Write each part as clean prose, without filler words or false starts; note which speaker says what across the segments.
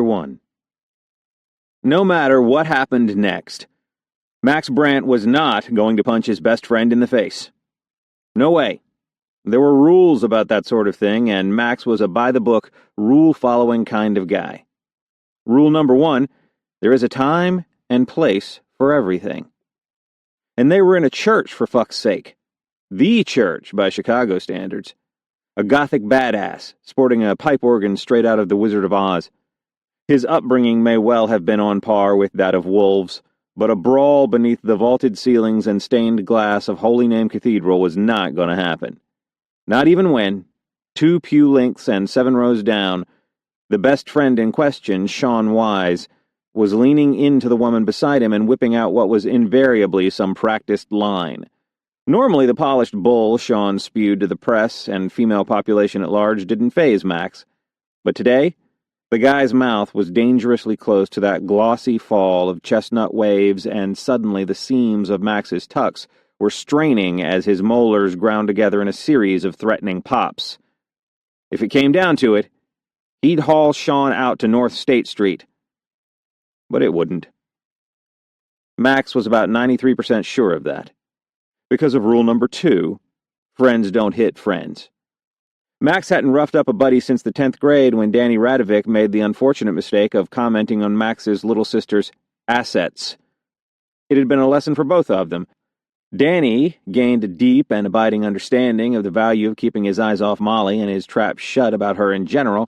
Speaker 1: 1. No matter what happened next, Max Brandt was not going to punch his best friend in the face. No way. There were rules about that sort of thing, and Max was a by-the-book, rule-following kind of guy. Rule number 1, there is a time and place for everything. And they were in a church, for fuck's sake. The church, by Chicago standards. A gothic badass, sporting a pipe organ straight out of The Wizard of Oz. His upbringing may well have been on par with that of wolves, but a brawl beneath the vaulted ceilings and stained glass of Holy Name Cathedral was not going to happen. Not even when, 2 pew lengths and 7 rows down, the best friend in question, Sean Wise, was leaning into the woman beside him and whipping out what was invariably some practiced line. Normally, the polished bull Sean spewed to the press and female population at large didn't faze Max. But today, the guy's mouth was dangerously close to that glossy fall of chestnut waves, and suddenly the seams of Max's tux were straining as his molars ground together in a series of threatening pops. If it came down to it, he'd haul Sean out to North State Street. But it wouldn't. Max was about 93% sure of that. Because of rule number 2, friends don't hit friends. Max hadn't roughed up a buddy since the 10th grade when Danny Radovic made the unfortunate mistake of commenting on Max's little sister's assets. It had been a lesson for both of them. Danny gained a deep and abiding understanding of the value of keeping his eyes off Molly and his trap shut about her in general,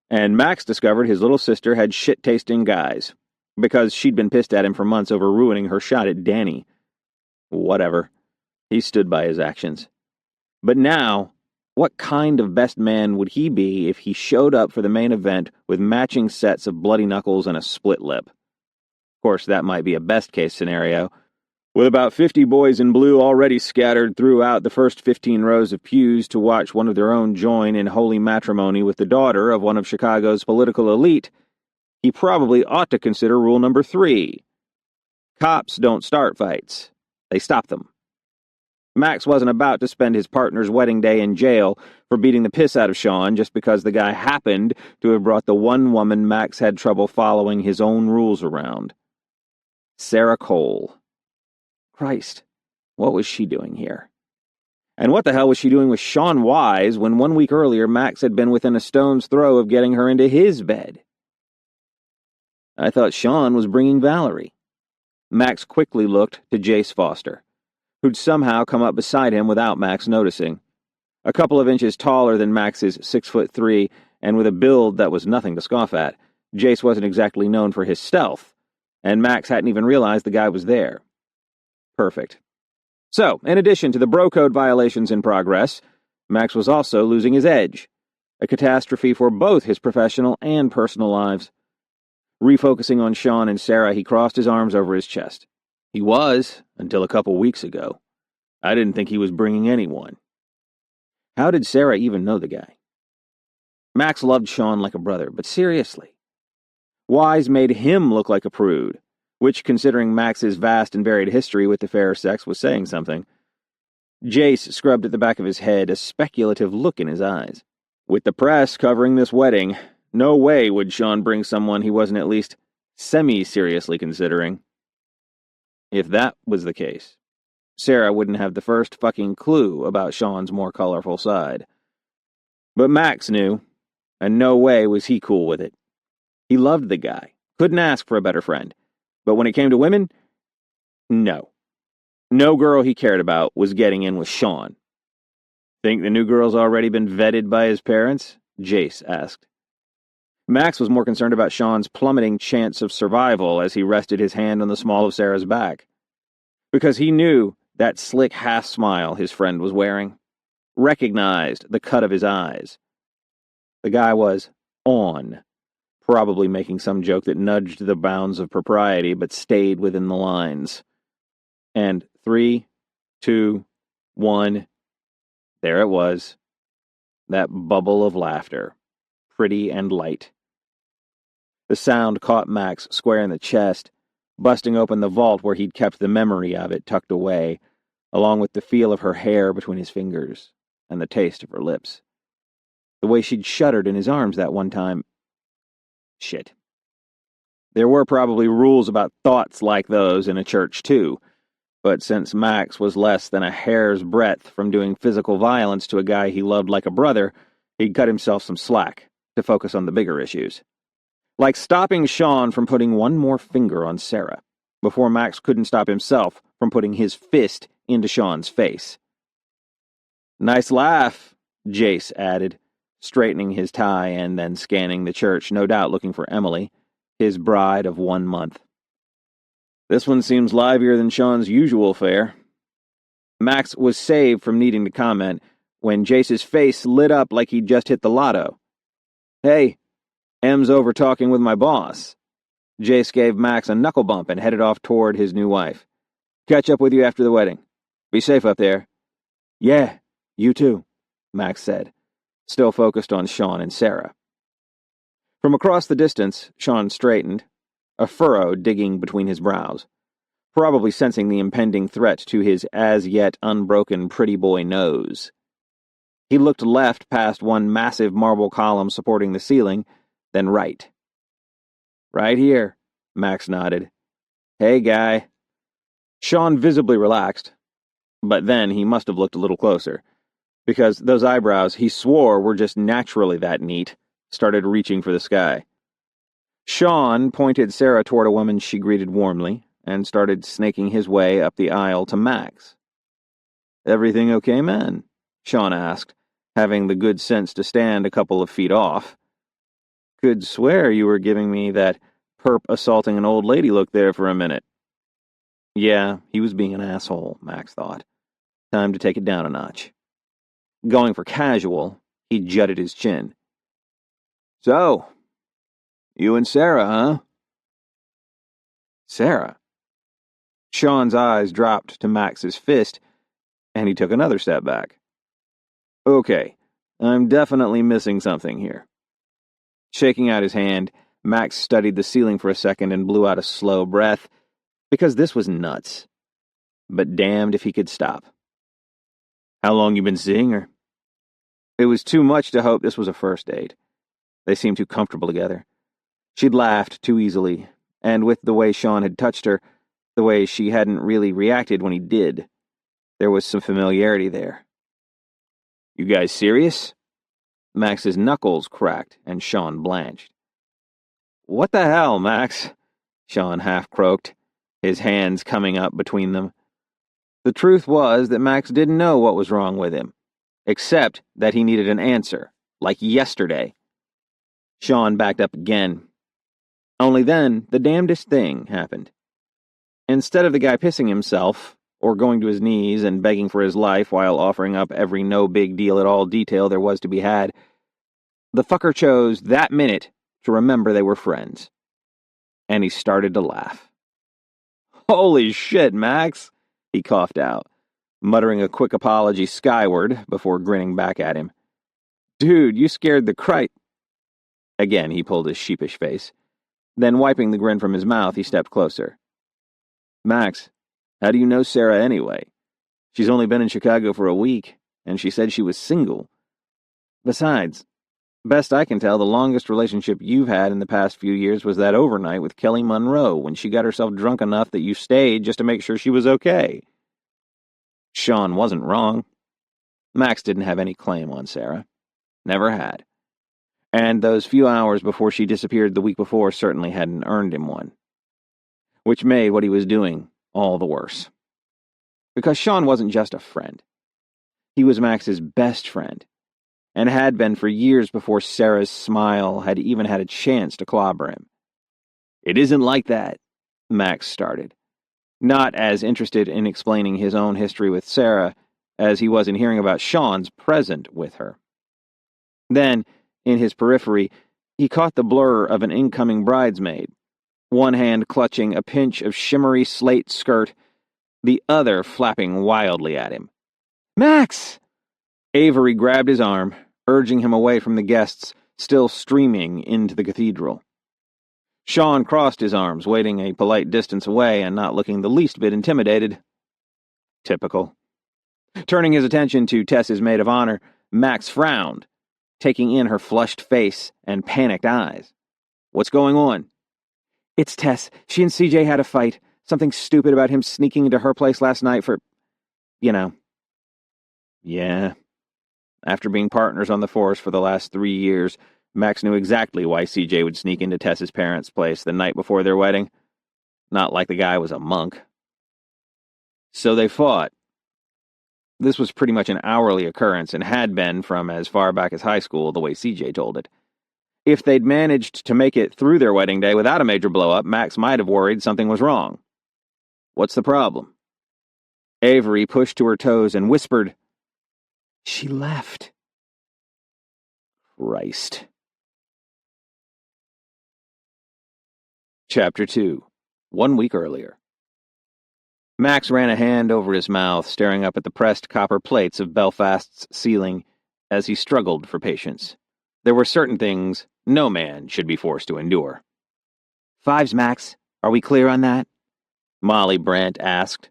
Speaker 1: and Max discovered his little sister had shit-tasting guys, because she'd been pissed at him for months over ruining her shot at Danny. Whatever. He stood by his actions. But now, what kind of best man would he be if he showed up for the main event with matching sets of bloody knuckles and a split lip? Of course, that might be a best-case scenario, with about 50 boys in blue already scattered throughout the first 15 rows of pews to watch one of their own join in holy matrimony with the daughter of one of Chicago's political elite. He probably ought to consider rule number 3. Cops don't start fights. They stop them. Max wasn't about to spend his partner's wedding day in jail for beating the piss out of Sean just because the guy happened to have brought the one woman Max had trouble following his own rules around. Sarah Cole. Christ, what was she doing here? And what the hell was she doing with Sean Wise when 1 week earlier Max had been within a stone's throw of getting her into his bed? I thought Sean was bringing Valerie. Max quickly looked to Jace Foster, who'd somehow come up beside him without Max noticing. A couple of inches taller than Max's 6'3", and with a build that was nothing to scoff at, Jace wasn't exactly known for his stealth, and Max hadn't even realized the guy was there. Perfect. So, in addition to the bro code violations in progress, Max was also losing his edge, a catastrophe for both his professional and personal lives. Refocusing on Sean and Sarah, he crossed his arms over his chest. He was, until a couple weeks ago. I didn't think he was bringing anyone. How did Sarah even know the guy? Max loved Sean like a brother, but seriously. Wise made him look like a prude, which, considering Max's vast and varied history with the fair sex, was saying something. Jace scrubbed at the back of his head, a speculative look in his eyes. With the press covering this wedding, no way would Sean bring someone he wasn't at least semi-seriously considering. If that was the case, Sarah wouldn't have the first fucking clue about Sean's more colorful side. But Max knew, and no way was he cool with it. He loved the guy, couldn't ask for a better friend. But when it came to women, no. No girl he cared about was getting in with Sean. Think the new girl's already been vetted by his parents? Jace asked. Max was more concerned about Sean's plummeting chance of survival as he rested his hand on the small of Sarah's back. Because he knew that slick half-smile his friend was wearing. Recognized the cut of his eyes. The guy was on, probably making some joke that nudged the bounds of propriety but stayed within the lines. And 3, 2, 1, there it was. That bubble of laughter, pretty and light. The sound caught Max square in the chest, busting open the vault where he'd kept the memory of it tucked away, along with the feel of her hair between his fingers and the taste of her lips. The way she'd shuddered in his arms that one time. Shit. There were probably rules about thoughts like those in a church, too, but since Max was less than a hair's breadth from doing physical violence to a guy he loved like a brother, he'd cut himself some slack to focus on the bigger issues. Like stopping Sean from putting one more finger on Sarah, before Max couldn't stop himself from putting his fist into Sean's face. "Nice laugh," Jace added, straightening his tie and then scanning the church, no doubt looking for Emily, his bride of 1 month. "This one seems livelier than Sean's usual fare." Max was saved from needing to comment when Jace's face lit up like he'd just hit the lotto. "Hey, M's over talking with my boss." Jace gave Max a knuckle bump and headed off toward his new wife. "Catch up with you after the wedding. Be safe up there." "Yeah, you too," Max said, still focused on Sean and Sarah. From across the distance, Sean straightened, a furrow digging between his brows, probably sensing the impending threat to his as-yet unbroken pretty boy nose. He looked left past one massive marble column supporting the ceiling, then right. "Right here," Max nodded. "Hey, guy." Sean visibly relaxed, but then he must have looked a little closer, because those eyebrows he swore were just naturally that neat started reaching for the sky. Sean pointed Sarah toward a woman she greeted warmly and started snaking his way up the aisle to Max. "Everything okay, man?" Sean asked, having the good sense to stand a couple of feet off. "Could swear you were giving me that perp assaulting an old lady look there for a minute." Yeah, he was being an asshole, Max thought. Time to take it down a notch. Going for casual, he jutted his chin. "So, you and Sarah, huh?" "Sarah?" Sean's eyes dropped to Max's fist, and he took another step back. "Okay, I'm definitely missing something here." Shaking out his hand, Max studied the ceiling for a second and blew out a slow breath, because this was nuts. But damned if he could stop. "How long you been seeing her?" It was too much to hope this was a first date. They seemed too comfortable together. She'd laughed too easily, and with the way Sean had touched her, the way she hadn't really reacted when he did, there was some familiarity there. "You guys serious?" Max's knuckles cracked, and Sean blanched. "What the hell, Max?" Sean half-croaked, his hands coming up between them. The truth was that Max didn't know what was wrong with him, except that he needed an answer, like yesterday. Sean backed up again. Only then, the damnedest thing happened. Instead of the guy pissing himself, or going to his knees and begging for his life while offering up every no-big-deal-at-all detail there was to be had, the fucker chose that minute to remember they were friends. And he started to laugh. "Holy shit, Max," he coughed out, muttering a quick apology skyward before grinning back at him. "Dude, you scared the crite." Again, he pulled his sheepish face. Then, wiping the grin from his mouth, he stepped closer. "Max, how do you know Sarah anyway? She's only been in Chicago for a week, and she said she was single. Besides, best I can tell, the longest relationship you've had in the past few years was that overnight with Kelly Monroe when she got herself drunk enough that you stayed just to make sure she was okay." Sean wasn't wrong. Max didn't have any claim on Sarah. Never had. And those few hours before she disappeared the week before certainly hadn't earned him one. Which made what he was doing all the worse. Because Sean wasn't just a friend. He was Max's best friend, and had been for years before Sarah's smile had even had a chance to clobber him. "It isn't like that," Max started, not as interested in explaining his own history with Sarah as he was in hearing about Sean's present with her. Then, in his periphery, he caught the blur of an incoming bridesmaid, one hand clutching a pinch of shimmery slate skirt, the other flapping wildly at him. "Max!" Avery grabbed his arm, urging him away from the guests still streaming into the cathedral. Sean crossed his arms, waiting a polite distance away and not looking the least bit intimidated. Typical. Turning his attention to Tess's maid of honor, Max frowned, taking in her flushed face and panicked eyes. "What's going on?" It's Tess. She and CJ had a fight. Something stupid about him sneaking into her place last night for, you know. Yeah. After being partners on the force for the last 3 years, Max knew exactly why CJ would sneak into Tess's parents' place the night before their wedding. Not like the guy was a monk. So they fought. This was pretty much an hourly occurrence and had been from as far back as high school, the way CJ told it. If they'd managed to make it through their wedding day without a major blow-up, Max might have worried something was wrong. What's the problem? Avery pushed to her toes and whispered, "She left." Christ. Chapter 2. 1 week earlier. Max ran a hand over his mouth, staring up at the pressed copper plates of Belfast's ceiling as he struggled for patience. There were certain things no man should be forced to endure. "Fives, Max. Are we clear on that?" Molly Brandt asked,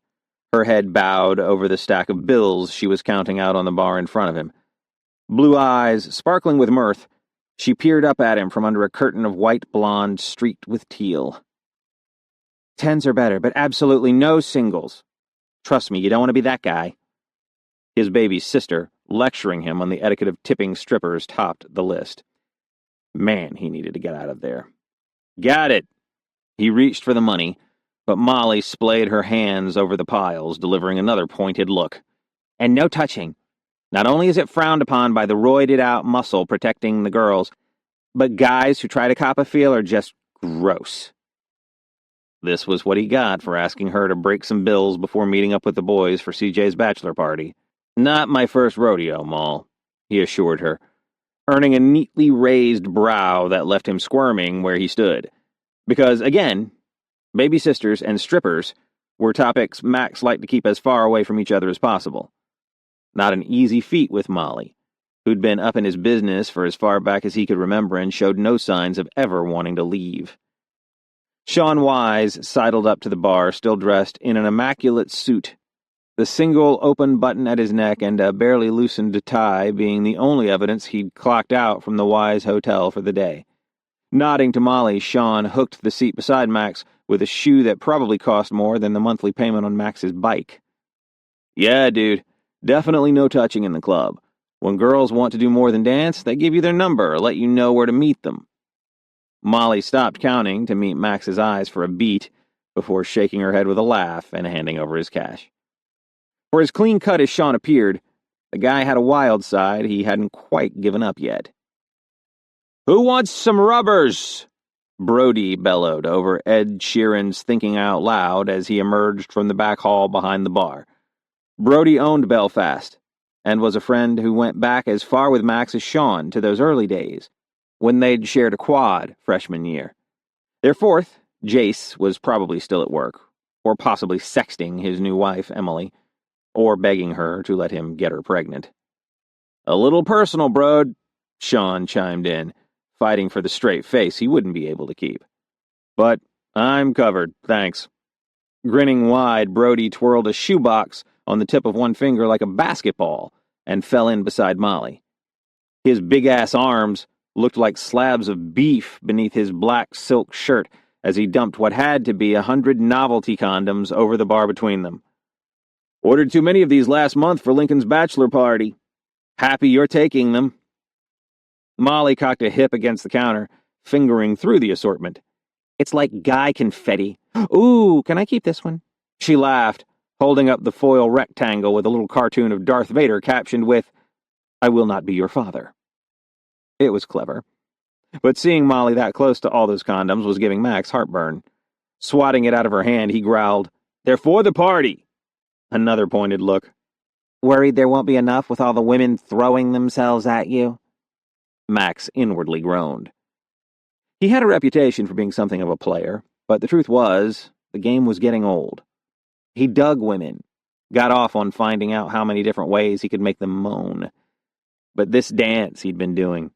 Speaker 1: her head bowed over the stack of bills she was counting out on the bar in front of him. Blue eyes sparkling with mirth, she peered up at him from under a curtain of white blonde streaked with teal. "Tens are better, but absolutely no singles. Trust me, you don't want to be that guy." His baby sister, lecturing him on the etiquette of tipping strippers, topped the list. Man, he needed to get out of there. "Got it." He reached for the money, but Molly splayed her hands over the piles, delivering another pointed look. "And no touching. Not only is it frowned upon by the roided-out muscle protecting the girls, but guys who try to cop a feel are just gross." This was what he got for asking her to break some bills before meeting up with the boys for CJ's bachelor party. "Not my first rodeo, Moll," he assured her, earning a neatly raised brow that left him squirming where he stood. Because, again, baby sisters and strippers were topics Max liked to keep as far away from each other as possible. Not an easy feat with Molly, who'd been up in his business for as far back as he could remember and showed no signs of ever wanting to leave. Sean Wise sidled up to the bar, still dressed in an immaculate suit, the single open button at his neck and a barely loosened tie being the only evidence he'd clocked out from the Wise Hotel for the day. Nodding to Molly, Sean hooked the seat beside Max with a shoe that probably cost more than the monthly payment on Max's bike. "Yeah, dude, definitely no touching in the club. When girls want to do more than dance, they give you their number or let you know where to meet them." Molly stopped counting to meet Max's eyes for a beat before shaking her head with a laugh and handing over his cash. For as clean cut as Sean appeared, the guy had a wild side he hadn't quite given up yet. "Who wants some rubbers?" Brody bellowed over Ed Sheeran's Thinking Out Loud as he emerged from the back hall behind the bar. Brody owned Belfast, and was a friend who went back as far with Max as Sean to those early days, when they'd shared a quad freshman year. Their fourth, Jace, was probably still at work, or possibly sexting his new wife, Emily, or begging her to let him get her pregnant. "A little personal, Brode," Sean chimed in, fighting for the straight face he wouldn't be able to keep. "But I'm covered, thanks." Grinning wide, Brody twirled a shoebox on the tip of one finger like a basketball and fell in beside Molly. His big-ass arms looked like slabs of beef beneath his black silk shirt as he dumped what had to be 100 novelty condoms over the bar between them. "Ordered too many of these last month for Lincoln's bachelor party. Happy you're taking them." Molly cocked a hip against the counter, fingering through the assortment. "It's like guy confetti. Ooh, can I keep this one?" She laughed, holding up the foil rectangle with a little cartoon of Darth Vader captioned with, "I will not be your father." It was clever. But seeing Molly that close to all those condoms was giving Max heartburn. Swatting it out of her hand, he growled, "They're for the party." Another pointed look. "Worried there won't be enough with all the women throwing themselves at you?" Max inwardly groaned. He had a reputation for being something of a player, but the truth was, the game was getting old. He dug women, got off on finding out how many different ways he could make them moan. But this dance he'd been doing,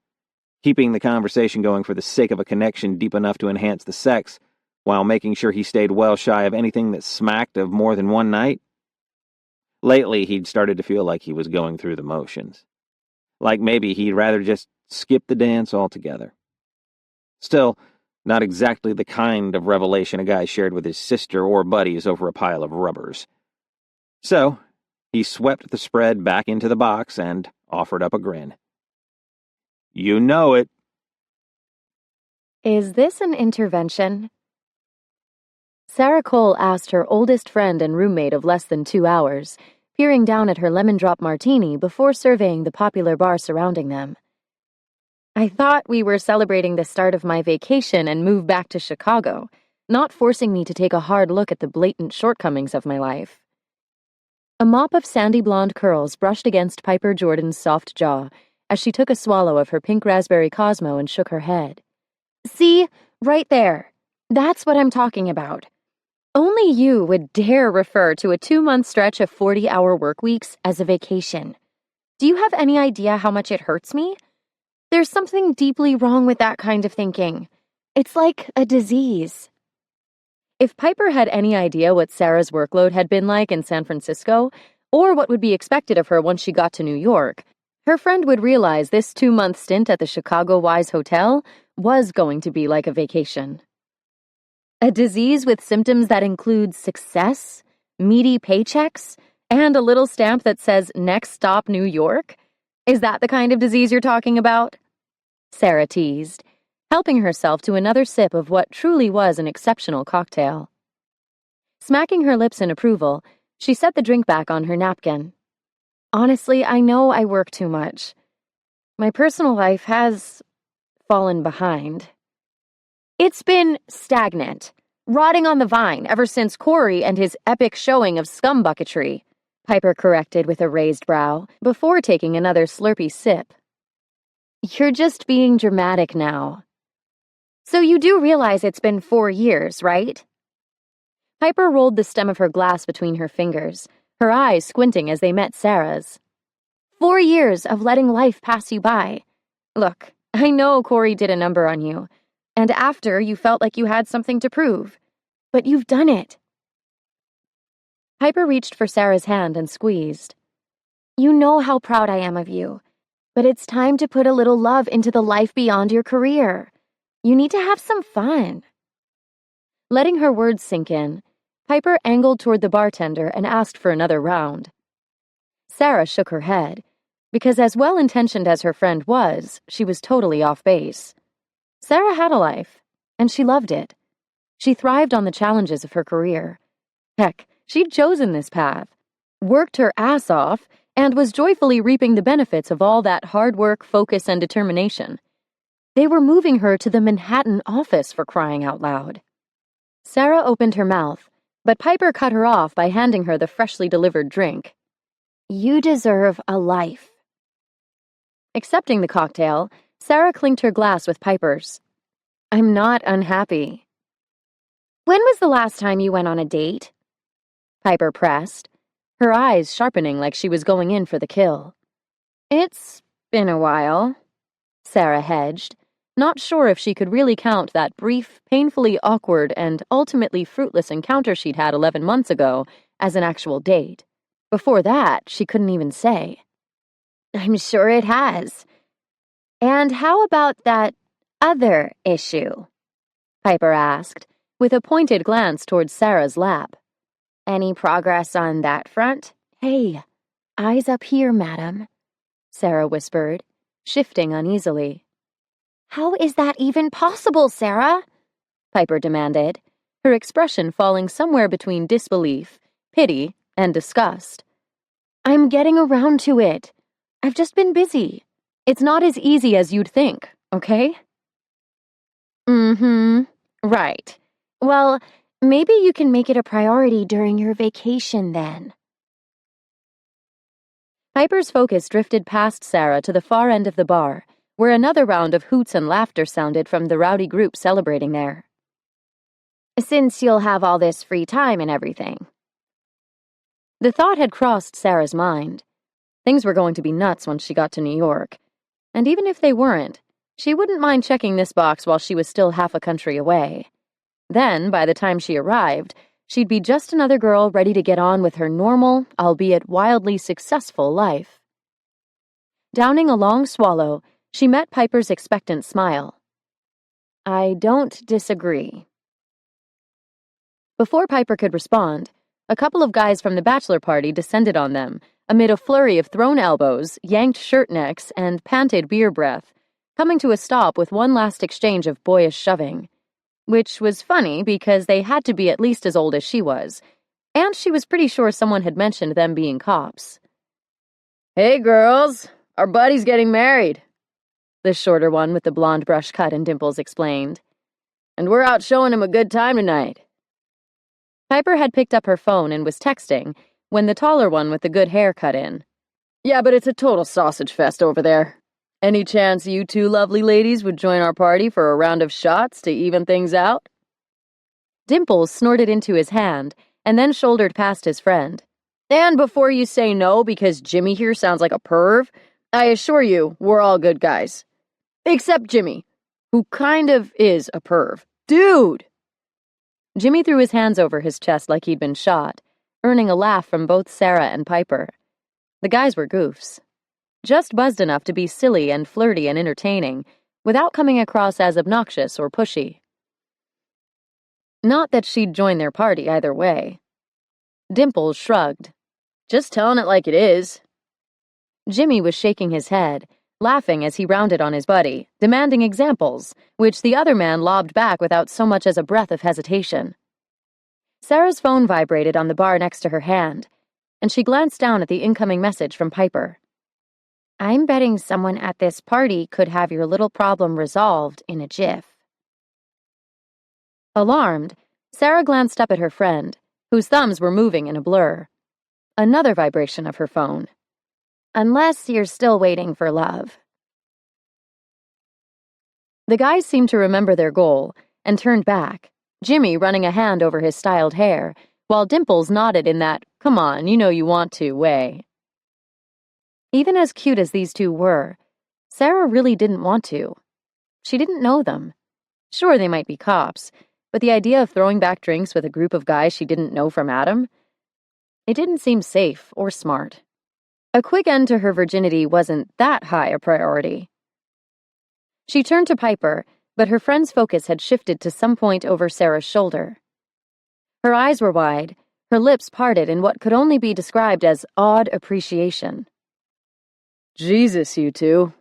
Speaker 1: keeping the conversation going for the sake of a connection deep enough to enhance the sex, while making sure he stayed well shy of anything that smacked of more than one night. Lately, he'd started to feel like he was going through the motions. Like maybe he'd rather just skip the dance altogether. Still, Not exactly the kind of revelation a guy shared with his sister or buddies over a pile of rubbers. So, he swept the spread back into the box and offered up a grin. You know it.
Speaker 2: Is this an intervention? Sarah Cole asked her oldest friend and roommate of less than 2 hours, peering down at her lemon drop martini before surveying the popular bar surrounding them. I thought we were celebrating the start of my vacation and move back to Chicago, not forcing me to take a hard look at the blatant shortcomings of my life. A mop of sandy blonde curls brushed against Piper Jordan's soft jaw as she took a swallow of her pink raspberry Cosmo and shook her head. See, right there. That's what I'm talking about. Only you would dare refer to a 2-month stretch of 40-hour work weeks as a vacation. Do you have any idea how much it hurts me? There's something deeply wrong with that kind of thinking. It's like a disease. If Piper had any idea what Sarah's workload had been like in San Francisco, or what would be expected of her once she got to New York, her friend would realize this 2-month stint at the Chicago Wise Hotel was going to be like a vacation. A disease with symptoms that include success, meaty paychecks, and a little stamp that says next stop New York? Is that the kind of disease you're talking about? Sarah teased, helping herself to another sip of what truly was an exceptional cocktail. Smacking her lips in approval, she set the drink back on her napkin. Honestly, I know I work too much. My personal life has fallen behind. It's been stagnant, rotting on the vine ever since Corey and his epic showing of scumbucketry, Piper corrected with a raised brow, before taking another slurpy sip. You're just being dramatic now. So you do realize it's been 4 years, right? Piper rolled the stem of her glass between her fingers, her eyes squinting as they met Sarah's. 4 years of letting life pass you by. Look, I know Corey did a number on you, and after you felt like you had something to prove. But you've done it. Piper reached for Sarah's hand and squeezed. You know how proud I am of you, but it's time to put a little love into the life beyond your career. You need to have some fun. Letting her words sink in, Piper angled toward the bartender and asked for another round. Sarah shook her head, because as well-intentioned as her friend was, she was totally off base. Sarah had a life, and she loved it. She thrived on the challenges of her career. Heck, she'd chosen this path, worked her ass off, and was joyfully reaping the benefits of all that hard work, focus, and determination. They were moving her to the Manhattan office, for crying out loud. Sarah opened her mouth, but Piper cut her off by handing her the freshly delivered drink. You deserve a life. Accepting the cocktail, Sarah clinked her glass with Piper's. I'm not unhappy. When was the last time you went on a date? Piper pressed, her eyes sharpening like she was going in for the kill. It's been a while, Sarah hedged, not sure if she could really count that brief, painfully awkward, and ultimately fruitless encounter she'd had 11 months ago as an actual date. Before that, she couldn't even say. I'm sure it has. And how about that other issue? Piper asked, with a pointed glance towards Sarah's lap. Any progress on that front? Hey, eyes up here, madam, Sarah whispered, shifting uneasily. How is that even possible, Sarah? Piper demanded, her expression falling somewhere between disbelief, pity, and disgust. I'm getting around to it. I've just been busy. It's not as easy as you'd think, okay? Right. Well, maybe you can make it a priority during your vacation then. Piper's focus drifted past Sarah to the far end of the bar, where another round of hoots and laughter sounded from the rowdy group celebrating there. Since you'll have all this free time and everything. The thought had crossed Sarah's mind. Things were going to be nuts once she got to New York. And even if they weren't, she wouldn't mind checking this box while she was still half a country away. Then, by the time she arrived, she'd be just another girl ready to get on with her normal, albeit wildly successful life. Downing a long swallow, she met Piper's expectant smile. I don't disagree. Before Piper could respond, a couple of guys from the bachelor party descended on them amid a flurry of thrown elbows, yanked shirt necks, and panted beer breath, coming to a stop with one last exchange of boyish shoving. Which was funny because they had to be at least as old as she was, and she was pretty sure someone had mentioned them being cops. "Hey, girls, our buddy's getting married," the shorter one with the blonde brush cut and dimples explained. "And we're out showing him a good time tonight." Piper had picked up her phone and was texting when the taller one with the good hair cut in. "Yeah, but it's a total sausage fest over there. Any chance you two lovely ladies would join our party for a round of shots to even things out?" Dimples snorted into his hand and then shouldered past his friend. "And before you say no because Jimmy here sounds like a perv, I assure you we're all good guys. Except Jimmy, who kind of is a perv. Dude!" Jimmy threw his hands over his chest like he'd been shot, earning a laugh from both Sarah and Piper. The guys were goofs. Just buzzed enough to be silly and flirty and entertaining, without coming across as obnoxious or pushy. Not that she'd join their party either way. Dimples shrugged. "Just telling it like it is." Jimmy was shaking his head, laughing as he rounded on his buddy, demanding examples, which the other man lobbed back without so much as a breath of hesitation. Sarah's phone vibrated on the bar next to her hand, and she glanced down at the incoming message from Piper. "I'm betting someone at this party could have your little problem resolved in a jiff." Alarmed, Sarah glanced up at her friend, whose thumbs were moving in a blur. Another vibration of her phone. "Unless you're still waiting for love." The guys seemed to remember their goal and turned back, Jimmy running a hand over his styled hair, while Dimples nodded in that, "come on, you know you want to" way. Even as cute as these two were, Sarah really didn't want to. She didn't know them. Sure, they might be cops, but the idea of throwing back drinks with a group of guys she didn't know from Adam? It didn't seem safe or smart. A quick end to her virginity wasn't that high a priority. She turned to Piper, but her friend's focus had shifted to some point over Sarah's shoulder. Her eyes were wide, her lips parted in what could only be described as odd appreciation. "Jesus, you two.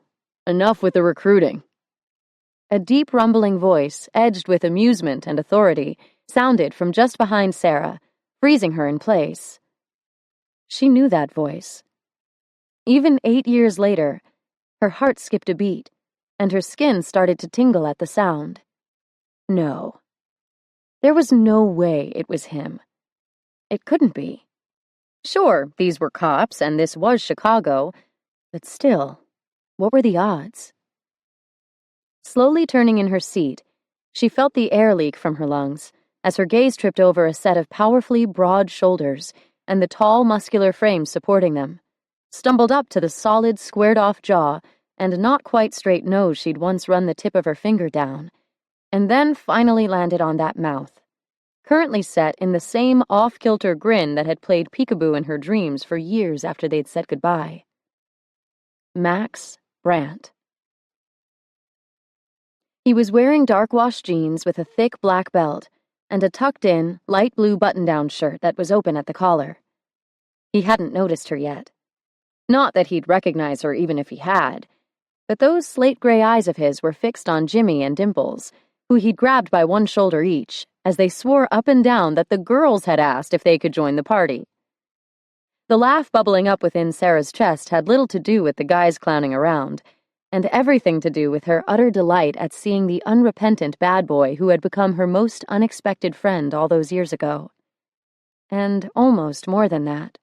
Speaker 2: Enough with the recruiting." A deep rumbling voice, edged with amusement and authority, sounded from just behind Sarah, freezing her in place. She knew that voice. Even 8 years later, her heart skipped a beat, and her skin started to tingle at the sound. No. There was no way it was him. It couldn't be. Sure, these were cops, and this was Chicago, but still, what were the odds? Slowly turning in her seat, she felt the air leak from her lungs as her gaze tripped over a set of powerfully broad shoulders and the tall, muscular frame supporting them, stumbled up to the solid, squared-off jaw and not quite straight nose she'd once run the tip of her finger down, and then finally landed on that mouth, currently set in the same off-kilter grin that had played peekaboo in her dreams for years after they'd said goodbye. Max Brandt. He was wearing dark-wash jeans with a thick black belt and a tucked-in, light blue button-down shirt that was open at the collar. He hadn't noticed her yet. Not that he'd recognize her even if he had, but those slate-gray eyes of his were fixed on Jimmy and Dimples, who he'd grabbed by one shoulder each, as they swore up and down that the girls had asked if they could join the party. The laugh bubbling up within Sarah's chest had little to do with the guys clowning around, and everything to do with her utter delight at seeing the unrepentant bad boy who had become her most unexpected friend all those years ago. And almost more than that.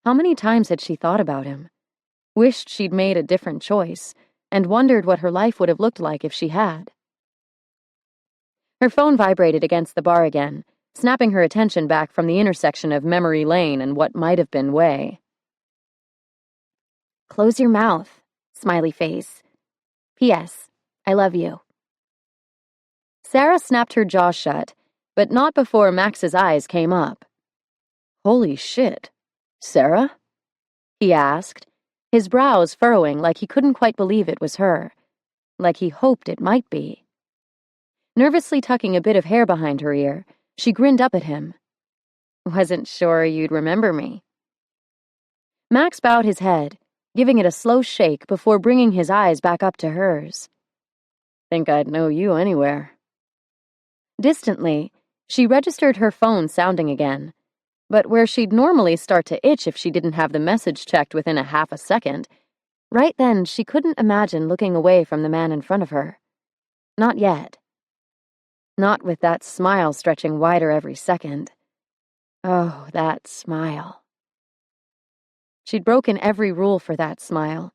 Speaker 2: How many times had she thought about him, wished she'd made a different choice, and wondered what her life would have looked like if she had? Her phone vibrated against the bar again, snapping her attention back from the intersection of Memory Lane and what might have been Way. "Close your mouth," smiley face. "P.S. I love you." Sarah snapped her jaw shut, but not before Max's eyes came up. "Holy shit. Sarah?" he asked, his brows furrowing like he couldn't quite believe it was her. like he hoped it might be. Nervously tucking a bit of hair behind her ear, she grinned up at him. "Wasn't sure you'd remember me." Max bowed his head, giving it a slow shake before bringing his eyes back up to hers. "Think I'd know you anywhere." Distantly, she registered her phone sounding again, but where she'd normally start to itch if she didn't have the message checked within a half a second, right then she couldn't imagine looking away from the man in front of her. Not yet. Not with that smile stretching wider every second. Oh, that smile. She'd broken every rule for that smile.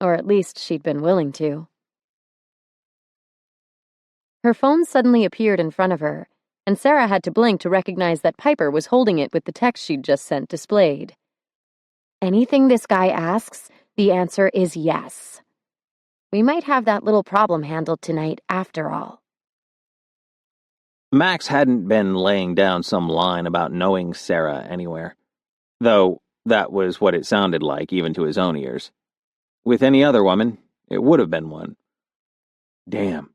Speaker 2: Or at least she'd been willing to. Her phone suddenly appeared in front of her, and Sarah had to blink to recognize that Piper was holding it with the text she'd just sent displayed. "Anything this guy asks, the answer is yes. We might have that little problem handled tonight after all."
Speaker 1: Max hadn't been laying down some line about knowing Sarah anywhere, though that was what it sounded like even to his own ears. With any other woman, it would have been one. Damn.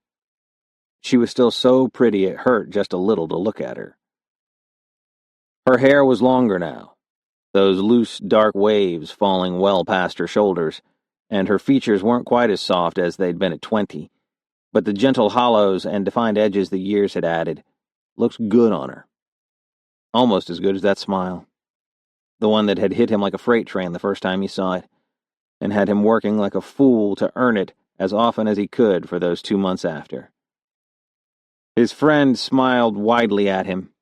Speaker 1: She was still so pretty it hurt just a little to look at her. Her hair was longer now, those loose, dark waves falling well past her shoulders, and her features weren't quite as soft as they'd been at 20, but the gentle hollows and defined edges the years had added looked good on her. Almost as good as that smile. The one that had hit him like a freight train the first time he saw it, and had him working like a fool to earn it as often as he could for those 2 months after. His friend smiled widely at him,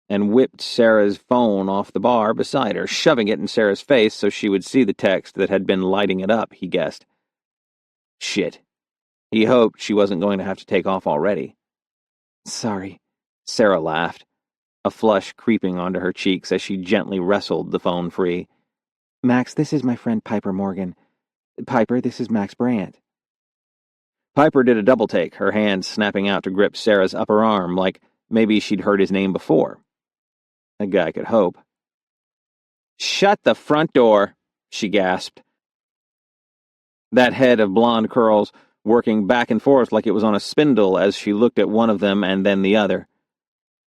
Speaker 1: and whipped Sarah's phone off the bar beside her, shoving it in Sarah's face so she would see the text that had been lighting it up, he guessed. Shit. He hoped she wasn't going to have to take off already. "Sorry," Sarah laughed, a flush creeping onto her cheeks as she gently wrestled the phone free. "Max, this is my friend Piper Morgan. Piper, this is Max Brandt." Piper did a double take, her hand snapping out to grip Sarah's upper arm like maybe she'd heard his name before. A guy could hope. "Shut the front door," she gasped. That head of blonde curls working back and forth like it was on a spindle as she looked at one of them and then the other.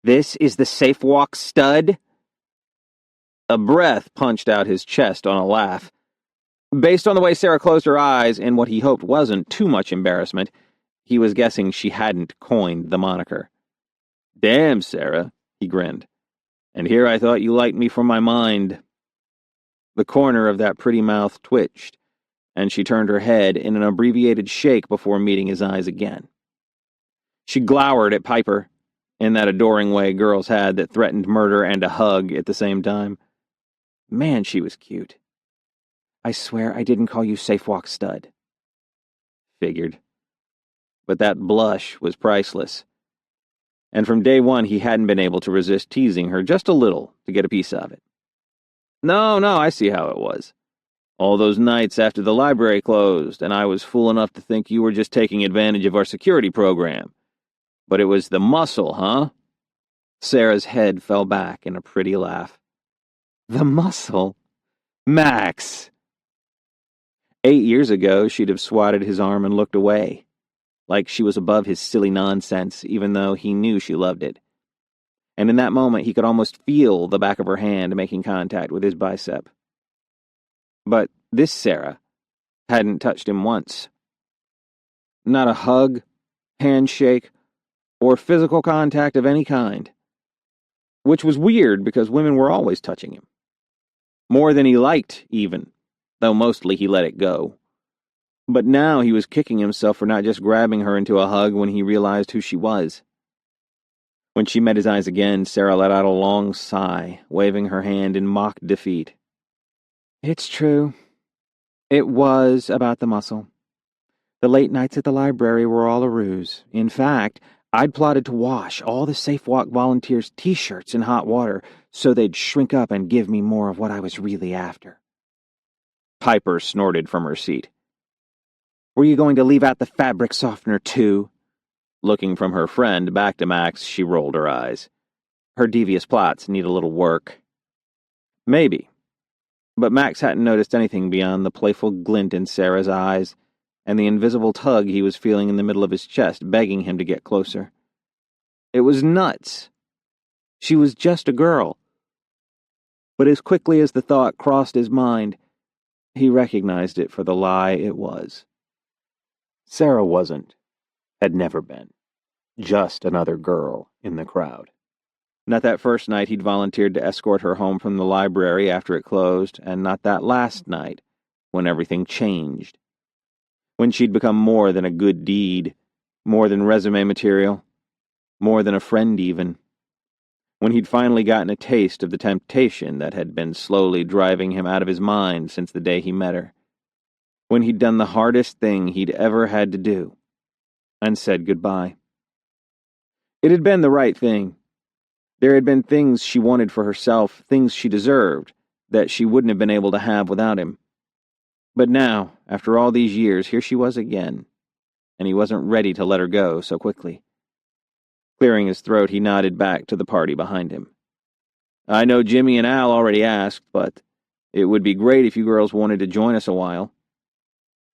Speaker 1: "This is the safe walk stud?" A breath punched out his chest on a laugh. Based on the way Sarah closed her eyes in what he hoped wasn't too much embarrassment, he was guessing she hadn't coined the moniker. "Damn, Sarah," he grinned. "And here I thought you liked me from my mind." The corner of that pretty mouth twitched, and she turned her head in an abbreviated shake before meeting his eyes again. She glowered at Piper, in that adoring way girls had that threatened murder and a hug at the same time. Man, she was cute. "I swear I didn't call you Safe Walk Stud." Figured. But that blush was priceless. And from day one he hadn't been able to resist teasing her just a little to get a piece of it. No, I see how it was. All those nights after the library closed, and I was fool enough to think you were just taking advantage of our security program. But it was the muscle, huh?" Sarah's head fell back in a pretty laugh. "The muscle? Max!" 8 years ago, she'd have swatted his arm and looked away, like she was above his silly nonsense, even though he knew she loved it. And in that moment, he could almost feel the back of her hand making contact with his bicep. But this Sarah hadn't touched him once. Not a hug, handshake, or physical contact of any kind. Which was weird because women were always touching him. More than he liked, even, though mostly he let it go. But now he was kicking himself for not just grabbing her into a hug when he realized who she was. When she met his eyes again, Sarah let out a long sigh, waving her hand in mock defeat. "It's true. It was about the muscle. The late nights at the library were all a ruse. In fact, I'd plotted to wash all the Safe Walk volunteers' t-shirts in hot water so they'd shrink up and give me more of what I was really after." Piper snorted from her seat. "Were you going to leave out the fabric softener, too?" Looking from her friend back to Max, she rolled her eyes. Her devious plots need a little work. Maybe. But Max hadn't noticed anything beyond the playful glint in Sarah's eyes, and the invisible tug he was feeling in the middle of his chest, begging him to get closer. It was nuts. She was just a girl. But as quickly as the thought crossed his mind, he recognized it for the lie it was. Sarah wasn't, had never been, just another girl in the crowd. Not that first night he'd volunteered to escort her home from the library after it closed, and not that last night, when everything changed. When she'd become more than a good deed, more than resume material, more than a friend even. When he'd finally gotten a taste of the temptation that had been slowly driving him out of his mind since the day he met her. When he'd done the hardest thing he'd ever had to do, and said goodbye. It had been the right thing. There had been things she wanted for herself, things she deserved, that she wouldn't have been able to have without him. But now, after all these years, here she was again, and he wasn't ready to let her go so quickly. Clearing his throat, he nodded back to the party behind him. I know Jimmy and Al already asked, but it would be great if you girls wanted to join us a while.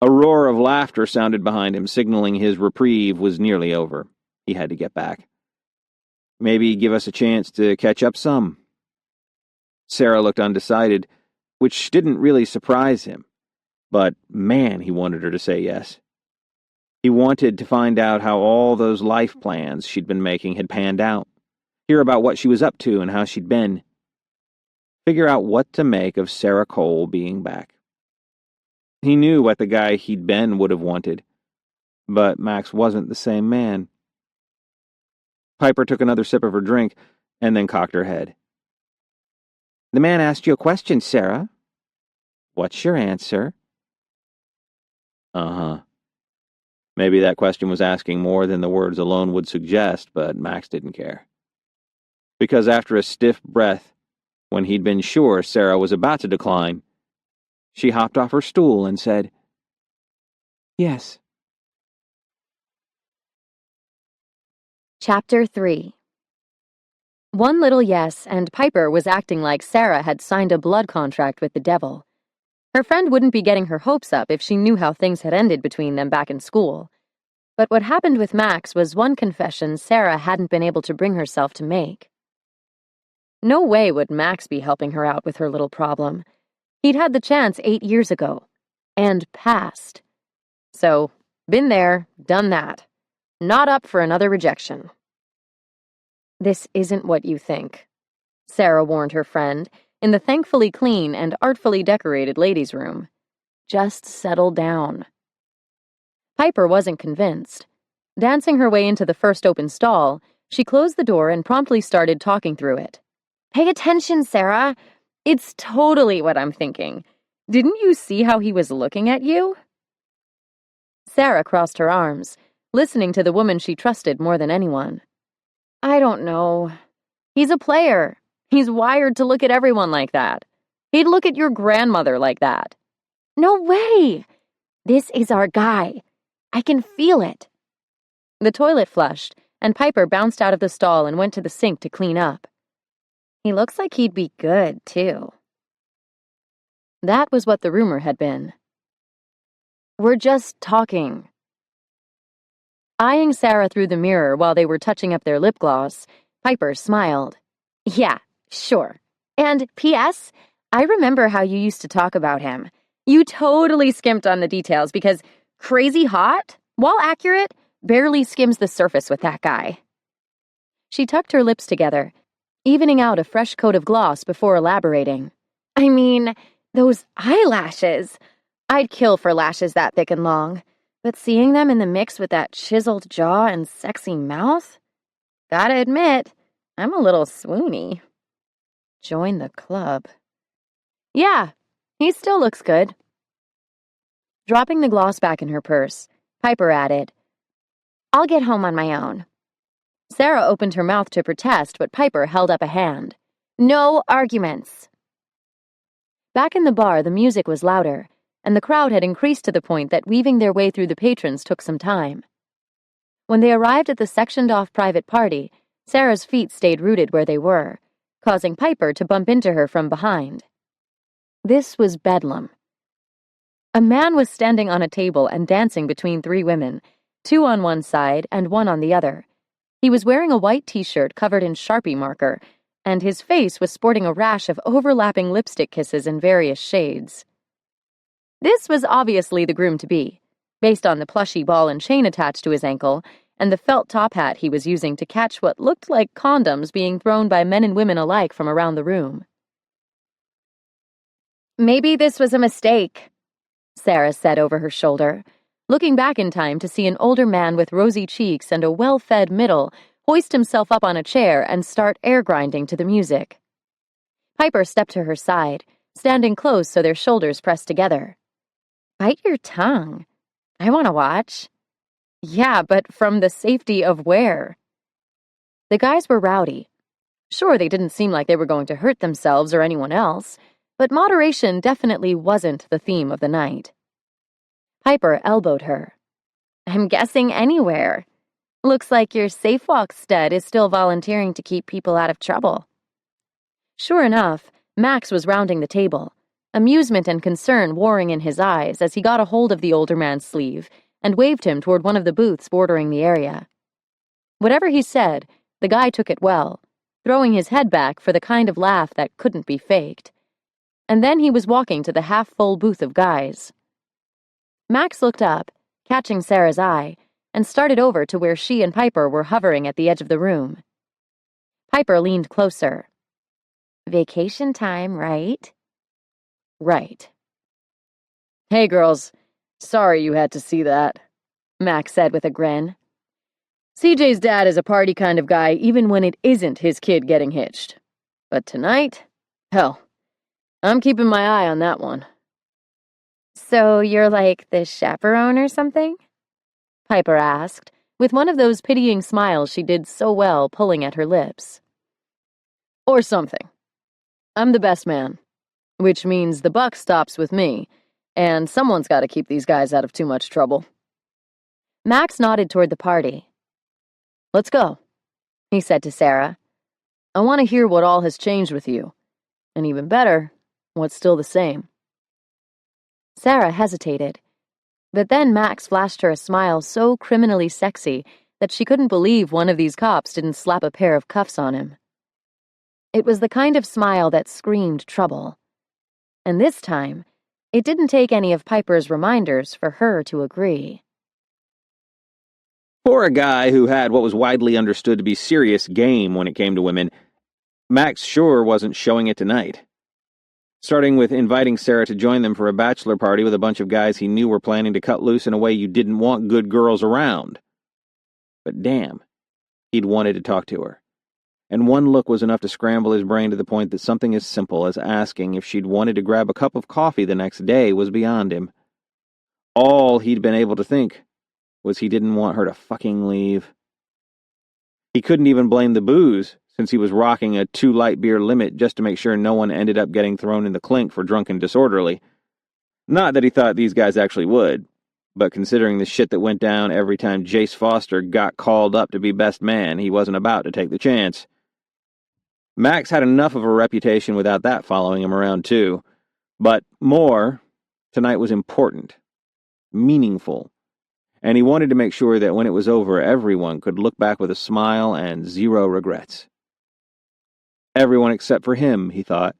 Speaker 1: A roar of laughter sounded behind him, signaling his reprieve was nearly over. He had to get back. Maybe give us a chance to catch up some. Sarah looked undecided, which didn't really surprise him. But, man, he wanted her to say yes. He wanted to find out how all those life plans she'd been making had panned out. Hear about what she was up to and how she'd been. Figure out what to make of Sarah Cole being back. He knew what the guy he'd been would have wanted. But Max wasn't the same man. Piper took another sip of her drink and then cocked her head. The man asked you a question, Sarah. What's your answer? Uh-huh. Maybe that question was asking more than the words alone would suggest, but Max didn't care. Because after a stiff breath, when he'd been sure Sarah was about to decline, she hopped off her stool and said, Yes.
Speaker 2: Chapter 3. One little yes, and Piper was acting like Sarah had signed a blood contract with the devil. Her friend wouldn't be getting her hopes up if she knew how things had ended between them back in school. But what happened with Max was one confession Sarah hadn't been able to bring herself to make. No way would Max be helping her out with her little problem. He'd had the chance 8 years ago. And passed. So, been there, done that. Not up for another rejection. This isn't what you think, Sarah warned her friend, in the thankfully clean and artfully decorated ladies' room. Just settle down. Piper wasn't convinced. Dancing her way into the first open stall, she closed the door and promptly started talking through it. Pay attention, Sarah. It's totally what I'm thinking. Didn't you see how he was looking at you? Sarah crossed her arms, listening to the woman she trusted more than anyone. I don't know. He's a player. He's wired to look at everyone like that. He'd look at your grandmother like that. No way! This is our guy. I can feel it. The toilet flushed, and Piper bounced out of the stall and went to the sink to clean up. He looks like he'd be good, too. That was what the rumor had been. We're just talking. Eyeing Sarah through the mirror while they were touching up their lip gloss, Piper smiled. Yeah, sure. And P.S., I remember how you used to talk about him. You totally skimped on the details because crazy hot, while accurate, barely skims the surface with that guy. She tucked her lips together, evening out a fresh coat of gloss before elaborating. I mean, those eyelashes. I'd kill for lashes that thick and long, but seeing them in the mix with that chiseled jaw and sexy mouth? Gotta admit, I'm a little swoony. Join the club. Yeah, he still looks good. Dropping the gloss back in her purse, Piper added, I'll get home on my own. Sarah opened her mouth to protest, but Piper held up a hand. No arguments. Back in the bar, the music was louder, and the crowd had increased to the point that weaving their way through the patrons took some time. When they arrived at the sectioned-off private party, Sarah's feet stayed rooted where they were, causing Piper to bump into her from behind. This was bedlam. A man was standing on a table and dancing between three women, two on one side and one on the other. He was wearing a white t-shirt covered in Sharpie marker, and his face was sporting a rash of overlapping lipstick kisses in various shades. This was obviously the groom-to-be, based on the plushy ball and chain attached to his ankle and the felt top hat he was using to catch what looked like condoms being thrown by men and women alike from around the room. "Maybe this was a mistake," Sarah said over her shoulder, looking back in time to see an older man with rosy cheeks and a well-fed middle hoist himself up on a chair and start air grinding to the music. Piper stepped to her side, standing close so their shoulders pressed together. "Bite your tongue. I want to watch." "Yeah, but from the safety of where?" The guys were rowdy. Sure, they didn't seem like they were going to hurt themselves or anyone else, but moderation definitely wasn't the theme of the night. Piper elbowed her. "I'm guessing anywhere. Looks like your safe walk stud is still volunteering to keep people out of trouble." Sure enough, Max was rounding the table, amusement and concern warring in his eyes as he got a hold of the older man's sleeve and waved him toward one of the booths bordering the area. Whatever he said, the guy took it well, throwing his head back for the kind of laugh that couldn't be faked. And then he was walking to the half-full booth of guys. Max looked up, catching Sarah's eye, and started over to where she and Piper were hovering at the edge of the room. Piper leaned closer. "Vacation time, right?" "Right." "Hey, girls. Sorry you had to see that," Max said with a grin. "CJ's dad is a party kind of guy even when it isn't his kid getting hitched. But tonight, hell, I'm keeping my eye on that one." "So you're like the chaperone or something?" Piper asked, with one of those pitying smiles she did so well pulling at her lips. "Or something. I'm the best man, which means the buck stops with me, and someone's got to keep these guys out of too much trouble." Max nodded toward the party. "Let's go," he said to Sarah. "I want to hear what all has changed with you, and even better, what's still the same." Sarah hesitated, but then Max flashed her a smile so criminally sexy that she couldn't believe one of these cops didn't slap a pair of cuffs on him. It was the kind of smile that screamed trouble. And this time, it didn't take any of Piper's reminders for her to agree.
Speaker 1: For a guy who had what was widely understood to be serious game when it came to women, Max sure wasn't showing it tonight. Starting with inviting Sarah to join them for a bachelor party with a bunch of guys he knew were planning to cut loose in a way you didn't want good girls around. But damn, he'd wanted to talk to her. And one look was enough to scramble his brain to the point that something as simple as asking if she'd wanted to grab a cup of coffee the next day was beyond him. All he'd been able to think was he didn't want her to fucking leave. He couldn't even blame the booze, since he was rocking a 2 light beer limit just to make sure no one ended up getting thrown in the clink for drunken disorderly. Not that he thought these guys actually would, but considering the shit that went down every time Jace Foster got called up to be best man, he wasn't about to take the chance. Max had enough of a reputation without that following him around too, but more, tonight was important, meaningful, and he wanted to make sure that when it was over, everyone could look back with a smile and zero regrets. Everyone except for him, he thought.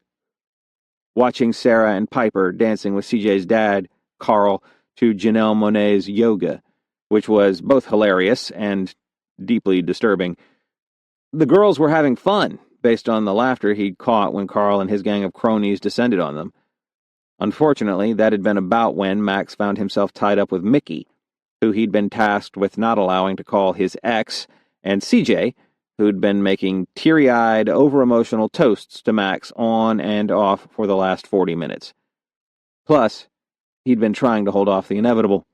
Speaker 1: Watching Sarah and Piper dancing with CJ's dad, Carl, to Janelle Monáe's yoga, which was both hilarious and deeply disturbing. The girls were having fun, based on the laughter he'd caught when Carl and his gang of cronies descended on them. Unfortunately, that had been about when Max found himself tied up with Mickey, who he'd been tasked with not allowing to call his ex, and CJ, who'd been making teary-eyed, over-emotional toasts to Max on and off for the last 40 minutes. Plus, he'd been trying to hold off the inevitable,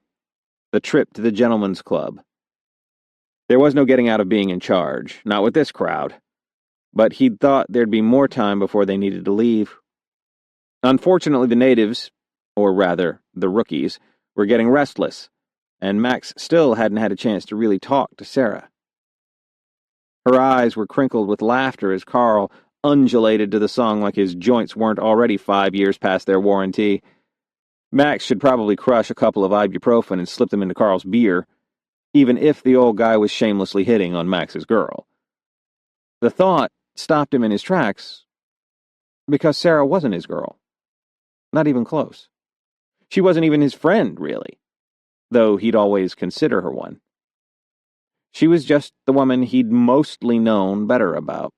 Speaker 1: the trip to the gentleman's club. There was no getting out of being in charge, not with this crowd, but he'd thought there'd be more time before they needed to leave. Unfortunately, the natives, or rather, the rookies, were getting restless, and Max still hadn't had a chance to really talk to Sarah. Her eyes were crinkled with laughter as Carl undulated to the song like his joints weren't already 5 years past their warranty. Max should probably crush a couple of ibuprofen and slip them into Carl's beer, even if the old guy was shamelessly hitting on Max's girl. The thought stopped him in his tracks because Sarah wasn't his girl. Not even close. She wasn't even his friend, really, though he'd always consider her one. She was just the woman he'd mostly known better about.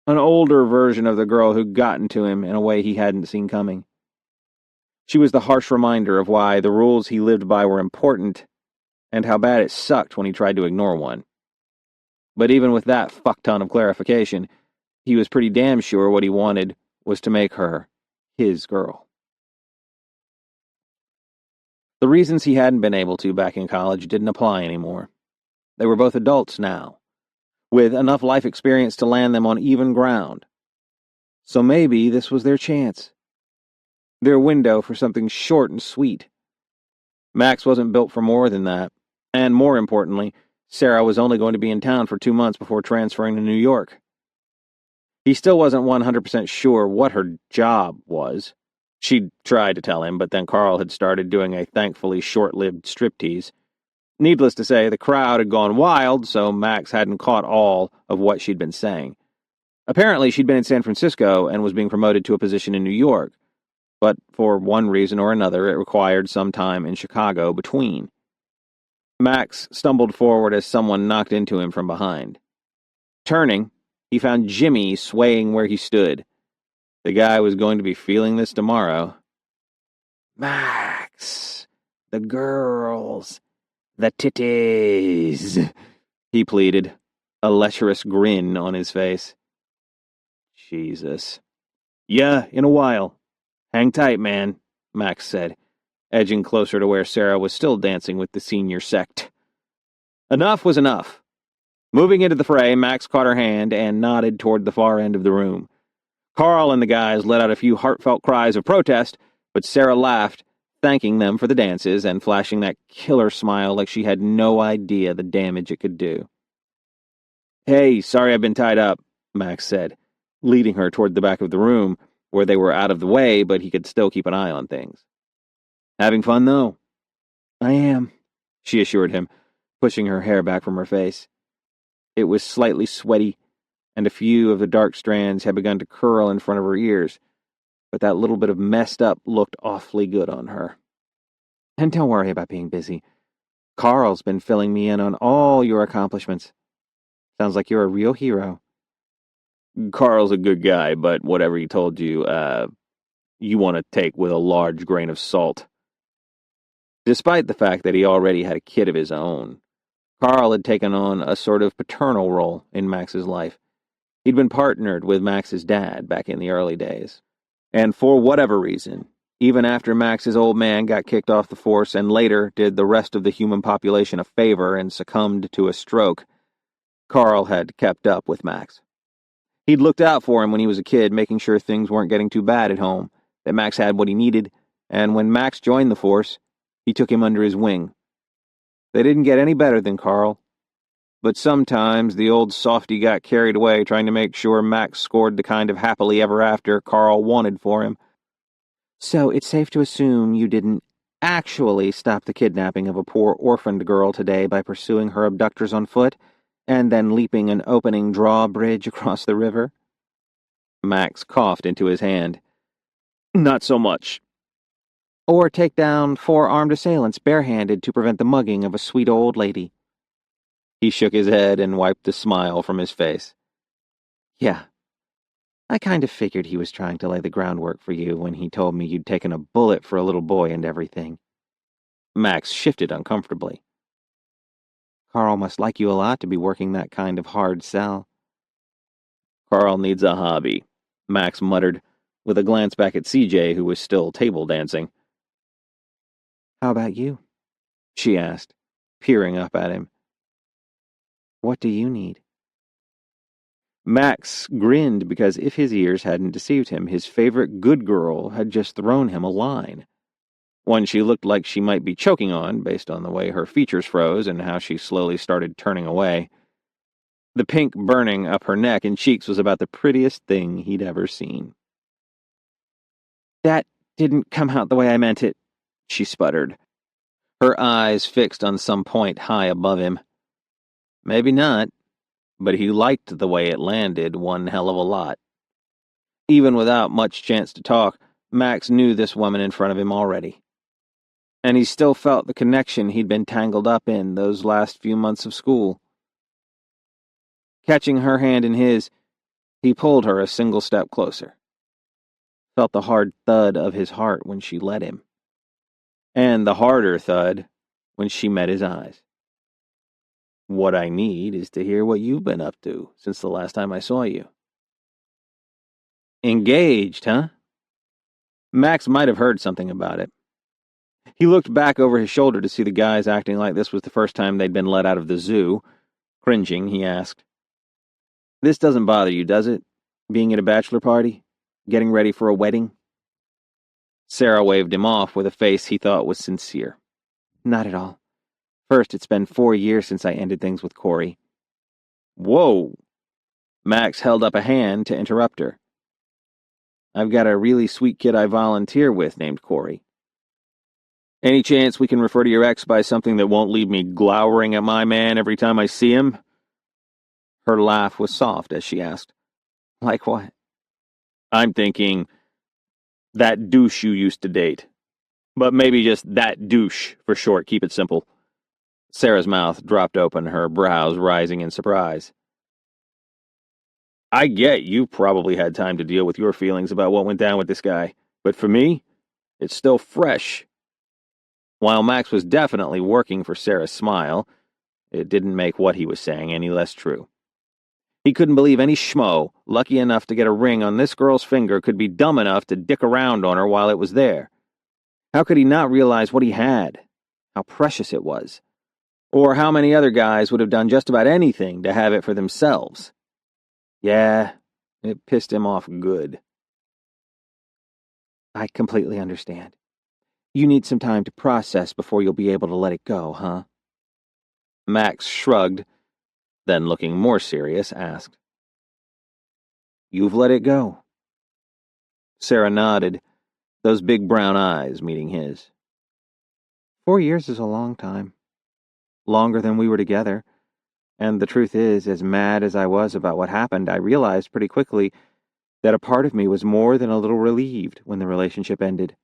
Speaker 1: An older version of the girl who'd gotten to him in a way he hadn't seen coming. She was the harsh reminder of why the rules he lived by were important, and how bad it sucked when he tried to ignore one. But even with that fuck-ton of clarification, he was pretty damn sure what he wanted was to make her his girl. The reasons he hadn't been able to back in college didn't apply anymore. They were both adults now, with enough life experience to land them on even ground. So maybe this was their chance. Their window for something short and sweet. Max wasn't built for more than that, and more importantly, Sarah was only going to be in town for 2 months before transferring to New York. He still wasn't 100% sure what her job was. She'd tried to tell him, but then Carl had started doing a thankfully short-lived striptease. Needless to say, the crowd had gone wild, so Max hadn't caught all of what she'd been saying. Apparently, she'd been in San Francisco and was being promoted to a position in New York, but for one reason or another, it required some time in Chicago between. Max stumbled forward as someone knocked into him from behind. Turning, he found Jimmy swaying where he stood. The guy was going to be feeling this tomorrow. "Max, the girls, the titties," he pleaded, a lecherous grin on his face. Jesus. "Yeah, in a while. Hang tight, man," Max said, edging closer to where Sarah was still dancing with the senior sect. Enough was enough. Moving into the fray, Max caught her hand and nodded toward the far end of the room. Carl and the guys let out a few heartfelt cries of protest, but Sarah laughed, thanking them for the dances and flashing that killer smile like she had no idea the damage it could do. "Hey, sorry I've been tied up," Max said, leading her toward the back of the room, where they were out of the way, but he could still keep an eye on things. "Having fun, though?" "I am," she assured him, pushing her hair back from her face. It was slightly sweaty, and a few of the dark strands had begun to curl in front of her ears, but that little bit of messed up looked awfully good on her. "And don't worry about being busy. Carl's been filling me in on all your accomplishments. Sounds like you're a real hero." "Carl's a good guy, but whatever he told you, you want to take with a large grain of salt." Despite the fact that he already had a kid of his own, Carl had taken on a sort of paternal role in Max's life. He'd been partnered with Max's dad back in the early days. And for whatever reason, even after Max's old man got kicked off the force and later did the rest of the human population a favor and succumbed to a stroke, Carl had kept up with Max. He'd looked out for him when he was a kid, making sure things weren't getting too bad at home, that Max had what he needed, and when Max joined the force, he took him under his wing. They didn't get any better than Carl, but sometimes the old softy got carried away trying to make sure Max scored the kind of happily ever after Carl wanted for him. "So it's safe to assume you didn't actually stop the kidnapping of a poor orphaned girl today by pursuing her abductors on foot, and then leaping an opening drawbridge across the river?" Max coughed into his hand. "Not so much." "Or take down 4 armed assailants barehanded to prevent the mugging of a sweet old lady?" He shook his head and wiped the smile from his face. "Yeah. I kind of figured he was trying to lay the groundwork for you when he told me you'd taken a bullet for a little boy and everything." Max shifted uncomfortably. "Carl must like you a lot to be working that kind of hard sell." "Carl needs a hobby," Max muttered, with a glance back at CJ, who was still table dancing. "How about you?" she asked, peering up at him. "What do you need?" Max grinned because if his ears hadn't deceived him, his favorite good girl had just thrown him a line. One she looked like she might be choking on, based on the way her features froze and how she slowly started turning away. The pink burning up her neck and cheeks was about the prettiest thing he'd ever seen. "That Didn't come out the way I meant it, she sputtered, her eyes fixed on some point high above him. Maybe not, but he liked the way it landed one hell of a lot. Even without much chance to talk, Max knew this woman in front of him already. And he still felt the connection he'd been tangled up in those last few months of school. Catching her hand in his, he pulled her a single step closer. Felt the hard thud of his heart when she let him. And the harder thud when she met his eyes. What I need is to hear what you've been up to since the last time I saw you. Engaged, huh? Max might have heard something about it. He looked back over his shoulder to see the guys acting like this was the first time they'd been let out of the zoo. Cringing, he asked, "This doesn't bother you, does it? Being at a bachelor party? Getting ready for a wedding?" Sarah waved him off with a face he thought was sincere. "Not at all. First, it's been 4 years since I ended things with Corey." "Whoa!" Max held up a hand to interrupt her. "I've got a really sweet kid I volunteer with named Corey. Any chance we can refer to your ex by something that won't leave me glowering at my man every time I see him?" Her laugh was soft as she asked, "Like what?" "I'm thinking, that douche you used to date. But maybe just that douche, for short, keep it simple." Sarah's mouth dropped open, her brows rising in surprise. "I get you probably had time to deal with your feelings about what went down with this guy, but for me, it's still fresh." While Max was definitely working for Sarah's smile, it didn't make what he was saying any less true. He couldn't believe any schmo, lucky enough to get a ring on this girl's finger, could be dumb enough to dick around on her while it was there. How could he not realize what he had? How precious it was? Or how many other guys would have done just about anything to have it for themselves? Yeah, it pissed him off good. "I completely understand. You need some time to process before you'll be able to let it go, huh?" Max shrugged, then looking more serious, asked, "You've let it go?" Sarah nodded, those big brown eyes meeting his. 4 years is a long time. Longer than we were together. And the truth is, as mad as I was about what happened, I realized pretty quickly that a part of me was more than a little relieved when the relationship ended.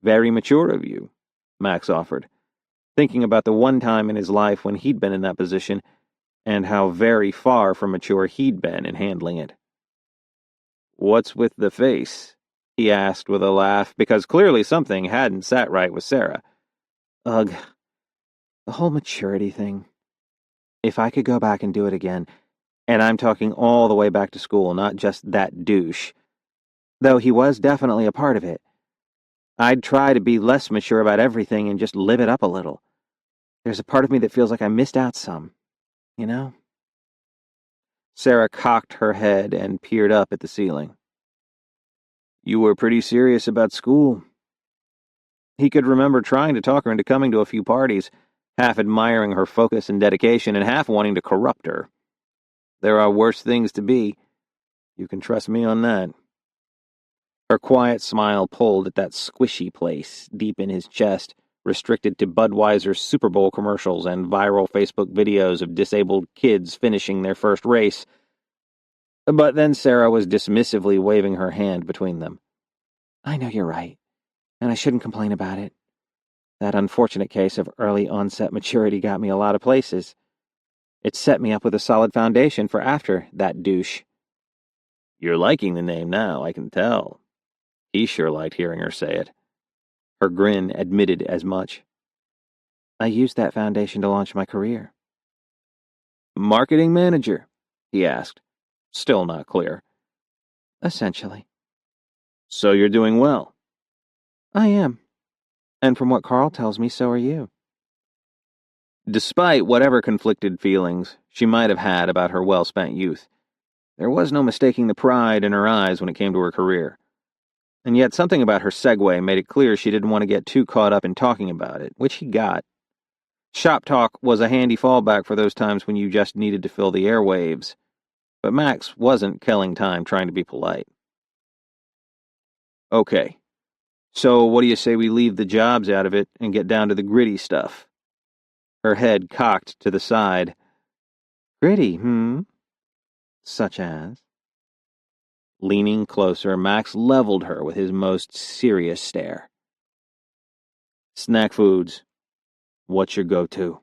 Speaker 1: "Very mature of you," Max offered, thinking about the one time in his life when he'd been in that position, and how very far from mature he'd been in handling it. "What's with the face?" he asked with a laugh, because clearly something hadn't sat right with Sarah. "Ugh, the whole maturity thing. If I could go back and do it again, and I'm talking all the way back to school, not just that douche, though he was definitely a part of it, I'd try to be less mature about everything and just live it up a little. There's a part of me that feels like I missed out some, you know?" Sarah cocked her head and peered up at the ceiling. "You were pretty serious about school." He could remember trying to talk her into coming to a few parties, half admiring her focus and dedication and half wanting to corrupt her. There are worse things to be. You can trust me on that. Her quiet smile pulled at that squishy place deep in his chest, restricted to Budweiser's Super Bowl commercials and viral Facebook videos of disabled kids finishing their first race. But then Sarah was dismissively waving her hand between them. "I know you're right, and I shouldn't complain about it. That unfortunate case of early onset maturity got me a lot of places. It set me up with a solid foundation for after that douche." "You're liking the name now, I can tell." He sure liked hearing her say it. Her grin admitted as much. "I used that foundation to launch my career." "Marketing manager?" he asked, still not clear. "Essentially." "So you're doing well?" "I am. And from what Carl tells me, so are you." Despite whatever conflicted feelings she might have had about her well-spent youth, there was no mistaking the pride in her eyes when it came to her career. And yet something about her segue made it clear she didn't want to get too caught up in talking about it, which he got. Shop talk was a handy fallback for those times when you just needed to fill the airwaves. But Max wasn't killing time trying to be polite. "Okay, So what do you say we leave the jobs out of it and get down to the gritty stuff? Her head cocked to the side. Gritty, Such as? Leaning closer, Max leveled her with his most serious stare. Snack foods. What's your go-to?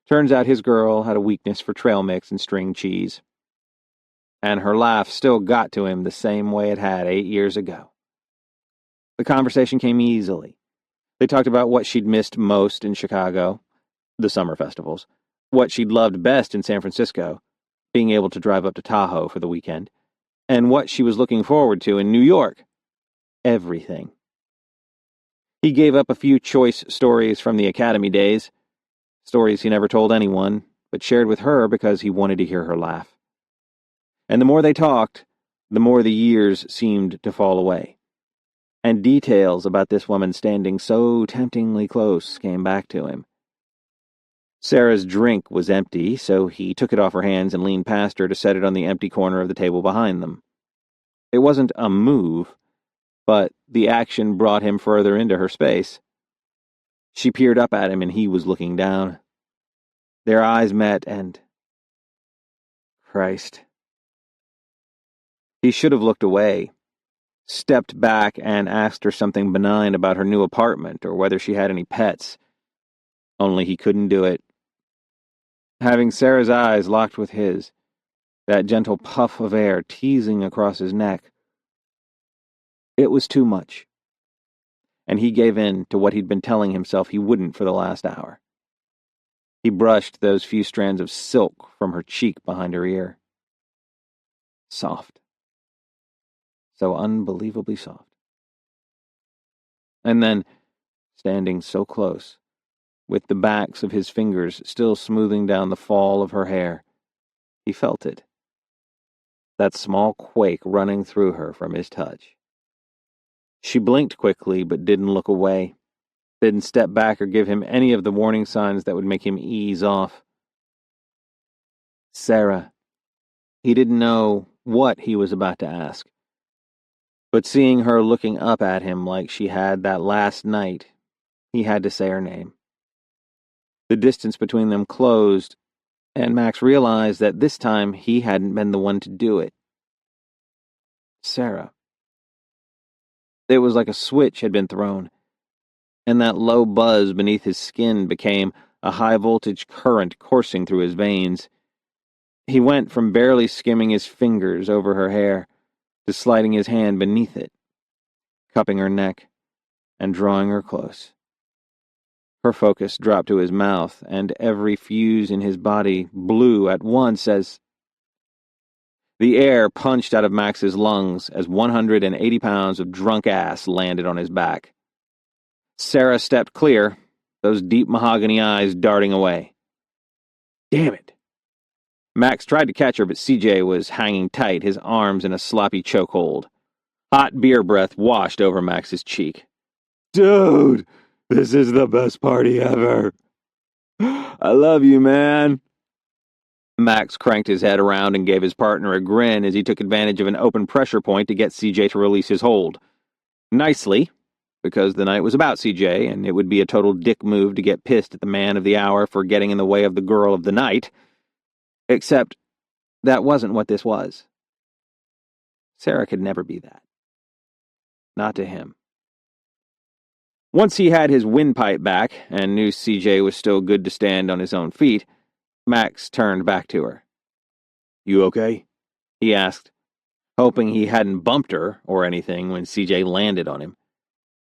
Speaker 1: Turns out his girl had a weakness for trail mix and string cheese. And her laugh still got to him the same way it had 8 years ago. The conversation came easily. They talked about what she'd missed most in Chicago, the summer festivals, what she'd loved best in San Francisco, being able to drive up to Tahoe for the weekend, and what she was looking forward to in New York. Everything. He gave up a few choice stories from the academy days, stories he never told anyone, but shared with her because he wanted to hear her laugh. And the more they talked, the more the years seemed to fall away. And details about this woman standing so temptingly close came back to him. Sarah's drink was empty, so he took it off her hands and leaned past her to set it on the empty corner of the table behind them. It wasn't a move, but the action brought him further into her space. She peered up at him and he was looking down. Their eyes met and... Christ. He should have looked away, stepped back and asked her something benign about her new apartment or whether she had any pets. Only he couldn't do it. Having Sarah's eyes locked with his, that gentle puff of air teasing across his neck, it was too much. And he gave in to what he'd been telling himself he wouldn't for the last hour. He brushed those few strands of silk from her cheek behind her ear. Soft. So unbelievably soft. And then, standing so close, with the backs of his fingers still smoothing down the fall of her hair, he felt it. That small quake running through her from his touch. She blinked quickly, but didn't look away, didn't step back or give him any of the warning signs that would make him ease off. Sarah. He didn't know what he was about to ask. But seeing her looking up at him like she had that last night, he had to say her name. The distance between them closed, and Max realized that this time he hadn't been the one to do it. Sarah. It was like a switch had been thrown, and that low buzz beneath his skin became a high-voltage current coursing through his veins. He went from barely skimming his fingers over her hair to sliding his hand beneath it, cupping her neck and drawing her close. Her focus dropped to his mouth, and every fuse in his body blew at once as the air punched out of Max's lungs as 180 pounds of drunk ass landed on his back. Sarah stepped clear, those deep mahogany eyes darting away. Damn it. Max tried to catch her, but CJ was hanging tight, his arms in a sloppy chokehold. Hot beer breath washed over Max's cheek. Dude, this is the best party ever. I love you, man. Max cranked his head around and gave his partner a grin as he took advantage of an open pressure point to get CJ to release his hold. Nicely, because the night was about CJ, and it would be a total dick move to get pissed at the man of the hour for getting in the way of the girl of the night. Except, that wasn't what this was. Sarah could never be that. Not to him. Once he had his windpipe back, and knew CJ was still good to stand on his own feet, Max turned back to her. You okay? He asked, hoping he hadn't bumped her or anything when CJ landed on him.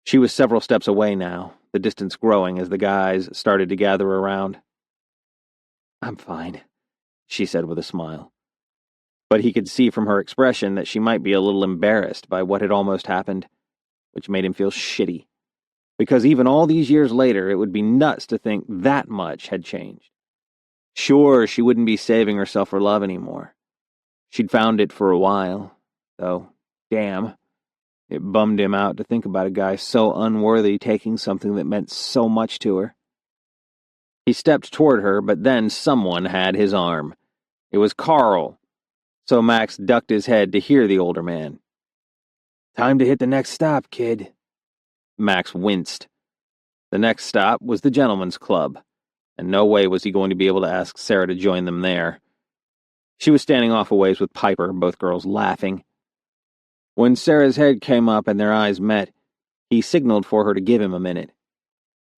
Speaker 1: She was several steps away now, the distance growing as the guys started to gather around. I'm fine, she said with a smile. But he could see from her expression that she might be a little embarrassed by what had almost happened, which made him feel shitty. Because even all these years later, it would be nuts to think that much had changed. Sure, she wouldn't be saving herself for love anymore. She'd found it for a while, though, damn, it bummed him out to think about a guy so unworthy taking something that meant so much to her. He stepped toward her, but then someone had his arm. It was Carl, so Max ducked his head to hear the older man. Time to hit the next stop, kid. Max winced. The next stop was the gentleman's club, and no way was he going to be able to ask Sarah to join them there. She was standing off a ways with Piper, both girls laughing. When Sarah's head came up and their eyes met, he signaled for her to give him a minute.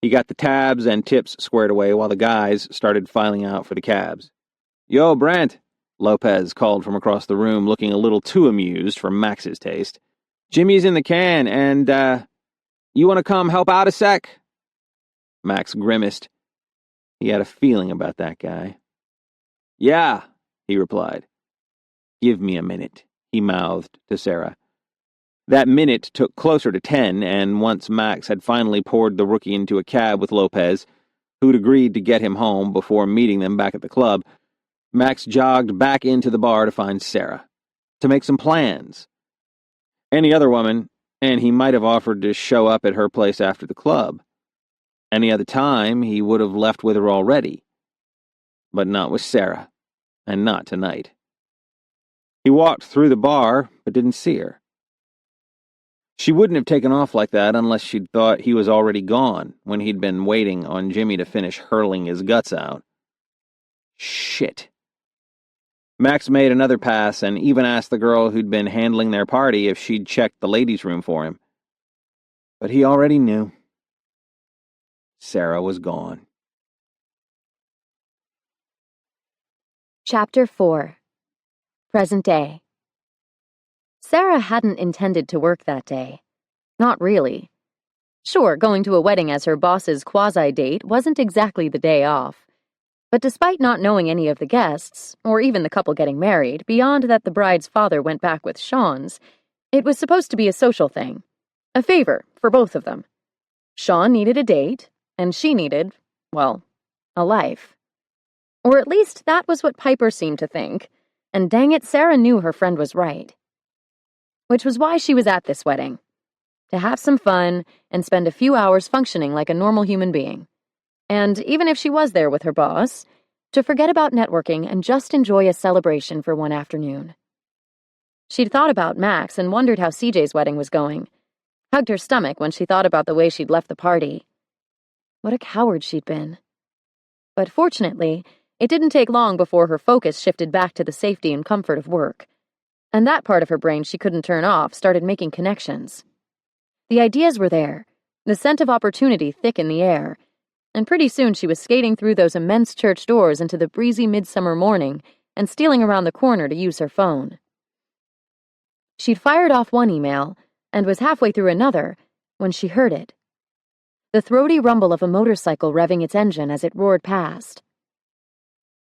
Speaker 1: He got the tabs and tips squared away while the guys started filing out for the cabs. Yo, Brent, Lopez called from across the room, looking a little too amused for Max's taste. Jimmy's in the can, and, you want to come help out a sec? Max grimaced. He had a feeling about that guy. Yeah, he replied. Give me a minute, he mouthed to Sarah. That minute took closer to 10, and once Max had finally poured the rookie into a cab with Lopez, who'd agreed to get him home before meeting them back at the club, Max jogged back into the bar to find Sarah, to make some plans. Any other woman, and he might have offered to show up at her place after the club. Any other time, he would have left with her already. But not with Sarah, and not tonight. He walked through the bar, but didn't see her. She wouldn't have taken off like that unless she'd thought he was already gone when he'd been waiting on Jimmy to finish hurling his guts out. Shit. Max made another pass and even asked the girl who'd been handling their party if she'd checked the ladies' room for him. But he already knew. Sarah was gone.
Speaker 2: Chapter 4. Present Day. Sarah hadn't intended to work that day. Not really. Sure, going to a wedding as her boss's quasi-date wasn't exactly the day off. But despite not knowing any of the guests, or even the couple getting married, beyond that the bride's father went back with Sean's, it was supposed to be a social thing. A favor for both of them. Sean needed a date, and she needed, well, a life. Or at least that was what Piper seemed to think, and dang it, Sarah knew her friend was right. Which was why she was at this wedding. To have some fun and spend a few hours functioning like a normal human being. And even if she was there with her boss, to forget about networking and just enjoy a celebration for one afternoon. She'd thought about Max and wondered how CJ's wedding was going. Hugged her stomach when she thought about the way she'd left the party. What a coward she'd been. But fortunately, it didn't take long before her focus shifted back to the safety and comfort of work. And that part of her brain she couldn't turn off started making connections. The ideas were there, the scent of opportunity thick in the air, and pretty soon she was skating through those immense church doors into the breezy midsummer morning and stealing around the corner to use her phone. She'd fired off one email and was halfway through another when she heard it. The throaty rumble of a motorcycle revving its engine as it roared past.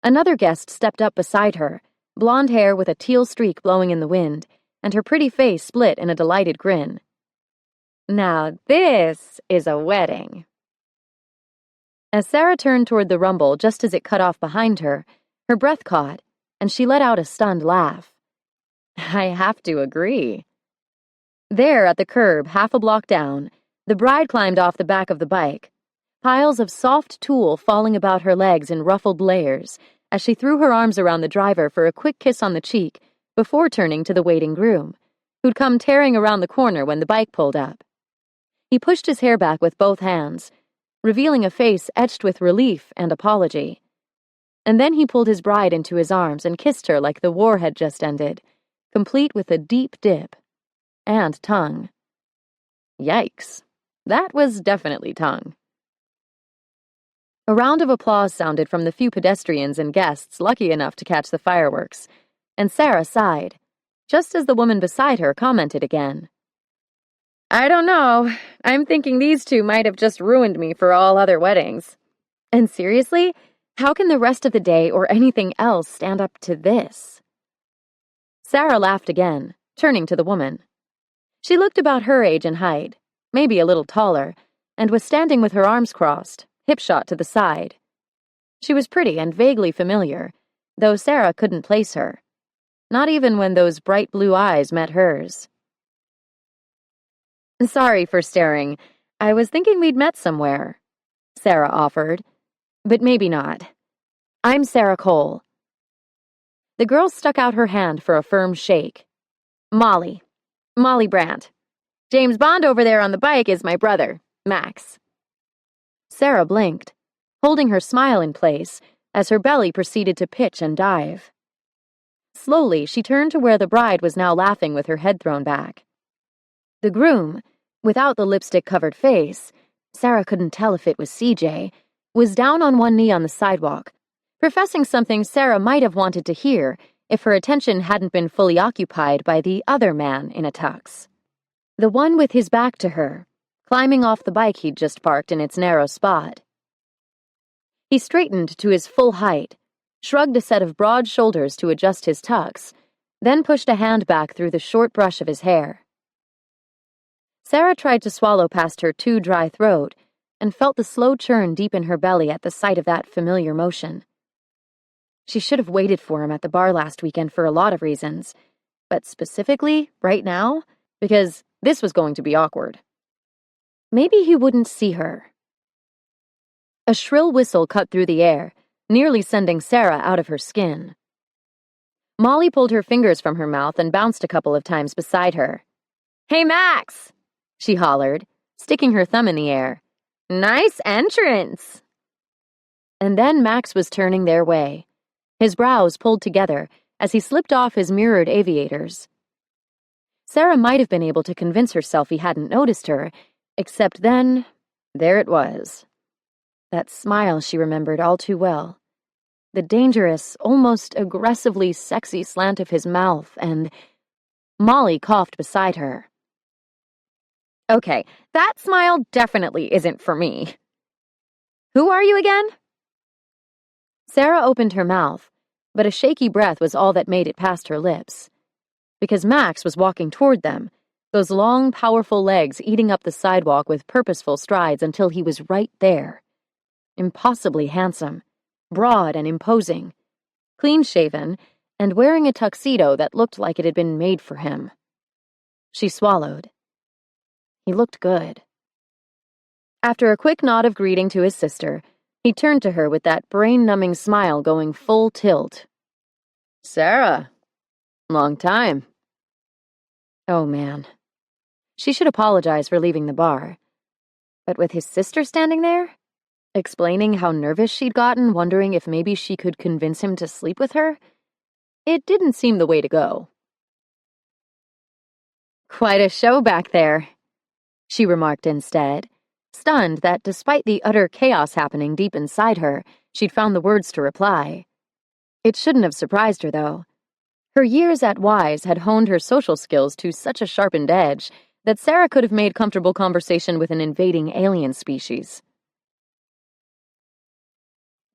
Speaker 2: Another guest stepped up beside her, blonde hair with a teal streak blowing in the wind, and her pretty face split in a delighted grin. Now this is a wedding. As Sarah turned toward the rumble just as it cut off behind her, her breath caught, and she let out a stunned laugh. I have to agree. There, at the curb, half a block down, the bride climbed off the back of the bike, piles of soft tulle falling about her legs in ruffled layers, as she threw her arms around the driver for a quick kiss on the cheek before turning to the waiting groom, who'd come tearing around the corner when the bike pulled up. He pushed his hair back with both hands, revealing a face etched with relief and apology. And then he pulled his bride into his arms and kissed her like the war had just ended, complete with a deep dip. And tongue. Yikes. That was definitely tongue. A round of applause sounded from the few pedestrians and guests lucky enough to catch the fireworks, and Sarah sighed, just as the woman beside her commented again. I don't know. I'm thinking these two might have just ruined me for all other weddings. And seriously, how can the rest of the day or anything else stand up to this? Sarah laughed again, turning to the woman. She looked about her age and height, maybe a little taller, and was standing with her arms crossed, hip shot to the side. She was pretty and vaguely familiar, though Sarah couldn't place her. Not even when those bright blue eyes met hers. Sorry for staring. I was thinking we'd met somewhere, Sarah offered. But maybe not. I'm Sarah Cole. The girl stuck out her hand for a firm shake. Molly. Molly Brandt. James Bond over there on the bike is my brother, Max. Sarah blinked, holding her smile in place as her belly proceeded to pitch and dive. Slowly, she turned to where the bride was now laughing with her head thrown back. The groom, without the lipstick-covered face, Sarah couldn't tell if it was CJ, was down on one knee on the sidewalk, professing something Sarah might have wanted to hear if her attention hadn't been fully occupied by the other man in a tux. The one with his back to her, climbing off the bike he'd just parked in its narrow spot. He straightened to his full height, shrugged a set of broad shoulders to adjust his tux, then pushed a hand back through the short brush of his hair. Sarah tried to swallow past her too dry throat and felt the slow churn deep in her belly at the sight of that familiar motion. She should have waited for him at the bar last weekend for a lot of reasons, but specifically, right now, because this was going to be awkward. Maybe he wouldn't see her. A shrill whistle cut through the air, nearly sending Sarah out of her skin. Molly pulled her fingers from her mouth and bounced a couple of times beside her. "Hey, Max!" she hollered, sticking her thumb in the air. "Nice entrance!" And then Max was turning their way, his brows pulled together as he slipped off his mirrored aviators. Sarah might have been able to convince herself he hadn't noticed her, except then, there it was. That smile she remembered all too well. The dangerous, almost aggressively sexy slant of his mouth, and Molly coughed beside her. "Okay, that smile definitely isn't for me. Who are you again?" Sarah opened her mouth, but a shaky breath was all that made it past her lips. Because Max was walking toward them, those long, powerful legs eating up the sidewalk with purposeful strides until he was right there. Impossibly handsome, broad and imposing, clean-shaven, and wearing a tuxedo that looked like it had been made for him. She swallowed. He looked good. After a quick nod of greeting to his sister, he turned to her with that brain-numbing smile going full tilt. "Sarah, long time." Oh, man. She should apologize for leaving the bar. But with his sister standing there, explaining how nervous she'd gotten, wondering if maybe she could convince him to sleep with her, it didn't seem the way to go. "Quite a show back there," she remarked instead, stunned that despite the utter chaos happening deep inside her, she'd found the words to reply. It shouldn't have surprised her, though. Her years at Wise had honed her social skills to such a sharpened edge that Sarah could have made comfortable conversation with an invading alien species.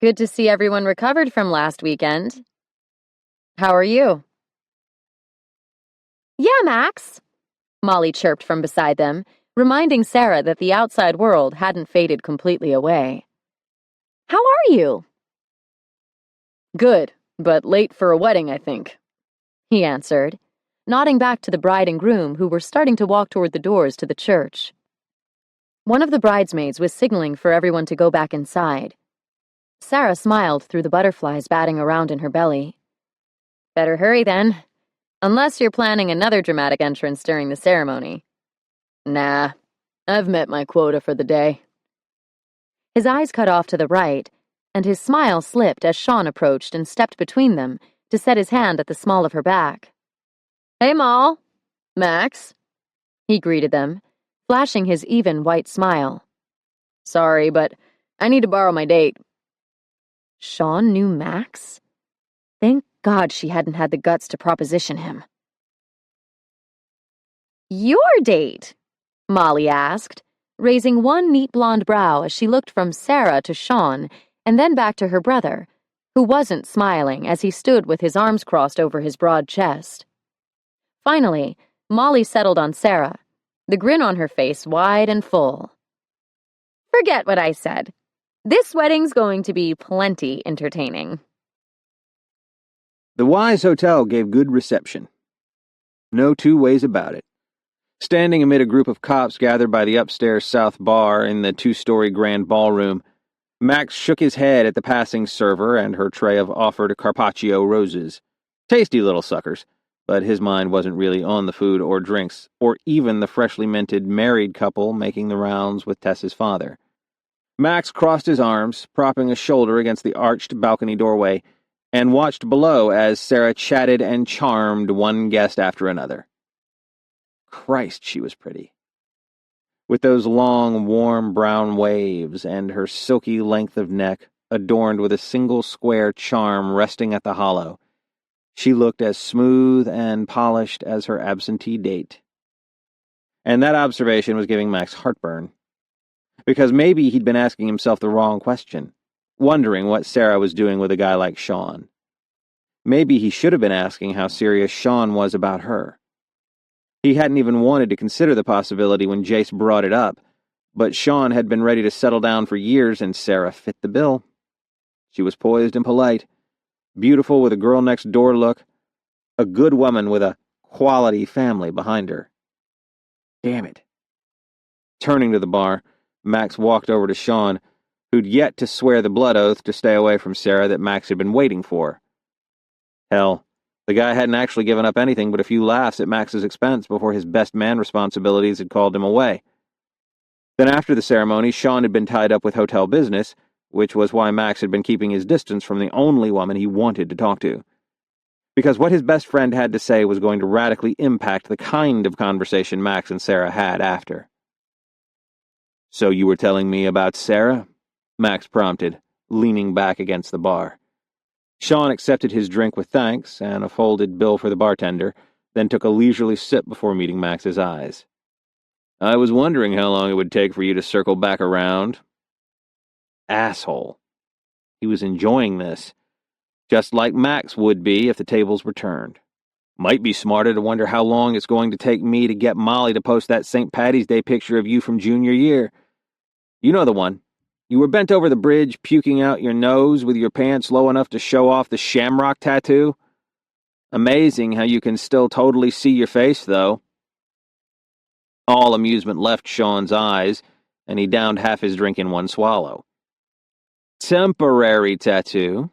Speaker 2: "Good to see everyone recovered from last weekend. How are you?" "Yeah, Max," Molly chirped from beside them, reminding Sarah that the outside world hadn't faded completely away. "How are you?" "Good, but late for a wedding, I think," he answered, nodding back to the bride and groom who were starting to walk toward the doors to the church. One of the bridesmaids was signaling for everyone to go back inside. Sarah smiled through the butterflies batting around in her belly. "Better hurry then, unless you're planning another dramatic entrance during the ceremony." "Nah, I've met my quota for the day." His eyes cut off to the right, and his smile slipped as Sean approached and stepped between them to set his hand at the small of her back. "Hey, Moll. Max," he greeted them, flashing his even white smile. "Sorry, but I need to borrow my date." Sean knew Max? Thank God she hadn't had the guts to proposition him. "Your date?" Molly asked, raising one neat blonde brow as she looked from Sarah to Sean and then back to her brother, who wasn't smiling as he stood with his arms crossed over his broad chest. Finally, Molly settled on Sarah, the grin on her face wide and full. "Forget what I said. This wedding's going to be plenty entertaining."
Speaker 1: The Wise Hotel gave good reception. No two ways about it. Standing amid a group of cops gathered by the upstairs South Bar in the two-story grand ballroom, Max shook his head at the passing server and her tray of offered Carpaccio roses. Tasty little suckers, but his mind wasn't really on the food or drinks, or even the freshly minted married couple making the rounds with Tess's father. Max crossed his arms, propping a shoulder against the arched balcony doorway, and watched below as Sarah chatted and charmed one guest after another. Christ, she was pretty. With those long, warm brown waves and her silky length of neck adorned with a single square charm resting at the hollow, she looked as smooth and polished as her absentee date. And that observation was giving Max heartburn. Because maybe he'd been asking himself the wrong question, wondering what Sarah was doing with a guy like Sean. Maybe he should have been asking how serious Sean was about her. He hadn't even wanted to consider the possibility when Jace brought it up, but Sean had been ready to settle down for years and Sarah fit the bill. She was poised and polite, beautiful with a girl-next-door look, a good woman with a quality family behind her. Damn it. Turning to the bar, Max walked over to Sean, who'd yet to swear the blood oath to stay away from Sarah that Max had been waiting for. Hell, the guy hadn't actually given up anything but a few laughs at Max's expense before his best man responsibilities had called him away. Then after the ceremony, Sean had been tied up with hotel business, which was why Max had been keeping his distance from the only woman he wanted to talk to. Because what his best friend had to say was going to radically impact the kind of conversation Max and Sarah had after. "So you were telling me about Sarah?" Max prompted, leaning back against the bar. Sean accepted his drink with thanks and a folded bill for the bartender, then took a leisurely sip before meeting Max's eyes. "I was wondering how long it would take for you to circle back around." Asshole. He was enjoying this, just like Max would be if the tables were turned. Might be smarter to wonder how long it's going to take me to get Molly to post that St. Patty's Day picture of you from junior year. You know the one. You were bent over the bridge, puking out your nose with your pants low enough to show off the shamrock tattoo. Amazing how you can still totally see your face, though. All amusement left Sean's eyes, and he downed half his drink in one swallow. Temporary tattoo.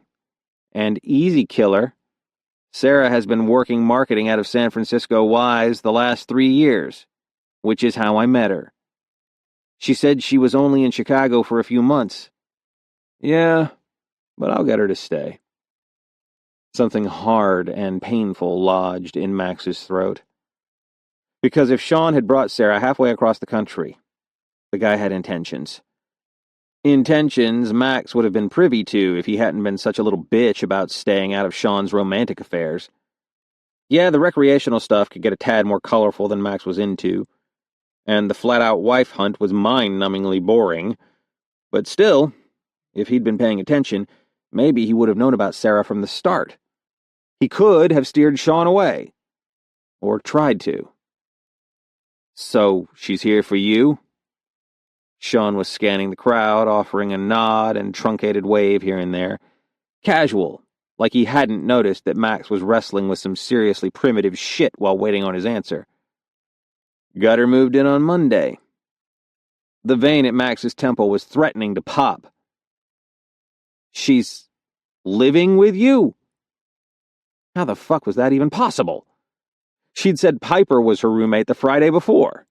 Speaker 1: And easy killer. Sarah has been working marketing out of San Francisco Wise the last 3 years, which is how I met her. She said she was only in Chicago for a few months. Yeah, but I'll get her to stay. Something hard and painful lodged in Max's throat. Because if Sean had brought Sarah halfway across the country, the guy had intentions. Intentions Max would have been privy to if he hadn't been such a little bitch about staying out of Sean's romantic affairs. Yeah, the recreational stuff could get a tad more colorful than Max was into, and the flat-out wife hunt was mind-numbingly boring, but still, if he'd been paying attention, maybe he would have known about Sarah from the start. He could have steered Sean away. Or tried to. "So, she's here for you?" Sean was scanning the crowd, offering a nod and truncated wave here and there. Casual, like he hadn't noticed that Max was wrestling with some seriously primitive shit while waiting on his answer. "Got her moved in on Monday." The vein at Max's temple was threatening to pop. "She's living with you?" How the fuck was that even possible? She'd said Piper was her roommate the Friday before.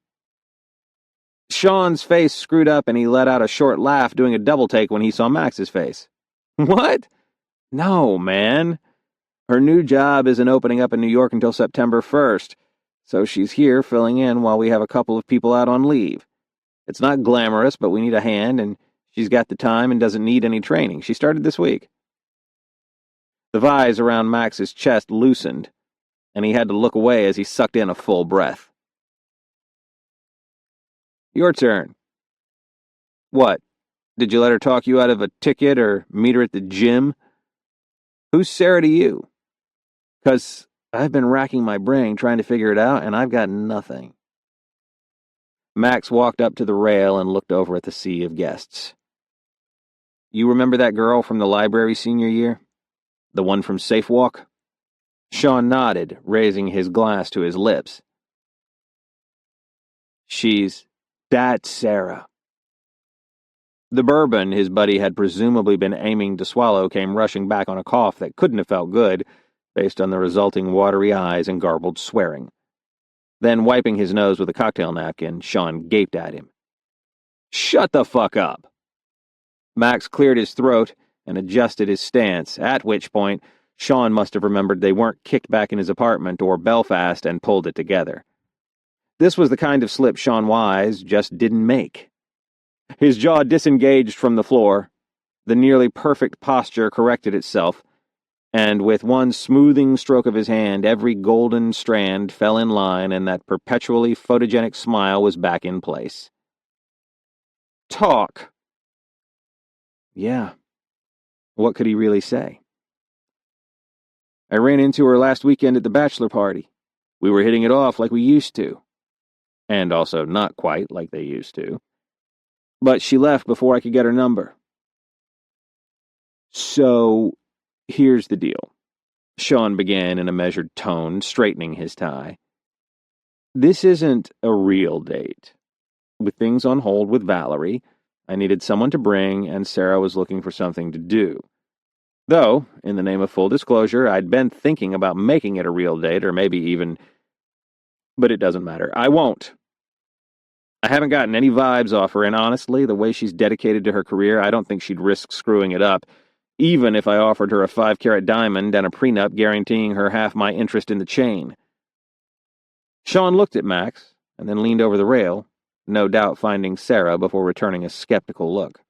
Speaker 1: Sean's face screwed up and he let out a short laugh, doing a double take when he saw Max's face. "What? No, man. Her new job isn't opening up in New York until September 1st, so she's here filling in while we have a couple of people out on leave. It's not glamorous, but we need a hand, and she's got the time and doesn't need any training. She started this week." The vise around Max's chest loosened, and he had to look away as he sucked in a full breath. "Your turn." "What? Did you let her talk you out of a ticket or meet her at the gym? Who's Sarah to you? 'Cause I've been racking my brain trying to figure it out, and I've got nothing." Max walked up to the rail and looked over at the sea of guests. "You remember that girl from the library senior year? The one from Safe Walk?" Sean nodded, raising his glass to his lips. That's Sarah." The bourbon his buddy had presumably been aiming to swallow came rushing back on a cough that couldn't have felt good, based on the resulting watery eyes and garbled swearing. Then, wiping his nose with a cocktail napkin, Sean gaped at him. "Shut the fuck up!" Max cleared his throat and adjusted his stance, at which point Sean must have remembered they weren't kicked back in his apartment or Belfast and pulled it together. This was the kind of slip Sean Wise just didn't make. His jaw disengaged from the floor, the nearly perfect posture corrected itself, and with one smoothing stroke of his hand, every golden strand fell in line and that perpetually photogenic smile was back in place. "Talk." Yeah. What could he really say? "I ran into her last weekend at the bachelor party. We were hitting it off like we used to. And also not quite like they used to. But she left before I could get her number." "So, here's the deal," Sean began in a measured tone, straightening his tie. "This isn't a real date. With things on hold with Valerie, I needed someone to bring, and Sarah was looking for something to do. Though, in the name of full disclosure, I'd been thinking about making it a real date, or maybe even... But it doesn't matter. I won't. I haven't gotten any vibes off her, and honestly, the way she's dedicated to her career, I don't think she'd risk screwing it up, even if I offered her a 5-carat diamond and a prenup guaranteeing her half my interest in the chain." Sean looked at Max, and then leaned over the rail, no doubt finding Sarah before returning a skeptical look.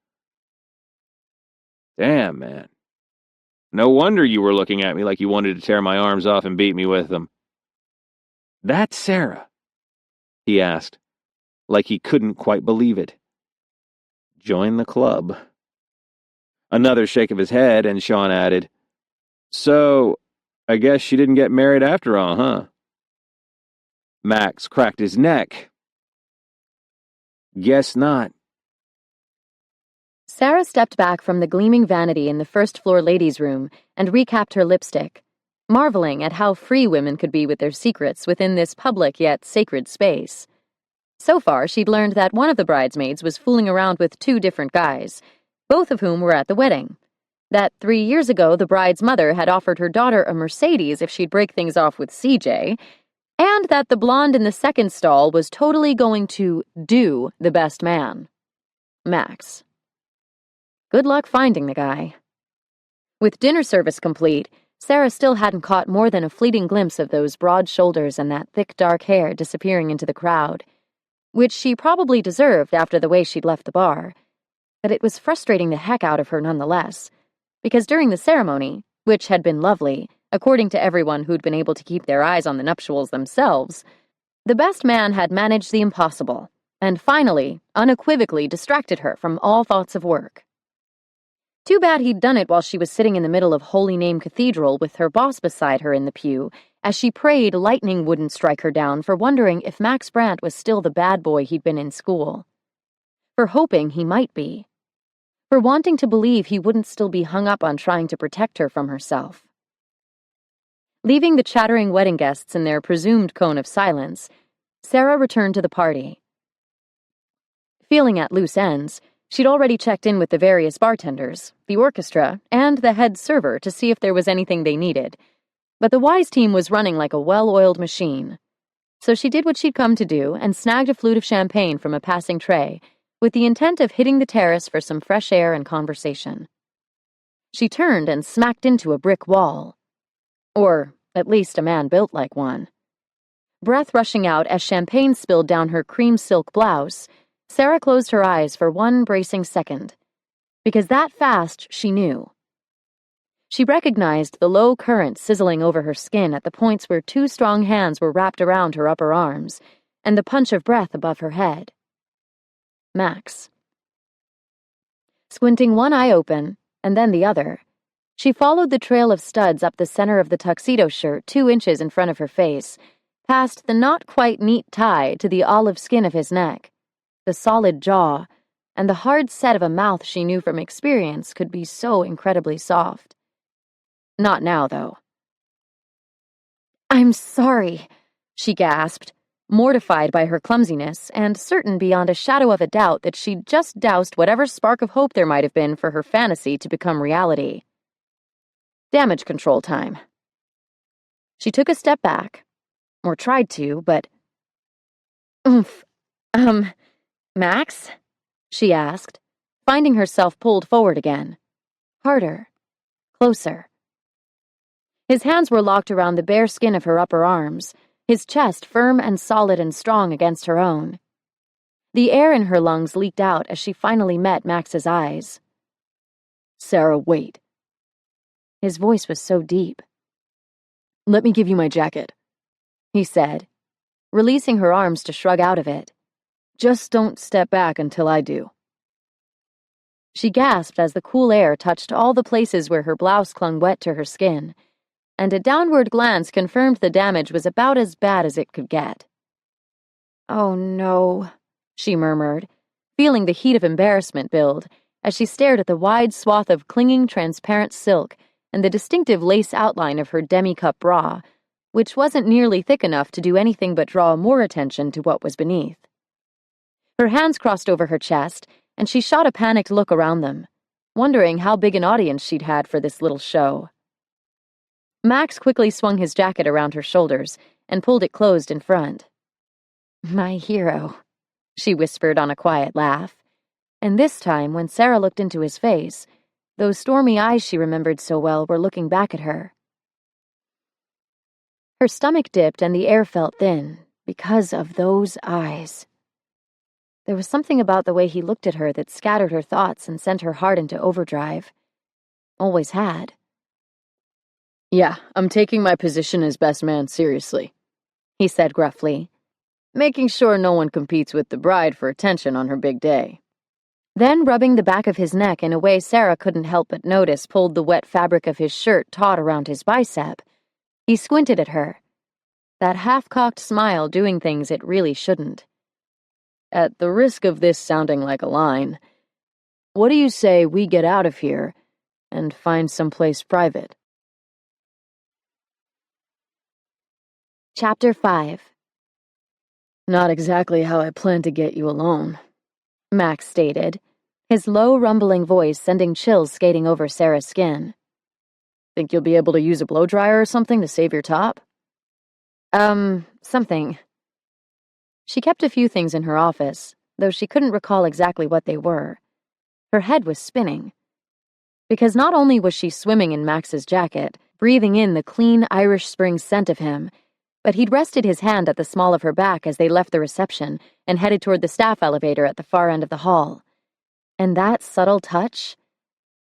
Speaker 1: "Damn, man. No wonder you were looking at me like you wanted to tear my arms off and beat me with them." "That's Sarah?" he asked, like he couldn't quite believe it. "Join the club." Another shake of his head, and Sean added, "So, I guess she didn't get married after all, huh?" Max cracked his neck. "Guess not."
Speaker 2: Sarah stepped back from the gleaming vanity in the first-floor ladies' room and recapped her lipstick, marveling at how free women could be with their secrets within this public yet sacred space. So far, she'd learned that one of the bridesmaids was fooling around with 2 different guys, both of whom were at the wedding. That 3 years ago, the bride's mother had offered her daughter a Mercedes if she'd break things off with CJ, and that the blonde in the second stall was totally going to do the best man. Max. Good luck finding the guy. With dinner service complete, Sarah still hadn't caught more than a fleeting glimpse of those broad shoulders and that thick dark hair disappearing into the crowd, which she probably deserved after the way she'd left the bar. But it was frustrating the heck out of her nonetheless, because during the ceremony, which had been lovely, according to everyone who'd been able to keep their eyes on the nuptials themselves, the best man had managed the impossible, and finally, unequivocally distracted her from all thoughts of work. Too bad he'd done it while she was sitting in the middle of Holy Name Cathedral with her boss beside her in the pew, as she prayed lightning wouldn't strike her down for wondering if Max Brandt was still the bad boy he'd been in school. For hoping he might be. For wanting to believe he wouldn't still be hung up on trying to protect her from herself. Leaving the chattering wedding guests in their presumed cone of silence, Sarah returned to the party. Feeling at loose ends, she'd already checked in with the various bartenders, the orchestra, and the head server to see if there was anything they needed, but the Wise team was running like a well-oiled machine. So she did what she'd come to do and snagged a flute of champagne from a passing tray, with the intent of hitting the terrace for some fresh air and conversation. She turned and smacked into a brick wall. Or, at least, a man built like one. Breath rushing out as champagne spilled down her cream silk blouse, Sarah closed her eyes for one bracing second. Because that fast, she knew. She recognized the low current sizzling over her skin at the points where 2 strong hands were wrapped around her upper arms, and the punch of breath above her head. Max. Squinting one eye open, and then the other, she followed the trail of studs up the center of the tuxedo shirt 2 inches in front of her face, past the not-quite-neat tie to the olive skin of his neck, the solid jaw, and the hard set of a mouth she knew from experience could be so incredibly soft. Not now, though. "I'm sorry," she gasped, mortified by her clumsiness and certain beyond a shadow of a doubt that she'd just doused whatever spark of hope there might have been for her fantasy to become reality. Damage control time. She took a step back, or tried to, but... Oomph. Max? She asked, finding herself pulled forward again. Harder. Closer. His hands were locked around the bare skin of her upper arms, his chest firm and solid and strong against her own. The air in her lungs leaked out as she finally met Max's eyes. Sarah, wait. His voice was so deep. Let me give you my jacket, he said, releasing her arms to shrug out of it. Just don't step back until I do. She gasped as the cool air touched all the places where her blouse clung wet to her skin, and a downward glance confirmed the damage was about as bad as it could get. Oh no, she murmured, feeling the heat of embarrassment build as she stared at the wide swath of clinging transparent silk and the distinctive lace outline of her demi-cup bra, which wasn't nearly thick enough to do anything but draw more attention to what was beneath. Her hands crossed over her chest, and she shot a panicked look around them, wondering how big an audience she'd had for this little show. Max quickly swung his jacket around her shoulders and pulled it closed in front. My hero, she whispered on a quiet laugh, and this time, when Sarah looked into his face, those stormy eyes she remembered so well were looking back at her. Her stomach dipped and the air felt thin, because of those eyes. There was something about the way he looked at her that scattered her thoughts and sent her heart into overdrive. Always had. Yeah, I'm taking my position as best man seriously, he said gruffly, making sure no one competes with the bride for attention on her big day. Then, rubbing the back of his neck in a way Sarah couldn't help but notice pulled the wet fabric of his shirt taut around his bicep, he squinted at her, that half-cocked smile doing things it really shouldn't. At the risk of this sounding like a line, what do you say we get out of here and find someplace private? Chapter 5. Not exactly how I planned to get you alone, Max stated, his low, rumbling voice sending chills skating over Sarah's skin. Think you'll be able to use a blow-dryer or something to save your top? Something. She kept a few things in her office, though she couldn't recall exactly what they were. Her head was spinning. Because not only was she swimming in Max's jacket, breathing in the clean Irish Spring scent of him, but he'd rested his hand at the small of her back as they left the reception and headed toward the staff elevator at the far end of the hall. And that subtle touch,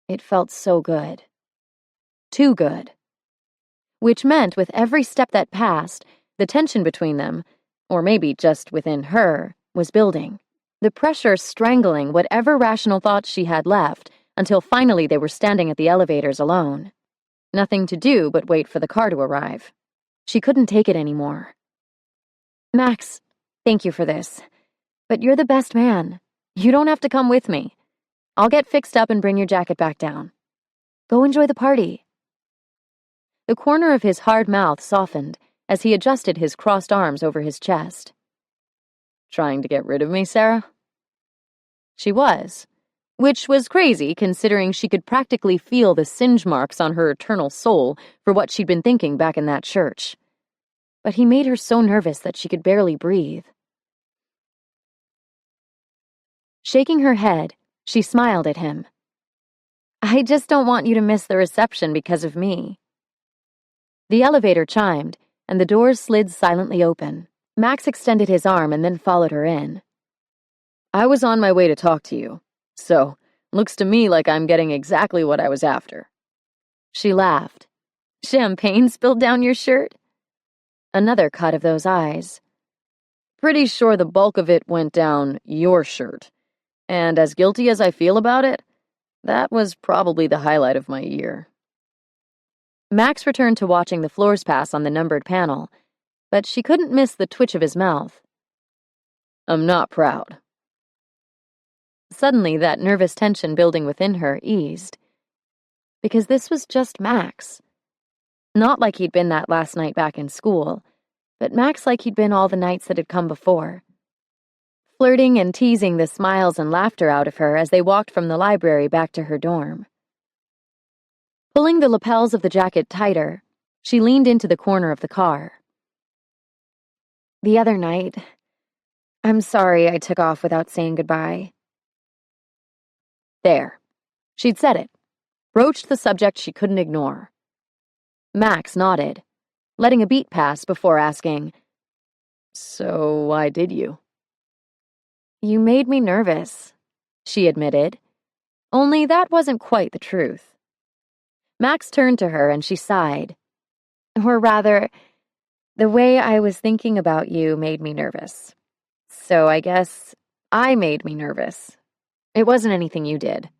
Speaker 2: it felt so good. Too good. Which meant with every step that passed, the tension between them, or maybe just within her, was building, the pressure strangling whatever rational thoughts she had left until finally they were standing at the elevators alone. Nothing to do but wait for the car to arrive. She couldn't take it anymore. Max, thank you for this, but you're the best man. You don't have to come with me. I'll get fixed up and bring your jacket back down. Go enjoy the party. The corner of his hard mouth softened as he adjusted his crossed arms over his chest. Trying to get rid of me, Sarah? She was, which was crazy considering she could practically feel the singe marks on her eternal soul for what she'd been thinking back in that church. But he made her so nervous that she could barely breathe. Shaking her head, she smiled at him. I just don't want you to miss the reception because of me. The elevator chimed, and the doors slid silently open. Max extended his arm and then followed her in. I was on my way to talk to you, so looks to me like I'm getting exactly what I was after. She laughed. Champagne spilled down your shirt? Another cut of those eyes. Pretty sure the bulk of it went down your shirt. And as guilty as I feel about it, that was probably the highlight of my year. Max returned to watching the floors pass on the numbered panel, but she couldn't miss the twitch of his mouth. I'm not proud. Suddenly, that nervous tension building within her eased. Because this was just Max. Not like he'd been that last night back in school, but Max like he'd been all the nights that had come before. Flirting and teasing the smiles and laughter out of her as they walked from the library back to her dorm. Pulling the lapels of the jacket tighter, She leaned into the corner of the car. The other night, I'm sorry I took off without saying goodbye. There. She'd said it. Broached the subject she couldn't ignore. Max nodded, letting a beat pass before asking, "So why did you?" "You made me nervous," she admitted. Only that wasn't quite the truth. Max turned to her and she sighed. "Or rather, the way I was thinking about you made me nervous. So I guess I made me nervous. It wasn't anything you did."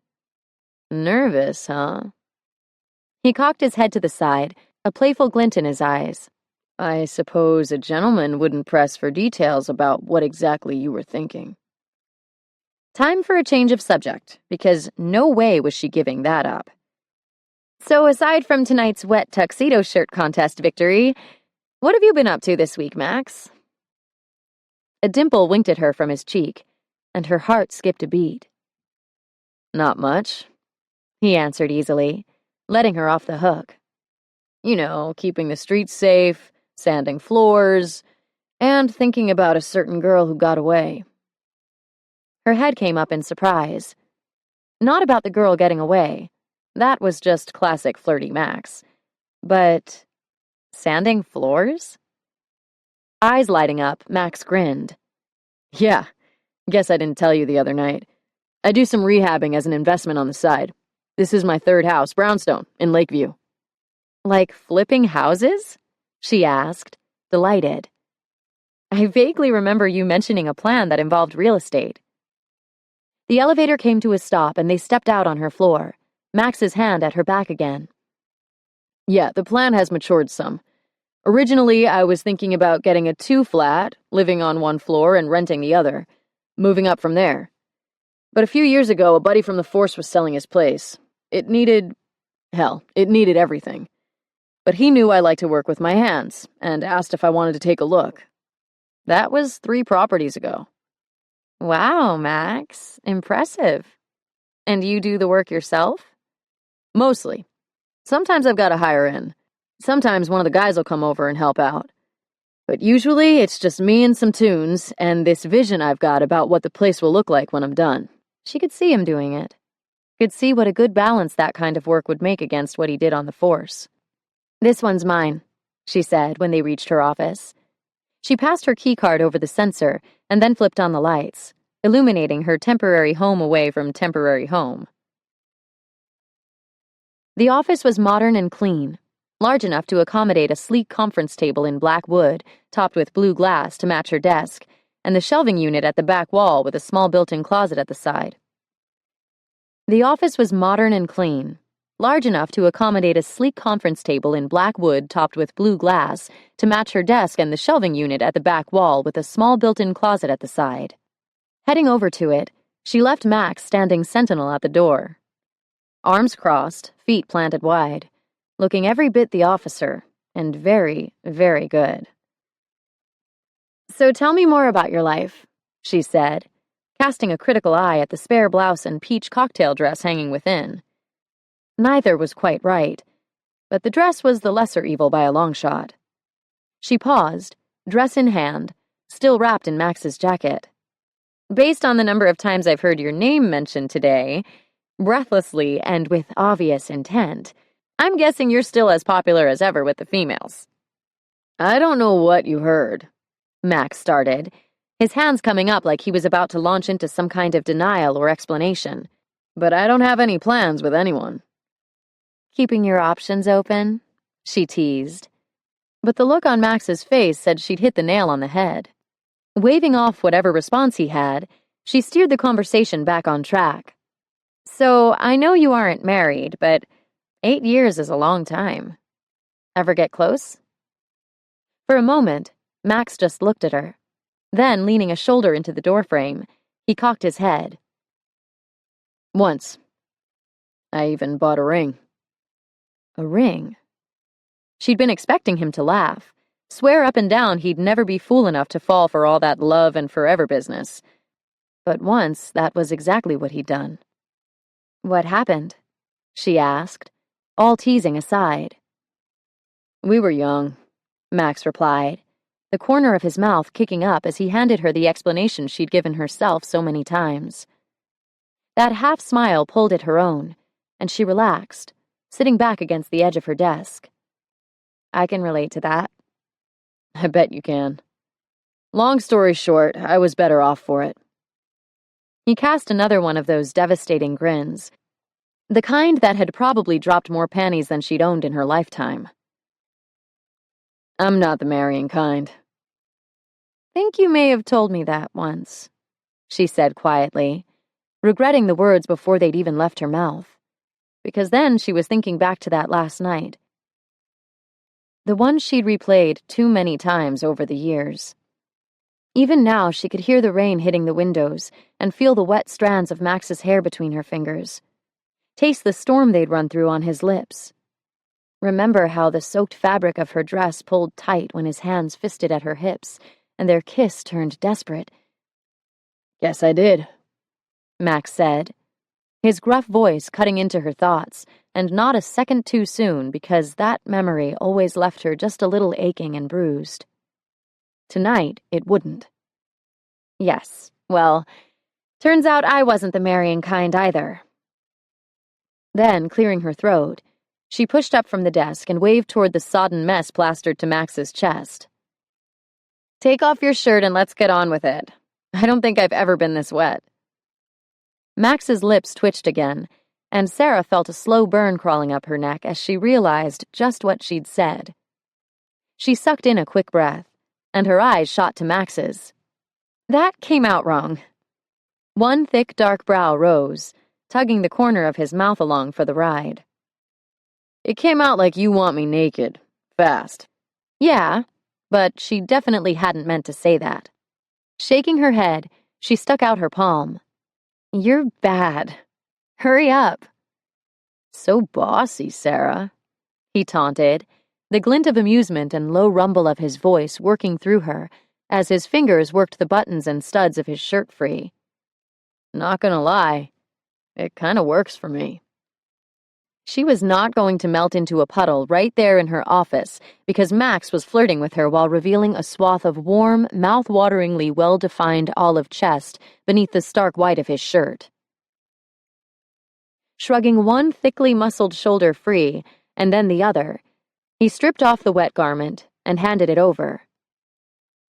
Speaker 2: "Nervous, huh?" He cocked his head to the side, a playful glint in his eyes. "I suppose a gentleman wouldn't press for details about what exactly you were thinking." Time for a change of subject, because no way was she giving that up. "So aside from tonight's wet tuxedo shirt contest victory, what have you been up to this week, Max?" A dimple winked at her from his cheek, and her heart skipped a beat. "Not much," he answered easily, letting her off the hook. "You know, keeping the streets safe, sanding floors, and thinking about a certain girl who got away." Her head came up in surprise. Not about the girl getting away. That was just classic flirty Max. But sanding floors? Eyes lighting up, Max grinned. "Yeah, guess I didn't tell you the other night. I do some rehabbing as an investment on the side. This is my third house, Brownstone, in Lakeview." "Like flipping houses?" she asked, delighted. "I vaguely remember you mentioning a plan that involved real estate." The elevator came to a stop and they stepped out on her floor, Max's hand at her back again. "Yeah, the plan has matured some. Originally, I was thinking about getting a 2-flat, living on one floor and renting the other, moving up from there. But a few years ago, a buddy from the force was selling his place. It needed everything. But he knew I liked to work with my hands, and asked if I wanted to take a look. That was 3 properties ago." "Wow, Max. Impressive. And you do the work yourself?" "Mostly. Sometimes I've got to hire in. Sometimes one of the guys will come over and help out. But usually it's just me and some tunes, and this vision I've got about what the place will look like when I'm done." She could see him doing it. Could see what a good balance that kind of work would make against what he did on the force. "This one's mine," she said when they reached her office. She passed her keycard over the sensor and then flipped on the lights, illuminating her temporary home away from temporary home. The office was modern and clean, large enough to accommodate a sleek conference table in black wood, topped with blue glass to match her desk, and the shelving unit at the back wall with a small built-in closet at the side. The office was modern and clean, large enough to accommodate a sleek conference table in black wood topped with blue glass to match her desk and the shelving unit at the back wall with a small built-in closet at the side. Heading over to it, she left Max standing sentinel at the door. Arms crossed, feet planted wide, looking every bit the officer, and very, very good. "So tell me more about your life," she said, casting a critical eye at the spare blouse and peach cocktail dress hanging within. Neither was quite right, but the dress was the lesser evil by a long shot. She paused, dress in hand, still wrapped in Max's jacket. "Based on the number of times I've heard your name mentioned today, breathlessly and with obvious intent, I'm guessing you're still as popular as ever with the females." "I don't know what you heard," Max started, his hands coming up like he was about to launch into some kind of denial or explanation. "But I don't have any plans with anyone." "Keeping your options open?" she teased. But the look on Max's face said she'd hit the nail on the head. Waving off whatever response he had, she steered the conversation back on track. "So, I know you aren't married, but 8 years is a long time. Ever get close?" For a moment, Max just looked at her. Then, leaning a shoulder into the doorframe, he cocked his head. "Once. I even bought a ring." A ring? She'd been expecting him to laugh, swear up and down he'd never be fool enough to fall for all that love and forever business. But once, that was exactly what he'd done. "What happened?" she asked, all teasing aside. We were young, Max replied, the corner of his mouth kicking up as he handed her the explanation she'd given herself so many times. That half-smile pulled at her own, and she relaxed, sitting back against the edge of her desk. I can relate to that. I bet you can. Long story short, I was better off for it. He cast another one of those devastating grins, the kind that had probably dropped more panties than she'd owned in her lifetime. I'm not the marrying kind. Think you may have told me that once, she said quietly, regretting the words before they'd even left her mouth, because then she was thinking back to that last night. The one she'd replayed too many times over the years. Even now she could hear the rain hitting the windows and feel the wet strands of Max's hair between her fingers. Taste the storm they'd run through on his lips. Remember how the soaked fabric of her dress pulled tight when his hands fisted at her hips, and their kiss turned desperate. Guess I did, Max said, his gruff voice cutting into her thoughts, and not a second too soon because that memory always left her just a little aching and bruised. Tonight, it wouldn't. Yes, well, turns out I wasn't the marrying kind either. Then, clearing her throat, she pushed up from the desk and waved toward the sodden mess plastered to Max's chest. Take off your shirt and let's get on with it. I don't think I've ever been this wet. Max's lips twitched again, and Sarah felt a slow burn crawling up her neck as she realized just what she'd said. She sucked in a quick breath, and her eyes shot to Max's. That came out wrong. One thick, dark brow rose, tugging the corner of his mouth along for the ride. It came out like you want me naked. Fast. Yeah, but she definitely hadn't meant to say that. Shaking her head, she stuck out her palm. You're bad. Hurry up. So bossy, Sarah, he taunted, the glint of amusement and low rumble of his voice working through her as his fingers worked the buttons and studs of his shirt free. Not gonna lie, it kinda works for me. She was not going to melt into a puddle right there in her office because Max was flirting with her while revealing a swath of warm, mouth-wateringly well-defined olive chest beneath the stark white of his shirt. Shrugging one thickly muscled shoulder free, and then the other, he stripped off the wet garment and handed it over.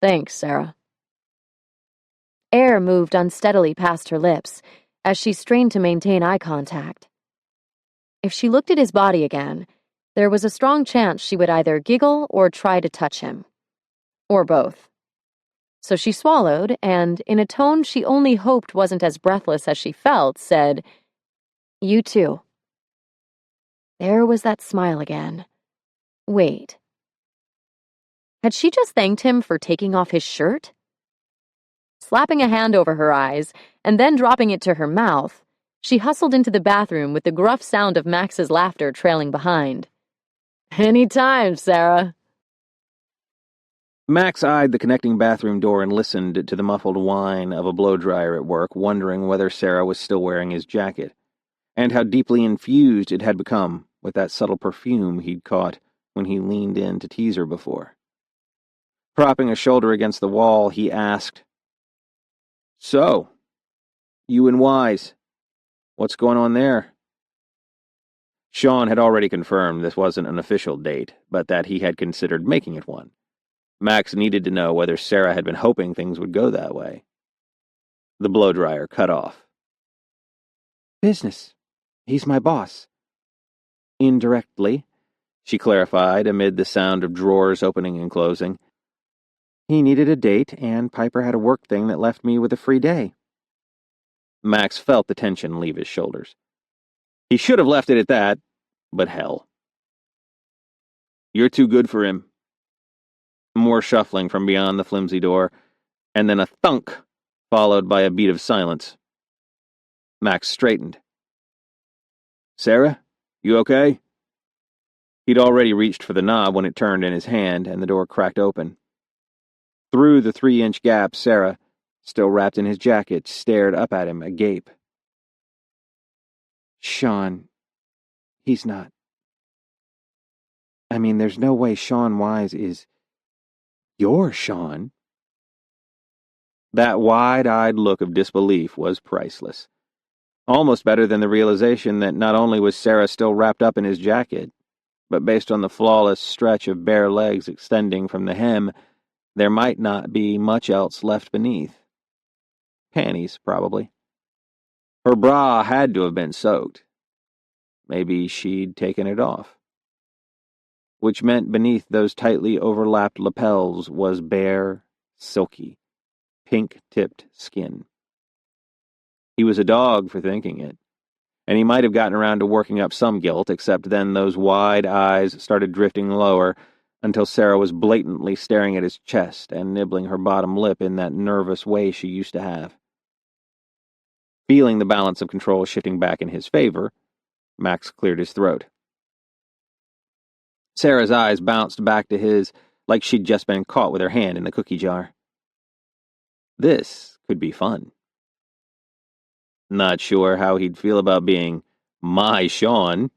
Speaker 2: Thanks, Sarah. Air moved unsteadily past her lips as she strained to maintain eye contact. If she looked at his body again, there was a strong chance she would either giggle or try to touch him. Or both. So she swallowed, and, in a tone she only hoped wasn't as breathless as she felt, said, You too. There was that smile again. Wait. Had she just thanked him for taking off his shirt? Slapping a hand over her eyes, and then dropping it to her mouth, she hustled into the bathroom with the gruff sound of Max's laughter trailing behind. Anytime, Sarah.
Speaker 1: Max eyed the connecting bathroom door and listened to the muffled whine of a blow-dryer at work, wondering whether Sarah was still wearing his jacket, and how deeply infused it had become with that subtle perfume he'd caught when he leaned in to tease her before. Propping a shoulder against the wall, he asked, So, you and Wise, what's going on there? Sean had already confirmed this wasn't an official date, but that he had considered making it one. Max needed to know whether Sarah had been hoping things would go that way. The blow-dryer cut off. Business. He's my boss. Indirectly, she clarified amid the sound of drawers opening and closing. He needed a date, and Piper had a work thing that left me with a free day. Max felt the tension leave his shoulders. He should have left it at that, but hell. You're too good for him. More shuffling from beyond the flimsy door, and then a thunk, followed by a beat of silence. Max straightened. Sarah, you okay? He'd already reached for the knob when it turned in his hand, and the door cracked open. Through the 3-inch gap, Sarah, still wrapped in his jacket, stared up at him agape. Sean, he's not. I mean, there's no way Sean Wise is your Sean. That wide-eyed look of disbelief was priceless. Almost better than the realization that not only was Sarah still wrapped up in his jacket, but based on the flawless stretch of bare legs extending from the hem, there might not be much else left beneath. Panties, probably. Her bra had to have been soaked. Maybe she'd taken it off. Which meant beneath those tightly overlapped lapels was bare, silky, pink-tipped skin. He was a dog for thinking it, and he might have gotten around to working up some guilt, except then those wide eyes started drifting lower until Sarah was blatantly staring at his chest and nibbling her bottom lip in that nervous way she used to have. Feeling the balance of control shifting back in his favor, Max cleared his throat. Sarah's eyes bounced back to his like she'd just been caught with her hand in the cookie jar. This could be fun. Not sure how he'd feel about being my Sean.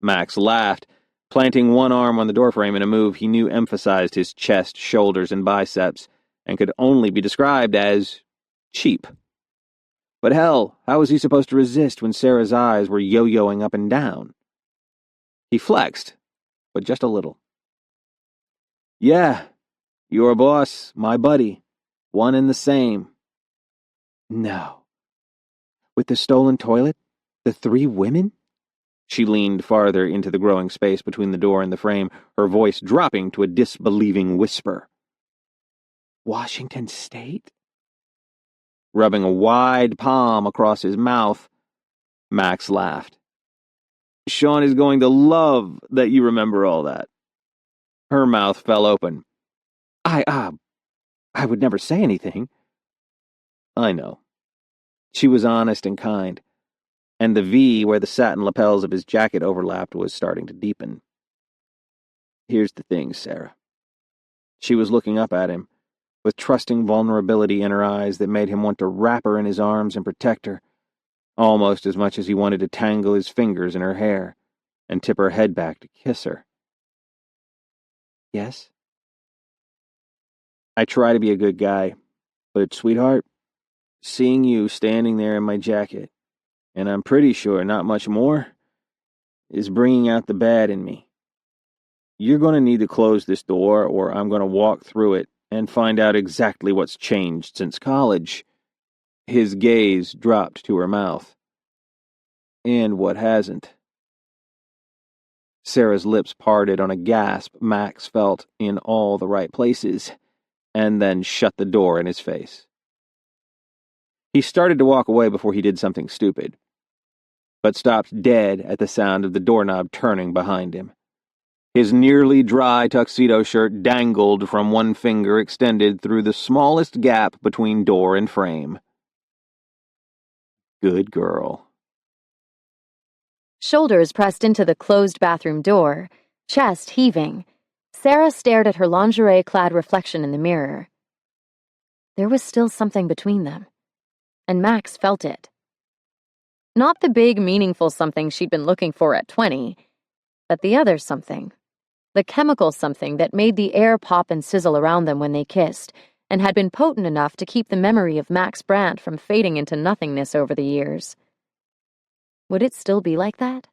Speaker 1: Max laughed, planting one arm on the doorframe in a move he knew emphasized his chest, shoulders, and biceps, and could only be described as cheap. But hell, how was he supposed to resist when Sarah's eyes were yo-yoing up and down? He flexed, but just a little. Yeah, your boss, my buddy, one and the same. No. With the stolen toilet? The 3 women? She leaned farther into the growing space between the door and the frame, her voice dropping to a disbelieving whisper. Washington State? Rubbing a wide palm across his mouth, Max laughed. Sean is going to love that you remember all that. Her mouth fell open. I would never say anything. I know. She was honest and kind, and the V where the satin lapels of his jacket overlapped was starting to deepen. Here's the thing, Sarah. She was looking up at him, with trusting vulnerability in her eyes that made him want to wrap her in his arms and protect her, almost as much as he wanted to tangle his fingers in her hair and tip her head back to kiss her. Yes? I try to be a good guy, but, sweetheart, seeing you standing there in my jacket, and I'm pretty sure not much more, is bringing out the bad in me. You're going to need to close this door, or I'm going to walk through it and find out exactly what's changed since college. His gaze dropped to her mouth. And what hasn't. Sarah's lips parted on a gasp Max felt in all the right places, and then shut the door in his face. He started to walk away before he did something stupid, but stopped dead at the sound of the doorknob turning behind him. His nearly dry tuxedo shirt dangled from one finger extended through the smallest gap between door and frame. Good girl.
Speaker 2: Shoulders pressed into the closed bathroom door, chest heaving, Sarah stared at her lingerie-clad reflection in the mirror. There was still something between them, and Max felt it. Not the big, meaningful something she'd been looking for at 20, but the other something. The chemical something that made the air pop and sizzle around them when they kissed, and had been potent enough to keep the memory of Max Brandt from fading into nothingness over the years. Would it still be like that?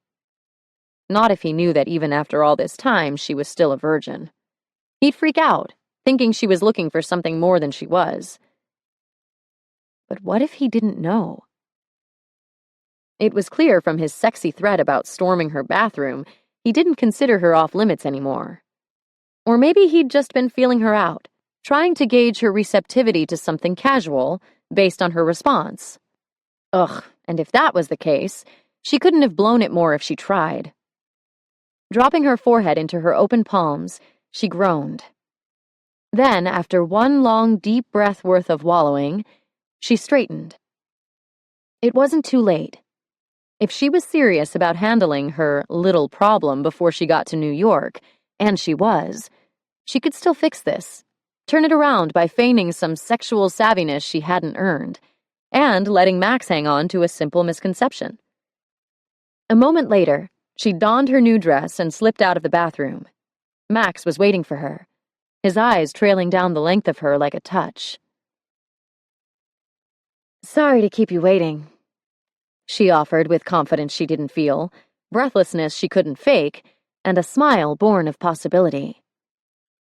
Speaker 2: Not if he knew that even after all this time she was still a virgin. He'd freak out, thinking she was looking for something more than she was. But what if he didn't know? It was clear from his sexy threat about storming her bathroom he didn't consider her off limits anymore. Or maybe he'd just been feeling her out, trying to gauge her receptivity to something casual based on her response. Ugh, and if that was the case, she couldn't have blown it more if she tried. Dropping her forehead into her open palms, she groaned. Then, after one long, deep breath worth of wallowing, she straightened. It wasn't too late. If she was serious about handling her little problem before she got to New York, and she was, she could still fix this, turn it around by feigning some sexual savviness she hadn't earned, and letting Max hang on to a simple misconception. A moment later, she donned her new dress and slipped out of the bathroom. Max was waiting for her, his eyes trailing down the length of her like a touch. "Sorry to keep you waiting," she offered with confidence she didn't feel, breathlessness she couldn't fake, and a smile born of possibility.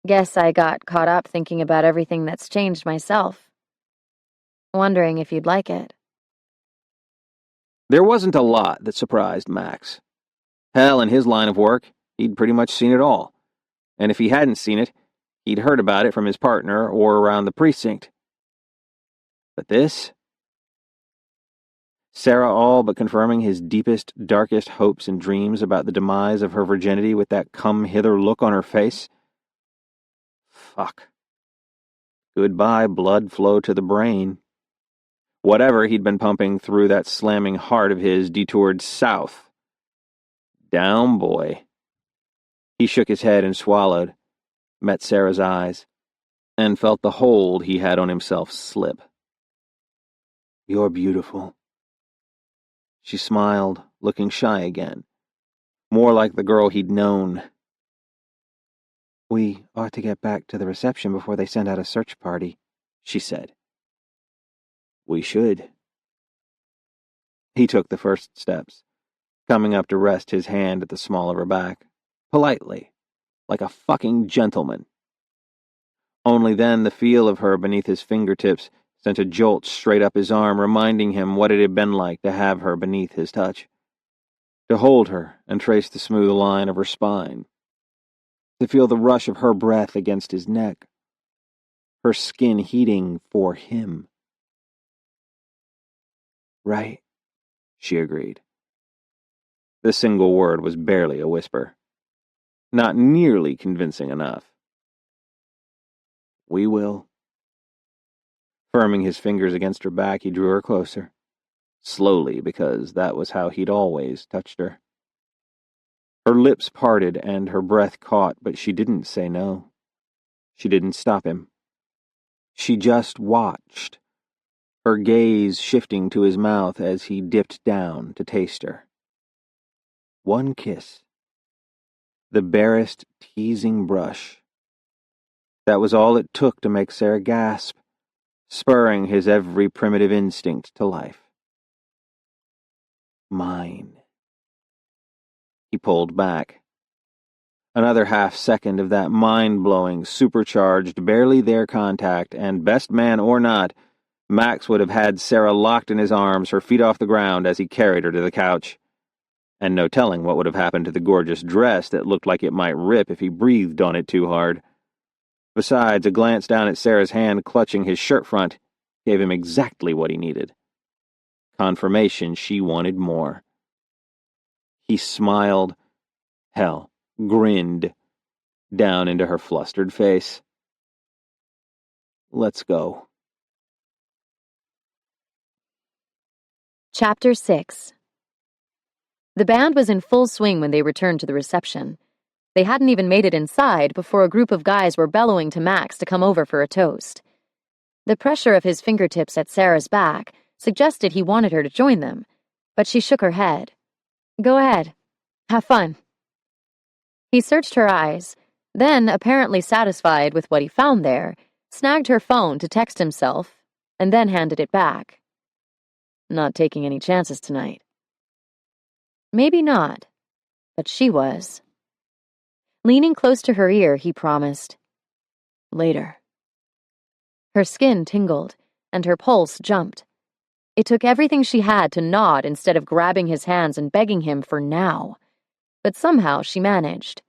Speaker 2: "Guess I got caught up thinking about everything that's changed myself. Wondering if you'd like it."
Speaker 1: There wasn't a lot that surprised Max. Hell, in his line of work, he'd pretty much seen it all. And if he hadn't seen it, he'd heard about it from his partner or around the precinct. But this? Sarah all but confirming his deepest, darkest hopes and dreams about the demise of her virginity with that come-hither look on her face? Fuck. Goodbye, blood flow to the brain. Whatever he'd been pumping through that slamming heart of his detoured south. Down, boy. He shook his head and swallowed, met Sarah's eyes, and felt the hold he had on himself slip. "You're beautiful." She smiled, looking shy again, more like the girl he'd known. "We ought to get back to the reception before they send out a search party," she said. "We should." He took the first steps, coming up to rest his hand at the small of her back, politely, like a fucking gentleman. Only then the feel of her beneath his fingertips sent a jolt straight up his arm, reminding him what it had been like to have her beneath his touch. To hold her and trace the smooth line of her spine. To feel the rush of her breath against his neck. Her skin heating for him. "Right," she agreed. The single word was barely a whisper. Not nearly convincing enough. "We will." Firming his fingers against her back, he drew her closer. Slowly, because that was how he'd always touched her. Her lips parted and her breath caught, but she didn't say no. She didn't stop him. She just watched, her gaze shifting to his mouth as he dipped down to taste her. One kiss. The barest teasing brush. That was all it took to make Sarah gasp, spurring his every primitive instinct to life. Mine. He pulled back. Another half-second of that mind-blowing, supercharged, barely there contact, and best man or not, Max would have had Sarah locked in his arms, her feet off the ground as he carried her to the couch. And no telling what would have happened to the gorgeous dress that looked like it might rip if he breathed on it too hard. Besides, a glance down at Sarah's hand clutching his shirt front gave him exactly what he needed. Confirmation she wanted more. He smiled, grinned, down into her flustered face. "Let's go."
Speaker 2: Chapter 6. The band was in full swing when they returned to the reception. They hadn't even made it inside before a group of guys were bellowing to Max to come over for a toast. The pressure of his fingertips at Sarah's back suggested he wanted her to join them, but she shook her head. "Go ahead. Have fun." He searched her eyes, then, apparently satisfied with what he found there, snagged her phone to text himself, and then handed it back. Not taking any chances tonight. Maybe not, but she was. Leaning close to her ear, he promised, "Later." Her skin tingled, and her pulse jumped. It took everything she had to nod instead of grabbing his hands and begging him for now. But somehow she managed.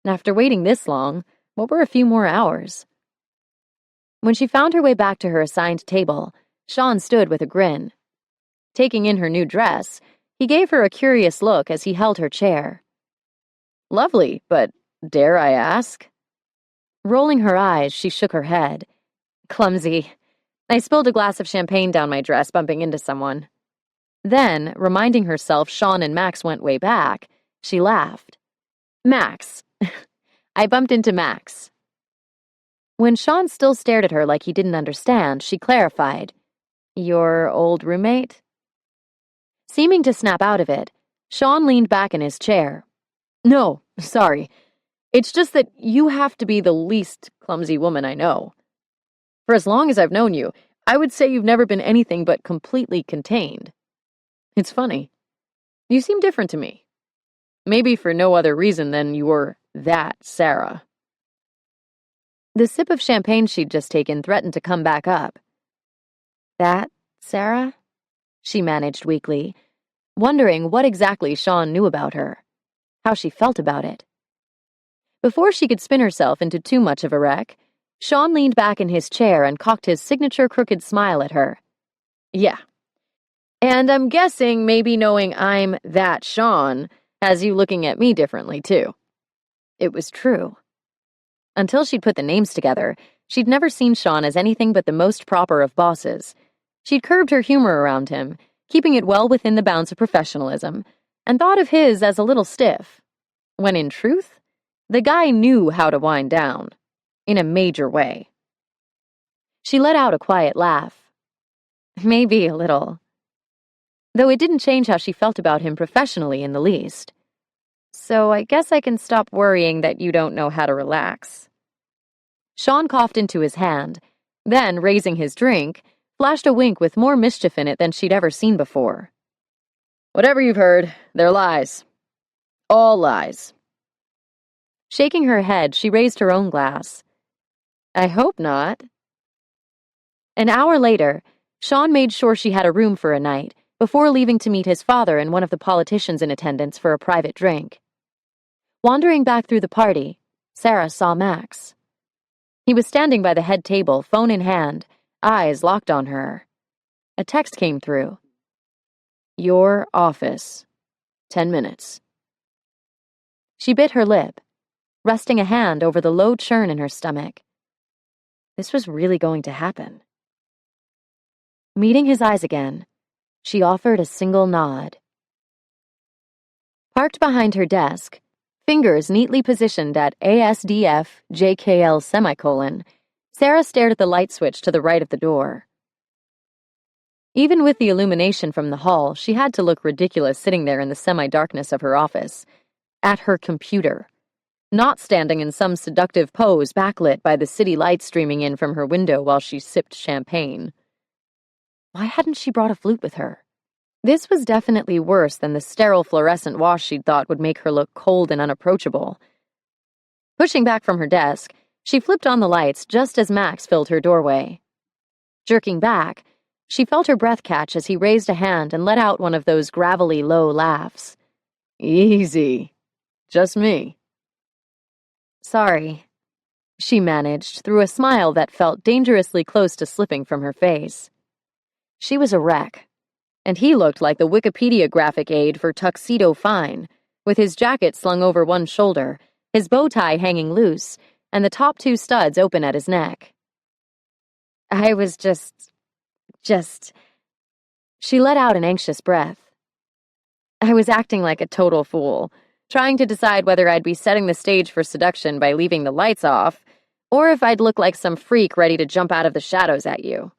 Speaker 2: After waiting this long, what were a few more hours? When she found her way back to her assigned table, Sean stood with a grin. Taking in her new dress, he gave her a curious look as he held her chair. "Lovely, but dare I ask?" Rolling her eyes, she shook her head. "Clumsy. I spilled a glass of champagne down my dress bumping into someone." Then, reminding herself Sean and Max went way back, she laughed. "Max. I bumped into Max." When Sean still stared at her like he didn't understand, she clarified, "Your old roommate?" Seeming to snap out of it, Sean leaned back in his chair. "No, sorry. It's just that you have to be the least clumsy woman I know. For as long as I've known you, I would say you've never been anything but completely contained. It's funny. You seem different to me. Maybe for no other reason than you're that Sarah. The sip of champagne she'd just taken threatened to come back up. That Sarah? She managed weakly, wondering what exactly Sean knew about her, how she felt about it. Before she could spin herself into too much of a wreck, Sean leaned back in his chair and cocked his signature crooked smile at her. Yeah. And I'm guessing maybe knowing I'm that Sean has you looking at me differently, too. It was true. Until she'd put the names together, she'd never seen Sean as anything but the most proper of bosses. She'd curbed her humor around him, keeping it well within the bounds of professionalism, and thought of his as a little stiff, when in truth, the guy knew how to wind down, in a major way. She let out a quiet laugh. Maybe a little. Though it didn't change how she felt about him professionally in the least. So I guess I can stop worrying that you don't know how to relax. Sean coughed into his hand, then, raising his drink, flashed a wink with more mischief in it than she'd ever seen before. Whatever you've heard, they're lies. All lies. Shaking her head, she raised her own glass. I hope not. An hour later, Sean made sure she had a room for a night before leaving to meet his father and one of the politicians in attendance for a private drink. Wandering back through the party, Sarah saw Max. He was standing by the head table, phone in hand, eyes locked on her. A text came through. Your office. 10 minutes. She bit her lip, resting a hand over the low churn in her stomach. This was really going to happen. Meeting his eyes again, she offered a single nod. Parked behind her desk, fingers neatly positioned at ASDF JKL semicolon, Sarah stared at the light switch to the right of the door. Even with the illumination from the hall, she had to look ridiculous sitting there in the semi-darkness of her office, at her computer, not standing in some seductive pose backlit by the city lights streaming in from her window while she sipped champagne. Why hadn't she brought a flute with her? This was definitely worse than the sterile fluorescent wash she'd thought would make her look cold and unapproachable. Pushing back from her desk, she flipped on the lights just as Max filled her doorway. Jerking back, she felt her breath catch as he raised a hand and let out one of those gravelly low laughs. Easy. Just me. Sorry, she managed through a smile that felt dangerously close to slipping from her face. She was a wreck, and he looked like the Wikipedia graphic aid for Tuxedo Fine, with his jacket slung over one shoulder, his bow tie hanging loose, and the top two studs open at his neck. I was just... She let out an anxious breath. I was acting like a total fool, trying to decide whether I'd be setting the stage for seduction by leaving the lights off, or if I'd look like some freak ready to jump out of the shadows at you.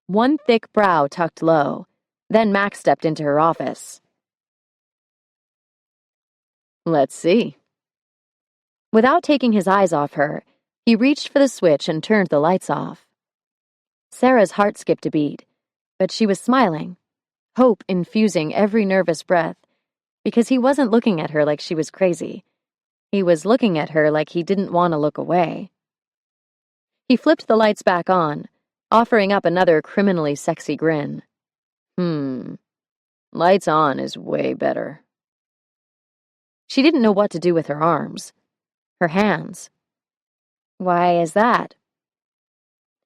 Speaker 2: One thick brow tucked low, then Max stepped into her office. Let's see. Without taking his eyes off her, he reached for the switch and turned the lights off. Sarah's heart skipped a beat, but she was smiling, hope infusing every nervous breath, because he wasn't looking at her like she was crazy. He was looking at her like he didn't want to look away. He flipped the lights back on, offering up another criminally sexy grin. Lights on is way better. She didn't know what to do with her arms. Her hands. Why is that?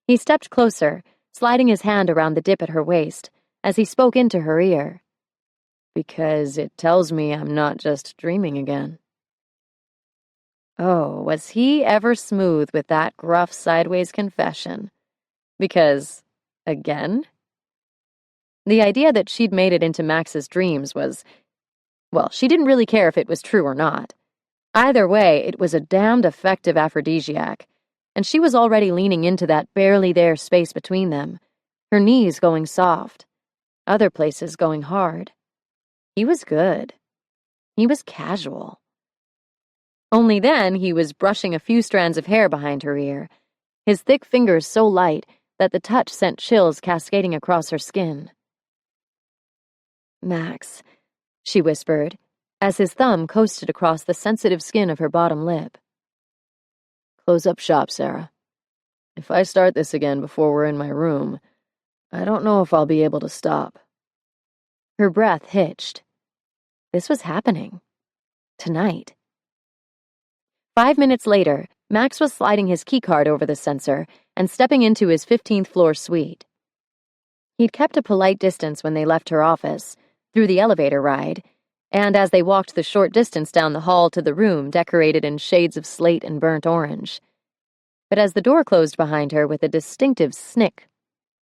Speaker 2: He stepped closer, sliding his hand around the dip at her waist, as he spoke into her ear. Because it tells me I'm not just dreaming again. Oh, was he ever smooth with that gruff sideways confession? Because, again? The idea that she'd made it into Max's dreams was, well, she didn't really care if it was true or not. Either way, it was a damned effective aphrodisiac, and she was already leaning into that barely there space between them, her knees going soft, other places going hard. He was good. He was casual. Only then he was brushing a few strands of hair behind her ear, his thick fingers so light that the touch sent chills cascading across her skin. "Max," she whispered, as his thumb coasted across the sensitive skin of her bottom lip. "Close up shop, Sarah. If I start this again before we're in my room, I don't know if I'll be able to stop." Her breath hitched. This was happening. Tonight. 5 minutes later, Max was sliding his keycard over the sensor and stepping into his 15th floor suite. He'd kept a polite distance when they left her office, through the elevator ride, and as they walked the short distance down the hall to the room decorated in shades of slate and burnt orange. But as the door closed behind her with a distinctive snick,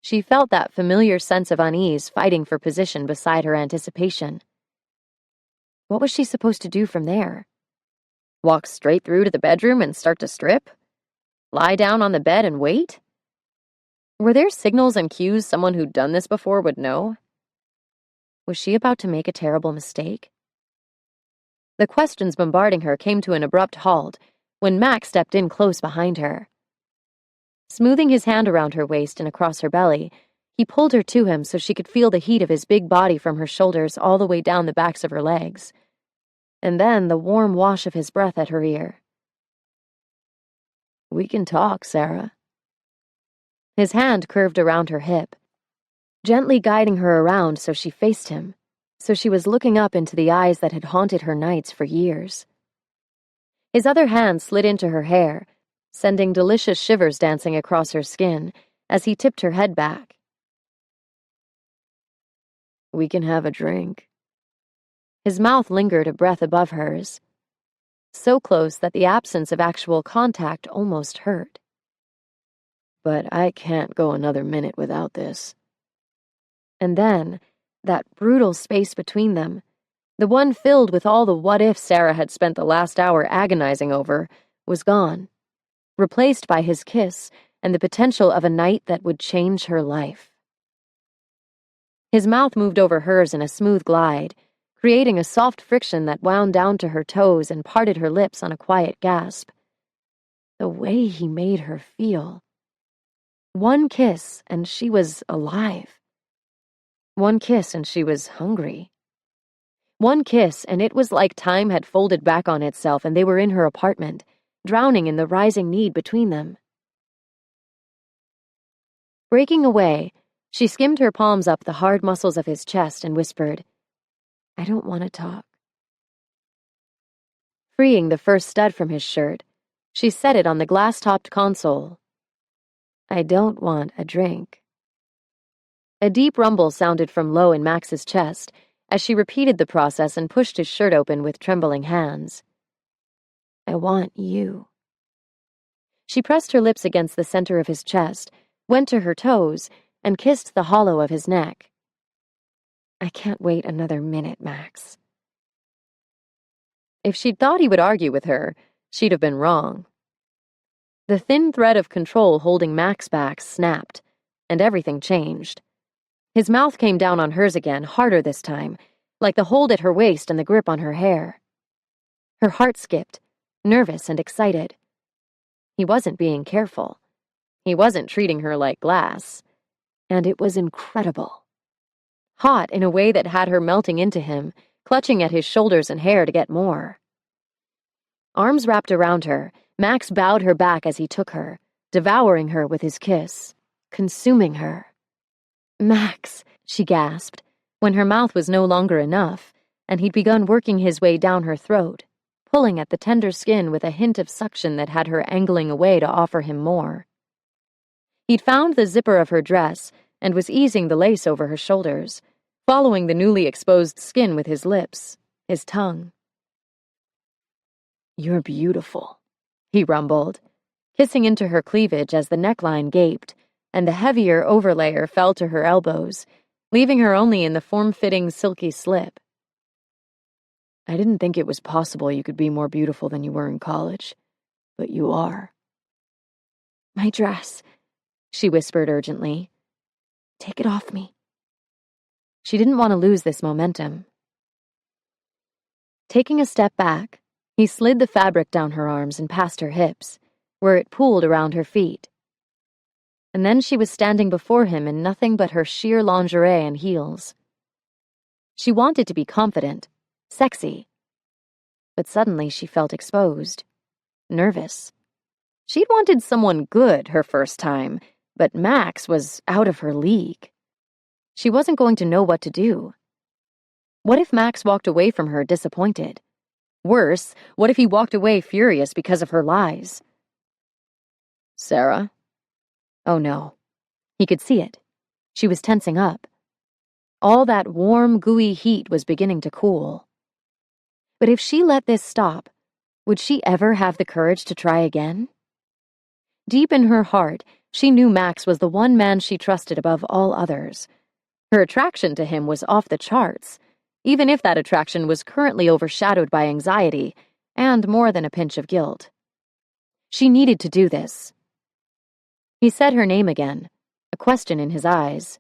Speaker 2: she felt that familiar sense of unease fighting for position beside her anticipation. What was she supposed to do from there? Walk straight through to the bedroom and start to strip? Lie down on the bed and wait? Were there signals and cues someone who'd done this before would know? Was she about to make a terrible mistake? The questions bombarding her came to an abrupt halt when Max stepped in close behind her. Smoothing his hand around her waist and across her belly, he pulled her to him so she could feel the heat of his big body from her shoulders all the way down the backs of her legs. And then the warm wash of his breath at her ear. "We can talk, Sarah." His hand curved around her hip, gently guiding her around so she faced him, so she was looking up into the eyes that had haunted her nights for years. His other hand slid into her hair, sending delicious shivers dancing across her skin as he tipped her head back. "We can have a drink." His mouth lingered a breath above hers, so close that the absence of actual contact almost hurt. "But I can't go another minute without this." And then, that brutal space between them, the one filled with all the what-ifs Sarah had spent the last hour agonizing over, was gone, replaced by his kiss and the potential of a night that would change her life. His mouth moved over hers in a smooth glide, creating a soft friction that wound down to her toes and parted her lips on a quiet gasp. The way he made her feel. One kiss, and she was alive. One kiss, and she was hungry. One kiss, and it was like time had folded back on itself and they were in her apartment, drowning in the rising need between them. Breaking away, she skimmed her palms up the hard muscles of his chest and whispered, "I don't want to talk." Freeing the first stud from his shirt, she set it on the glass-topped console. "I don't want a drink." A deep rumble sounded from low in Max's chest as she repeated the process and pushed his shirt open with trembling hands. "I want you." She pressed her lips against the center of his chest, went to her toes, and kissed the hollow of his neck. "I can't wait another minute, Max." If she'd thought he would argue with her, she'd have been wrong. The thin thread of control holding Max back snapped, and everything changed. His mouth came down on hers again, harder this time, like the hold at her waist and the grip on her hair. Her heart skipped, nervous and excited. He wasn't being careful. He wasn't treating her like glass. And it was incredible. Hot in a way that had her melting into him, clutching at his shoulders and hair to get more. Arms wrapped around her, Max bowed her back as he took her, devouring her with his kiss, consuming her. "Max," she gasped, when her mouth was no longer enough, and he'd begun working his way down her throat, pulling at the tender skin with a hint of suction that had her angling away to offer him more. He'd found the zipper of her dress and was easing the lace over her shoulders, following the newly exposed skin with his lips, his tongue. "You're beautiful," he rumbled, kissing into her cleavage as the neckline gaped, and the heavier overlayer fell to her elbows, leaving her only in the form-fitting silky slip. "I didn't think it was possible you could be more beautiful than you were in college, but you are." "My dress," she whispered urgently. "Take it off me." She didn't want to lose this momentum. Taking a step back, He slid the fabric down her arms and past her hips, where it pooled around her feet. And then she was standing before him in nothing but her sheer lingerie and heels. She wanted to be confident, sexy. But suddenly she felt exposed, nervous. She'd wanted someone good her first time, but Max was out of her league. She wasn't going to know what to do. What if Max walked away from her disappointed? Worse, what if he walked away furious because of her lies?
Speaker 1: Sarah?
Speaker 2: Oh no. He could see it. She was tensing up. All that warm, gooey heat was beginning to cool. But if she let this stop, would she ever have the courage to try again? Deep in her heart, she knew Max was the one man she trusted above all others. Her attraction to him was off the charts, even if that attraction was currently overshadowed by anxiety and more than a pinch of guilt. She needed to do this. He said her name again, a question in his eyes.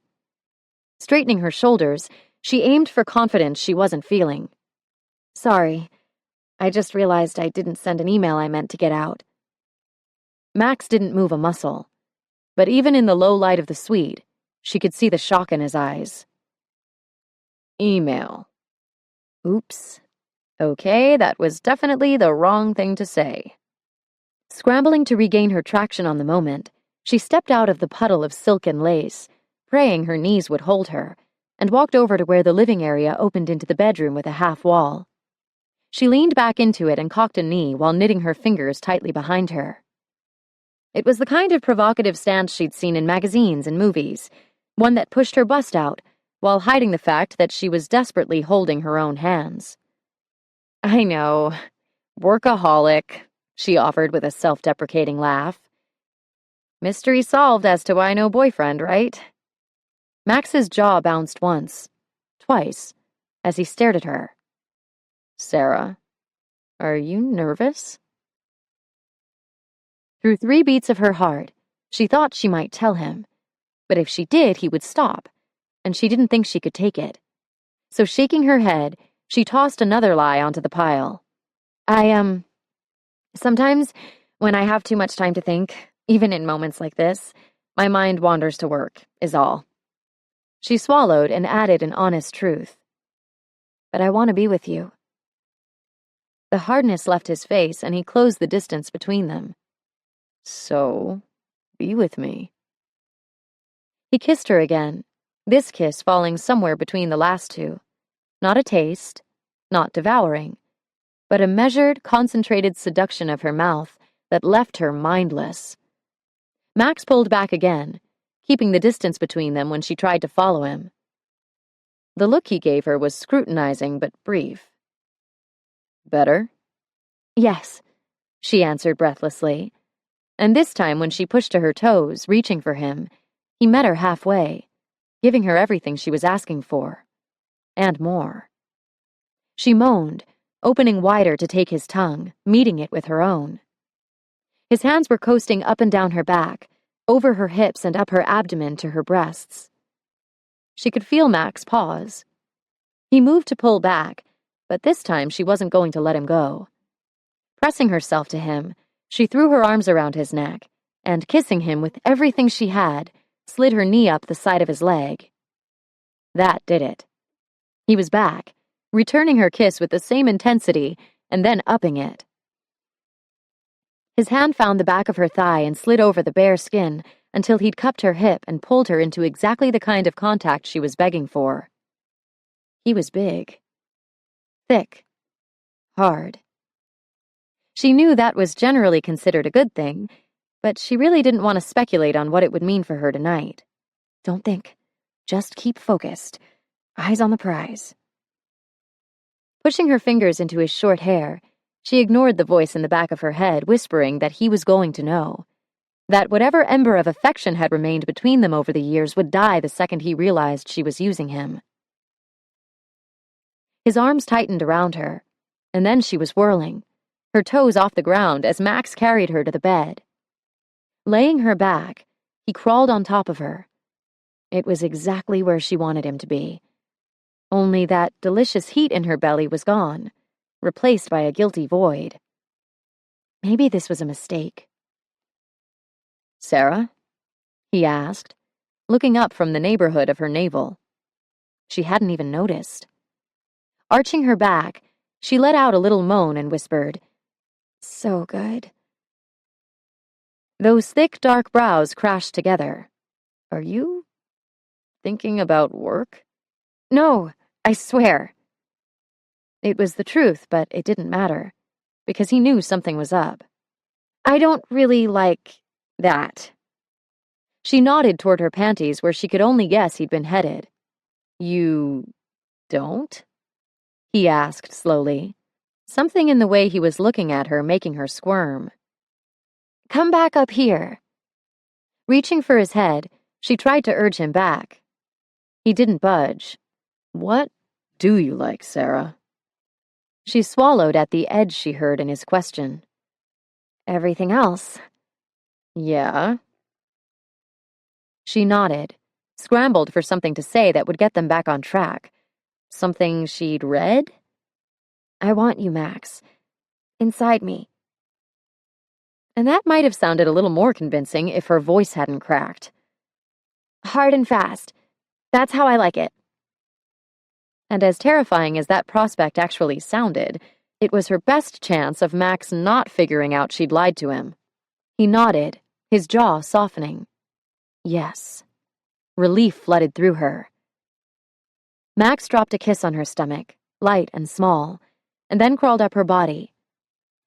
Speaker 2: Straightening her shoulders, she aimed for confidence she wasn't feeling. Sorry, I just realized I didn't send an email I meant to get out. Max didn't move a muscle, but even in the low light of the suite, she could see the shock in his eyes. Email. Oops. Okay, that was definitely the wrong thing to say. Scrambling to regain her traction on the moment, she stepped out of the puddle of silk and lace, praying her knees would hold her, and walked over to where the living area opened into the bedroom with a half wall. She leaned back into it and cocked a knee while knitting her fingers tightly behind her. It was the kind of provocative stance she'd seen in magazines and movies, one that pushed her bust out, while hiding the fact that she was desperately holding her own hands. I know. Workaholic, she offered with a self-deprecating laugh. Mystery solved as to why no boyfriend, right? Max's jaw bounced once, twice, as he stared at her. Sarah, are you nervous? Through 3 beats of her heart, she thought she might tell him, but if she did, he would stop, and she didn't think she could take it. So shaking her head, she tossed another lie onto the pile. Sometimes, when I have too much time to think, even in moments like this, my mind wanders to work, is all. She swallowed and added an honest truth. But I want to be with you. The hardness left his face, and he closed the distance between them. So, be with me. He kissed her again, this kiss falling somewhere between the last two. Not a taste, not devouring, but a measured, concentrated seduction of her mouth that left her mindless. Max pulled back again, keeping the distance between them when she tried to follow him. The look he gave her was scrutinizing but brief. Better? Yes, she answered breathlessly. And this time when she pushed to her toes, reaching for him, he met her halfway, giving her everything she was asking for. And more. She moaned, opening wider to take his tongue, meeting it with her own. His hands were coasting up and down her back, over her hips and up her abdomen to her breasts. She could feel Max pause. He moved to pull back, but this time she wasn't going to let him go. Pressing herself to him, she threw her arms around his neck, and kissing him with everything she had, slid her knee up the side of his leg. That did it. He was back, returning her kiss with the same intensity, and then upping it. His hand found the back of her thigh and slid over the bare skin until he'd cupped her hip and pulled her into exactly the kind of contact she was begging for. He was big. Thick. Hard. She knew that was generally considered a good thing, but she really didn't want to speculate on what it would mean for her tonight. Don't think. Just keep focused. Eyes on the prize. Pushing her fingers into his short hair, she ignored the voice in the back of her head whispering that he was going to know, that whatever ember of affection had remained between them over the years would die the second he realized she was using him. His arms tightened around her, and then she was whirling, her toes off the ground as Max carried her to the bed. Laying her back, he crawled on top of her. It was exactly where she wanted him to be. Only that delicious heat in her belly was gone, replaced by a guilty void. Maybe this was a mistake. "Sarah?" he asked, looking up from the neighborhood of her navel. She hadn't even noticed. Arching her back, she let out a little moan and whispered, "So good." Those thick, dark brows crashed together. "Are you thinking about work?" "No, I swear." It was the truth, but it didn't matter, because he knew something was up. "I don't really like that." She nodded toward her panties where she could only guess he'd been headed. "You don't?" he asked slowly, something in the way he was looking at her making her squirm. "Come back up here." Reaching for his head, she tried to urge him back. He didn't budge. "What do you like, Sarah?" She swallowed at the edge she heard in his question. "Everything else." "Yeah?" She nodded, scrambled for something to say that would get them back on track. Something she'd read? "I want you, Max. Inside me." And that might have sounded a little more convincing if her voice hadn't cracked. "Hard and fast. That's how I like it." And as terrifying as that prospect actually sounded, it was her best chance of Max not figuring out she'd lied to him. He nodded, his jaw softening. Yes. Relief flooded through her. Max dropped a kiss on her stomach, light and small, and then crawled up her body.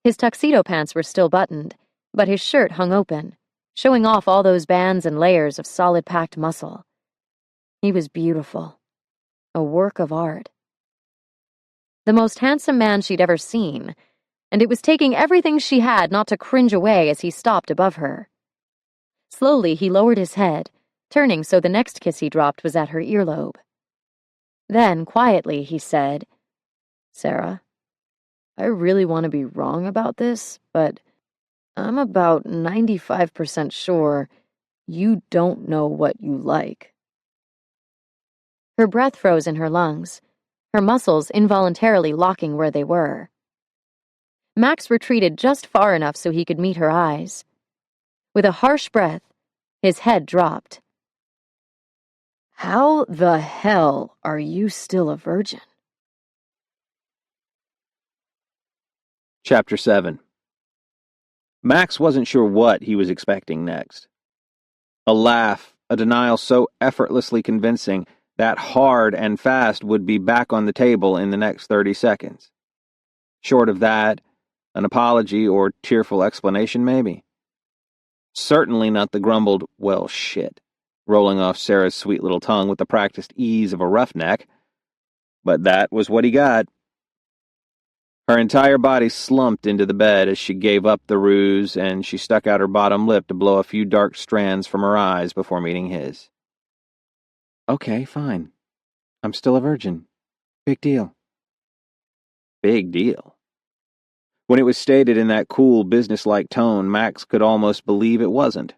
Speaker 2: His tuxedo pants were still buttoned, but his shirt hung open, showing off all those bands and layers of solid packed muscle. He was beautiful. A work of art. The most handsome man she'd ever seen, and it was taking everything she had not to cringe away as he stopped above her. Slowly he lowered his head, turning so the next kiss he dropped was at her earlobe. Then, quietly, he said, "Sarah, I really want to be wrong about this, but I'm about 95% sure you don't know what you like." Her breath froze in her lungs, her muscles involuntarily locking where they were. Max retreated just far enough so he could meet her eyes. With a harsh breath, his head dropped. "How the hell are you still a virgin?"
Speaker 1: Chapter 7. Max wasn't sure what he was expecting next. A laugh, a denial so effortlessly convincing that hard and fast would be back on the table in the next 30 seconds. Short of that, an apology or tearful explanation maybe. Certainly not the grumbled, "Well, shit," rolling off Sarah's sweet little tongue with the practiced ease of a roughneck. But that was what he got. Her entire body slumped into the bed as she gave up the ruse, and she stuck out her bottom lip to blow a few dark strands from her eyes before meeting his. "Okay, fine. I'm still a virgin. Big deal." Big deal. When it was stated in that cool, businesslike tone, Max could almost believe it wasn't.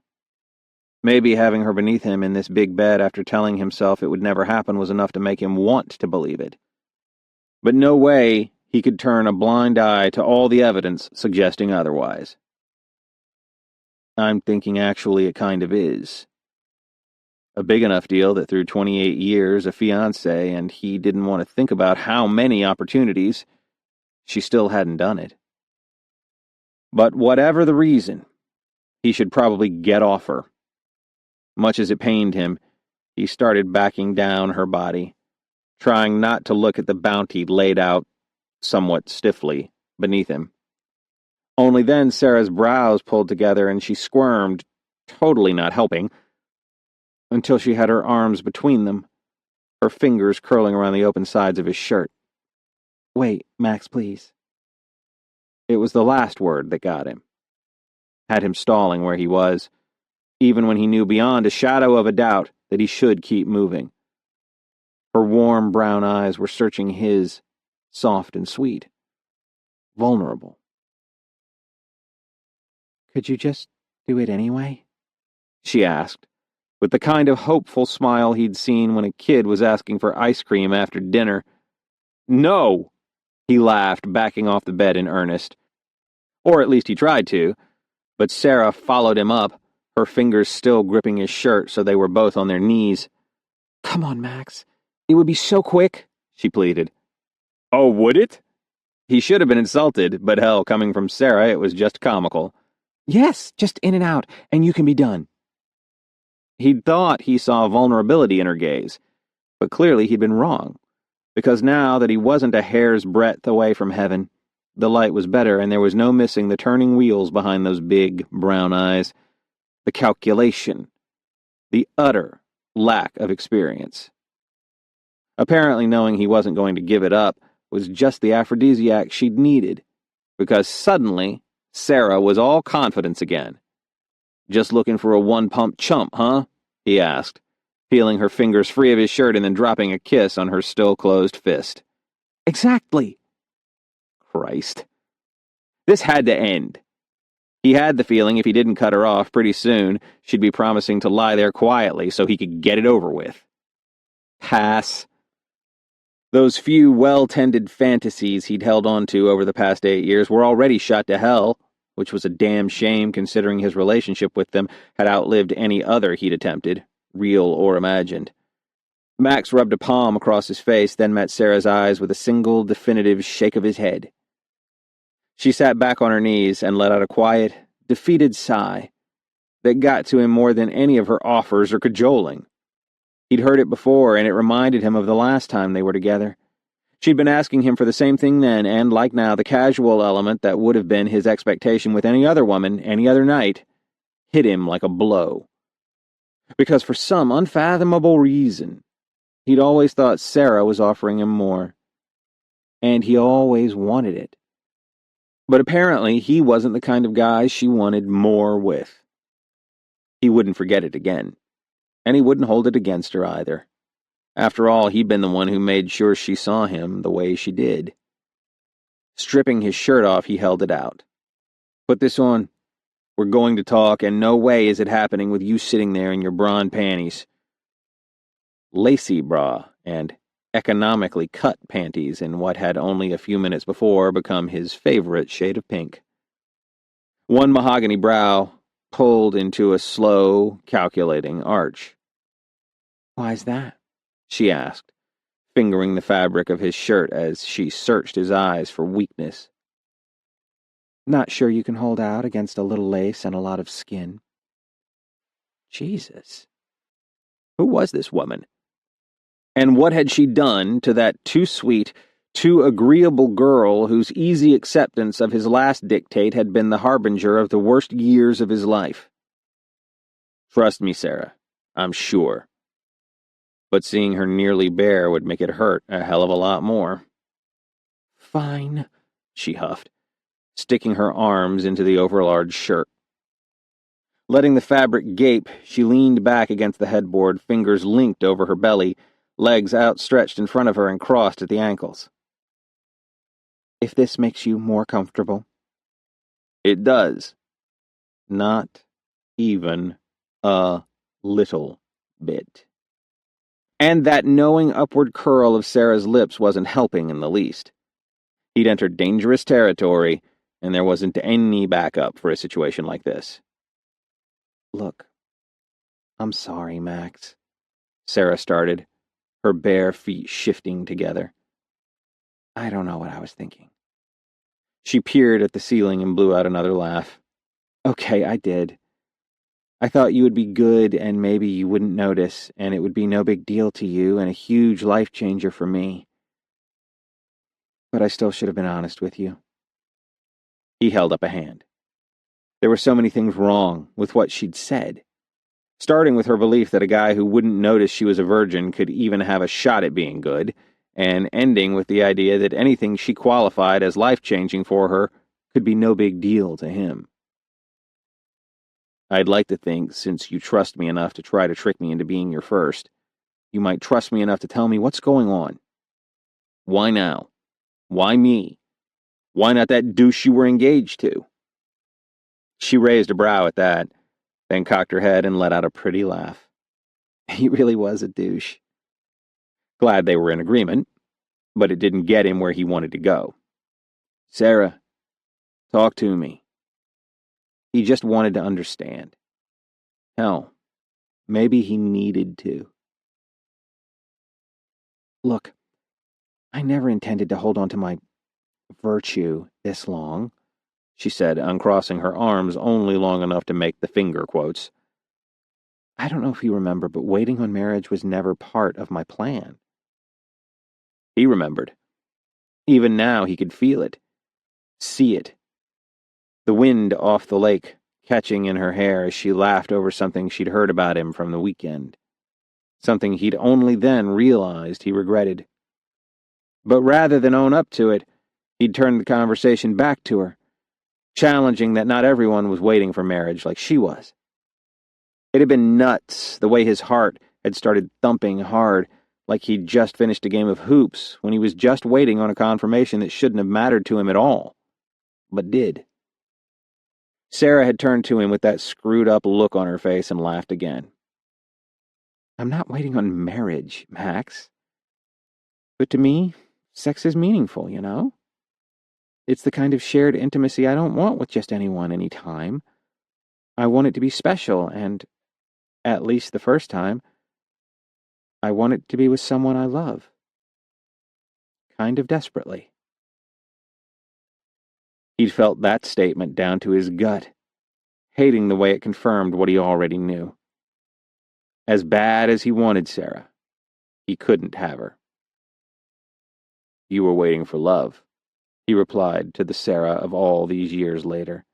Speaker 1: Maybe having her beneath him in this big bed after telling himself it would never happen was enough to make him want to believe it. But no way he could turn a blind eye to all the evidence suggesting otherwise. "I'm thinking actually it kind of is. A big enough deal that through 28 years a fiancé, and he didn't want to think about how many opportunities, she still hadn't done it. But whatever the reason, he should probably get off her. Much as it pained him, he started backing down her body, trying not to look at the bounty laid out, somewhat stiffly, beneath him. Only then Sarah's brows pulled together and she squirmed, totally not helping, until she had her arms between them, her fingers curling around the open sides of his shirt. "Wait, Max, please." It was the last word that got him. Had him stalling where he was, even when he knew beyond a shadow of a doubt that he should keep moving. Her warm brown eyes were searching his, soft and sweet. Vulnerable. "Could you just do it anyway?" she asked, with the kind of hopeful smile he'd seen when a kid was asking for ice cream after dinner. "No!" He laughed, backing off the bed in earnest. Or at least he tried to, but Sarah followed him up, her fingers still gripping his shirt so they were both on their knees. "Come on, Max. It would be so quick," she pleaded. "Oh, would it?" He should have been insulted, but hell, coming from Sarah, it was just comical. "Yes, just in and out, and you can be done." He'd thought he saw vulnerability in her gaze, but clearly he'd been wrong, because now that he wasn't a hair's breadth away from heaven, the light was better and there was no missing the turning wheels behind those big, brown eyes, the calculation, the utter lack of experience. Apparently knowing he wasn't going to give it up was just the aphrodisiac she'd needed, because suddenly Sarah was all confidence again. "Just looking for a one-pump chump, huh?" he asked, peeling her fingers free of his shirt and then dropping a kiss on her still-closed fist. "Exactly." Christ. This had to end. He had the feeling if he didn't cut her off pretty soon, she'd be promising to lie there quietly so he could get it over with. Pass. Those few well-tended fantasies he'd held on to over the past 8 years were already shot to hell, which was a damn shame considering his relationship with them had outlived any other he'd attempted, real or imagined. Max rubbed a palm across his face, then met Sarah's eyes with a single definitive shake of his head. She sat back on her knees and let out a quiet, defeated sigh that got to him more than any of her offers or cajoling. He'd heard it before, and it reminded him of the last time they were together. She'd been asking him for the same thing then, and, like now, the casual element that would have been his expectation with any other woman, any other night, hit him like a blow. Because for some unfathomable reason, he'd always thought Sarah was offering him more. And he always wanted it. But apparently he wasn't the kind of guy she wanted more with. He wouldn't forget it again. And he wouldn't hold it against her either. After all, he'd been the one who made sure she saw him the way she did. Stripping his shirt off, he held it out. "Put this on. We're going to talk, and no way is it happening with you sitting there in your bra and panties." Lacy bra and economically cut panties in what had only a few minutes before become his favorite shade of pink. One mahogany brow pulled into a slow, calculating arch. "Why's that?" she asked, fingering the fabric of his shirt as she searched his eyes for weakness. "Not sure you can hold out against a little lace and a lot of skin." Jesus. Who was this woman? And what had she done to that too sweet, too agreeable girl whose easy acceptance of his last dictate had been the harbinger of the worst years of his life? "Trust me, Sarah, I'm sure." But seeing her nearly bare would make it hurt a hell of a lot more. "Fine," she huffed, sticking her arms into the overlarge shirt. Letting the fabric gape, she leaned back against the headboard, fingers linked over her belly, legs outstretched in front of her and crossed at the ankles. "If this makes you more comfortable." "It does. Not even a little bit." And that knowing upward curl of Sarah's lips wasn't helping in the least. He'd entered dangerous territory, and there wasn't any backup for a situation like this. "Look, I'm sorry, Max," Sarah started, her bare feet shifting together. "I don't know what I was thinking." She peered at the ceiling and blew out another laugh. "Okay, I did. I thought you would be good and maybe you wouldn't notice, and it would be no big deal to you and a huge life changer for me. But I still should have been honest with you." He held up a hand. There were so many things wrong with what she'd said. Starting with her belief that a guy who wouldn't notice she was a virgin could even have a shot at being good, and ending with the idea that anything she qualified as life-changing for her could be no big deal to him. "I'd like to think, since you trust me enough to try to trick me into being your first, you might trust me enough to tell me what's going on. Why now? Why me? Why not that douche you were engaged to?" She raised a brow at that, then cocked her head and let out a pretty laugh. He really was a douche. Glad they were in agreement, but it didn't get him where he wanted to go. Sarah, talk to me. He just wanted to understand. Hell, maybe he needed to. Look, I never intended to hold on to my virtue this long, she said, uncrossing her arms only long enough to make the finger quotes. I don't know if you remember, but waiting on marriage was never part of my plan. He remembered. Even now he could feel it, see it. The wind off the lake catching in her hair as she laughed over something she'd heard about him from the weekend. Something he'd only then realized he regretted. But rather than own up to it, he'd turned the conversation back to her, challenging that not everyone was waiting for marriage like she was. It had been nuts, the way his heart had started thumping hard, like he'd just finished a game of hoops when he was just waiting on a confirmation that shouldn't have mattered to him at all, but did. Sarah had turned to him with that screwed-up look on her face and laughed again. I'm not waiting on marriage, Max. But to me, sex is meaningful, you know? It's the kind of shared intimacy I don't want with just anyone, anytime. I want it to be special, and, at least the first time, I want it to be with someone I love. Kind of desperately. He'd felt that statement down to his gut, hating the way it confirmed what he already knew. As bad as he wanted Sarah, he couldn't have her. You were waiting for love, he replied to the Sarah of all these years later.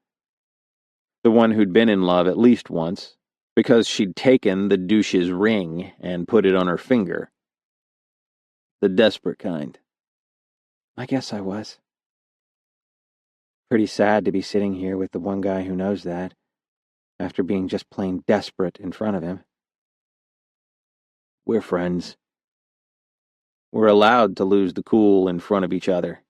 Speaker 1: The one who'd been in love at least once, because she'd taken the douche's ring and put it on her finger. The desperate kind. I guess I was. Pretty sad to be sitting here with the one guy who knows that, after being just plain desperate in front of him. We're friends. We're allowed to lose the cool in front of each other.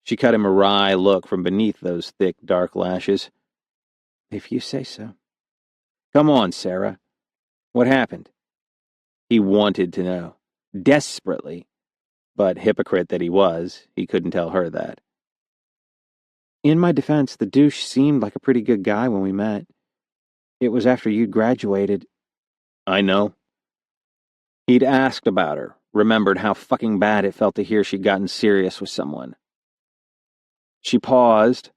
Speaker 1: She cut him a wry look from beneath those thick, dark lashes. If you say so. Come on, Sarah. What happened? He wanted to know. Desperately. But hypocrite that he was, he couldn't tell her that. In my defense, the douche seemed like a pretty good guy when we met. It was after you'd graduated. I know. He'd asked about her, remembered how fucking bad it felt to hear she'd gotten serious with someone. She paused,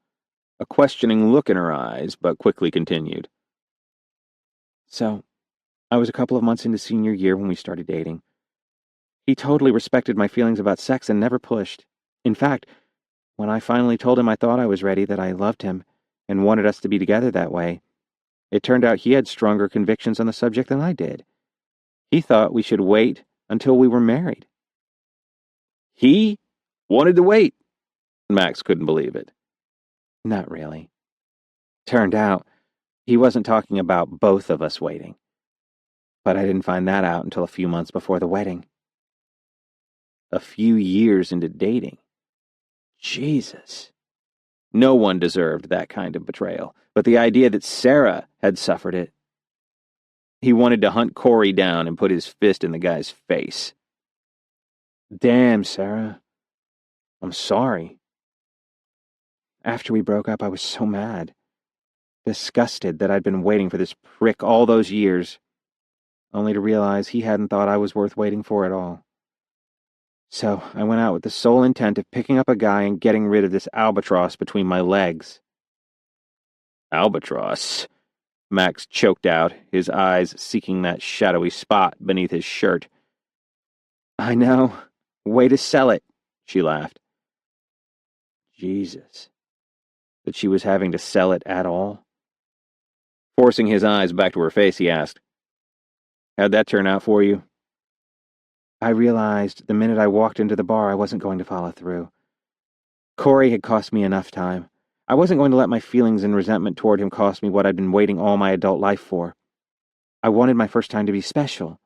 Speaker 1: a questioning look in her eyes, but quickly continued. So, I was a couple of months into senior year when we started dating. He totally respected my feelings about sex and never pushed. In fact, when I finally told him I thought I was ready, that I loved him, and wanted us to be together that way, it turned out he had stronger convictions on the subject than I did. He thought we should wait until we were married. He wanted to wait. Max couldn't believe it. Not really. Turned out, he wasn't talking about both of us waiting. But I didn't find that out until a few months before the wedding. A few years into dating. Jesus. No one deserved that kind of betrayal, but the idea that Sarah had suffered it. He wanted to hunt Corey down and put his fist in the guy's face. Damn, Sarah. I'm sorry. After we broke up, I was so mad. Disgusted that I'd been waiting for this prick all those years, only to realize he hadn't thought I was worth waiting for at all. So I went out with the sole intent of picking up a guy and getting rid of this albatross between my legs. Albatross? Max choked out, his eyes seeking that shadowy spot beneath his shirt. I know. Way to sell it, she laughed. Jesus. That she was having to sell it at all? Forcing his eyes back to her face, he asked, How'd that turn out for you? I realized the minute I walked into the bar I wasn't going to follow through. Corey had cost me enough time. I wasn't going to let my feelings and resentment toward him cost me what I'd been waiting all my adult life for. I wanted my first time to be special,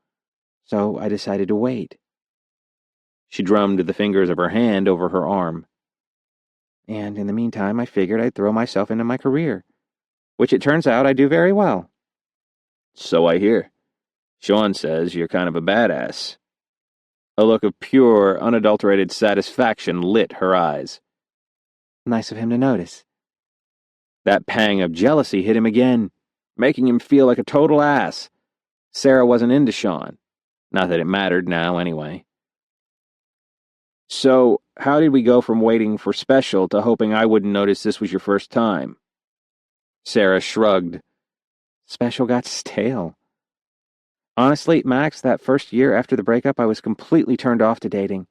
Speaker 1: so I decided to wait. She drummed the fingers of her hand over her arm. And in the meantime, I figured I'd throw myself into my career, which it turns out I do very well. So I hear. Sean says you're kind of a badass. A look of pure, unadulterated satisfaction lit her eyes.
Speaker 3: Nice of him to notice.
Speaker 1: That pang of jealousy hit him again, making him feel like a total ass. Sarah wasn't into Sean. Not that it mattered now, anyway. So, how did we go from waiting for special to hoping I wouldn't notice this was your first time? Sarah shrugged.
Speaker 3: Special got stale. Honestly, Max, that first year after the breakup, I was completely turned off to dating.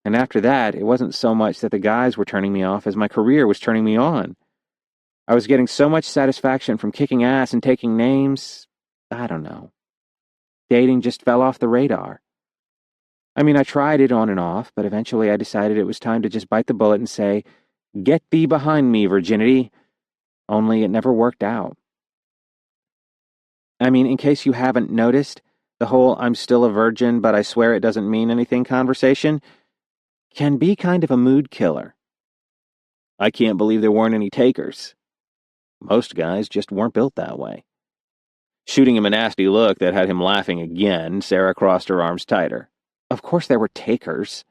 Speaker 3: And after that, it wasn't so much that the guys were turning me off as my career was turning me on. I was getting so much satisfaction from kicking ass and taking names. I don't know. Dating just fell off the radar. I mean, I tried it on and off, but eventually I decided it was time to just bite the bullet and say, "Get thee behind me, virginity." Only it never worked out. I mean, in case you haven't noticed, the whole "I'm still a virgin, but I swear it doesn't mean anything" conversation can be kind of a mood killer.
Speaker 1: I can't believe there weren't any takers. Most guys just weren't built that way. Shooting him a nasty look that had him laughing again, Sarah crossed her arms tighter.
Speaker 3: Of course there were takers.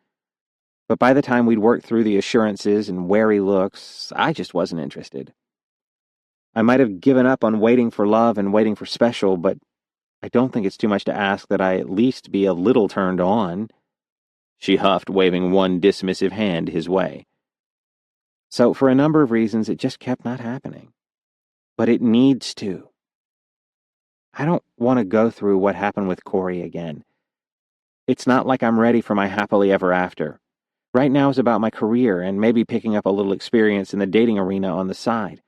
Speaker 3: But by the time we'd worked through the assurances and wary looks, I just wasn't interested. I might have given up on waiting for love and waiting for special, but I don't think it's too much to ask that I at least be a little turned on.
Speaker 1: She huffed, waving one dismissive hand his way.
Speaker 3: So for a number of reasons, it just kept not happening. But it needs to. I don't want to go through what happened with Corey again. It's not like I'm ready for my happily ever after. Right now is about my career and maybe picking up a little experience in the dating arena on the side.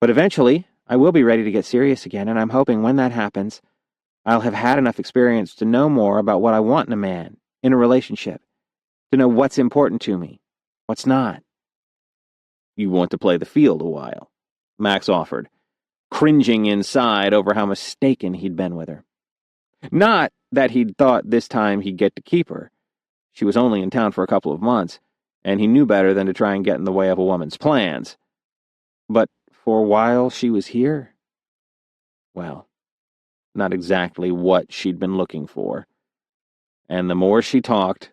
Speaker 3: But eventually, I will be ready to get serious again, and I'm hoping when that happens, I'll have had enough experience to know more about what I want in a man, in a relationship, to know what's important to me, what's not.
Speaker 1: You want to play the field a while, Max offered, cringing inside over how mistaken he'd been with her. Not that he'd thought this time he'd get to keep her. She was only in town for a couple of months, and he knew better than to try and get in the way of a woman's plans. But for a while she was here, well, not exactly what she'd been looking for. And the more she talked,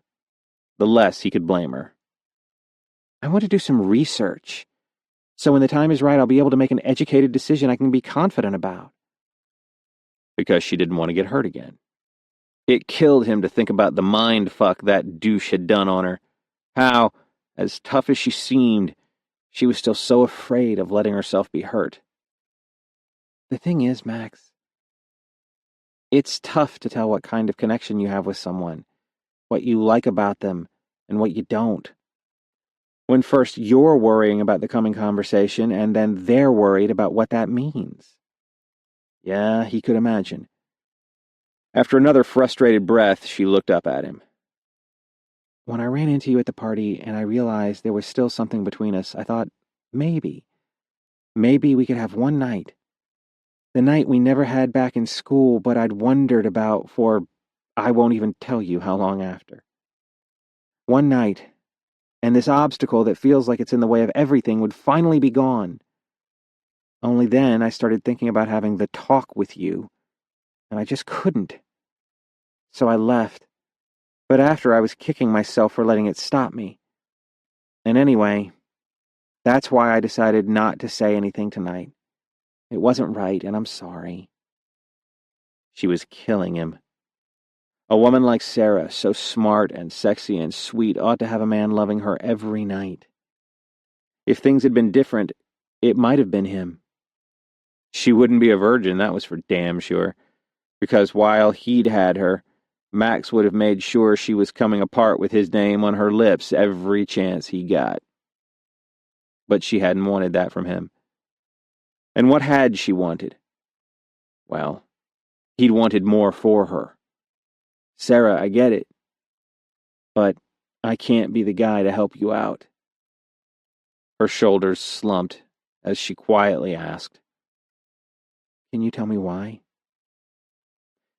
Speaker 1: the less he could blame her.
Speaker 3: I want to do some research, so when the time is right, I'll be able to make an educated decision I can be confident about.
Speaker 1: Because she didn't want to get hurt again. It killed him to think about the mind fuck that douche had done on her. How, as tough as she seemed, she was still so afraid of letting herself be hurt.
Speaker 3: The thing is, Max, it's tough to tell what kind of connection you have with someone, what you like about them, and what you don't. When first you're worrying about the coming conversation, and then they're worried about what that means. Yeah, he could imagine.
Speaker 1: After another frustrated breath, she looked up at him.
Speaker 3: When I ran into you at the party and I realized there was still something between us, I thought, maybe we could have one night. The night we never had back in school, but I'd wondered about for I won't even tell you how long after. One night, and this obstacle that feels like it's in the way of everything would finally be gone. Only then I started thinking about having the talk with you, and I just couldn't. So I left, but after I was kicking myself for letting it stop me. And anyway, that's why I decided not to say anything tonight. It wasn't right, and I'm sorry.
Speaker 1: She was killing him. A woman like Sarah, so smart and sexy and sweet, ought to have a man loving her every night. If things had been different, it might have been him. She wouldn't be a virgin, that was for damn sure, because while he'd had her, Max would have made sure she was coming apart with his name on her lips every chance he got. But she hadn't wanted that from him. And what had she wanted? Well, he'd wanted more for her. Sarah, I get it. But I can't be the guy to help you out. Her shoulders slumped as she quietly asked,
Speaker 3: Can you tell me why?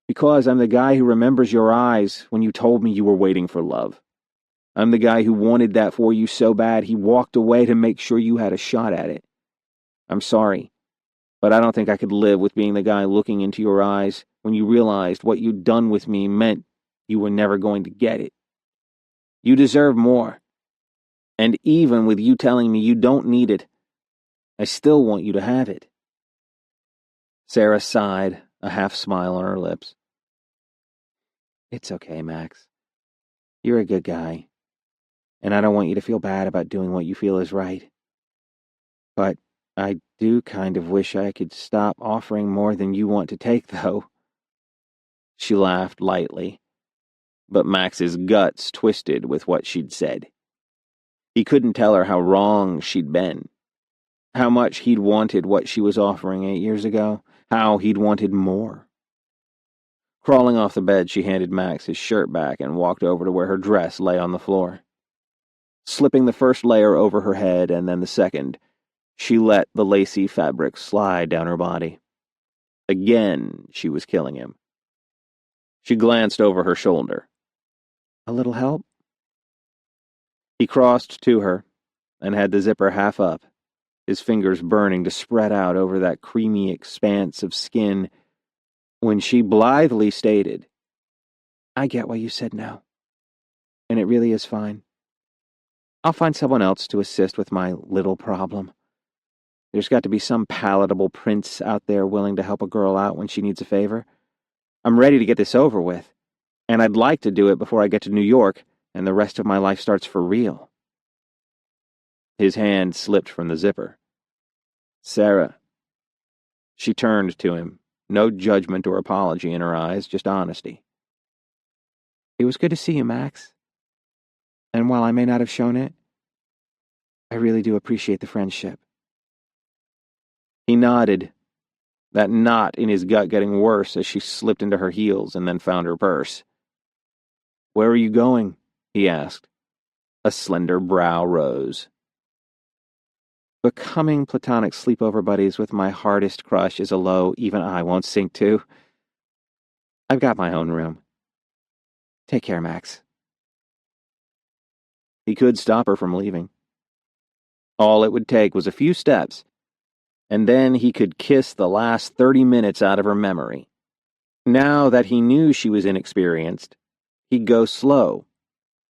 Speaker 1: Because I'm the guy who remembers your eyes when you told me you were waiting for love. I'm the guy who wanted that for you so bad he walked away to make sure you had a shot at it. I'm sorry, but I don't think I could live with being the guy looking into your eyes when you realized what you'd done with me meant you were never going to get it. You deserve more. And even with you telling me you don't need it, I still want you to have it. Sarah sighed, a half smile on her lips. It's okay, Max. You're a good guy, and I don't want you to feel bad about doing what you feel is right. But I do kind of wish I could stop offering more than you want to take, though. She laughed lightly, but Max's guts twisted with what she'd said. He couldn't tell her how wrong she'd been, how much he'd wanted what she was offering 8 years ago, how he'd wanted more. Crawling off the bed, she handed Max his shirt back and walked over to where her dress lay on the floor. Slipping the first layer over her head and then the second, she let the lacy fabric slide down her body. Again, she was killing him. She glanced over her shoulder. A little help? He crossed to her and had the zipper half up, his fingers burning to spread out over that creamy expanse of skin, when she blithely stated, I get why you said no, and it really is fine. I'll find someone else to assist with my little problem. There's got to be some palatable prince out there willing to help a girl out when she needs a favor. I'm ready to get this over with, and I'd like to do it before I get to New York and the rest of my life starts for real. His hand slipped from the zipper. Sarah. She turned to him, no judgment or apology in her eyes, just honesty. It was good to see you, Max. And while I may not have shown it, I really do appreciate the friendship. He nodded, that knot in his gut getting worse as she slipped into her heels and then found her purse. Where are you going? He asked. A slender brow rose. Becoming platonic sleepover buddies with my hardest crush is a low even I won't sink to. I've got my own room. Take care, Max. He could stop her from leaving. All it would take was a few steps, and then he could kiss the last 30 minutes out of her memory. Now that he knew she was inexperienced, he'd go slow,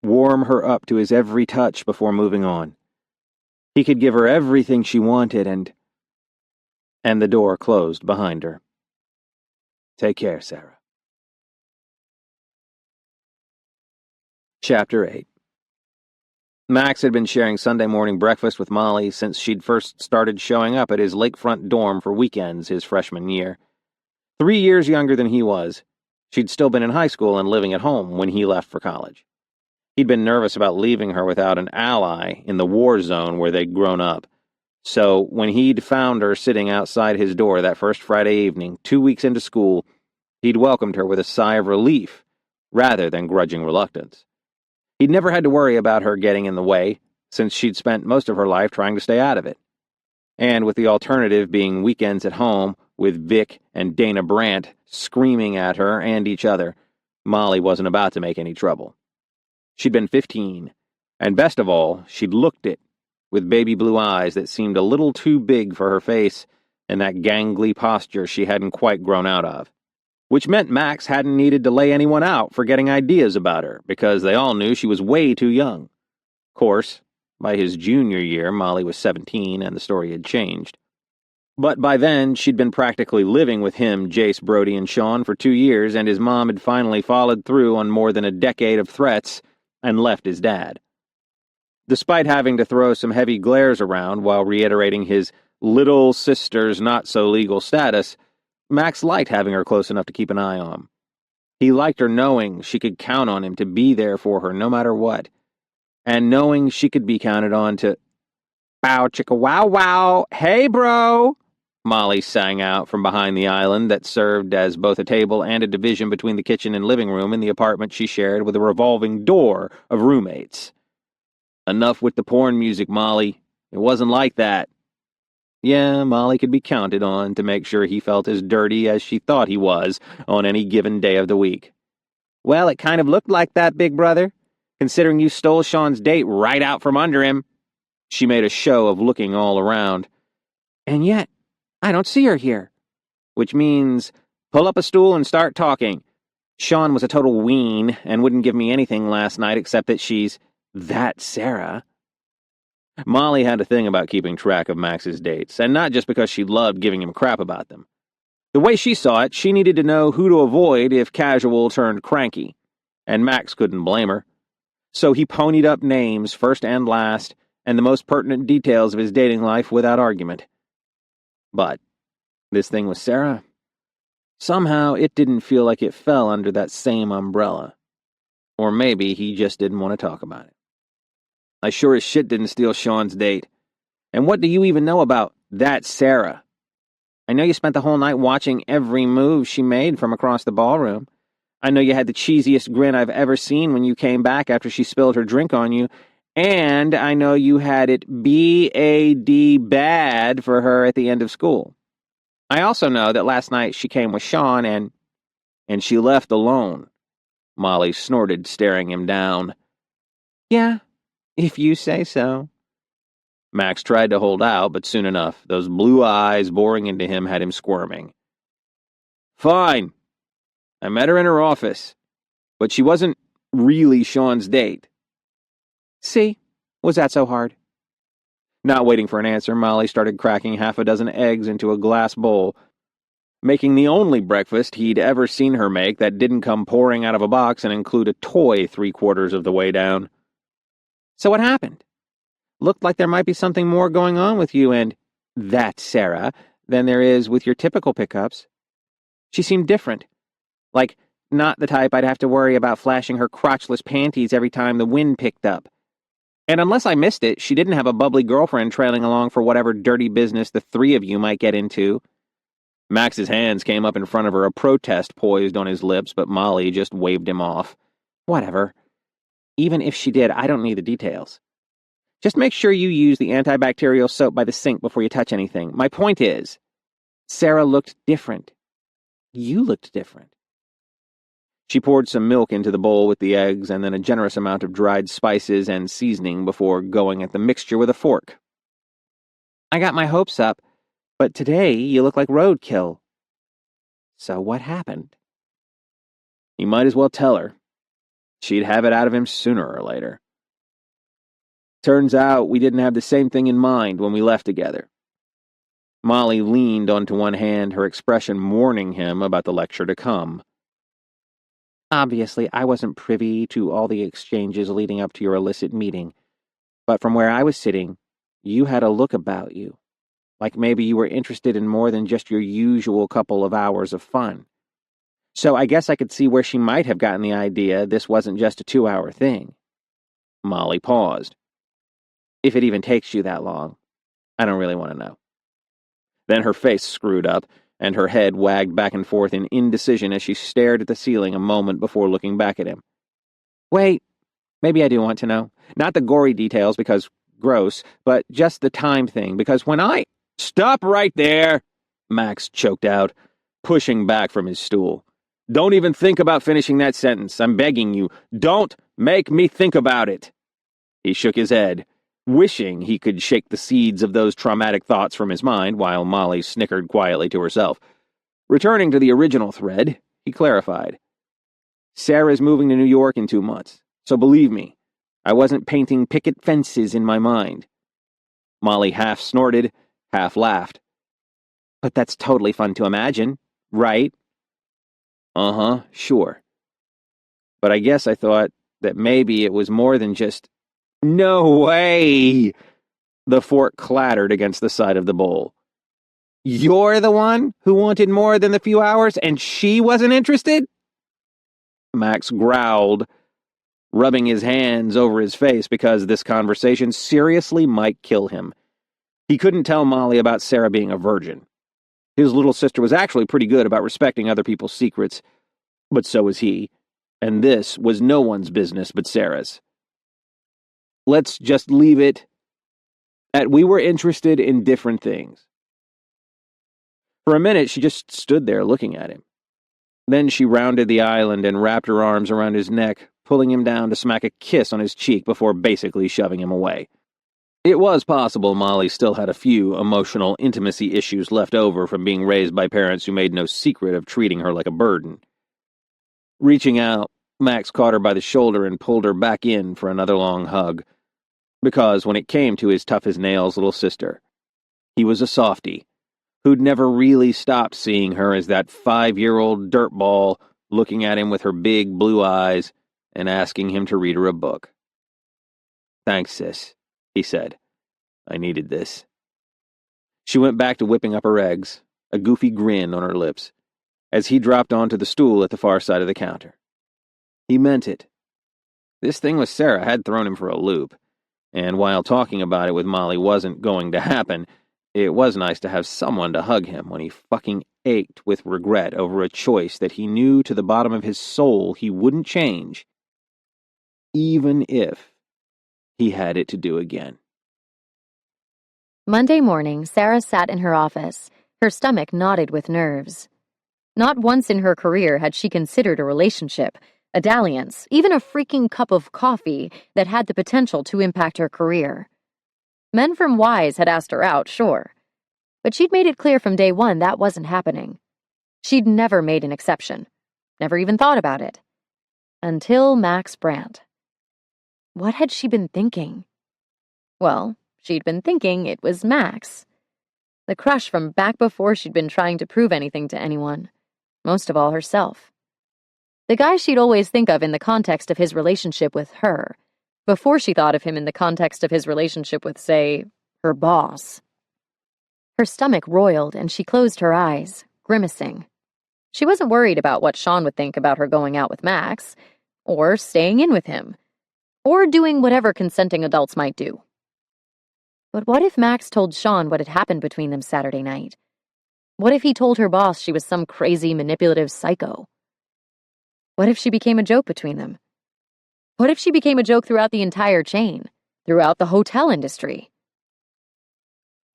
Speaker 1: warm her up to his every touch before moving on. He could give her everything she wanted, and the door closed behind her. Take care, Sarah. Chapter 8. Max had been sharing Sunday morning breakfast with Molly since she'd first started showing up at his lakefront dorm for weekends his freshman year. 3 years younger than he was, she'd still been in high school and living at home when he left for college. He'd been nervous about leaving her without an ally in the war zone where they'd grown up. So when he'd found her sitting outside his door that first Friday evening, 2 weeks into school, he'd welcomed her with a sigh of relief rather than grudging reluctance. He'd never had to worry about her getting in the way, since she'd spent most of her life trying to stay out of it. And with the alternative being weekends at home, with Vic and Dana Brandt screaming at her and each other, Molly wasn't about to make any trouble. She'd been 15, and best of all, she'd looked it, with baby blue eyes that seemed a little too big for her face and that gangly posture she hadn't quite grown out of. Which meant Max hadn't needed to lay anyone out for getting ideas about her, because they all knew she was way too young. Of course, by his junior year, Molly was 17, and the story had changed. But by then, she'd been practically living with him, Jace, Brody, and Sean for 2 years, and his mom had finally followed through on more than a decade of threats and left his dad. Despite having to throw some heavy glares around while reiterating his little sister's not-so-legal status, Max liked having her close enough to keep an eye on. He liked her knowing she could count on him to be there for her no matter what, and knowing she could be counted on to... Bow chicka wow wow, hey bro! Molly sang out from behind the island that served as both a table and a division between the kitchen and living room in the apartment she shared with a revolving door of roommates. Enough with the porn music, Molly. It wasn't like that. Yeah, Molly could be counted on to make sure he felt as dirty as she thought he was on any given day of the week. Well, it kind of looked like that, big brother, considering you stole Sean's date right out from under him. She made a show of looking all around. And yet, I don't see her here. Which means, pull up a stool and start talking. Sean was a total ween and wouldn't give me anything last night except that she's that Sarah. Molly had a thing about keeping track of Max's dates, and not just because she loved giving him crap about them. The way she saw it, she needed to know who to avoid if casual turned cranky, and Max couldn't blame her. So he ponied up names, first and last, and the most pertinent details of his dating life without argument. But this thing with Sarah, somehow it didn't feel like it fell under that same umbrella. Or maybe he just didn't want to talk about it. I sure as shit didn't steal Sean's date. And what do you even know about that Sarah? I know you spent the whole night watching every move she made from across the ballroom. I know you had the cheesiest grin I've ever seen when you came back after she spilled her drink on you. And I know you had it B-A-D bad for her at the end of school. I also know that last night she came with Sean and she left alone. Molly snorted, staring him down. Yeah, if you say so. Max tried to hold out, but soon enough, those blue eyes boring into him had him squirming. Fine. I met her in her office, but she wasn't really Sean's date. See? Was that so hard? Not waiting for an answer, Molly started cracking half a dozen eggs into a glass bowl, making the only breakfast he'd ever seen her make that didn't come pouring out of a box and include a toy 3/4 of the way down. So what happened? Looked like there might be something more going on with you and that Sarah than there is with your typical pickups. She seemed different. Like, not the type I'd have to worry about flashing her crotchless panties every time the wind picked up. And unless I missed it, she didn't have a bubbly girlfriend trailing along for whatever dirty business the three of you might get into. Max's hands came up in front of her, a protest poised on his lips, but Molly just waved him off. Whatever. Even if she did, I don't need the details. Just make sure you use the antibacterial soap by the sink before you touch anything. My point is, Sarah looked different. You looked different. She poured some milk into the bowl with the eggs and then a generous amount of dried spices and seasoning before going at the mixture with a fork. I got my hopes up, but today you look like roadkill. So what happened? You might as well tell her. She'd have it out of him sooner or later. Turns out we didn't have the same thing in mind when we left together. Molly leaned onto one hand, her expression warning him about the lecture to come. Obviously, I wasn't privy to all the exchanges leading up to your illicit meeting, but from where I was sitting, you had a look about you, like maybe you were interested in more than just your usual couple of hours of fun. So I guess I could see where she might have gotten the idea this wasn't just a 2-hour thing. Molly paused. If it even takes you that long, I don't really want to know. Then her face screwed up, and her head wagged back and forth in indecision as she stared at the ceiling a moment before looking back at him. Wait, maybe I do want to know. Not the gory details, because gross, but just the time thing, because when I... Stop right there! Max choked out, pushing back from his stool. Don't even think about finishing that sentence. I'm begging you. Don't make me think about it. He shook his head, wishing he could shake the seeds of those traumatic thoughts from his mind, while Molly snickered quietly to herself. Returning to the original thread, he clarified. Sarah's moving to New York in 2 months, so believe me, I wasn't painting picket fences in my mind. Molly half snorted, half laughed. But that's totally fun to imagine, right? Uh-huh, sure. But I guess I thought that maybe it was more than just... No way! The fork clattered against the side of the bowl. You're the one who wanted more than the few hours, and she wasn't interested? Max growled, rubbing his hands over his face because this conversation seriously might kill him. He couldn't tell Molly about Sarah being a virgin. His little sister was actually pretty good about respecting other people's secrets, but so was he, and this was no one's business but Sarah's. Let's just leave it at we were interested in different things. For a minute, she just stood there looking at him. Then she rounded the island and wrapped her arms around his neck, pulling him down to smack a kiss on his cheek before basically shoving him away. It was possible Molly still had a few emotional intimacy issues left over from being raised by parents who made no secret of treating her like a burden. Reaching out, Max caught her by the shoulder and pulled her back in for another long hug. Because when it came to his tough-as-nails little sister, he was a softie who'd never really stopped seeing her as that 5-year-old dirtball looking at him with her big blue eyes and asking him to read her a book. "Thanks, sis," he said. "I needed this." She went back to whipping up her eggs, a goofy grin on her lips, as he dropped onto the stool at the far side of the counter. He meant it. This thing with Sarah had thrown him for a loop, and while talking about it with Molly wasn't going to happen, it was nice to have someone to hug him when he fucking ached with regret over a choice that he knew to the bottom of his soul he wouldn't change, even if he had it to do again.
Speaker 2: Monday morning, Sarah sat in her office, her stomach knotted with nerves. Not once in her career had she considered a relationship, a dalliance, even a freaking cup of coffee that had the potential to impact her career. Men from Wise had asked her out, sure, but she'd made it clear from day one that wasn't happening. She'd never made an exception, never even thought about it. Until Max Brandt. What had she been thinking? Well, she'd been thinking it was Max. The crush from back before she'd been trying to prove anything to anyone, most of all herself. The guy she'd always think of in the context of his relationship with her, before she thought of him in the context of his relationship with, say, her boss. Her stomach roiled and she closed her eyes, grimacing. She wasn't worried about what Sean would think about her going out with Max, or staying in with him, or doing whatever consenting adults might do. But what if Max told Sean what had happened between them Saturday night? What if he told her boss she was some crazy, manipulative psycho? What if she became a joke between them? What if she became a joke throughout the entire chain, throughout the hotel industry?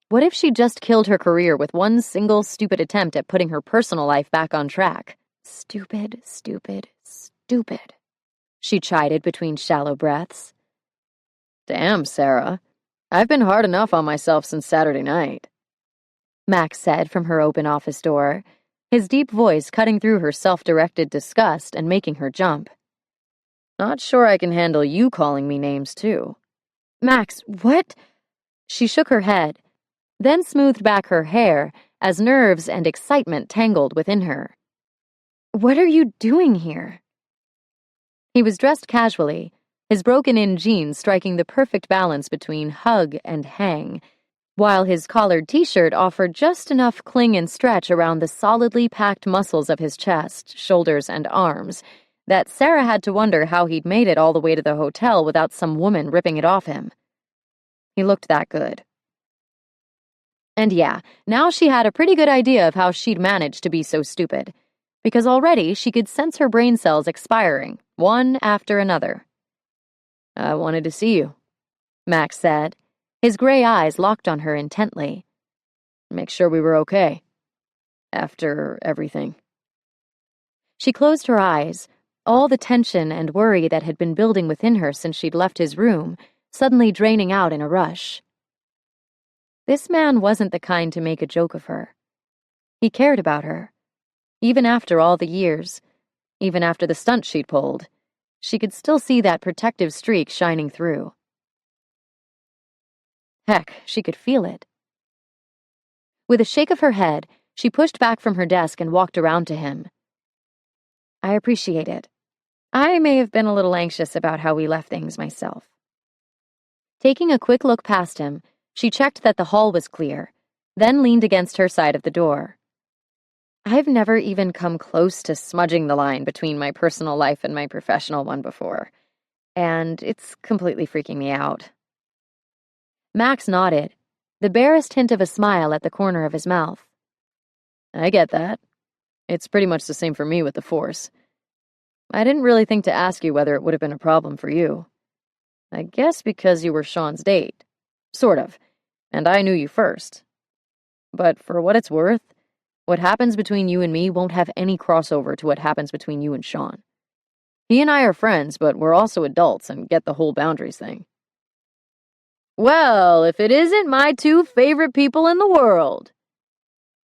Speaker 2: What if she just killed her career with one single stupid attempt at putting her personal life back on track? Stupid, stupid, stupid, she chided between shallow breaths. Damn, Sarah. I've been hard enough on myself since Saturday night, Max said from her open office door, his deep voice cutting through her self-directed disgust and making her jump. Not sure I can handle you calling me names, too. Max, what? She shook her head, then smoothed back her hair as nerves and excitement tangled within her. What are you doing here? He was dressed casually, his broken-in jeans striking the perfect balance between hug and hang, while his collared t-shirt offered just enough cling and stretch around the solidly packed muscles of his chest, shoulders, and arms that Sarah had to wonder how he'd made it all the way to the hotel without some woman ripping it off him. He looked that good. And yeah, now she had a pretty good idea of how she'd managed to be so stupid, because already she could sense her brain cells expiring, one after another. I wanted to see you, Max said, his gray eyes locked on her intently. Make sure we were okay. After everything. She closed her eyes, all the tension and worry that had been building within her since she'd left his room, suddenly draining out in a rush. This man wasn't the kind to make a joke of her. He cared about her. Even after all the years, even after the stunt she'd pulled, she could still see that protective streak shining through. Heck, she could feel it. With a shake of her head, she pushed back from her desk and walked around to him. I appreciate it. I may have been a little anxious about how we left things myself. Taking a quick look past him, she checked that the hall was clear, then leaned against her side of the door. I've never even come close to smudging the line between my personal life and my professional one before, and it's completely freaking me out. Max nodded, the barest hint of a smile at the corner of his mouth. I get that. It's pretty much the same for me with the Force. I didn't really think to ask you whether it would have been a problem for you. I guess because you were Sean's date. Sort of. And I knew you first. But for what it's worth, what happens between you and me won't have any crossover to what happens between you and Sean. He and I are friends, but we're also adults and get the whole boundaries thing. Well, if it isn't my two favorite people in the world,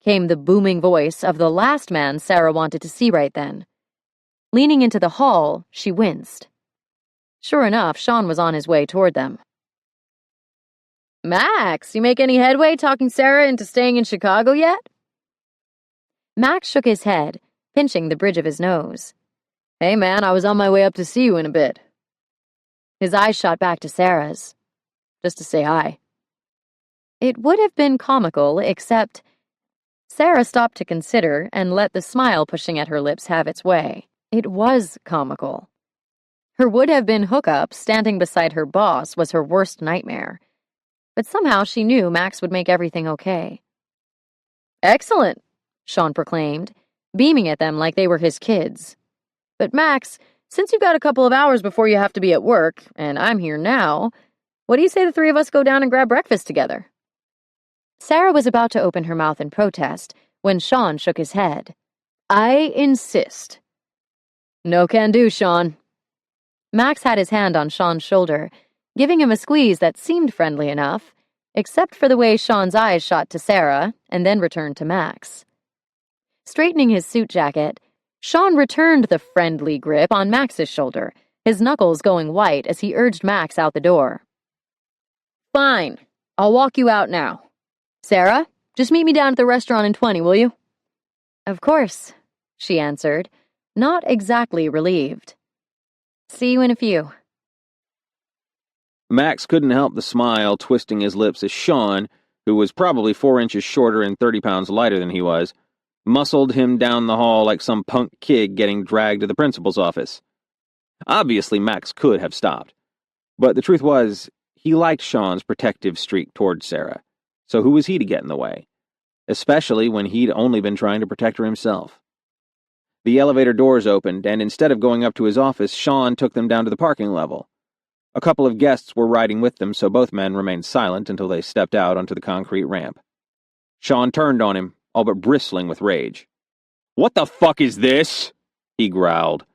Speaker 2: came the booming voice of the last man Sarah wanted to see right then. Leaning into the hall, she winced. Sure enough, Sean was on his way toward them. Max, you make any headway talking Sarah into staying in Chicago yet? Max shook his head, pinching the bridge of his nose. Hey, man, I was on my way up to see you in a bit. His eyes shot back to Sarah's, just to say hi. It would have been comical, except Sarah stopped to consider and let the smile pushing at her lips have its way. It was comical. Her would-have-been hookup standing beside her boss was her worst nightmare. But somehow she knew Max would make everything okay. Excellent, Sean proclaimed, beaming at them like they were his kids. But Max, since you've got a couple of hours before you have to be at work, and I'm here now, what do you say the three of us go down and grab breakfast together? Sarah was about to open her mouth in protest when Sean shook his head. I insist. No can do, Sean. Max had his hand on Sean's shoulder, giving him a squeeze that seemed friendly enough, except for the way Sean's eyes shot to Sarah and then returned to Max. Straightening his suit jacket, Sean returned the friendly grip on Max's shoulder, his knuckles going white as he urged Max out the door. Fine, I'll walk you out now. Sarah, just meet me down at the restaurant in 20, will you? Of course, she answered, not exactly relieved. See you in a few.
Speaker 1: Max couldn't help the smile twisting his lips as Sean, who was probably 4 inches shorter and 30 pounds lighter than he was, muscled him down the hall like some punk kid getting dragged to the principal's office. Obviously, Max could have stopped. But the truth was, he liked Sean's protective streak towards Sarah. So who was he to get in the way? Especially when he'd only been trying to protect her himself. The elevator doors opened, and instead of going up to his office, Sean took them down to the parking level. A couple of guests were riding with them, so both men remained silent until they stepped out onto the concrete ramp. Sean turned on him, all but bristling with rage. What the fuck is this? He growled.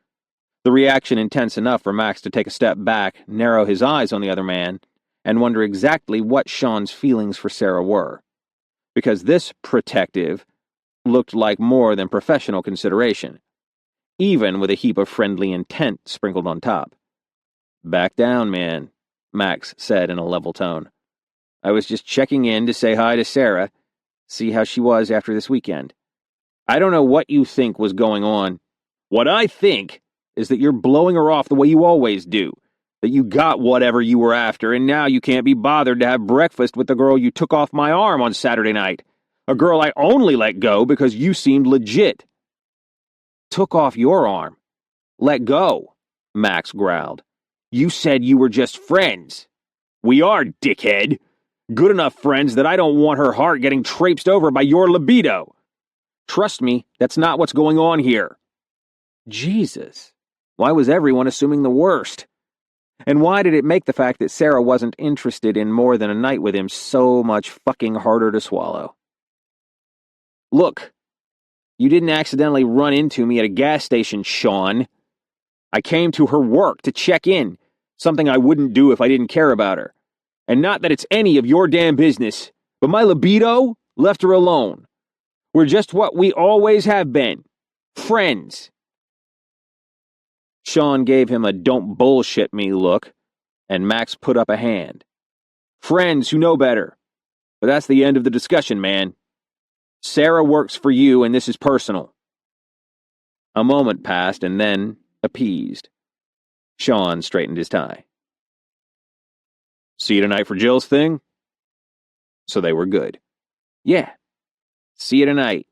Speaker 1: The reaction intense enough for Max to take a step back, narrow his eyes on the other man, and wonder exactly what Sean's feelings for Sarah were. Because this protective looked like more than professional consideration, even with a heap of friendly intent sprinkled on top. Back down, man, Max said in a level tone. I was just checking in to say hi to Sarah, see how she was after this weekend. I don't know what you think was going on. What I think is that you're blowing her off the way you always do, that you got whatever you were after, and now you can't be bothered to have breakfast with the girl you took off my arm on Saturday night, a girl I only let go because you seemed legit. Took off your arm? Let go, Max growled. You said you were just friends. We are, dickhead. Good enough friends that I don't want her heart getting traipsed over by your libido. Trust me, that's not what's going on here. Jesus, why was everyone assuming the worst? And why did it make the fact that Sarah wasn't interested in more than a night with him so much fucking harder to swallow? Look, you didn't accidentally run into me at a gas station, Sean. I came to her work to check in, something I wouldn't do if I didn't care about her. And not that it's any of your damn business, but my libido left her alone. We're just what we always have been. Friends. Sean gave him a don't bullshit me look, and Max put up a hand. Friends who know better. But that's the end of the discussion, man. Sarah works for you, and this is personal. A moment passed, and then, appeased, Sean straightened his tie. See you tonight for Jill's thing? So they were good. Yeah. See you tonight.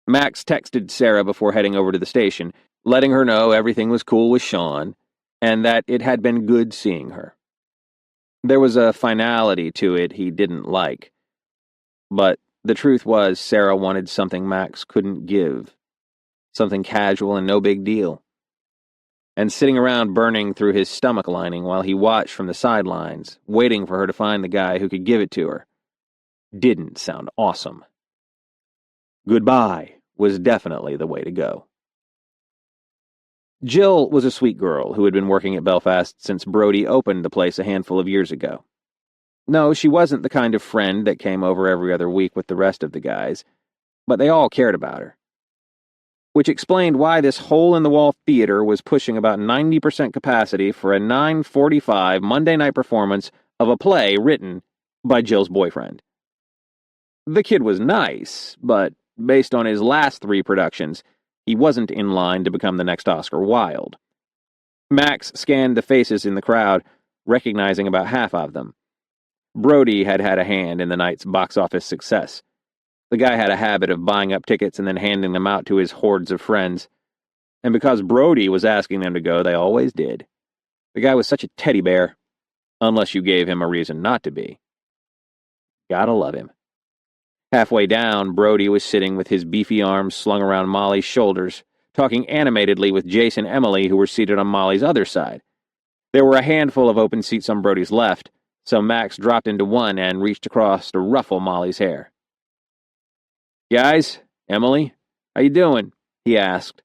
Speaker 1: Max texted Sarah before heading over to the station, letting her know everything was cool with Sean, and that it had been good seeing her. There was a finality to it he didn't like. But the truth was Sarah wanted something Max couldn't give. Something casual and no big deal. And sitting around burning through his stomach lining while he watched from the sidelines, waiting for her to find the guy who could give it to her, didn't sound awesome. Goodbye was definitely the way to go. Jill was a sweet girl who had been working at Belfast since Brody opened the place a handful of years ago. No, she wasn't the kind of friend that came over every other week with the rest of the guys, but they all cared about her. Which explained why this hole-in-the-wall theater was pushing about 90% capacity for a 9:45 Monday night performance of a play written by Jill's boyfriend. The kid was nice, but based on his last 3 productions, he wasn't in line to become the next Oscar Wilde. Max scanned the faces in the crowd, recognizing about half of them. Brody had had a hand in the night's box office success. The guy had a habit of buying up tickets and then handing them out to his hordes of friends. And because Brody was asking them to go, they always did. The guy was such a teddy bear, unless you gave him a reason not to be. Gotta love him. Halfway down, Brody was sitting with his beefy arms slung around Molly's shoulders, talking animatedly with Jace and Emily, who were seated on Molly's other side. There were a handful of open seats on Brody's left, so Max dropped into one and reached across to ruffle Molly's hair. "Guys, Emily, how you doing?" he asked,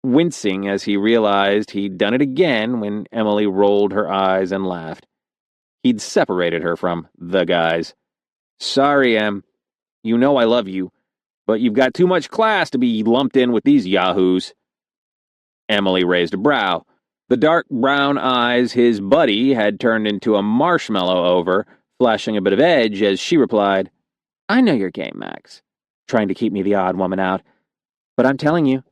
Speaker 1: wincing as he realized he'd done it again when Emily rolled her eyes and laughed. He'd separated her from the guys. "Sorry, Em. You know I love you, but you've got too much class to be lumped in with these yahoos." Emily raised a brow. The dark brown eyes his buddy had turned into a marshmallow over, flashing a bit of edge as she replied, "I know your game, Max. Trying to keep me the odd woman out. But I'm telling you,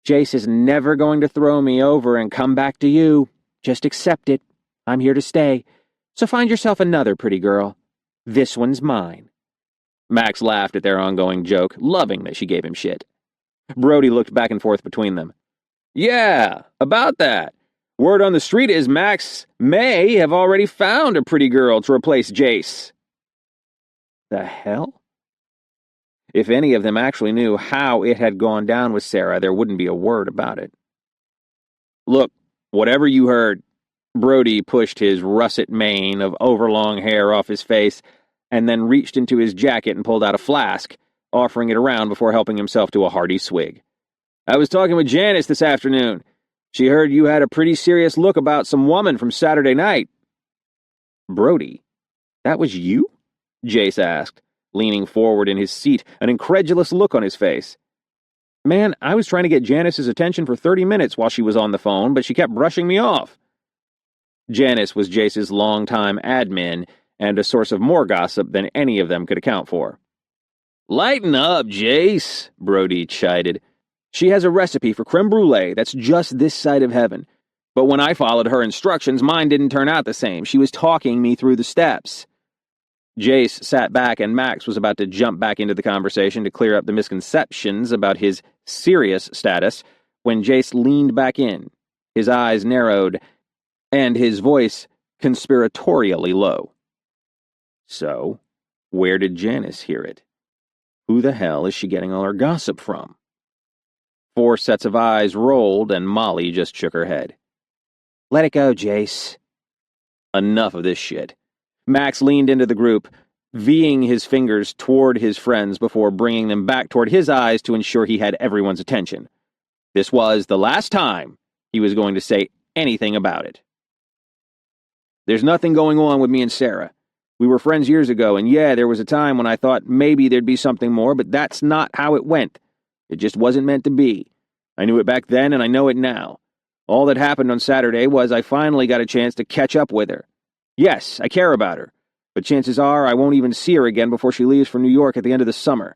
Speaker 1: Jace is never going to throw me over and come back to you. Just accept it. I'm here to stay. So find yourself another pretty girl. This one's mine." Max laughed at their ongoing joke, loving that she gave him shit. Brody looked back and forth between them. "Yeah, about that. Word on the street is Max may have already found a pretty girl to replace Jace." The hell? If any of them actually knew how it had gone down with Sarah, there wouldn't be a word about it. "Look, whatever you heard," Brody pushed his russet mane of overlong hair off his face and then reached into his jacket and pulled out a flask, offering it around before helping himself to a hearty swig. "I was talking with Janice this afternoon. She heard you had a pretty serious look about some woman from Saturday night." "Brody, that was you?" Jace asked, leaning forward in his seat, an incredulous look on his face. "Man, I was trying to get Janice's attention for 30 minutes while she was on the phone, but she kept brushing me off." Janice was Jace's longtime admin and a source of more gossip than any of them could account for. "Lighten up, Jace," Brody chided. "She has a recipe for creme brulee that's just this side of heaven. But when I followed her instructions, mine didn't turn out the same. She was talking me through the steps." Jace sat back, and Max was about to jump back into the conversation to clear up the misconceptions about his serious status when Jace leaned back in, his eyes narrowed, and his voice conspiratorially low. "So, where did Janice hear it? Who the hell is she getting all her gossip from?" 4 sets of eyes rolled, and Molly just shook her head. "Let it go, Jace." Enough of this shit. Max leaned into the group, Ving his fingers toward his friends before bringing them back toward his eyes to ensure he had everyone's attention. This was the last time he was going to say anything about it. "There's nothing going on with me and Sarah. We were friends years ago, and yeah, there was a time when I thought maybe there'd be something more, but that's not how it went. It just wasn't meant to be. I knew it back then, and I know it now. All that happened on Saturday was I finally got a chance to catch up with her. Yes, I care about her, but chances are I won't even see her again before she leaves for New York at the end of the summer.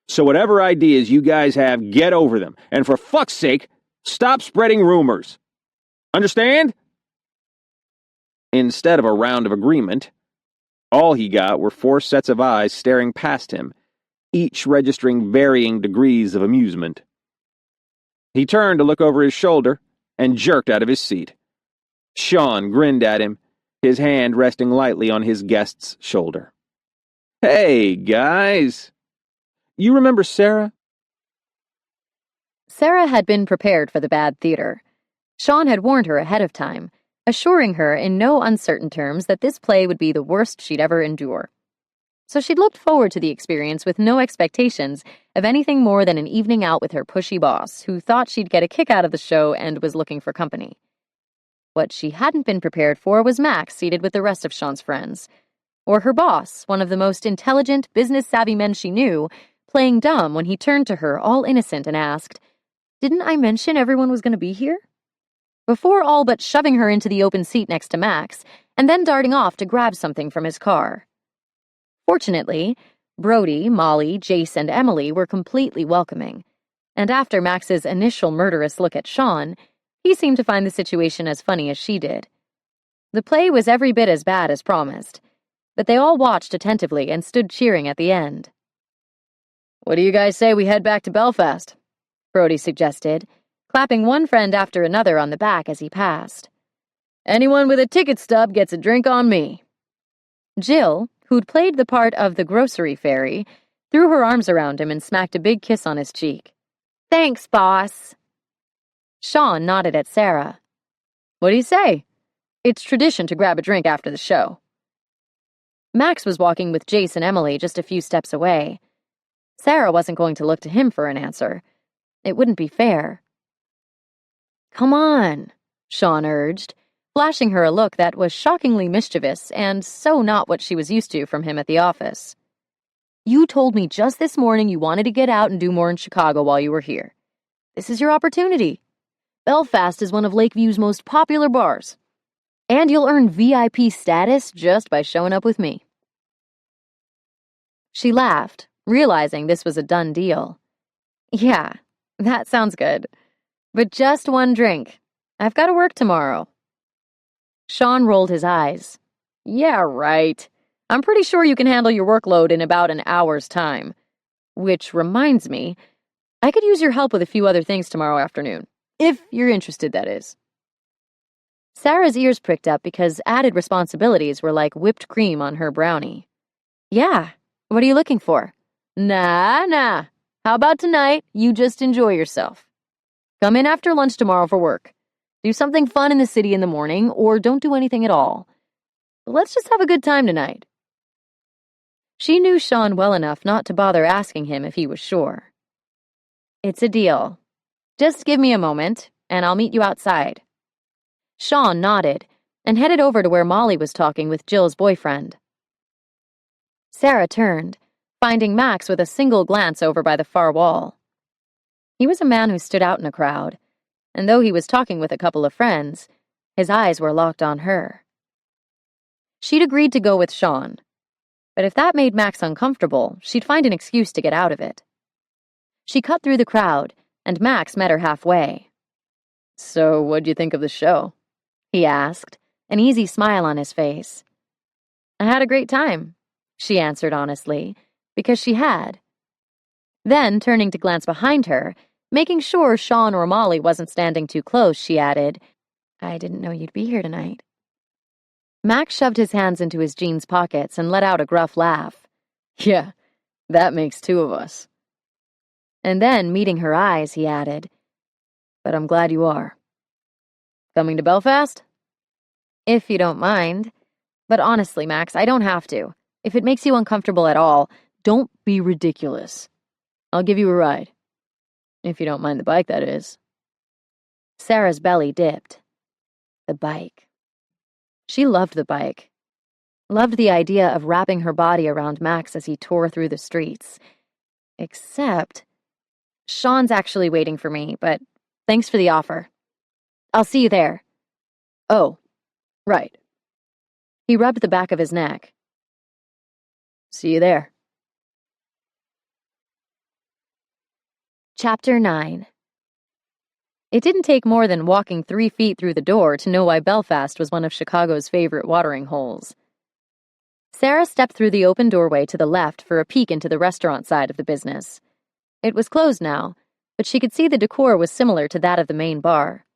Speaker 1: So whatever ideas you guys have, get over them, and for fuck's sake, stop spreading rumors. Understand?" Instead of a round of agreement, all he got were 4 sets of eyes staring past him, each registering varying degrees of amusement. He turned to look over his shoulder and jerked out of his seat. Sean grinned at him, his hand resting lightly on his guest's shoulder. "Hey, guys. You remember Sarah?"
Speaker 2: Sarah had been prepared for the bad theater. Sean had warned her ahead of time, assuring her in no uncertain terms that this play would be the worst she'd ever endure. So she'd looked forward to the experience with no expectations of anything more than an evening out with her pushy boss, who thought she'd get a kick out of the show and was looking for company. What she hadn't been prepared for was Max seated with the rest of Sean's friends, or her boss, one of the most intelligent, business-savvy men she knew, playing dumb when he turned to her all innocent and asked, "Didn't I mention everyone was going to be here?" Before all but shoving her into the open seat next to Max, and then darting off to grab something from his car. Fortunately, Brody, Molly, Jace, and Emily were completely welcoming, and after Max's initial murderous look at Sean, he seemed to find the situation as funny as she did. The play was every bit as bad as promised, but they all watched attentively and stood cheering at the end. "What do you guys say we head back to Belfast?" Brody suggested, clapping one friend after another on the back as he passed. "Anyone with a ticket stub gets a drink on me." Jill, who'd played the part of the grocery fairy, threw her arms around him and smacked a big kiss on his cheek. "Thanks, boss." Sean nodded at Sarah. "What do you say? It's tradition to grab a drink after the show." Max was walking with Jace and Emily just a few steps away. Sarah wasn't going to look to him for an answer. It wouldn't be fair. "Come on," Sean urged, flashing her a look that was shockingly mischievous and so not what she was used to from him at the office. "You told me just this morning you wanted to get out and do more in Chicago while you were here. This is your opportunity. Belfast is one of Lakeview's most popular bars. And you'll earn VIP status just by showing up with me." She laughed, realizing this was a done deal. "Yeah, that sounds good. But just one drink. I've got to work tomorrow." Sean rolled his eyes. "Yeah, right. I'm pretty sure you can handle your workload in about an hour's time. Which reminds me, I could use your help with a few other things tomorrow afternoon. If you're interested, that is." Sarah's ears pricked up because added responsibilities were like whipped cream on her brownie. "Yeah, what are you looking for?" Nah. How about tonight, you just enjoy yourself? Come in after lunch tomorrow for work. Do something fun in the city in the morning, or don't do anything at all. Let's just have a good time tonight." She knew Sean well enough not to bother asking him if he was sure. "It's a deal. Just give me a moment, and I'll meet you outside." Sean nodded and headed over to where Molly was talking with Jill's boyfriend. Sarah turned, finding Max with a single glance over by the far wall. He was a man who stood out in a crowd, and though he was talking with a couple of friends, his eyes were locked on her. She'd agreed to go with Sean, but if that made Max uncomfortable, she'd find an excuse to get out of it. She cut through the crowd, and Max met her halfway. "So, what'd you think of the show?" he asked, an easy smile on his face. "I had a great time," she answered honestly, because she had. Then, turning to glance behind her, making sure Sean or Molly wasn't standing too close, she added, "I didn't know you'd be here tonight." Max shoved his hands into his jeans pockets and let out a gruff laugh. "Yeah, that makes two of us." And then, meeting her eyes, he added, "But I'm glad you are. Coming to Belfast?" "If you don't mind. But honestly, Max, I don't have to. If it makes you uncomfortable at all, don't be ridiculous. I'll give you a ride. If you don't mind the bike, that is." Sarah's belly dipped. The bike. She loved the bike. Loved the idea of wrapping her body around Max as he tore through the streets. Except, Sean's actually waiting for me, but thanks for the offer. I'll see you there. Oh, right. He rubbed the back of his neck. See you there. Chapter 9. It didn't take more than walking 3 feet through the door to know why Belfast was one of Chicago's favorite watering holes. Sarah stepped through the open doorway to the left for a peek into the restaurant side of the business. It was closed now, but she could see the decor was similar to that of the main bar.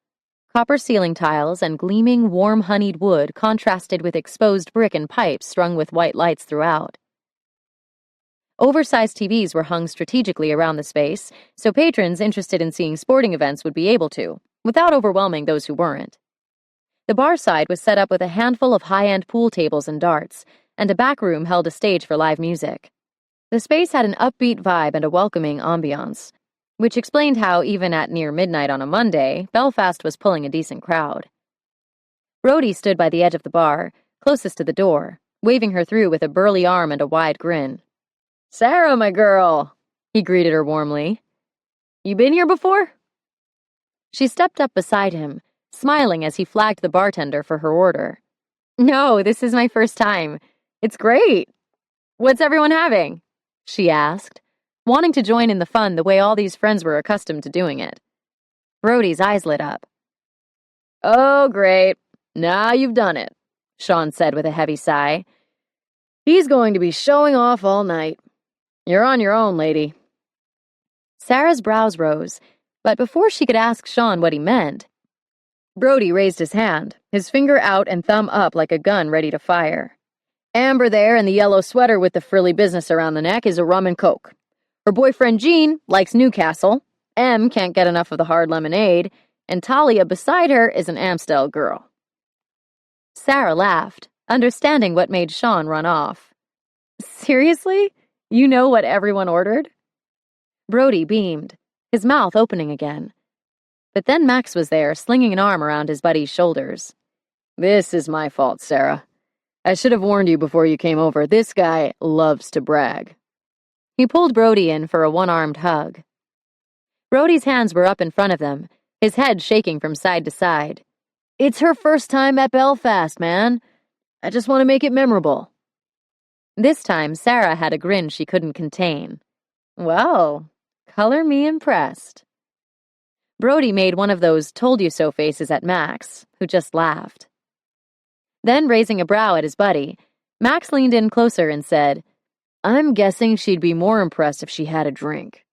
Speaker 2: Copper ceiling tiles and gleaming, warm, honeyed wood contrasted with exposed brick and pipes strung with white lights throughout. Oversized TVs were hung strategically around the space, so patrons interested in seeing sporting events would be able to, without overwhelming those who weren't. The bar side was set up with a handful of high-end pool tables and darts, and a back room held a stage for live music. The space had an upbeat vibe and a welcoming ambiance, which explained how, even at near midnight on a Monday, Belfast was pulling a decent crowd. Brody stood by the edge of the bar, closest to the door, waving her through with a burly arm and a wide grin. "Sarah, my girl," he greeted her warmly. "You been here before?" She stepped up beside him, smiling as he flagged the bartender for her order. No, this is my first time. It's great. What's everyone having? She asked, wanting to join in the fun the way all these friends were accustomed to doing it. Brody's eyes lit up. Oh, great. Now you've done it, Sean said with a heavy sigh. He's going to be showing off all night. You're on your own, lady. Sarah's brows rose, but before she could ask Sean what he meant, Brody raised his hand, his finger out and thumb up like a gun ready to fire. Amber there in the yellow sweater with the frilly business around the neck is a rum and coke. Her boyfriend Jean likes Newcastle, Em can't get enough of the hard lemonade, and Talia beside her is an Amstel girl. Sarah laughed, understanding what made Sean run off. Seriously? You know what everyone ordered? Brody beamed, his mouth opening again. But then Max was there, slinging an arm around his buddy's shoulders. This is my fault, Sarah. I should have warned you before you came over. This guy loves to brag. He pulled Brody in for a one-armed hug. Brody's hands were up in front of them, his head shaking from side to side. It's her first time at Belfast, man. I just want to make it memorable. This time, Sarah had a grin she couldn't contain. Well, color me impressed. Brody made one of those told-you-so faces at Max, who just laughed. Then, raising a brow at his buddy, Max leaned in closer and said, I'm guessing she'd be more impressed if she had a drink.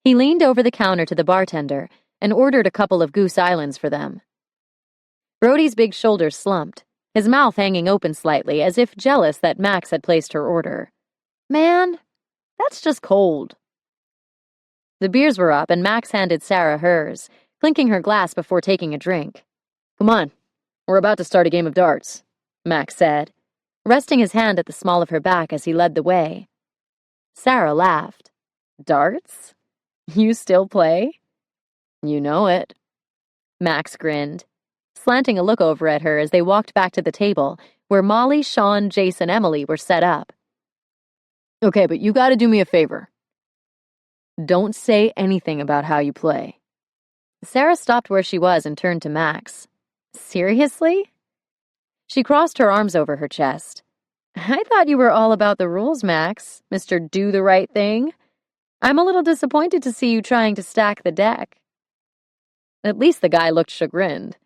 Speaker 2: He leaned over the counter to the bartender and ordered a couple of Goose Islands for them. Brody's big shoulders slumped, his mouth hanging open slightly as if jealous that Max had placed her order. Man, that's just cold. The beers were up and Max handed Sarah hers, clinking her glass before taking a drink. Come on, we're about to start a game of darts, Max said, resting his hand at the small of her back as he led the way. Sarah laughed. Darts? You still play? You know it. Max grinned, slanting a look over at her as they walked back to the table where Molly, Sean, Jace, and Emily were set up. Okay, but you gotta do me a favor. Don't say anything about how you play. Sarah stopped where she was and turned to Max. Seriously? She crossed her arms over her chest. I thought you were all about the rules, Max, Mr. Do the Right Thing. I'm a little disappointed to see you trying to stack the deck. At least the guy looked chagrined.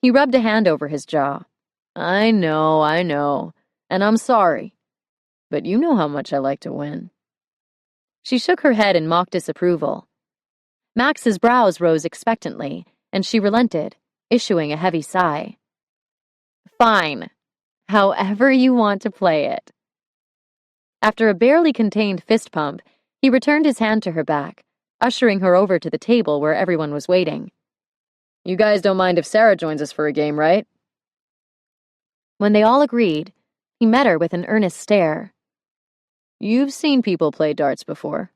Speaker 2: He rubbed a hand over his jaw. I know, and I'm sorry. But you know how much I like to win. She shook her head in mock disapproval. Max's brows rose expectantly, and she relented, issuing a heavy sigh. Fine. However you want to play it. After a barely contained fist pump, he returned his hand to her back, ushering her over to the table where everyone was waiting. You guys don't mind if Sarah joins us for a game, right? When they all agreed, he met her with an earnest stare. You've seen people play darts before?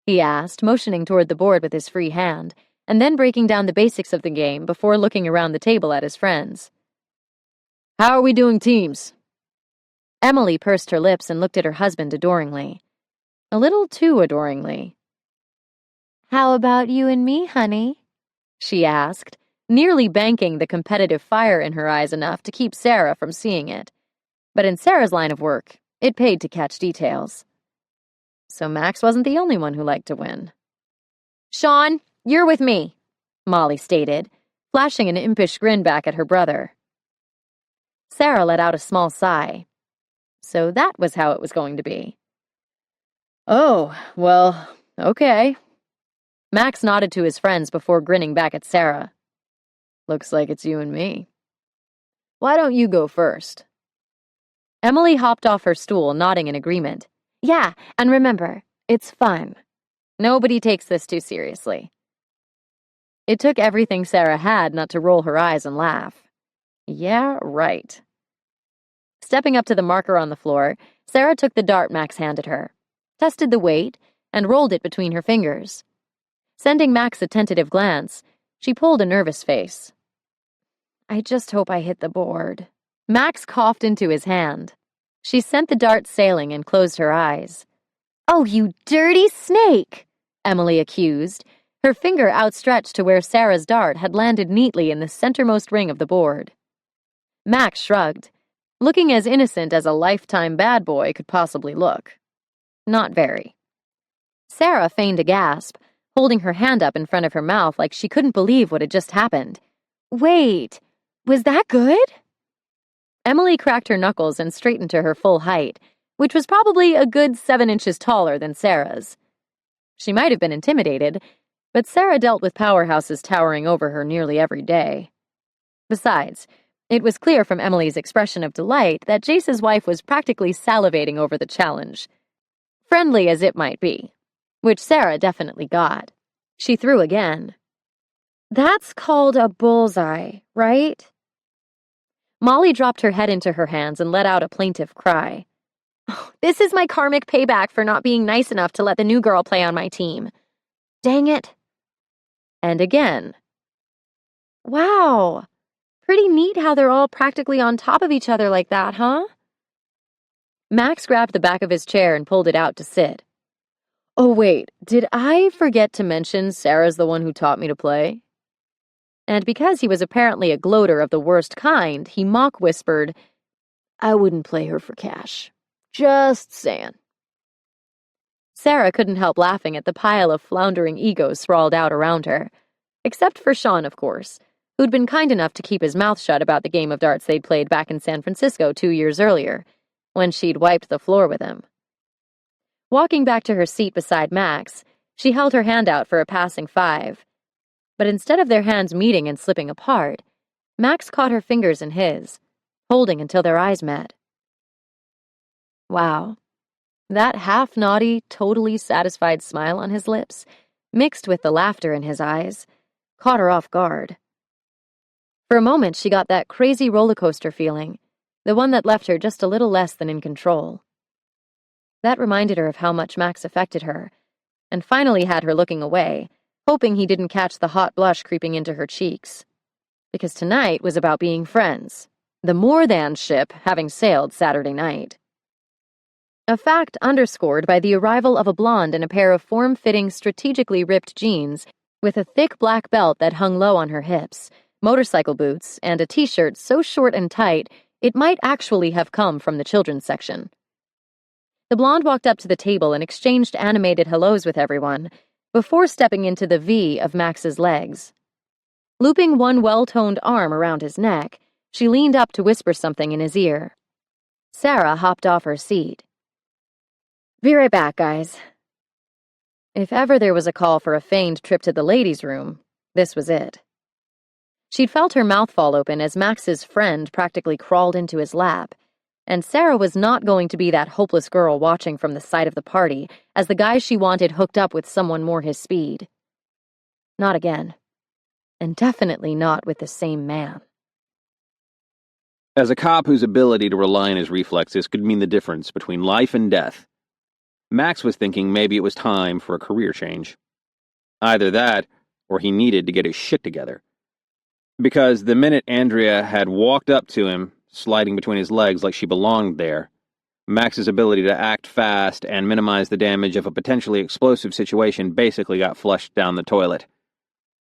Speaker 2: He asked, motioning toward the board with his free hand, and then breaking down the basics of the game before looking around the table at his friends. How are we doing teams? Emily pursed her lips and looked at her husband adoringly. A little too adoringly. How about you and me, honey? She asked, nearly banking the competitive fire in her eyes enough to keep Sarah from seeing it. But in Sarah's line of work, it paid to catch details. So Max wasn't the only one who liked to win. Sean, you're with me, Molly stated, flashing an impish grin back at her brother. Sarah let out a small sigh. So that was how it was going to be. Oh, well, okay. Max nodded to his friends before grinning back at Sarah. Looks like it's you and me. Why don't you go first? Emily hopped off her stool, nodding in agreement. Yeah, and remember, it's fun. Nobody takes this too seriously. It took everything Sarah had not to roll her eyes and laugh. Yeah, right. Stepping up to the marker on the floor, Sarah took the dart Max handed her, tested the weight, and rolled it between her fingers. Sending Max a tentative glance, she pulled a nervous face. I just hope I hit the board. Max coughed into his hand. She sent the dart sailing and closed her eyes. Oh, you dirty snake, Emily accused, her finger outstretched to where Sarah's dart had landed neatly in the centermost ring of the board. Max shrugged, looking as innocent as a lifetime bad boy could possibly look. Not very. Sarah feigned a gasp, holding her hand up in front of her mouth like she couldn't believe what had just happened. Wait, was that good? Emily cracked her knuckles and straightened to her full height, which was probably a good 7 inches taller than Sarah's. She might have been intimidated, but Sarah dealt with powerhouses towering over her nearly every day. Besides, it was clear from Emily's expression of delight that Jace's wife was practically salivating over the challenge. Friendly as it might be, which Sarah definitely got. She threw again. That's called a bullseye, right? Molly dropped her head into her hands and let out a plaintive cry. Oh, this is my karmic payback for not being nice enough to let the new girl play on my team. Dang it. And again. Wow. Pretty neat how they're all practically on top of each other like that, huh? Max grabbed the back of his chair and pulled it out to sit. Oh, wait, did I forget to mention Sarah's the one who taught me to play? And because he was apparently a gloater of the worst kind, he mock whispered, I wouldn't play her for cash. Just saying. Sarah couldn't help laughing at the pile of floundering egos sprawled out around her. Except for Sean, of course, who'd been kind enough to keep his mouth shut about the game of darts they'd played back in San Francisco 2 years earlier, when she'd wiped the floor with him. Walking back to her seat beside Max, she held her hand out for a passing 5. But instead of their hands meeting and slipping apart, Max caught her fingers in his, holding until their eyes met. Wow. That half-naughty, totally satisfied smile on his lips, mixed with the laughter in his eyes, caught her off guard. For a moment, she got that crazy roller coaster feeling, the one that left her just a little less than in control. That reminded her of how much Max affected her, and finally had her looking away, hoping he didn't catch the hot blush creeping into her cheeks. Because tonight was about being friends, the more-than ship having sailed Saturday night. A fact underscored by the arrival of a blonde in a pair of form-fitting, strategically ripped jeans with a thick black belt that hung low on her hips, motorcycle boots, and a t-shirt so short and tight it might actually have come from the children's section. The blonde walked up to the table and exchanged animated hellos with everyone, before stepping into the V of Max's legs. Looping one well-toned arm around his neck, she leaned up to whisper something in his ear. Sarah hopped off her seat. Be right back, guys. If ever there was a call for a feigned trip to the ladies' room, this was it. She'd felt her mouth fall open as Max's friend practically crawled into his lap, and Sarah was not going to be that hopeless girl watching from the side of the party as the guy she wanted hooked up with someone more his speed. Not again. And definitely not with the same man.
Speaker 1: As a cop whose ability to rely on his reflexes could mean the difference between life and death, Max was thinking maybe it was time for a career change. Either that, or he needed to get his shit together. Because the minute Andrea had walked up to him, sliding between his legs like she belonged there, Max's ability to act fast and minimize the damage of a potentially explosive situation basically got flushed down the toilet.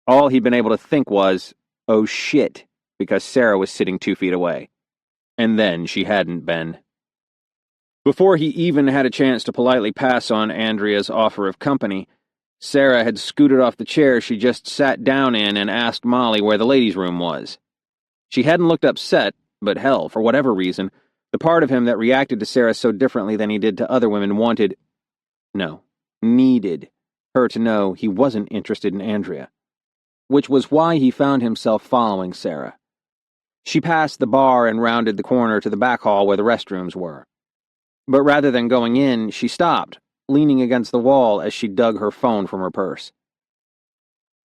Speaker 1: All he'd been able to think was, oh shit, because Sarah was sitting 2 feet away. And then she hadn't been. Before he even had a chance to politely pass on Andrea's offer of company, Sarah had scooted off the chair she just sat down in and asked Molly where the ladies' room was. She hadn't looked upset, but hell, for whatever reason, the part of him that reacted to Sarah so differently than he did to other women needed her to know he wasn't interested in Andrea. Which was why he found himself following Sarah. She passed the bar and rounded the corner to the back hall where the restrooms were. But rather than going in, she stopped, leaning against the wall as she dug her phone from her purse.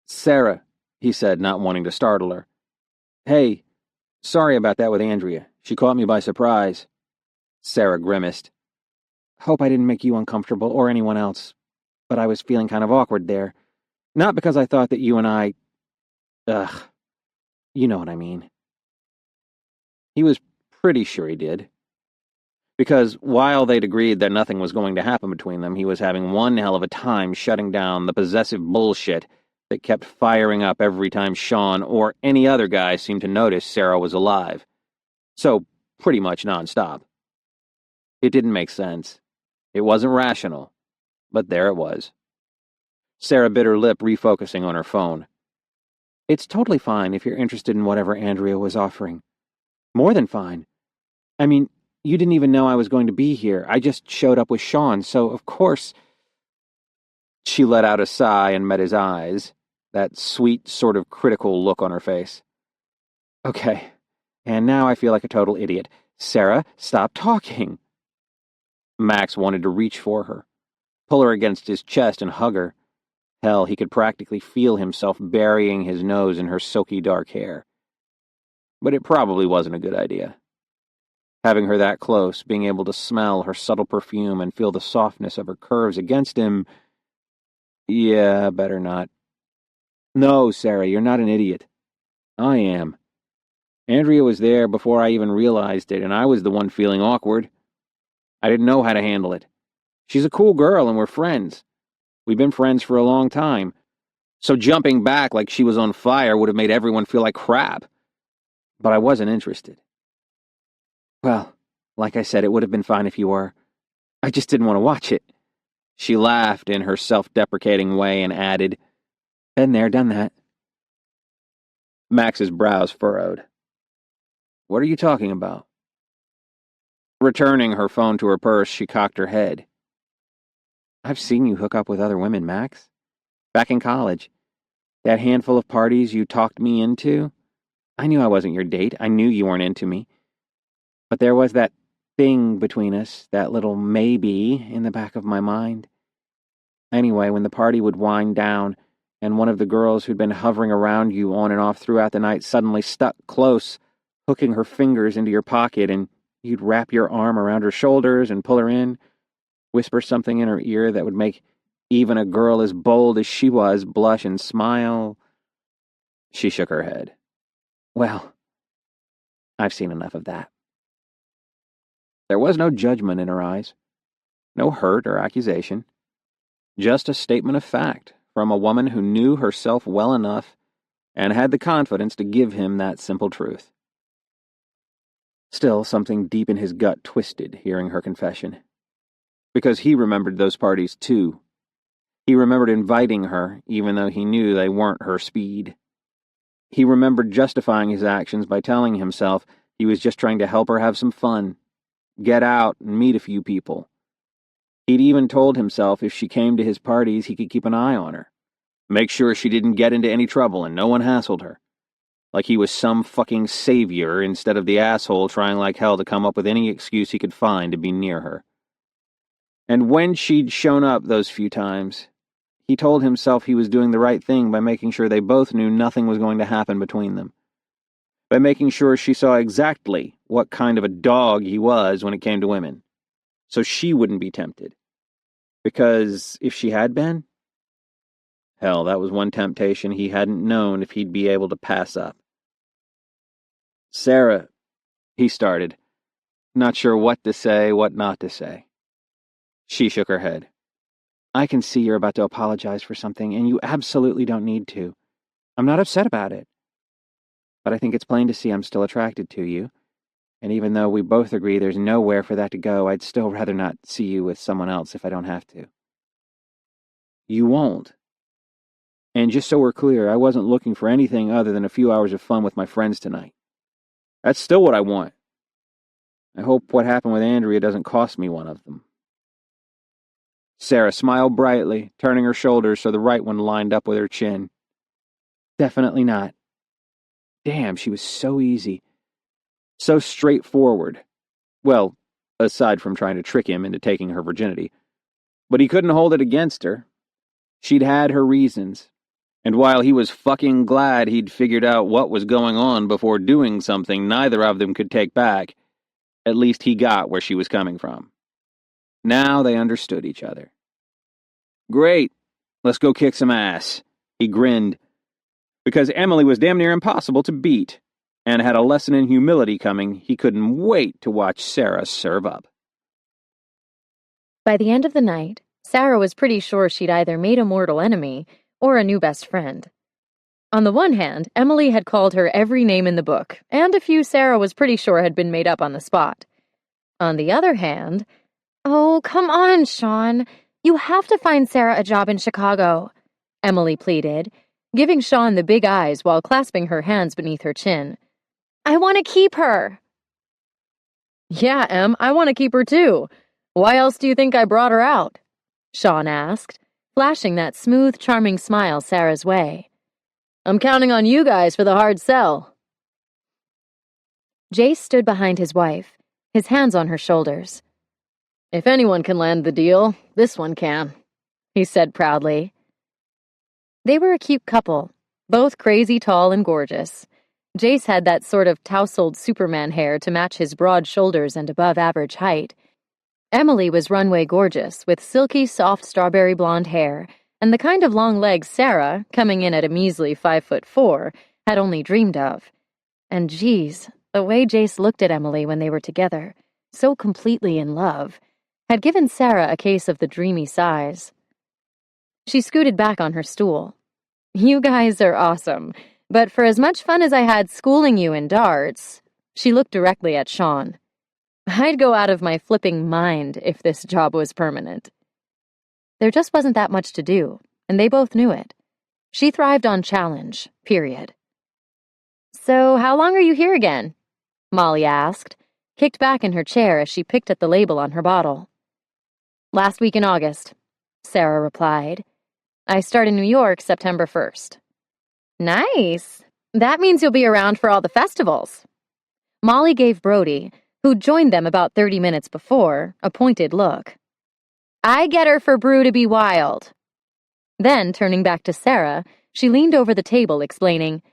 Speaker 1: Sarah, he said, not wanting to startle her. Hey, sorry about that with Andrea. She caught me by surprise. Sarah grimaced. Hope I didn't make you uncomfortable or anyone else, but I was feeling kind of awkward there. Not because I thought that you and I... you know what I mean. He was pretty sure he did. Because while they'd agreed that nothing was going to happen between them, he was having one hell of a time shutting down the possessive bullshit that kept firing up every time Sean or any other guy seemed to notice Sarah was alive. So, pretty much nonstop. It didn't make sense. It wasn't rational. But there it was. Sarah bit her lip, refocusing on her phone.
Speaker 3: It's totally fine if you're interested in whatever Andrea was offering. More than fine. I mean, you didn't even know I was going to be here. I just showed up with Sean, so of course...
Speaker 1: She let out a sigh and met his eyes, that sweet, sort of critical look on her face.
Speaker 3: Okay, and now I feel like a total idiot. Sarah, stop talking.
Speaker 1: Max wanted to reach for her, pull her against his chest and hug her. Hell, he could practically feel himself burying his nose in her silky dark hair. But it probably wasn't a good idea. Having her that close, being able to smell her subtle perfume and feel the softness of her curves against him... Yeah, better not.
Speaker 3: No, Sarah, you're not an idiot.
Speaker 1: I am. Andrea was there before I even realized it, and I was the one feeling awkward. I didn't know how to handle it. She's a cool girl, and we're friends. We've been friends for a long time. So jumping back like she was on fire would have made everyone feel like crap. But I wasn't interested.
Speaker 3: Well, like I said, it would have been fine if you were. I just didn't want to watch it.
Speaker 1: She laughed in her self-deprecating way and added,
Speaker 3: Been there, done that.
Speaker 1: Max's brows furrowed. What are you talking about? Returning her phone to her purse, she cocked her head.
Speaker 3: I've seen you hook up with other women, Max. Back in college. That handful of parties you talked me into. I knew I wasn't your date. I knew you weren't into me. But there was that thing between us, that little maybe in the back of my mind. Anyway, when the party would wind down, and one of the girls who'd been hovering around you on and off throughout the night suddenly stuck close, hooking her fingers into your pocket, and you'd wrap your arm around her shoulders and pull her in, whisper something in her ear that would make even a girl as bold as she was blush and smile.
Speaker 1: She shook her head.
Speaker 3: Well, I've seen enough of that.
Speaker 1: There was no judgment in her eyes, no hurt or accusation, just a statement of fact from a woman who knew herself well enough and had the confidence to give him that simple truth. Still, something deep in his gut twisted hearing her confession. Because he remembered those parties too. He remembered inviting her, even though he knew they weren't her speed. He remembered justifying his actions by telling himself he was just trying to help her have some fun, get out and meet a few people. He'd even told himself if she came to his parties, he could keep an eye on her, make sure she didn't get into any trouble and no one hassled her. Like he was some fucking savior instead of the asshole trying like hell to come up with any excuse he could find to be near her. And when she'd shown up those few times, he told himself he was doing the right thing by making sure they both knew nothing was going to happen between them. By making sure she saw exactly what kind of a dog he was when it came to women. So she wouldn't be tempted. Because if she had been, hell, that was one temptation he hadn't known if he'd be able to pass up. Sarah, he started, not sure what to say, what not to say. She shook her head.
Speaker 3: I can see you're about to apologize for something, and you absolutely don't need to. I'm not upset about it. But I think it's plain to see I'm still attracted to you. And even though we both agree there's nowhere for that to go, I'd still rather not see you with someone else if I don't have to.
Speaker 1: You won't. And just so we're clear, I wasn't looking for anything other than a few hours of fun with my friends tonight. That's still what I want. I hope what happened with Andrea doesn't cost me one of them. Sarah smiled brightly, turning her shoulders so the right one lined up with her chin.
Speaker 3: Definitely not. Damn, she was so easy.
Speaker 1: So straightforward. Well, aside from trying to trick him into taking her virginity. But he couldn't hold it against her. She'd had her reasons. And while he was fucking glad he'd figured out what was going on before doing something neither of them could take back, at least he got where she was coming from. Now they understood each other. Great. Let's go kick some ass. He grinned. Because Emily was damn near impossible to beat, and had a lesson in humility coming, he couldn't wait to watch Sarah serve up.
Speaker 2: By the end of the night, Sarah was pretty sure she'd either made a mortal enemy or a new best friend. On the one hand, Emily had called her every name in the book, and a few Sarah was pretty sure had been made up on the spot. On the other hand, "Oh, come on, Sean. You have to find Sarah a job in Chicago," Emily pleaded, giving Sean the big eyes while clasping her hands beneath her chin. "I want to keep her." "Yeah, Em, I want to keep her too. Why else do you think I brought her out?" Sean asked, flashing that smooth, charming smile Sarah's way. "I'm counting on you guys for the hard sell." Jace stood behind his wife, his hands on her shoulders. "If anyone can land the deal, this one can," he said proudly. They were a cute couple, both crazy tall and gorgeous. Jace had that sort of tousled Superman hair to match his broad shoulders and above-average height. Emily was runway gorgeous, with silky, soft strawberry blonde hair, and the kind of long legs Sarah, coming in at a measly 5'4", had only dreamed of. And geez, the way Jace looked at Emily when they were together, so completely in love, had given Sarah a case of the dreamy sighs. She scooted back on her stool. "You guys are awesome, but for as much fun as I had schooling you in darts," she looked directly at Sean, "I'd go out of my flipping mind if this job was permanent." There just wasn't that much to do, and they both knew it. She thrived on challenge, period. "So how long are you here again?" Molly asked, kicked back in her chair as she picked at the label on her bottle. "Last week in August," Sarah replied. "I start in New York September 1st. "Nice. That means you'll be around for all the festivals." Molly gave Brody, who'd joined them about 30 minutes before, a pointed look. "I get her for Brew to be wild." Then, turning back to Sarah, she leaned over the table explaining,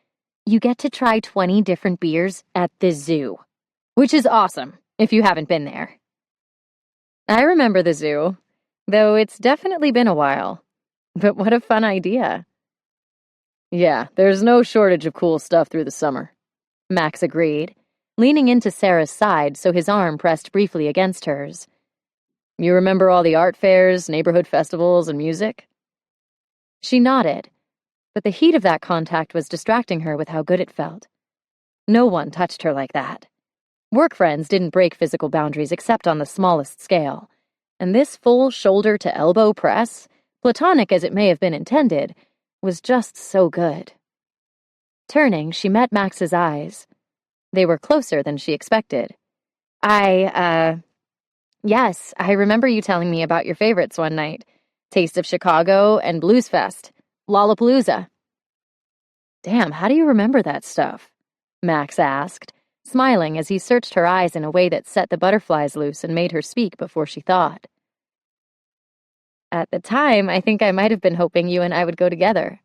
Speaker 2: "You get to try 20 different beers at the zoo, which is awesome if you haven't been there." I remember the zoo, though it's definitely been a while. But what a fun idea. "Yeah, there's no shortage of cool stuff through the summer," Max agreed, leaning into Sarah's side so his arm pressed briefly against hers. "You remember all the art fairs, neighborhood festivals, and music?" She nodded, but the heat of that contact was distracting her with how good it felt. No one touched her like that. Work friends didn't break physical boundaries except on the smallest scale, and this full shoulder-to-elbow press, platonic as it may have been intended, was just so good. Turning, she met Max's eyes. They were closer than she expected. Yes, I remember you telling me about your favorites one night. Taste of Chicago and Blues Fest. Lollapalooza." "Damn, how do you remember that stuff?" Max asked, smiling as he searched her eyes in a way that set the butterflies loose and made her speak before she thought. "At the time, I think I might have been hoping you and I would go together."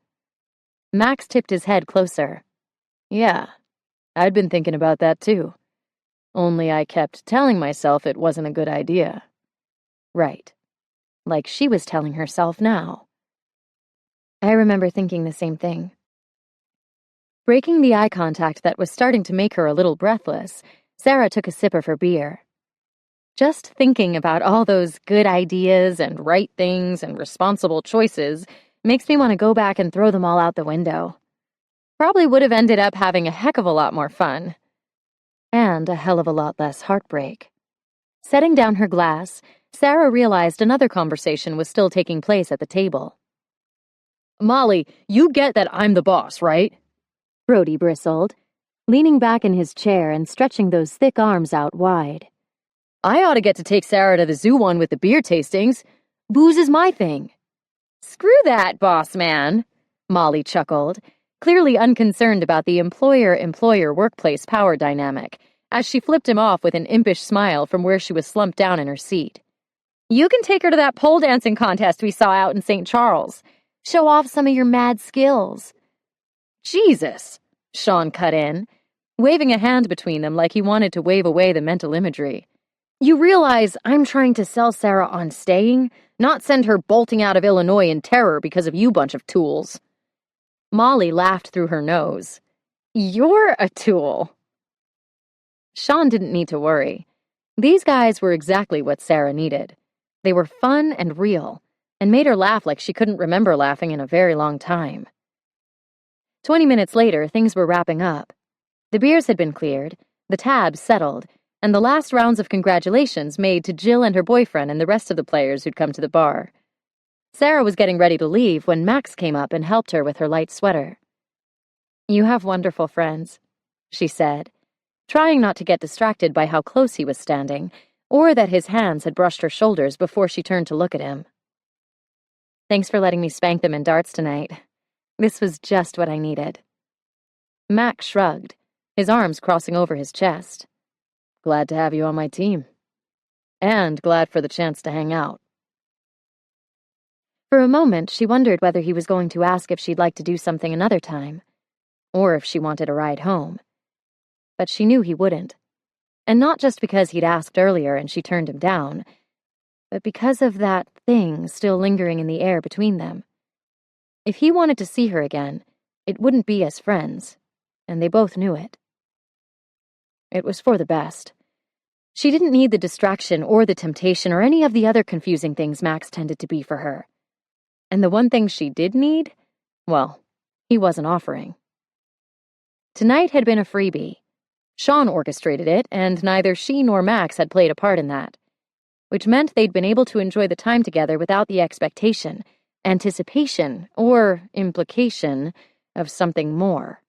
Speaker 2: Max tipped his head closer. "Yeah, I'd been thinking about that too. Only I kept telling myself it wasn't a good idea." Right. Like she was telling herself now. I remember thinking the same thing. Breaking the eye contact that was starting to make her a little breathless, Sarah took a sip of her beer. "Just thinking about all those good ideas and right things and responsible choices makes me want to go back and throw them all out the window. Probably would have ended up having a heck of a lot more fun. And a hell of a lot less heartbreak." Setting down her glass, Sarah realized another conversation was still taking place at the table. "Molly, you get that I'm the boss, right?" Brody bristled, leaning back in his chair and stretching those thick arms out wide. "I ought to get to take Sarah to the zoo one with the beer tastings. Booze is my thing." "Screw that, boss man," Molly chuckled, clearly unconcerned about the employer-employer workplace power dynamic, as she flipped him off with an impish smile from where she was slumped down in her seat. "You can take her to that pole dancing contest we saw out in St. Charles. Show off some of your mad skills." "Jesus," Sean cut in, waving a hand between them like he wanted to wave away the mental imagery. "You realize I'm trying to sell Sarah on staying, not send her bolting out of Illinois in terror because of you bunch of tools." Molly laughed through her nose. "You're a tool." Sean didn't need to worry. These guys were exactly what Sarah needed. They were fun and real, and made her laugh like she couldn't remember laughing in a very long time. 20 minutes later, things were wrapping up. The beers had been cleared, the tabs settled, and the last rounds of congratulations made to Jill and her boyfriend and the rest of the players who'd come to the bar. Sarah was getting ready to leave when Max came up and helped her with her light sweater. "You have wonderful friends," she said, trying not to get distracted by how close he was standing, or that his hands had brushed her shoulders before she turned to look at him. "Thanks for letting me spank them in darts tonight. This was just what I needed." Max shrugged, his arms crossing over his chest. "Glad to have you on my team. And glad for the chance to hang out." For a moment, she wondered whether he was going to ask if she'd like to do something another time, or if she wanted a ride home. But she knew he wouldn't. And not just because he'd asked earlier and she turned him down, but because of that thing still lingering in the air between them. If he wanted to see her again, it wouldn't be as friends, and they both knew it. It was for the best. She didn't need the distraction or the temptation or any of the other confusing things Max tended to be for her. And the one thing she did need, well, he wasn't offering. Tonight had been a freebie. Sean orchestrated it, and neither she nor Max had played a part in that, which meant they'd been able to enjoy the time together without the expectation, anticipation, or implication of something more.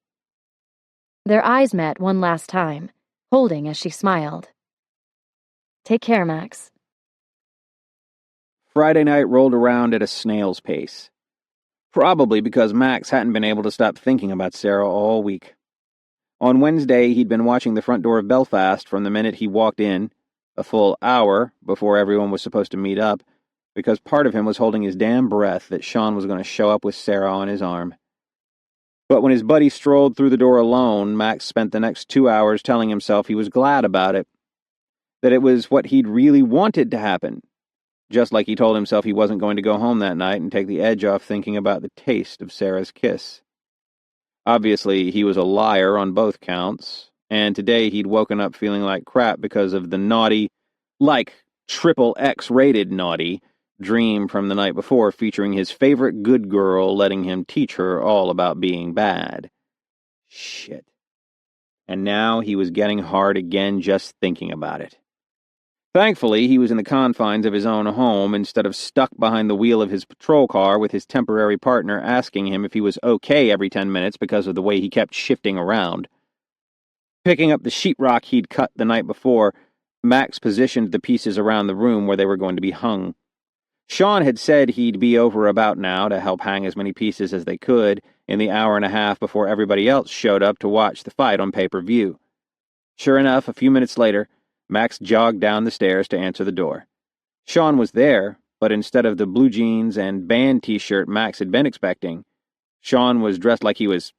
Speaker 2: Their eyes met one last time, holding as she smiled. "Take care, Max."
Speaker 1: Friday night rolled around at a snail's pace. Probably because Max hadn't been able to stop thinking about Sarah all week. On Wednesday, he'd been watching the front door of Belfast from the minute he walked in, a full hour before everyone was supposed to meet up, because part of him was holding his damn breath that Sean was going to show up with Sarah on his arm. But when his buddy strolled through the door alone, Max spent the next 2 hours telling himself he was glad about it, that it was what he'd really wanted to happen, just like he told himself he wasn't going to go home that night and take the edge off thinking about the taste of Sarah's kiss. Obviously, he was a liar on both counts, and today he'd woken up feeling like crap because of the naughty, like triple X-rated naughty, dream from the night before featuring his favorite good girl letting him teach her all about being bad. Shit. And now he was getting hard again just thinking about it. Thankfully, he was in the confines of his own home instead of stuck behind the wheel of his patrol car with his temporary partner asking him if he was okay every 10 minutes because of the way he kept shifting around. Picking up the sheetrock he'd cut the night before, Max positioned the pieces around the room where they were going to be hung. Sean had said he'd be over about now to help hang as many pieces as they could in the hour and a half before everybody else showed up to watch the fight on pay-per-view. Sure enough, a few minutes later, Max jogged down the stairs to answer the door. Sean was there, but instead of the blue jeans and band t-shirt Max had been expecting, Sean was dressed like he was,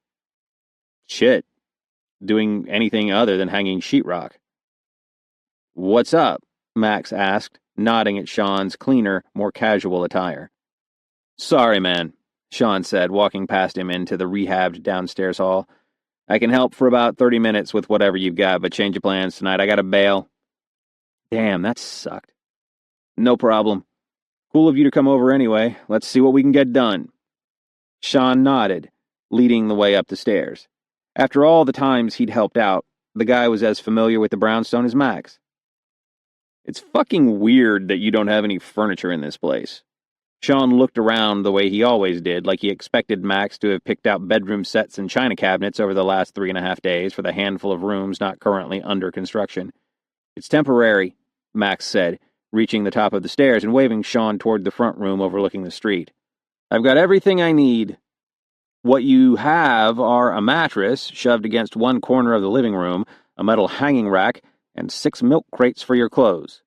Speaker 1: doing anything other than hanging sheetrock. "What's up?" Max asked, nodding at Sean's cleaner, more casual attire. "Sorry, man," Sean said, walking past him into the rehabbed downstairs hall. "I can help for about 30 minutes with whatever you've got, but change of plans tonight. I gotta bail." "Damn, that sucked." "No problem. Cool of you to come over anyway. Let's see what we can get done." Sean nodded, leading the way up the stairs. After all the times he'd helped out, the guy was as familiar with the brownstone as Max. "It's fucking weird that you don't have any furniture in this place." Sean looked around the way he always did, like he expected Max to have picked out bedroom sets and china cabinets over the last 3.5 days for the handful of rooms not currently under construction. "It's temporary," Max said, reaching the top of the stairs and waving Sean toward the front room overlooking the street. "I've got everything I need. What you have are a mattress shoved against one corner of the living room, a metal hanging rack, and 6 milk crates for your clothes.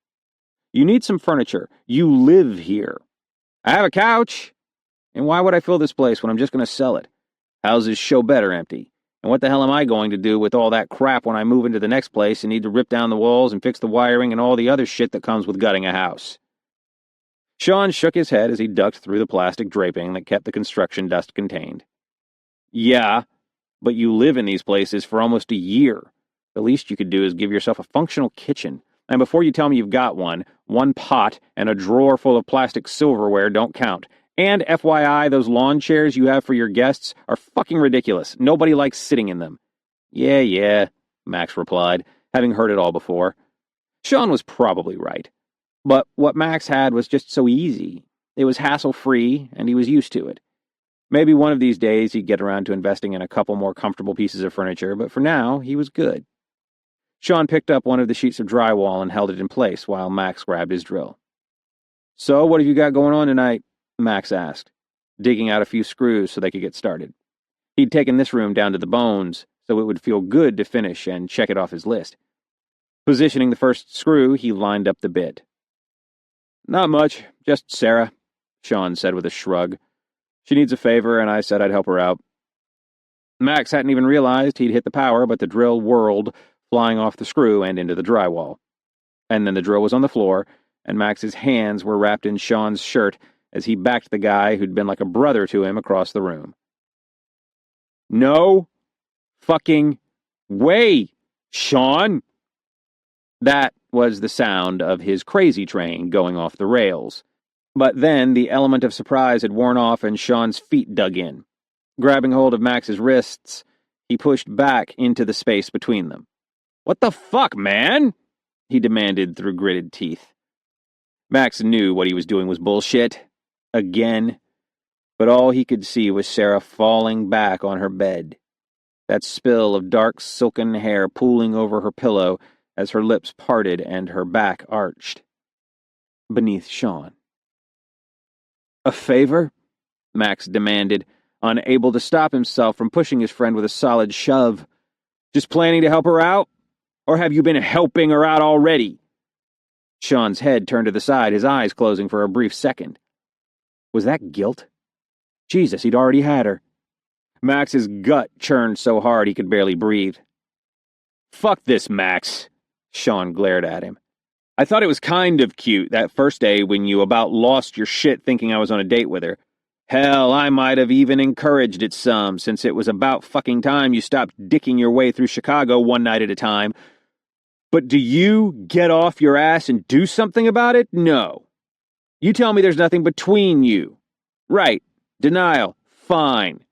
Speaker 1: You need some furniture. You live here. I have a couch. And why would I fill this place when I'm just going to sell it? Houses show better empty. And what the hell am I going to do with all that crap when I move into the next place and need to rip down the walls and fix the wiring and all the other shit that comes with gutting a house?" Sean shook his head as he ducked through the plastic draping that kept the construction dust contained. "Yeah, but you live in these places for almost a year. The least you could do is give yourself a functional kitchen. And before you tell me you've got one pot and a drawer full of plastic silverware don't count. And FYI, those lawn chairs you have for your guests are fucking ridiculous. Nobody likes sitting in them. Yeah, Max replied, having heard it all before. Sean was probably right. But what Max had was just so easy. It was hassle-free, and he was used to it. Maybe one of these days he'd get around to investing in a couple more comfortable pieces of furniture, but for now, he was good. Sean picked up one of the sheets of drywall and held it in place while Max grabbed his drill. "So, what have you got going on tonight?" Max asked, digging out a few screws so they could get started. He'd taken this room down to the bones, so it would feel good to finish and check it off his list. Positioning the first screw, he lined up the bit. "Not much, just Sarah," Sean said with a shrug. "She needs a favor, and I said I'd help her out." Max hadn't even realized he'd hit the power, but the drill whirled, flying off the screw and into the drywall. And then the drill was on the floor, and Max's hands were wrapped in Sean's shirt as he backed the guy who'd been like a brother to him across the room. "No fucking way, Sean!" That was the sound of his crazy train going off the rails. But then the element of surprise had worn off and Sean's feet dug in. Grabbing hold of Max's wrists, he pushed back into the space between them. "What the fuck, man?" he demanded through gritted teeth. Max knew what he was doing was bullshit. Again. But all he could see was Sarah falling back on her bed. That spill of dark silken hair pooling over her pillow as her lips parted and her back arched. Beneath Sean. "A favor?" Max demanded, unable to stop himself from pushing his friend with a solid shove. "Just planning to help her out? Or have you been helping her out already?" Sean's head turned to the side, his eyes closing for a brief second. Was that guilt? Jesus, he'd already had her. Max's gut churned so hard he could barely breathe. "Fuck this, Max," Sean glared at him. "I thought it was kind of cute that first day when you about lost your shit thinking I was on a date with her. Hell, I might have even encouraged it some, since it was about fucking time you stopped dicking your way through Chicago one night at a time. But do you get off your ass and do something about it? No. You tell me there's nothing between you. Right. Denial. Fine.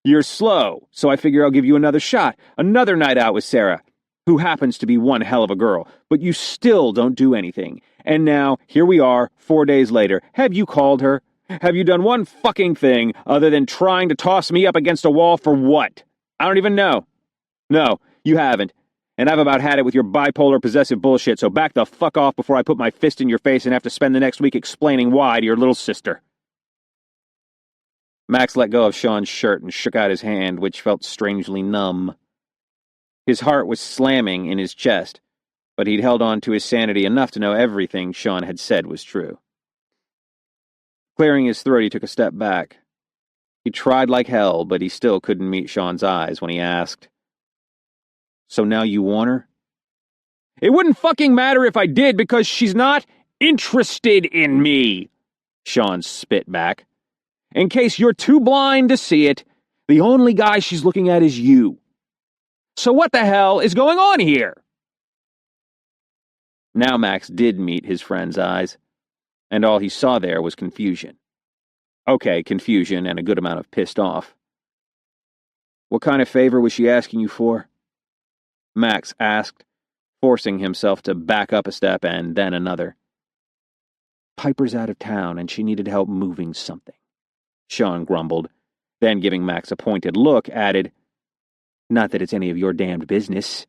Speaker 1: You're slow, so I figure I'll give you another shot, another night out with Sarah, who happens to be one hell of a girl, but you still don't do anything. And now, here we are, 4 days later. Have you called her? Have you done one fucking thing other than trying to toss me up against a wall for what? I don't even know. No, you haven't. And I've about had it with your bipolar possessive bullshit, so back the fuck off before I put my fist in your face and have to spend the next week explaining why to your little sister." Max let go of Sean's shirt and shook out his hand, which felt strangely numb. His heart was slamming in his chest, but he'd held on to his sanity enough to know everything Sean had said was true. Clearing his throat, he took a step back. He tried like hell, but he still couldn't meet Sean's eyes when he asked, "So now you want her?" "It wouldn't fucking matter if I did, because she's not interested in me," Sean spit back. "In case you're too blind to see it, the only guy she's looking at is you. So what the hell is going on here?" Now Max did meet his friend's eyes, and all he saw there was confusion. Okay, confusion and a good amount of pissed off. "What kind of favor was she asking you for?" Max asked, forcing himself to back up a step and then another. "Piper's out of town and she needed help moving something," Sean grumbled, then giving Max a pointed look, added, "Not that it's any of your damned business,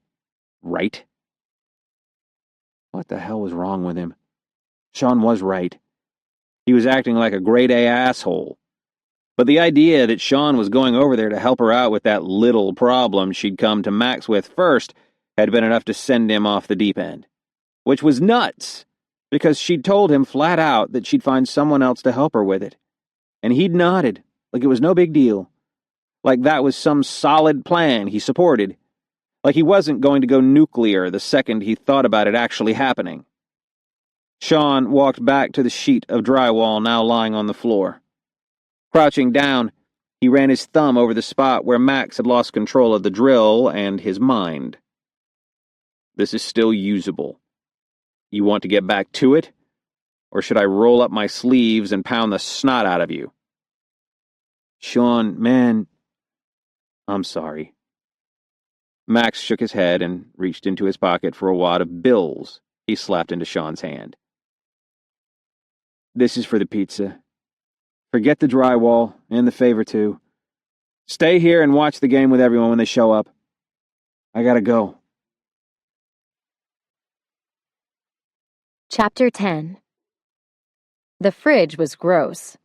Speaker 1: right?" What the hell was wrong with him? Sean was right. He was acting like a grade-A asshole. But the idea that Sean was going over there to help her out with that little problem she'd come to Max with first had been enough to send him off the deep end. Which was nuts, because she'd told him flat out that she'd find someone else to help her with it. And he'd nodded, like it was no big deal. Like that was some solid plan he supported. Like he wasn't going to go nuclear the second he thought about it actually happening. Sean walked back to the sheet of drywall now lying on the floor. Crouching down, he ran his thumb over the spot where Max had lost control of the drill and his mind. "This is still usable. You want to get back to it? Or should I roll up my sleeves and pound the snot out of you?" Sean, man, I'm sorry. Max shook his head and reached into his pocket for a wad of bills he slapped into Sean's hand. This is for the pizza. Forget the drywall, and the favor too. Stay here and watch the game with everyone when they show up. I gotta go.
Speaker 2: Chapter 10. The fridge was gross.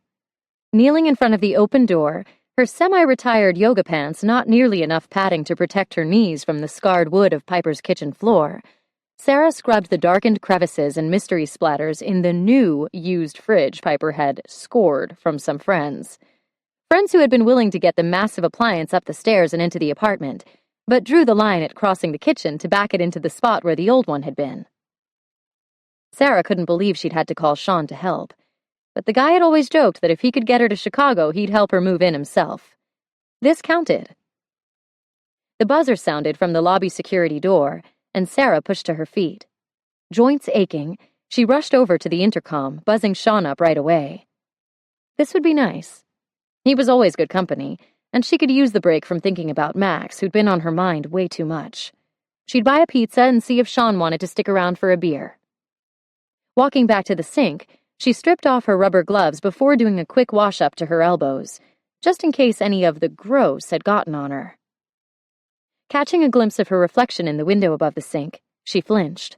Speaker 2: Kneeling in front of the open door, her semi-retired yoga pants not nearly enough padding to protect her knees from the scarred wood of Piper's kitchen floor, Sarah scrubbed the darkened crevices and mystery splatters in the new, used fridge Piper had scored from some friends. Friends who had been willing to get the massive appliance up the stairs and into the apartment, but drew the line at crossing the kitchen to back it into the spot where the old one had been. Sarah couldn't believe she'd had to call Sean to help, but the guy had always joked that if he could get her to Chicago, he'd help her move in himself. This counted. The buzzer sounded from the lobby security door, and Sarah pushed to her feet. Joints aching, she rushed over to the intercom, buzzing Sean up right away. This would be nice. He was always good company, and she could use the break from thinking about Max, who'd been on her mind way too much. She'd buy a pizza and see if Sean wanted to stick around for a beer. Walking back to the sink, she stripped off her rubber gloves before doing a quick wash-up to her elbows, just in case any of the gross had gotten on her. Catching a glimpse of her reflection in the window above the sink, she flinched.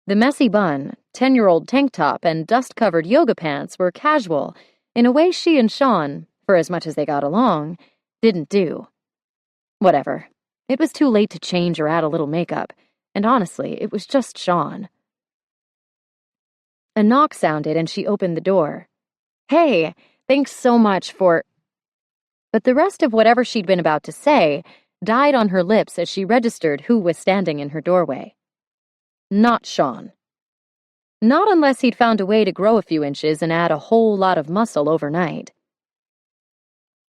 Speaker 2: The messy bun, 10-year-old tank top, and dust-covered yoga pants were casual in a way she and Sean, for as much as they got along, didn't do. Whatever. It was too late to change or add a little makeup, and honestly, it was just Sean. A knock sounded and she opened the door. Hey, thanks so much for... But the rest of whatever she'd been about to say died on her lips as she registered who was standing in her doorway. Not Sean. Not unless he'd found a way to grow a few inches and add a whole lot of muscle overnight.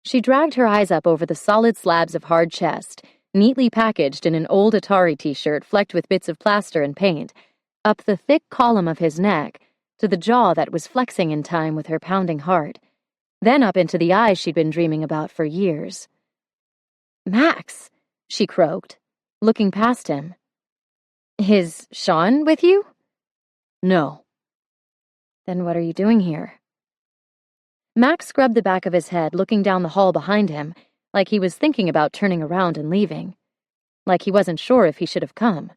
Speaker 2: She dragged her eyes up over the solid slabs of hard chest, neatly packaged in an old Atari t-shirt flecked with bits of plaster and paint, up the thick column of his neck, to the jaw that was flexing in time with her pounding heart, then up into the eyes she'd been dreaming about for years. Max, she croaked, looking past him. Is Sean with you? No. Then what are you doing here? Max scrubbed the back of his head, looking down the hall behind him, like he was thinking about turning around and leaving, like he wasn't sure if he should have come.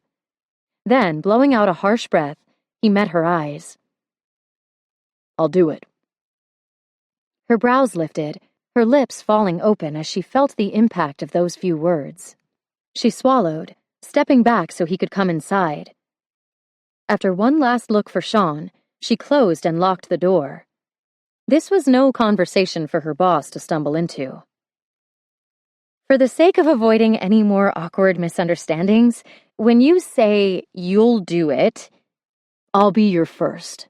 Speaker 2: Then, blowing out a harsh breath, he met her eyes. I'll do it. Her brows lifted, her lips falling open as she felt the impact of those few words. She swallowed, stepping back so he could come inside. After one last look for Sean, she closed and locked the door. This was no conversation for her boss to stumble into. For the sake of avoiding any more awkward misunderstandings, when you say you'll do it, I'll be your first,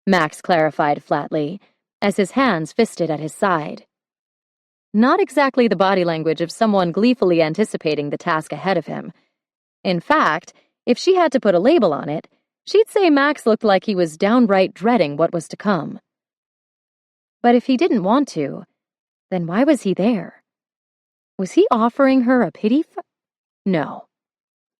Speaker 2: Max clarified flatly, as his hands fisted at his side. Not exactly the body language of someone gleefully anticipating the task ahead of him. In fact, if she had to put a label on it, she'd say Max looked like he was downright dreading what was to come. But if he didn't want to, then why was he there? Was he offering her a pity? No.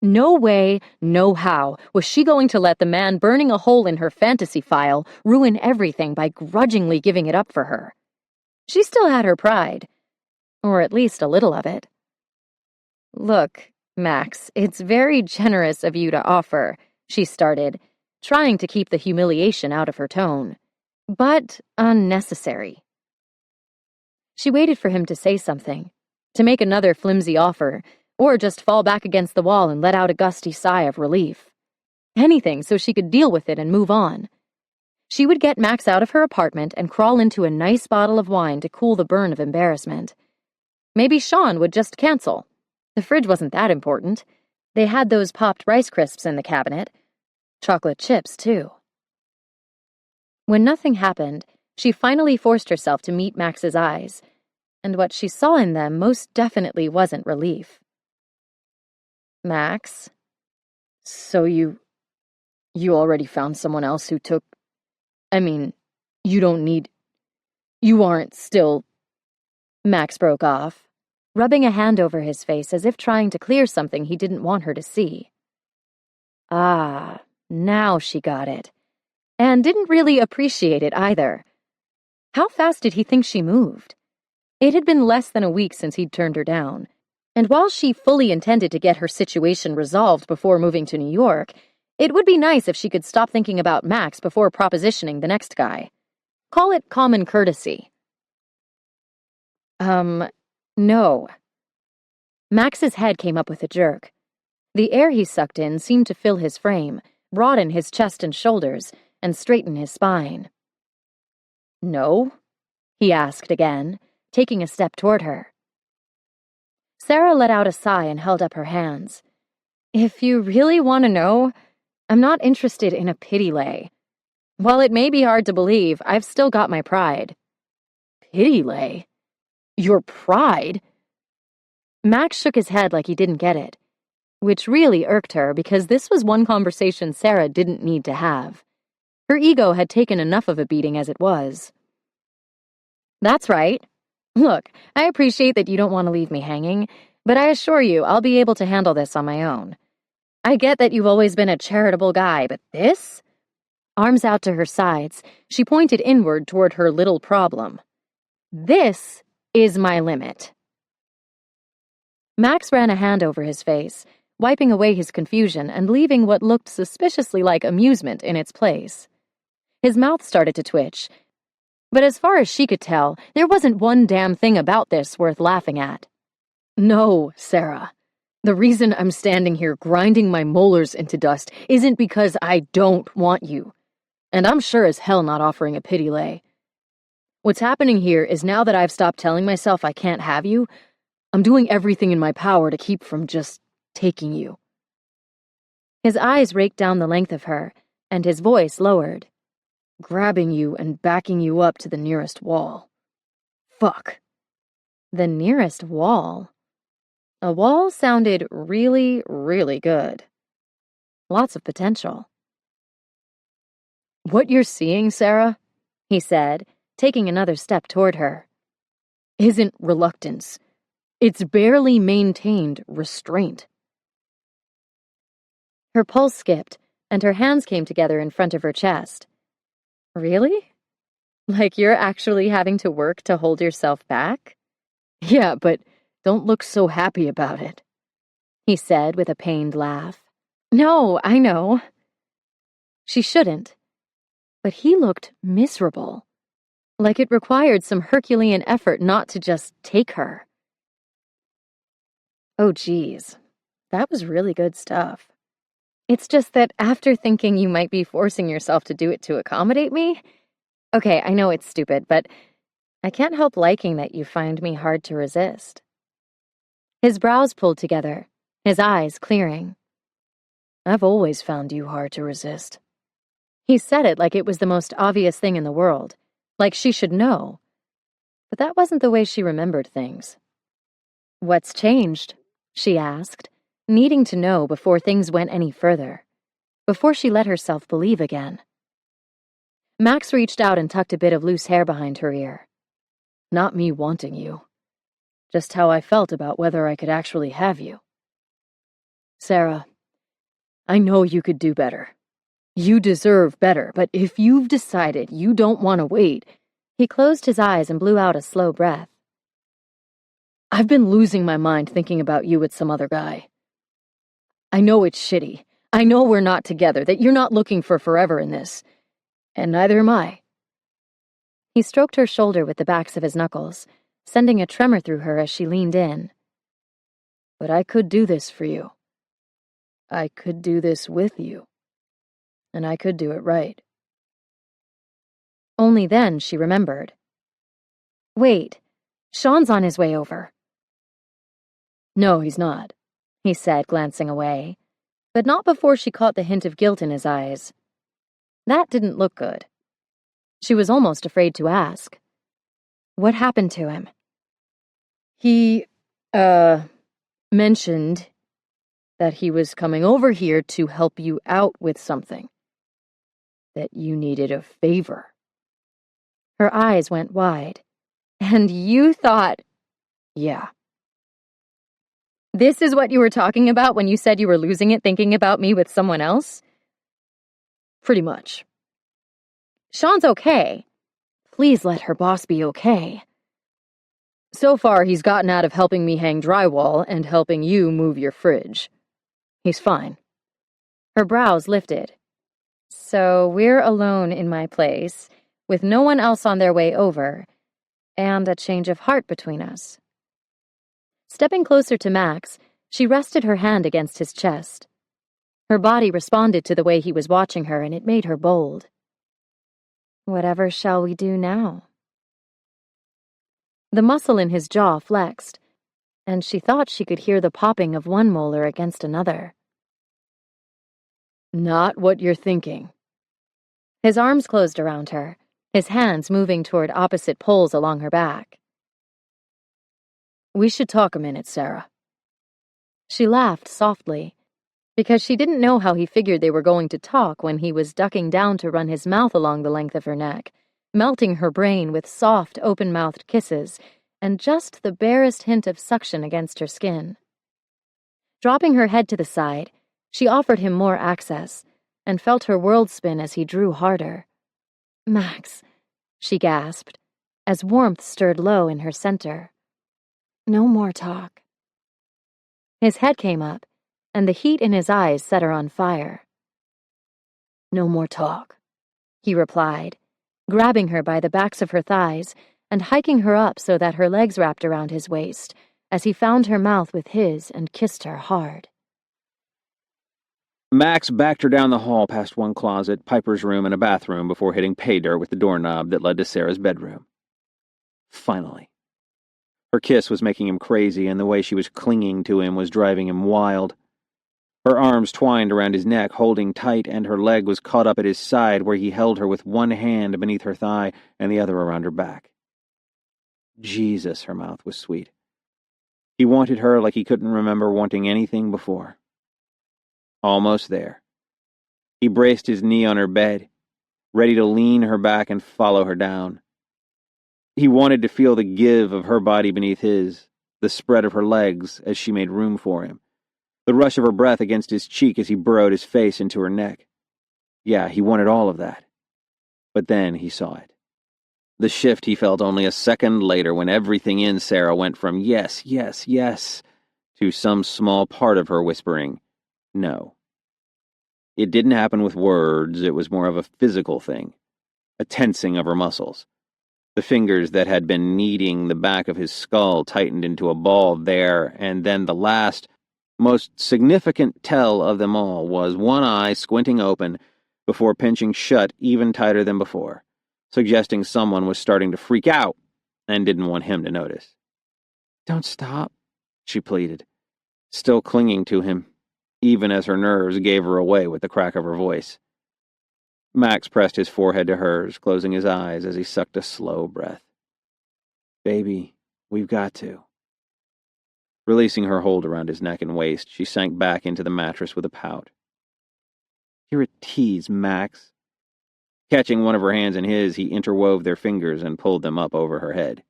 Speaker 2: No way, no how was she going to let the man burning a hole in her fantasy file ruin everything by grudgingly giving it up for her. She still had her pride, or at least a little of it. Look, Max, it's very generous of you to offer, she started, trying to keep the humiliation out of her tone, but unnecessary. She waited for him to say something, to make another flimsy offer, or just fall back against the wall and let out a gusty sigh of relief. Anything so she could deal with it and move on. She would get Max out of her apartment and crawl into a nice bottle of wine to cool the burn of embarrassment. Maybe Sean would just cancel. The fridge wasn't that important. They had those popped Rice Crisps in the cabinet. Chocolate chips, too. When nothing happened, she finally forced herself to meet Max's eyes, and what she saw in them most definitely wasn't relief. Max? So you already found someone else who took... I mean, you don't need... You aren't still... Max broke off, rubbing a hand over his face as if trying to clear something he didn't want her to see. Ah, now she got it. And didn't really appreciate it either. How fast did he think she moved? It had been less than a week since he'd turned her down, and while she fully intended to get her situation resolved before moving to New York, it would be nice if she could stop thinking about Max before propositioning the next guy. Call it common courtesy. No. Max's head came up with a jerk. The air he sucked in seemed to fill his frame, broaden his chest and shoulders, and straighten his spine. No? He asked again, taking a step toward her. Sarah let out a sigh and held up her hands. If you really want to know, I'm not interested in a pity lay. While it may be hard to believe, I've still got my pride. Pity lay? Your pride? Max shook his head like he didn't get it, which really irked her because this was one conversation Sarah didn't need to have. Her ego had taken enough of a beating as it was. That's right. Look, I appreciate that you don't want to leave me hanging, but I assure you I'll be able to handle this on my own. I get that you've always been a charitable guy, but this? Arms out to her sides, she pointed inward toward her little problem. This is my limit. Max ran a hand over his face, wiping away his confusion and leaving what looked suspiciously like amusement in its place. His mouth started to twitch, but as far as she could tell, there wasn't one damn thing about this worth laughing at. No, Sarah. The reason I'm standing here grinding my molars into dust isn't because I don't want you. And I'm sure as hell not offering a pity lay. What's happening here is now that I've stopped telling myself I can't have you, I'm doing everything in my power to keep from just taking you. His eyes raked down the length of her, and his voice lowered. Grabbing you and backing you up to the nearest wall. Fuck. The nearest wall? A wall sounded really, really good. Lots of potential. What you're seeing, Sarah, he said, taking another step toward her, isn't reluctance. It's barely maintained restraint. Her pulse skipped, and her hands came together in front of her chest. Really? Like you're actually having to work to hold yourself back? Yeah, but don't look so happy about it, he said with a pained laugh. No, I know. She shouldn't. But he looked miserable, like it required some Herculean effort not to just take her. Oh, geez, that was really good stuff. It's just that after thinking you might be forcing yourself to do it to accommodate me, okay, I know it's stupid, but I can't help liking that you find me hard to resist. His brows pulled together, his eyes clearing. I've always found you hard to resist. He said it like it was the most obvious thing in the world, like she should know. But that wasn't the way she remembered things. What's changed? She asked, needing to know before things went any further, before she let herself believe again. Max reached out and tucked a bit of loose hair behind her ear. Not me wanting you. Just how I felt about whether I could actually have you. Sarah, I know you could do better. You deserve better, but if you've decided you don't want to wait... He closed his eyes and blew out a slow breath. I've been losing my mind thinking about you with some other guy. I know it's shitty. I know we're not together, that you're not looking for forever in this. And neither am I. He stroked her shoulder with the backs of his knuckles, sending a tremor through her as she leaned in. But I could do this for you. I could do this with you. And I could do it right. Only then she remembered. Wait, Sean's on his way over. No, he's not, he said, glancing away, but not before she caught the hint of guilt in his eyes. That didn't look good. She was almost afraid to ask. What happened to him? He, mentioned that he was coming over here to help you out with something. That you needed a favor. Her eyes went wide. And you thought
Speaker 4: Yeah.
Speaker 2: This is what you were talking about when you said you were losing it thinking about me with someone else?
Speaker 4: Pretty much.
Speaker 2: Sean's okay. Please let her boss be okay.
Speaker 4: So far, he's gotten out of helping me hang drywall and helping you move your fridge. He's fine.
Speaker 2: Her brows lifted. So we're alone in my place, with no one else on their way over, and a change of heart between us. Stepping closer to Max, she rested her hand against his chest. Her body responded to the way he was watching her, and it made her bold. Whatever shall we do now? The muscle in his jaw flexed, and she thought she could hear the popping of one molar against another.
Speaker 4: Not what you're thinking.
Speaker 2: His arms closed around her, his hands moving toward opposite poles along her back.
Speaker 4: We should talk a minute, Sarah.
Speaker 2: She laughed softly, because she didn't know how he figured they were going to talk when he was ducking down to run his mouth along the length of her neck, melting her brain with soft, open-mouthed kisses, and just the barest hint of suction against her skin. Dropping her head to the side, she offered him more access, and felt her world spin as he drew harder. "Max," she gasped, as warmth stirred low in her center. "No more talk." His head came up, and the heat in his eyes set her on fire.
Speaker 4: No more talk,
Speaker 2: he replied, grabbing her by the backs of her thighs and hiking her up so that her legs wrapped around his waist as he found her mouth with his and kissed her hard.
Speaker 1: Max backed her down the hall past one closet, Piper's room, and a bathroom before hitting pay dirt with the doorknob that led to Sarah's bedroom. Finally. Her kiss was making him crazy, and the way she was clinging to him was driving him wild. Her arms twined around his neck, holding tight, and her leg was caught up at his side where he held her with one hand beneath her thigh and the other around her back. Jesus, her mouth was sweet. He wanted her like he couldn't remember wanting anything before. Almost there. He braced his knee on her bed, ready to lean her back and follow her down. He wanted to feel the give of her body beneath his, the spread of her legs as she made room for him, the rush of her breath against his cheek as he burrowed his face into her neck. Yeah, he wanted all of that. But then he saw it. The shift he felt only a second later when everything in Sarah went from yes, yes, yes, to some small part of her whispering, no. It didn't happen with words, it was more of a physical thing, a tensing of her muscles. The fingers that had been kneading the back of his skull tightened into a ball there, and then the last, most significant tell of them all was one eye squinting open before pinching shut even tighter than before, suggesting someone was starting to freak out and didn't want him to notice.
Speaker 3: Don't stop,
Speaker 1: she pleaded, still clinging to him, even as her nerves gave her away with the crack of her voice. Max pressed his forehead to hers, closing his eyes as he sucked a slow breath. Baby, we've got to. Releasing her hold around his neck and waist, she sank back into the mattress with a pout. You're a tease, Max. Catching one of her hands in his, he interwove their fingers and pulled them up over her head.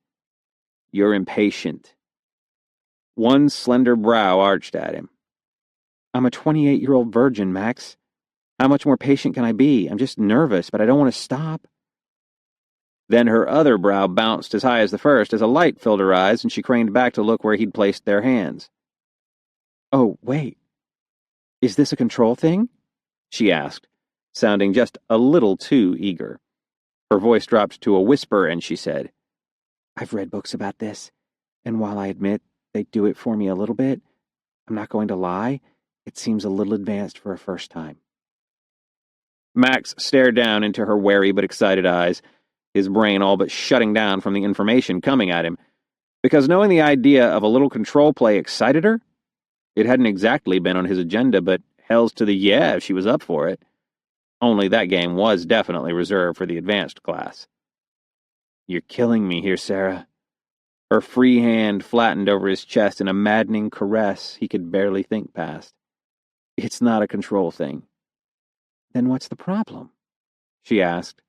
Speaker 1: You're impatient. One slender brow arched at him.
Speaker 3: I'm a 28-year-old virgin, Max. How much more patient can I be? I'm just nervous, but I don't want to stop.
Speaker 1: Then her other brow bounced as high as the first as a light filled her eyes, and she craned back to look where he'd placed their hands.
Speaker 3: Oh, wait. Is this a control thing?
Speaker 1: She asked, sounding just a little too eager. Her voice dropped to a whisper, and she said,
Speaker 3: I've read books about this, and while I admit they do it for me a little bit, I'm not going to lie, it seems a little advanced for a first time.
Speaker 1: Max stared down into her wary but excited eyes, his brain all but shutting down from the information coming at him, because knowing the idea of a little control play excited her. It hadn't exactly been on his agenda, but hells to the yeah if she was up for it. Only that game was definitely reserved for the advanced class. You're killing me here, Sarah. Her free hand flattened over his chest in a maddening caress he could barely think past. It's not a control thing.
Speaker 3: Then what's the problem?
Speaker 1: She asked,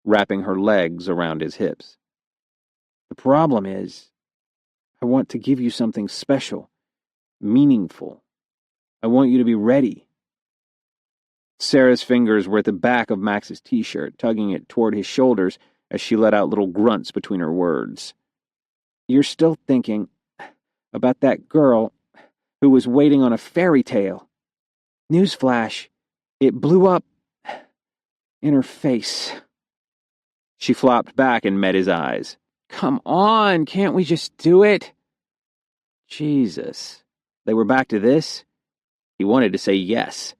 Speaker 1: wrapping her legs around his hips.
Speaker 3: The problem is, I want to give you something special, meaningful. I want you to be ready.
Speaker 1: Sarah's fingers were at the back of Max's t-shirt, tugging it toward his shoulders as she let out little grunts between her words.
Speaker 3: You're still thinking about that girl who was waiting on a fairy tale. Newsflash, it blew up in her face.
Speaker 1: She flopped back and met his eyes.
Speaker 3: Come on, can't we just do it?
Speaker 1: Jesus. They were back to this? He wanted to say yes.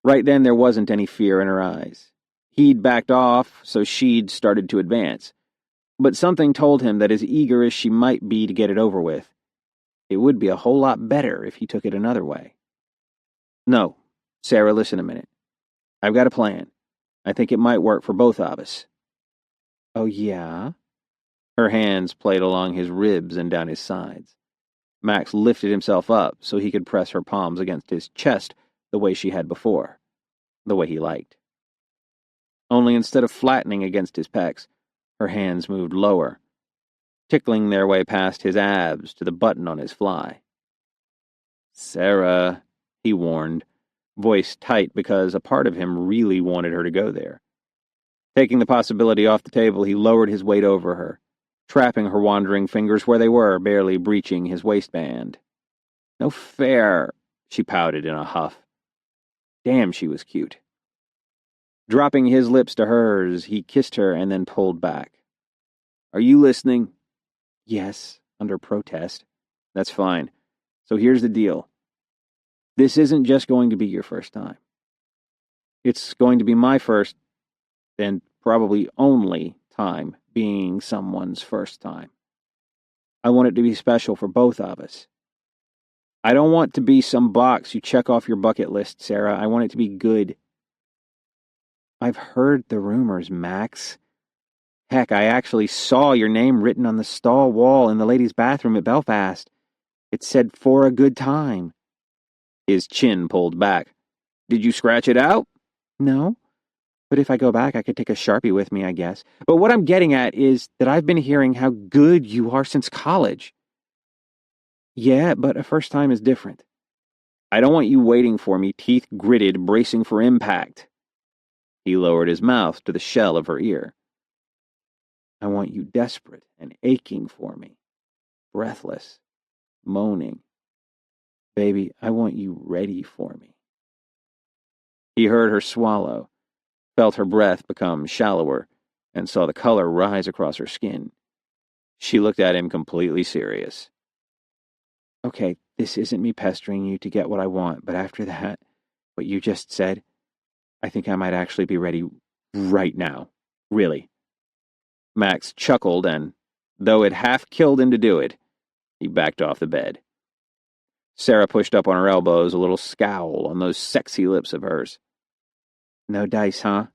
Speaker 1: Right then there wasn't any fear in her eyes. He'd backed off, so she'd started to advance. But something told him that as eager as she might be to get it over with, it would be a whole lot better if he took it another way. No, Sarah, listen a minute. I've got a plan. I think it might work for both of us.
Speaker 3: Oh, yeah?
Speaker 1: Her hands played along his ribs and down his sides. Max lifted himself up so he could press her palms against his chest the way she had before, the way he liked. Only instead of flattening against his pecs, her hands moved lower, tickling their way past his abs to the button on his fly. Sarah, he warned, voice tight because a part of him really wanted her to go there. Taking the possibility off the table, he lowered his weight over her, trapping her wandering fingers where they were, barely breaching his waistband. No fair, she pouted in a huff. Damn, she was cute. Dropping his lips to hers, he kissed her and then pulled back. Are you listening?
Speaker 3: Yes, under protest.
Speaker 1: That's fine. So here's the deal. This isn't just going to be your first time. It's going to be my first, and probably only, time being someone's first time. I want it to be special for both of us. I don't want to be some box you check off your bucket list, Sarah. I want it to be good.
Speaker 3: I've heard the rumors, Max.
Speaker 1: Heck, I actually saw your name written on the stall wall in the ladies' bathroom at Belfast.
Speaker 3: It said for a good time.
Speaker 1: His chin pulled back. Did you scratch it out?
Speaker 3: No. But if I go back, I could take a Sharpie with me, I guess. But what I'm getting at is that I've been hearing how good you are since college. Yeah, but a first time is different.
Speaker 1: I don't want you waiting for me, teeth gritted, bracing for impact. He lowered his mouth to the shell of her ear.
Speaker 3: I want you desperate and aching for me. Breathless. Moaning. Baby, I want you ready for me.
Speaker 1: He heard her swallow, felt her breath become shallower, and saw the color rise across her skin. She looked at him completely serious.
Speaker 3: Okay, this isn't me pestering you to get what I want, but after that, what you just said, I think I might actually be ready right now.
Speaker 1: Really. Max chuckled and, though it half killed him to do it, he backed off the bed. Sarah pushed up on her elbows, a little scowl on those sexy lips of hers.
Speaker 3: No dice, huh?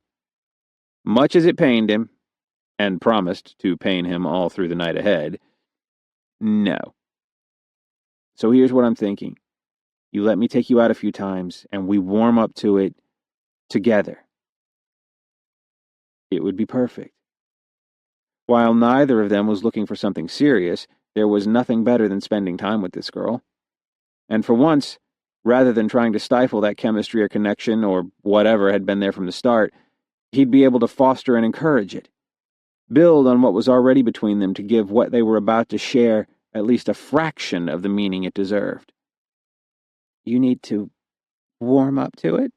Speaker 1: Much as it pained him, and promised to pain him all through the night ahead, no.
Speaker 3: So here's what I'm thinking. You let me take you out a few times, and we warm up to it together. It would be perfect.
Speaker 1: While neither of them was looking for something serious, there was nothing better than spending time with this girl. And for once, rather than trying to stifle that chemistry or connection or whatever had been there from the start, he'd be able to foster and encourage it. Build on what was already between them to give what they were about to share at least a fraction of the meaning it deserved.
Speaker 3: You need to warm up to it?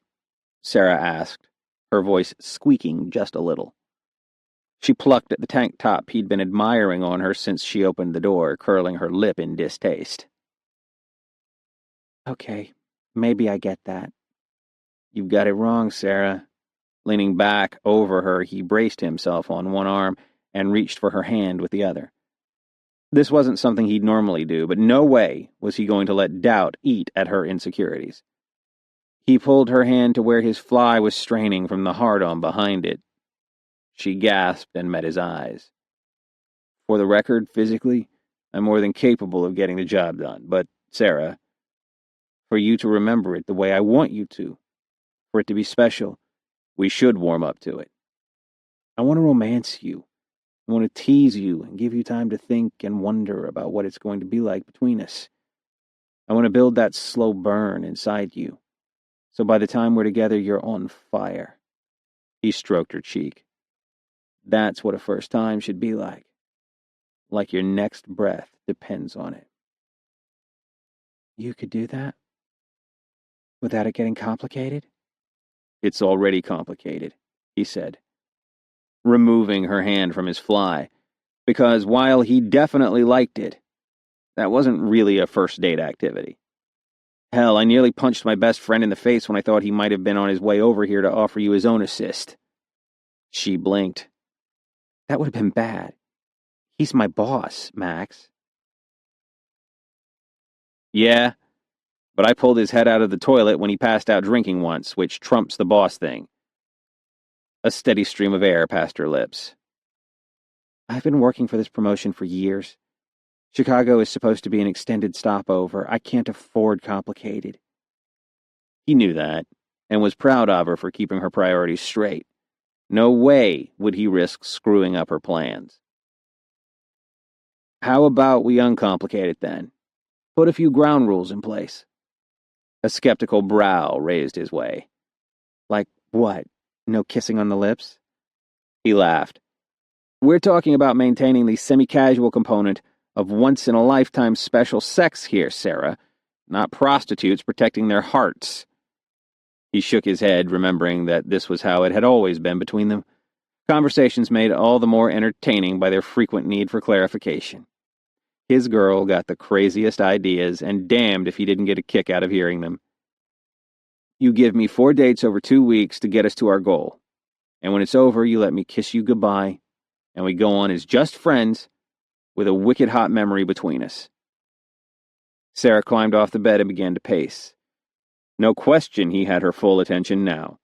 Speaker 1: Sarah asked, her voice squeaking just a little. She plucked at the tank top he'd been admiring on her since she opened the door, curling her lip in distaste.
Speaker 3: Okay, maybe I get that.
Speaker 1: You've got it wrong, Sarah. Leaning back over her, he braced himself on one arm and reached for her hand with the other. This wasn't something he'd normally do, but no way was he going to let doubt eat at her insecurities. He pulled her hand to where his fly was straining from the hard-on behind it. She gasped and met his eyes. For the record, physically, I'm more than capable of getting the job done, but, Sarah, for you to remember it the way I want you to, for it to be special, we should warm up to it.
Speaker 3: I want to romance you. I want to tease you and give you time to think and wonder about what it's going to be like between us. I want to build that slow burn inside you, so by the time we're together, you're on fire." He stroked her cheek. "That's what a first time should be like your next breath depends on it." "You could do that? Without it getting complicated?" "It's already complicated," he said, removing her hand from his fly, because while he definitely liked it, that wasn't really a first date activity. Hell, I nearly punched my best friend in the face when I thought he might have been on his way over here to offer you his own assist. She blinked. "That would have been bad. He's my boss, Max." "Yeah, but I pulled his head out of the toilet when he passed out drinking once, which trumps the boss thing." A steady stream of air passed her lips. "I've been working for this promotion for years. Chicago is supposed to be an extended stopover. I can't afford complicated." He knew that, and was proud of her for keeping her priorities straight. No way would he risk screwing up her plans. "How about we uncomplicate it then? Put a few ground rules in place." A skeptical brow raised his way. "Like what? No kissing on the lips?" He laughed. "We're talking about maintaining the semi-casual component of once-in-a-lifetime special sex here, Sarah, not prostitutes protecting their hearts." He shook his head, remembering that this was how it had always been between them. Conversations made all the more entertaining by their frequent need for clarification. His girl got the craziest ideas, and damned if he didn't get a kick out of hearing them. "You give me 4 dates over 2 weeks to get us to our goal. And when it's over, you let me kiss you goodbye, and we go on as just friends with a wicked hot memory between us." Sarah climbed off the bed and began to pace. No question he had her full attention now.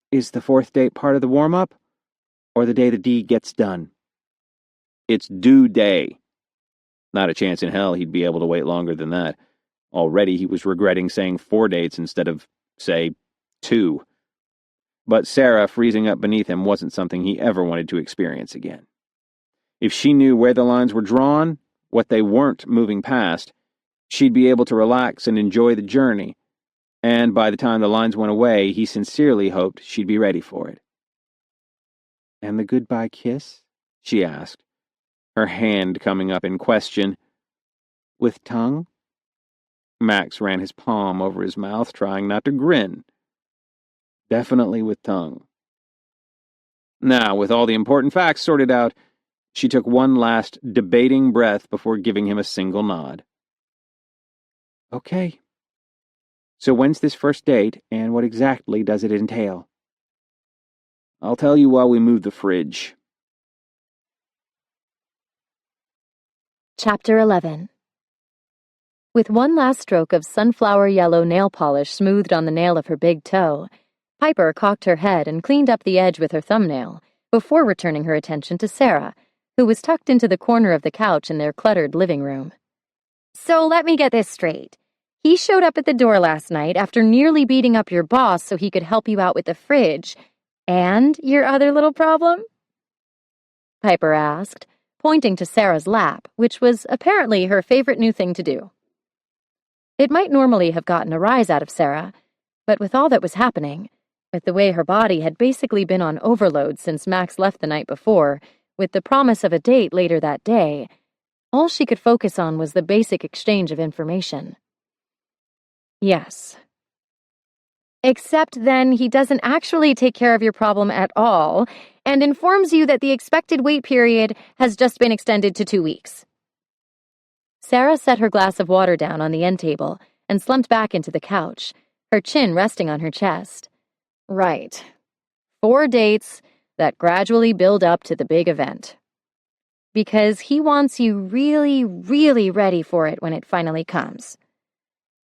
Speaker 3: "Is the 4th date part of the warm-up, or the day the deed gets done?" "It's due day." Not a chance in hell he'd be able to wait longer than that. Already he was regretting saying 4 dates instead of, say, 2. But Sarah freezing up beneath him wasn't something he ever wanted to experience again. If she knew where the lines were drawn, what they weren't moving past, she'd be able to relax and enjoy the journey, and by the time the lines went away, he sincerely hoped she'd be ready for it. "And the goodbye kiss?" she asked, her hand coming up in question. "With tongue?" Max ran his palm over his mouth, trying not to grin. "Definitely with tongue." Now, with all the important facts sorted out, she took one last debating breath before giving him a single nod. "Okay. So when's this first date, and what exactly does it entail?" "I'll tell you while we move the fridge."
Speaker 2: Chapter 11. With one last stroke of sunflower yellow nail polish smoothed on the nail of her big toe, Piper cocked her head and cleaned up the edge with her thumbnail, before returning her attention to Sarah, who was tucked into the corner of the couch in their cluttered living room. "So let me get this straight. He showed up at the door last night after nearly beating up your boss so he could help you out with the fridge, and your other little problem?" Piper asked, pointing to Sarah's lap, which was apparently her favorite new thing to do. It might normally have gotten a rise out of Sarah, but with all that was happening, with the way her body had basically been on overload since Max left the night before, with the promise of a date later that day, all she could focus on was the basic exchange of information. Yes. Except then he doesn't actually take care of your problem at all, and informs you that the expected wait period has just been extended to 2 weeks. Sarah set her glass of water down on the end table and slumped back into the couch, her chin resting on her chest. Right. 4 dates that gradually build up to the big event. Because he wants you really, really ready for it when it finally comes.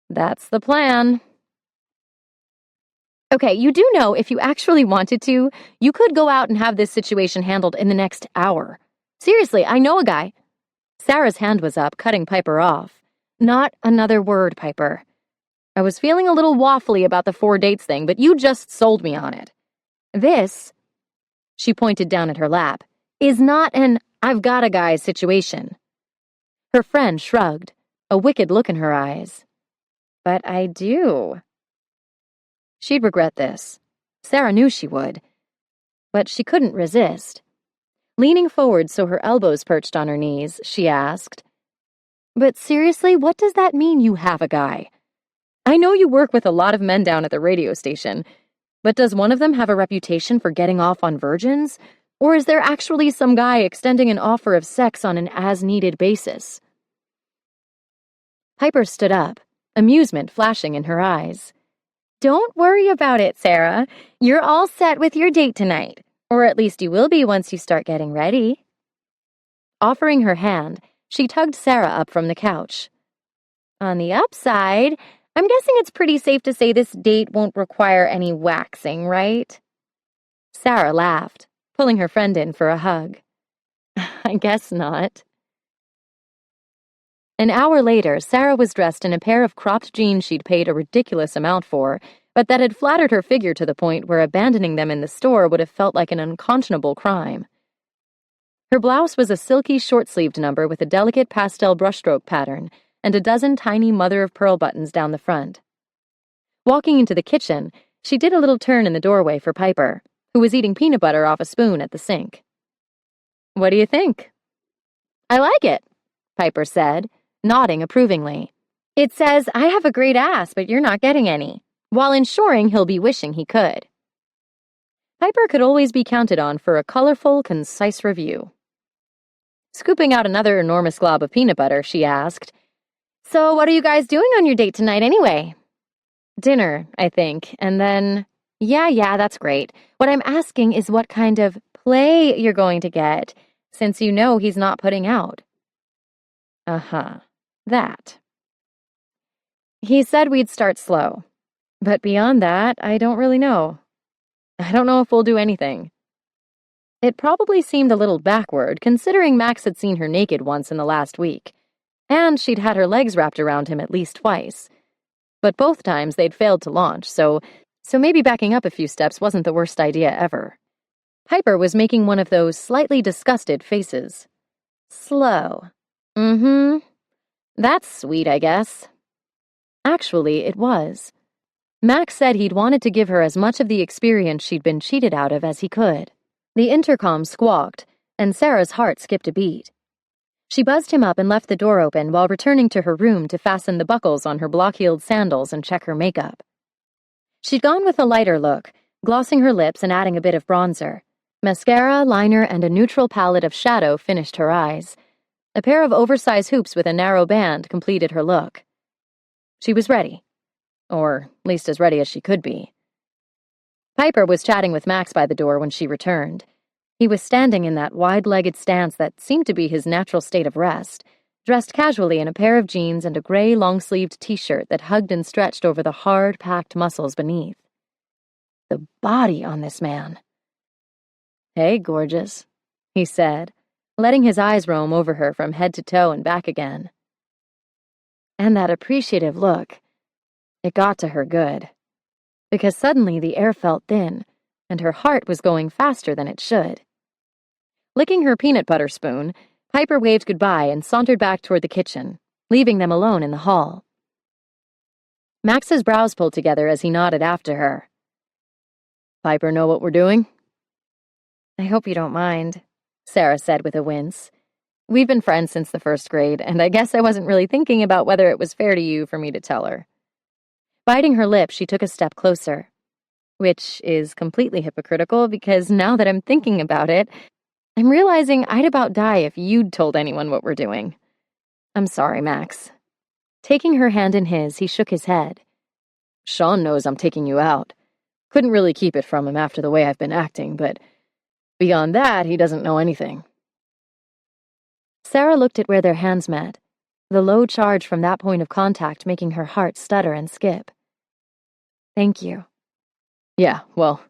Speaker 2: That's the plan. Okay, you do know if you actually wanted to, you could go out and have this situation handled in the next hour. Seriously, I know a guy. Sarah's hand was up, cutting Piper off. Not another word, Piper. I was feeling a little waffly about the 4 dates thing, but you just sold me on it. This, she pointed down at her lap, is not an I've got a guy situation. Her friend shrugged, a wicked look in her eyes. But I do. She'd regret this. Sarah knew she would. But she couldn't resist. Leaning forward so her elbows perched on her knees, she asked, "But seriously, what does that mean, you have a guy? I know you work with a lot of men down at the radio station, but does one of them have a reputation for getting off on virgins? Or is there actually some guy extending an offer of sex on an as-needed basis?" Piper stood up, amusement flashing in her eyes. "Don't worry about it, Sarah. You're all set with your date tonight. Or at least you will be once you start getting ready." Offering her hand, she tugged Sarah up from the couch. "On the upside, I'm guessing it's pretty safe to say this date won't require any waxing, right?" Sarah laughed, pulling her friend in for a hug. "I guess not." An hour later, Sarah was dressed in a pair of cropped jeans she'd paid a ridiculous amount for, but that had flattered her figure to the point where abandoning them in the store would have felt like an unconscionable crime. Her blouse was a silky short-sleeved number with a delicate pastel brushstroke pattern and a dozen tiny mother-of-pearl buttons down the front. Walking into the kitchen, she did a little turn in the doorway for Piper, who was eating peanut butter off a spoon at the sink. "What do you think?" "I like it," Piper said, nodding approvingly. "It says, I have a great ass, but you're not getting any, while ensuring he'll be wishing he could." Piper could always be counted on for a colorful, concise review. Scooping out another enormous glob of peanut butter, she asked, "So what are you guys doing on your date tonight anyway?" "Dinner, I think, and then—" Yeah, that's great. What I'm asking is what kind of play you're going to get, since you know he's not putting out." "Uh-huh. That." "He said we'd start slow. But beyond that, I don't really know. I don't know if we'll do anything." It probably seemed a little backward, considering Max had seen her naked once in the last week, and she'd had her legs wrapped around him at least twice. But both times they'd failed to launch, so maybe backing up a few steps wasn't the worst idea ever. Piper was making one of those slightly disgusted faces. "Slow. Mm-hmm. That's sweet, I guess." Actually, it was. Max said he'd wanted to give her as much of the experience she'd been cheated out of as he could. The intercom squawked, and Sarah's heart skipped a beat. She buzzed him up and left the door open while returning to her room to fasten the buckles on her block-heeled sandals and check her makeup. She'd gone with a lighter look, glossing her lips and adding a bit of bronzer. Mascara, liner, and a neutral palette of shadow finished her eyes. A pair of oversized hoops with a narrow band completed her look. She was ready. Or at least as ready as she could be. Piper was chatting with Max by the door when she returned. He was standing in that wide-legged stance that seemed to be his natural state of rest, dressed casually in a pair of jeans and a gray long-sleeved t-shirt that hugged and stretched over the hard, packed muscles beneath. The body on this man. "Hey, gorgeous," he said, letting his eyes roam over her from head to toe and back again. And that appreciative look. It got to her good. Because suddenly the air felt thin, and her heart was going faster than it should. Licking her peanut butter spoon, Piper waved goodbye and sauntered back toward the kitchen, leaving them alone in the hall. Max's brows pulled together as he nodded after her. "Piper know what we're doing?" "I hope you don't mind," Sarah said with a wince. "We've been friends since the first grade, and I guess I wasn't really thinking about whether it was fair to you for me to tell her." Biting her lip, she took a step closer. Which is completely hypocritical because now that I'm thinking about it, I'm realizing I'd about die if you'd told anyone what we're doing. I'm sorry, Max. Taking her hand in his, he shook his head. "Sean knows I'm taking you out. Couldn't really keep it from him after the way I've been acting, but beyond that, he doesn't know anything." Sarah looked at where their hands met, the low charge from that point of contact making her heart stutter and skip. "Thank you." "Yeah, well,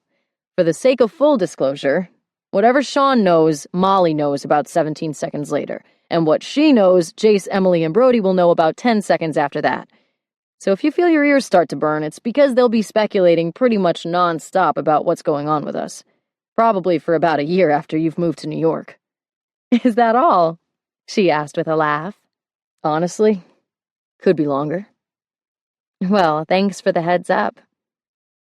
Speaker 2: for the sake of full disclosure, whatever Sean knows, Molly knows about 17 seconds later, and what she knows, Jace, Emily, and Brody will know about 10 seconds after that. So if you feel your ears start to burn, it's because they'll be speculating pretty much non-stop about what's going on with us. Probably for about a year after you've moved to New York."
Speaker 4: Is that all? She asked with a laugh. Honestly, could be longer. Well, thanks for the heads up.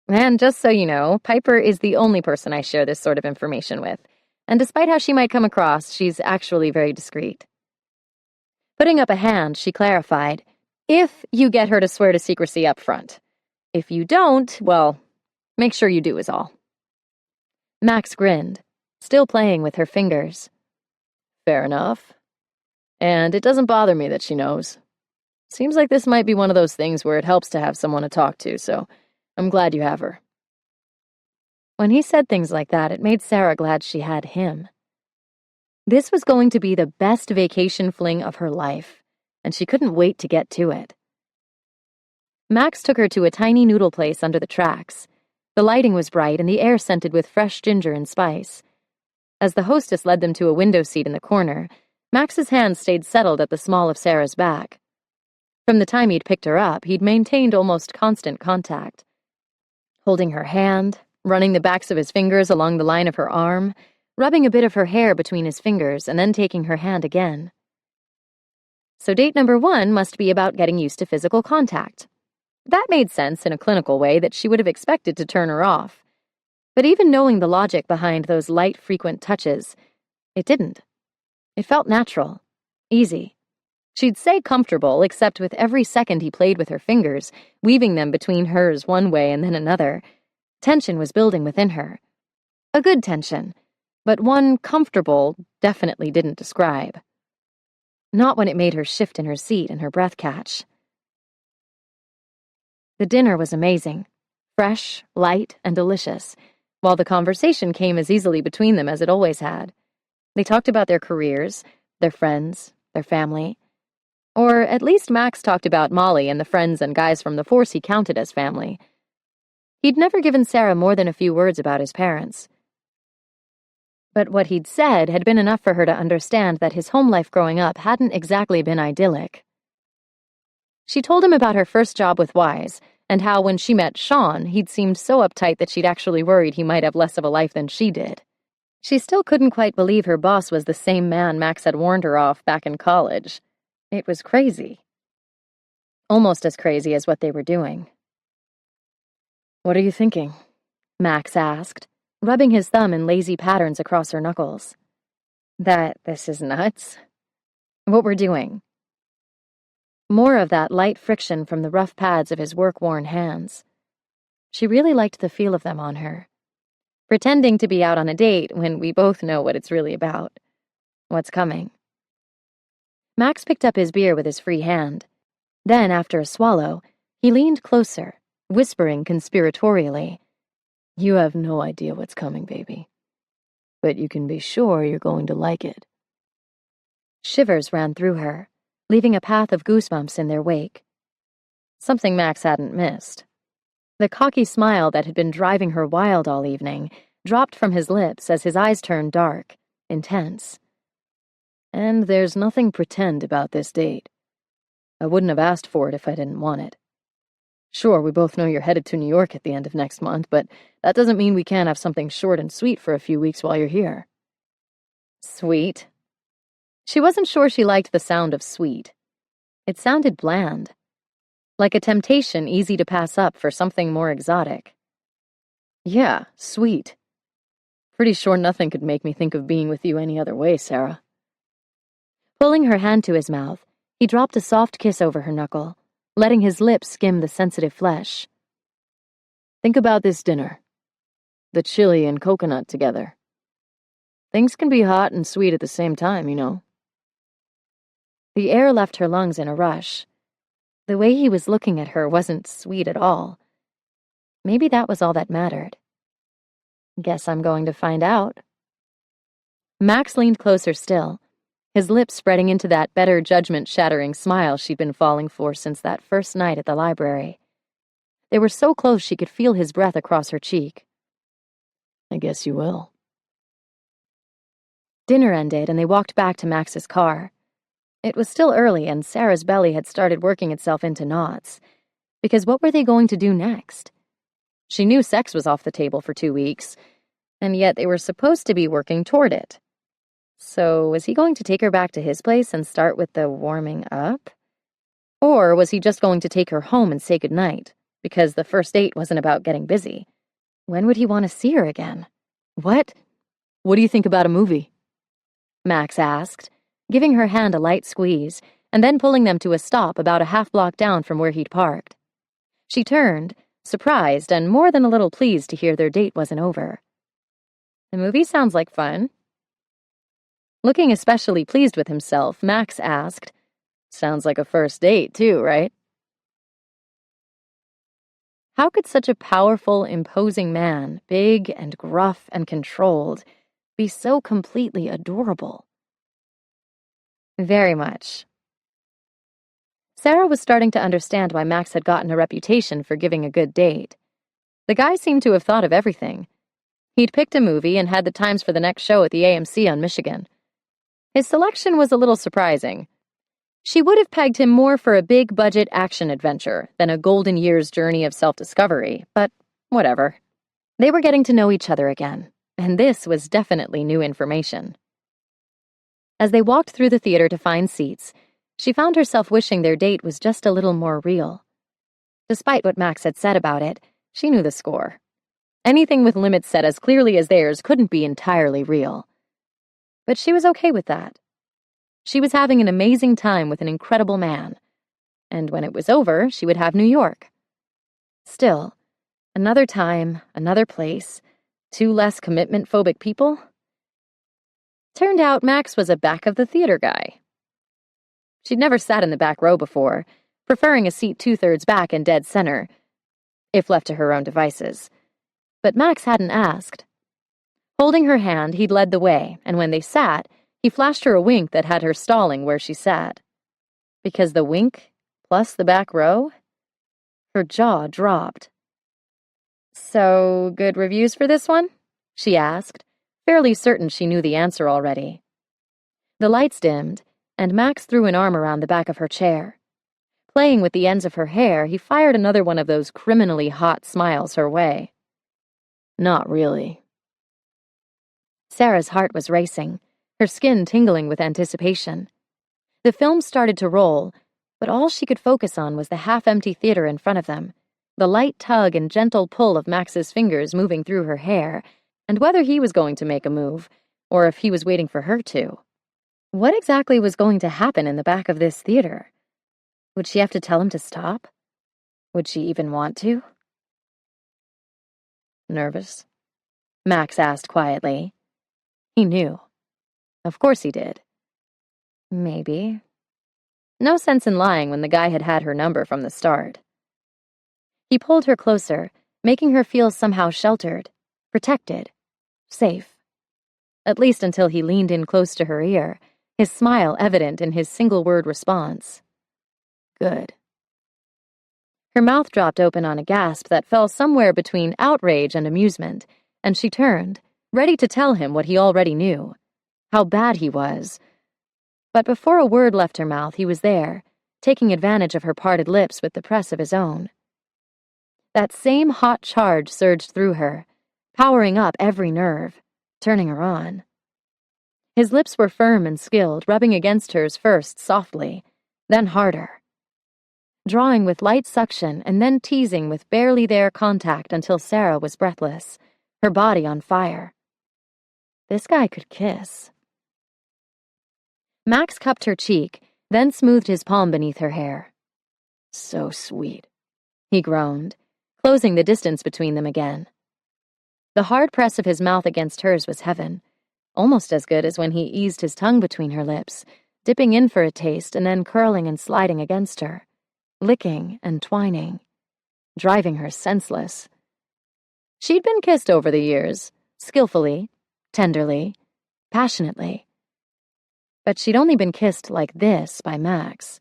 Speaker 4: And just so you know, Piper is the only person I share this sort of information with, and despite how she might come across, she's actually very discreet. Putting up a hand, she clarified, if you get her to swear to secrecy up front. If you don't, well, make sure you do is all. Max grinned, still playing with her fingers. Fair enough. And it doesn't bother me that she knows. Seems like this might be one of those things where it helps to have someone to talk to, so I'm glad you have her. When he said things like that, it made Sarah glad she had him. This was going to be the best vacation fling of her life, and she couldn't wait to get to it. Max took her to a tiny noodle place under the tracks. The lighting was bright and the air scented with fresh ginger and spice. As the hostess led them to a window seat in the corner, Max's hand stayed settled at the small of Sarah's back. From the time he'd picked her up, he'd maintained almost constant contact. Holding her hand, running the backs of his fingers along the line of her arm, rubbing a bit of her hair between his fingers, and then taking her hand again. So date number 1 must be about getting used to physical contact. That made sense in a clinical way that she would have expected to turn her off. But even knowing the logic behind those light, frequent touches, it didn't. It felt natural, easy. She'd say comfortable, except with every second he played with her fingers, weaving them between hers one way and then another, tension was building within her. A good tension, but one comfortable definitely didn't describe. Not when it made her shift in her seat and her breath catch. The dinner was amazing, fresh, light, and delicious, while the conversation came as easily between them as it always had. They talked about their careers, their friends, their family. Or at least Max talked about Molly and the friends and guys from the force he counted as family. He'd never given Sarah more than a few words about his parents. But what he'd said had been enough for her to understand that his home life growing up hadn't exactly been idyllic. She told him about her first job with Wise, and how when she met Sean, he'd seemed so uptight that she'd actually worried he might have less of a life than she did. She still couldn't quite believe her boss was the same man Max had warned her off back in college. It was crazy. Almost as crazy as what they were doing. What are you thinking? Max asked, rubbing his thumb in lazy patterns across her knuckles. That this is nuts. What we're doing. More of that light friction from the rough pads of his work-worn hands. She really liked the feel of them on her. Pretending to be out on a date when we both know what it's really about. What's coming. Max picked up his beer with his free hand. Then, after a swallow, he leaned closer, whispering conspiratorially, "You have no idea what's coming, baby. But you can be sure you're going to like it." Shivers ran through her, leaving a path of goosebumps in their wake. Something Max hadn't missed. The cocky smile that had been driving her wild all evening dropped from his lips as his eyes turned dark, intense. And there's nothing pretend about this date. I wouldn't have asked for it if I didn't want it. Sure, we both know you're headed to New York at the end of next month, but that doesn't mean we can't have something short and sweet for a few weeks while you're here. Sweet? She wasn't sure she liked the sound of sweet. It sounded bland. Like a temptation easy to pass up for something more exotic. Yeah, sweet. Pretty sure nothing could make me think of being with you any other way, Sarah. Pulling her hand to his mouth, he dropped a soft kiss over her knuckle, letting his lips skim the sensitive flesh. Think about this dinner. The chili and coconut together. Things can be hot and sweet at the same time, you know. The air left her lungs in a rush. The way he was looking at her wasn't sweet at all. Maybe that was all that mattered. Guess I'm going to find out. Max leaned closer still, his lips spreading into that better judgment-shattering smile she'd been falling for since that first night at the library. They were so close she could feel his breath across her cheek. I guess you will. Dinner ended, and they walked back to Max's car. It was still early, and Sarah's belly had started working itself into knots. Because what were they going to do next? She knew sex was off the table for 2 weeks, and yet they were supposed to be working toward it. So was he going to take her back to his place and start with the warming up? Or was he just going to take her home and say goodnight, because the first date wasn't about getting busy? When would he want to see her again? What do you think about a movie? Max asked, giving her hand a light squeeze, and then pulling them to a stop about a half block down from where he'd parked. She turned, surprised and more than a little pleased to hear their date wasn't over. The movie sounds like fun. Looking especially pleased with himself, Max asked, "Sounds like a first date, too, right?" How could such a powerful, imposing man, big and gruff and controlled, be so completely adorable? Very much. Sarah was starting to understand why Max had gotten a reputation for giving a good date. The guy seemed to have thought of everything. He'd picked a movie and had the times for the next show at the AMC on Michigan. His selection was a little surprising. She would have pegged him more for a big-budget action adventure than a golden year's journey of self-discovery, but whatever. They were getting to know each other again, and this was definitely new information. As they walked through the theater to find seats, she found herself wishing their date was just a little more real. Despite what Max had said about it, she knew the score. Anything with limits set as clearly as theirs couldn't be entirely real. But she was okay with that. She was having an amazing time with an incredible man, and when it was over, she would have New York. Still, another time, another place, two less commitment-phobic people. Turned out Max was a back-of-the-theater guy. She'd never sat in the back row before, preferring a seat 2/3 back and dead center, if left to her own devices. But Max hadn't asked. Holding her hand, he'd led the way, and when they sat, he flashed her a wink that had her stalling where she sat. Because the wink, plus the back row? Her jaw dropped. "So, good reviews for this one?" she asked, fairly certain she knew the answer already. The lights dimmed, and Max threw an arm around the back of her chair. Playing with the ends of her hair, he fired another one of those criminally hot smiles her way. "Not really." Sarah's heart was racing, her skin tingling with anticipation. The film started to roll, but all she could focus on was the half-empty theater in front of them, the light tug and gentle pull of Max's fingers moving through her hair, and whether he was going to make a move, or if he was waiting for her to. What exactly was going to happen in the back of this theater? Would she have to tell him to stop? Would she even want to? "Nervous?" Max asked quietly. He knew. Of course he did. Maybe. No sense in lying when the guy had had her number from the start. He pulled her closer, making her feel somehow sheltered, protected, safe. At least until he leaned in close to her ear, his smile evident in his single-word response. "Good." Her mouth dropped open on a gasp that fell somewhere between outrage and amusement, and she turned, ready to tell him what he already knew, how bad he was. But before a word left her mouth, he was there, taking advantage of her parted lips with the press of his own. That same hot charge surged through her, powering up every nerve, turning her on. His lips were firm and skilled, rubbing against hers first softly, then harder. Drawing with light suction and then teasing with barely there contact until Sarah was breathless, her body on fire. This guy could kiss. Max cupped her cheek, then smoothed his palm beneath her hair. "So sweet," he groaned, closing the distance between them again. The hard press of his mouth against hers was heaven, almost as good as when he eased his tongue between her lips, dipping in for a taste and then curling and sliding against her, licking and twining, driving her senseless. She'd been kissed over the years, skillfully, tenderly, passionately. But she'd only been kissed like this by Max.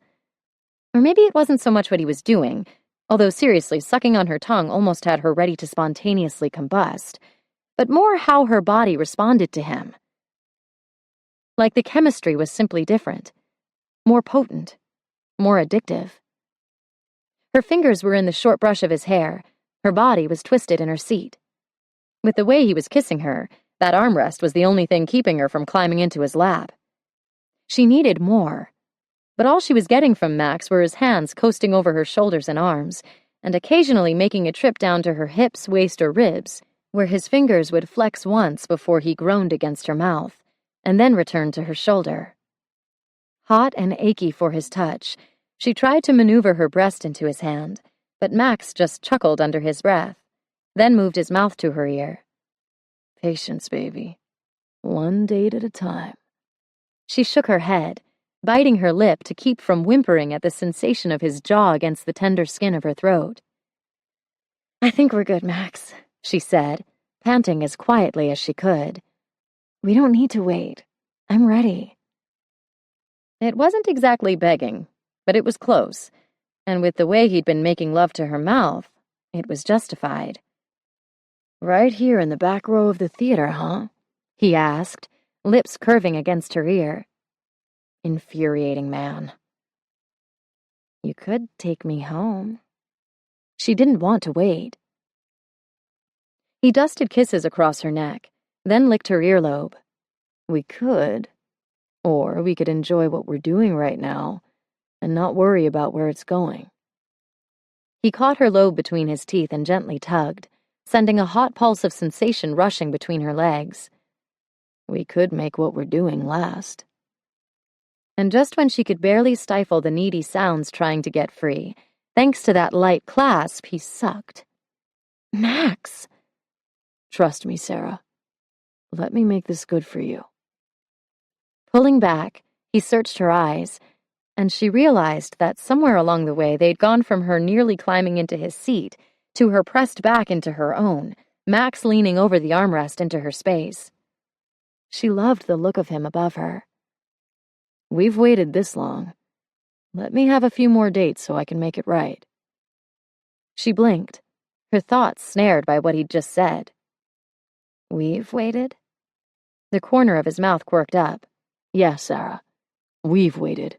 Speaker 4: Or maybe it wasn't so much what he was doing, although seriously, sucking on her tongue almost had her ready to spontaneously combust, but more how her body responded to him. Like the chemistry was simply different, more potent, more addictive. Her fingers were in the short brush of his hair, her body was twisted in her seat. With the way he was kissing her, That armrest was the only thing keeping her from climbing into his lap. She needed more, but all she was getting from Max were his hands coasting over her shoulders and arms, and occasionally making a trip down to her hips, waist, or ribs, where his fingers would flex once before he groaned against her mouth, and then return to her shoulder. Hot and achy for his touch, she tried to maneuver her breast into his hand, but Max just chuckled under his breath, then moved his mouth to her ear. "Patience, baby. One date at a time." She shook her head, biting her lip to keep from whimpering at the sensation of his jaw against the tender skin of her throat. "I think we're good, Max," she said, panting as quietly as she could. "We don't need to wait. I'm ready." It wasn't exactly begging, but it was close, and with the way he'd been making love to her mouth, it was justified. "Right here in the back row of the theater, huh?" he asked, lips curving against her ear. Infuriating man. "You could take me home." She didn't want to wait. He dusted kisses across her neck, then licked her earlobe. "We could. Or we could enjoy what we're doing right now and not worry about where it's going." He caught her lobe between his teeth and gently tugged, sending a hot pulse of sensation rushing between her legs. "We could make what we're doing last." And just when she could barely stifle the needy sounds trying to get free, thanks to that light clasp, he sucked. "Max!" "Trust me, Sarah. Let me make this good for you." Pulling back, he searched her eyes, and she realized that somewhere along the way they'd gone from her nearly climbing into his seat to her pressed back into her own, Max leaning over the armrest into her space. She loved the look of him above her. "We've waited this long. Let me have a few more dates so I can make it right." She blinked, her thoughts snared by what he'd just said. "We've waited?" The corner of his mouth quirked up. "Yeah, Sarah. We've waited.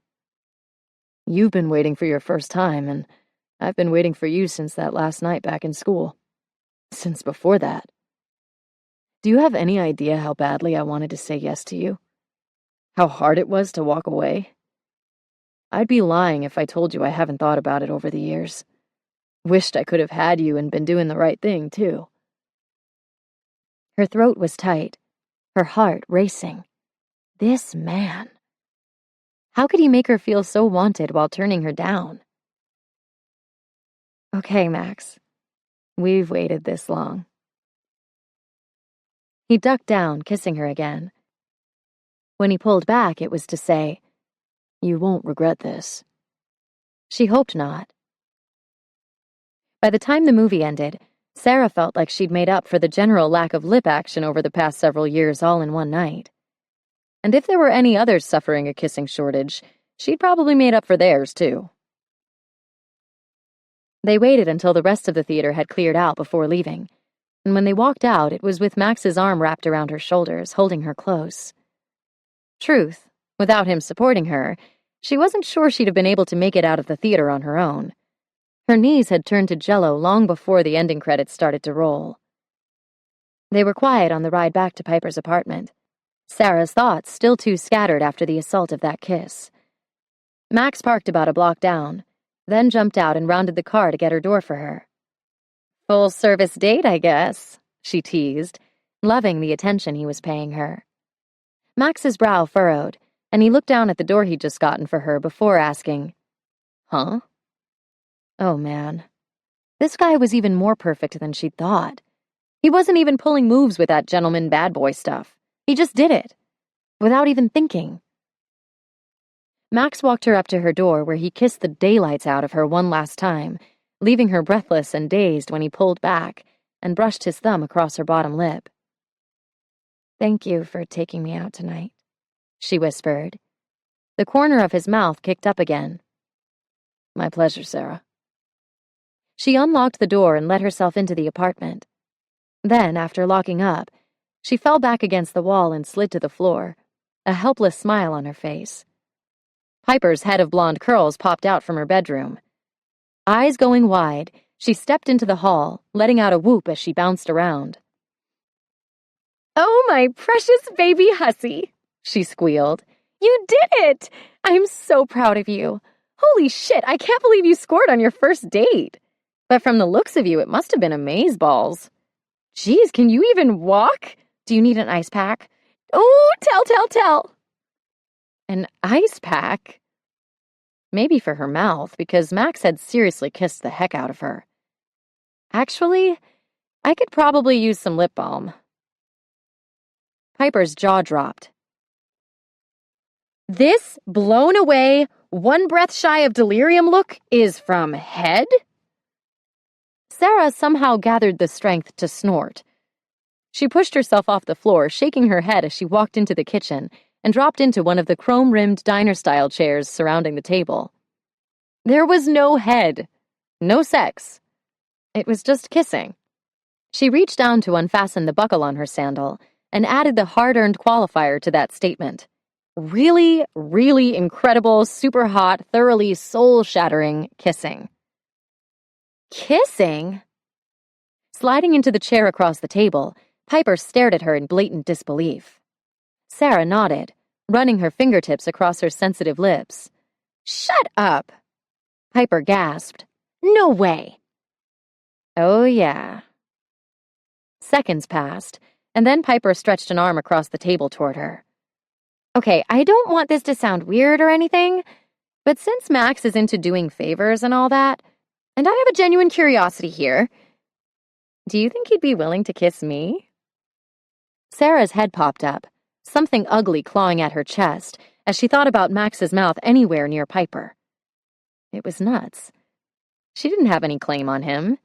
Speaker 4: You've been waiting for your first time, and I've been waiting for you since that last night back in school. Since before that. Do you have any idea how badly I wanted to say yes to you? How hard it was to walk away? I'd be lying if I told you I haven't thought about it over the years. Wished I could have had you and been doing the right thing, too." Her throat was tight, her heart racing. This man. How could he make her feel so wanted while turning her down? "Okay, Max. We've waited this long." He ducked down, kissing her again. When he pulled back, it was to say, "You won't regret this." She hoped not. By the time the movie ended, Sarah felt like she'd made up for the general lack of lip action over the past several years all in one night. And if there were any others suffering a kissing shortage, she'd probably made up for theirs, too. They waited until the rest of the theater had cleared out before leaving, and when they walked out, it was with Max's arm wrapped around her shoulders, holding her close. Truth, without him supporting her, she wasn't sure she'd have been able to make it out of the theater on her own. Her knees had turned to jello long before the ending credits started to roll. They were quiet on the ride back to Piper's apartment, Sarah's thoughts still too scattered after the assault of that kiss. Max parked about a block down, then jumped out and rounded the car to get her door for her. "Full-service date, I guess," she teased, loving the attention he was paying her. Max's brow furrowed, and he looked down at the door he'd just gotten for her before asking, "Huh?" Oh, man. This guy was even more perfect than she'd thought. He wasn't even pulling moves with that gentleman bad boy stuff. He just did it, without even thinking. Max walked her up to her door where he kissed the daylights out of her one last time, leaving her breathless and dazed when he pulled back and brushed his thumb across her bottom lip. "Thank you for taking me out tonight," she whispered. The corner of his mouth kicked up again. "My pleasure, Sarah." She unlocked the door and let herself into the apartment. Then, after locking up, she fell back against the wall and slid to the floor, a helpless smile on her face. Piper's head of blonde curls popped out from her bedroom. Eyes going wide, she stepped into the hall, letting out a whoop as she bounced around. "Oh my precious baby hussy, she squealed. You did it! I'm so proud of you. Holy shit, I can't believe you scored on your first date. But from the looks of you, it must have been amazeballs. Geez, can you even walk? Do you need an ice pack? Oh, tell. An ice pack? Maybe for her mouth, because Max had seriously kissed the heck out of her. Actually, I could probably use some lip balm. Piper's jaw dropped. This blown away, one breath shy of delirium look is from Head? Sarah somehow gathered the strength to snort. She pushed herself off the floor, shaking her head as she walked into the kitchen and dropped into one of the chrome-rimmed diner-style chairs surrounding the table. There was no head, no sex. It was just kissing. She reached down to unfasten the buckle on her sandal and added the hard-earned qualifier to that statement. Really, really incredible, super hot, thoroughly soul-shattering kissing. Kissing? Sliding into the chair across the table, Piper stared at her in blatant disbelief. Sarah nodded, running her fingertips across her sensitive lips. Shut up! Piper gasped. No way! Oh, yeah. Seconds passed, and then Piper stretched an arm across the table toward her. Okay, I don't want this to sound weird or anything, but since Max is into doing favors and all that, and I have a genuine curiosity here, do you think he'd be willing to kiss me? Sarah's head popped up, something ugly clawing at her chest, as she thought about Max's mouth anywhere near Piper. It was nuts. She didn't have any claim on him.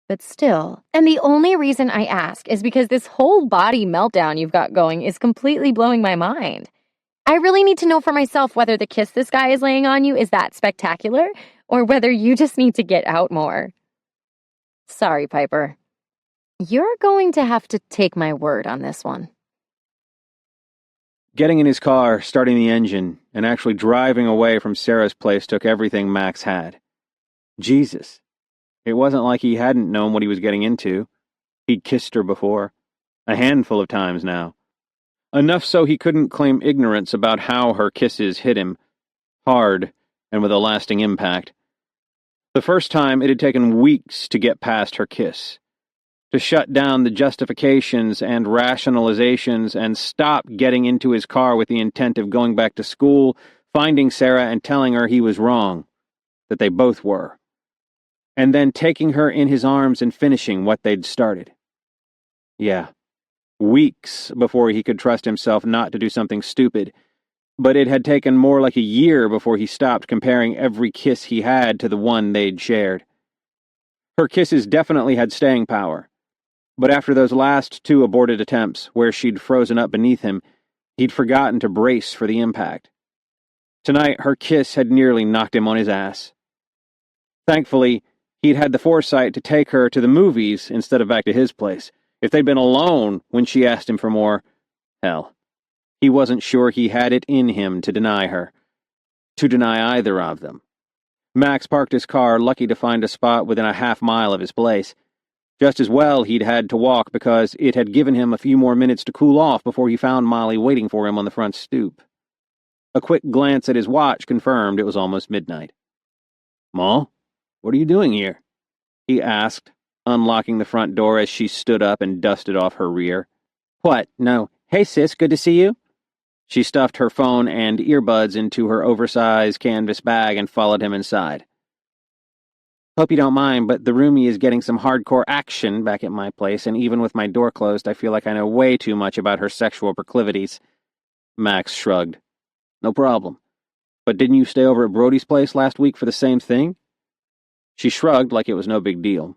Speaker 4: But still, and the only reason I ask is because this whole body meltdown you've got going is completely blowing my mind. I really need to know for myself whether the kiss this guy is laying on you is that spectacular, or whether you just need to get out more. Sorry, Piper. You're going to have to take my word on this one.
Speaker 1: Getting in his car, starting the engine, and actually driving away from Sarah's place took everything Max had. Jesus. It wasn't like he hadn't known what he was getting into. He'd kissed her before. A handful of times now. Enough so he couldn't claim ignorance about how her kisses hit him. Hard, and with a lasting impact. The first time, it had taken weeks to get past her kiss. To shut down the justifications and rationalizations and stop getting into his car with the intent of going back to school, finding Sarah and telling her he was wrong. That they both were. And then taking her in his arms and finishing what they'd started. Yeah, weeks before he could trust himself not to do something stupid, but it had taken more like a year before he stopped comparing every kiss he had to the one they'd shared. Her kisses definitely had staying power, but after those last 2 aborted attempts, where she'd frozen up beneath him, he'd forgotten to brace for the impact. Tonight, her kiss had nearly knocked him on his ass. Thankfully, he'd had the foresight to take her to the movies instead of back to his place. If they'd been alone when she asked him for more, hell, he wasn't sure he had it in him to deny her. To deny either of them. Max parked his car, lucky to find a spot within a half-mile of his place. Just as well he'd had to walk because it had given him a few more minutes to cool off before he found Molly waiting for him on the front stoop. A quick glance at his watch confirmed it was almost midnight. "Ma? What are you doing here?" he asked, unlocking the front door as she stood up and dusted off her rear. "What? No. Hey, sis, good to see you." She stuffed her phone and earbuds into her oversized canvas bag and followed him inside. "Hope you don't mind, but the roomie is getting some hardcore action back at my place, and even with my door closed, I feel like I know way too much about her sexual proclivities." Max shrugged. "No problem. But didn't you stay over at Brody's place last week for the same thing?" She shrugged like it was no big deal.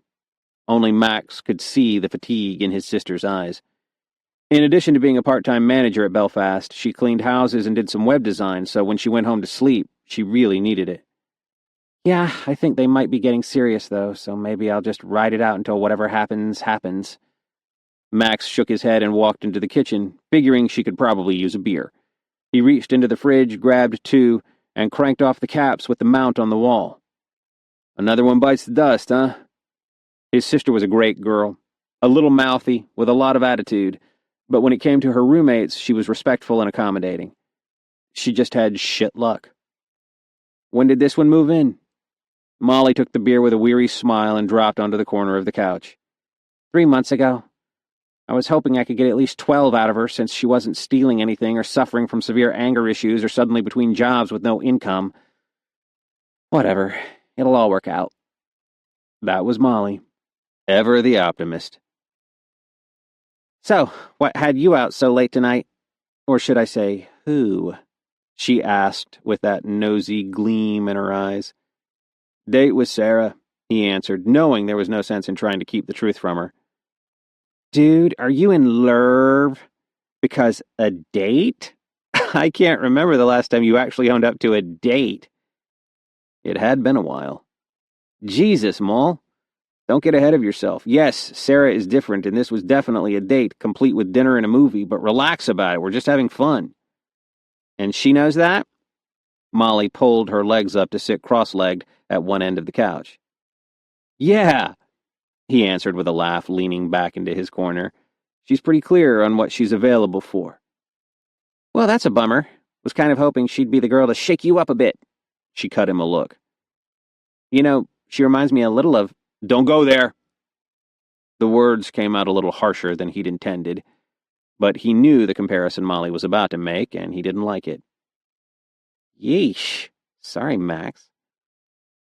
Speaker 1: Only Max could see the fatigue in his sister's eyes. In addition to being a part-time manager at Belfast, she cleaned houses and did some web design, so when she went home to sleep, she really needed it. "Yeah, I think they might be getting serious, though, so maybe I'll just ride it out until whatever happens, happens." Max shook his head and walked into the kitchen, figuring she could probably use a beer. He reached into the fridge, grabbed 2, and cranked off the caps with the mount on the wall. "Another one bites the dust, huh?" His sister was a great girl, a little mouthy, with a lot of attitude, But when it came to her roommates, she was respectful and accommodating. She just had shit luck. When did this one move in? Molly took the beer with a weary smile and dropped onto the corner of the couch. 3 months ago. I was hoping I could get at least 12 out of her since she wasn't stealing anything or suffering from severe anger issues or suddenly between jobs with no income. Whatever. It'll all work out. That was Molly. Ever the optimist. So, what had you out so late tonight? Or should I say, who? She asked with that nosy gleam in her eyes. Date with Sarah, he answered, knowing there was no sense in trying to keep the truth from her. Dude, are you in lerv? Because a date? I can't remember the last time you actually owned up to a date. It had been a while. Jesus, Moll. Don't get ahead of yourself. Yes, Sarah is different, and this was definitely a date, complete with dinner and a movie, but relax about it. We're just having fun. And she knows that? Molly pulled her legs up to sit cross-legged at one end of the couch. Yeah, he answered with a laugh, leaning back into his corner. She's pretty clear on what she's available for. Well, that's a bummer. Was kind of hoping she'd be the girl to shake you up a bit. She cut him a look. You know, she reminds me a little of... Don't go there! The words came out a little harsher than he'd intended, but he knew the comparison Molly was about to make, and he didn't like it. Yeesh. Sorry, Max.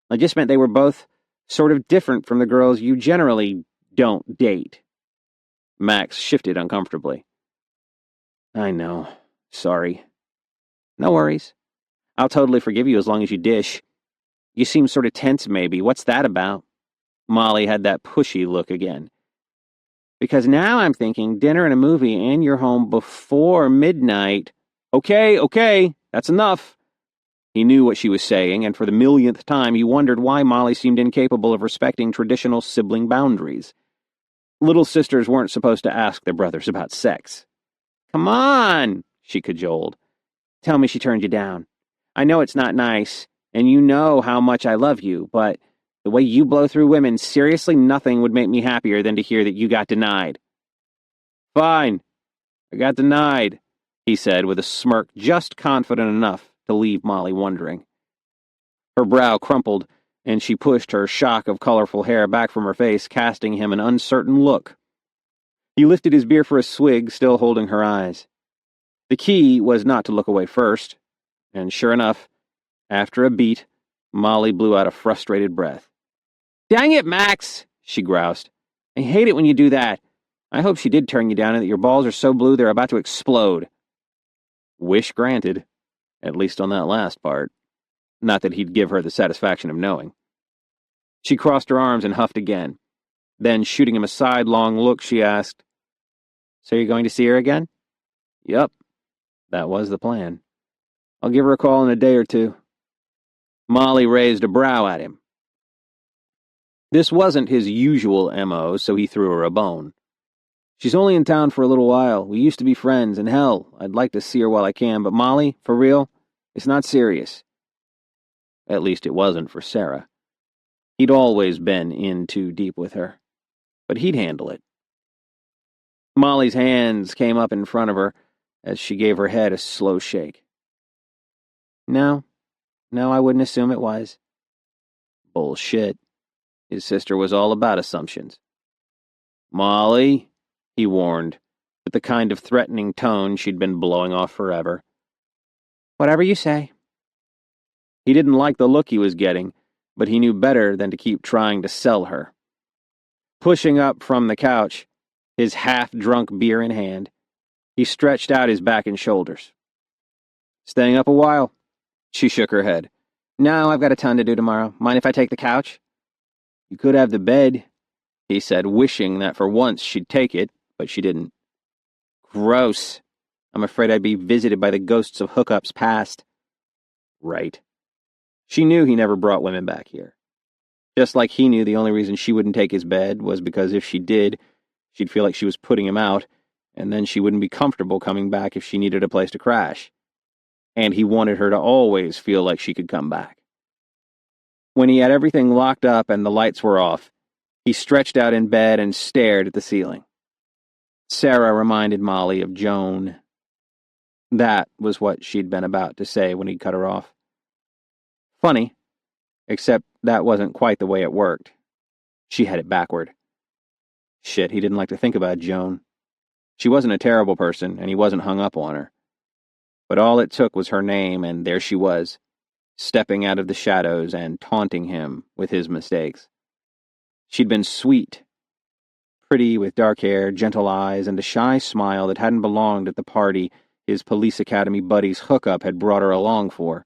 Speaker 1: I just meant they were both sort of different from the girls you generally don't date. Max shifted uncomfortably. I know. Sorry. No worries. I'll totally forgive you as long as you dish. You seem sort of tense, maybe. What's that about? Molly had that pushy look again. Because now I'm thinking dinner and a movie and you're home before midnight. Okay, that's enough. He knew what she was saying, and for the millionth time he wondered why Molly seemed incapable of respecting traditional sibling boundaries. Little sisters weren't supposed to ask their brothers about sex. Come on, she cajoled. Tell me she turned you down. I know it's not nice, and you know how much I love you, but the way you blow through women, seriously nothing would make me happier than to hear that you got denied. Fine. I got denied, he said with a smirk just confident enough to leave Molly wondering. Her brow crumpled, and she pushed her shock of colorful hair back from her face, casting him an uncertain look. He lifted his beer for a swig, still holding her eyes. The key was not to look away first, and sure enough, after a beat, Molly blew out a frustrated breath. Dang it, Max, she groused. I hate it when you do that. I hope she did turn you down and that your balls are so blue they're about to explode. Wish granted, at least on that last part. Not that he'd give her the satisfaction of knowing. She crossed her arms and huffed again. Then, shooting him a sidelong look, she asked, So you're going to see her again? Yup, that was the plan. I'll give her a call in a day or two. Molly raised a brow at him. This wasn't his usual M.O., so he threw her a bone. She's only in town for a little while. We used to be friends, and hell, I'd like to see her while I can, but Molly, for real, it's not serious. At least it wasn't for Sarah. He'd always been in too deep with her, but he'd handle it. Molly's hands came up in front of her as she gave her head a slow shake. No, I wouldn't assume it was. Bullshit. His sister was all about assumptions. Molly, he warned, with the kind of threatening tone she'd been blowing off forever. Whatever you say. He didn't like the look he was getting, but he knew better than to keep trying to sell her. Pushing up from the couch, his half-drunk beer in hand, he stretched out his back and shoulders. Staying up a while? She shook her head. No, I've got a ton to do tomorrow. Mind if I take the couch? You could have the bed, he said, wishing that for once she'd take it, but she didn't. Gross. I'm afraid I'd be visited by the ghosts of hookups past. Right. She knew he never brought women back here. Just like he knew the only reason she wouldn't take his bed was because if she did, she'd feel like she was putting him out, and then she wouldn't be comfortable coming back if she needed a place to crash. And he wanted her to always feel like she could come back. When he had everything locked up and the lights were off, he stretched out in bed and stared at the ceiling. Sarah reminded Molly of Joan. That was what she'd been about to say when he'd cut her off. Funny, except that wasn't quite the way it worked. She had it backward. Shit, he didn't like to think about Joan. She wasn't a terrible person, and he wasn't hung up on her. But all it took was her name, and there she was, stepping out of the shadows and taunting him with his mistakes. She'd been sweet, pretty with dark hair, gentle eyes, and a shy smile that hadn't belonged at the party his police academy buddy's hookup had brought her along for.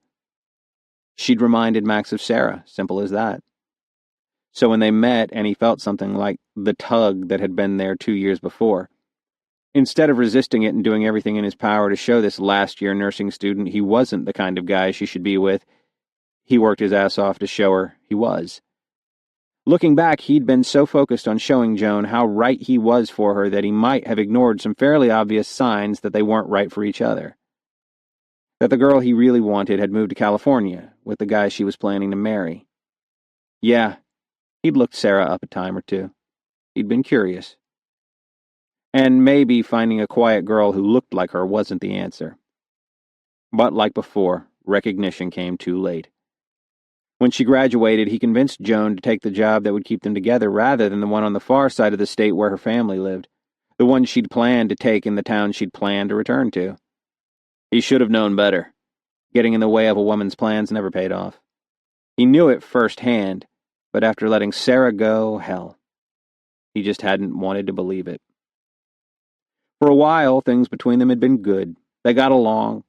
Speaker 1: She'd reminded Max of Sarah, simple as that. So when they met and he felt something like the tug that had been there 2 years before, instead of resisting it and doing everything in his power to show this last-year nursing student he wasn't the kind of guy she should be with, he worked his ass off to show her he was. Looking back, he'd been so focused on showing Joan how right he was for her that he might have ignored some fairly obvious signs that they weren't right for each other. That the girl he really wanted had moved to California with the guy she was planning to marry. Yeah, he'd looked Sarah up a time or two. He'd been curious. And maybe finding a quiet girl who looked like her wasn't the answer. But like before, recognition came too late. When she graduated, he convinced Joan to take the job that would keep them together rather than the one on the far side of the state where her family lived, the one she'd planned to take in the town she'd planned to return to. He should have known better. Getting in the way of a woman's plans never paid off. He knew it firsthand, but after letting Sarah go, hell, he just hadn't wanted to believe it. For a while, things between them had been good. They got along.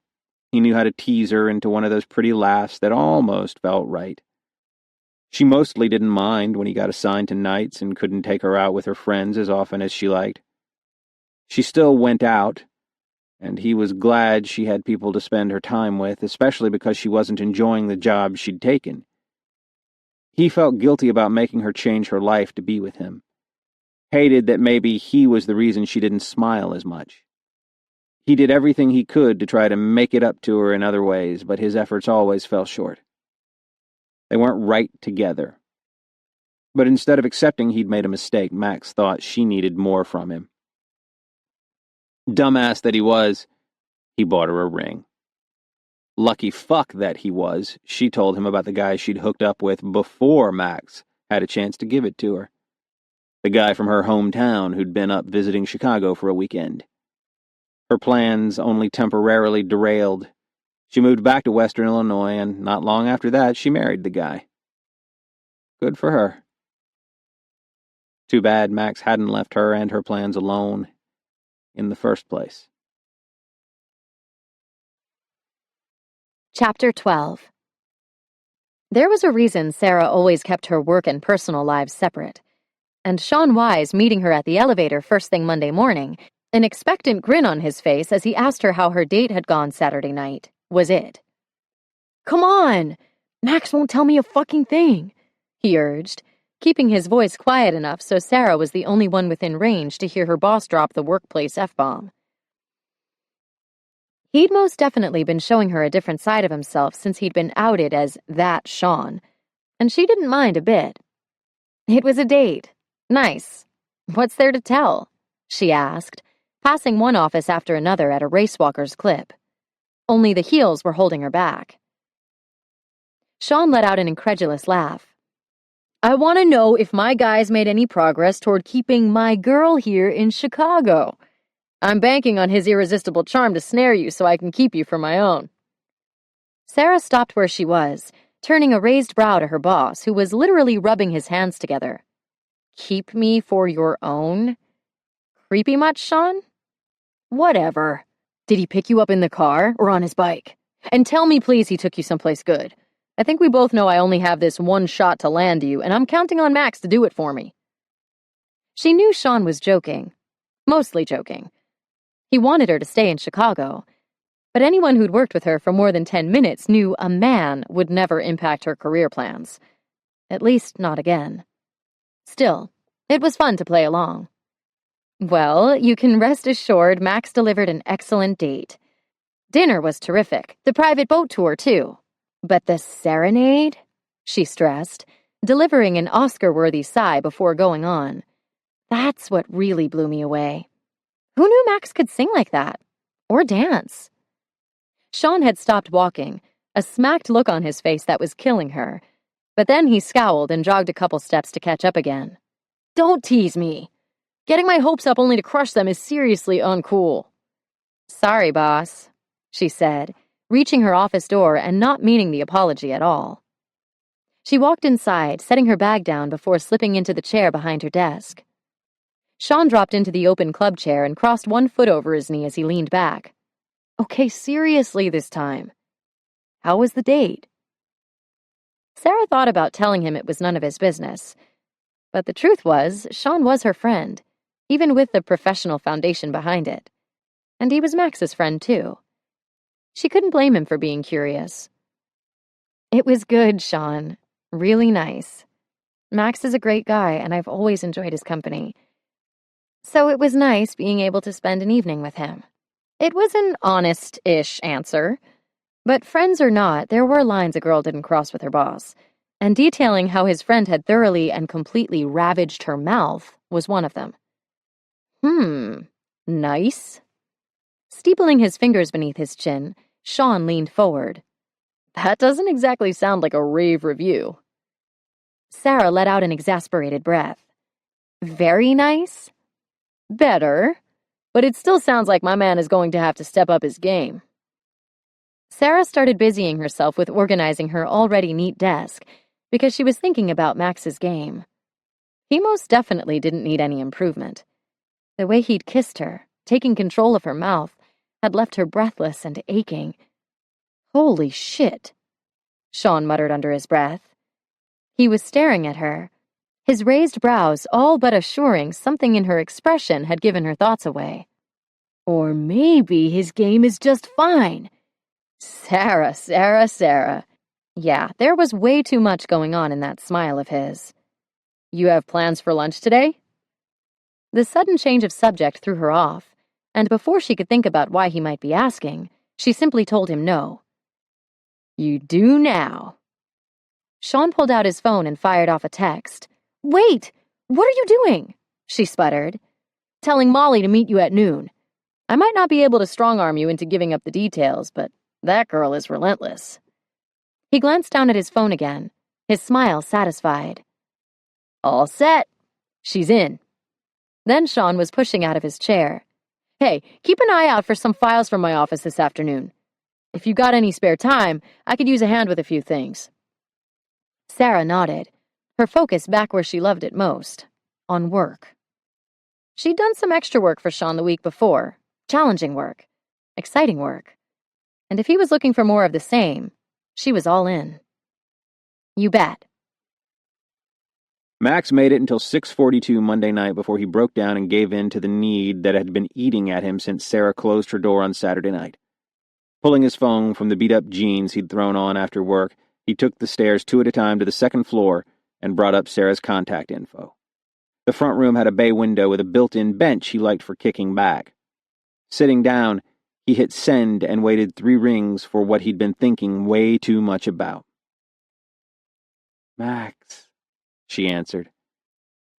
Speaker 1: He knew how to tease her into one of those pretty laughs that almost felt right. She mostly didn't mind when he got assigned to nights and couldn't take her out with her friends as often as she liked. She still went out, and he was glad she had people to spend her time with, especially because she wasn't enjoying the job she'd taken. He felt guilty about making her change her life to be with him. Hated that maybe he was the reason she didn't smile as much. He did everything he could to try to make it up to her in other ways, but his efforts always fell short. They weren't right together. But instead of accepting he'd made a mistake, Max thought she needed more from him. Dumbass that he was, he bought her a ring. Lucky fuck that he was, she told him about the guy she'd hooked up with before Max had a chance to give it to her. The guy from her hometown who'd been up visiting Chicago for a weekend. Her plans only temporarily derailed. She moved back to Western Illinois, and not long after that, she married the guy. Good for her. Too bad Max hadn't left her and her plans alone in the first place.
Speaker 2: Chapter 12. There was a reason Sarah always kept her work and personal lives separate, and Sean Wise meeting her at the elevator first thing Monday morning, an expectant grin on his face as he asked her how her date had gone Saturday night, was it. "Come on! Max won't tell me a fucking thing," he urged, keeping his voice quiet enough so Sarah was the only one within range to hear her boss drop the workplace F-bomb. He'd most definitely been showing her a different side of himself since he'd been outed as that Sean, and she didn't mind a bit. It was a date. Nice. What's there to tell? She asked, passing one office after another at a racewalker's clip. Only the heels were holding her back. Sean let out an incredulous laugh. "I want to know if my guys made any progress toward keeping my girl here in Chicago. I'm banking on his irresistible charm to snare you so I can keep you for my own." Sarah stopped where she was, turning a raised brow to her boss, who was literally rubbing his hands together. "Keep me for your own? Creepy much, Sean?" "Whatever. Did he pick you up in the car or on his bike? And tell me, please, he took you someplace good. I think we both know I only have this one shot to land you, and I'm counting on Max to do it for me." She knew Sean was joking. Mostly joking. He wanted her to stay in Chicago, but anyone who'd worked with her for more than 10 minutes knew a man would never impact her career plans. At least not again. Still, it was fun to play along. Well, you can rest assured Max delivered an excellent date. Dinner was terrific, the private boat tour too. But the serenade? She stressed, delivering an Oscar-worthy sigh before going on. That's what really blew me away.
Speaker 4: Who knew Max could sing like that? Or dance? Sean had stopped walking, a smacked look on his face that was killing her. But then he scowled and jogged a couple steps to catch up again. Don't tease me. Getting my hopes up only to crush them is seriously uncool. Sorry, boss, she said, reaching her office door and not meaning the apology at all. She walked inside, setting her bag down before slipping into the chair behind her desk. Sean dropped into the open club chair and crossed one foot over his knee as he leaned back. Okay, seriously this time. How was the date? Sarah thought about telling him it was none of his business. But the truth was, Sean was her friend, even with the professional foundation behind it. And he was Max's friend, too. She couldn't blame him for being curious. It was good, Sean. Really nice. Max is a great guy, and I've always enjoyed his company. So it was nice being able to spend an evening with him. It was an honest-ish answer. But friends or not, there were lines a girl didn't cross with her boss, and detailing how his friend had thoroughly and completely ravaged her mouth was one of them. Nice. Steepling his fingers beneath his chin, Sean leaned forward. That doesn't exactly sound like a rave review. Sarah let out an exasperated breath. Very nice? Better, but it still sounds like my man is going to have to step up his game. Sarah started busying herself with organizing her already neat desk because she was thinking about Max's game. He most definitely didn't need any improvement. The way he'd kissed her, taking control of her mouth, had left her breathless and aching. Holy shit, Sean muttered under his breath. He was staring at her, his raised brows all but assuring something in her expression had given her thoughts away. Or maybe his game is just fine. Sarah. Yeah, there was way too much going on in that smile of his. You have plans for lunch today? The sudden change of subject threw her off, and before she could think about why he might be asking, she simply told him no. You do now. Sean pulled out his phone and fired off a text. Wait! What are you doing? She sputtered. Telling Molly to meet you at noon. I might not be able to strong-arm you into giving up the details, but that girl is relentless. He glanced down at his phone again, his smile satisfied. All set. She's in. Then Sean was pushing out of his chair. Hey, keep an eye out for some files from my office this afternoon. If you got any spare time, I could use a hand with a few things. Sarah nodded, her focus back where she loved it most, on work. She'd done some extra work for Sean the week before, challenging work, exciting work. And if he was looking for more of the same, she was all in. You bet.
Speaker 1: Max made it until 6:42 Monday night before he broke down and gave in to the need that had been eating at him since Sarah closed her door on Saturday night. Pulling his phone from the beat-up jeans he'd thrown on after work, he took the stairs 2 at a time to the second floor and brought up Sarah's contact info. The front room had a bay window with a built-in bench he liked for kicking back. Sitting down, he hit send and waited 3 rings for what he'd been thinking way too much about.
Speaker 3: Max,
Speaker 1: she answered,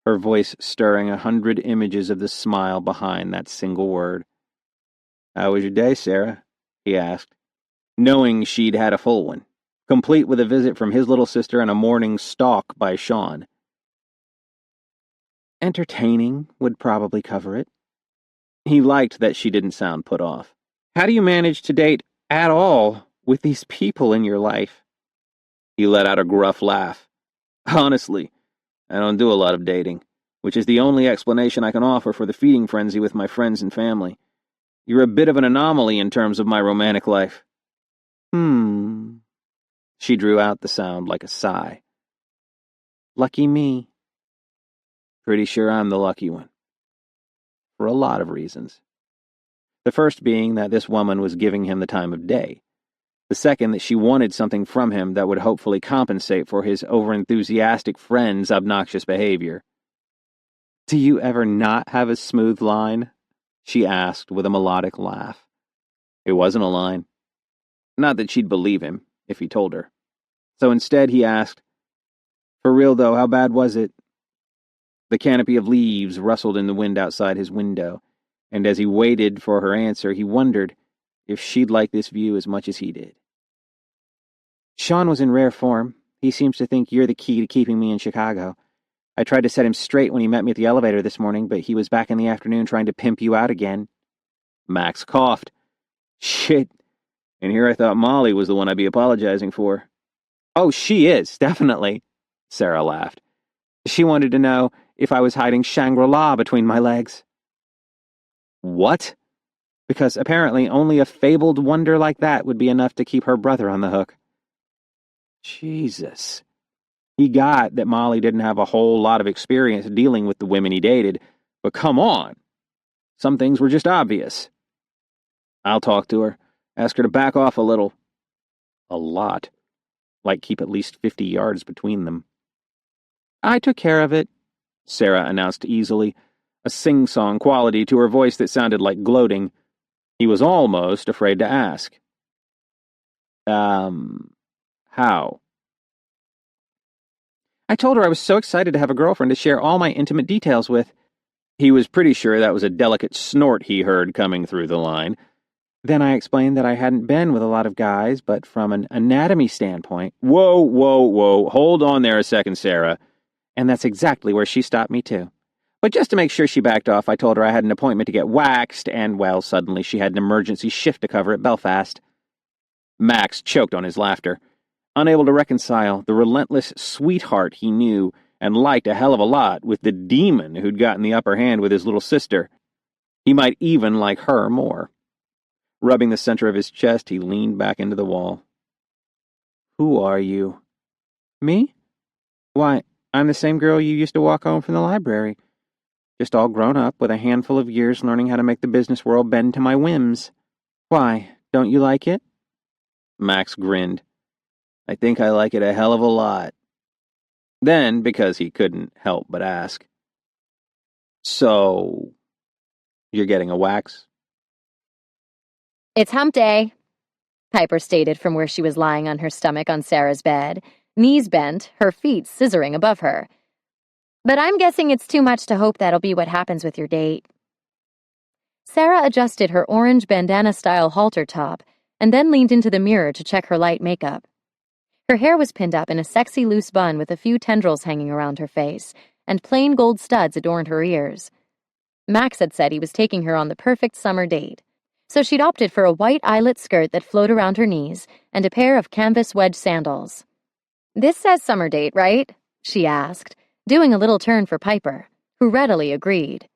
Speaker 1: her voice stirring 100 images of the smile behind that single word. How was your day, Sarah? He asked, knowing she'd had a full one, complete with a visit from his little sister and a morning stalk by Sean.
Speaker 3: Entertaining would probably cover it.
Speaker 1: He liked that she didn't sound put off. How do you manage to date at all with these people in your life? He let out a gruff laugh. Honestly, I don't do a lot of dating, which is the only explanation I can offer for the feeding frenzy with my friends and family. You're a bit of an anomaly in terms of my romantic life.
Speaker 3: She drew out the sound like a sigh. Lucky me.
Speaker 1: Pretty sure I'm the lucky one. For a lot of reasons. The first being that this woman was giving him the time of day. The second that she wanted something from him that would hopefully compensate for his overenthusiastic friend's obnoxious behavior.
Speaker 3: Do you ever not have a smooth line? She asked with a melodic laugh.
Speaker 1: It wasn't a line. Not that she'd believe him, if he told her. So instead he asked, For real though, how bad was it? The canopy of leaves rustled in the wind outside his window,
Speaker 3: and as he waited for her answer, he wondered if she'd like this view as much as he did. Sean was in rare form. He seems to think you're the key to keeping me in Chicago. I tried to set him straight when he met me at the elevator this morning, but he was back in the afternoon trying to pimp you out again.
Speaker 1: Max coughed. Shit. And here I thought Molly was the one I'd be apologizing for.
Speaker 3: Oh, she is, definitely, Sarah laughed. She wanted to know if I was hiding Shangri-La between my legs.
Speaker 1: What?
Speaker 3: Because apparently only a fabled wonder like that would be enough to keep her brother on the hook. Jesus. He got that Molly didn't have a whole lot of experience dealing with the women he dated, but come on. Some things were just obvious.
Speaker 1: I'll talk to her. Ask her to back off a little.
Speaker 3: A lot. Like keep at least 50 yards between them. I took care of it, Sarah announced easily, a sing-song quality to her voice that sounded like gloating. He was almost afraid to ask. How? I told her I was so excited to have a girlfriend to share all my intimate details with.
Speaker 1: He was pretty sure that was a delicate snort he heard coming through the line.
Speaker 3: Then I explained that I hadn't been with a lot of guys, but from an anatomy standpoint...
Speaker 1: Whoa. Hold on there a second, Sarah.
Speaker 3: And that's exactly where she stopped me, too. But just to make sure she backed off, I told her I had an appointment to get waxed, and, well, suddenly she had an emergency shift to cover at Belfast.
Speaker 1: Max choked on his laughter, unable to reconcile the relentless sweetheart he knew and liked a hell of a lot with the demon who'd gotten the upper hand with his little sister. He might even like her more. Rubbing the center of his chest, he leaned back into the wall.
Speaker 3: Who are you? Me? Why, I'm the same girl you used to walk home from the library. Just all grown up with a handful of years learning how to make the business world bend to my whims. Why, don't you like it?
Speaker 1: Max grinned. I think I like it a hell of a lot. Then, because he couldn't help but ask, so, you're getting a wax?
Speaker 4: It's hump day, Piper stated from where she was lying on her stomach on Sarah's bed, knees bent, her feet scissoring above her. But I'm guessing it's too much to hope that'll be what happens with your date. Sarah adjusted her orange bandana-style halter top and then leaned into the mirror to check her light makeup. Her hair was pinned up in a sexy loose bun with a few tendrils hanging around her face, and plain gold studs adorned her ears. Max had said he was taking her on the perfect summer date, so she'd opted for a white eyelet skirt that flowed around her knees and a pair of canvas wedge sandals. "This says summer date, right?" she asked, doing a little turn for Piper, who readily agreed.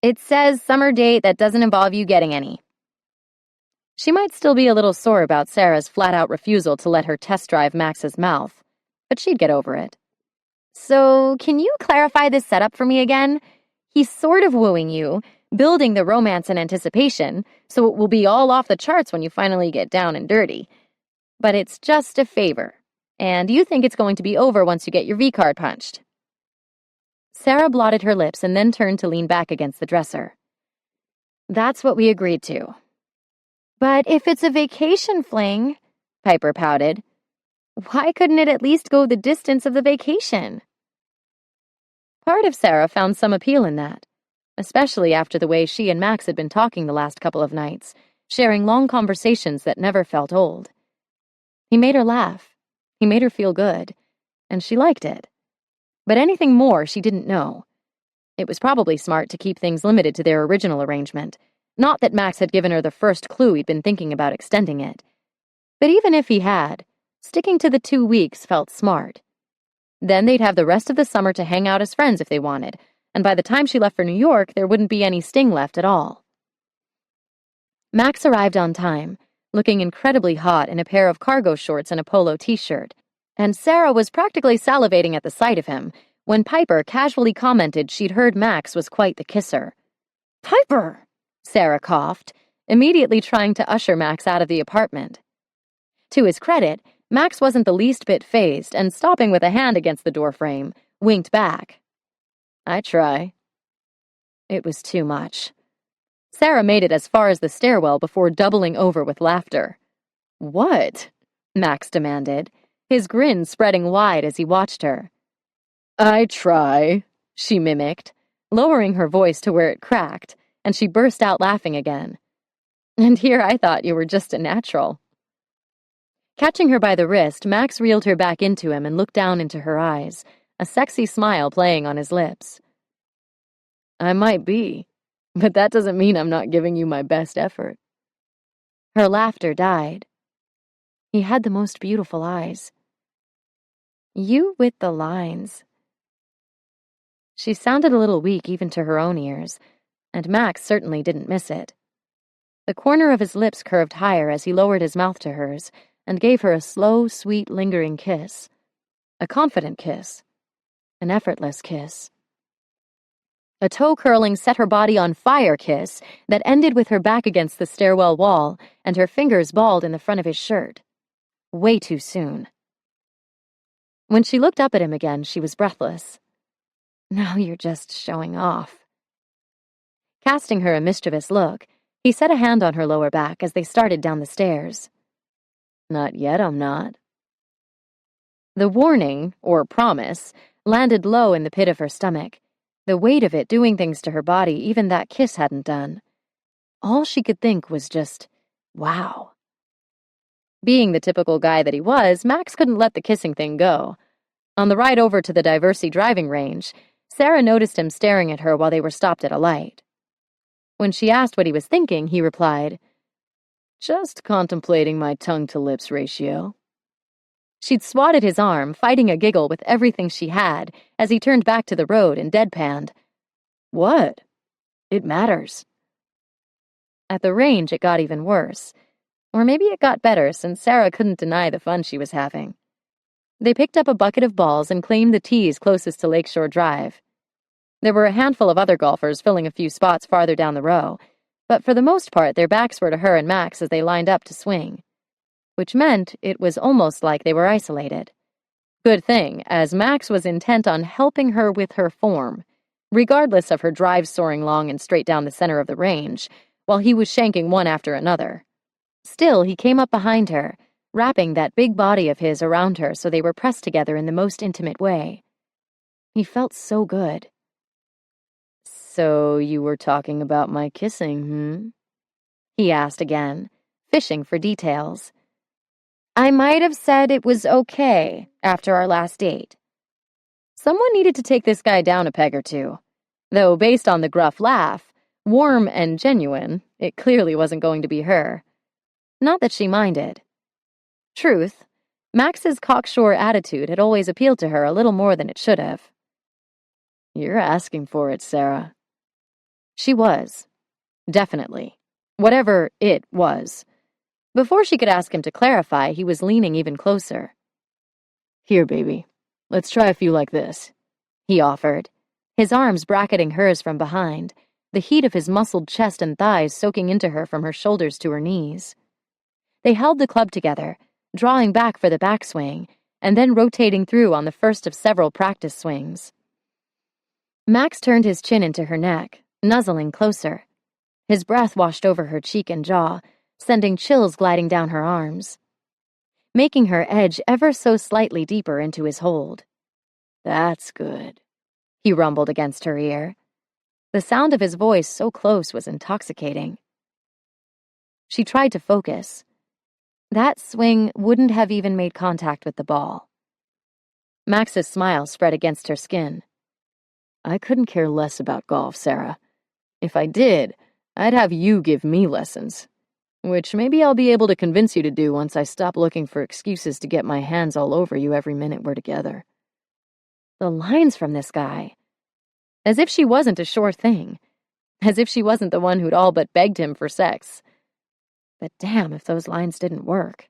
Speaker 4: "It says summer date that doesn't involve you getting any." She might still be a little sore about Sarah's flat-out refusal to let her test drive Max's mouth, but she'd get over it. "So, can you clarify this setup for me again? He's sort of wooing you, building the romance and anticipation, so it will be all off the charts when you finally get down and dirty. But it's just a favor, and you think it's going to be over once you get your V-card punched." Sarah blotted her lips and then turned to lean back against the dresser. "That's what we agreed to." "But if it's a vacation fling," Piper pouted, "why couldn't it at least go the distance of the vacation?" Part of Sarah found some appeal in that, especially after the way she and Max had been talking the last couple of nights, sharing long conversations that never felt old. He made her laugh, he made her feel good, and she liked it. But anything more she didn't know. It was probably smart to keep things limited to their original arrangement. Not that Max had given her the first clue he'd been thinking about extending it. But even if he had, sticking to the 2 weeks felt smart. Then they'd have the rest of the summer to hang out as friends if they wanted, and by the time she left for New York, there wouldn't be any sting left at all. Max arrived on time, looking incredibly hot in a pair of cargo shorts and a polo t-shirt, and Sarah was practically salivating at the sight of him when Piper casually commented she'd heard Max was quite the kisser. "Piper!" Sarah coughed, immediately trying to usher Max out of the apartment. To his credit, Max wasn't the least bit fazed, and stopping with a hand against the doorframe, winked back. "I try." It was too much. Sarah made it as far as the stairwell before doubling over with laughter. "What?" Max demanded, his grin spreading wide as he watched her. "I try," she mimicked, lowering her voice to where it cracked, and she burst out laughing again. And here I thought you were just a natural. Catching her by the wrist, Max reeled her back into him and looked down into her eyes, a sexy smile playing on his lips. I might be, but that doesn't mean I'm not giving you my best effort. Her laughter died. He had the most beautiful eyes. You with the lines. She sounded a little weak even to her own ears, and Max certainly didn't miss it. The corner of his lips curved higher as he lowered his mouth to hers and gave her a slow, sweet, lingering kiss. A confident kiss. An effortless kiss. A toe-curling, set-her-body-on-fire kiss that ended with her back against the stairwell wall and her fingers balled in the front of his shirt. Way too soon. When she looked up at him again, she was breathless. Now you're just showing off. Casting her a mischievous look, he set a hand on her lower back as they started down the stairs. Not yet, I'm not. The warning, or promise, landed low in the pit of her stomach, the weight of it doing things to her body even that kiss hadn't done. All she could think was just, wow. Being the typical guy that he was, Max couldn't let the kissing thing go. On the ride over to the Diversey driving range, Sarah noticed him staring at her while they were stopped at a light. When she asked what he was thinking, he replied, Just contemplating my tongue-to-lips ratio. She'd swatted his arm, fighting a giggle with everything she had, as he turned back to the road and deadpanned. What? It matters. At the range, it got even worse. Or maybe it got better, since Sarah couldn't deny the fun she was having. They picked up a bucket of balls and claimed the tees closest to Lakeshore Drive. There were a handful of other golfers filling a few spots farther down the row, but for the most part their backs were to her and Max as they lined up to swing. Which meant it was almost like they were isolated. Good thing, as Max was intent on helping her with her form, regardless of her drive soaring long and straight down the center of the range, while he was shanking one after another. Still, he came up behind her, wrapping that big body of his around her so they were pressed together in the most intimate way. He felt so good. So you were talking about my kissing, he asked again, fishing for details. I might have said it was okay after our last date. Someone needed to take this guy down a peg or two. Though based on the gruff laugh, warm and genuine, it clearly wasn't going to be her. Not that she minded. Truth, Max's cocksure attitude had always appealed to her a little more than it should have. You're asking for it, Sarah. She was. Definitely. Whatever it was. Before she could ask him to clarify, he was leaning even closer. Here, baby. Let's try a few like this, he offered, his arms bracketing hers from behind, the heat of his muscled chest and thighs soaking into her from her shoulders to her knees. They held the club together, drawing back for the backswing, and then rotating through on the first of several practice swings. Max turned his chin into her neck, nuzzling closer. His breath washed over her cheek and jaw, sending chills gliding down her arms, making her edge ever so slightly deeper into his hold. That's good, he rumbled against her ear. The sound of his voice so close was intoxicating. She tried to focus. That swing wouldn't have even made contact with the ball. Max's smile spread against her skin. I couldn't care less about golf, Sarah. If I did, I'd have you give me lessons. Which maybe I'll be able to convince you to do once I stop looking for excuses to get my hands all over you every minute we're together. The lines from this guy. As if she wasn't a sure thing. As if she wasn't the one who'd all but begged him for sex. But damn if those lines didn't work.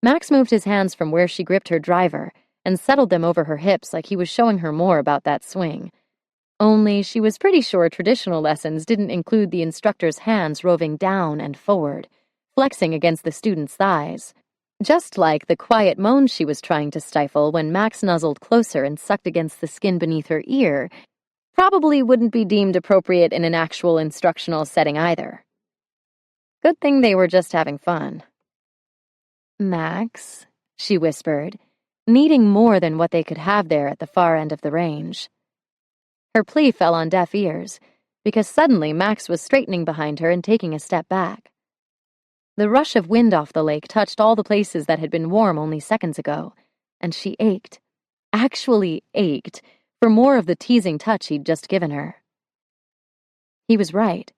Speaker 4: Max moved his hands from where she gripped her driver and settled them over her hips like he was showing her more about that swing. Only she was pretty sure traditional lessons didn't include the instructor's hands roving down and forward, flexing against the student's thighs, just like the quiet moans she was trying to stifle when Max nuzzled closer and sucked against the skin beneath her ear, probably wouldn't be deemed appropriate in an actual instructional setting either. Good thing they were just having fun. Max, she whispered, needing more than what they could have there at the far end of the range. Her plea fell on deaf ears, because suddenly Max was straightening behind her and taking a step back. The rush of wind off the lake touched all the places that had been warm only seconds ago, and she ached, actually ached, for more of the teasing touch he'd just given her. He was right.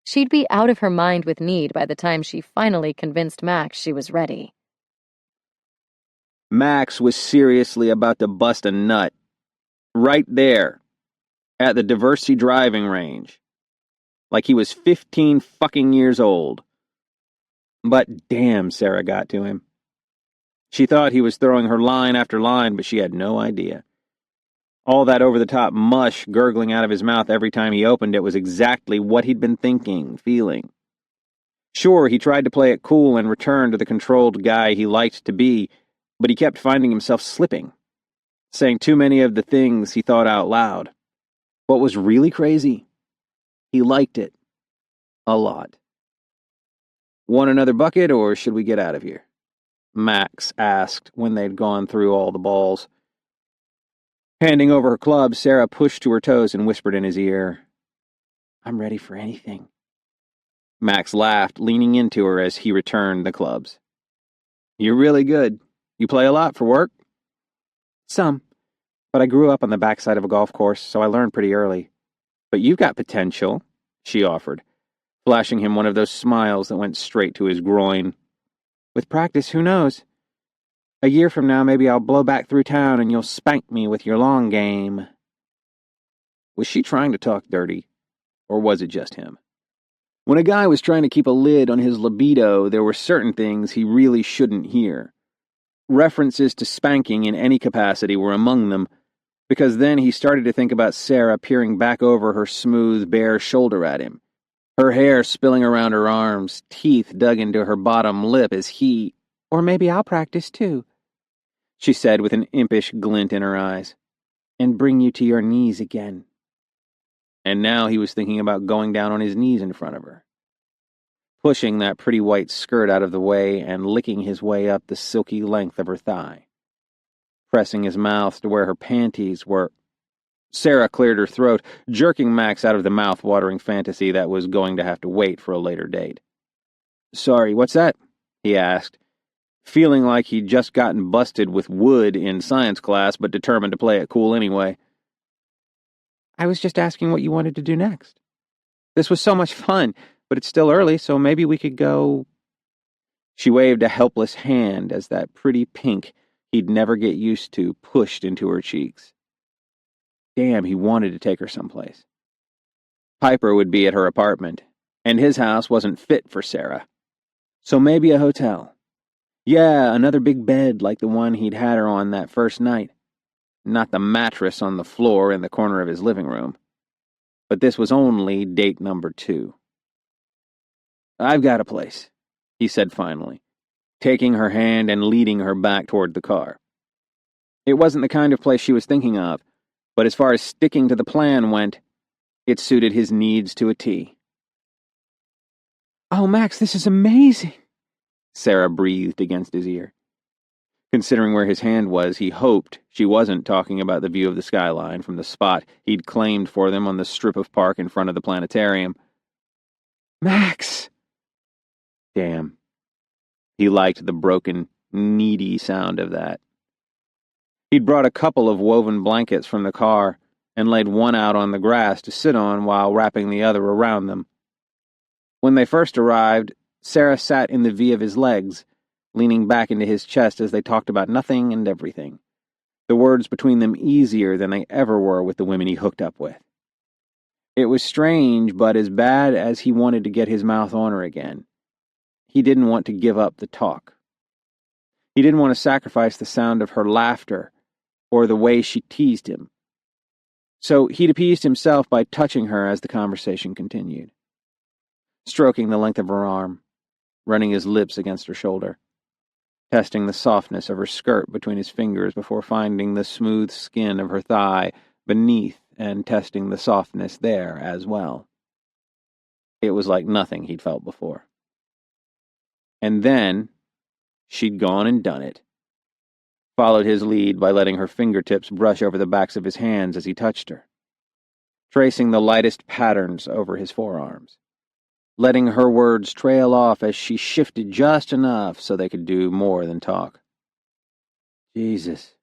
Speaker 4: She'd be out of her mind with need by the time she finally convinced Max she was ready.
Speaker 1: Max was seriously about to bust a nut. Right there. At the Diversity driving range. Like he was 15 fucking years old. But damn, Sarah got to him. She thought he was throwing her line after line, but she had no idea. All that over-the-top mush gurgling out of his mouth every time he opened it was exactly what he'd been thinking, feeling. Sure, he tried to play it cool and return to the controlled guy he liked to be, but he kept finding himself slipping, saying too many of the things he thought out loud. What was really crazy? He liked it. A lot. Want another bucket, or should we get out of here? Max asked when they'd gone through all the balls. Handing over her club, Sarah pushed to her toes and whispered in his ear, "I'm ready for anything." Max laughed, leaning into her as he returned the clubs. "You're really good. You play a lot for work?"
Speaker 3: Some, but I grew up on the backside of a golf course, so I learned pretty early.
Speaker 1: "But you've got potential," she offered, flashing him one of those smiles that went straight to his groin.
Speaker 3: With practice, who knows? A year from now, maybe I'll blow back through town and you'll spank me with your long game.
Speaker 1: Was she trying to talk dirty, or was it just him? When a guy was trying to keep a lid on his libido, there were certain things he really shouldn't hear. References to spanking in any capacity were among them, because then he started to think about Sarah peering back over her smooth, bare shoulder at him, her hair spilling around her arms, teeth dug into her bottom lip as he...
Speaker 3: Or maybe I'll practice too,
Speaker 1: she said with an impish glint in her eyes.
Speaker 3: And bring you to your knees again.
Speaker 1: And now he was thinking about going down on his knees in front of her, pushing that pretty white skirt out of the way and licking his way up the silky length of her thigh, pressing his mouth to where her panties were. Sarah cleared her throat, jerking Max out of the mouth-watering fantasy that was going to have to wait for a later date. "Sorry, what's that?" he asked, feeling like he'd just gotten busted with wood in science class, but determined to play it cool anyway.
Speaker 3: I was just asking what you wanted to do next. This was so much fun, but it's still early, so maybe we could go...
Speaker 1: She waved a helpless hand as that pretty pink he'd never get used to pushed into her cheeks. Damn, he wanted to take her someplace. Piper would be at her apartment, and his house wasn't fit for Sarah. So maybe a hotel. Yeah, another big bed like the one he'd had her on that first night. Not the mattress on the floor in the corner of his living room. But this was only date number 2. "I've got a place," he said finally, taking her hand and leading her back toward the car. It wasn't the kind of place she was thinking of, but as far as sticking to the plan went, it suited his needs to a T.
Speaker 3: "Oh, Max, this is amazing,"
Speaker 1: Sarah breathed against his ear. Considering where his hand was, he hoped she wasn't talking about the view of the skyline from the spot he'd claimed for them on the strip of park in front of the planetarium.
Speaker 3: "Max!"
Speaker 1: Damn. He liked the broken, needy sound of that. He'd brought a couple of woven blankets from the car and laid one out on the grass to sit on while wrapping the other around them. When they first arrived, Sarah sat in the V of his legs, leaning back into his chest as they talked about nothing and everything, the words between them easier than they ever were with the women he hooked up with. It was strange, but as bad as he wanted to get his mouth on her again, he didn't want to give up the talk. He didn't want to sacrifice the sound of her laughter or the way she teased him. So he'd appeased himself by touching her as the conversation continued, stroking the length of her arm, running his lips against her shoulder, testing the softness of her skirt between his fingers before finding the smooth skin of her thigh beneath and testing the softness there as well. It was like nothing he'd felt before. And then she'd gone and done it. Followed his lead by letting her fingertips brush over the backs of his hands as he touched her.
Speaker 3: tracing the lightest patterns over his forearms, letting her words trail off as she shifted just enough so they could do more than talk. Jesus,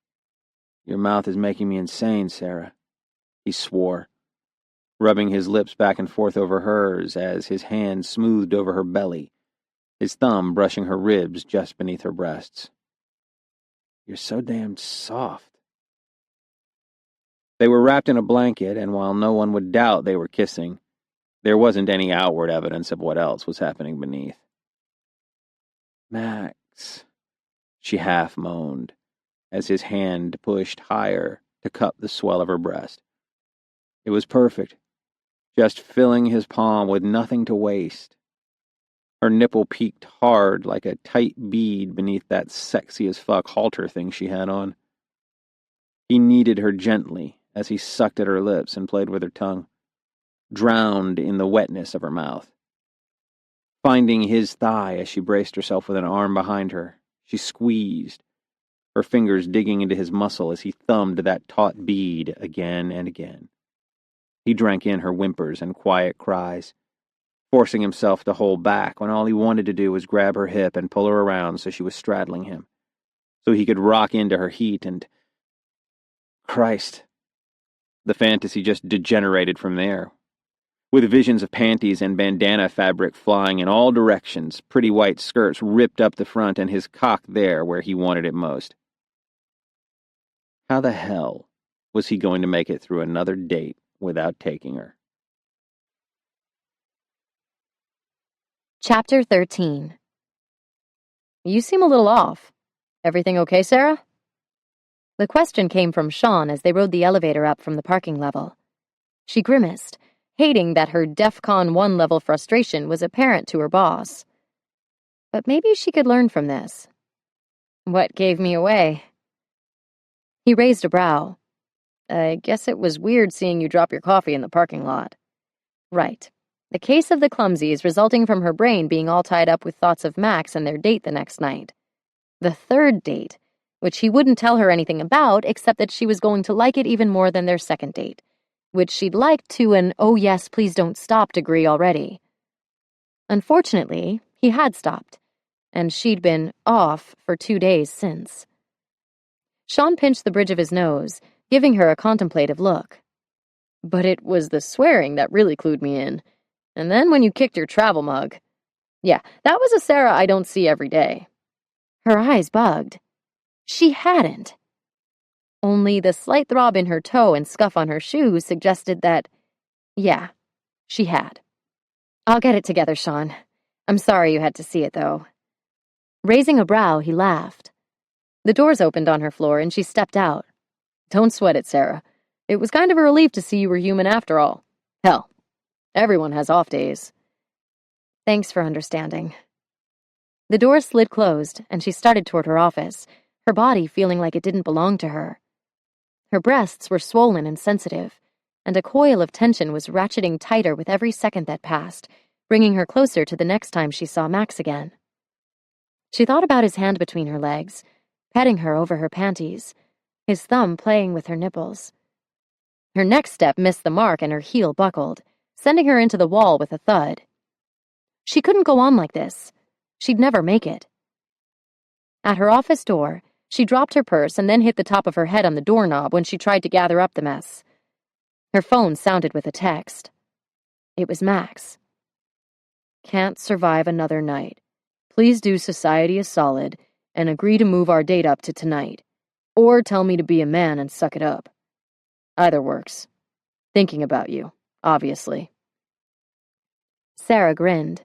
Speaker 3: your mouth is making me insane, Sarah, he swore, rubbing his lips back and forth over hers as his hand smoothed over her belly, his thumb brushing her ribs just beneath her breasts. You're so damned soft. They were wrapped in a blanket, and while no one would doubt they were kissing, there wasn't any outward evidence of what else was happening beneath. Max, she half moaned, as his hand pushed higher to cup the swell of her breast. It was perfect, just filling his palm with nothing to waste. Her nipple peaked hard like a tight bead beneath that sexy-as-fuck halter thing she had on. He kneaded her gently as he sucked at her lips and played with her tongue, drowned in the wetness of her mouth. Finding his thigh as she braced herself with an arm behind her, she squeezed, her fingers digging into his muscle as he thumbed that taut bead again and again. He drank in her whimpers and quiet cries, forcing himself to hold back when all he wanted to do was grab her hip and pull her around so she was straddling him, so he could rock into her heat and... Christ. The fantasy just degenerated from there, with visions of panties and bandana fabric flying in all directions, pretty white skirts ripped up the front, and his cock there where he wanted it most. How the hell was he going to make it through another date without taking her?
Speaker 4: Chapter 13. You seem a little off. Everything okay, Sarah? The question came from Sean as they rode the elevator up from the parking level. She grimaced, hating that her DEFCON 1 level frustration was apparent to her boss. But maybe she could learn from this. What gave me away? He raised a brow. I guess it was weird seeing you drop your coffee in the parking lot. Right. The case of the clumsies resulting from her brain being all tied up with thoughts of Max and their date the next night. The third date, which he wouldn't tell her anything about except that she was going to like it even more than their second date, which she'd liked to an oh yes, please don't stop degree already. Unfortunately, he had stopped, and she'd been off for 2 days since. Sean pinched the bridge of his nose, giving her a contemplative look. But it was the swearing that really clued me in. And then when you kicked your travel mug. Yeah, that was a Sarah I don't see every day. Her eyes bugged. She hadn't. Only the slight throb in her toe and scuff on her shoe suggested that, yeah, she had. I'll get it together, Sean. I'm sorry you had to see it, though. Raising a brow, he laughed. The doors opened on her floor and she stepped out. Don't sweat it, Sarah. It was kind of a relief to see you were human after all. Hell, everyone has off days. Thanks for understanding. The door slid closed and she started toward her office, her body feeling like it didn't belong to her. Her breasts were swollen and sensitive, and a coil of tension was ratcheting tighter with every second that passed, bringing her closer to the next time she saw Max again. She thought about his hand between her legs, petting her over her panties, his thumb playing with her nipples. Her next step missed the mark and her heel buckled, sending her into the wall with a thud. She couldn't go on like this. She'd never make it. At her office door, she dropped her purse and then hit the top of her head on the doorknob when she tried to gather up the mess. Her phone sounded with a text. It was Max. Can't survive another night. Please do society a solid and agree to move our date up to tonight. Or tell me to be a man and suck it up. Either works. Thinking about you, obviously. Sarah grinned.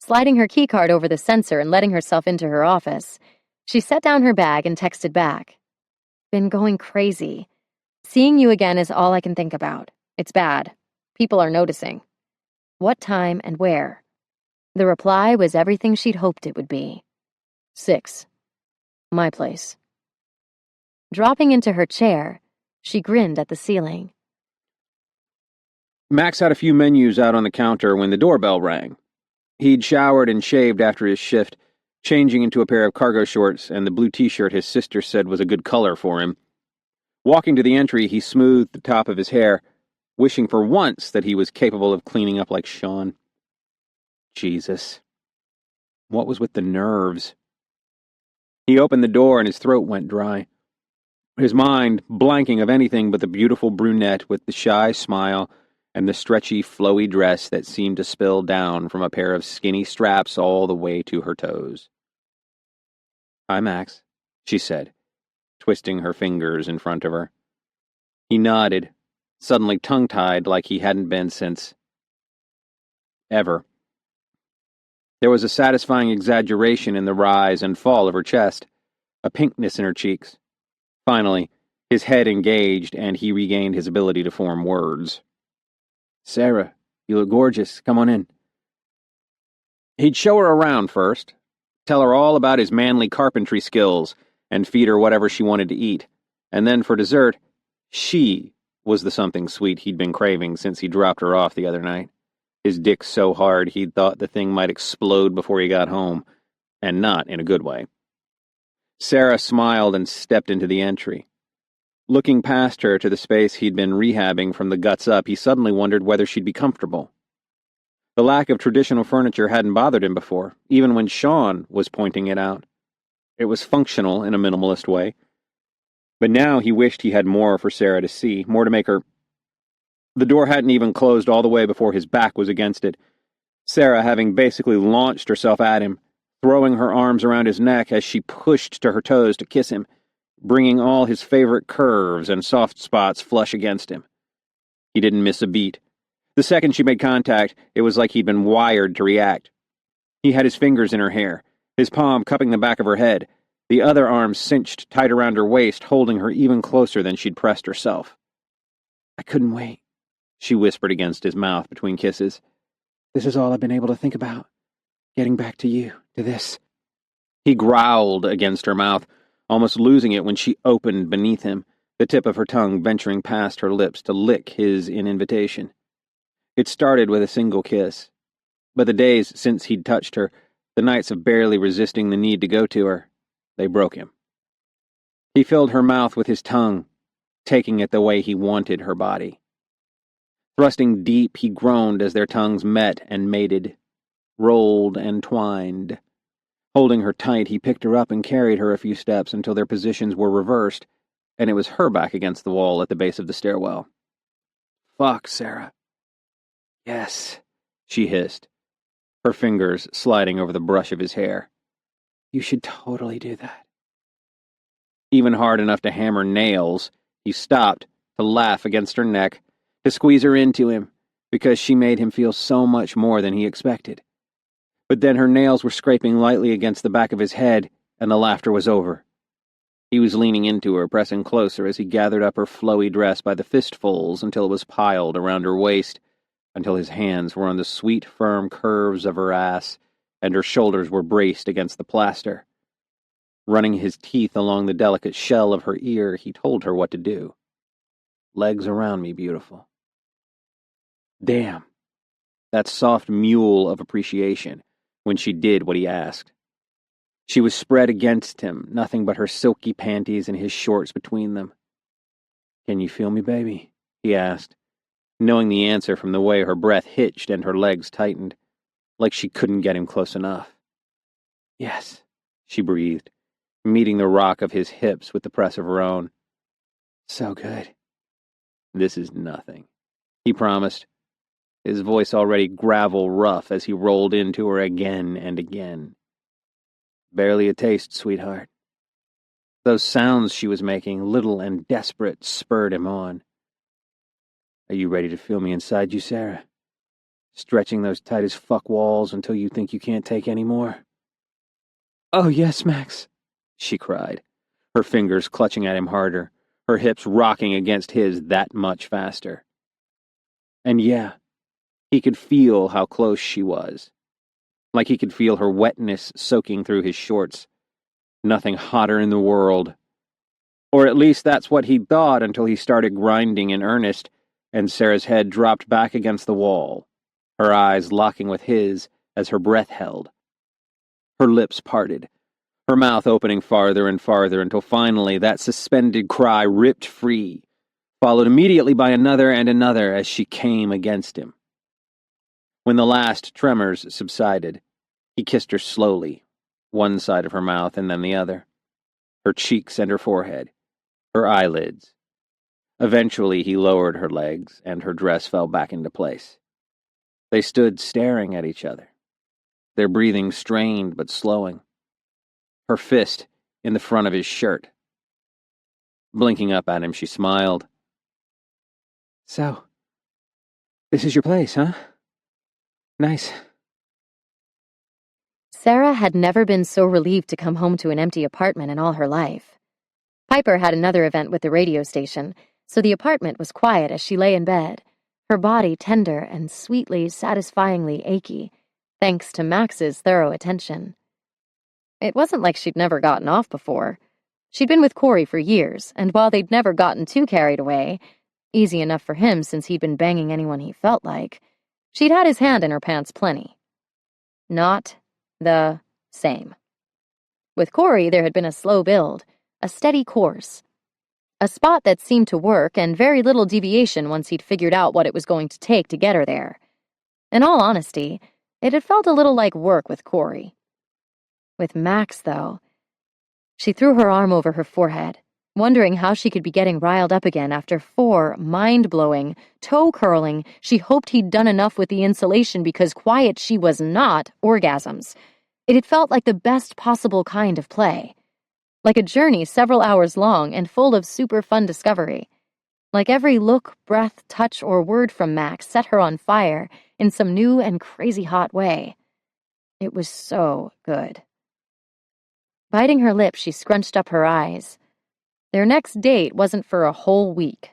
Speaker 4: Sliding her keycard over the sensor and letting herself into her office, she set down her bag and texted back. Been going crazy. Seeing you again is all I can think about. It's bad. People are noticing. What time and where? The reply was everything she'd hoped it would be. 6. My place. Dropping into her chair, she grinned at the ceiling.
Speaker 1: Max had a few menus out on the counter when the doorbell rang. He'd showered and shaved after his shift, changing into a pair of cargo shorts and the blue t-shirt his sister said was a good color for him. Walking to the entry, he smoothed the top of his hair, wishing for once that he was capable of cleaning up like Sean. Jesus. What was with the nerves? He opened the door and his throat went dry. His mind blanking of anything but the beautiful brunette with the shy smile and the stretchy, flowy dress that seemed to spill down from a pair of skinny straps all the way to her toes. "Hi, Max," she said, twisting her fingers in front of her. He nodded, suddenly tongue-tied like he hadn't been since ever. There was a satisfying exaggeration in the rise and fall of her chest, a pinkness in her cheeks. Finally, his head engaged and he regained his ability to form words. "Sarah, you look gorgeous. Come on in." He'd show her around first, tell her all about his manly carpentry skills, and feed her whatever she wanted to eat. And then for dessert, she was the something sweet he'd been craving since he dropped her off the other night. His dick so hard he'd thought the thing might explode before he got home, and not in a good way. Sarah smiled and stepped into the entry. Looking past her to the space he'd been rehabbing from the guts up, he suddenly wondered whether she'd be comfortable. The lack of traditional furniture hadn't bothered him before, even when Sean was pointing it out. It was functional in a minimalist way. But now he wished he had more for Sarah to see, more to make her... The door hadn't even closed all the way before his back was against it, Sarah having basically launched herself at him, throwing her arms around his neck as she pushed to her toes to kiss him, bringing all his favorite curves and soft spots flush against him. He didn't miss a beat. The second she made contact, it was like he'd been wired to react. He had his fingers in her hair, his palm cupping the back of her head, the other arm cinched tight around her waist, holding her even closer than she'd pressed herself.
Speaker 3: "I couldn't wait," she whispered against his mouth between kisses. "This is all I've been able to think about. Getting back to you, to this."
Speaker 1: He growled against her mouth, almost losing it when she opened beneath him, the tip of her tongue venturing past her lips to lick his in invitation. It started with a single kiss, but the days since he'd touched her, the nights of barely resisting the need to go to her, they broke him. He filled her mouth with his tongue, taking it the way he wanted her body. Thrusting deep, he groaned as their tongues met and mated, rolled and twined. Holding her tight, he picked her up and carried her a few steps until their positions were reversed, and it was her back against the wall at the base of the stairwell.
Speaker 3: "Fuck, Sarah."
Speaker 1: "Yes," she hissed, her fingers sliding over the brush of his hair.
Speaker 3: "You should totally do that."
Speaker 1: Even hard enough to hammer nails, he stopped to laugh against her neck, to squeeze her into him, because she made him feel so much more than he expected. But then her nails were scraping lightly against the back of his head, and the laughter was over. He was leaning into her, pressing closer as he gathered up her flowy dress by the fistfuls until it was piled around her waist, until his hands were on the sweet, firm curves of her ass, and her shoulders were braced against the plaster. Running his teeth along the delicate shell of her ear, he told her what to do. "Legs around me, beautiful." Damn. That soft mule of appreciation when she did what he asked. She was spread against him, nothing but her silky panties and his shorts between them. "Can you feel me, baby?" he asked, knowing the answer from the way her breath hitched and her legs tightened, like she couldn't get him close enough. "Yes," she breathed, meeting the rock of his hips with the press of her own. "So good." "This is nothing," he promised, his voice already gravel rough as he rolled into her again and again. "Barely a taste, sweetheart." Those sounds she was making, little and desperate, spurred him on. "Are you ready to feel me inside you, Sarah? Stretching those tight as fuck walls until you think you can't take any more?"
Speaker 3: "Oh, yes, Max,"
Speaker 1: she cried, her fingers clutching at him harder, her hips rocking against his that much faster. And yeah, he could feel how close she was. Like he could feel her wetness soaking through his shorts. Nothing hotter in the world. Or at least that's what he thought until he started grinding in earnest, and Sarah's head dropped back against the wall, her eyes locking with his as her breath held. Her lips parted, her mouth opening farther and farther until finally that suspended cry ripped free, followed immediately by another and another as she came against him. When the last tremors subsided, he kissed her slowly, one side of her mouth and then the other, her cheeks and her forehead, her eyelids. Eventually he lowered her legs, and her dress fell back into place. They stood staring at each other, their breathing strained but slowing, her fist in the front of his shirt. Blinking up at him, she smiled.
Speaker 3: So, this is your place, huh? Nice.
Speaker 4: Sarah had never been so relieved to come home to an empty apartment in all her life. Piper had another event with the radio station, so the apartment was quiet as she lay in bed, her body tender and sweetly, satisfyingly achy, thanks to Max's thorough attention. It wasn't like she'd never gotten off before. She'd been with Corey for years, and while they'd never gotten too carried away, easy enough for him since he'd been banging anyone he felt like, she'd had his hand in her pants plenty. Not the same. With Corey, there had been a slow build, a steady course, a spot that seemed to work and very little deviation once he'd figured out what it was going to take to get her there. In all honesty, it had felt a little like work with Corey. With Max, though, she threw her arm over her forehead, wondering how she could be getting riled up again after 4 mind-blowing, toe-curling, she hoped he'd done enough with the insulation because quiet she was not, orgasms. It had felt like the best possible kind of play. Like a journey several hours long and full of super fun discovery. Like every look, breath, touch, or word from Max set her on fire in some new and crazy hot way. It was so good. Biting her lip, she scrunched up her eyes. Their next date wasn't for a whole week.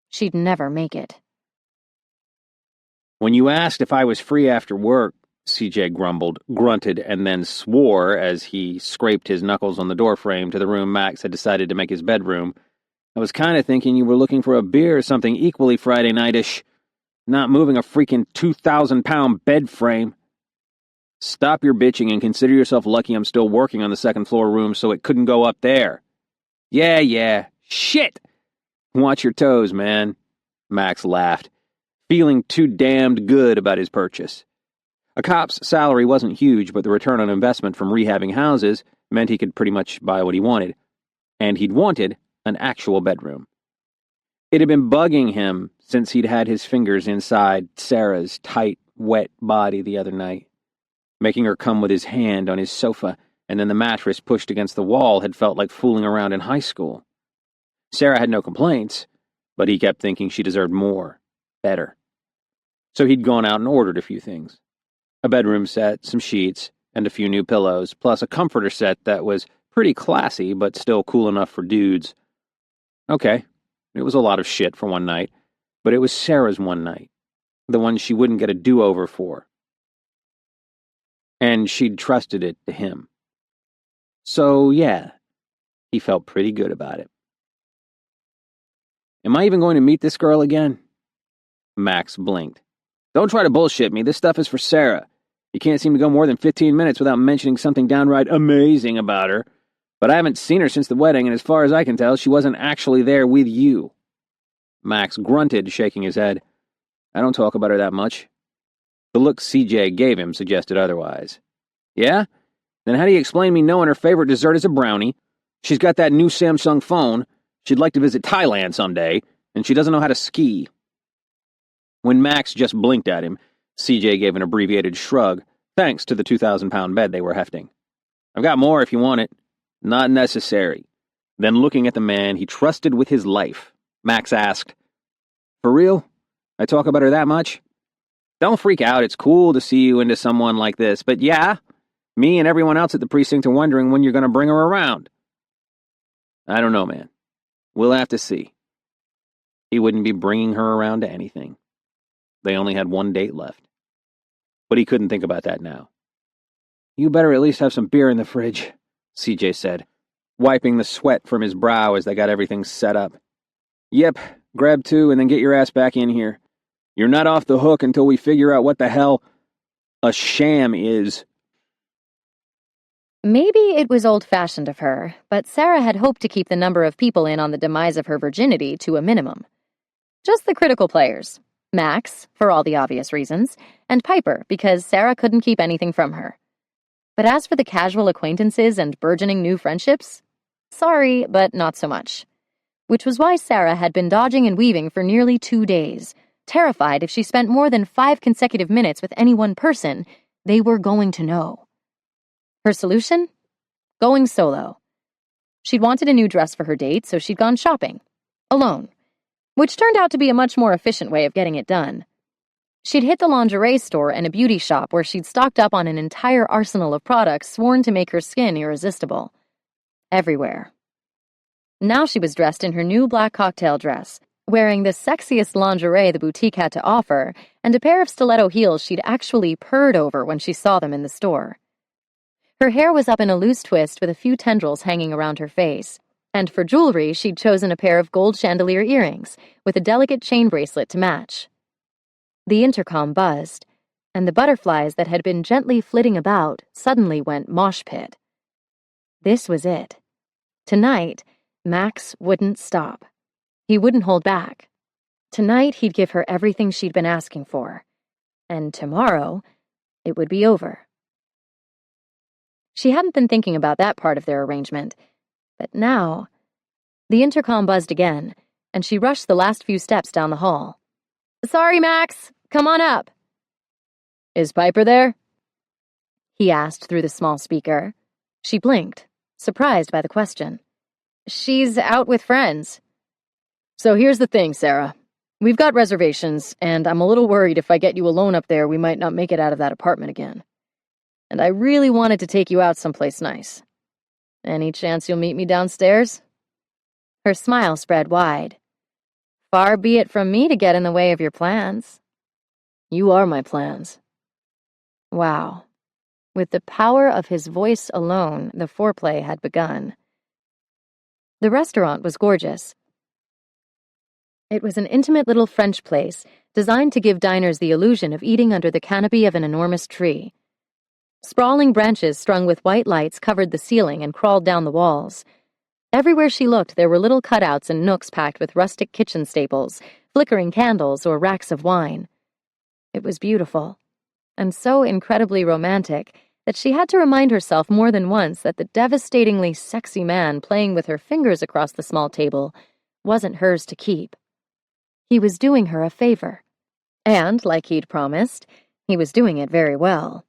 Speaker 4: She'd never make it.
Speaker 1: When you asked if I was free after work, CJ grumbled, grunted, and then swore as he scraped his knuckles on the doorframe to the room Max had decided to make his bedroom. I was kind of thinking you were looking for a beer or something equally Friday nightish, not moving a freaking 2,000-pound bed frame. Stop your bitching and consider yourself lucky I'm still working on the second-floor room so it couldn't go up there. Yeah, shit! Watch your toes, man, Max laughed, feeling too damned good about his purchase. A cop's salary wasn't huge, but the return on investment from rehabbing houses meant he could pretty much buy what he wanted. And he'd wanted an actual bedroom. It had been bugging him since he'd had his fingers inside Sarah's tight, wet body the other night. Making her come with his hand on his sofa and then the mattress pushed against the wall had felt like fooling around in high school. Sarah had no complaints, but he kept thinking she deserved more, better. So he'd gone out and ordered a few things. A bedroom set, some sheets, and a few new pillows, plus a comforter set that was pretty classy but still cool enough for dudes. Okay, it was a lot of shit for one night, but it was Sarah's one night, the one she wouldn't get a do-over for. And she'd trusted it to him. So, yeah, he felt pretty good about it. Am I even going to meet this girl again? Max blinked. Don't try to bullshit me. This stuff is for Sarah. You can't seem to go more than 15 minutes without mentioning something downright amazing about her. But I haven't seen her since the wedding, and as far as I can tell, she wasn't actually there with you. Max grunted, shaking his head. I don't talk about her that much. The look CJ gave him suggested otherwise. Yeah? Then how do you explain me knowing her favorite dessert is a brownie? She's got that new Samsung phone. She'd like to visit Thailand someday, and she doesn't know how to ski. When Max just blinked at him, CJ gave an abbreviated shrug, thanks to the 2,000-pound bed they were hefting. I've got more if you want it. Not necessary. Then looking at the man he trusted with his life, Max asked, For real? I talk about her that much? Don't freak out, it's cool to see you into someone like this, but yeah, me and everyone else at the precinct are wondering when you're going to bring her around. I don't know, man. We'll have to see. He wouldn't be bringing her around to anything. They only had one date left. But he couldn't think about that now. You better at least have some beer in the fridge, CJ said, wiping the sweat from his brow as they got everything set up. Yep, grab 2 and then get your ass back in here. You're not off the hook until we figure out what the hell a sham is.
Speaker 4: Maybe it was old-fashioned of her, but Sarah had hoped to keep the number of people in on the demise of her virginity to a minimum. Just the critical players. Max, for all the obvious reasons, and Piper, because Sarah couldn't keep anything from her. But as for the casual acquaintances and burgeoning new friendships, sorry, but not so much. Which was why Sarah had been dodging and weaving for nearly 2 days, terrified if she spent more than 5 consecutive minutes with any one person, they were going to know. Her solution? Going solo. She'd wanted a new dress for her date, so she'd gone shopping. Alone. Which turned out to be a much more efficient way of getting it done. She'd hit the lingerie store and a beauty shop where she'd stocked up on an entire arsenal of products sworn to make her skin irresistible. Everywhere. Now she was dressed in her new black cocktail dress, wearing the sexiest lingerie the boutique had to offer, and a pair of stiletto heels she'd actually purred over when she saw them in the store. Her hair was up in a loose twist with a few tendrils hanging around her face, and for jewelry she'd chosen a pair of gold chandelier earrings with a delicate chain bracelet to match. The intercom buzzed, and the butterflies that had been gently flitting about suddenly went mosh pit. This was it. Tonight, Max wouldn't stop. He wouldn't hold back. Tonight he'd give her everything she'd been asking for, and tomorrow it would be over. She hadn't been thinking about that part of their arrangement, but now, the intercom buzzed again, and she rushed the last few steps down the hall. "Sorry, Max. Come on up." "Is Piper there?" he asked through the small speaker. She blinked, surprised by the question. "She's out with friends." "So here's the thing, Sarah. We've got reservations, and I'm a little worried if I get you alone up there, we might not make it out of that apartment again. And I really wanted to take you out someplace nice. Any chance you'll meet me downstairs?" Her smile spread wide. "Far be it from me to get in the way of your plans." "You are my plans." Wow. With the power of his voice alone, the foreplay had begun. The restaurant was gorgeous. It was an intimate little French place designed to give diners the illusion of eating under the canopy of an enormous tree. Sprawling branches strung with white lights covered the ceiling and crawled down the walls. Everywhere she looked, there were little cutouts and nooks packed with rustic kitchen staples, flickering candles, or racks of wine. It was beautiful, and so incredibly romantic that she had to remind herself more than once that the devastatingly sexy man playing with her fingers across the small table wasn't hers to keep. He was doing her a favor, and, like he'd promised, he was doing it very well.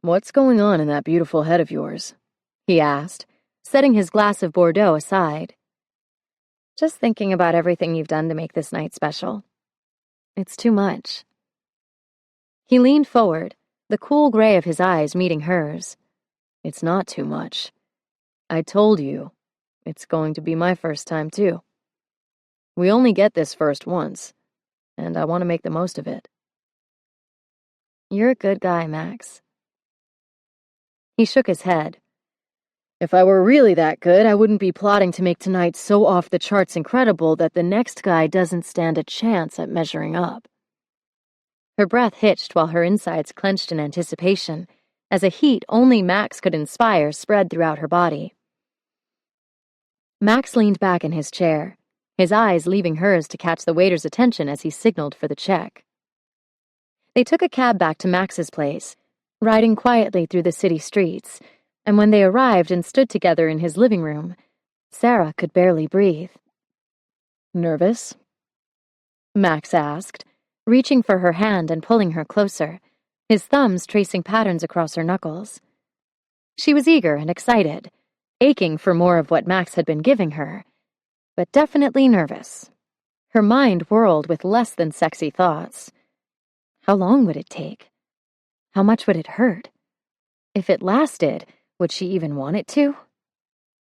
Speaker 4: "What's going on in that beautiful head of yours?" he asked, setting his glass of Bordeaux aside. "Just thinking about everything you've done to make this night special. It's too much." He leaned forward, the cool gray of his eyes meeting hers. "It's not too much. I told you, it's going to be my first time too. We only get this first once, and I want to make the most of it." "You're a good guy, Max." He shook his head. "If I were really that good, I wouldn't be plotting to make tonight so off the charts incredible that the next guy doesn't stand a chance at measuring up." Her breath hitched while her insides clenched in anticipation, as a heat only Max could inspire spread throughout her body. Max leaned back in his chair, his eyes leaving hers to catch the waiter's attention as he signaled for the check. They took a cab back to Max's place, riding quietly through the city streets, and when they arrived and stood together in his living room, Sarah could barely breathe. "Nervous?" Max asked, reaching for her hand and pulling her closer, his thumbs tracing patterns across her knuckles. She was eager and excited, aching for more of what Max had been giving her, but definitely nervous. Her mind whirled with less than sexy thoughts. How long would it take? How much would it hurt? If it lasted, would she even want it to?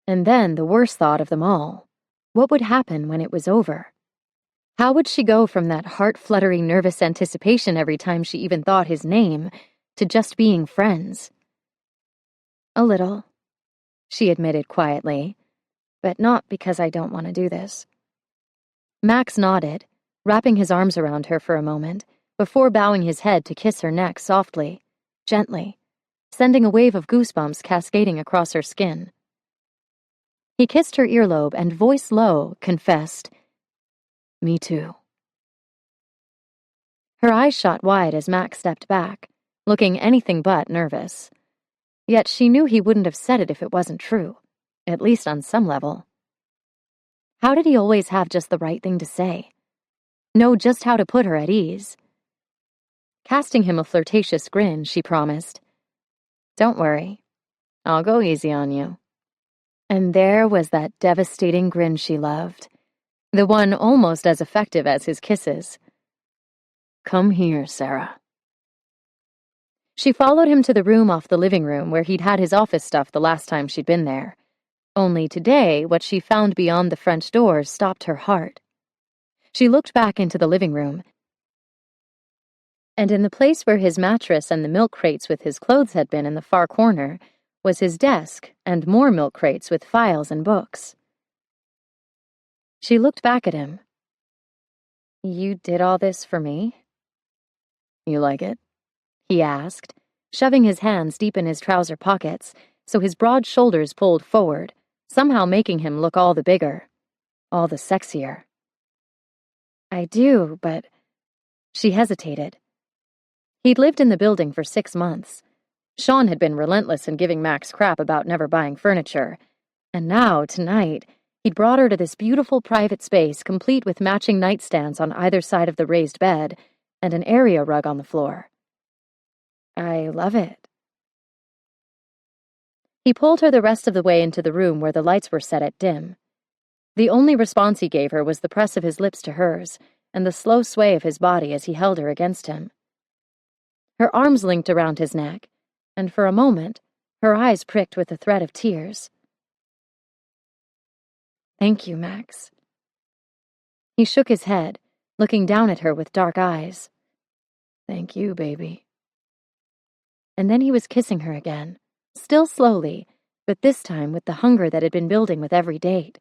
Speaker 4: And then the worst thought of them all. What would happen when it was over? How would she go from that heart-fluttering nervous anticipation every time she even thought his name to just being friends? "A little," she admitted quietly, "but not because I don't want to do this." Max nodded, wrapping his arms around her for a moment, before bowing his head to kiss her neck softly, gently, sending a wave of goosebumps cascading across her skin. He kissed her earlobe and, voice low, confessed, "Me too." Her eyes shot wide as Max stepped back, looking anything but nervous. Yet she knew he wouldn't have said it if it wasn't true, at least on some level. How did he always have just the right thing to say? Know just how to put her at ease? Casting him a flirtatious grin, she promised, "Don't worry, I'll go easy on you." And there was that devastating grin she loved, the one almost as effective as his kisses. "Come here, Sarah." She followed him to the room off the living room where he'd had his office stuff the last time she'd been there. Only today, what she found beyond the French doors stopped her heart. She looked back into the living room, and in the place where his mattress and the milk crates with his clothes had been in the far corner was his desk and more milk crates with files and books. She looked back at him. "You did all this for me?" "You like it?" he asked, shoving his hands deep in his trouser pockets so his broad shoulders pulled forward, somehow making him look all the bigger, all the sexier. "I do, but—" She hesitated. He'd lived in the building for 6 months. Sean had been relentless in giving Max crap about never buying furniture, and now, tonight, he'd brought her to this beautiful private space complete with matching nightstands on either side of the raised bed and an area rug on the floor. "I love it." He pulled her the rest of the way into the room where the lights were set at dim. The only response he gave her was the press of his lips to hers and the slow sway of his body as he held her against him. Her arms linked around his neck, and for a moment, her eyes pricked with the threat of tears. "Thank you, Max." He shook his head, looking down at her with dark eyes. "Thank you, baby." And then he was kissing her again, still slowly, but this time with the hunger that had been building with every date.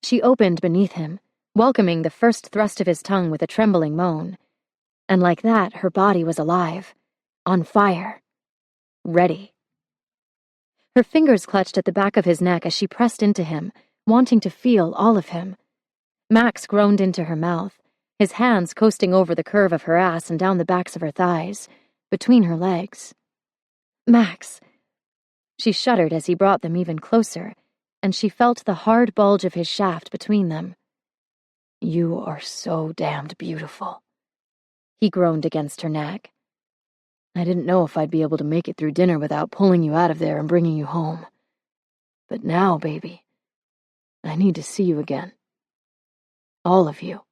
Speaker 4: She opened beneath him, welcoming the first thrust of his tongue with a trembling moan. And like that, her body was alive, on fire, ready. Her fingers clutched at the back of his neck as she pressed into him, wanting to feel all of him. Max groaned into her mouth, his hands coasting over the curve of her ass and down the backs of her thighs, between her legs. "Max!" She shuddered as he brought them even closer, and she felt the hard bulge of his shaft between them. "You are so damned beautiful," he groaned against her neck. "I didn't know if I'd be able to make it through dinner without pulling you out of there and bringing you home. But now, baby, I need to see you again. All of you."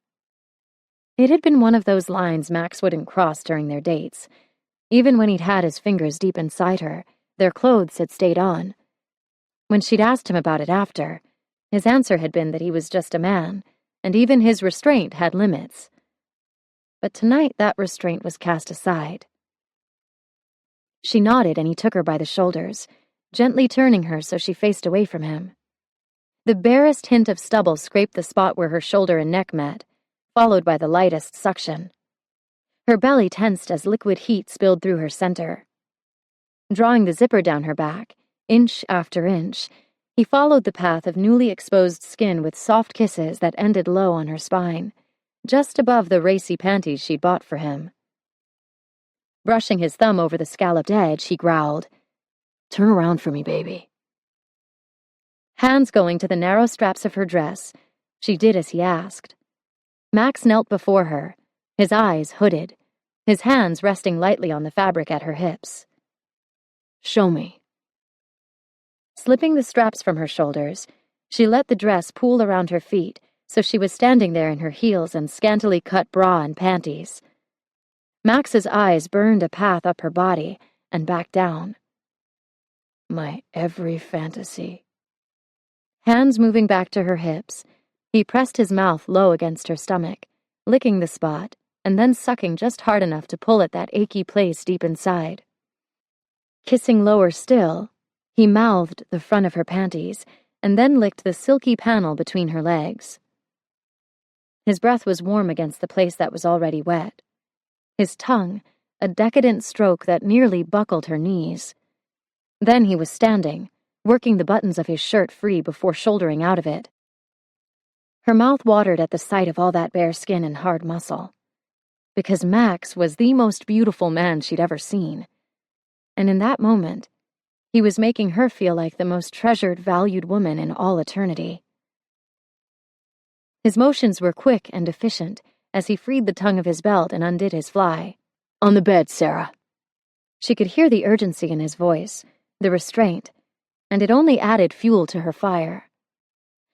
Speaker 4: It had been one of those lines Max wouldn't cross during their dates. Even when he'd had his fingers deep inside her, their clothes had stayed on. When she'd asked him about it after, his answer had been that he was just a man, and even his restraint had limits. But tonight that restraint was cast aside. She nodded and he took her by the shoulders, gently turning her so she faced away from him. The barest hint of stubble scraped the spot where her shoulder and neck met, followed by the lightest suction. Her belly tensed as liquid heat spilled through her center. Drawing the zipper down her back, inch after inch, he followed the path of newly exposed skin with soft kisses that ended low on her spine, just above the racy panties she'd bought for him. Brushing his thumb over the scalloped edge, he growled, "Turn around for me, baby." Hands going to the narrow straps of her dress, she did as he asked. Max knelt before her, his eyes hooded, his hands resting lightly on the fabric at her hips. "Show me." Slipping the straps from her shoulders, she let the dress pool around her feet so she was standing there in her heels and scantily cut bra and panties. Max's eyes burned a path up her body and back down. "My every fantasy." Hands moving back to her hips, he pressed his mouth low against her stomach, licking the spot, and then sucking just hard enough to pull at that achy place deep inside. Kissing lower still, he mouthed the front of her panties, and then licked the silky panel between her legs. His breath was warm against the place that was already wet. His tongue, a decadent stroke that nearly buckled her knees. Then he was standing, working the buttons of his shirt free before shouldering out of it. Her mouth watered at the sight of all that bare skin and hard muscle. Because Max was the most beautiful man she'd ever seen. And in that moment, he was making her feel like the most treasured, valued woman in all eternity. His motions were quick and efficient as he freed the tongue of his belt and undid his fly. "On the bed, Sarah." She could hear the urgency in his voice, the restraint, and it only added fuel to her fire.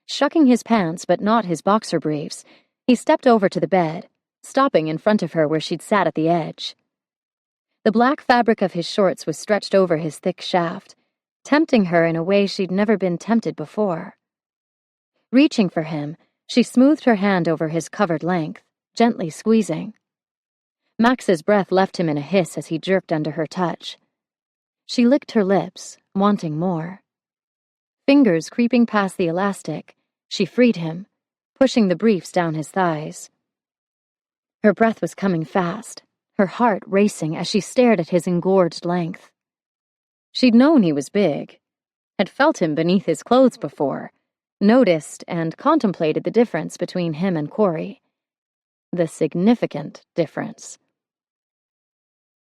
Speaker 4: Shucking his pants but not his boxer briefs, he stepped over to the bed, stopping in front of her where she'd sat at the edge. The black fabric of his shorts was stretched over his thick shaft, tempting her in a way she'd never been tempted before. Reaching for him, she smoothed her hand over his covered length, gently squeezing. Max's breath left him in a hiss as he jerked under her touch. She licked her lips, wanting more. Fingers creeping past the elastic, she freed him, pushing the briefs down his thighs. Her breath was coming fast, her heart racing as she stared at his engorged length. She'd known he was big, had felt him beneath his clothes before, noticed and contemplated the difference between him and Corey. The significant difference.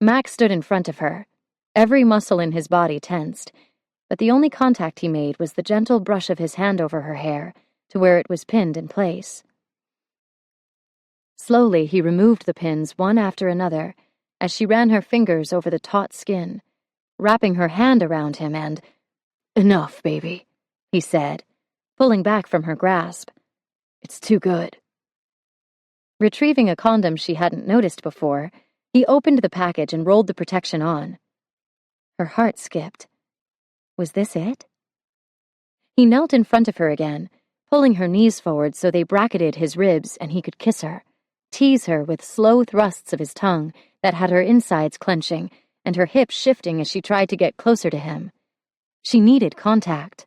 Speaker 4: Max stood in front of her, every muscle in his body tensed, but the only contact he made was the gentle brush of his hand over her hair to where it was pinned in place. Slowly, he removed the pins one after another as she ran her fingers over the taut skin, wrapping her hand around him and, "Enough, baby," he said, pulling back from her grasp. "It's too good." Retrieving a condom she hadn't noticed before, he opened the package and rolled the protection on. Her heart skipped. Was this it? He knelt in front of her again, pulling her knees forward so they bracketed his ribs and he could kiss her, tease her with slow thrusts of his tongue that had her insides clenching and her hips shifting as she tried to get closer to him. She needed contact.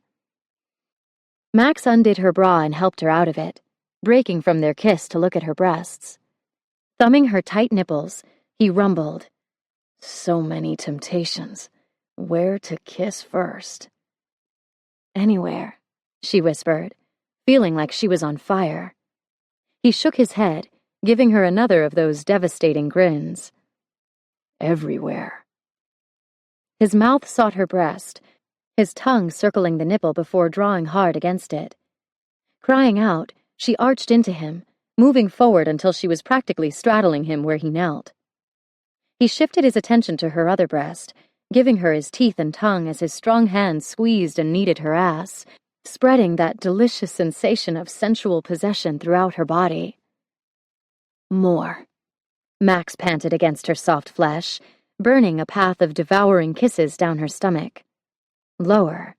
Speaker 4: Max undid her bra and helped her out of it, breaking from their kiss to look at her breasts. Thumbing her tight nipples, he rumbled, "So many temptations. Where to kiss first?" "Anywhere," she whispered, feeling like she was on fire. He shook his head, giving her another of those devastating grins. "Everywhere." His mouth sought her breast, his tongue circling the nipple before drawing hard against it. Crying out, she arched into him, moving forward until she was practically straddling him where he knelt. He shifted his attention to her other breast, giving her his teeth and tongue as his strong hands squeezed and kneaded her ass, spreading that delicious sensation of sensual possession throughout her body. "More," Max panted against her soft flesh, burning a path of devouring kisses down her stomach. Lower.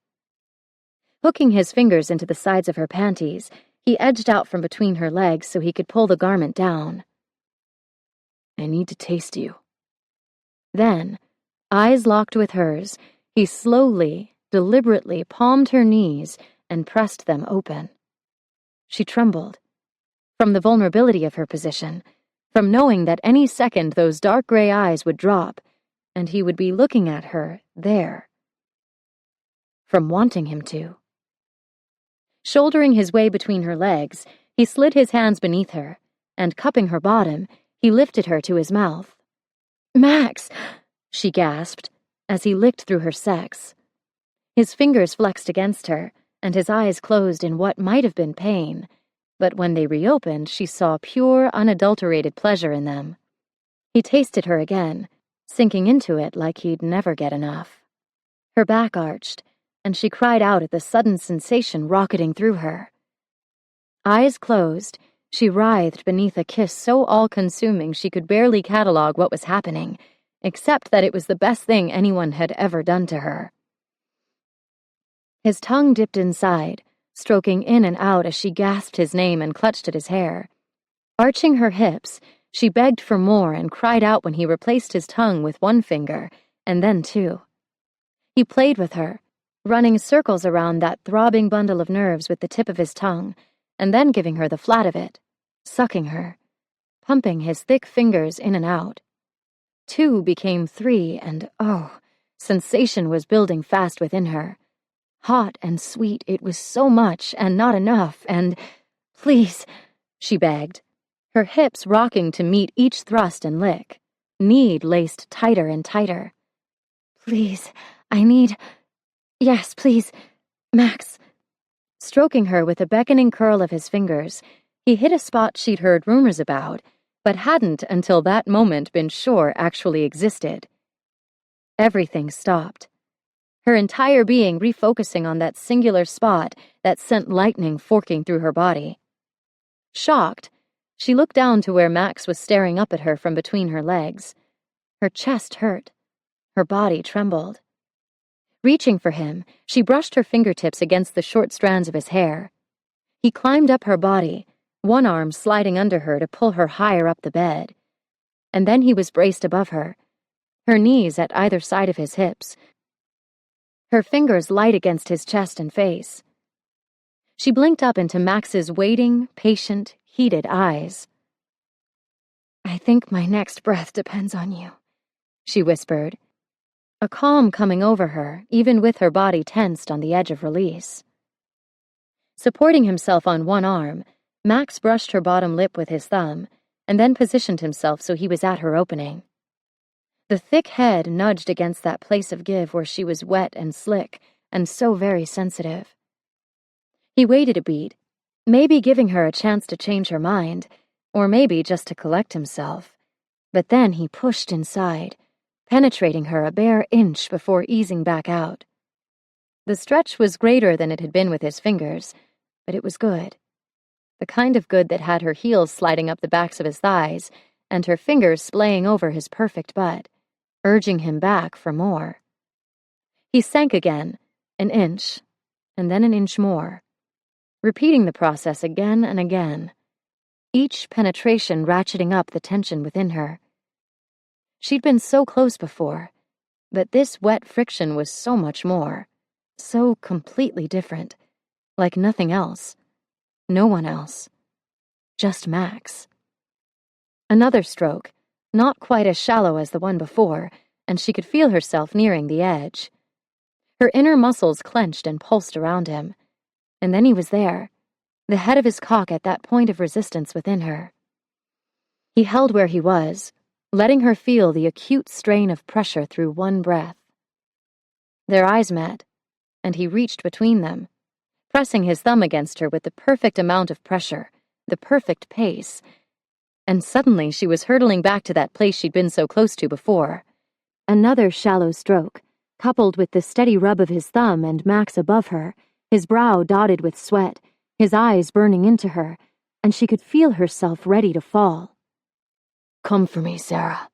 Speaker 4: Hooking his fingers into the sides of her panties, he edged out from between her legs so he could pull the garment down. "I need to taste you." Then, eyes locked with hers, he slowly, deliberately palmed her knees and pressed them open. She trembled. From the vulnerability of her position, from knowing that any second those dark gray eyes would drop, and he would be looking at her there. From wanting him to. Shouldering his way between her legs, he slid his hands beneath her, and cupping her bottom, he lifted her to his mouth. "Max!" she gasped, as he licked through her sex. His fingers flexed against her, and his eyes closed in what might have been pain, but when they reopened, she saw pure, unadulterated pleasure in them. He tasted her again, sinking into it like he'd never get enough. Her back arched, and she cried out at the sudden sensation rocketing through her. Eyes closed, she writhed beneath a kiss so all-consuming she could barely catalog what was happening, except that it was the best thing anyone had ever done to her. His tongue dipped inside, stroking in and out as she gasped his name and clutched at his hair. Arching her hips, she begged for more and cried out when he replaced his tongue with one finger, and then two. He played with her, running circles around that throbbing bundle of nerves with the tip of his tongue, and then giving her the flat of it, sucking her, pumping his thick fingers in and out. 2 became 3, and sensation was building fast within her. Hot and sweet, it was so much and not enough, and please, she begged, her hips rocking to meet each thrust and lick, need laced tighter and tighter. Please, I need... Yes, please, Max. Stroking her with a beckoning curl of his fingers, he hit a spot she'd heard rumors about, but hadn't until that moment been sure actually existed. Everything stopped. Her entire being refocusing on that singular spot that sent lightning forking through her body. Shocked, she looked down to where Max was staring up at her from between her legs. Her chest hurt. Her body trembled. Reaching for him, she brushed her fingertips against the short strands of his hair. He climbed up her body, one arm sliding under her to pull her higher up the bed. And then he was braced above her, her knees at either side of his hips, her fingers light against his chest and face. She blinked up into Max's waiting, patient, heated eyes. "I think my next breath depends on you," she whispered, a calm coming over her, even with her body tensed on the edge of release. Supporting himself on one arm, Max brushed her bottom lip with his thumb, and then positioned himself so he was at her opening. The thick head nudged against that place of give where she was wet and slick, and so very sensitive. He waited a beat, maybe giving her a chance to change her mind, or maybe just to collect himself. But then he pushed inside, penetrating her a bare inch before easing back out. The stretch was greater than it had been with his fingers, but it was good. The kind of good that had her heels sliding up the backs of his thighs and her fingers splaying over his perfect butt, urging him back for more. He sank again, an inch, and then an inch more, repeating the process again and again, each penetration ratcheting up the tension within her. She'd been so close before, but this wet friction was so much more, so completely different, like nothing else, no one else, just Max. Another stroke, not quite as shallow as the one before, and she could feel herself nearing the edge. Her inner muscles clenched and pulsed around him, and then he was there, the head of his cock at that point of resistance within her. He held where he was, letting her feel the acute strain of pressure through one breath. Their eyes met, and he reached between them, pressing his thumb against her with the perfect amount of pressure, the perfect pace, and suddenly she was hurtling back to that place she'd been so close to before. Another shallow stroke, coupled with the steady rub of his thumb and Max above her, his brow dotted with sweat, his eyes burning into her, and she could feel herself ready to fall. "Come for me, Sarah."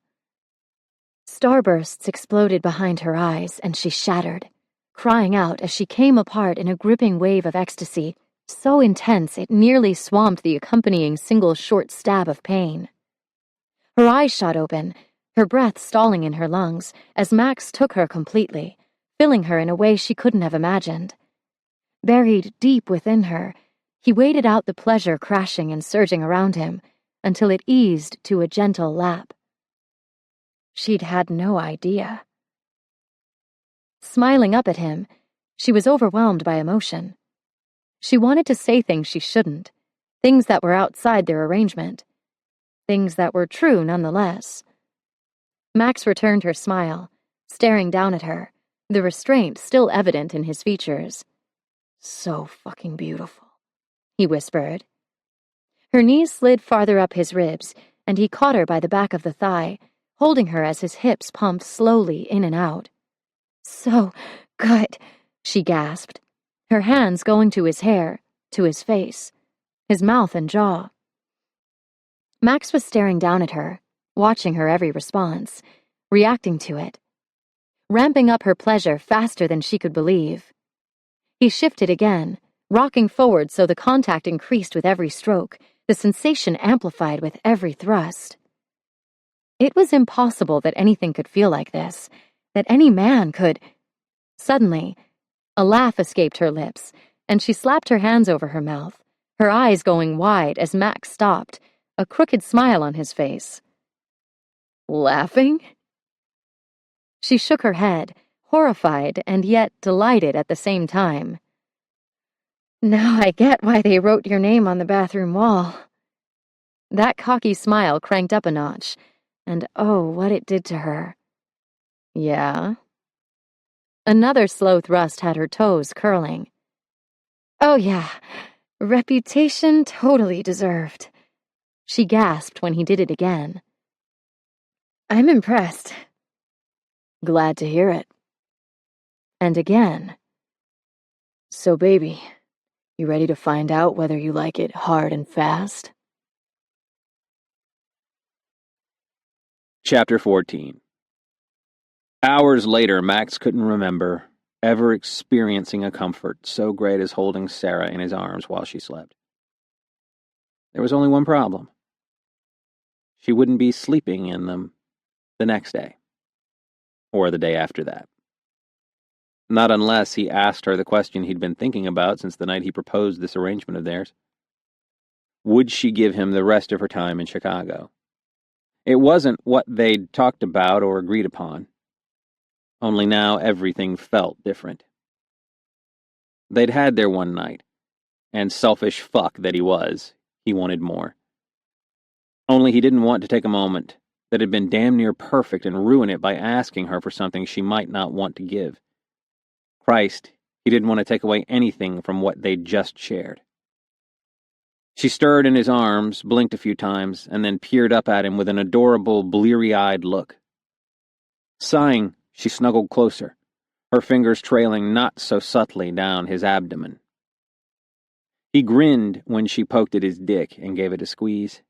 Speaker 4: Starbursts exploded behind her eyes, and she shattered, crying out as she came apart in a gripping wave of ecstasy, so intense it nearly swamped the accompanying single short stab of pain. Her eyes shot open, her breath stalling in her lungs, as Max took her completely, filling her in a way she couldn't have imagined. Buried deep within her, he waited out the pleasure crashing and surging around him, until it eased to a gentle lap. She'd had no idea. Smiling up at him, she was overwhelmed by emotion. She wanted to say things she shouldn't, things that were outside their arrangement, things that were true nonetheless. Max returned her smile, staring down at her, the restraint still evident in his features. "So fucking beautiful," he whispered. Her knees slid farther up his ribs, and he caught her by the back of the thigh, holding her as his hips pumped slowly in and out. "So good," she gasped, her hands going to his hair, to his face, his mouth and jaw. Max was staring down at her, watching her every response, reacting to it, ramping up her pleasure faster than she could believe. He shifted again, rocking forward so the contact increased with every stroke, the sensation amplified with every thrust. It was impossible that anything could feel like this, that any man could... Suddenly, a laugh escaped her lips, and she slapped her hands over her mouth, her eyes going wide as Max stopped, a crooked smile on his face. "Laughing?" She shook her head, horrified and yet delighted at the same time. Now I get why they wrote your name on the bathroom wall. That cocky smile cranked up a notch, and oh, what it did to her. Yeah? Another slow thrust had her toes curling. Oh yeah, reputation totally deserved. She gasped when he did it again. I'm impressed. Glad to hear it. And again. So baby, you ready to find out whether you like it hard and fast?
Speaker 1: Chapter 14. Hours later, Max couldn't remember ever experiencing a comfort so great as holding Sarah in his arms while she slept. There was only one problem. She wouldn't be sleeping in them the next day, or the day after that. Not unless he asked her the question he'd been thinking about since the night he proposed this arrangement of theirs. Would she give him the rest of her time in Chicago? It wasn't what they'd talked about or agreed upon. Only now everything felt different. They'd had their one night, and selfish fuck that he was, he wanted more. Only he didn't want to take a moment that had been damn near perfect and ruin it by asking her for something she might not want to give. Christ, he didn't want to take away anything from what they'd just shared. She stirred in his arms, blinked a few times, and then peered up at him with an adorable, bleary-eyed look. Sighing, she snuggled closer, her fingers trailing not so subtly down his abdomen. He grinned when she poked at his dick and gave it a squeeze.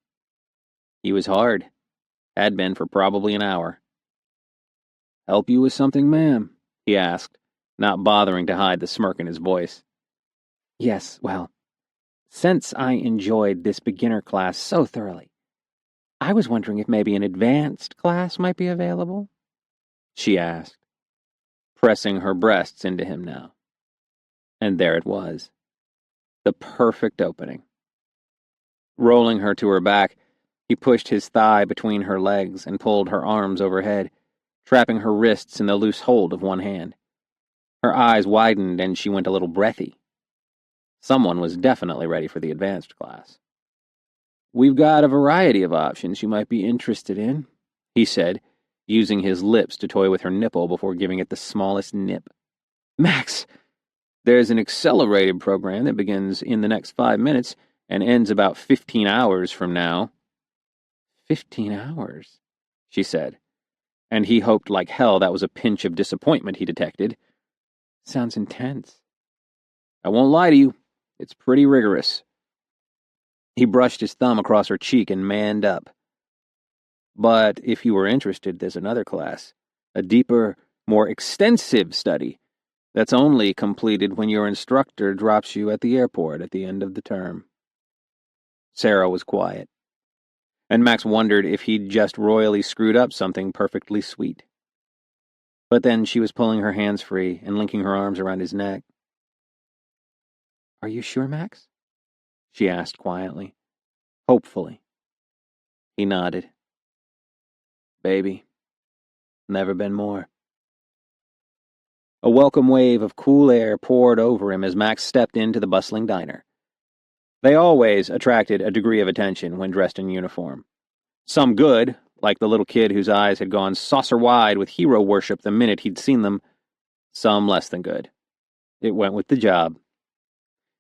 Speaker 1: He was hard. Had been for probably an hour. "Help you with something, ma'am?" he asked, not bothering to hide the smirk in his voice. "Yes, well, since I enjoyed this beginner class so thoroughly, I was wondering if maybe an advanced class might be available?" she asked, pressing her breasts into him now. And there it was. The perfect opening. Rolling her to her back, he pushed his thigh between her legs and pulled her arms overhead, trapping her wrists in the loose hold of one hand. Her eyes widened and she went a little breathy. Someone was definitely ready for the advanced class. "We've got a variety of options you might be interested in," he said, using his lips to toy with her nipple before giving it the smallest nip. "Max, there's an accelerated program that begins in the next 5 minutes and ends about 15 hours from now." 15 hours, she said, and he hoped like hell that was a pinch of disappointment he detected. Sounds intense. "I won't lie to you, it's pretty rigorous." He brushed his thumb across her cheek and manned up. "But if you were interested, there's another class, a deeper, more extensive study that's only completed when your instructor drops you at the airport at the end of the term." Sarah was quiet, and Max wondered if he'd just royally screwed up something perfectly sweet. But then she was pulling her hands free and linking her arms around his neck. "Are you sure, Max?" she asked quietly, hopefully. He nodded. "Baby, never been more." A welcome wave of cool air poured over him as Max stepped into the bustling diner. They always attracted a degree of attention when dressed in uniform. Some good, like the little kid whose eyes had gone saucer-wide with hero worship the minute he'd seen them. Some less than good. It went with the job.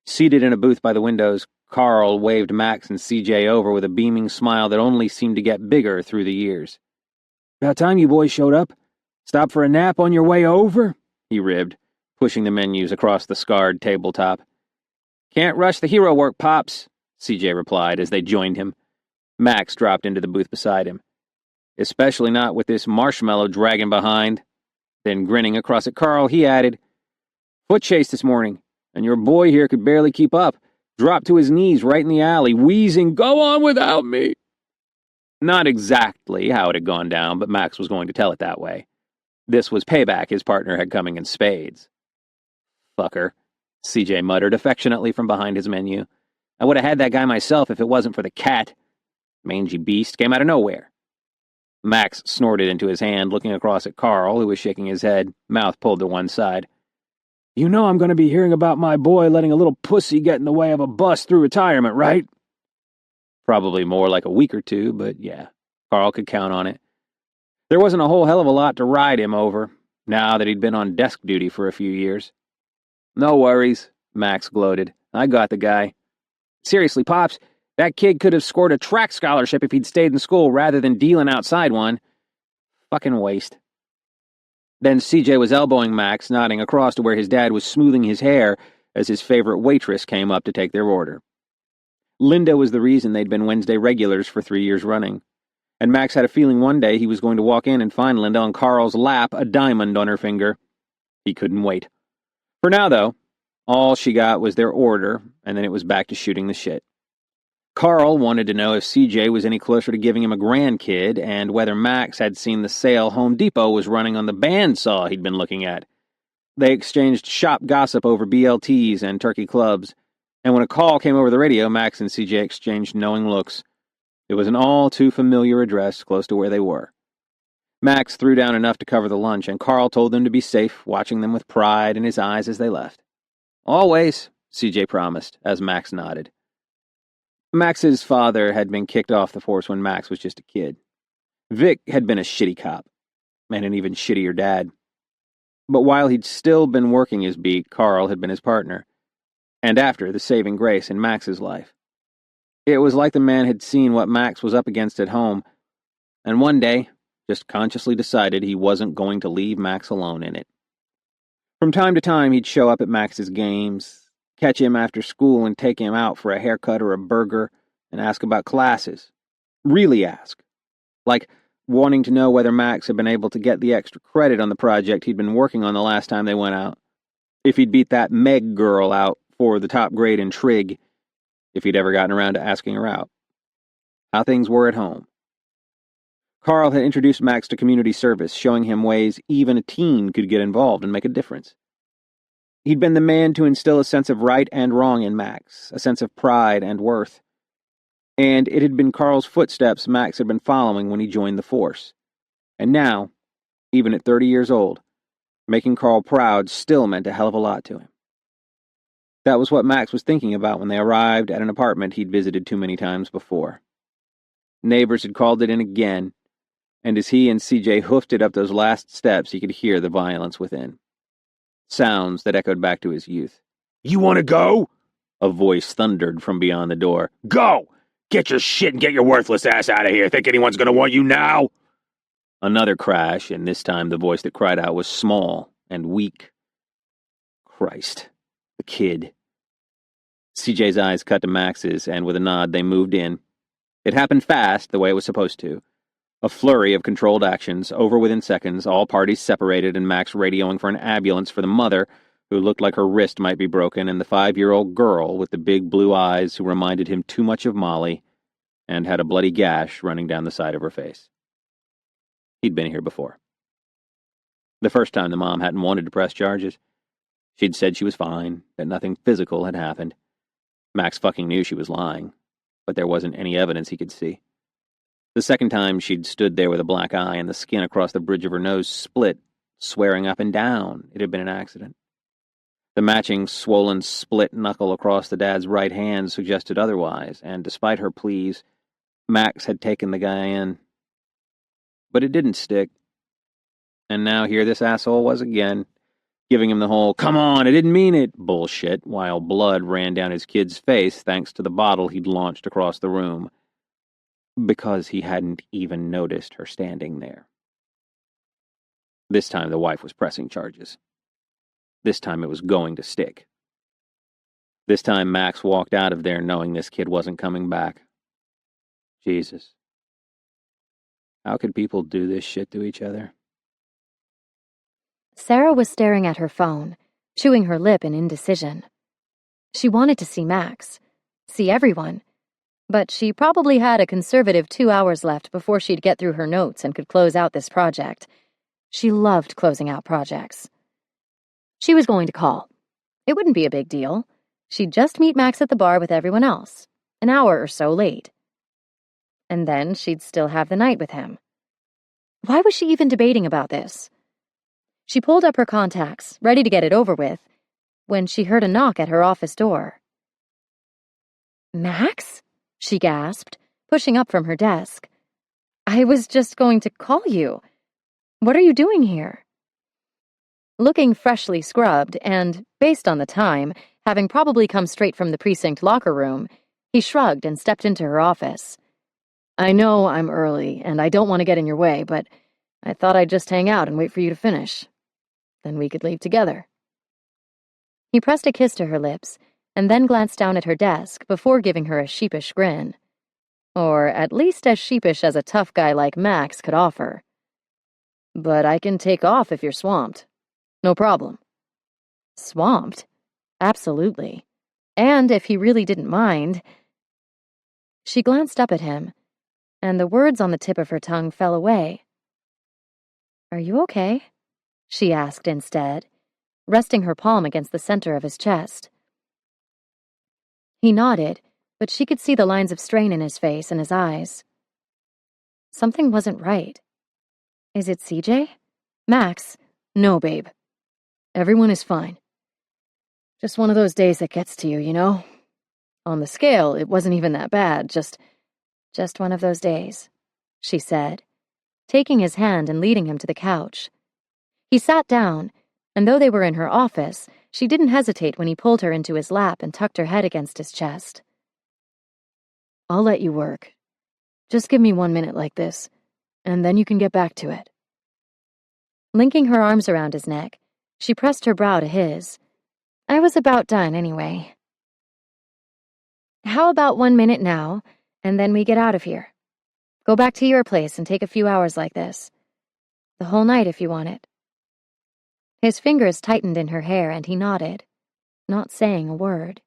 Speaker 1: Seated in a booth by the windows, Carl waved Max and CJ over with a beaming smile that only seemed to get bigger through the years. "About time you boys showed up. Stop for a nap on your way over?" he ribbed, pushing the menus across the scarred tabletop. "Can't rush the hero work, Pops," CJ replied as they joined him. Max dropped into the booth beside him. "Especially not with this marshmallow dragging behind." Then grinning across at Carl, he added, "Foot chase this morning, and your boy here could barely keep up. Dropped to his knees right in the alley, wheezing, 'Go on without me.'" Not exactly how it had gone down, but Max was going to tell it that way. This was payback his partner had coming in spades. "Fucker," CJ muttered affectionately from behind his menu. "I would have had that guy myself if it wasn't for the cat. Mangy beast came out of nowhere." Max snorted into his hand, looking across at Carl, who was shaking his head, mouth pulled to one side. You know I'm going to be hearing about my boy letting a little pussy get in the way of a bus through retirement, right? Probably more like a week or two, but yeah, Carl could count on it. There wasn't a whole hell of a lot to ride him over, now that he'd been on desk duty for a few years. No worries, Max gloated. I got the guy. Seriously, Pops, that kid could have scored a track scholarship if he'd stayed in school rather than dealing outside one. Fucking waste. Then CJ was elbowing Max, nodding across to where his dad was smoothing his hair as his favorite waitress came up to take their order. Linda was the reason they'd been Wednesday regulars for 3 years running, and Max had a feeling one day he was going to walk in and find Linda on Carl's lap, a diamond on her finger. He couldn't wait. For now, though, all she got was their order, and then it was back to shooting the shit. Carl wanted to know if CJ was any closer to giving him a grandkid, and whether Max had seen the sale Home Depot was running on the bandsaw he'd been looking at. They exchanged shop gossip over BLTs and turkey clubs, and when a call came over the radio, Max and CJ exchanged knowing looks. It was an all-too-familiar address close to where they were. Max threw down enough to cover the lunch, and Carl told them to be safe, watching them with pride in his eyes as they left. Always, CJ promised, as Max nodded. Max's father had been kicked off the force when Max was just a kid. Vic had been a shitty cop, and an even shittier dad. But while he'd still been working his beat, Carl had been his partner, and after the saving grace in Max's life. It was like the man had seen what Max was up against at home, and one day just consciously decided he wasn't going to leave Max alone in it. From time to time, he'd show up at Max's games, catch him after school and take him out for a haircut or a burger, and ask about classes. Really ask. Like wanting to know whether Max had been able to get the extra credit on the project he'd been working on the last time they went out. If he'd beat that Meg girl out for the top grade in trig. If he'd ever gotten around to asking her out. How things were at home. Carl had introduced Max to community service, showing him ways even a teen could get involved and make a difference. He'd been the man to instill a sense of right and wrong in Max, a sense of pride and worth. And it had been Carl's footsteps Max had been following when he joined the force. And now, even at 30 years old, making Carl proud still meant a hell of a lot to him. That was what Max was thinking about when they arrived at an apartment he'd visited too many times before. Neighbors had called it in again, and as he and CJ hoofed it up those last steps, he could hear the violence within. Sounds that echoed back to his youth. "You want to go?" a voice thundered from beyond the door. "Go! Get your shit and get your worthless ass out of here. Think anyone's going to want you now?" Another crash, and this time the voice that cried out was small and weak. Christ. The kid. CJ's eyes cut to Max's, and with a nod they moved in. It happened fast, the way it was supposed to. A flurry of controlled actions, over within seconds, all parties separated, and Max radioing for an ambulance for the mother, who looked like her wrist might be broken, and the 5-year-old girl with the big blue eyes who reminded him too much of Molly, and had a bloody gash running down the side of her face. He'd been here before. The first time the mom hadn't wanted to press charges. She'd said she was fine, that nothing physical had happened. Max fucking knew she was lying, but there wasn't any evidence he could see. The second time she'd stood there with a black eye and the skin across the bridge of her nose split, swearing up and down it had been an accident. The matching swollen split knuckle across the dad's right hand suggested otherwise, and despite her pleas, Max had taken the guy in. But it didn't stick. And now here this asshole was again, giving him the whole, "come on, I didn't mean it," bullshit, while blood ran down his kid's face thanks to the bottle he'd launched across the room. Because he hadn't even noticed her standing there. This time the wife was pressing charges. This time it was going to stick. This time Max walked out of there knowing this kid wasn't coming back. Jesus. How could people do this shit to each other?
Speaker 2: Sarah was staring at her phone, chewing her lip in indecision. She wanted to see Max, see everyone, but she probably had a conservative 2 hours left before she'd get through her notes and could close out this project. She loved closing out projects. She was going to call. It wouldn't be a big deal. She'd just meet Max at the bar with everyone else, an hour or so late. And then she'd still have the night with him.
Speaker 4: Why was she even debating about this? She pulled up her contacts, ready to get it over with, when she heard a knock at her office door. "Max?" she gasped, pushing up from her desk. "I was just going to call you. What are you doing here?" Looking freshly scrubbed and, based on the time, having probably come straight from the precinct locker room, he shrugged and stepped into her office. "I know I'm early, and I don't want to get in your way, but I thought I'd just hang out and wait for you to finish. Then we could leave together." He pressed a kiss to her lips, and then glanced down at her desk before giving her a sheepish grin. Or at least as sheepish as a tough guy like Max could offer. "But I can take off if you're swamped. No problem." Swamped? Absolutely. And if he really didn't mind. She glanced up at him, and the words on the tip of her tongue fell away. "Are you okay?" she asked instead, resting her palm against the center of his chest. He nodded, but she could see the lines of strain in his face and his eyes. Something wasn't right. "Is it CJ? Max?" "No, babe. Everyone is fine. Just one of those days that gets to you, you know? On the scale, it wasn't even that bad, just one of those days," she said, taking his hand and leading him to the couch. He sat down, and though they were in her office, she didn't hesitate when he pulled her into his lap and tucked her head against his chest. "I'll let you work. Just give me 1 minute like this, and then you can get back to it." Linking her arms around his neck, she pressed her brow to his. "I was about done anyway. How about 1 minute now, and then we get out of here? Go back to your place and take a few hours like this. The whole night if you want it." His fingers tightened in her hair and he nodded, not saying a word.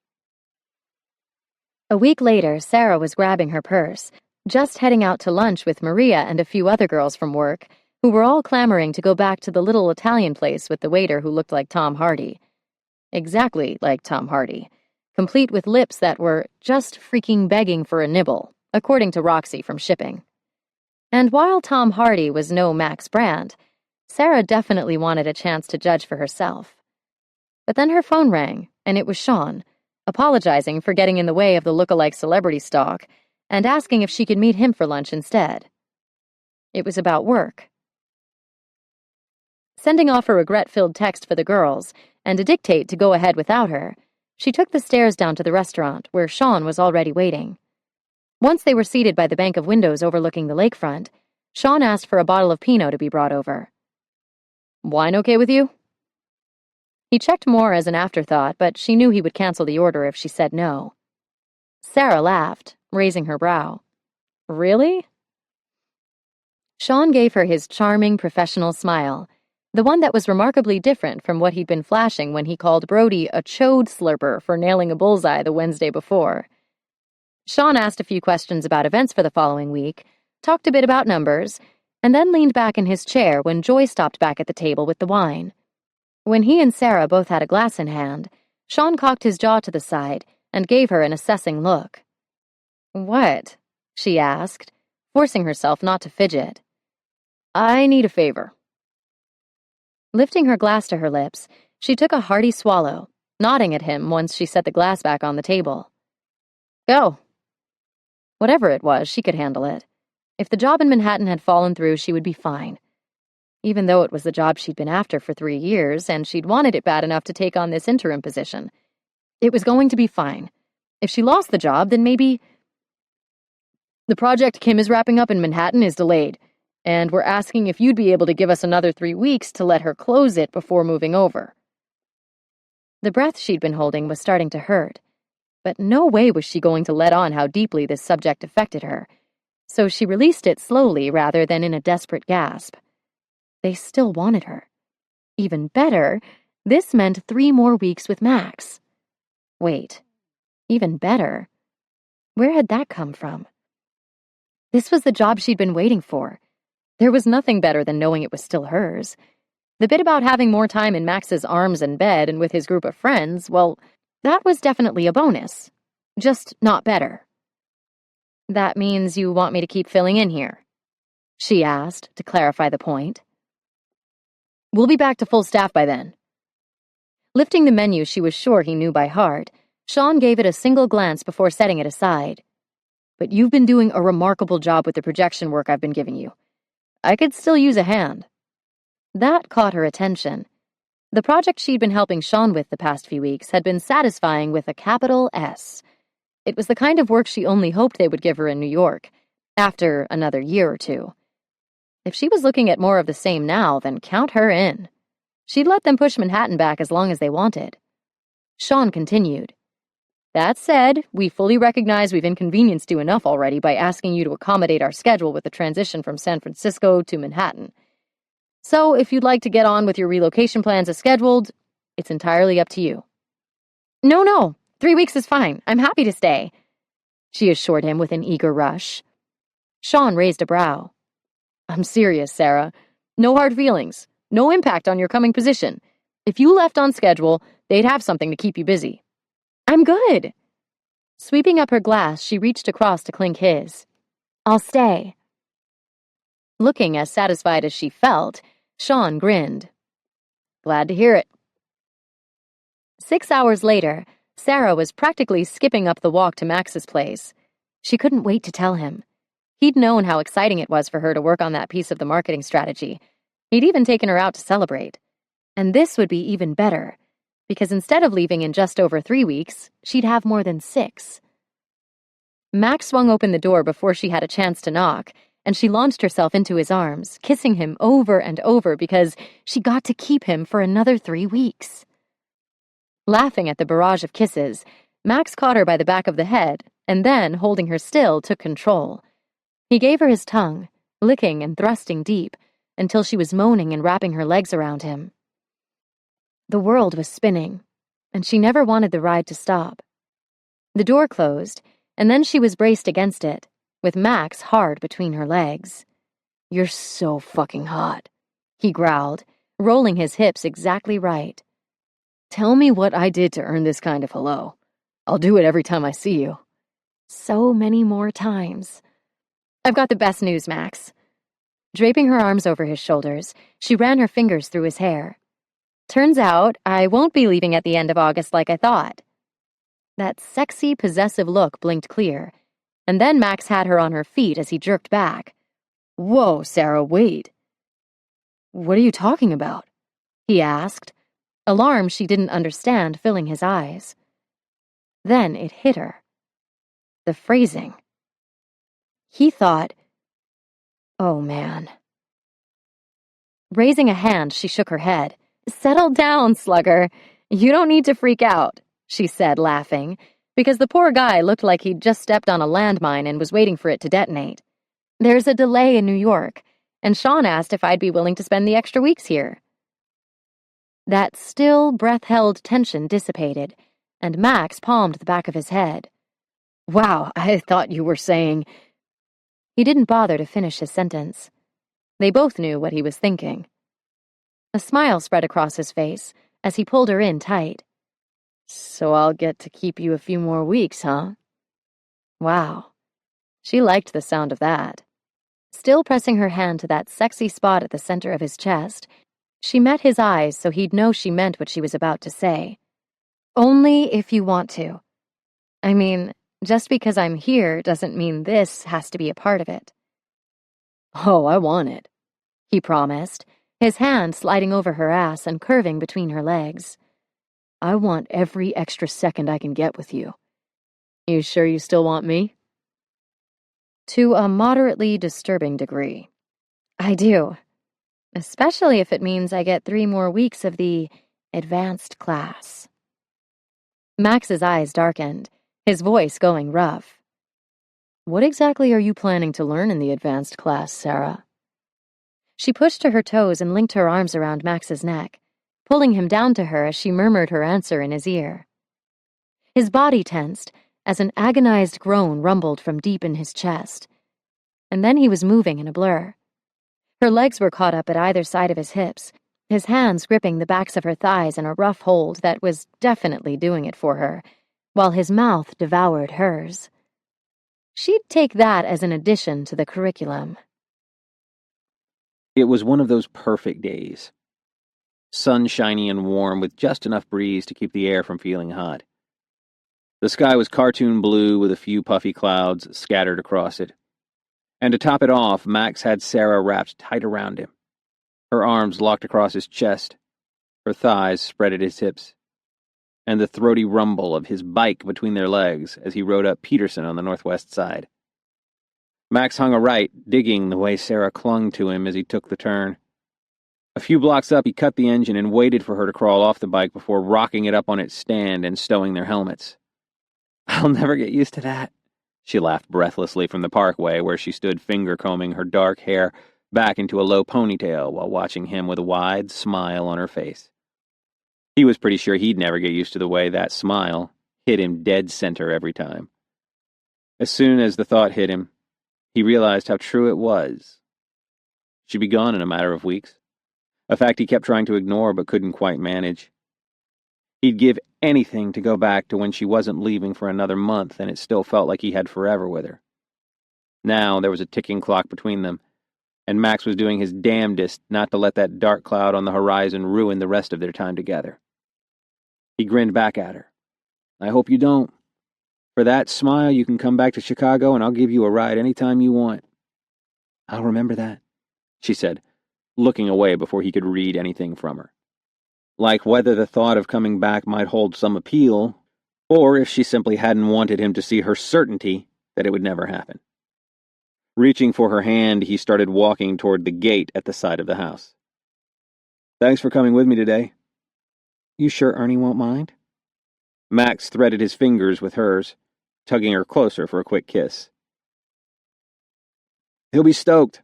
Speaker 4: A week later, Sarah was grabbing her purse, just heading out to lunch with Maria and a few other girls from work, who were all clamoring to go back to the little Italian place with the waiter who looked like Tom Hardy. Exactly like Tom Hardy, complete with lips that were just freaking begging for a nibble, according to Roxy from shipping. And while Tom Hardy was no Max Brandt, Sarah definitely wanted a chance to judge for herself. But then her phone rang, and it was Sean, apologizing for getting in the way of the look-alike celebrity stalk and asking if she could meet him for lunch instead. It was about work. Sending off a regret-filled text for the girls and a dictate to go ahead without her, she took the stairs down to the restaurant where Sean was already waiting. Once they were seated by the bank of windows overlooking the lakefront, Sean asked for a bottle of Pinot to be brought over. "Wine okay with you?" He checked more as an afterthought, but she knew he would cancel the order if she said no. Sarah laughed, raising her brow. "Really?" Sean gave her his charming professional smile, the one that was remarkably different from what he'd been flashing when he called Brody a chode slurper for nailing a bullseye the Wednesday before. Sean asked a few questions about events for the following week, talked a bit about numbers, and then leaned back in his chair when Joy stopped back at the table with the wine. When he and Sarah both had a glass in hand, Sean cocked his jaw to the side and gave her an assessing look. "What?" she asked, forcing herself not to fidget. "I need a favor." Lifting her glass to her lips, she took a hearty swallow, nodding at him once she set the glass back on the table. "Go." Whatever it was, she could handle it. If the job in Manhattan had fallen through, she would be fine. Even though it was the job she'd been after for 3 years, and she'd wanted it bad enough to take on this interim position. It was going to be fine. If she lost the job, then maybe... "The project Kim is wrapping up in Manhattan is delayed, and we're asking if you'd be able to give us another 3 weeks to let her close it before moving over." The breath she'd been holding was starting to hurt, but no way was she going to let on how deeply this subject affected her, so she released it slowly rather than in a desperate gasp. They still wanted her. Even better, this meant 3 more weeks with Max. Wait, even better? Where had that come from? This was the job she'd been waiting for. There was nothing better than knowing it was still hers. The bit about having more time in Max's arms and bed and with his group of friends, well, that was definitely a bonus. Just not better. "That means you want me to keep filling in here?" she asked, to clarify the point. We'll be back to full staff by then. Lifting the menu she was sure he knew by heart, Sean gave it a single glance before setting it aside. But you've been doing a remarkable job with the projection work I've been giving you. I could still use a hand. That caught her attention. The project she'd been helping Sean with the past few weeks had been satisfying with a capital S. It was the kind of work she only hoped they would give her in New York, after another year or two. If she was looking at more of the same now, then count her in. She'd let them push Manhattan back as long as they wanted. Sean continued. That said, we fully recognize we've inconvenienced you enough already by asking you to accommodate our schedule with the transition from San Francisco to Manhattan. So if you'd like to get on with your relocation plans as scheduled, it's entirely up to you. No, 3 weeks is fine. I'm happy to stay, she assured him with an eager rush. Sean raised a brow. I'm serious, Sarah. No hard feelings. No impact on your coming position. If you left on schedule, they'd have something to keep you busy. I'm good. Sweeping up her glass, she reached across to clink his. I'll stay. Looking as satisfied as she felt, Sean grinned. Glad to hear it. 6 hours later, Sarah was practically skipping up the walk to Max's place. She couldn't wait to tell him. He'd known how exciting it was for her to work on that piece of the marketing strategy. He'd even taken her out to celebrate. And this would be even better, because instead of leaving in just over 3 weeks, she'd have more than 6. Max swung open the door before she had a chance to knock, and she launched herself into his arms, kissing him over and over because she got to keep him for another 3 weeks. Laughing at the barrage of kisses, Max caught her by the back of the head, and then, holding her still, took control. He gave her his tongue, licking and thrusting deep, until she was moaning and wrapping her legs around him. The world was spinning, and she never wanted the ride to stop. The door closed, and then she was braced against it, with Max hard between her legs. You're so fucking hot, he growled, rolling his hips exactly right. Tell me what I did to earn this kind of hello. I'll do it every time I see you. So many more times. I've got the best news, Max. Draping her arms over his shoulders, she ran her fingers through his hair. Turns out, I won't be leaving at the end of August like I thought. That sexy, possessive look blinked clear, and then Max had her on her feet as he jerked back. Whoa, Sarah, wait. What are you talking about? He asked, alarm she didn't understand filling his eyes. Then it hit her. The phrasing. He thought, oh man. Raising a hand, she shook her head. Settle down, slugger. You don't need to freak out, she said, laughing, because the poor guy looked like he'd just stepped on a landmine and was waiting for it to detonate. There's a delay in New York, and Sean asked if I'd be willing to spend the extra weeks here. That still, breath-held tension dissipated, and Max palmed the back of his head. Wow, I thought you were saying... He didn't bother to finish his sentence. They both knew what he was thinking. A smile spread across his face as he pulled her in tight. So I'll get to keep you a few more weeks, huh? Wow. She liked the sound of that. Still pressing her hand to that sexy spot at the center of his chest, she met his eyes so he'd know she meant what she was about to say. Only if you want to. I mean, just because I'm here doesn't mean this has to be a part of it. Oh, I want it, he promised, his hand sliding over her ass and curving between her legs. I want every extra second I can get with you. You sure you still want me? To a moderately disturbing degree. I do. Especially if it means I get 3 more weeks of the advanced class. Max's eyes darkened, his voice going rough. What exactly are you planning to learn in the advanced class, Sarah? She pushed to her toes and linked her arms around Max's neck, pulling him down to her as she murmured her answer in his ear. His body tensed as an agonized groan rumbled from deep in his chest, and then he was moving in a blur. Her legs were caught up at either side of his hips, his hands gripping the backs of her thighs in a rough hold that was definitely doing it for her, while his mouth devoured hers. She'd take that as an addition to the curriculum.
Speaker 1: It was one of those perfect days. Sunshiny and warm with just enough breeze to keep the air from feeling hot. The sky was cartoon blue with a few puffy clouds scattered across it. And to top it off, Max had Sarah wrapped tight around him, her arms locked across his chest, her thighs spread at his hips, and the throaty rumble of his bike between their legs as he rode up Peterson on the northwest side. Max hung a right, digging the way Sarah clung to him as he took the turn. A few blocks up, he cut the engine and waited for her to crawl off the bike before rocking it up on its stand and stowing their helmets. "I'll never get used to that," she laughed breathlessly from the parkway where she stood finger-combing her dark hair back into a low ponytail while watching him with a wide smile on her face. He was pretty sure he'd never get used to the way that smile hit him dead center every time. As soon as the thought hit him, he realized how true it was. She'd be gone in a matter of weeks, a fact he kept trying to ignore but couldn't quite manage. He'd give anything to go back to when she wasn't leaving for another month and it still felt like he had forever with her. Now there was a ticking clock between them, and Max was doing his damnedest not to let that dark cloud on the horizon ruin the rest of their time together. He grinned back at her. "I hope you don't. For that smile, you can come back to Chicago and I'll give you a ride anytime you want." "I'll remember that," she said, looking away before he could read anything from her. Like whether the thought of coming back might hold some appeal, or if she simply hadn't wanted him to see her certainty that it would never happen. Reaching for her hand, he started walking toward the gate at the side of the house. "Thanks for coming with me today." "You sure Ernie won't mind?" Max threaded his fingers with hers, tugging her closer for a quick kiss. "He'll be stoked.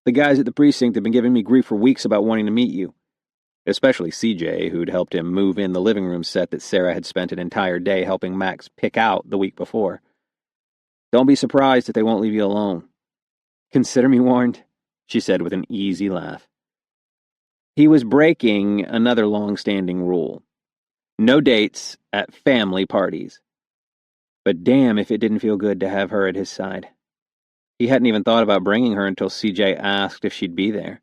Speaker 1: The guys at the precinct have been giving me grief for weeks about wanting to meet you. Especially CJ, who'd helped him move in the living room set that Sarah had spent an entire day helping Max pick out the week before. Don't be surprised if they won't leave you alone." "Consider me warned," she said with an easy laugh. He was breaking another long-standing rule. No dates at family parties. But damn if it didn't feel good to have her at his side. He hadn't even thought about bringing her until CJ asked if she'd be there.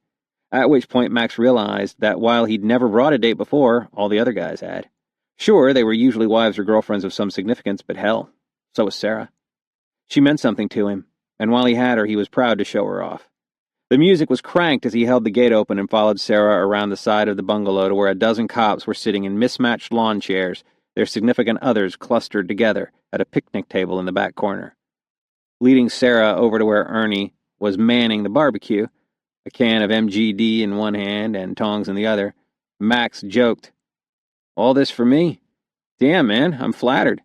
Speaker 1: At which point Max realized that while he'd never brought a date before, all the other guys had. Sure, they were usually wives or girlfriends of some significance, but hell, so was Sarah. She meant something to him, and while he had her, he was proud to show her off. The music was cranked as he held the gate open and followed Sarah around the side of the bungalow to where a dozen cops were sitting in mismatched lawn chairs, their significant others clustered together at a picnic table in the back corner. Leading Sarah over to where Ernie was manning the barbecue, a can of MGD in one hand and tongs in the other, Max joked, "All this for me? Damn, man, I'm flattered."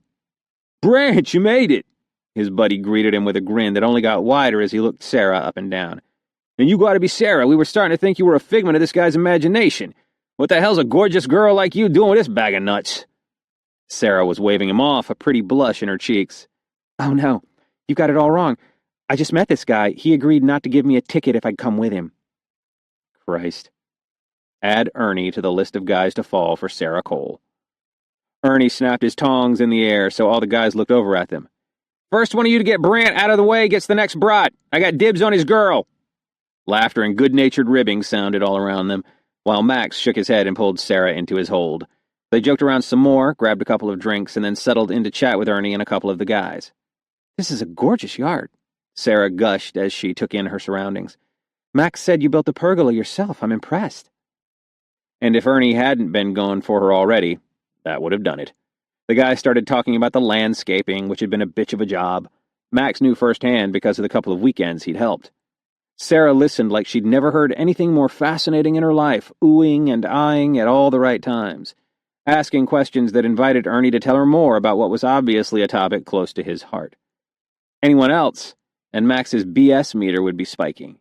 Speaker 1: "Branch, you made it!" His buddy greeted him with a grin that only got wider as he looked Sarah up and down. "And you gotta be Sarah. We were starting to think you were a figment of this guy's imagination. What the hell's a gorgeous girl like you doing with this bag of nuts?" Sarah was waving him off, a pretty blush in her cheeks. "Oh no, you've got it all wrong. I just met this guy. He agreed not to give me a ticket if I'd come with him." Christ. Add Ernie to the list of guys to fall for Sarah Cole. Ernie snapped his tongs in the air so all the guys looked over at them. "First one of you to get Brant out of the way gets the next brat. I got dibs on his girl." Laughter and good-natured ribbing sounded all around them, while Max shook his head and pulled Sarah into his hold. They joked around some more, grabbed a couple of drinks, and then settled in to chat with Ernie and a couple of the guys. "This is a gorgeous yard," Sarah gushed as she took in her surroundings. "Max said you built the pergola yourself. I'm impressed." And if Ernie hadn't been going for her already, that would have done it. The guys started talking about the landscaping, which had been a bitch of a job. Max knew firsthand because of the couple of weekends he'd helped. Sarah listened like she'd never heard anything more fascinating in her life, oohing and eyeing at all the right times, asking questions that invited Ernie to tell her more about what was obviously a topic close to his heart. Anyone else, and Max's BS meter would be spiking.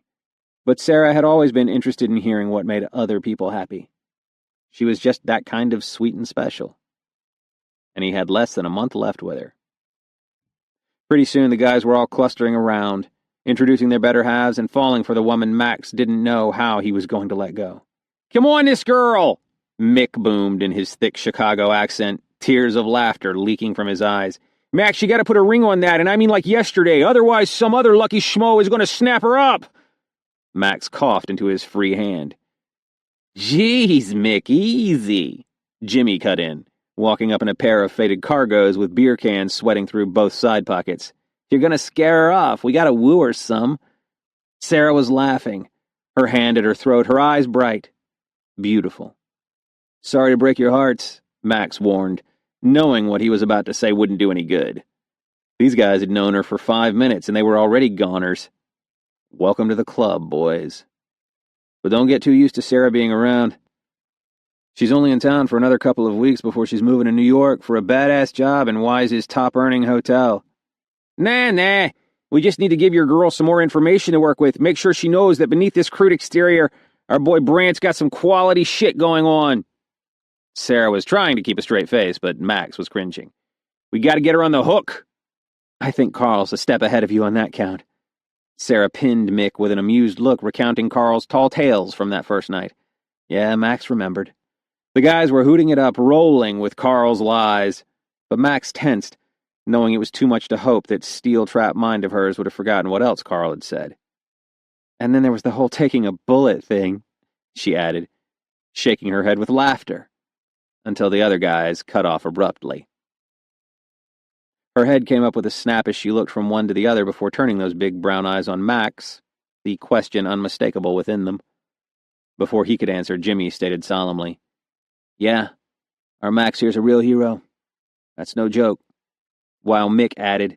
Speaker 1: But Sarah had always been interested in hearing what made other people happy. She was just that kind of sweet and special. And he had less than a month left with her. Pretty soon the guys were all clustering around, introducing their better halves and falling for the woman Max didn't know how he was going to let go. "Come on, this girl!" Mick boomed in his thick Chicago accent, tears of laughter leaking from his eyes. "Max, you gotta put a ring on that, and I mean like yesterday, otherwise some other lucky schmo is gonna snap her up." Max coughed into his free hand. Jeez, Mick, easy, Jimmy cut in, walking up in a pair of faded cargos with beer cans sweating through both side pockets. If you're gonna scare her off, we gotta woo her some. Sarah was laughing, her hand at her throat, her eyes bright. Beautiful. Sorry to break your hearts, Max warned, knowing what he was about to say wouldn't do any good. These guys had known her for 5 minutes, and they were already goners. Welcome to the club, boys. But don't get too used to Sarah being around. She's only in town for another couple of weeks before she's moving to New York for a badass job in Wise's top-earning hotel. Nah. We just need to give your girl some more information to work with. Make sure she knows that beneath this crude exterior, our boy Brant's got some quality shit going on. Sarah was trying to keep a straight face, but Max was cringing. We gotta get her on the hook. I think Carl's a step ahead of you on that count. Sarah pinned Mick with an amused look, recounting Carl's tall tales from that first night. Yeah, Max remembered. The guys were hooting it up, rolling with Carl's lies, but Max tensed, knowing it was too much to hope that steel-trap mind of hers would have forgotten what else Carl had said. And then there was the whole taking a bullet thing, she added, shaking her head with laughter, until the other guys cut off abruptly. Her head came up with a snap as she looked from one to the other before turning those big brown eyes on Max, the question unmistakable within them. Before he could answer, Jimmy stated solemnly, Yeah, our Max here's a real hero. That's no joke. While Mick added,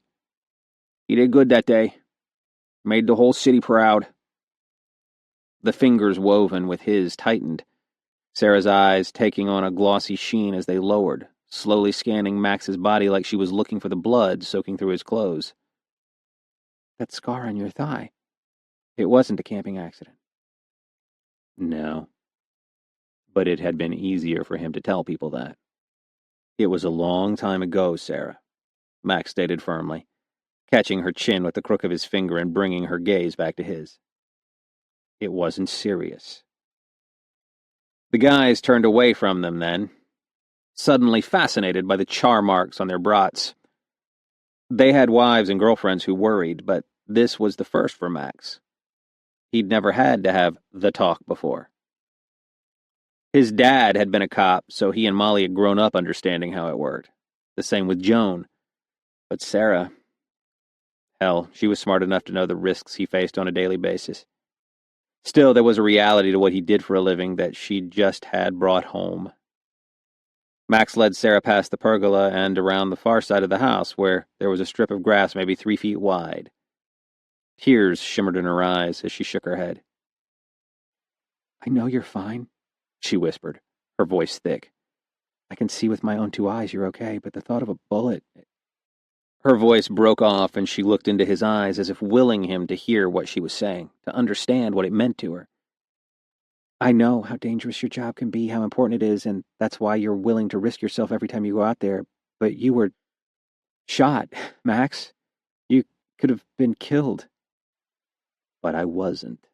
Speaker 1: He did good that day. Made the whole city proud. The fingers woven with his tightened, Sarah's eyes taking on a glossy sheen as they lowered, slowly scanning Max's body like she was looking for the blood soaking through his clothes. That scar on your thigh. It wasn't a camping accident. No. But it had been easier for him to tell people that. It was a long time ago, Sarah, Max stated firmly, catching her chin with the crook of his finger and bringing her gaze back to his. It wasn't serious. The guys turned away from them then, suddenly fascinated by the char marks on their brats. They had wives and girlfriends who worried, but this was the first for Max. He'd never had to have the talk before. His dad had been a cop, so he and Molly had grown up understanding how it worked. The same with Joan. But Sarah... Hell, she was smart enough to know the risks he faced on a daily basis. Still, there was a reality to what he did for a living that she just had brought home. Max led Sarah past the pergola and around the far side of the house, where there was a strip of grass maybe 3 feet wide. Tears shimmered in her eyes as she shook her head. I know you're fine, she whispered, her voice thick. I can see with my own 2 eyes you're okay, but the thought of a bullet... Her voice broke off and she looked into his eyes as if willing him to hear what she was saying, to understand what it meant to her. I know how dangerous your job can be, how important it is, and that's why you're willing to risk yourself every time you go out there, but you were shot, Max. You could have been killed. But I wasn't,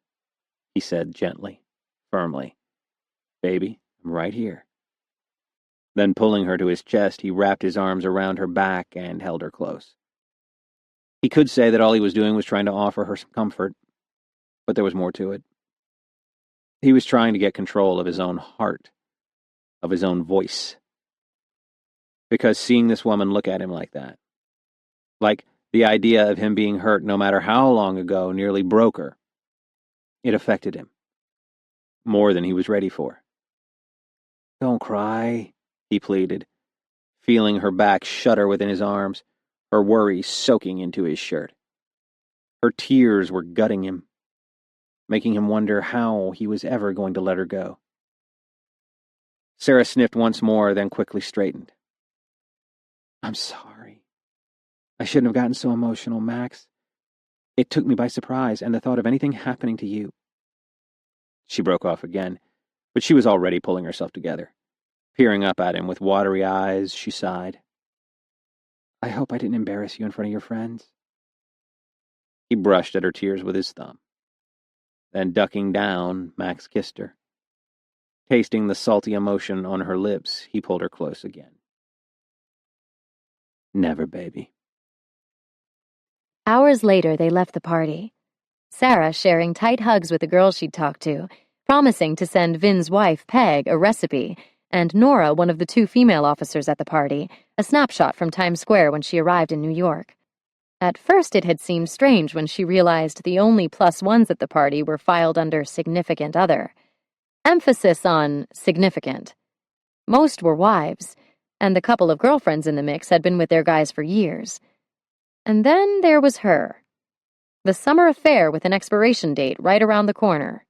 Speaker 1: he said gently, firmly. Baby, I'm right here. Then pulling her to his chest, he wrapped his arms around her back and held her close. He could say that all he was doing was trying to offer her some comfort, but there was more to it. He was trying to get control of his own heart, of his own voice. Because seeing this woman look at him like that, like the idea of him being hurt no matter how long ago, nearly broke her. It affected him. More than he was ready for. Don't cry, he pleaded, feeling her back shudder within his arms, her worry soaking into his shirt. Her tears were gutting him, making him wonder how he was ever going to let her go. Sarah sniffed once more, then quickly straightened. I'm sorry. I shouldn't have gotten so emotional, Max. It took me by surprise, and the thought of anything happening to you. She broke off again, but she was already pulling herself together. Peering up at him with watery eyes, she sighed. I hope I didn't embarrass you in front of your friends. He brushed at her tears with his thumb. Then, ducking down, Max kissed her. Tasting the salty emotion on her lips, he pulled her close again. Never, baby.
Speaker 2: Hours later, they left the party.
Speaker 4: Sarah sharing tight hugs with the girls she'd talked to, promising to send Vin's wife, Peg, a recipe, and Nora, one of the two female officers at the party, a snapshot from Times Square when she arrived in New York. At first it had seemed strange when she realized the only +1s at the party were filed under significant other. Emphasis on significant. Most were wives, and the couple of girlfriends in the mix had been with their guys for years. And then there was her. The summer affair with an expiration date right around the corner.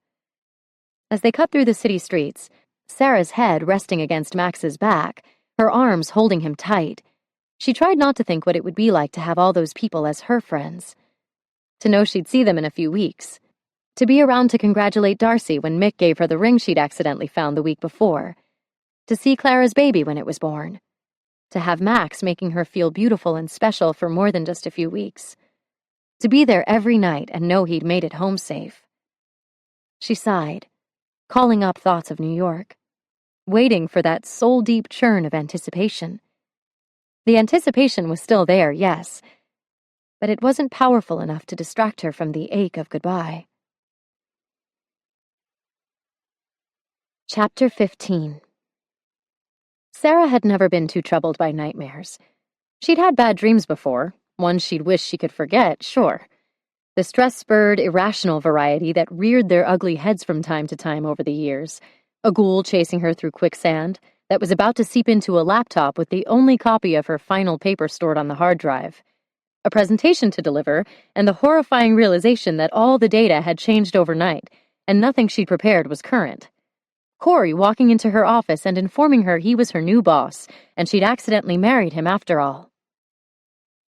Speaker 4: As they cut through the city streets, Sarah's head resting against Max's back, her arms holding him tight, she tried not to think what it would be like to have all those people as her friends. To know she'd see them in a few weeks. To be around to congratulate Darcy when Mick gave her the ring she'd accidentally found the week before. To see Clara's baby when it was born. To have Max making her feel beautiful and special for more than just a few weeks. To be there every night and know he'd made it home safe. She sighed, calling up thoughts of New York, waiting for that soul-deep churn of anticipation. The anticipation was still there, yes, but it wasn't powerful enough to distract her from the ache of goodbye. Chapter 15. Sarah had never been too troubled by nightmares. She'd had bad dreams before, ones she'd wish she could forget, sure. The stress-spurred, irrational variety that reared their ugly heads from time to time over the years. A ghoul chasing her through quicksand that was about to seep into a laptop with the only copy of her final paper stored on the hard drive. A presentation to deliver, and the horrifying realization that all the data had changed overnight, and nothing she'd prepared was current. Corey walking into her office and informing her he was her new boss, and she'd accidentally married him after all.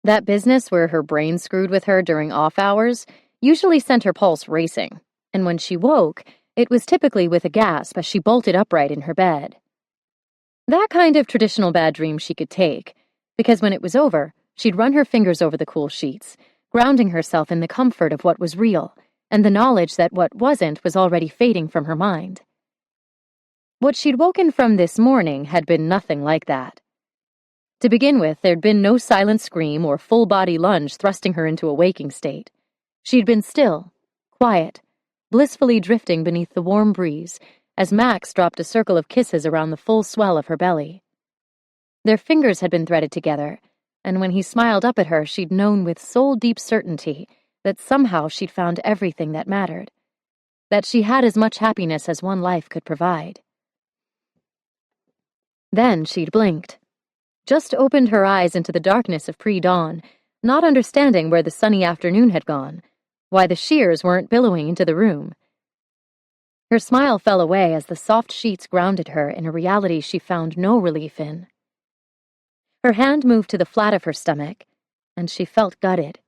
Speaker 4: That business where her brain screwed with her during off hours usually sent her pulse racing, and when she woke, it was typically with a gasp as she bolted upright in her bed. That kind of traditional bad dream she could take, because when it was over, she'd run her fingers over the cool sheets, grounding herself in the comfort of what was real, and the knowledge that what wasn't was already fading from her mind. What she'd woken from this morning had been nothing like that. To begin with, there'd been no silent scream or full-body lunge thrusting her into a waking state. She'd been still, quiet, blissfully drifting beneath the warm breeze as Max dropped a circle of kisses around the full swell of her belly. Their fingers had been threaded together, and when he smiled up at her, she'd known with soul-deep certainty that somehow she'd found everything that mattered, that she had as much happiness as one life could provide. Then she'd blinked, just opened her eyes into the darkness of pre-dawn, not understanding where the sunny afternoon had gone, why the shears weren't billowing into the room. Her smile fell away as the soft sheets grounded her in a reality she found no relief in. Her hand moved to the flat of her stomach, and she felt gutted,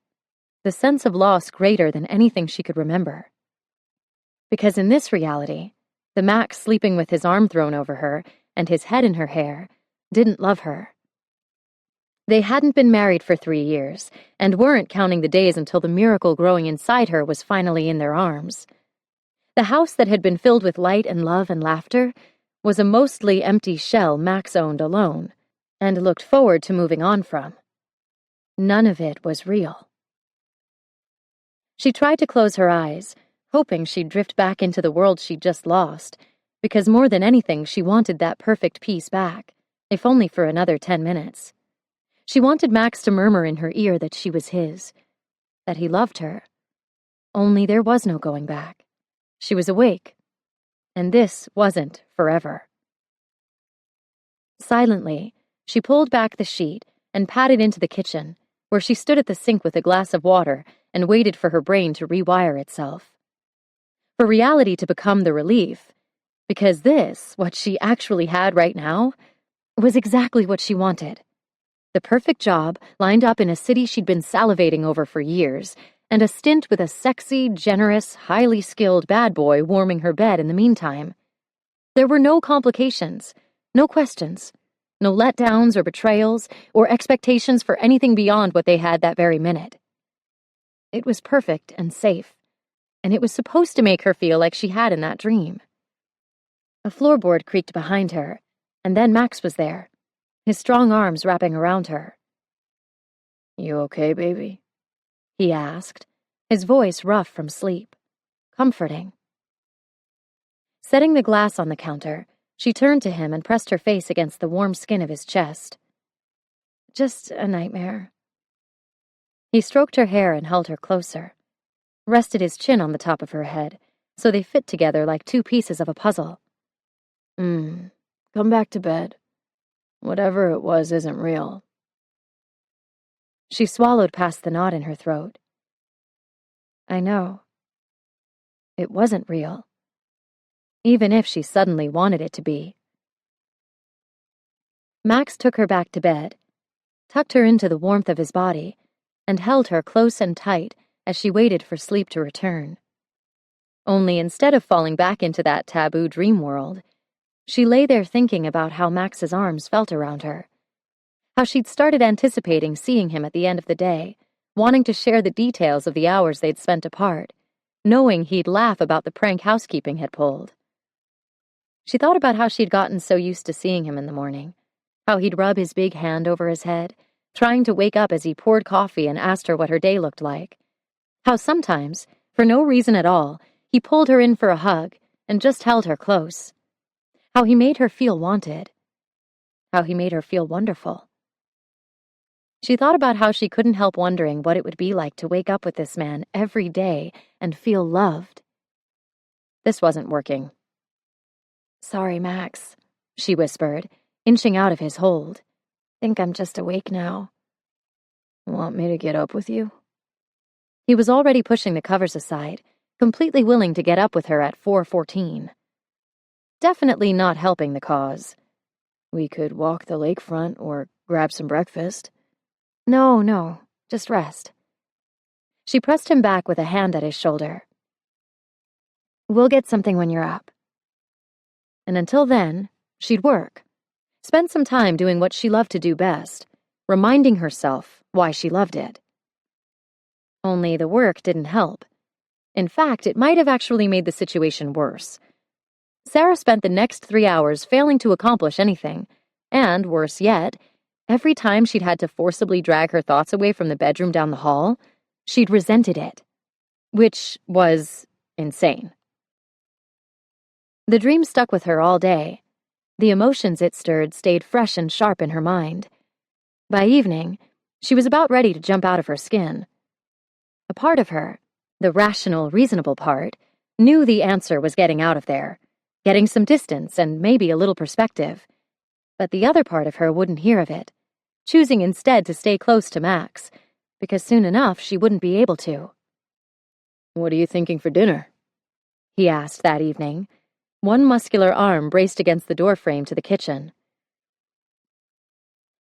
Speaker 4: the sense of loss greater than anything she could remember. Because in this reality, the Max sleeping with his arm thrown over her and his head in her hair didn't love her. They hadn't been married for 3 years, and weren't counting the days until the miracle growing inside her was finally in their arms. The house that had been filled with light and love and laughter was a mostly empty shell Max owned alone, and looked forward to moving on from. None of it was real. She tried to close her eyes, hoping she'd drift back into the world she'd just lost, because more than anything she wanted that perfect peace back, if only for another 10 minutes. She wanted Max to murmur in her ear that she was his, that he loved her. Only there was no going back. She was awake, and this wasn't forever. Silently, she pulled back the sheet and padded into the kitchen, where she stood at the sink with a glass of water and waited for her brain to rewire itself. For reality to become the relief, because this, what she actually had right now, was exactly what she wanted. The perfect job lined up in a city she'd been salivating over for years, and a stint with a sexy, generous, highly skilled bad boy warming her bed in the meantime. There were no complications, no questions, no letdowns or betrayals or expectations for anything beyond what they had that very minute. It was perfect and safe, and it was supposed to make her feel like she had in that dream. A floorboard creaked behind her, and then Max was there, his strong arms wrapping around her. "You okay, baby?" he asked, his voice rough from sleep, comforting. Setting the glass on the counter, she turned to him and pressed her face against the warm skin of his chest. Just a nightmare. He stroked her hair and held her closer, rested his chin on the top of her head, so they fit together like two pieces of a puzzle. Come back to bed. Whatever it was isn't real. She swallowed past the knot in her throat. I know. It wasn't real. Even if she suddenly wanted it to be. Max took her back to bed, tucked her into the warmth of his body, and held her close and tight as she waited for sleep to return. Only instead of falling back into that taboo dream world, she lay there thinking about how Max's arms felt around her, how she'd started anticipating seeing him at the end of the day, wanting to share the details of the hours they'd spent apart, knowing he'd laugh about the prank housekeeping had pulled. She thought about how she'd gotten so used to seeing him in the morning, how he'd rub his big hand over his head, trying to wake up as he poured coffee and asked her what her day looked like, how sometimes, for no reason at all, he pulled her in for a hug and just held her close, how he made her feel wanted, how he made her feel wonderful. She thought about how she couldn't help wondering what it would be like to wake up with this man every day and feel loved. This wasn't working. Sorry, Max, she whispered, inching out of his hold. Think I'm just awake now. Want me to get up with you? He was already pushing the covers aside, completely willing to get up with her at 4:14. Definitely not helping the cause. We could walk the lakefront or grab some breakfast. No, just rest. She pressed him back with a hand at his shoulder. We'll get something when you're up. And until then, she'd work. Spend some time doing what she loved to do best, reminding herself why she loved it. Only the work didn't help. In fact, it might have actually made the situation worse. Sarah spent the next 3 hours failing to accomplish anything, and, worse yet, every time she'd had to forcibly drag her thoughts away from the bedroom down the hall, she'd resented it, which was insane. The dream stuck with her all day. The emotions it stirred stayed fresh and sharp in her mind. By evening, she was about ready to jump out of her skin. A part of her, the rational, reasonable part, knew the answer was getting out of there, getting some distance and maybe a little perspective. But the other part of her wouldn't hear of it, choosing instead to stay close to Max, because soon enough she wouldn't be able to. What are you thinking for dinner? He asked that evening. One muscular arm braced against the doorframe to the kitchen.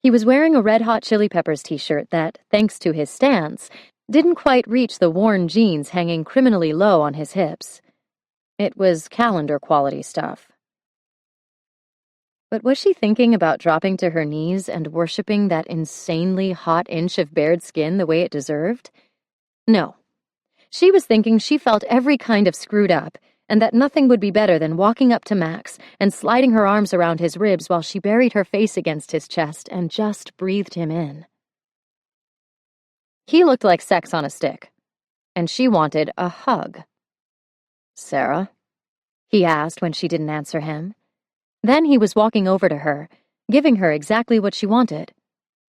Speaker 4: He was wearing a Red Hot Chili Peppers t-shirt that, thanks to his stance, didn't quite reach the worn jeans hanging criminally low on his hips. It was calendar-quality stuff. But was she thinking about dropping to her knees and worshipping that insanely hot inch of bared skin the way it deserved? No. She was thinking she felt every kind of screwed up, and that nothing would be better than walking up to Max and sliding her arms around his ribs while she buried her face against his chest and just breathed him in. He looked like sex on a stick, and she wanted a hug. Sarah? He asked when she didn't answer him. Then he was walking over to her, giving her exactly what she wanted.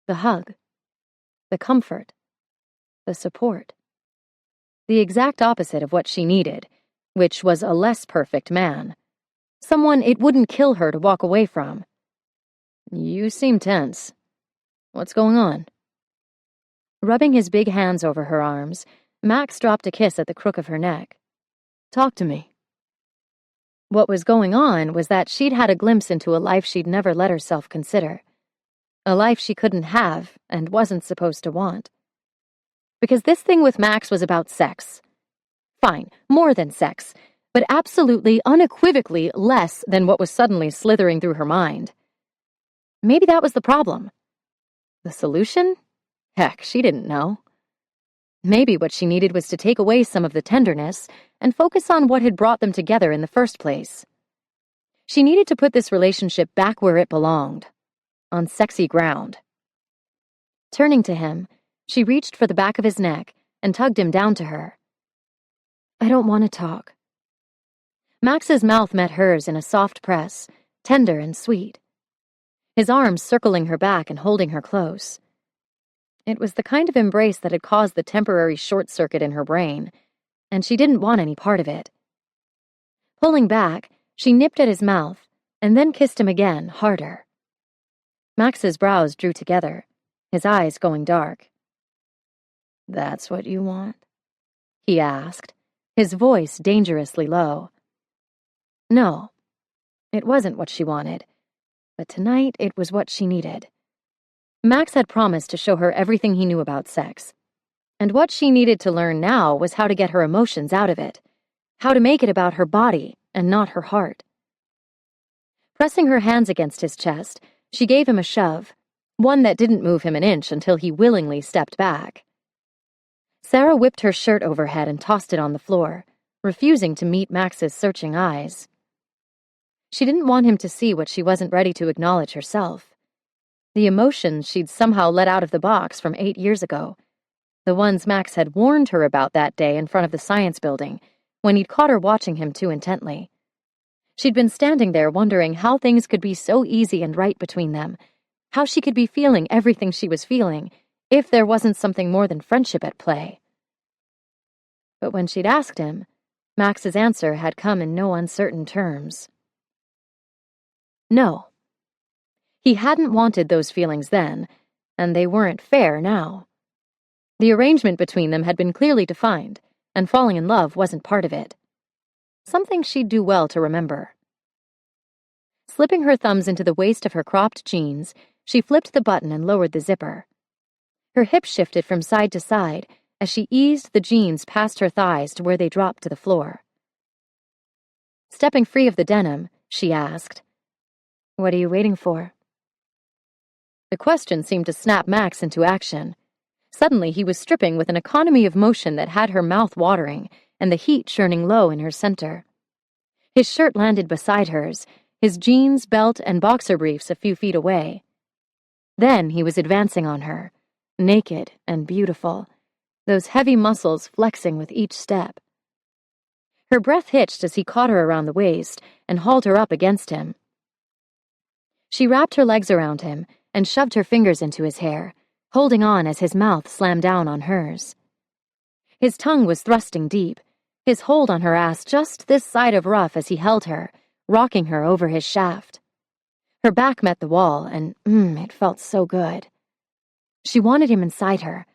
Speaker 4: The hug. The comfort. The support. The exact opposite of what she needed, which was a less perfect man. Someone it wouldn't kill her to walk away from. You seem tense. What's going on? Rubbing his big hands over her arms, Max dropped a kiss at the crook of her neck. Talk to me. What was going on was that she'd had a glimpse into a life she'd never let herself consider. A life she couldn't have and wasn't supposed to want. Because this thing with Max was about sex. Fine, more than sex, but absolutely, unequivocally less than what was suddenly slithering through her mind. Maybe that was the problem. The solution? Heck, she didn't know. Maybe what she needed was to take away some of the tenderness and focus on what had brought them together in the first place. She needed to put this relationship back where it belonged, on sexy ground. Turning to him, she reached for the back of his neck and tugged him down to her. I don't want to talk. Max's mouth met hers in a soft press, tender and sweet. His arms circling her back and holding her close. It was the kind of embrace that had caused the temporary short circuit in her brain, and she didn't want any part of it. Pulling back, she nipped at his mouth, and then kissed him again, harder. Max's brows drew together, his eyes going dark. "That's what you want?" he asked, his voice dangerously low. No, it wasn't what she wanted, but tonight it was what she needed. Max had promised to show her everything he knew about sex, and what she needed to learn now was how to get her emotions out of it, how to make it about her body and not her heart. Pressing her hands against his chest, she gave him a shove, one that didn't move him an inch until he willingly stepped back. Sarah whipped her shirt overhead and tossed it on the floor, refusing to meet Max's searching eyes. She didn't want him to see what she wasn't ready to acknowledge herself. The emotions she'd somehow let out of the box from 8 years ago. The ones Max had warned her about that day in front of the science building, when he'd caught her watching him too intently. She'd been standing there wondering how things could be so easy and right between them, how she could be feeling everything she was feeling, if there wasn't something more than friendship at play. But when she'd asked him, Max's answer had come in no uncertain terms. No. He hadn't wanted those feelings then, and they weren't fair now. The arrangement between them had been clearly defined, and falling in love wasn't part of it. Something she'd do well to remember. Slipping her thumbs into the waist of her cropped jeans, she flipped the button and lowered the zipper. Her hips shifted from side to side as she eased the jeans past her thighs to where they dropped to the floor. Stepping free of the denim, she asked, "What are you waiting for?" The question seemed to snap Max into action. Suddenly he was stripping with an economy of motion that had her mouth watering and the heat churning low in her center. His shirt landed beside hers, his jeans, belt, and boxer briefs a few feet away. Then he was advancing on her, naked and beautiful, those heavy muscles flexing with each step. Her breath hitched as he caught her around the waist and hauled her up against him. She wrapped her legs around him and shoved her fingers into his hair, holding on as his mouth slammed down on hers. His tongue was thrusting deep, his hold on her ass just this side of rough as he held her, rocking her over his shaft. Her back met the wall, and it felt so good. She wanted him inside her,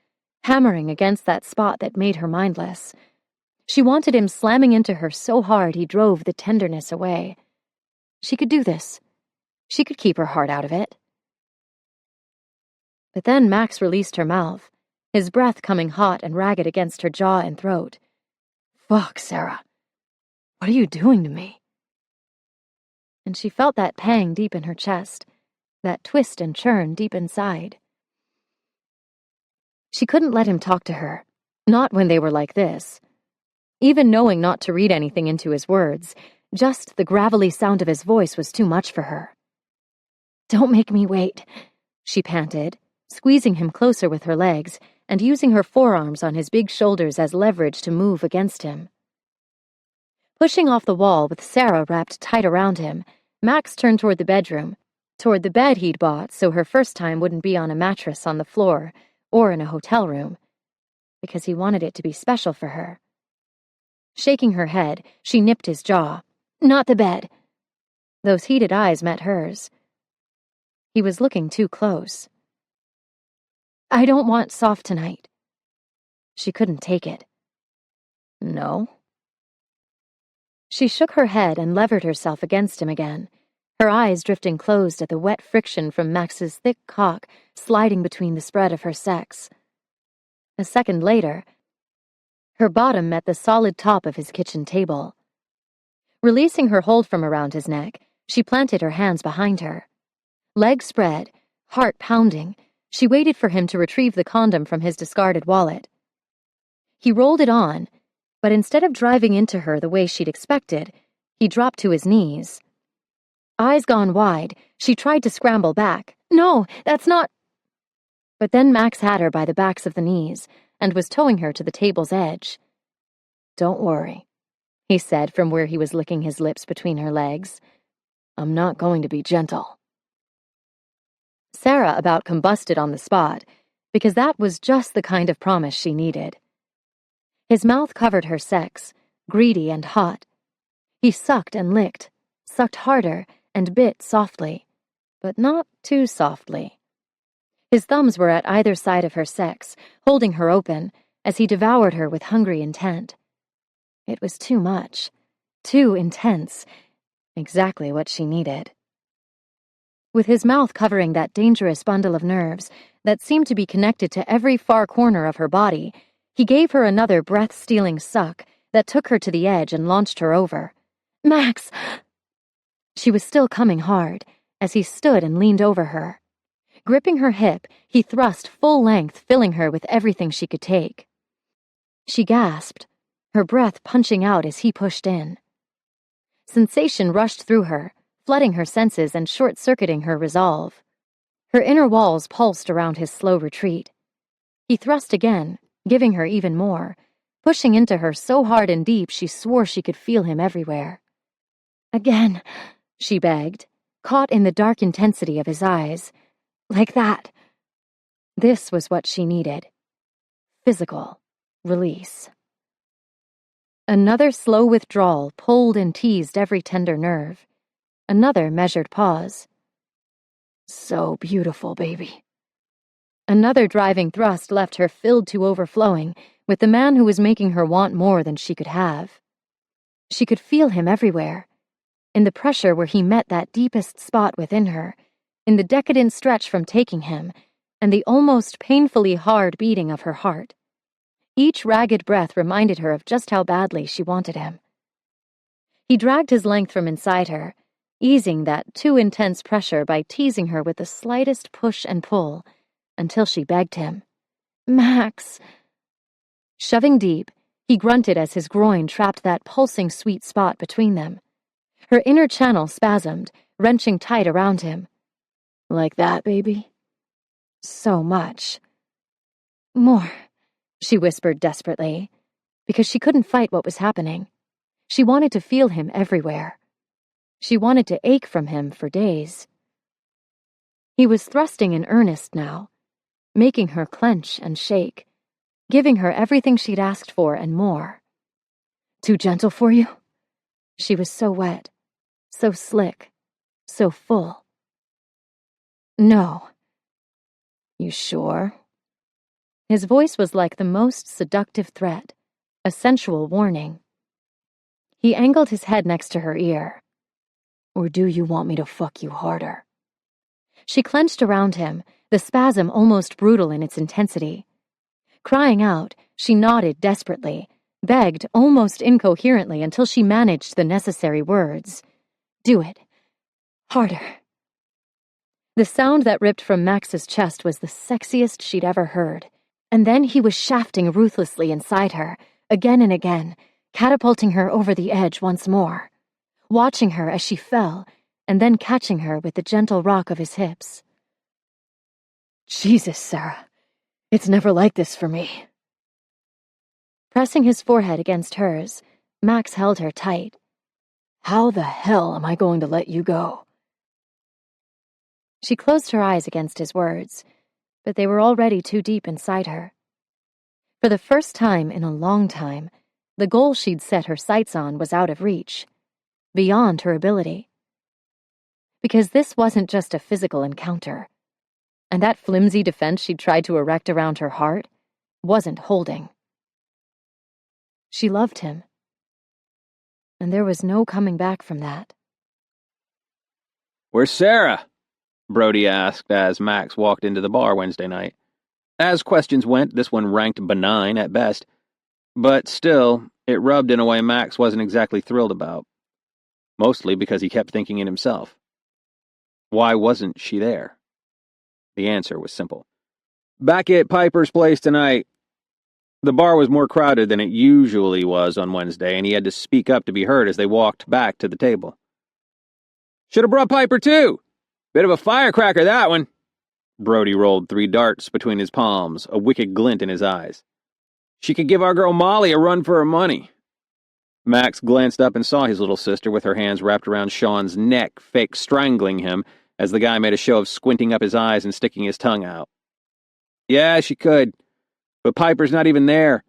Speaker 4: hammering against that spot that made her mindless. She wanted him slamming into her so hard he drove the tenderness away. She could do this. She could keep her heart out of it. But then Max released her mouth, his breath coming hot and ragged against her jaw and throat. "Fuck, Sarah. What are you doing to me?" And she felt that pang deep in her chest, that twist and churn deep inside. She couldn't let him talk to her, not when they were like this. Even knowing not to read anything into his words, just the gravelly sound of his voice was too much for her. "Don't make me wait," she panted, squeezing him closer with her legs and using her forearms on his big shoulders as leverage to move against him. Pushing off the wall with Sarah wrapped tight around him, Max turned toward the bedroom, toward the bed he'd bought so her first time wouldn't be on a mattress on the floor or in a hotel room, because he wanted it to be special for her. Shaking her head, she nipped his jaw. "Not the bed." Those heated eyes met hers. He was looking too close. "I don't want soft tonight." She couldn't take it. "No?" She shook her head and levered herself against him again, her eyes drifting closed at the wet friction from Max's thick cock sliding between the spread of her sex. A second later, her bottom met the solid top of his kitchen table. Releasing her hold from around his neck, she planted her hands behind her. Legs spread, heart pounding, she waited for him to retrieve the condom from his discarded wallet. He rolled it on, but instead of driving into her the way she'd expected, he dropped to his knees. Eyes gone wide, she tried to scramble back. "No, that's not—" But then Max had her by the backs of the knees and was towing her to the table's edge. Don't worry, he said from where he was licking his lips between her legs. I'm not going to be gentle. Sarah about combusted on the spot, because that was just the kind of promise she needed. His mouth covered her sex, greedy and hot. He sucked and licked, sucked harder, and bit softly, but not too softly. His thumbs were at either side of her sex, holding her open, as he devoured her with hungry intent. It was too much, too intense, exactly what she needed. With his mouth covering that dangerous bundle of nerves that seemed to be connected to every far corner of her body, he gave her another breath-stealing suck that took her to the edge and launched her over. Max! She was still coming hard as he stood and leaned over her. Gripping her hip, he thrust full length, filling her with everything she could take. She gasped, her breath punching out as he pushed in. Sensation rushed through her, flooding her senses and short-circuiting her resolve. Her inner walls pulsed around his slow retreat. He thrust again, giving her even more, pushing into her so hard and deep she swore she could feel him everywhere. Again, she begged, caught in the dark intensity of his eyes. Like that. This was what she needed. Physical release. Another slow withdrawal pulled and teased every tender nerve. Another measured pause. So beautiful, baby. Another driving thrust left her filled to overflowing with the man who was making her want more than she could have. She could feel him everywhere, in the pressure where he met that deepest spot within her, in the decadent stretch from taking him, and the almost painfully hard beating of her heart. Each ragged breath reminded her of just how badly she wanted him. He dragged his length from inside her, easing that too intense pressure by teasing her with the slightest push and pull, until she begged him. Max! Shoving deep, he grunted as his groin trapped that pulsing sweet spot between them. Her inner channel spasmed, wrenching tight around him. Like that, baby? So much. More, she whispered desperately, because she couldn't fight what was happening. She wanted to feel him everywhere. She wanted to ache from him for days. He was thrusting in earnest now, making her clench and shake, giving her everything she'd asked for and more. Too gentle for you? She was so wet, so slick, so full. No. You sure? His voice was like the most seductive threat, a sensual warning. He angled his head next to her ear. Or do you want me to fuck you harder? She clenched around him, the spasm almost brutal in its intensity. Crying out, she nodded desperately, begged almost incoherently until she managed the necessary words. Do it. Harder. The sound that ripped from Max's chest was the sexiest she'd ever heard, and then he was shafting ruthlessly inside her, again and again, catapulting her over the edge once more, watching her as she fell, and then catching her with the gentle rock of his hips. Jesus, Sarah, it's never like this for me. Pressing his forehead against hers, Max held her tight. How the hell am I going to let you go? She closed her eyes against his words, but they were already too deep inside her. For the first time in a long time, the goal she'd set her sights on was out of reach, beyond her ability. Because this wasn't just a physical encounter, and that flimsy defense she'd tried to erect around her heart wasn't holding. She loved him, and there was no coming back from that.
Speaker 1: Where's Sarah? Brody asked as Max walked into the bar Wednesday night. As questions went, this one ranked benign at best, but still, it rubbed in a way Max wasn't exactly thrilled about. Mostly because he kept thinking in himself. Why wasn't she there? The answer was simple. Back at Piper's place tonight. The bar was more crowded than it usually was on Wednesday, and he had to speak up to be heard as they walked back to the table. Should have brought Piper too. Bit of a firecracker, that one. Brody rolled 3 darts between his palms, a wicked glint in his eyes. She could give our girl Molly a run for her money. Max glanced up and saw his little sister with her hands wrapped around Sean's neck, fake strangling him, as the guy made a show of squinting up his eyes and sticking his tongue out. Yeah, she could, but Piper's not even there.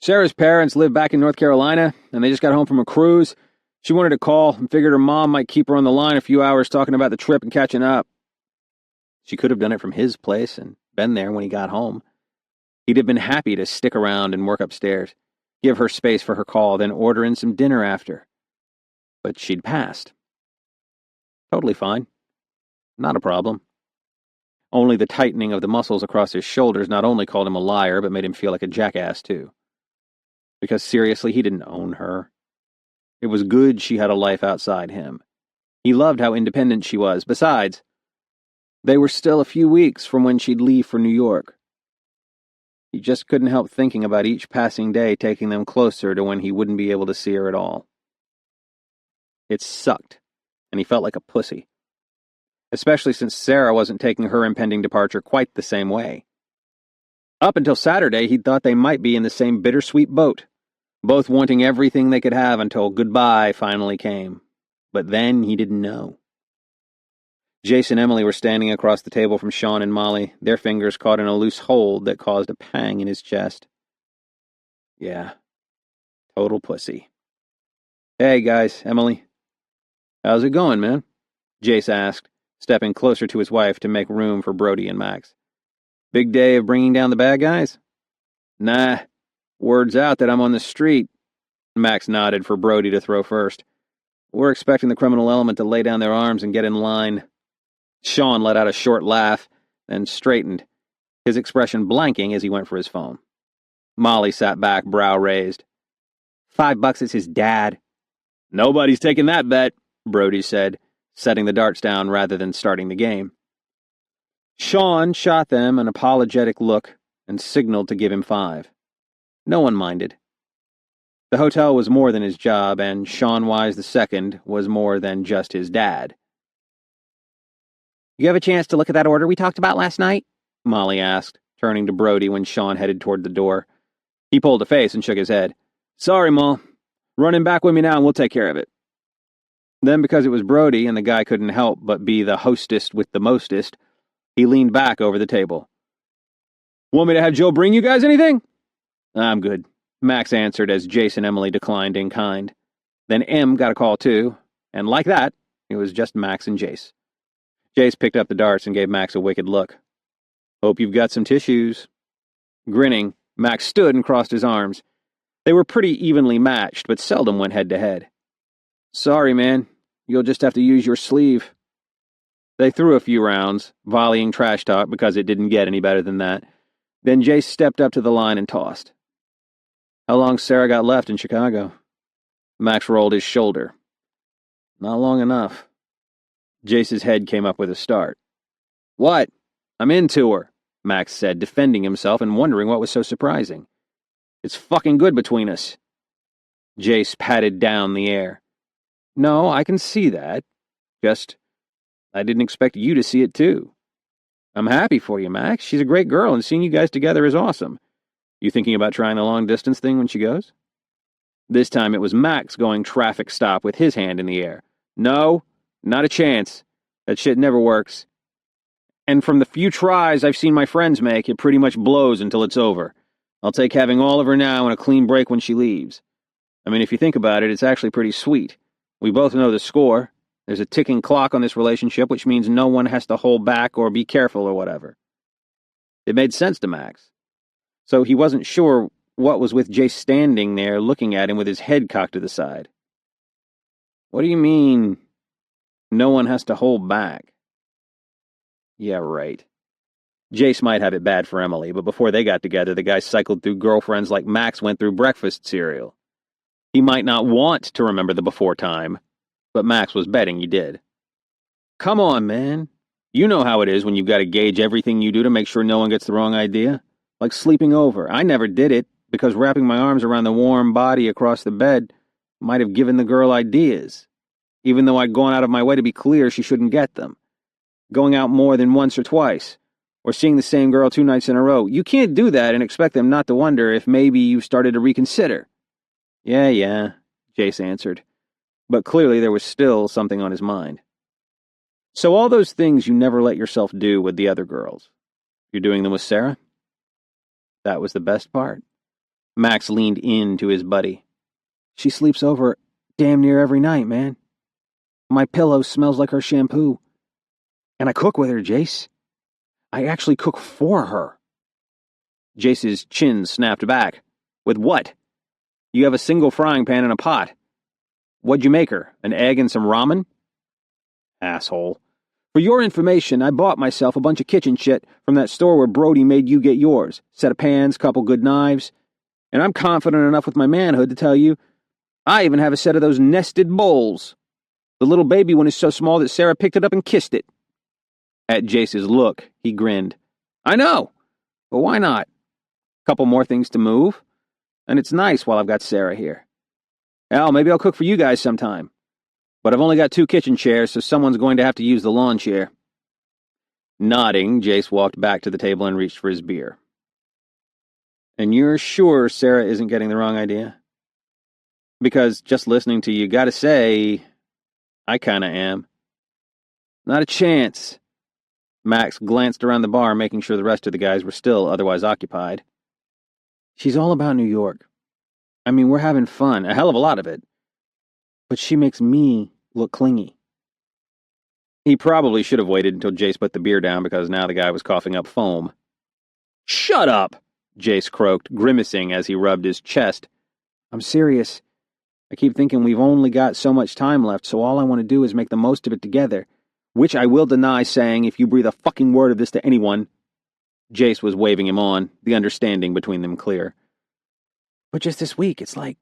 Speaker 1: Sarah's parents live back in North Carolina, and they just got home from a cruise. She wanted to call and figured her mom might keep her on the line a few hours talking about the trip and catching up. She could have done it from his place and been there when he got home. He'd have been happy to stick around and work upstairs, give her space for her call, then order in some dinner after. But she'd passed. Totally fine. Not a problem. Only the tightening of the muscles across his shoulders not only called him a liar, but made him feel like a jackass, too. Because seriously, he didn't own her. It was good she had a life outside him. He loved how independent she was. Besides, they were still a few weeks from when she'd leave for New York. He just couldn't help thinking about each passing day taking them closer to when he wouldn't be able to see her at all. It sucked, and he felt like a pussy. Especially since Sarah wasn't taking her impending departure quite the same way. Up until Saturday, he'd thought they might be in the same bittersweet boat, both wanting everything they could have until goodbye finally came. But then he didn't know. Jace and Emily were standing across the table from Sean and Molly, their fingers caught in a loose hold that caused a pang in his chest. Yeah, total pussy. Hey, guys, Emily. How's it going, man? Jace asked, stepping closer to his wife to make room for Brody and Max. Big day of bringing down the bad guys? Nah, word's out that I'm on the street. Max nodded for Brody to throw first. We're expecting the criminal element to lay down their arms and get in line. Sean let out a short laugh, then straightened, his expression blanking as he went for his phone. Molly sat back, brow raised. $5 is his dad. Nobody's taking that bet, Brody said, setting the darts down rather than starting the game. Sean shot them an apologetic look and signaled to give him 5. No one minded. The hotel was more than his job, and Sean Wise II was more than just his dad. You have a chance to look at that order we talked about last night? Molly asked, turning to Brody when Sean headed toward the door. He pulled a face and shook his head. Sorry, Ma. Run him back with me now and we'll take care of it. Then, because it was Brody and the guy couldn't help but be the hostess with the mostest, he leaned back over the table. Want me to have Joe bring you guys anything? I'm good, Max answered as Jace and Emily declined in kind. Then Em got a call too, and like that, it was just Max and Jace. Jace picked up the darts and gave Max a wicked look. Hope you've got some tissues. Grinning, Max stood and crossed his arms. They were pretty evenly matched, but seldom went head-to-head. Sorry, man. You'll just have to use your sleeve. They threw a few rounds, volleying trash talk because it didn't get any better than that. Then Jace stepped up to the line and tossed. How long's Sarah got left in Chicago? Max rolled his shoulder. Not long enough. Jace's head came up with a start. What? I'm into her, Max said, defending himself and wondering what was so surprising. It's fucking good between us. Jace patted down the air. No, I can see that. Just, I didn't expect you to see it too. I'm happy for you, Max. She's a great girl, and seeing you guys together is awesome. You thinking about trying the long-distance thing when she goes? This time it was Max going traffic stop with his hand in the air. No, not a chance. That shit never works. And from the few tries I've seen my friends make, it pretty much blows until it's over. I'll take having all of her now and a clean break when she leaves. I mean, if you think about it, it's actually pretty sweet. We both know the score. There's a ticking clock on this relationship, which means no one has to hold back or be careful or whatever. It made sense to Max. So he wasn't sure what was with Jace standing there looking at him with his head cocked to the side. What do you mean, no one has to hold back? Yeah, right. Jace might have it bad for Emily, but before they got together, the guy cycled through girlfriends like Max went through breakfast cereal. He might not want to remember the before time, but Max was betting he did. Come on, man. You know how it is when you've got to gauge everything you do to make sure no one gets the wrong idea. Like sleeping over. I never did it, because wrapping my arms around the warm body across the bed might have given the girl ideas, even though I'd gone out of my way to be clear she shouldn't get them. Going out more than once or twice, or seeing the same girl 2 nights in a row. You can't do that and expect them not to wonder if maybe you've started to reconsider. Yeah, Jace answered, but clearly there was still something on his mind. So all those things you never let yourself do with the other girls, you're doing them with Sarah? That was the best part. Max leaned in to his buddy.
Speaker 3: She sleeps over damn near every night, man. My pillow smells like her shampoo. And I cook with her, Jace. I actually cook for her.
Speaker 1: Jace's chin snapped back. With what? You have a single frying pan and a pot. What'd you make her? An egg and some ramen? Asshole. For your information, I bought myself a bunch of kitchen shit from that store where Brody made you get yours. Set of pans, couple good knives. And I'm confident enough with my manhood to tell you, I even have a set of those nested bowls. The little baby one is so small that Sarah picked it up and kissed it. At Jace's look, he grinned. I know, but why not? Couple more things to move, and it's nice while I've got Sarah here. Hell, maybe I'll cook for you guys sometime. But I've only got 2 kitchen chairs, so someone's going to have to use the lawn chair. Nodding, Jace walked back to the table and reached for his beer. And you're sure Sarah isn't getting the wrong idea? Because just listening to you, gotta say, I kinda am. Not a chance. Max glanced around the bar, making sure the rest of the guys were still otherwise occupied.
Speaker 3: She's all about New York. I mean, we're having fun, a hell of a lot of it. But she makes me look clingy.
Speaker 1: He probably should have waited until Jace put the beer down because now the guy was coughing up foam. Shut up, Jace croaked, grimacing as he rubbed his chest.
Speaker 3: I'm serious. I keep thinking we've only got so much time left, so all I want to do is make the most of it together.
Speaker 1: Which I will deny saying if you breathe a fucking word of this to anyone. Jace was waving him on, the understanding between them clear.
Speaker 3: But just this week, it's like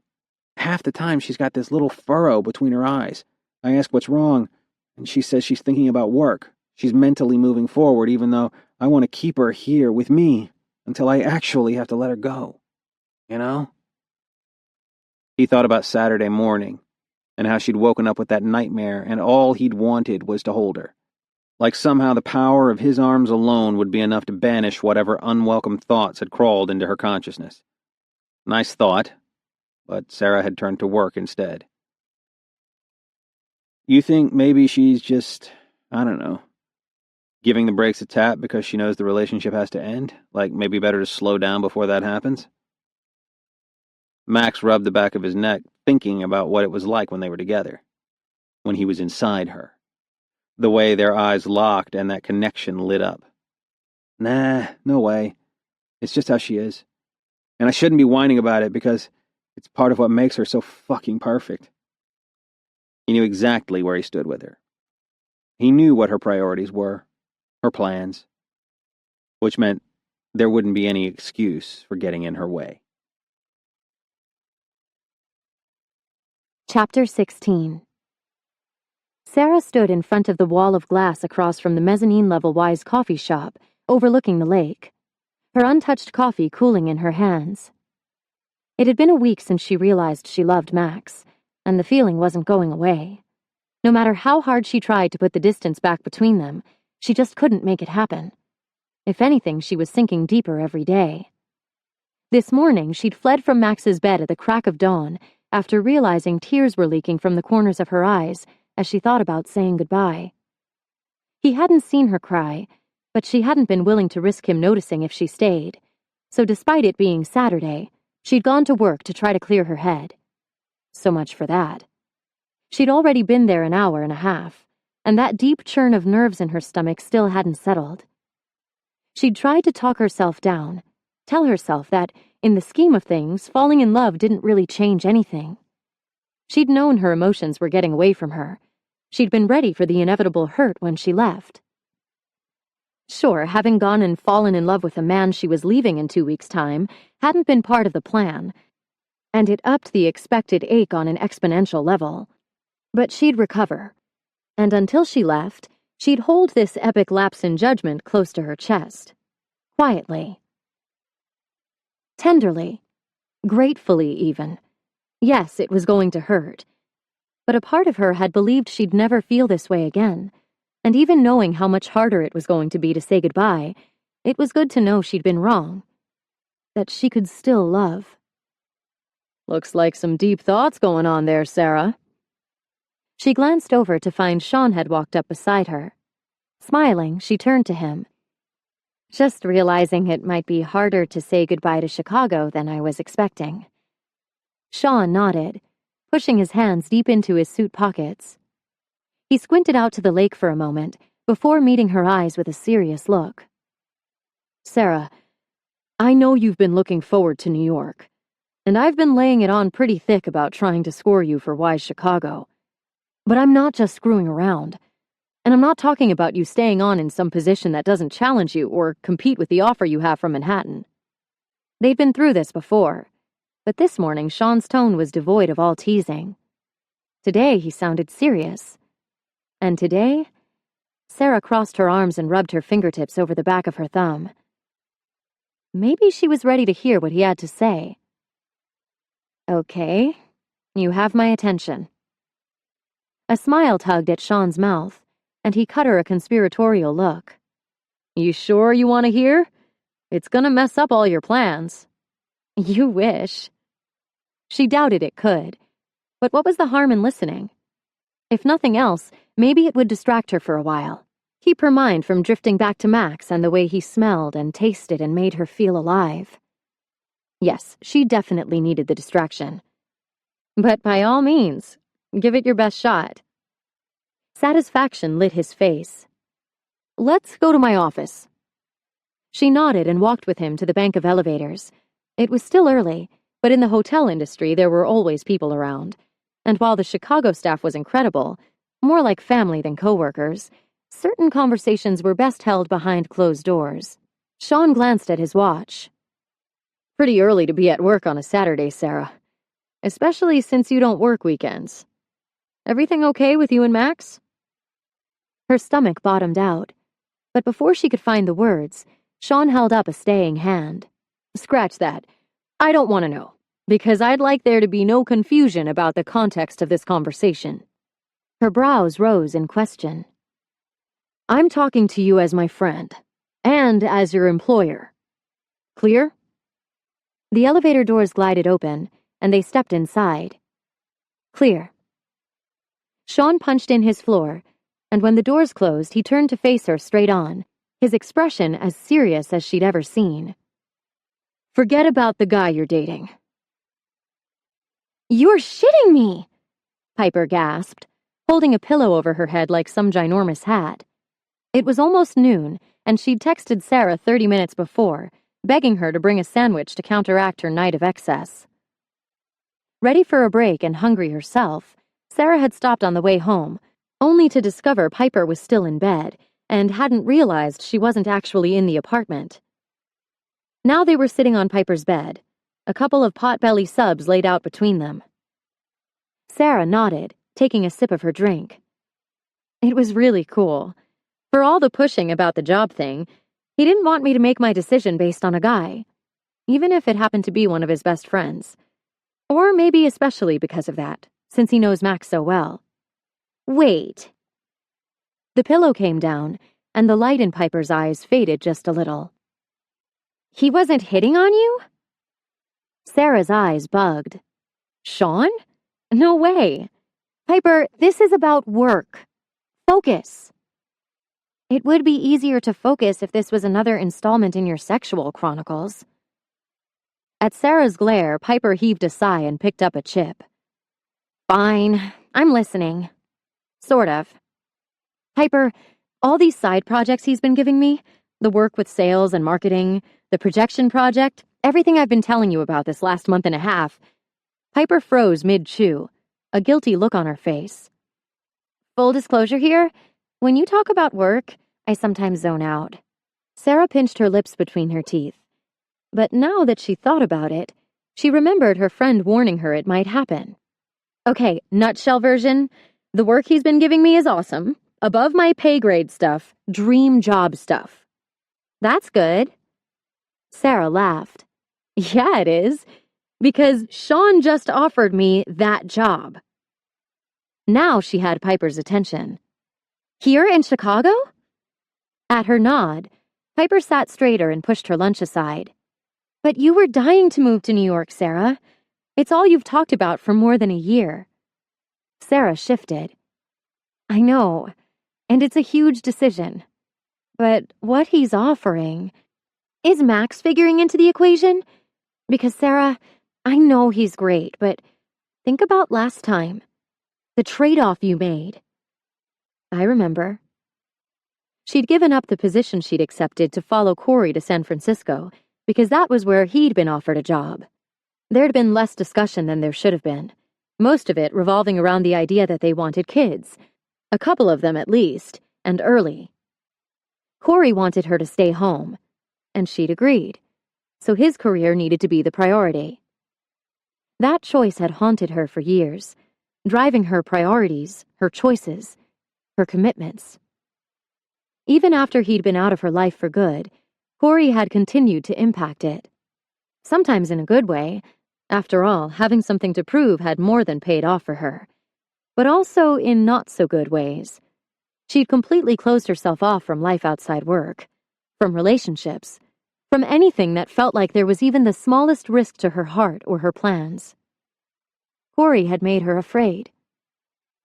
Speaker 3: half the time she's got this little furrow between her eyes. I ask what's wrong, and she says she's thinking about work. She's mentally moving forward, even though I want to keep her here with me until I actually have to let her go. You know?
Speaker 1: He thought about Saturday morning, and how she'd woken up with that nightmare, and all he'd wanted was to hold her. Like somehow the power of his arms alone would be enough to banish whatever unwelcome thoughts had crawled into her consciousness. Nice thought, but Sarah had turned to work instead. You think maybe she's just, I don't know, giving the brakes a tap because she knows the relationship has to end? Like maybe better to slow down before that happens? Max rubbed the back of his neck, thinking about what it was like when they were together, when he was inside her. The way their eyes locked and that connection lit up.
Speaker 3: Nah, no way. It's just how she is.
Speaker 1: And I shouldn't be whining about it because it's part of what makes her so fucking perfect. He knew exactly where he stood with her. He knew what her priorities were, her plans, which meant there wouldn't be any excuse for getting in her way.
Speaker 2: Chapter 16. Sarah stood in front of the wall of glass across from the mezzanine-level Wise coffee shop, overlooking the lake, her untouched coffee cooling in her hands. It had been a week since she realized she loved Max, and the feeling wasn't going away. No matter how hard she tried to put the distance back between them, she just couldn't make it happen. If anything, she was sinking deeper every day. This morning, she'd fled from Max's bed at the crack of dawn, after realizing tears were leaking from the corners of her eyes as she thought about saying goodbye. He hadn't seen her cry, but she hadn't been willing to risk him noticing if she stayed, so despite it being Saturday, she'd gone to work to try to clear her head. So much for that. She'd already been there an hour and a half, and that deep churn of nerves in her stomach still hadn't settled. She'd tried to talk herself down, tell herself that, in the scheme of things, falling in love didn't really change anything. She'd known her emotions were getting away from her. She'd been ready for the inevitable hurt when she left. Sure, having gone and fallen in love with a man she was leaving in 2 weeks' time hadn't been part of the plan, and it upped the expected ache on an exponential level. But she'd recover, and until she left, she'd hold this epic lapse in judgment close to her chest. Quietly. Tenderly. Gratefully, even. Yes, it was going to hurt. But a part of her had believed she'd never feel this way again, and even knowing how much harder it was going to be to say goodbye, it was good to know she'd been wrong. That she could still love.
Speaker 4: Looks like some deep thoughts going on there, Sarah.
Speaker 2: She glanced over to find Sean had walked up beside her. Smiling, she turned to him. Just realizing it might be harder to say goodbye to Chicago than I was expecting. Sean nodded, pushing his hands deep into his suit pockets. He squinted out to the lake for a moment before meeting her eyes with a serious look.
Speaker 4: Sarah, I know you've been looking forward to New York, and I've been laying it on pretty thick about trying to score you for Wise Chicago. But I'm not just screwing around. And I'm not talking about you staying on in some position that doesn't challenge you or compete with the offer you have from Manhattan. They'd been through this before, but this morning Sean's tone was devoid of all teasing. Today he sounded serious. And today, Sarah crossed her arms and rubbed her fingertips over the back of her thumb. Maybe she was ready to hear what he had to say. Okay, you have my attention. A smile tugged at Sean's mouth, and he cut her a conspiratorial look. You sure you want to hear? It's gonna mess up all your plans. You wish. She doubted it could, but what was the harm in listening? If nothing else, maybe it would distract her for a while, keep her mind from drifting back to Max and the way he smelled and tasted and made her feel alive. Yes, she definitely needed the distraction. But by all means, give it your best shot. Satisfaction lit his face. Let's go to my office. She nodded and walked with him to the bank of elevators. It was still early, but in the hotel industry there were always people around. And while the Chicago staff was incredible, more like family than coworkers, certain conversations were best held behind closed doors. Sean glanced at his watch. Pretty early to be at work on a Saturday, Sarah. Especially since you don't work weekends. Everything okay with you and Max? Her stomach bottomed out, but before she could find the words, Sean held up a staying hand. Scratch that. I don't want to know, because I'd like there to be no confusion about the context of this conversation. Her brows rose in question. I'm talking to you as my friend, and as your employer. Clear? The elevator doors glided open, and they stepped inside. Clear. Sean punched in his floor, and when the doors closed, he turned to face her straight on, his expression as serious as she'd ever seen. Forget about the guy you're dating. You're shitting me, Piper gasped, holding a pillow over her head like some ginormous hat. It was almost noon, and she'd texted Sarah 30 minutes before, begging her to bring a sandwich to counteract her night of excess. Ready for a break and hungry herself, Sarah had stopped on the way home, only to discover Piper was still in bed and hadn't realized she wasn't actually in the apartment. Now they were sitting on Piper's bed, a couple of pot-belly subs laid out between them. Sarah nodded, taking a sip of her drink. It was really cool. For all the pushing about the job thing, he didn't want me to make my decision based on a guy, even if it happened to be one of his best friends. Or maybe especially because of that, since he knows Max so well. Wait. The pillow came down, and the light in Piper's eyes faded just a little. He wasn't hitting on you? Sarah's eyes bugged. Sean? No way. Piper, this is about work. Focus. It would be easier to focus if this was another installment in your sexual chronicles. At Sarah's glare, Piper heaved a sigh and picked up a chip. Fine, I'm listening. Sort of. Piper, all these side projects he's been giving me, the work with sales and marketing, the projection project, everything I've been telling you about this last month and a half. Piper froze mid-chew, a guilty look on her face. Full disclosure here, when you talk about work, I sometimes zone out. Sarah pinched her lips between her teeth. But now that she thought about it, she remembered her friend warning her it might happen. Okay, nutshell version. The work he's been giving me is awesome. Above my pay grade stuff, dream job stuff. That's good. Sarah laughed. Yeah, it is. Because Sean just offered me that job. Now she had Piper's attention. Here in Chicago? At her nod, Piper sat straighter and pushed her lunch aside. But you were dying to move to New York, Sarah. It's all you've talked about for more than a year. Sarah shifted. I know, and it's a huge decision. But what he's offering... Is Max figuring into the equation? Because, Sarah, I know he's great, but think about last time. The trade-off you made. I remember. She'd given up the position she'd accepted to follow Corey to San Francisco, because that was where he'd been offered a job. There'd been less discussion than there should have been, most of it revolving around the idea that they wanted kids, a couple of them at least, and early. Corey wanted her to stay home, and she'd agreed, so his career needed to be the priority. That choice had haunted her for years, driving her priorities, her choices, her commitments. Even after he'd been out of her life for good, Corey had continued to impact it. Sometimes in a good way. After all, having something to prove had more than paid off for her. But also in not-so-good ways. She'd completely closed herself off from life outside work, from relationships, from anything that felt like there was even the smallest risk to her heart or her plans. Corey had made her afraid.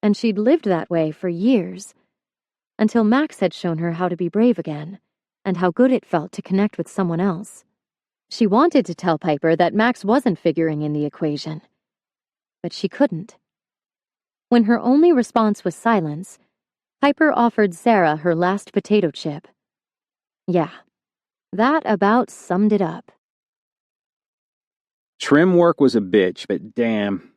Speaker 4: And she'd lived that way for years, until Max had shown her how to be brave again, and how good it felt to connect with someone else. She wanted to tell Piper that Max wasn't figuring in the equation, but she couldn't. When her only response was silence, Piper offered Sarah her last potato chip. Yeah, that about summed it up.
Speaker 1: Trim work was a bitch, but damn.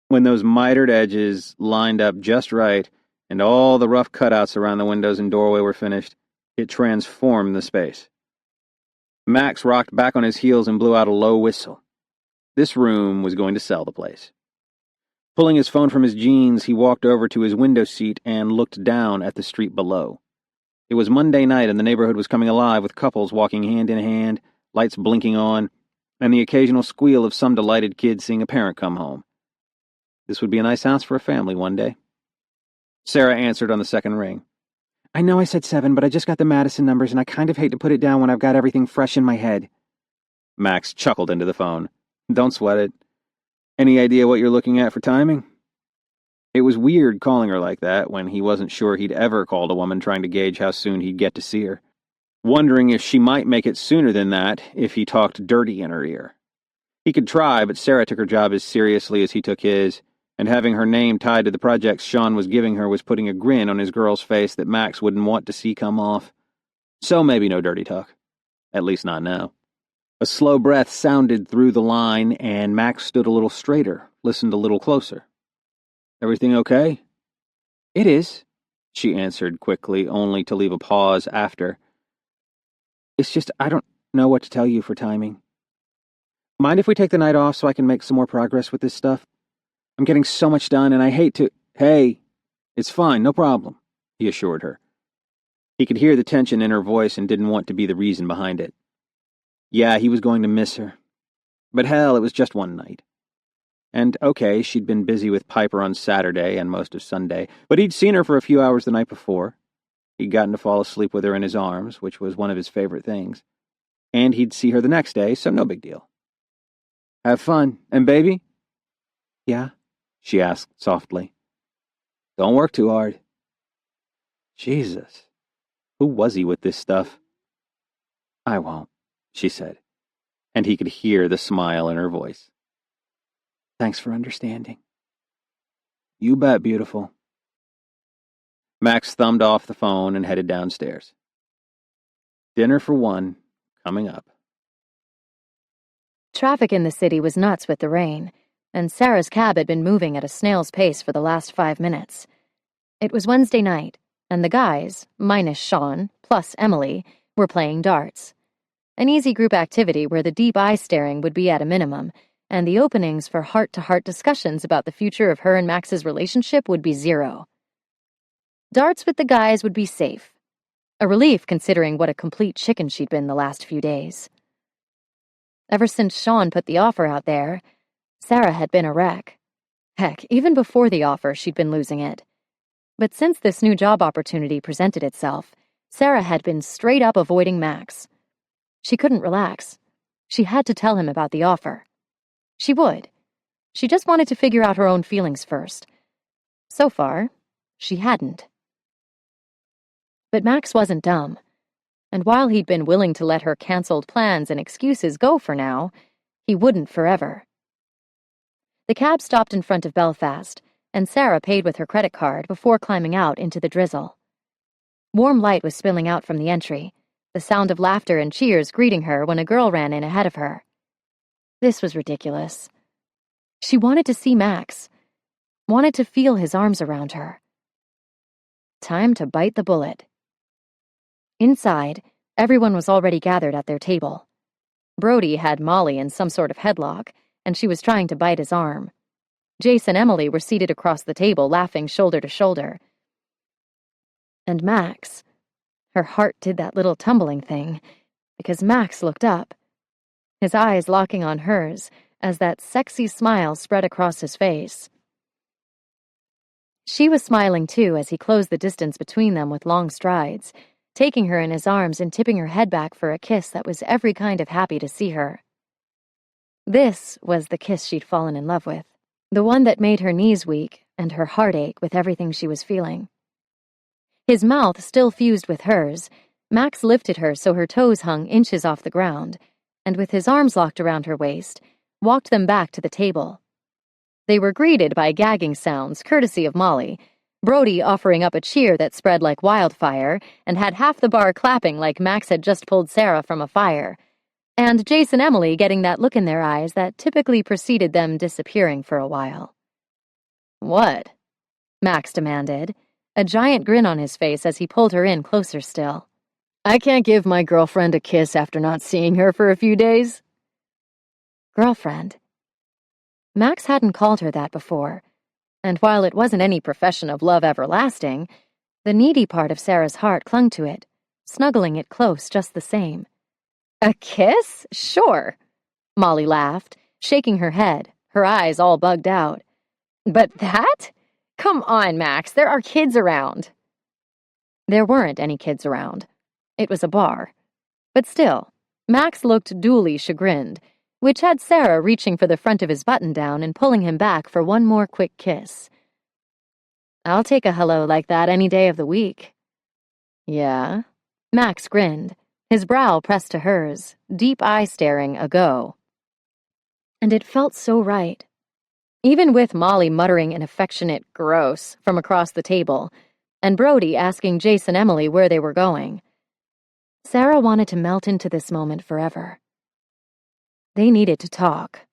Speaker 1: When those mitered edges lined up just right and all the rough cutouts around the windows and doorway were finished, it transformed the space. Max rocked back on his heels and blew out a low whistle. This room was going to sell the place. Pulling his phone from his jeans, he walked over to his window seat and looked down at the street below. It was Monday night and the neighborhood was coming alive with couples walking hand in hand, lights blinking on, and the occasional squeal of some delighted kid seeing a parent come home. This would be a nice house for a family one day. Sarah answered on the second ring.
Speaker 3: I know I said 7, but I just got the Madison numbers and I kind of hate to put it down when I've got everything fresh in my head.
Speaker 1: Max chuckled into the phone. Don't sweat it. Any idea what you're looking at for timing? It was weird calling her like that when he wasn't sure he'd ever called a woman trying to gauge how soon he'd get to see her, wondering if she might make it sooner than that if he talked dirty in her ear. He could try, but Sarah took her job as seriously as he took his, and having her name tied to the projects Sean was giving her was putting a grin on his girl's face that Max wouldn't want to see come off. So maybe no dirty talk. At least not now. A slow breath sounded through the line, and Max stood a little straighter, listened a little closer. Everything okay?
Speaker 3: It is,
Speaker 1: she answered quickly, only to leave a pause after.
Speaker 3: It's just I don't know what to tell you for timing. Mind if we take the night off so I can make some more progress with this stuff? I'm getting so much done, and I hate to...
Speaker 1: Hey, it's fine, no problem, he assured her. He could hear the tension in her voice and didn't want to be the reason behind it. Yeah, he was going to miss her. But hell, it was just one night. And okay, she'd been busy with Piper on Saturday and most of Sunday, but he'd seen her for a few hours the night before. He'd gotten to fall asleep with her in his arms, which was one of his favorite things. And he'd see her the next day, so no big deal. Have fun. And baby?
Speaker 3: Yeah?
Speaker 1: She asked softly. Don't work too hard. Jesus. Who was he with this stuff?
Speaker 3: I won't,
Speaker 1: she said, and he could hear the smile in her voice.
Speaker 3: Thanks for understanding.
Speaker 1: You bet, beautiful. Max thumbed off the phone and headed downstairs. Dinner for one, coming up.
Speaker 4: Traffic in the city was nuts with the rain, and Sarah's cab had been moving at a snail's pace for the last 5 minutes. It was Wednesday night, and the guys, minus Sean, plus Emily, were playing darts. An easy group activity where the deep eye staring would be at a minimum, and the openings for heart-to-heart discussions about the future of her and Max's relationship would be 0. Darts with the guys would be safe. A relief considering what a complete chicken she'd been the last few days. Ever since Sean put the offer out there, Sarah had been a wreck. Heck, even before the offer, she'd been losing it. But since this new job opportunity presented itself, Sarah had been straight up avoiding Max. She couldn't relax. She had to tell him about the offer. She would. She just wanted to figure out her own feelings first. So far, she hadn't. But Max wasn't dumb, and while he'd been willing to let her canceled plans and excuses go for now, he wouldn't forever. The cab stopped in front of Belfast, and Sarah paid with her credit card before climbing out into the drizzle. Warm light was spilling out from the entry, the sound of laughter and cheers greeting her when a girl ran in ahead of her. This was ridiculous. She wanted to see Max, wanted to feel his arms around her. Time to bite the bullet. Inside, everyone was already gathered at their table. Brody had Molly in some sort of headlock, and she was trying to bite his arm. Jace and Emily were seated across the table, laughing shoulder to shoulder. And Max, her heart did that little tumbling thing, because Max looked up, his eyes locking on hers as that sexy smile spread across his face. She was smiling too as he closed the distance between them with long strides, taking her in his arms and tipping her head back for a kiss that was every kind of happy to see her. This was the kiss she'd fallen in love with, the one that made her knees weak and her heart ache with everything she was feeling. His mouth still fused with hers, Max lifted her so her toes hung inches off the ground, and with his arms locked around her waist, walked them back to the table. They were greeted by gagging sounds, courtesy of Molly, Brody offering up a cheer that spread like wildfire and had half the bar clapping like Max had just pulled Sarah from a fire, and Jace and Emily getting that look in their eyes that typically preceded them disappearing for a while. "What?" Max demanded, a giant grin on his face as he pulled her in closer still. "I can't give my girlfriend a kiss after not seeing her for a few days." Girlfriend. Max hadn't called her that before, and while it wasn't any profession of love everlasting, the needy part of Sarah's heart clung to it, snuggling it close just the same. "A kiss? Sure," Molly laughed, shaking her head, her eyes all bugged out. "But that? Come on, Max, there are kids around." There weren't any kids around. It was a bar. But still, Max looked duly chagrined, which had Sarah reaching for the front of his button-down and pulling him back for one more quick kiss. "I'll take a hello like that any day of the week." "Yeah?" Max grinned, his brow pressed to hers, deep eye staring a go. And it felt so right. Even with Molly muttering an affectionate "gross" from across the table, and Brody asking Jace and Emily where they were going, Sarah wanted to melt into this moment forever. They needed to talk.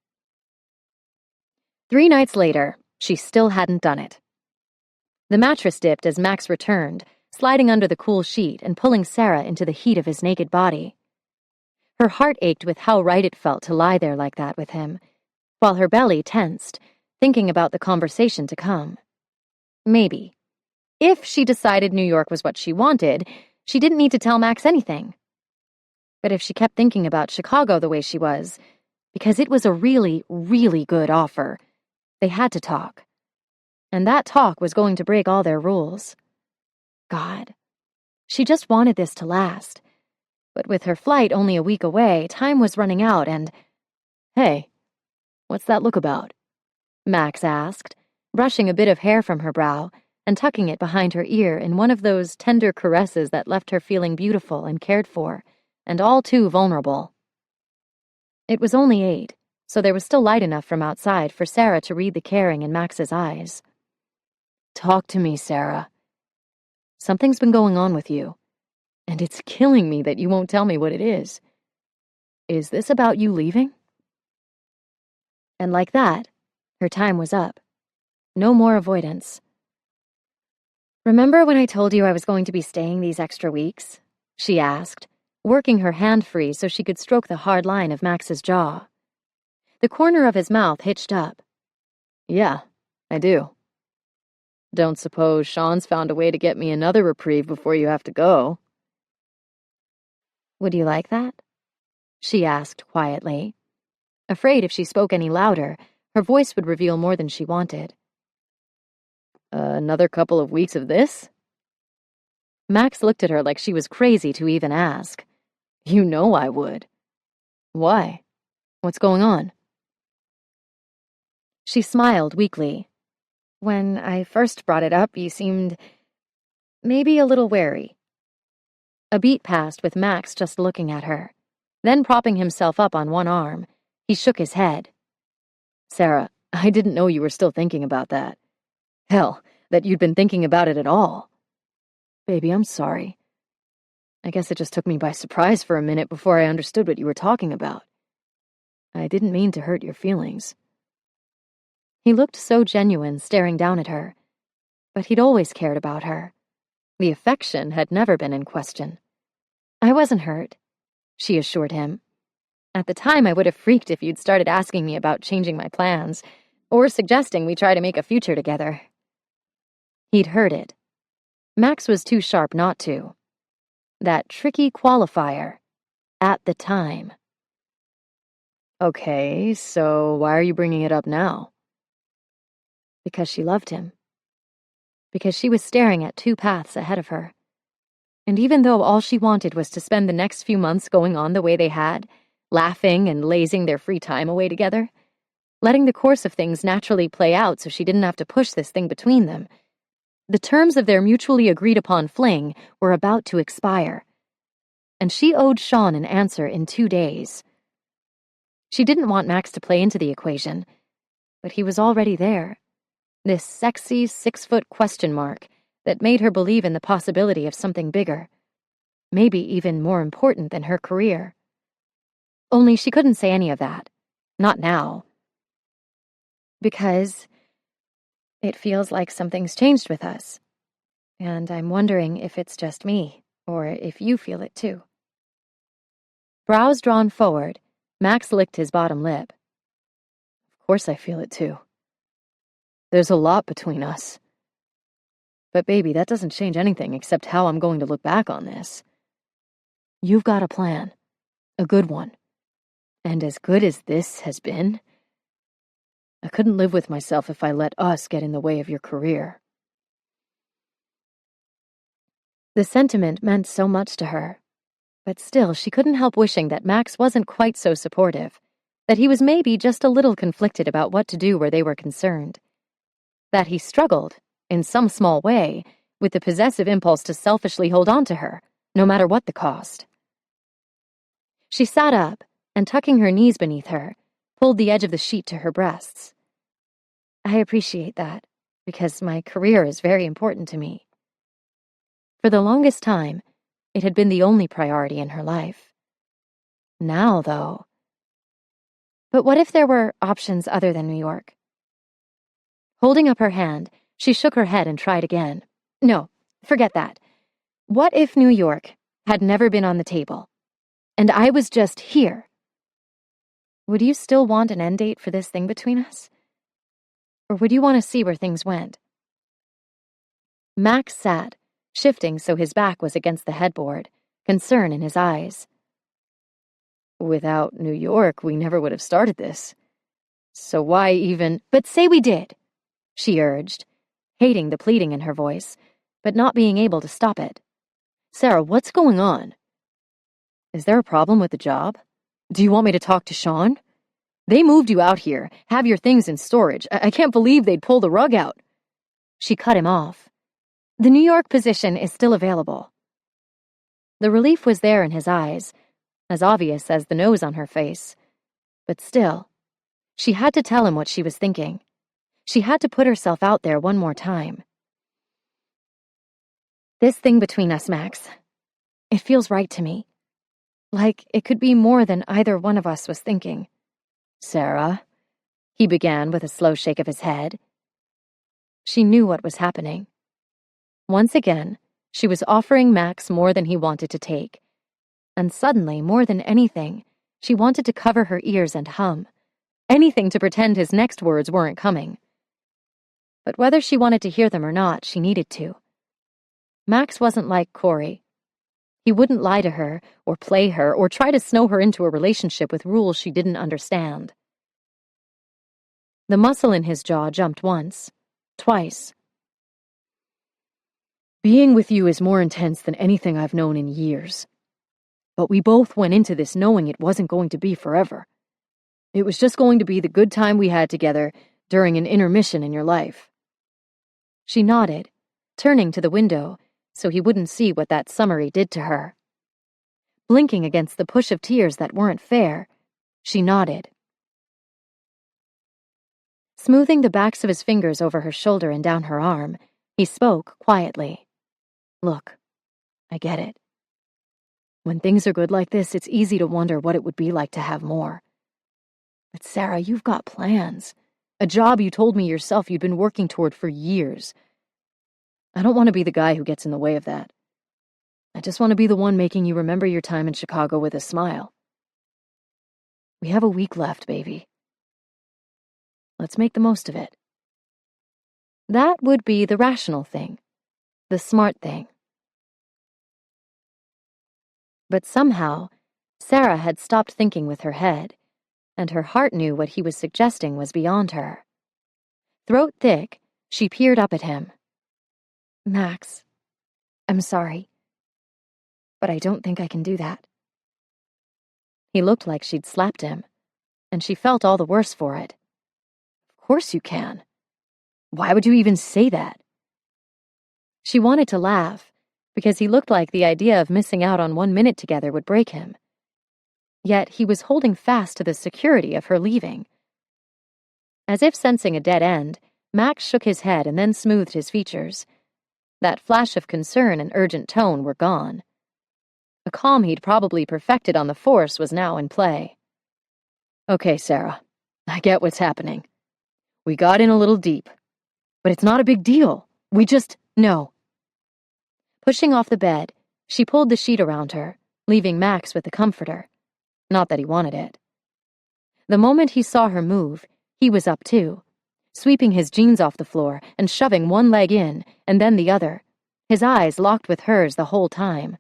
Speaker 4: 3 nights later, she still hadn't done it. The mattress dipped as Max returned, sliding under the cool sheet and pulling Sarah into the heat of his naked body. Her heart ached with how right it felt to lie there like that with him, while her belly tensed, thinking about the conversation to come. Maybe. If she decided New York was what she wanted, she didn't need to tell Max anything. But if she kept thinking about Chicago the way she was, because it was a really, really good offer, they had to talk. And that talk was going to break all their rules. God. She just wanted this to last. But with her flight only a week away, time was running out and... "Hey, what's that look about?" Max asked, brushing a bit of hair from her brow and tucking it behind her ear in one of those tender caresses that left her feeling beautiful and cared for, and all too vulnerable. It was only 8, so there was still light enough from outside for Sarah to read the caring in Max's eyes. "Talk to me, Sarah. Something's been going on with you, and it's killing me that you won't tell me what it is. Is this about you leaving?" And like that, her time was up. No more avoidance. "Remember when I told you I was going to be staying these extra weeks?" she asked, working her hand free so she could stroke the hard line of Max's jaw. The corner of his mouth hitched up. "Yeah, I do. Don't suppose Sean's found a way to get me another reprieve before you have to go?" "Would you like that?" she asked quietly, afraid if she spoke any louder, her voice would reveal more than she wanted. "Another couple of weeks of this?" Max looked at her like she was crazy to even ask. "You know I would." "Why? What's going on?" She smiled weakly. When I first brought it up, you seemed maybe a little wary. A beat passed with Max just looking at her. Then, propping himself up on one arm, he shook his head. Sarah, I didn't know you were still thinking about that. Hell, that you'd been thinking about it at all. Baby, I'm sorry. I guess it just took me by surprise for a minute before I understood what you were talking about. I didn't mean to hurt your feelings. He looked so genuine, staring down at her. But he'd always cared about her. The affection had never been in question. I wasn't hurt, she assured him. At the time, I would have freaked if you'd started asking me about changing my plans, or suggesting we try to make a future together. He'd heard it. Max was too sharp not to. That tricky qualifier, at the time. Okay, so why are you bringing it up now? Because she loved him. Because she was staring at two paths ahead of her. And even though all she wanted was to spend the next few months going on the way they had, laughing and lazing their free time away together, letting the course of things naturally play out so she didn't have to push this thing between them, the terms of their mutually agreed-upon fling were about to expire, and she owed Sean an answer in 2 days. She didn't want Max to play into the equation, but he was already there, this sexy 6-foot question mark that made her believe in the possibility of something bigger, maybe even more important than her career. Only she couldn't say any of that, not now. Because it feels like something's changed with us, and I'm wondering if it's just me, or if you feel it too. Brows drawn forward, Max licked his bottom lip. Of course I feel it too. There's a lot between us. But baby, that doesn't change anything except how I'm going to look back on this. You've got a plan. A good one. And as good as this has been, I couldn't live with myself if I let us get in the way of your career. The sentiment meant so much to her, but still she couldn't help wishing that Max wasn't quite so supportive, that he was maybe just a little conflicted about what to do where they were concerned, that he struggled, in some small way, with the possessive impulse to selfishly hold on to her, no matter what the cost. She sat up, and tucking her knees beneath her, pulled the edge of the sheet to her breasts. I appreciate that, because my career is very important to me. For the longest time, it had been the only priority in her life. Now, though... But what if there were options other than New York? Holding up her hand, she shook her head and tried again. No, forget that. What if New York had never been on the table, and I was just here? Would you still want an end date for this thing between us? Or would you want to see where things went? Max sat, shifting so his back was against the headboard, concern in his eyes. Without New York, we never would have started this. So why even— But say we did, she urged, hating the pleading in her voice, but not being able to stop it. Sarah, what's going on? Is there a problem with the job? Do you want me to talk to Sean? They moved you out here, have your things in storage. I can't believe they'd pull the rug out. She cut him off. The New York position is still available. The relief was there in his eyes, as obvious as the nose on her face. But still, she had to tell him what she was thinking. She had to put herself out there one more time. This thing between us, Max, it feels right to me. Like it could be more than either one of us was thinking. Sarah, he began with a slow shake of his head. She knew what was happening. Once again, she was offering Max more than he wanted to take. And suddenly, more than anything, she wanted to cover her ears and hum. Anything to pretend his next words weren't coming. But whether she wanted to hear them or not, she needed to. Max wasn't like Corey. He wouldn't lie to her, or play her, or try to snow her into a relationship with rules she didn't understand. The muscle in his jaw jumped once, twice. Being with you is more intense than anything I've known in years. But we both went into this knowing it wasn't going to be forever. It was just going to be the good time we had together, during an intermission in your life. She nodded, turning to the window so he wouldn't see what that summary did to her. Blinking against the push of tears that weren't fair, she nodded. Smoothing the backs of his fingers over her shoulder and down her arm, he spoke quietly. Look, I get it. When things are good like this, it's easy to wonder what it would be like to have more. But Sarah, you've got plans. A job you told me yourself you'd been working toward for years. I don't want to be the guy who gets in the way of that. I just want to be the one making you remember your time in Chicago with a smile. We have a week left, baby. Let's make the most of it. That would be the rational thing, the smart thing. But somehow, Sarah had stopped thinking with her head, and her heart knew what he was suggesting was beyond her. Throat thick, she peered up at him. Max, I'm sorry, but I don't think I can do that. He looked like she'd slapped him, and she felt all the worse for it. Of course you can. Why would you even say that? She wanted to laugh, because he looked like the idea of missing out on 1 minute together would break him. Yet he was holding fast to the security of her leaving. As if sensing a dead end, Max shook his head and then smoothed his features. That flash of concern and urgent tone were gone. The calm he'd probably perfected on the force was now in play. Okay, Sarah, I get what's happening. We got in a little deep. But it's not a big deal. No. Pushing off the bed, she pulled the sheet around her, leaving Max with the comforter. Not that he wanted it. The moment he saw her move, he was up too, sweeping his jeans off the floor and shoving one leg in and then the other, his eyes locked with hers the whole time.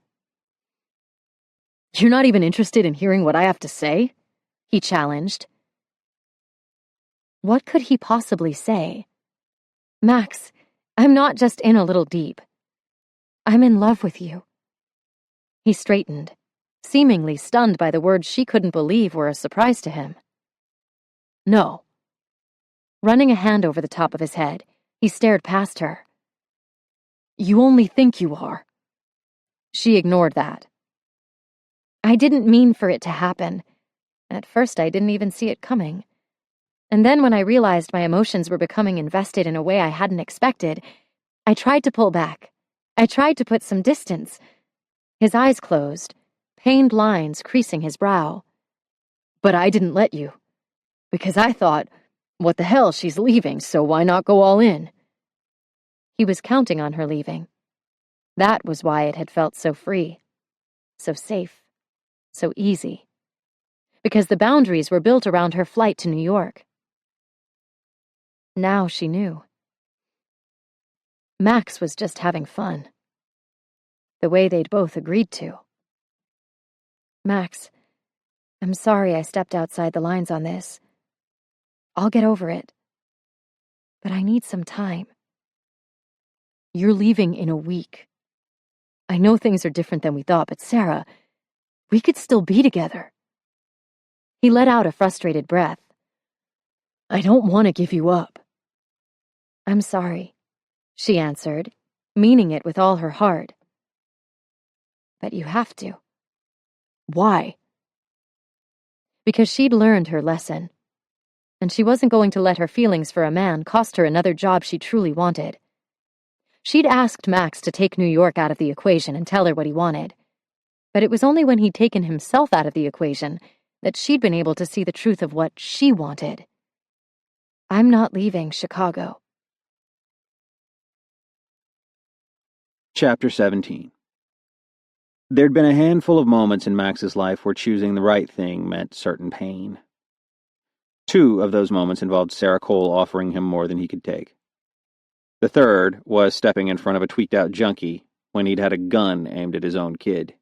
Speaker 4: You're not even interested in hearing what I have to say? He challenged. What could he possibly say? Max, I'm not just in a little deep. I'm in love with you. He straightened, seemingly stunned by the words she couldn't believe were a surprise to him. No. Running a hand over the top of his head, he stared past her. You only think you are. She ignored that. I didn't mean for it to happen. At first, I didn't even see it coming. And then when I realized my emotions were becoming invested in a way I hadn't expected, I tried to pull back. I tried to put some distance. His eyes closed, pained lines creasing his brow. But I didn't let you. Because I thought, what the hell, she's leaving, so why not go all in? He was counting on her leaving. That was why it had felt so free, so safe, so easy. Because the boundaries were built around her flight to New York. Now she knew. Max was just having fun. The way they'd both agreed to. Max, I'm sorry I stepped outside the lines on this. I'll get over it. But I need some time. You're leaving in a week. I know things are different than we thought, but Sarah, we could still be together. He let out a frustrated breath. I don't want to give you up. I'm sorry, she answered, meaning it with all her heart. But you have to. Why? Because she'd learned her lesson, and she wasn't going to let her feelings for a man cost her another job she truly wanted. She'd asked Max to take New York out of the equation and tell her what he wanted, but it was only when he'd taken himself out of the equation that she'd been able to see the truth of what she wanted. I'm not leaving Chicago.
Speaker 1: Chapter 17. There'd been a handful of moments in Max's life where choosing the right thing meant certain pain. 2 of those moments involved Sarah Cole offering him more than he could take. The third was stepping in front of a tweaked-out junkie when he'd had a gun aimed at his own kid.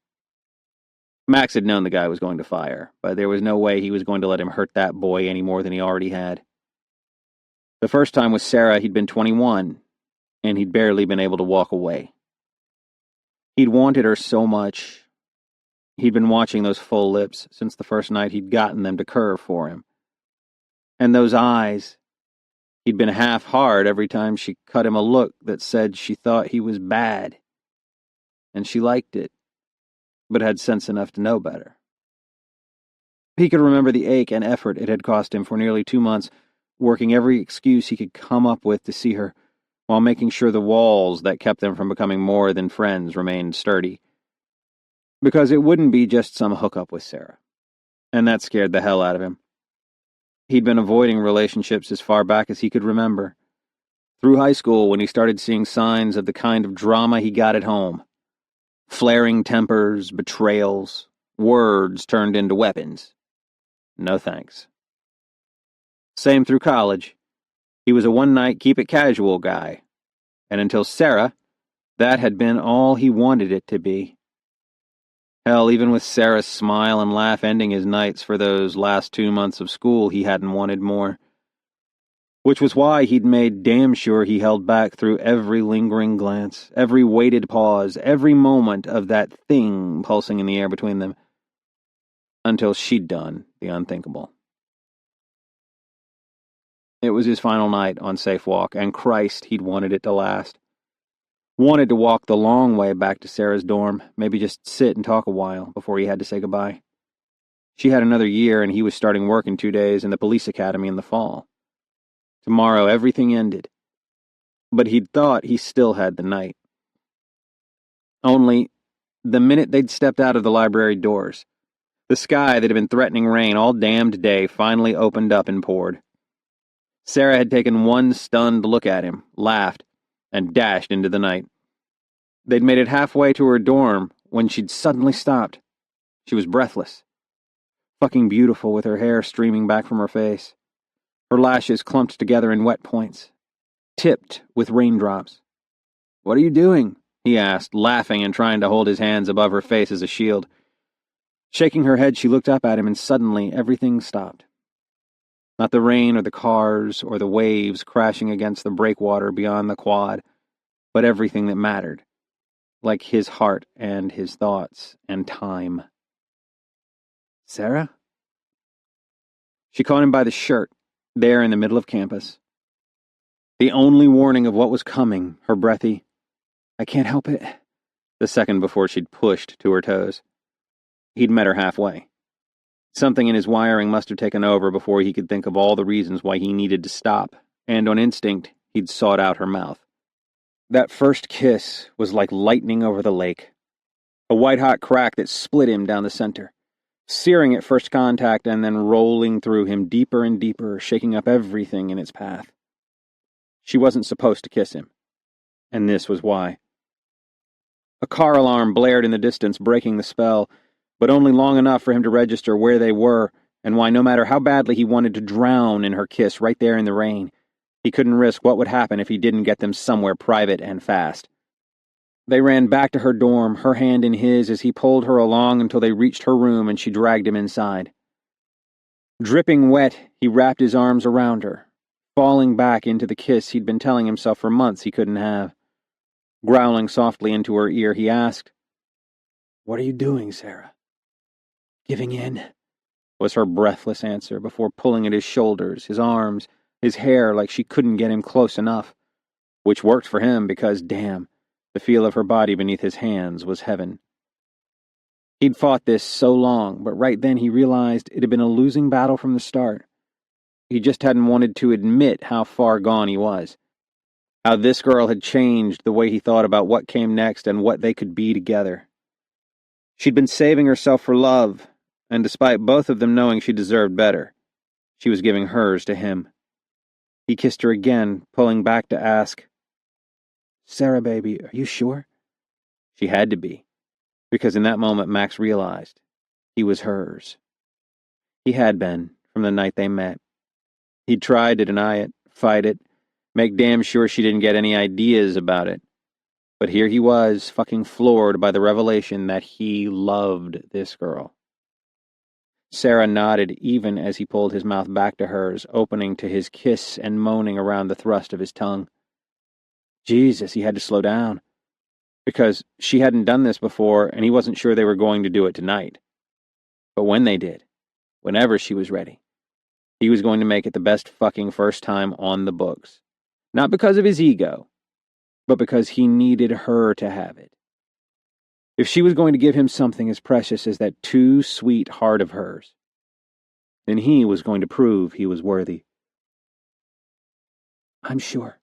Speaker 1: Max had known the guy was going to fire, but there was no way he was going to let him hurt that boy any more than he already had. The first time with Sarah, he'd been 21, and he'd barely been able to walk away. He'd wanted her so much. He'd been watching those full lips since the first night he'd gotten them to curve for him. And those eyes, He'd been half hard every time she cut him a look that said she thought he was bad. And she liked it, but had sense enough to know better. He could remember the ache and effort it had cost him for nearly 2 months, working every excuse he could come up with to see her, while making sure the walls that kept them from becoming more than friends remained sturdy. Because it wouldn't be just some hookup with Sarah. And that scared the hell out of him. He'd been avoiding relationships as far back as he could remember. Through high school, when he started seeing signs of the kind of drama he got at home. Flaring tempers, betrayals, words turned into weapons. No thanks. Same through college. He was a one-night keep-it-casual guy. And until Sarah, that had been all he wanted it to be. Hell, even with Sarah's smile and laugh ending his nights for those last 2 months of school, he hadn't wanted more. Which was why he'd made damn sure he held back through every lingering glance, every waited pause, every moment of that thing pulsing in the air between them. Until she'd done the unthinkable. It was his final night on Safe Walk, and Christ, he'd wanted it to last. Wanted to walk the long way back to Sarah's dorm, maybe just sit and talk a while before he had to say goodbye. She had another year, and he was starting work in 2 days in the police academy in the fall. Tomorrow, everything ended. But he'd thought he still had the night. Only, the minute they'd stepped out of the library doors, the sky that had been threatening rain all damned day finally opened up and poured. Sarah had taken one stunned look at him, laughed, and dashed into the night. They'd made it halfway to her dorm when she'd suddenly stopped. She was breathless. Fucking beautiful with her hair streaming back from her face. Her lashes clumped together in wet points. Tipped with raindrops. "What are you doing?" he asked, laughing and trying to hold his hands above her face as a shield. Shaking her head, she looked up at him, and suddenly everything stopped. Not the rain or the cars or the waves crashing against the breakwater beyond the quad, but everything that mattered, like his heart and his thoughts and time. "Sarah?" She caught him by the shirt, there in the middle of campus. The only warning of what was coming, her breathy, "I can't help it," the second before she'd pushed to her toes. He'd met her halfway. Something in his wiring must have taken over before he could think of all the reasons why he needed to stop, and on instinct, he'd sought out her mouth. That first kiss was like lightning over the lake. A white-hot crack that split him down the center, searing at first contact and then rolling through him deeper and deeper, shaking up everything in its path. She wasn't supposed to kiss him, and this was why. A car alarm blared in the distance, breaking the spell, but only long enough for him to register where they were, and why no matter how badly he wanted to drown in her kiss right there in the rain, he couldn't risk what would happen if he didn't get them somewhere private and fast. They ran back to her dorm, her hand in his as he pulled her along until they reached her room and she dragged him inside. Dripping wet, he wrapped his arms around her, falling back into the kiss he'd been telling himself for months he couldn't have. Growling softly into her ear, he asked, "What are you doing, Sarah?" "Giving in," was her breathless answer before pulling at his shoulders, his arms, his hair like she couldn't get him close enough. Which worked for him because, damn, the feel of her body beneath his hands was heaven. He'd fought this so long, but right then he realized it had been a losing battle from the start. He just hadn't wanted to admit how far gone he was. How this girl had changed the way he thought about what came next and what they could be together. She'd been saving herself for love, and despite both of them knowing she deserved better, she was giving hers to him. He kissed her again, pulling back to ask, "Sarah, baby, are you sure?" She had to be, because in that moment Max realized he was hers. He had been, from the night they met. He'd tried to deny it, fight it, make damn sure she didn't get any ideas about it. But here he was, fucking floored by the revelation that he loved this girl. Sarah nodded even as he pulled his mouth back to hers, opening to his kiss and moaning around the thrust of his tongue. Jesus, he had to slow down. Because she hadn't done this before, and he wasn't sure they were going to do it tonight. But when they did, whenever she was ready, He was going to make it the best fucking first time on the books. Not because of his ego, but because he needed her to have it. If she was going to give him something as precious as that too sweet heart of hers, then he was going to prove he was worthy.
Speaker 3: I'm sure.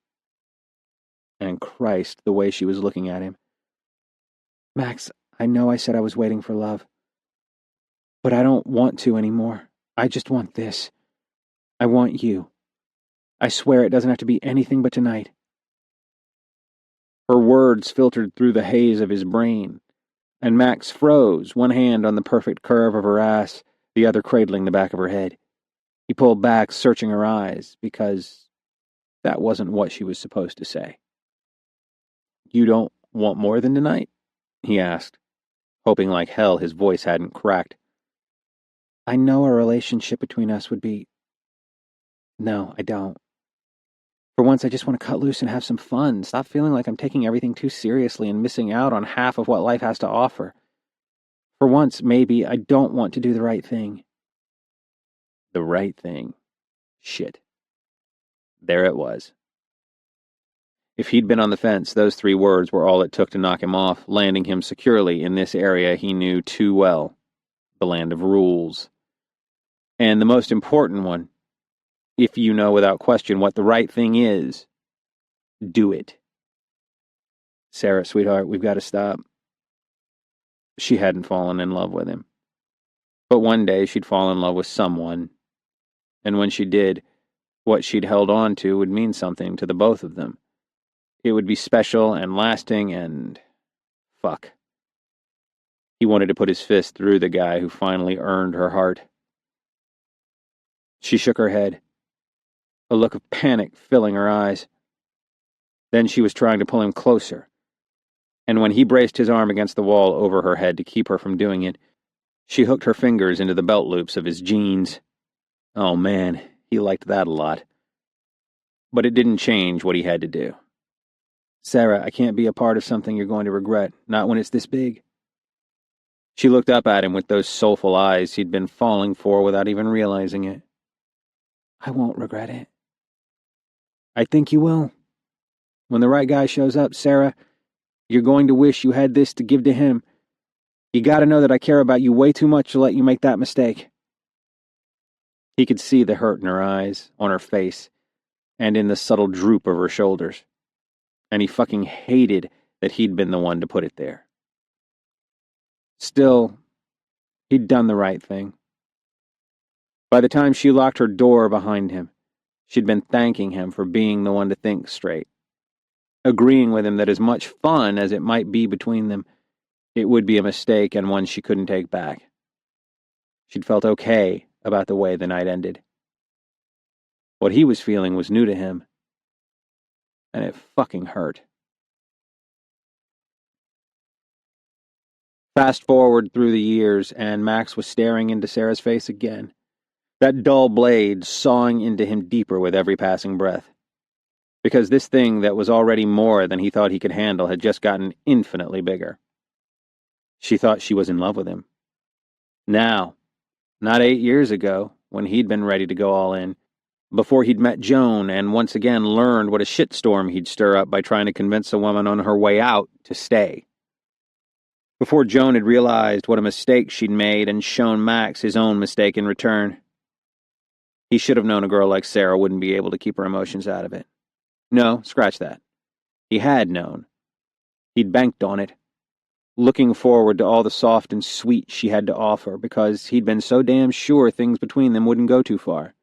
Speaker 1: And Christ, the way she was looking at him.
Speaker 3: Max, I know I said I was waiting for love, but I don't want to anymore. I just want this. I want you. I swear it doesn't have to be anything but tonight.
Speaker 1: Her words filtered through the haze of his brain, and Max froze, one hand on the perfect curve of her ass, the other cradling the back of her head. He pulled back, searching her eyes, because that wasn't what she was supposed to say. You don't want more than tonight? He asked, hoping like hell his voice hadn't cracked.
Speaker 3: I know a relationship between us would be... No, I don't. For once, I just want to cut loose and have some fun. Stop feeling like I'm taking everything too seriously and missing out on half of what life has to offer. For once, maybe, I don't want to do the right thing.
Speaker 1: The right thing. Shit. There it was. If he'd been on the fence, those 3 words were all it took to knock him off, landing him securely in this area he knew too well, the land of rules. And the most important one, if you know without question what the right thing is, do it.
Speaker 3: Sarah, sweetheart, we've got to stop.
Speaker 1: She hadn't fallen in love with him. But one day she'd fall in love with someone. And when she did, what she'd held on to would mean something to the both of them. It would be special and lasting and... fuck. He wanted to put his fist through the guy who finally earned her heart. She shook her head, a look of panic filling her eyes. Then she was trying to pull him closer, and when he braced his arm against the wall over her head to keep her from doing it, she hooked her fingers into the belt loops of his jeans. Oh man, he liked that a lot. But it didn't change what he had to do.
Speaker 3: Sarah, I can't be a part of something you're going to regret, not when it's this big.
Speaker 1: She looked up at him with those soulful eyes he'd been falling for without even realizing it.
Speaker 3: I won't regret it. I think you will. When the right guy shows up, Sarah, you're going to wish you had this to give to him. You gotta know that I care about you way too much to let you make that mistake.
Speaker 1: He could see the hurt in her eyes, on her face, and in the subtle droop of her shoulders. And he fucking hated that he'd been the one to put it there. Still, he'd done the right thing. By the time she locked her door behind him, she'd been thanking him for being the one to think straight, agreeing with him that as much fun as it might be between them, it would be a mistake and one she couldn't take back. She'd felt okay about the way the night ended. What he was feeling was new to him, and it fucking hurt. Fast forward through the years, and Max was staring into Sarah's face again, that dull blade sawing into him deeper with every passing breath. Because this thing that was already more than he thought he could handle had just gotten infinitely bigger. She thought she was in love with him. Now, not 8 years ago, when he'd been ready to go all in, before he'd met Joan and once again learned what a shitstorm he'd stir up by trying to convince a woman on her way out to stay. Before Joan had realized what a mistake she'd made and shown Max his own mistake in return. He should have known a girl like Sarah wouldn't be able to keep her emotions out of it. No, scratch that. He had known. He'd banked on it, looking forward to all the soft and sweet she had to offer because he'd been so damn sure things between them wouldn't go too far,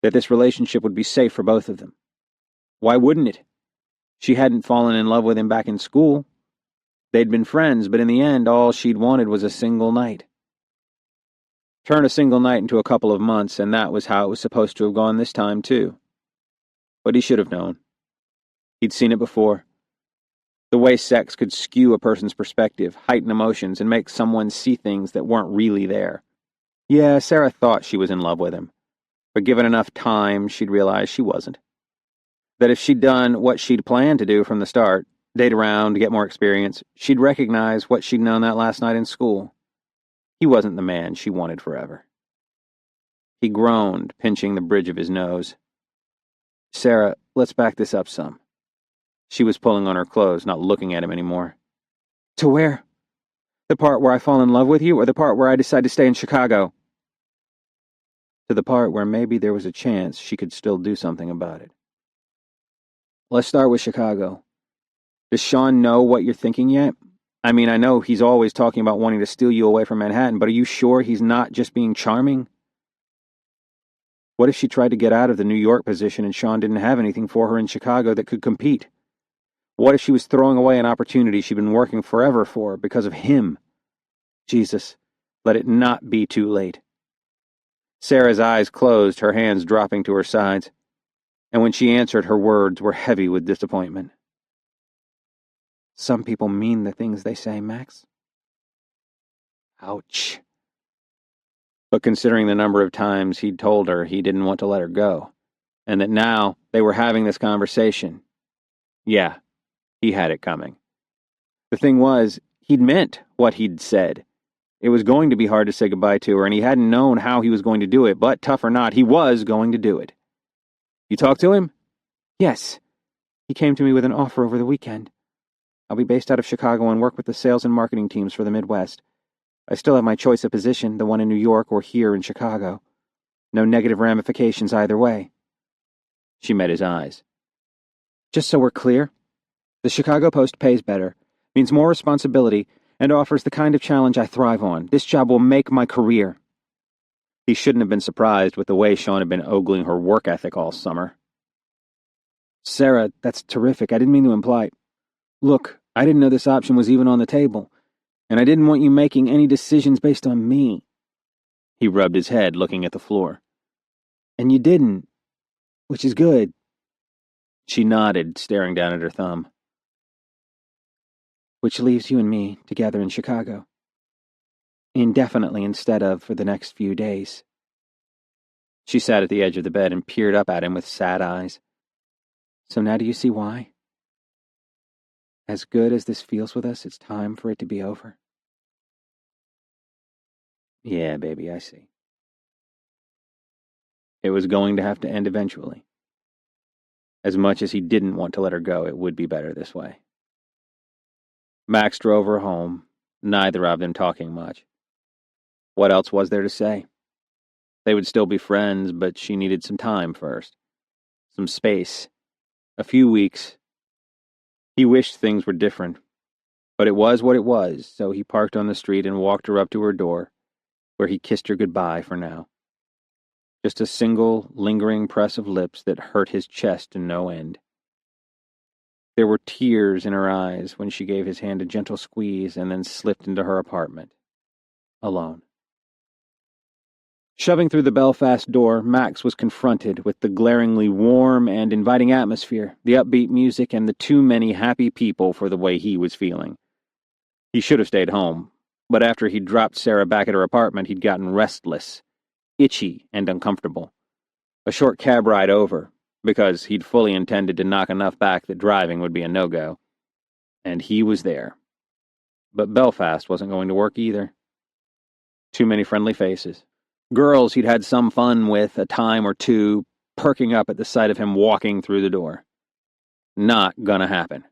Speaker 1: that this relationship would be safe for both of them. Why wouldn't it? She hadn't fallen in love with him back in school. They'd been friends, but in the end, all she'd wanted was a single night. Turn a single night into a couple of months, and that was how it was supposed to have gone this time, too. But he should have known. He'd seen it before. The way sex could skew a person's perspective, heighten emotions, and make someone see things that weren't really there. Yeah, Sarah thought she was in love with him, but given enough time, she'd realize she wasn't. That if she'd done what she'd planned to do from the start, date around, get more experience, she'd recognize what she'd known that last night in school. He wasn't the man she wanted forever. He groaned, pinching the bridge of his nose.
Speaker 3: Sarah, let's back this up some.
Speaker 1: She was pulling on her clothes, not looking at him anymore.
Speaker 3: To where? The part where I fall in love with you, or the part where I decide to stay in Chicago?
Speaker 1: To the part where maybe there was a chance she could still do something about it.
Speaker 3: Let's start with Chicago. Does Sean know what you're thinking yet? I mean, I know he's always talking about wanting to steal you away from Manhattan, but are you sure he's not just being charming? What if she tried to get out of the New York position and Sean didn't have anything for her in Chicago that could compete? What if she was throwing away an opportunity she'd been working forever for because of him? Jesus, let it not be too late. Sarah's eyes closed, her hands dropping to her sides, and when she answered, her words were heavy with disappointment. Some people mean the things they say, Max. Ouch. But considering the number of times he'd told her he didn't want to let her go, and that now they were having this conversation, yeah, he had it coming. The thing was, he'd meant what he'd said. It was going to be hard to say goodbye to her, and he hadn't known how he was going to do it, but tough or not, he was going to do it. You talked to him? Yes. He came to me with an offer over the weekend. I'll be based out of Chicago and work with the sales and marketing teams for the Midwest. I still have my choice of position, the one in New York or here in Chicago. No negative ramifications either way. She met his eyes. Just so we're clear, the Chicago Post pays better, means more responsibility, and offers the kind of challenge I thrive on. This job will make my career. He shouldn't have been surprised with the way Sean had been ogling her work ethic all summer. Sarah, that's terrific. I didn't mean to imply. Look, I didn't know this option was even on the table, and I didn't want you making any decisions based on me. He rubbed his head, looking at the floor. And you didn't, which is good. She nodded, staring down at her thumb. Which leaves you and me together in Chicago. Indefinitely instead of for the next few days. She sat at the edge of the bed and peered up at him with sad eyes. So now do you see why? As good as this feels with us, it's time for it to be over. Yeah, baby, I see. It was going to have to end eventually. As much as he didn't want to let her go, it would be better this way. Max drove her home, neither of them talking much. What else was there to say? They would still be friends, but she needed some time first. Some space. A few weeks. He wished things were different, but it was what it was, so he parked on the street and walked her up to her door, where he kissed her goodbye for now. Just a single, lingering press of lips that hurt his chest to no end. There were tears in her eyes when she gave his hand a gentle squeeze and then slipped into her apartment, alone. Shoving through the Belfast door, Max was confronted with the glaringly warm and inviting atmosphere, the upbeat music, and the too many happy people for the way he was feeling. He should have stayed home, but after he'd dropped Sarah back at her apartment, he'd gotten restless, itchy, and uncomfortable. A short cab ride over, because he'd fully intended to knock enough back that driving would be a no-go. And he was there. But Belfast wasn't going to work either. Too many friendly faces. Girls he'd had some fun with a time or two, perking up at the sight of him walking through the door. Not gonna happen.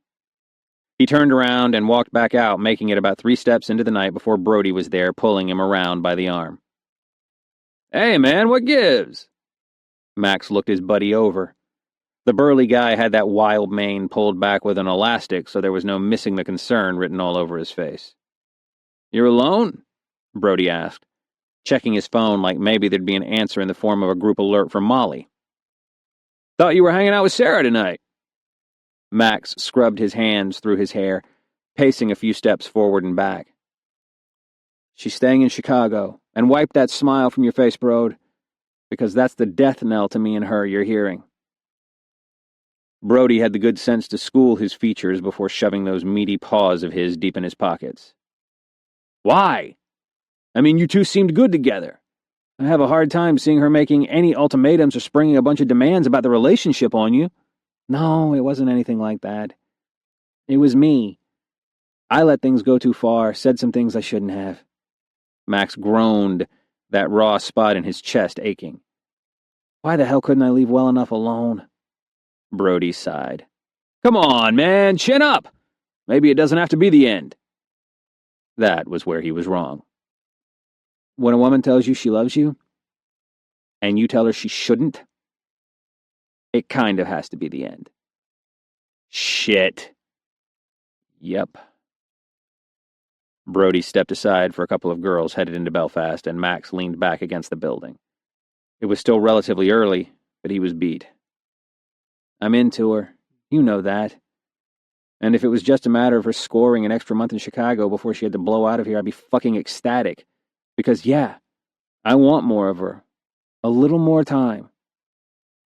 Speaker 3: He turned around and walked back out, making it about 3 steps into the night before Brody was there, pulling him around by the arm. Hey, man, what gives? Max looked his buddy over. The burly guy had that wild mane pulled back with an elastic, so there was no missing the concern written all over his face. You're alone? Brody asked, checking his phone like maybe there'd be an answer in the form of a group alert from Molly. Thought you were hanging out with Sarah tonight. Max scrubbed his hands through his hair, pacing a few steps forward and back. She's staying in Chicago, and wipe that smile from your face, Brode, because that's the death knell to me and her you're hearing. Brody had the good sense to school his features before shoving those meaty paws of his deep in his pockets. Why? I mean, you two seemed good together. I have a hard time seeing her making any ultimatums or springing a bunch of demands about the relationship on you. No, it wasn't anything like that. It was me. I let things go too far, said some things I shouldn't have. Max groaned,
Speaker 1: that raw spot in his chest aching.
Speaker 3: Why the hell couldn't I leave well enough alone?
Speaker 1: Brody sighed. Come on, man, chin up! Maybe it doesn't have to be the end. That was where he was wrong.
Speaker 3: When a woman tells you she loves you, and you tell her she shouldn't, it kind of has to be the end.
Speaker 1: Shit.
Speaker 3: Yep.
Speaker 1: Brody stepped aside for a couple of girls headed into Belfast, and Max leaned back against the building. It was still relatively early, but he was beat.
Speaker 3: I'm into her. You know that. And if it was just a matter of her scoring an extra month in Chicago before she had to blow out of here, I'd be fucking ecstatic. Because, yeah, I want more of her. A little more time.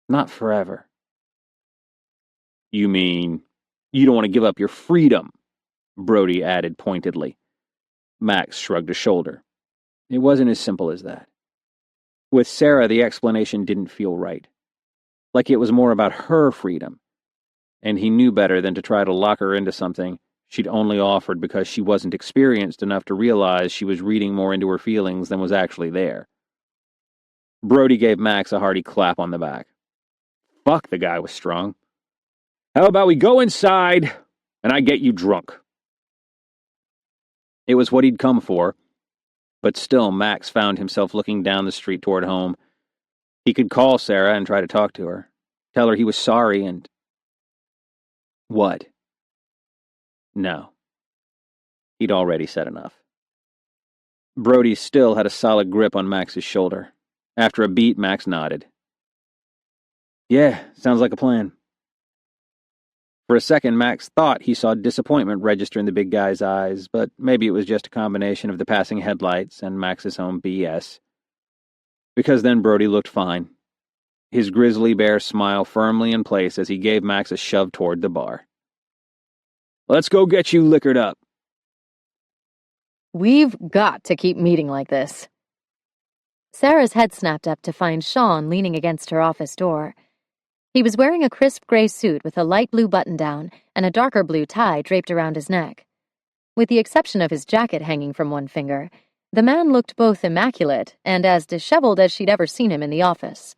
Speaker 3: Not forever.
Speaker 1: You mean you don't want to give up your freedom? Brody added pointedly. Max shrugged a shoulder.
Speaker 3: It wasn't as simple as that. With Sarah, the explanation didn't feel right. Like it was more about her freedom. And he knew better than to try to lock her into something she'd only offered because she wasn't experienced enough to realize she was reading more into her feelings than was actually there. Brody gave Max a hearty clap on the back. Fuck, the guy was strong. How about we go inside and I get you drunk? It was what he'd come for, but still Max found himself looking down the street toward home. He could call Sarah and try to talk to her, tell her he was sorry and... What? No. He'd already said enough. Brody still had a solid grip on Max's shoulder. After a beat, Max nodded. Yeah, sounds like a plan. For a second, Max thought he saw disappointment register in the big guy's eyes, but maybe it was just a combination of the passing headlights and Max's own BS. Because then Brody looked fine. His grizzly bear smile firmly in place as he gave Max a shove toward the bar. Let's go get you liquored up.
Speaker 4: We've got to keep meeting like this. Sarah's head snapped up to find Sean leaning against her office door. He was wearing a crisp gray suit with a light blue button-down and a darker blue tie draped around his neck. With the exception of his jacket hanging from one finger, the man looked both immaculate and as disheveled as she'd ever seen him in the office.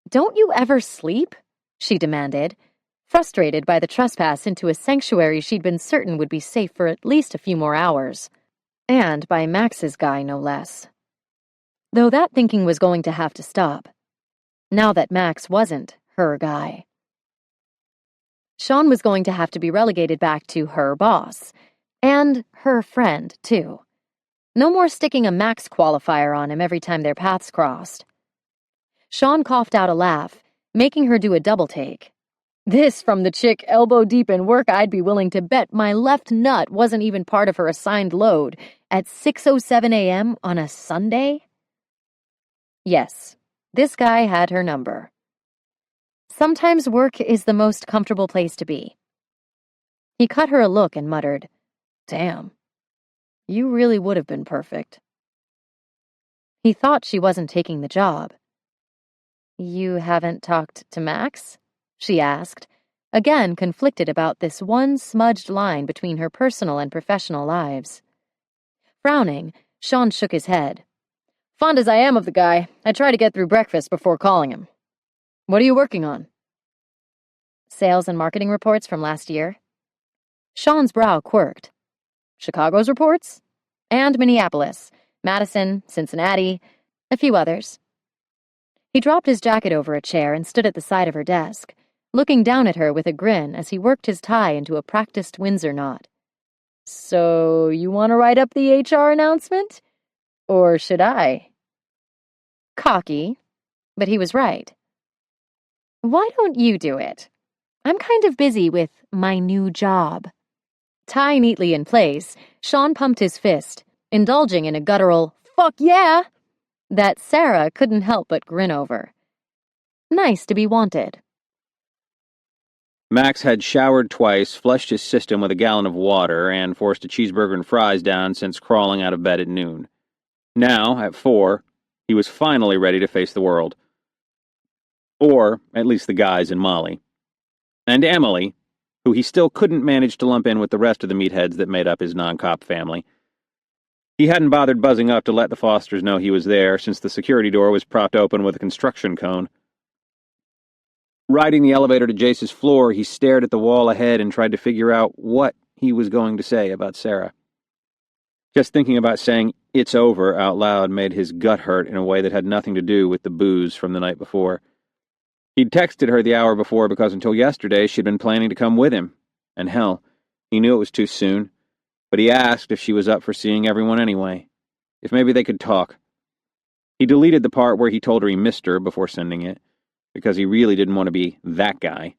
Speaker 4: Don't you ever sleep? She demanded, frustrated by the trespass into a sanctuary she'd been certain would be safe for at least a few more hours. And by Max's guy, no less. Though that thinking was going to have to stop, now that Max wasn't her guy. Sean was going to have to be relegated back to her boss, and her friend, too. No more sticking a Max qualifier on him every time their paths crossed. Sean coughed out a laugh, making her do a double take. This from the chick elbow deep in work I'd be willing to bet my left nut wasn't even part of her assigned load at 6:07 a.m. on a Sunday? Yes, this guy had her number. Sometimes work is the most comfortable place to be. He cut her a look and muttered, Damn, you really would have been perfect. He thought she wasn't taking the job. You haven't talked to Max? She asked, again conflicted about this one smudged line between her personal and professional lives. Frowning, Sean shook his head. Fond as I am of the guy, I try to get through breakfast before calling him. What are you working on? Sales and marketing reports from last year. Sean's brow quirked. Chicago's reports? And Minneapolis, Madison, Cincinnati, a few others. He dropped his jacket over a chair and stood at the side of her desk, looking down at her with a grin as he worked his tie into a practiced Windsor knot. So, you want to write up the HR announcement? Or should I? Cocky, but he was right. Why don't you do it? I'm kind of busy with my new job. Tie neatly in place, Sean pumped his fist, indulging in a guttural, fuck yeah, that Sarah couldn't help but grin over. Nice to be wanted.
Speaker 1: Max had showered twice, flushed his system with a gallon of water, and forced a cheeseburger and fries down since crawling out of bed at noon. Now, at 4, he was finally ready to face the world. Or, at least the guys and Molly. And Emily, who he still couldn't manage to lump in with the rest of the meatheads that made up his non-cop family. He hadn't bothered buzzing up to let the Fosters know he was there, since the security door was propped open with a construction cone. Riding the elevator to Jace's floor, he stared at the wall ahead and tried to figure out what he was going to say about Sarah. Just thinking about saying, "It's over," out loud made his gut hurt in a way that had nothing to do with the booze from the night before. He'd texted her the hour before because until yesterday she'd been planning to come with him. And hell, he knew it was too soon. But he asked if she was up for seeing everyone anyway. If maybe they could talk. He deleted the part where he told her he missed her before sending it, because he really didn't want to be that guy.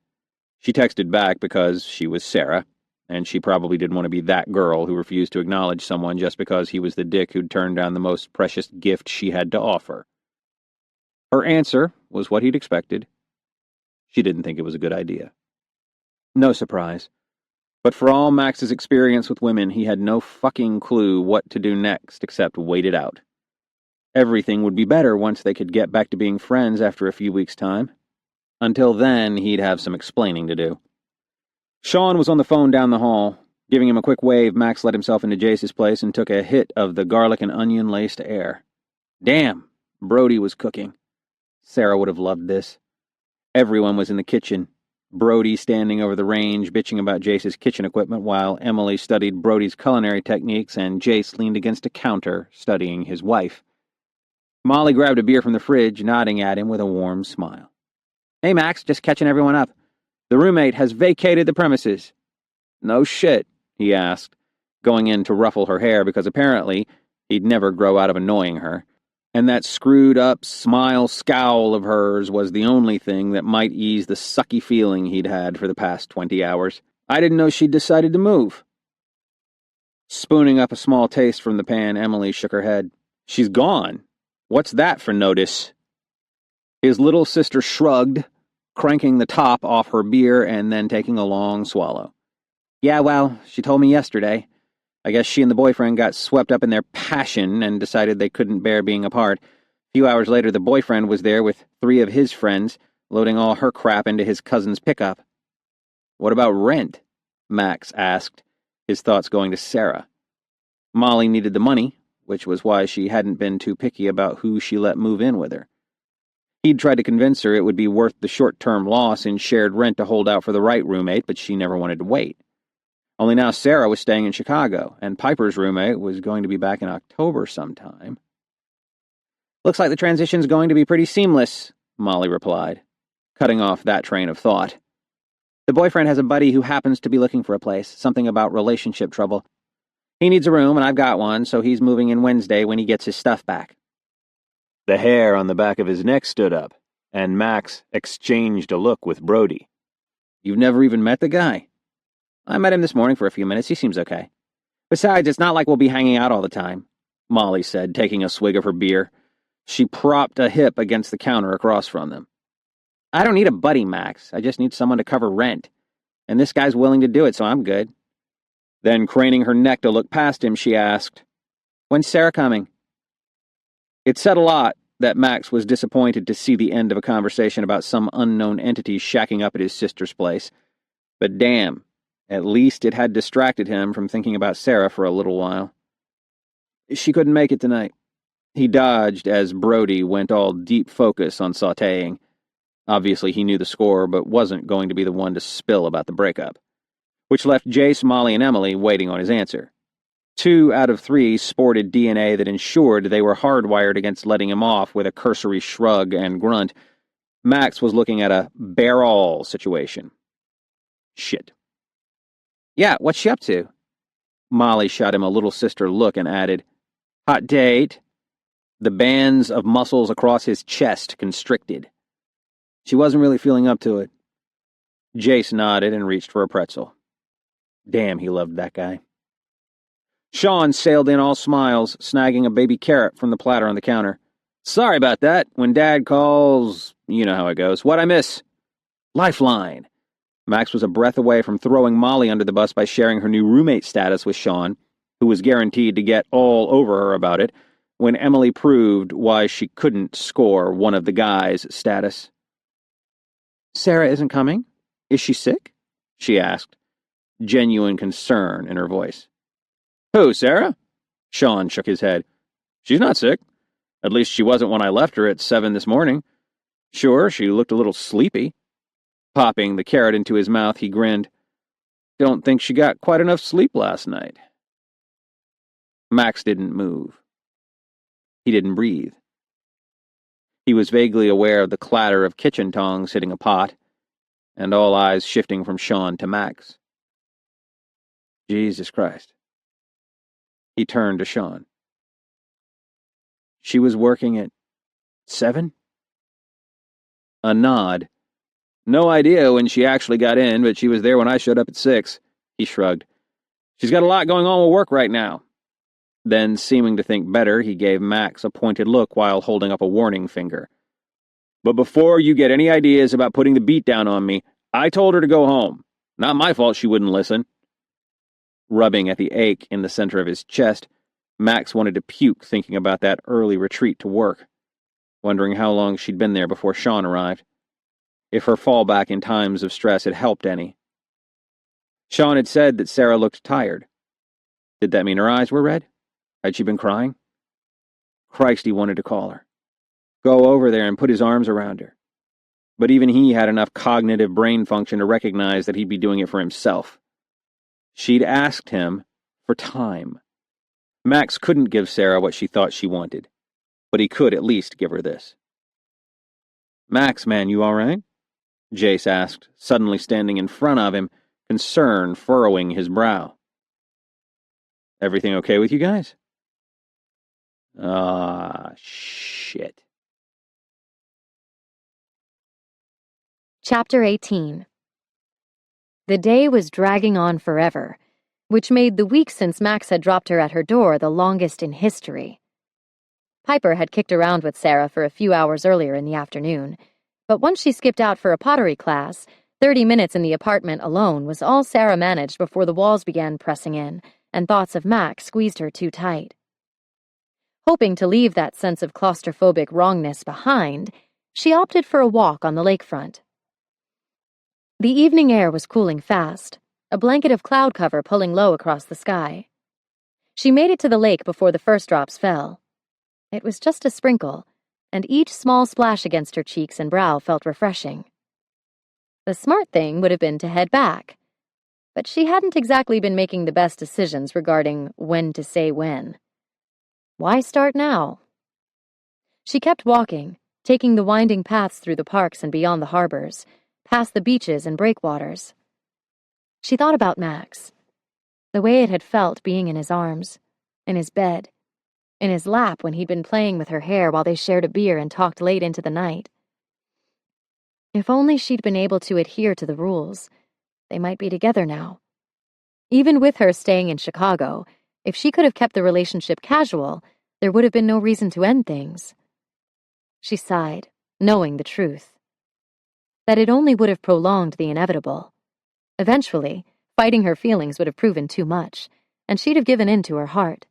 Speaker 1: She texted back because she was Sarah, and she probably didn't want to be that girl who refused to acknowledge someone just because he was the dick who'd turned down the most precious gift she had to offer. Her answer was what he'd expected. She didn't think it was a good idea. No surprise. But for all Max's experience with women, he had no fucking clue what to do next except wait it out. Everything would be better once they could get back to being friends after a few weeks' time. Until then, he'd have some explaining to do. Sean was on the phone down the hall. Giving him a quick wave, Max let himself into Jace's place and took a hit of the garlic and onion-laced air. Damn, Brody was cooking. Sarah would have loved this. Everyone was in the kitchen. Brody standing over the range, bitching about Jace's kitchen equipment, while Emily studied Brody's culinary techniques and Jace leaned against a counter, studying his wife. Molly grabbed a beer from the fridge, nodding at him with a warm smile. "Hey, Max, just catching everyone up. The roommate has vacated the premises." "No shit?" he asked, going in to ruffle her hair because apparently he'd never grow out of annoying her. And that screwed-up smile-scowl of hers was the only thing that might ease the sucky feeling he'd had for the past 20 hours. "I didn't know she'd decided to move." Spooning up a small taste from the pan, Emily shook her head. "She's gone. What's that for notice?" His little sister shrugged, cranking the top off her beer and then taking a long swallow. "Yeah, well, she told me yesterday. I guess she and the boyfriend got swept up in their passion and decided they couldn't bear being apart. A few hours later, the boyfriend was there with 3 of his friends, loading all her crap into his cousin's pickup." "What about rent?" Max asked, his thoughts going to Sarah. Molly needed the money, which was why she hadn't been too picky about who she let move in with her. He'd tried to convince her it would be worth the short-term loss in shared rent to hold out for the right roommate, but she never wanted to wait. Only now Sarah was staying in Chicago, and Piper's roommate was going to be back in October sometime. "Looks like the transition's going to be pretty seamless," Molly replied, cutting off that train of thought. "The boyfriend has a buddy who happens to be looking for a place, something about relationship trouble. He needs a room, and I've got one, so he's moving in Wednesday when he gets his stuff back." The hair on the back of his neck stood up, and Max exchanged a look with Brody. "You've never even met the guy?" "I met him this morning for a few minutes. He seems okay. Besides, it's not like we'll be hanging out all the time," Molly said, taking a swig of her beer. She propped a hip against the counter across from them. "I don't need a buddy, Max. I just need someone to cover rent. And this guy's willing to do it, so I'm good." Then, craning her neck to look past him, she asked, "When's Sarah coming?" It said a lot that Max was disappointed to see the end of a conversation about some unknown entity shacking up at his sister's place. But damn, at least it had distracted him from thinking about Sarah for a little while. "She couldn't make it tonight." He dodged as Brody went all deep focus on sautéing. Obviously he knew the score, but wasn't going to be the one to spill about the breakup. Which left Jace, Molly, and Emily waiting on his answer. 2 out of 3 sported DNA that ensured they were hardwired against letting him off with a cursory shrug and grunt. Max was looking at a bear-all situation. Shit. "Yeah, what's she up to?" Molly shot him a little sister look and added, "Hot date?" The bands of muscles across his chest constricted. She wasn't really feeling up to it. Jace nodded and reached for a pretzel. Damn, he loved that guy. Sean sailed in all smiles, snagging a baby carrot from the platter on the counter. "Sorry about that. When Dad calls, you know how it goes. What'd I miss?" "Lifeline." Max was a breath away from throwing Molly under the bus by sharing her new roommate status with Sean, who was guaranteed to get all over her about it, when Emily proved why she couldn't score one of the guys' status. "Sarah isn't coming? Is she sick?" she asked, genuine concern in her voice. "Who, Sarah?" Sean shook his head. She's not sick. At least she wasn't when I left her at 7 this morning. Sure, she looked a little sleepy. Popping the carrot into his mouth, he grinned. Don't think she got quite enough sleep last night. Max didn't move. He didn't breathe. He was vaguely aware of the clatter of kitchen tongs hitting a pot, and all eyes shifting from Sean to Max. Jesus Christ. He turned to Sean. She was working at 7? A nod. No idea when she actually got in, but she was there when I showed up at 6. He shrugged. She's got a lot going on with work right now. Then, seeming to think better, he gave Max a pointed look while holding up a warning finger. But before you get any ideas about putting the beat down on me, I told her to go home. Not my fault she wouldn't listen. Rubbing at the ache in the center of his chest, Max wanted to puke thinking about that early retreat to work, wondering how long she'd been there before Sean arrived, if her fallback in times of stress had helped any. Sean had said that Sarah looked tired. Did that mean her eyes were red? Had she been crying? Christ, he wanted to call her. Go over there and put his arms around her. But even he had enough cognitive brain function to recognize that he'd be doing it for himself. She'd asked him for time. Max couldn't give Sarah what she thought she wanted, but he could at least give her this. Max, man, you all right? Jace asked, suddenly standing in front of him, concern furrowing his brow. Everything okay with you guys? Shit.
Speaker 4: Chapter 18. The day was dragging on forever, which made the week since Max had dropped her at her door the longest in history. Piper had kicked around with Sarah for a few hours earlier in the afternoon, but once she skipped out for a pottery class, 30 minutes in the apartment alone was all Sarah managed before the walls began pressing in, and thoughts of Max squeezed her too tight. Hoping to leave that sense of claustrophobic wrongness behind, she opted for a walk on the lakefront. The evening air was cooling fast, a blanket of cloud cover pulling low across the sky. She made it to the lake before the first drops fell. It was just a sprinkle, and each small splash against her cheeks and brow felt refreshing. The smart thing would have been to head back, but she hadn't exactly been making the best decisions regarding when to say when. Why start now? She kept walking, taking the winding paths through the parks and beyond the harbors, past the beaches and breakwaters. She thought about Max, the way it had felt being in his arms, in his bed, in his lap when he'd been playing with her hair while they shared a beer and talked late into the night. If only she'd been able to adhere to the rules, they might be together now. Even with her staying in Chicago, if she could have kept the relationship casual, there would have been no reason to end things. She sighed, knowing the truth. That it only would have prolonged the inevitable. Eventually, fighting her feelings would have proven too much, and she'd have given in to her heart.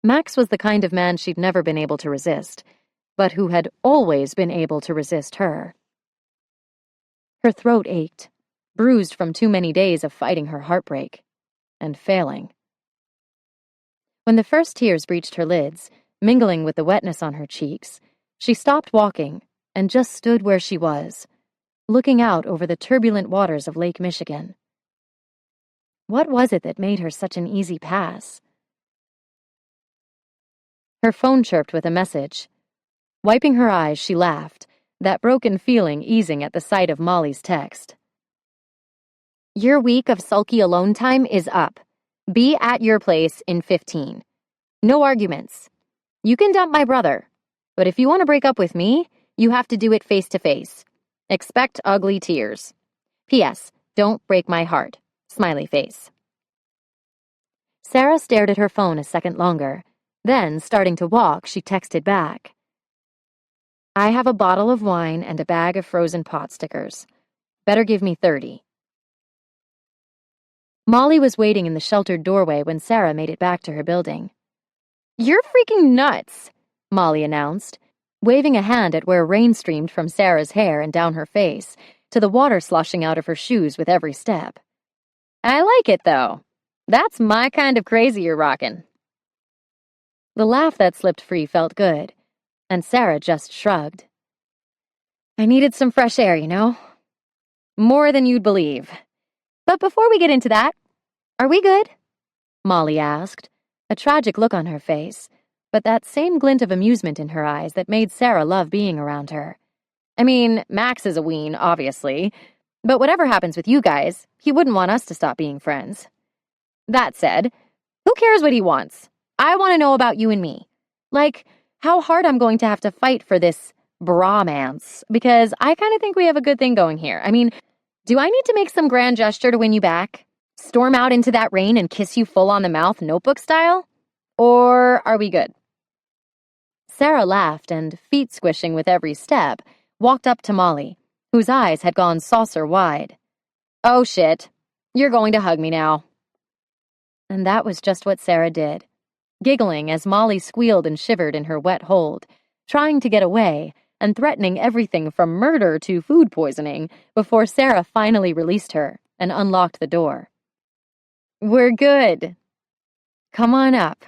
Speaker 4: Max was the kind of man she'd never been able to resist, but who had always been able to resist her. Her throat ached, bruised from too many days of fighting her heartbreak, and failing. When the first tears reached her lids, mingling with the wetness on her cheeks, she stopped walking and just stood where she was, looking out over the turbulent waters of Lake Michigan. What was it that made her such an easy pass? Her phone chirped with a message. Wiping her eyes, she laughed, that broken feeling easing at the sight of Molly's text. Your week of sulky alone time is up. Be at your place in 15. No arguments. You can dump my brother, but if you want to break up with me, you have to do it face to face. Expect ugly tears. P.S. Don't break my heart. Smiley face. Sarah stared at her phone a second longer. Then, starting to walk, she texted back. I have a bottle of wine and a bag of frozen pot stickers. Better give me 30. Molly was waiting in the sheltered doorway when Sarah made it back to her building. You're freaking nuts, Molly announced, waving a hand at where rain streamed from Sarah's hair and down her face, to the water sloshing out of her shoes with every step. I like it, though. That's my kind of crazy you're rockin'. The laugh that slipped free felt good, and Sarah just shrugged. I needed some fresh air, you know? More than you'd believe. But before we get into that, are we good? Molly asked, a tragic look on her face, but that same glint of amusement in her eyes that made Sarah love being around her. I mean, Max is a ween, obviously, but whatever happens with you guys, he wouldn't want us to stop being friends. That said, who cares what he wants? I want to know about you and me. Like, how hard I'm going to have to fight for this bromance, because I kind of think we have a good thing going here. I mean, do I need to make some grand gesture to win you back? Storm out into that rain and kiss you full on the mouth, Notebook style? Or are we good? Sarah laughed and, feet squishing with every step, walked up to Molly, whose eyes had gone saucer wide. Oh shit, you're going to hug me now. And that was just what Sarah did, giggling as Molly squealed and shivered in her wet hold, trying to get away and threatening everything from murder to food poisoning before Sarah finally released her and unlocked the door. We're good. Come on up.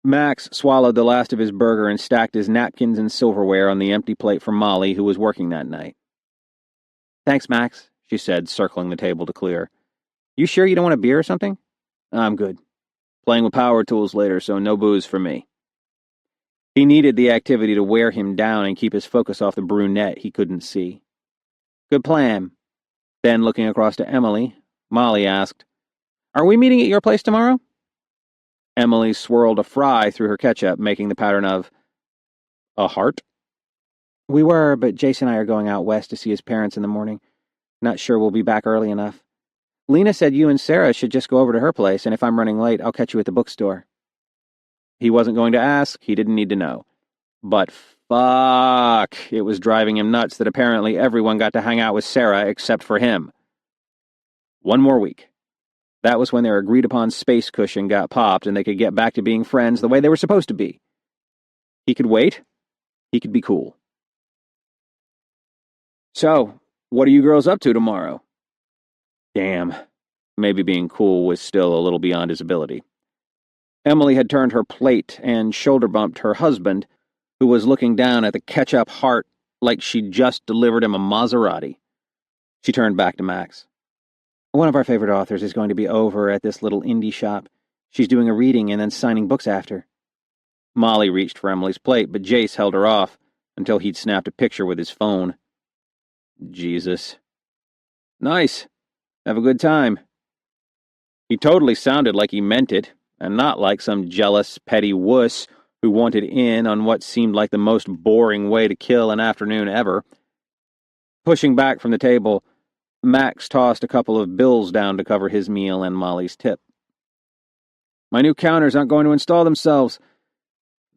Speaker 1: Max swallowed the last of his burger and stacked his napkins and silverware on the empty plate for Molly, who was working that night. Thanks, Max, she said, circling the table to clear. You sure you don't want a beer or something? I'm good. Playing with power tools later, so no booze for me. He needed the activity to wear him down and keep his focus off the brunette he couldn't see. Good plan. Then, looking across to Emily, Molly asked, Are we meeting at your place tomorrow? Emily swirled a fry through her ketchup, making the pattern of a heart.
Speaker 3: We were, but Jason and I are going out west to see his parents in the morning. Not sure we'll be back early enough. Lena said you and Sarah should just go over to her place, and if I'm running late, I'll catch you at the bookstore.
Speaker 1: He wasn't going to ask, he didn't need to know. But fuck, it was driving him nuts that apparently everyone got to hang out with Sarah except for him. One more week. That was when their agreed-upon space cushion got popped and they could get back to being friends the way they were supposed to be. He could wait. He could be cool. So, what are you girls up to tomorrow? Damn. Maybe being cool was still a little beyond his ability. Emily had turned her plate and shoulder-bumped her husband, who was looking down at the ketchup heart like she'd just delivered him a Maserati. She turned back to Max.
Speaker 3: One of our favorite authors is going to be over at this little indie shop. She's doing a reading and then signing books after.
Speaker 1: Molly reached for Emily's plate, but Jace held her off until he'd snapped a picture with his phone. Jesus. Nice. Have a good time. He totally sounded like he meant it, and not like some jealous, petty wuss who wanted in on what seemed like the most boring way to kill an afternoon ever. Pushing back from the table, Max tossed a couple of bills down to cover his meal and Molly's tip. My new counters aren't going to install themselves.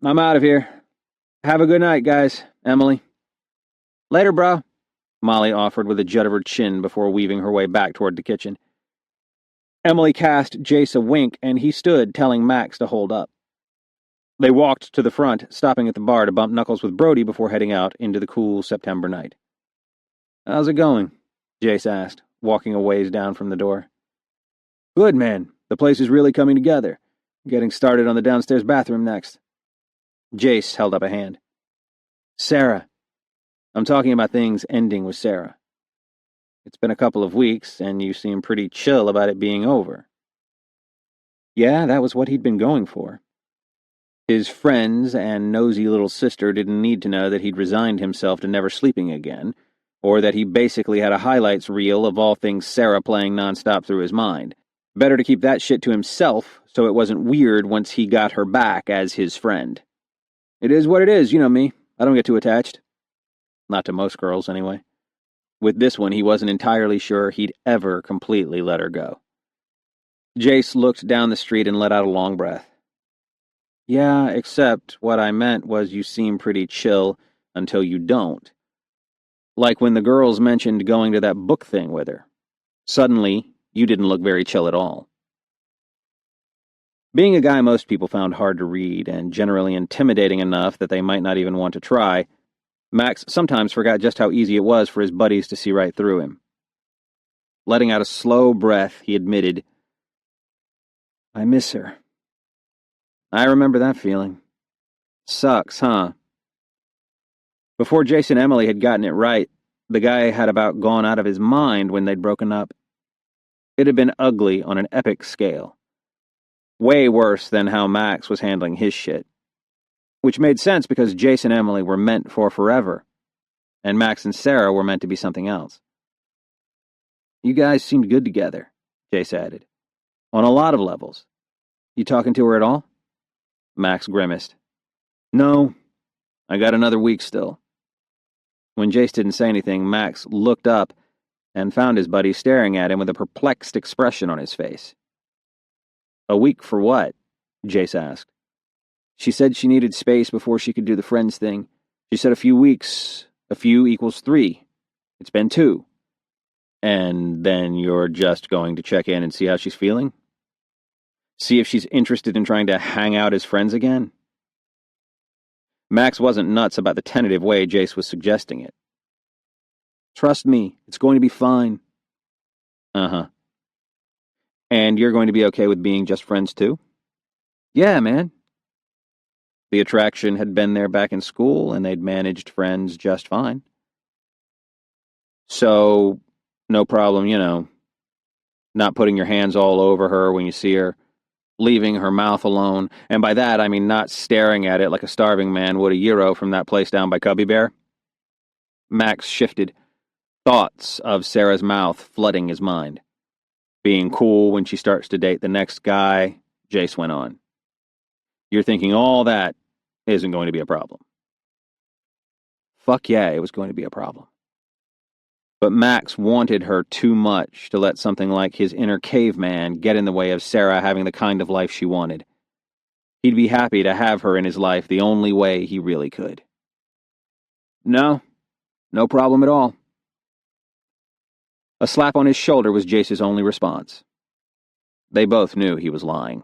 Speaker 1: I'm out of here. Have a good night, guys. Emily. Later, bro, Molly offered with a jut of her chin before weaving her way back toward the kitchen. Emily cast Jace a wink, and he stood, telling Max to hold up. They walked to the front, stopping at the bar to bump knuckles with Brody before heading out into the cool September night. How's it going? Jace asked, walking a ways down from the door. Good, man. The place is really coming together. Getting started on the downstairs bathroom next. Jace held up a hand. Sarah. I'm talking about things ending with Sarah. It's been a couple of weeks, and you seem pretty chill about it being over. Yeah, that was what he'd been going for. His friends and nosy little sister didn't need to know that he'd resigned himself to never sleeping again, or that he basically had a highlights reel of all things Sarah playing nonstop through his mind. Better to keep that shit to himself, so it wasn't weird once he got her back as his friend. It is what it is, you know me. I don't get too attached. Not to most girls, anyway. With this one, he wasn't entirely sure he'd ever completely let her go. Jace looked down the street and let out a long breath. Yeah, except what I meant was you seem pretty chill until you don't. Like when the girls mentioned going to that book thing with her. Suddenly, you didn't look very chill at all. Being a guy most people found hard to read and generally intimidating enough that they might not even want to try, Max sometimes forgot just how easy it was for his buddies to see right through him. Letting out a slow breath, he admitted, I miss her. I remember that feeling. Sucks, huh? Before Jason and Emily had gotten it right, the guy had about gone out of his mind when they'd broken up. It had been ugly on an epic scale. Way worse than how Max was handling his shit. Which made sense because Jason and Emily were meant for forever, and Max and Sarah were meant to be something else. You guys seemed good together, Jace added. On a lot of levels. You talking to her at all? Max grimaced. No, I got another week still. When Jace didn't say anything, Max looked up and found his buddy staring at him with a perplexed expression on his face. A week for what? Jace asked. She said she needed space before she could do the friends thing. She said a few weeks. A few equals 3. It's been 2. And then you're just going to check in and see how she's feeling? See if she's interested in trying to hang out as friends again? Max wasn't nuts about the tentative way Jace was suggesting it. Trust me, it's going to be fine. Uh-huh. And you're going to be okay with being just friends too? Yeah, man. The attraction had been there back in school, and they'd managed friends just fine. So, no problem, not putting your hands all over her when you see her, leaving her mouth alone, and by that I mean not staring at it like a starving man would a gyro from that place down by Cubby Bear. Max shifted, thoughts of Sarah's mouth flooding his mind. Being cool when she starts to date the next guy, Jace went on. You're thinking all that isn't going to be a problem. Fuck yeah, it was going to be a problem. But Max wanted her too much to let something like his inner caveman get in the way of Sarah having the kind of life she wanted. He'd be happy to have her in his life the only way he really could. No problem at all. A slap on his shoulder was Jace's only response. They both knew he was lying.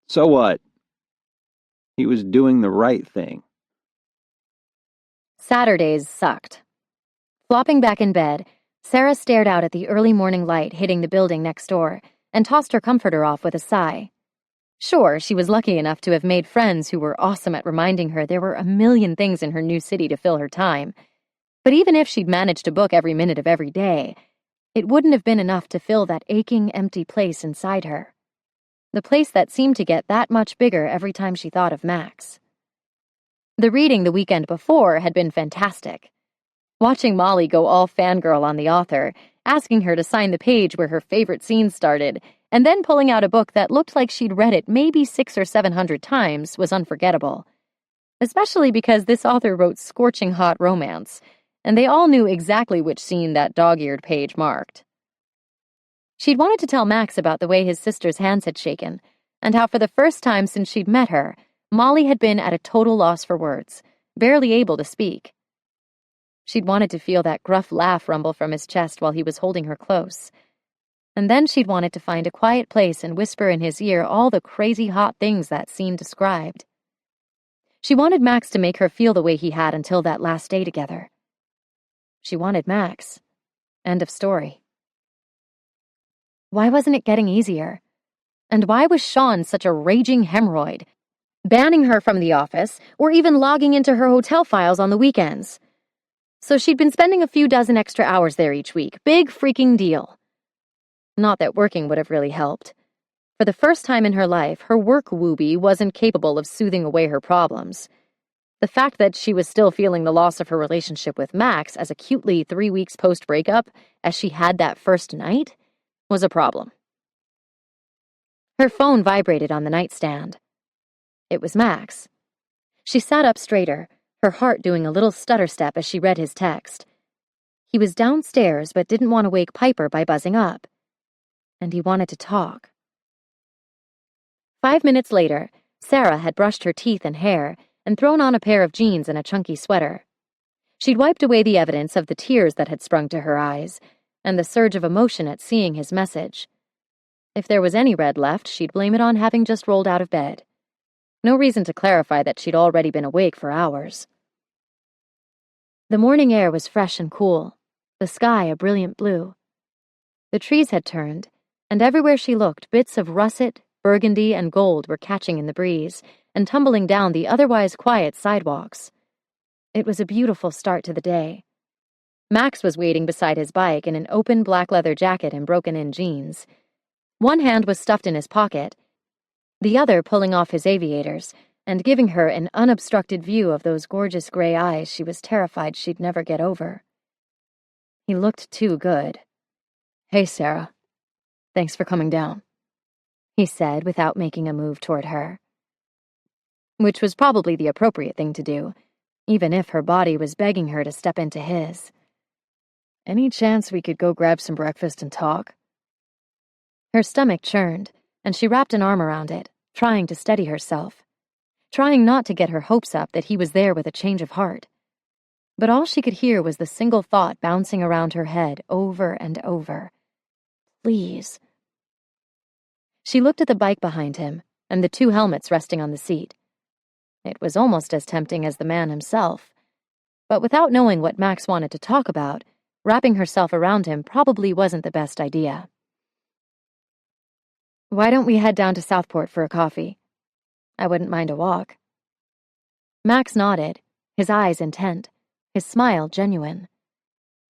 Speaker 1: So what? He was doing the right thing.
Speaker 4: Saturdays sucked. Flopping back in bed, Sarah stared out at the early morning light hitting the building next door and tossed her comforter off with a sigh. Sure, she was lucky enough to have made friends who were awesome at reminding her there were a million things in her new city to fill her time. But even if she'd managed to book every minute of every day, it wouldn't have been enough to fill that aching, empty place inside her. The place that seemed to get that much bigger every time she thought of Max. The reading the weekend before had been fantastic. Watching Molly go all fangirl on the author, asking her to sign the page where her favorite scene started, and then pulling out a book that looked like she'd read it maybe 600 or 700 times was unforgettable. Especially because this author wrote scorching hot romance, and they all knew exactly which scene that dog-eared page marked. She'd wanted to tell Max about the way his sister's hands had shaken, and how for the first time since she'd met her, Molly had been at a total loss for words, barely able to speak. She'd wanted to feel that gruff laugh rumble from his chest while he was holding her close. And then she'd wanted to find a quiet place and whisper in his ear all the crazy hot things that scene described. She wanted Max to make her feel the way he had until that last day together. She wanted Max. End of story. Why wasn't it getting easier? And why was Sean such a raging hemorrhoid, banning her from the office or even logging into her hotel files on the weekends? So she'd been spending a few dozen extra hours there each week. Big freaking deal. Not that working would have really helped. For the first time in her life, her work wooby wasn't capable of soothing away her problems. The fact that she was still feeling the loss of her relationship with Max as acutely 3 weeks post-breakup as she had that first night was a problem. Her phone vibrated on the nightstand. It was Max. She sat up straighter, her heart doing a little stutter step as she read his text. He was downstairs but didn't want to wake Piper by buzzing up. And he wanted to talk. 5 minutes later, Sarah had brushed her teeth and hair and thrown on a pair of jeans and a chunky sweater. She'd wiped away the evidence of the tears that had sprung to her eyes and the surge of emotion at seeing his message. If there was any red left, she'd blame it on having just rolled out of bed. No reason to clarify that she'd already been awake for hours. The morning air was fresh and cool, the sky a brilliant blue. The trees had turned, and everywhere she looked, bits of russet, Burgundy and gold were catching in the breeze and tumbling down the otherwise quiet sidewalks. It was a beautiful start to the day. Max was waiting beside his bike in an open black leather jacket and broken-in jeans. One hand was stuffed in his pocket, the other pulling off his aviators and giving her an unobstructed view of those gorgeous gray eyes she was terrified she'd never get over. He looked too good. "Hey, Sarah. Thanks for coming down," he said without making a move toward her. Which was probably the appropriate thing to do, even if her body was begging her to step into his. "Any chance we could go grab some breakfast and talk?" Her stomach churned, and she wrapped an arm around it, trying to steady herself, trying not to get her hopes up that he was there with a change of heart. But all she could hear was the single thought bouncing around her head over and over. Please. She looked at the bike behind him and the 2 helmets resting on the seat. It was almost as tempting as the man himself, but without knowing what Max wanted to talk about, wrapping herself around him probably wasn't the best idea. "Why don't we head down to Southport for a coffee? I wouldn't mind a walk." Max nodded, his eyes intent, his smile genuine.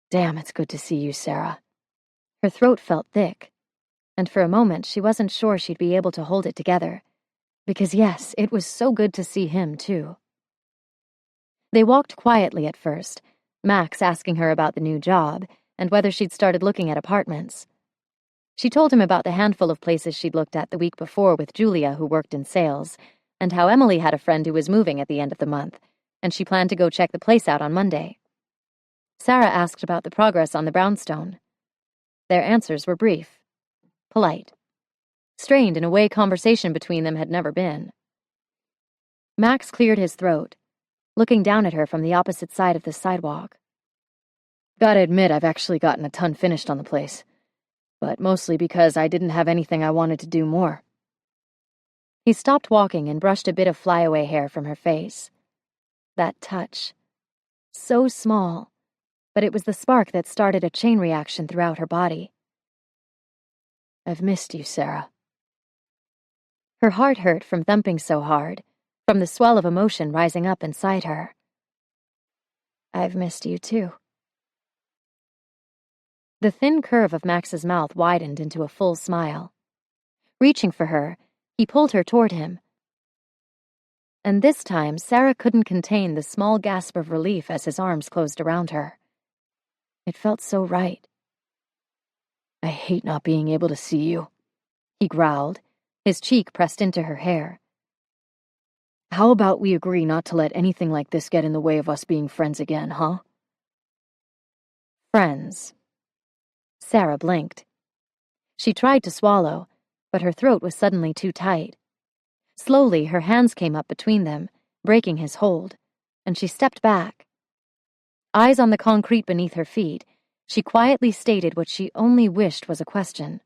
Speaker 4: "Damn, it's good to see you, Sarah." Her throat felt thick, and for a moment she wasn't sure she'd be able to hold it together, because yes, it was so good to see him, too. They walked quietly at first, Max asking her about the new job and whether she'd started looking at apartments. She told him about the handful of places she'd looked at the week before with Julia, who worked in sales, and how Emily had a friend who was moving at the end of the month, and she planned to go check the place out on Monday. Sarah asked about the progress on the brownstone. Their answers were brief, polite, strained in a way conversation between them had never been. Max cleared his throat, looking down at her from the opposite side of the sidewalk. "Gotta admit, I've actually gotten a ton finished on the place, but mostly because I didn't have anything I wanted to do more." He stopped walking and brushed a bit of flyaway hair from her face. That touch. So small, but it was the spark that started a chain reaction throughout her body. "I've missed you, Sarah." Her heart hurt from thumping so hard, from the swell of emotion rising up inside her. "I've missed you, too." The thin curve of Max's mouth widened into a full smile. Reaching for her, he pulled her toward him. And this time, Sarah couldn't contain the small gasp of relief as his arms closed around her. It felt so right. "I hate not being able to see you," he growled, his cheek pressed into her hair. "How about we agree not to let anything like this get in the way of us being friends again, huh?" Friends. Sarah blinked. She tried to swallow, but her throat was suddenly too tight. Slowly, her hands came up between them, breaking his hold, and she stepped back. Eyes on the concrete beneath her feet, she quietly stated what she only wished was a question.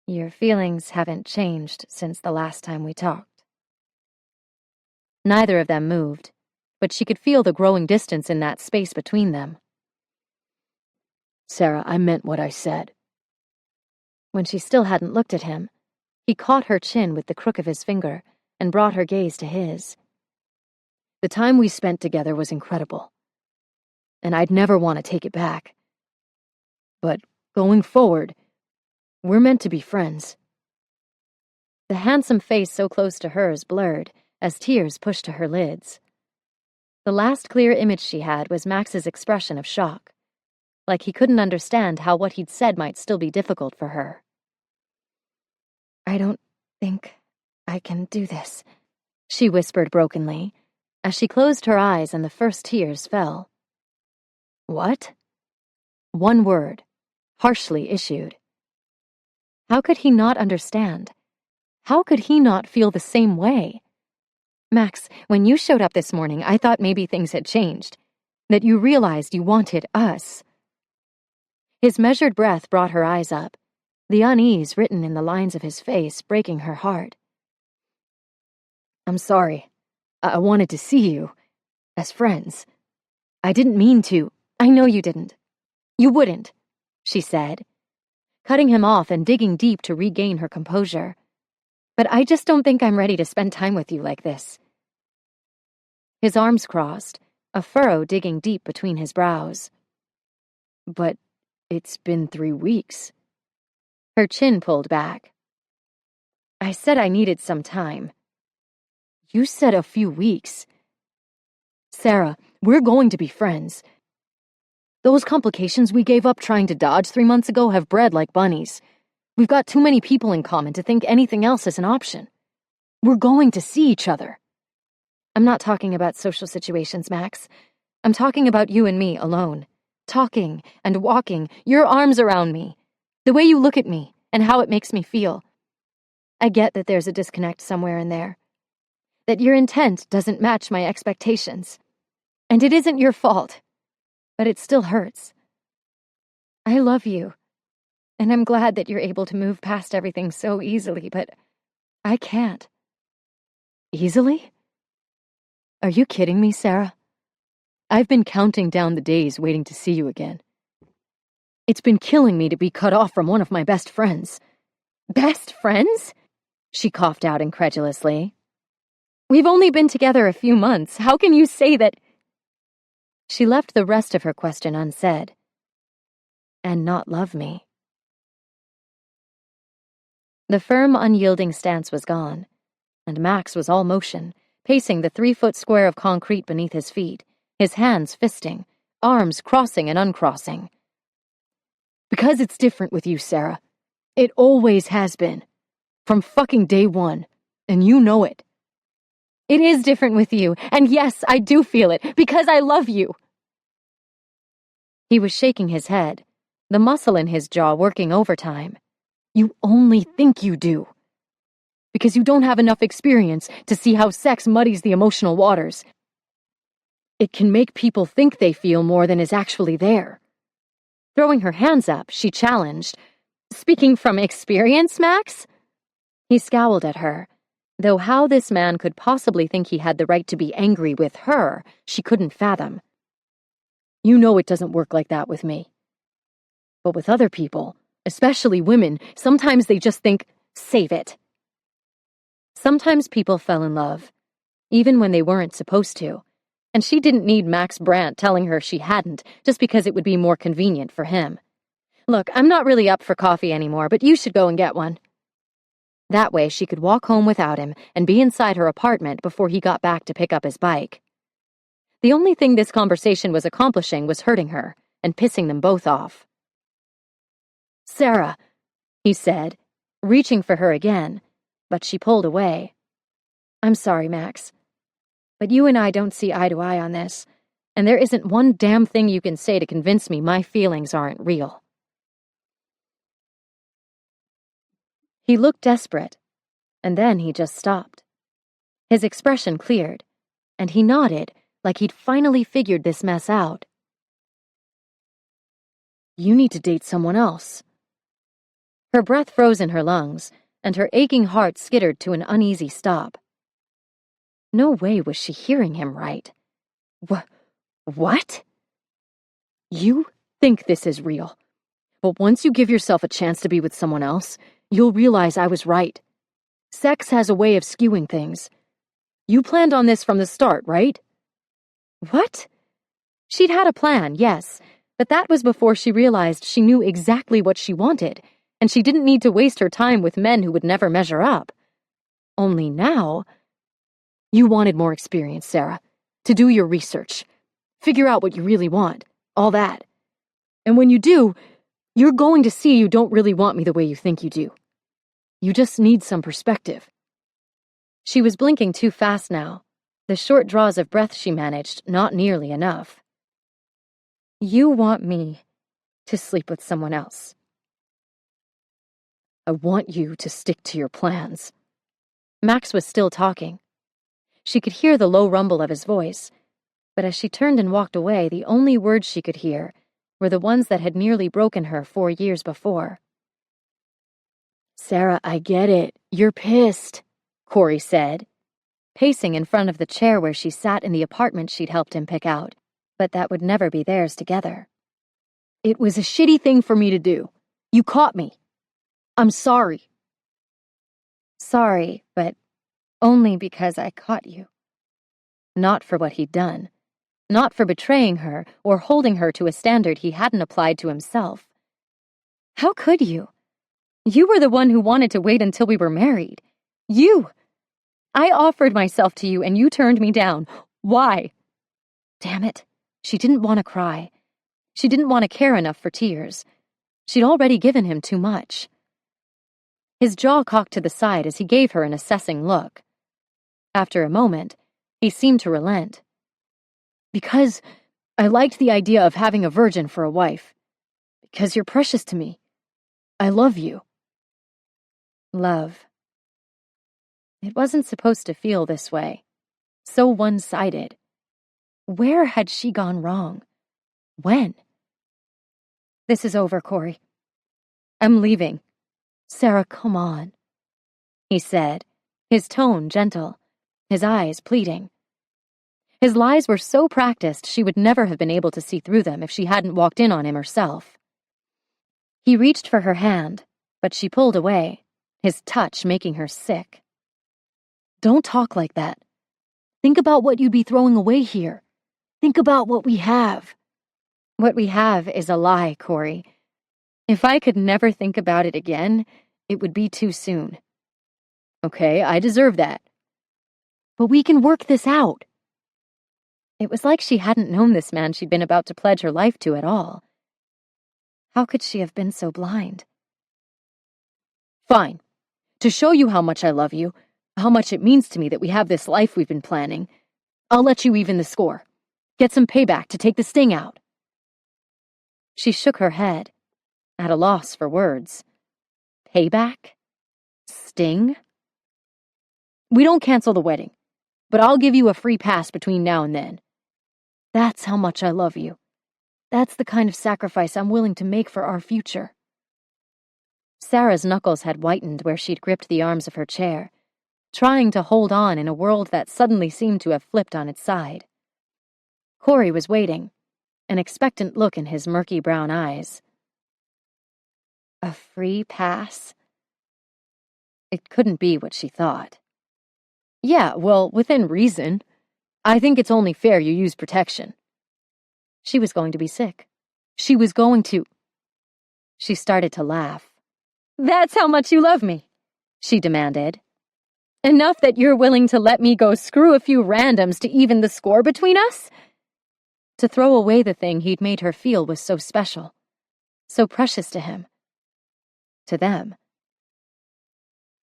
Speaker 4: "Your feelings haven't changed since the last time we talked." Neither of them moved, but she could feel the growing distance in that space between them. "Sarah, I meant what I said." When she still hadn't looked at him, he caught her chin with the crook of his finger and brought her gaze to his. "The time we spent together was incredible, and I'd never want to take it back. But going forward, we're meant to be friends." The handsome face so close to hers blurred as tears pushed to her lids. The last clear image she had was Max's expression of shock, like he couldn't understand how what he'd said might still be difficult for her. "I don't think I can do this," she whispered brokenly, as she closed her eyes and the first tears fell. "What?" One word, harshly issued. How could he not understand? How could he not feel the same way? "Max, when you showed up this morning, I thought maybe things had changed, that you realized you wanted us." His measured breath brought her eyes up, the unease written in the lines of his face breaking her heart. "I'm sorry. I wanted to see you, as friends. I didn't mean to." "I know you didn't. You wouldn't," she said. cutting him off and digging deep to regain her composure. "But I just don't think I'm ready to spend time with you like this." His arms crossed, a furrow digging deep between his brows. "But it's been 3 weeks." Her chin pulled back. "I said I needed some time." "You said a few weeks." "Sarah, we're going to be friends. Those complications we gave up trying to dodge 3 months ago have bred like bunnies. We've got too many people in common to think anything else is an option. We're going to see each other." "I'm not talking about social situations, Max. I'm talking about you and me alone. Talking and walking, your arms around me. The way you look at me and how it makes me feel. I get that there's a disconnect somewhere in there. That your intent doesn't match my expectations. And it isn't your fault. But it still hurts. I love you. And I'm glad that you're able to move past everything so easily, but I can't." "Easily? Are you kidding me, Sarah? I've been counting down the days waiting to see you again. It's been killing me to be cut off from one of my best friends." "Best friends?" she coughed out incredulously. "We've only been together a few months. How can you say that—" She left the rest of her question unsaid. "And not love me." The firm, unyielding stance was gone, and Max was all motion, pacing the 3-foot square of concrete beneath his feet, his hands fisting, arms crossing and uncrossing. "Because it's different with you, Sarah. It always has been. From fucking day one. And you know it." "It is different with you, and yes, I do feel it, because I love you." He was shaking his head, the muscle in his jaw working overtime. "You only think you do. Because you don't have enough experience to see how sex muddies the emotional waters. It can make people think they feel more than is actually there." Throwing her hands up, she challenged, "Speaking from experience, Max?" He scowled at her, though how this man could possibly think he had the right to be angry with her, she couldn't fathom. "You know it doesn't work like that with me. But with other people, especially women, sometimes they just think, save it." Sometimes people fell in love, even when they weren't supposed to, and she didn't need Max Brandt telling her she hadn't just because it would be more convenient for him. "Look, I'm not really up for coffee anymore, but you should go and get one." That way she could walk home without him and be inside her apartment before he got back to pick up his bike. The only thing this conversation was accomplishing was hurting her and pissing them both off. "Sarah," he said, reaching for her again, but she pulled away. "I'm sorry, Max, but you and I don't see eye to eye on this, and there isn't one damn thing you can say to convince me my feelings aren't real." He looked desperate, and then he just stopped. His expression cleared, and he nodded like he'd finally figured this mess out. "You need to date someone else." Her breath froze in her lungs, and her aching heart skittered to an uneasy stop. No way was she hearing him right. What? "You think this is real, but once you give yourself a chance to be with someone else, you'll realize I was right. Sex has a way of skewing things. You planned on this from the start, right?" "What?" She'd had a plan, yes, but that was before she realized she knew exactly what she wanted, and she didn't need to waste her time with men who would never measure up. Only now... "You wanted more experience, Sarah, to do your research, figure out what you really want, all that. And when you do, you're going to see you don't really want me the way you think you do. You just need some perspective." She was blinking too fast now, the short draws of breath she managed not nearly enough. "You want me to sleep with someone else." "I want you to stick to your plans." Max was still talking. She could hear the low rumble of his voice, but as she turned and walked away, the only words she could hear were the ones that had nearly broken her 4 years before. "Sarah, I get it. You're pissed," Corey said, pacing in front of the chair where she sat in the apartment she'd helped him pick out, but that would never be theirs together. "It was a shitty thing for me to do. You caught me. I'm sorry.
Speaker 2: Sorry, but only because I caught you. Not for what he'd done. Not for betraying her or holding her to a standard he hadn't applied to himself. How could you? You were the one who wanted to wait until we were married. You! I offered myself to you and you turned me down. Why? Damn it. She didn't want to cry. She didn't want to care enough for tears. She'd already given him too much. His jaw cocked to the side as he gave her an assessing look. After a moment, he seemed to relent. Because I liked the idea of having a virgin for a wife. Because you're precious to me. I love you. Love. It wasn't supposed to feel this way. So one-sided. Where had she gone wrong? When? This is over, Corey. I'm leaving. Sarah, come on, he said, his tone gentle, his eyes pleading. His lies were so practiced she would never have been able to see through them if she hadn't walked in on him herself. He reached for her hand, but she pulled away, his touch making her sick. Don't talk like that. Think about what you'd be throwing away here. Think about what we have. What we have is a lie, Corey. If I could never think about it again, it would be too soon. Okay, I deserve that. But we can work this out. It was like she hadn't known this man she'd been about to pledge her life to at all. How could she have been so blind? Fine. To show you how much I love you, how much it means to me that we have this life we've been planning, I'll let you even the score. Get some payback to take the sting out. She shook her head, at a loss for words. Payback? Sting? We don't cancel the wedding, but I'll give you a free pass between now and then. That's how much I love you. That's the kind of sacrifice I'm willing to make for our future. Sarah's knuckles had whitened where she'd gripped the arms of her chair, trying to hold on in a world that suddenly seemed to have flipped on its side. Corey was waiting, an expectant look in his murky brown eyes. A free pass? It couldn't be what she thought. Yeah, well, within reason. I think it's only fair you use protection. She was going to be sick. She was going to... She started to laugh. That's how much you love me, she demanded. Enough that you're willing to let me go screw a few randoms to even the score between us? To throw away the thing he'd made her feel was so special, so precious to him. To them.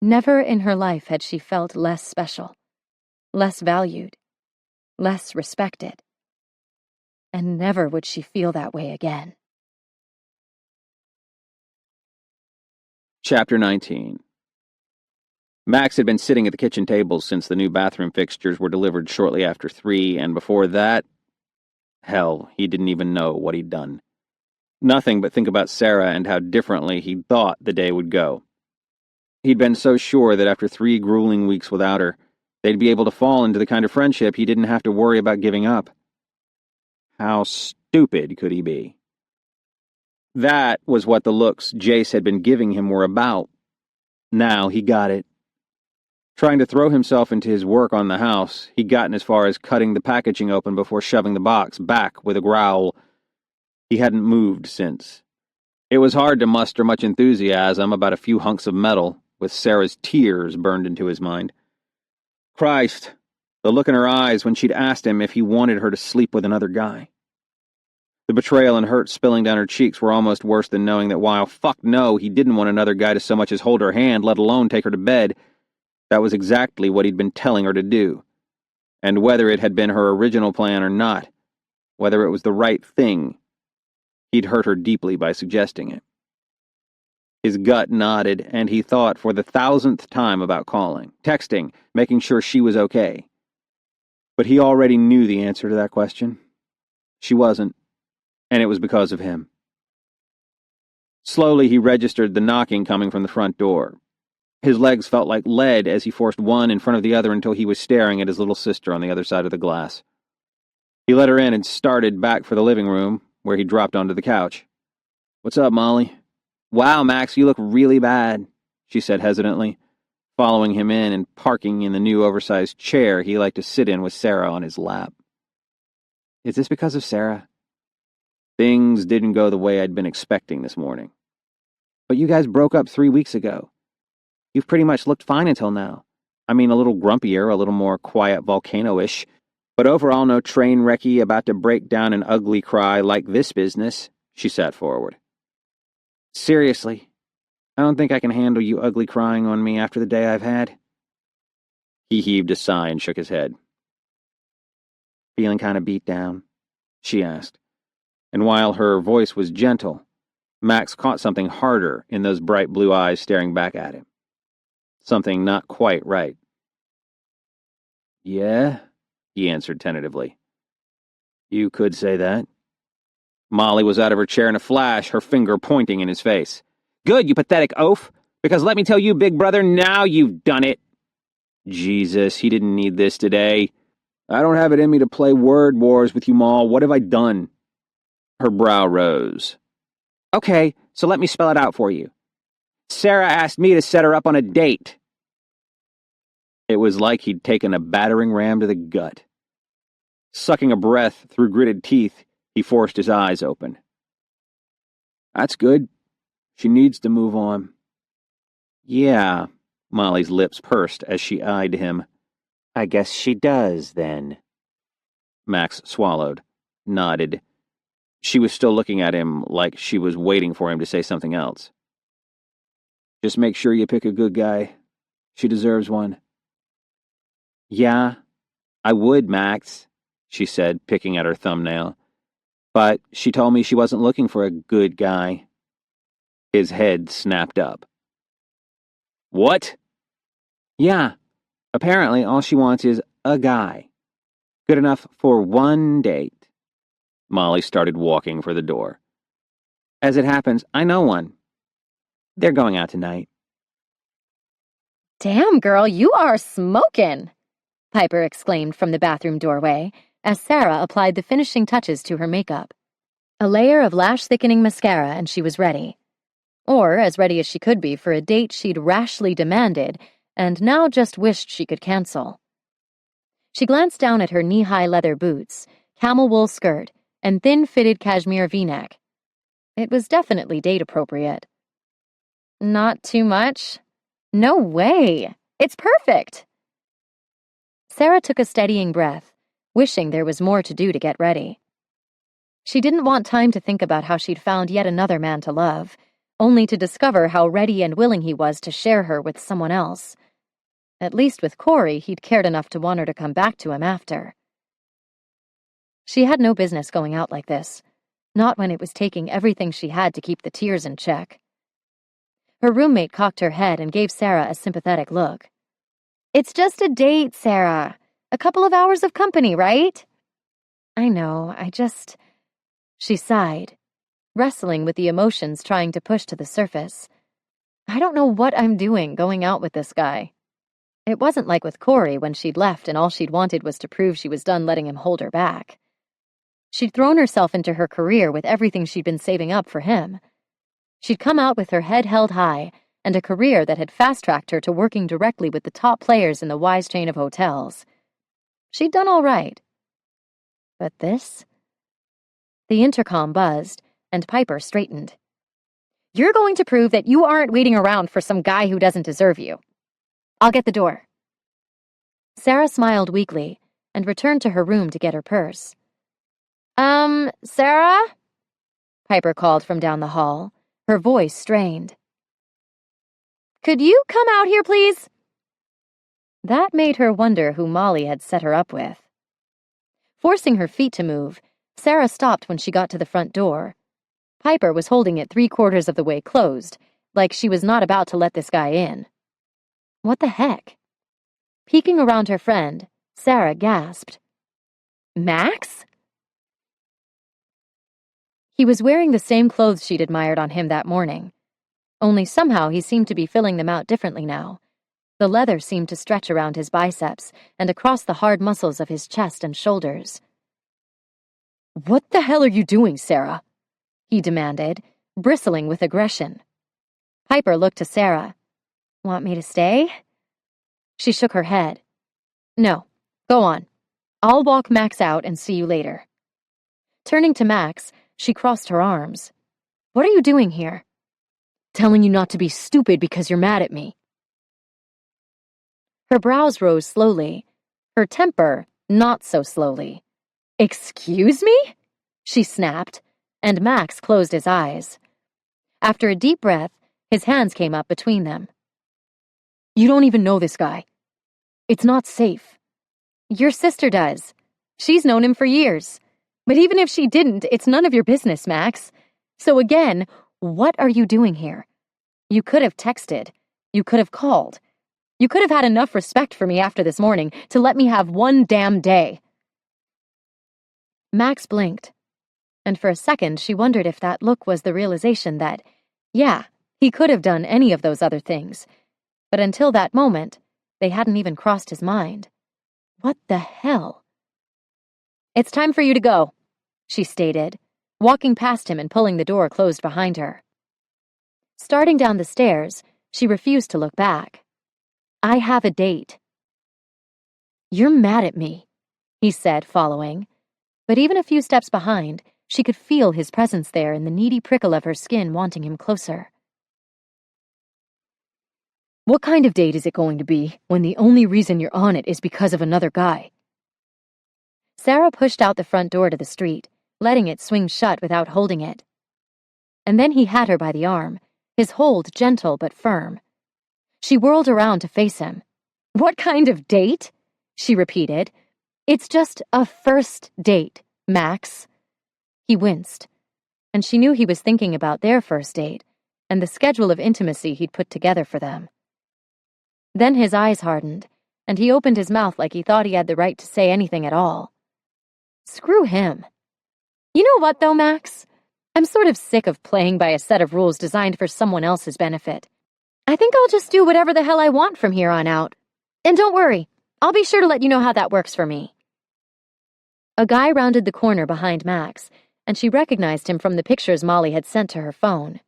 Speaker 2: Never in her life had she felt less special, less valued, less respected. And never would she feel that way again.
Speaker 1: Chapter 19. Max had been sitting at the kitchen table since the new bathroom fixtures were delivered shortly after 3, and before that, hell, he didn't even know what he'd done. Nothing but think about Sarah and how differently he thought the day would go. He'd been so sure that after 3 grueling weeks without her, they'd be able to fall into the kind of friendship he didn't have to worry about giving up. How stupid could he be? That was what the looks Jace had been giving him were about. Now he got it. Trying to throw himself into his work on the house, he'd gotten as far as cutting the packaging open before shoving the box back with a growl. He hadn't moved since. It was hard to muster much enthusiasm about a few hunks of metal, with Sarah's tears burned into his mind. Christ, the look in her eyes when she'd asked him if he wanted her to sleep with another guy. The betrayal and hurt spilling down her cheeks were almost worse than knowing that while, fuck no, he didn't want another guy to so much as hold her hand, let alone take her to bed. That was exactly what he'd been telling her to do. And whether it had been her original plan or not, whether it was the right thing, he'd hurt her deeply by suggesting it. His gut nodded, and he thought for the 1,000th time about calling, texting, making sure she was okay. But he already knew the answer to that question. She wasn't, and it was because of him. Slowly he registered the knocking coming from the front door. His legs felt like lead as he forced one in front of the other until he was staring at his little sister on the other side of the glass. He let her in and started back for the living room, where he dropped onto the couch. "What's up, Molly?" Wow, Max, you look really bad, she said hesitantly, following him in and parking in the new oversized chair he liked to sit in with Sarah on his lap.
Speaker 3: Is this because of Sarah?
Speaker 1: Things didn't go the way I'd been expecting this morning.
Speaker 3: But you guys broke up 3 weeks ago. You've pretty much looked fine until now.
Speaker 1: I mean, a little grumpier, a little more quiet volcano-ish, but overall no train wrecky about to break down an ugly cry like this business. She sat forward.
Speaker 3: Seriously, I don't think I can handle you ugly crying on me after the day I've had.
Speaker 1: He heaved a sigh and shook his head.
Speaker 3: Feeling kind of beat down? She asked.
Speaker 1: And while her voice was gentle, Max caught something harder in those bright blue eyes staring back at him. Something not quite right.
Speaker 3: Yeah,
Speaker 1: he answered tentatively.
Speaker 3: You could say that.
Speaker 1: Molly was out of her chair in a flash, her finger pointing in his face. Good, you pathetic oaf, because let me tell you, big brother, now you've done it. Jesus, he didn't need this today. I don't have it in me to play word wars with you, Moll. What have I done? Her brow rose. Okay, so let me spell it out for you. Sarah asked me to set her up on a date. It was like he'd taken a battering ram to the gut. Sucking a breath through gritted teeth, he forced his eyes open.
Speaker 3: That's good. She needs to move on.
Speaker 1: Yeah, Molly's lips pursed as she eyed him.
Speaker 3: I guess she does, then.
Speaker 1: Max swallowed, nodded. She was still looking at him like she was waiting for him to say something else.
Speaker 3: Just make sure you pick a good guy. She deserves one.
Speaker 1: Yeah, I would, Max, she said, picking at her thumbnail. But she told me she wasn't looking for a good guy. His head snapped up. What?
Speaker 3: Yeah, apparently all she wants is a guy. Good enough for one date.
Speaker 1: Molly started walking for the door.
Speaker 3: As it happens, I know one. They're going out tonight.
Speaker 4: Damn, girl, you are smokin', Piper exclaimed from the bathroom doorway as Sarah applied the finishing touches to her makeup. A layer of lash-thickening mascara and she was ready. Or as ready as she could be for a date she'd rashly demanded and now just wished she could cancel. She glanced down at her knee-high leather boots, camel wool skirt, and thin-fitted cashmere v-neck. It was definitely date-appropriate. Not too much? No way! It's perfect! Sarah took a steadying breath, wishing there was more to do to get ready. She didn't want time to think about how she'd found yet another man to love, only to discover how ready and willing he was to share her with someone else. At least with Corey, he'd cared enough to want her to come back to him after. She had no business going out like this, not when it was taking everything she had to keep the tears in check. Her roommate cocked her head and gave Sarah a sympathetic look. It's just a date, Sarah. A couple of hours of company, right? I know, She sighed, wrestling with the emotions trying to push to the surface. I don't know what I'm doing going out with this guy. It wasn't like with Corey when she'd left and all she'd wanted was to prove she was done letting him hold her back. She'd thrown herself into her career with everything she'd been saving up for him. She'd come out with her head held high and a career that had fast-tracked her to working directly with the top players in the Wise chain of hotels. She'd done all right. But this? The intercom buzzed, and Piper straightened. You're going to prove that you aren't waiting around for some guy who doesn't deserve you. I'll get the door. Sarah smiled weakly and returned to her room to get her purse. Sarah? Piper called from down the hall, her voice strained. Could you come out here, please? That made her wonder who Molly had set her up with. Forcing her feet to move, Sarah stopped when she got to the front door. Piper was holding it 3/4 of the way closed, like she was not about to let this guy in. What the heck? Peeking around her friend, Sarah gasped. Max? He was wearing the same clothes she'd admired on him that morning. Only somehow he seemed to be filling them out differently now. The leather seemed to stretch around his biceps and across the hard muscles of his chest and shoulders. What the hell are you doing, Sarah? He demanded, bristling with aggression. Piper looked to Sarah. Want me to stay? She shook her head. No, go on. I'll walk Max out and see you later. Turning to Max, she crossed her arms. What are you doing here? Telling you not to be stupid because you're mad at me. Her brows rose slowly, her temper not so slowly. Excuse me? She snapped, and Max closed his eyes. After a deep breath, his hands came up between them. You don't even know this guy. It's not safe. Your sister does. She's known him for years. But even if she didn't, it's none of your business, Max. So again, what are you doing here? You could have texted. You could have called. You could have had enough respect for me after this morning to let me have one damn day. Max blinked, and for a second she wondered if that look was the realization that, yeah, he could have done any of those other things. But until that moment, they hadn't even crossed his mind. What the hell? It's time for you to go, she stated, walking past him and pulling the door closed behind her. Starting down the stairs, she refused to look back. I have a date. You're mad at me, he said, following. But even a few steps behind, she could feel his presence there in the needy prickle of her skin wanting him closer. What kind of date is it going to be when the only reason you're on it is because of another guy? Sarah pushed out the front door to the street, letting it swing shut without holding it. And then he had her by the arm, his hold gentle but firm. She whirled around to face him. What kind of date? She repeated. It's just a first date, Max. He winced, and she knew he was thinking about their first date and the schedule of intimacy he'd put together for them. Then his eyes hardened, and he opened his mouth like he thought he had the right to say anything at all. Screw him. You know what, though, Max? I'm sort of sick of playing by a set of rules designed for someone else's benefit. I think I'll just do whatever the hell I want from here on out. And don't worry, I'll be sure to let you know how that works for me. A guy rounded the corner behind Max, and she recognized him from the pictures Molly had sent to her phone.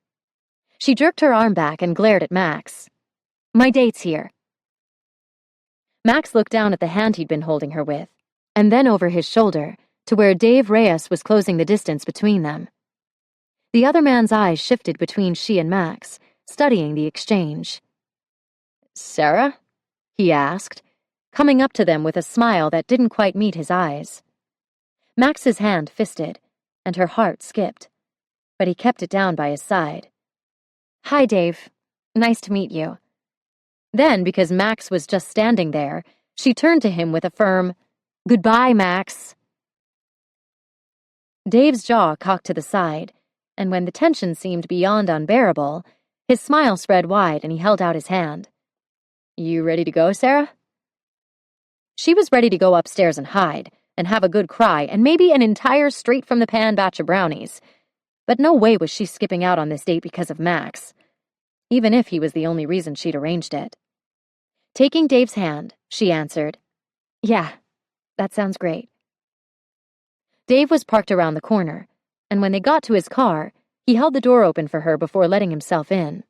Speaker 4: She jerked her arm back and glared at Max. My date's here. Max looked down at the hand he'd been holding her with, and then over his shoulder to where Dave Reyes was closing the distance between them. The other man's eyes shifted between she and Max, studying the exchange. Sarah? He asked, coming up to them with a smile that didn't quite meet his eyes. Max's hand fisted, and her heart skipped, but he kept it down by his side. Hi, Dave. Nice to meet you. Then, because Max was just standing there, she turned to him with a firm, Goodbye, Max. Dave's jaw cocked to the side, and when the tension seemed beyond unbearable, his smile spread wide and he held out his hand. You ready to go, Sarah? She was ready to go upstairs and hide, and have a good cry, and maybe an entire straight-from-the-pan batch of brownies. But no way was she skipping out on this date because of Max, even if he was the only reason she'd arranged it. Taking Dave's hand, she answered, Yeah, that sounds great. Dave was parked around the corner, and when they got to his car, he held the door open for her before letting himself in.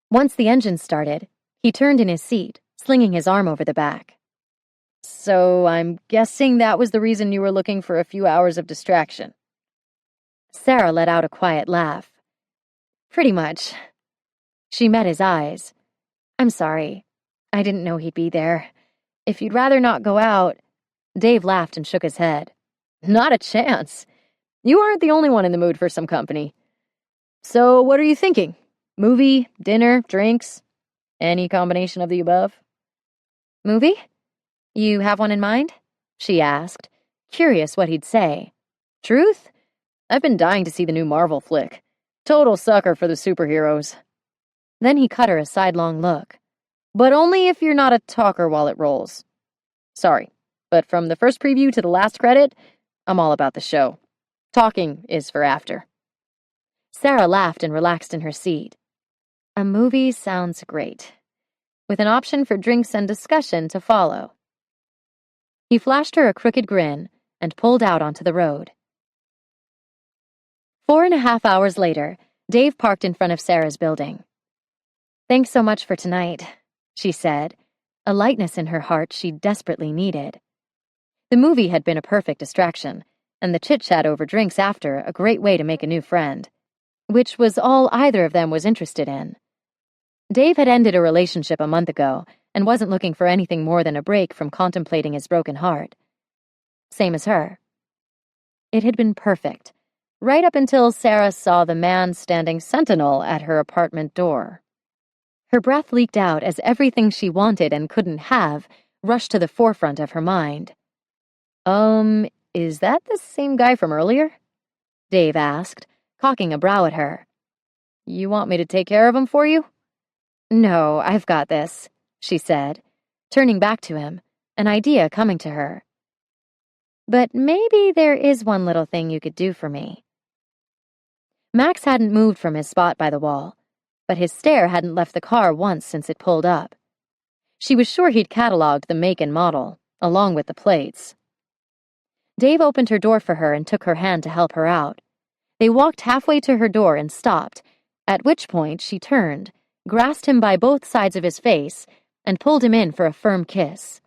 Speaker 4: Once the engine started, he turned in his seat, slinging his arm over the back. So I'm guessing that was the reason you were looking for a few hours of distraction. Sarah let out a quiet laugh. Pretty much. She met his eyes. I'm sorry. I didn't know he'd be there. If you'd rather not go out... Dave laughed and shook his head. Not a chance. You aren't the only one in the mood for some company. So what are you thinking? Movie, dinner, drinks? Any combination of the above? Movie? You have one in mind? She asked, curious what he'd say. Truth? I've been dying to see the new Marvel flick. Total sucker for the superheroes. Then he cut her a sidelong look. But only if you're not a talker while it rolls. Sorry, but from the first preview to the last credit, I'm all about the show. Talking is for after. Sarah laughed and relaxed in her seat. A movie sounds great, with an option for drinks and discussion to follow. He flashed her a crooked grin and pulled out onto the road. 4.5 hours later, Dave parked in front of Sarah's building. "Thanks so much for tonight," she said, a lightness in her heart she desperately needed. The movie had been a perfect distraction, and the chit-chat over drinks after a great way to make a new friend, which was all either of them was interested in. Dave had ended a relationship a month ago and wasn't looking for anything more than a break from contemplating his broken heart. Same as her. It had been perfect, right up until Sarah saw the man standing sentinel at her apartment door. Her breath leaked out as everything she wanted and couldn't have rushed to the forefront of her mind. Is that the same guy from earlier?" Dave asked, cocking a brow at her. "You want me to take care of him for you?" "No, I've got this," she said, turning back to him, an idea coming to her. "But maybe there is one little thing you could do for me." Max hadn't moved from his spot by the wall, but his stare hadn't left the car once since it pulled up. She was sure he'd cataloged the make and model, along with the plates. Dave opened her door for her and took her hand to help her out. They walked halfway to her door and stopped, at which point she turned, grasped him by both sides of his face, and pulled him in for a firm kiss.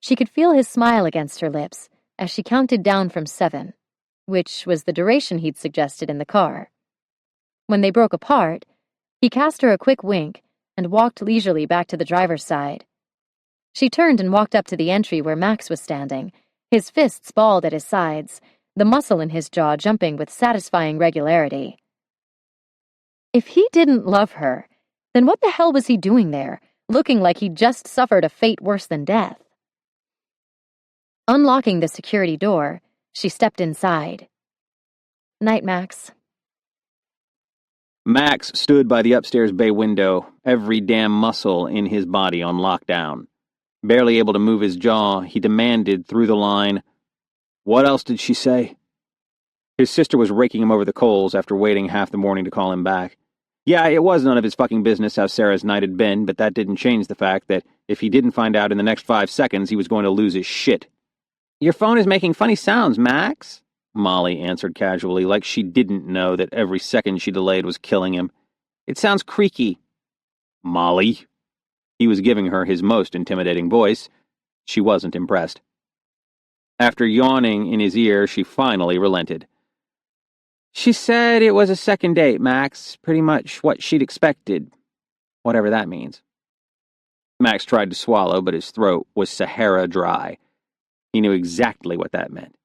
Speaker 4: She could feel his smile against her lips as she counted down from 7, which was the duration he'd suggested in the car. When they broke apart, he cast her a quick wink and walked leisurely back to the driver's side. She turned and walked up to the entry where Max was standing, his fists balled at his sides, the muscle in his jaw jumping with satisfying regularity. If he didn't love her, then what the hell was he doing there, looking like he'd just suffered a fate worse than death? Unlocking the security door, she stepped inside. "Night, Max."
Speaker 1: Max stood by the upstairs bay window, every damn muscle in his body on lockdown. Barely able to move his jaw, he demanded through the line, "What else did she say?" His sister was raking him over the coals after waiting half the morning to call him back. Yeah, it was none of his fucking business how Sarah's night had been, but that didn't change the fact that if he didn't find out in the next 5 seconds, he was going to lose his shit. "Your phone is making funny sounds, Max," Molly answered casually, like she didn't know that every second she delayed was killing him. "It sounds creaky." "Molly?" He was giving her his most intimidating voice. She wasn't impressed. After yawning in his ear, she finally relented. "She said it was a second date, Max. Pretty much what she'd expected. Whatever that means." Max tried to swallow, but his throat was Sahara dry. He knew exactly what that meant,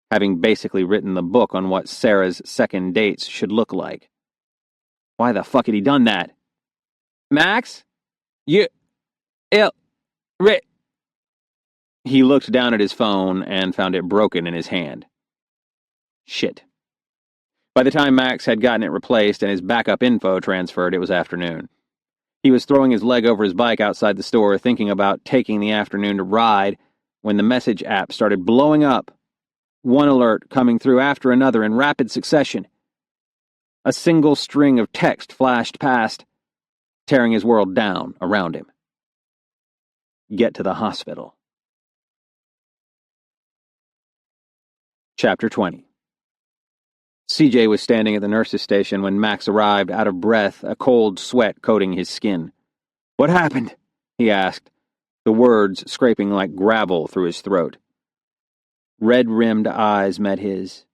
Speaker 1: having basically written the book on what Sarah's second dates should look like. Why the fuck had he done that? "Max? He looked down at his phone and found it broken in his hand. Shit. By the time Max had gotten it replaced and his backup info transferred, it was afternoon. He was throwing his leg over his bike outside the store, thinking about taking the afternoon to ride, when the message app started blowing up, one alert coming through after another in rapid succession. A single string of text flashed past, tearing his world down around him. Get to the hospital. Chapter 20. CJ was standing at the nurse's station when Max arrived, out of breath, a cold sweat coating his skin. "What happened?" he asked, the words scraping like gravel through his throat. Red-rimmed eyes met his,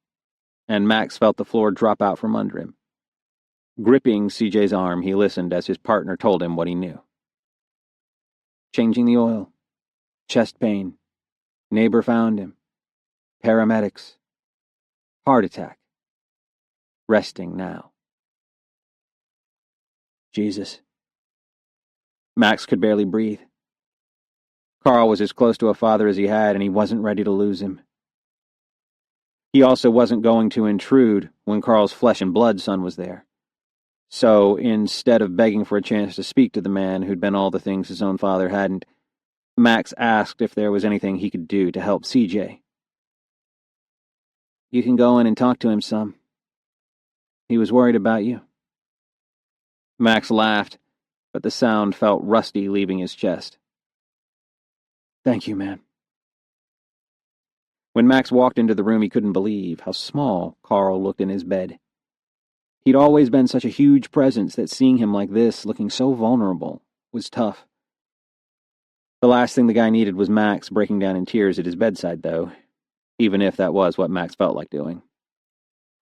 Speaker 1: and Max felt the floor drop out from under him. Gripping CJ's arm, he listened as his partner told him what he knew. Changing the oil. Chest pain. Neighbor found him. Paramedics. Heart attack. Resting now. Jesus. Max could barely breathe. Carl was as close to a father as he had, and he wasn't ready to lose him. He also wasn't going to intrude when Carl's flesh and blood son was there. So, instead of begging for a chance to speak to the man who'd been all the things his own father hadn't, Max asked if there was anything he could do to help CJ. "You can go in and talk to him some. He was worried about you." Max laughed, but the sound felt rusty leaving his chest. "Thank you, man." When Max walked into the room, he couldn't believe how small Carl looked in his bed.
Speaker 3: He'd always been such a huge presence that seeing him like this, looking so vulnerable, was tough. The last thing the guy needed was Max breaking down in tears at his bedside, though, even if that was what Max felt like doing.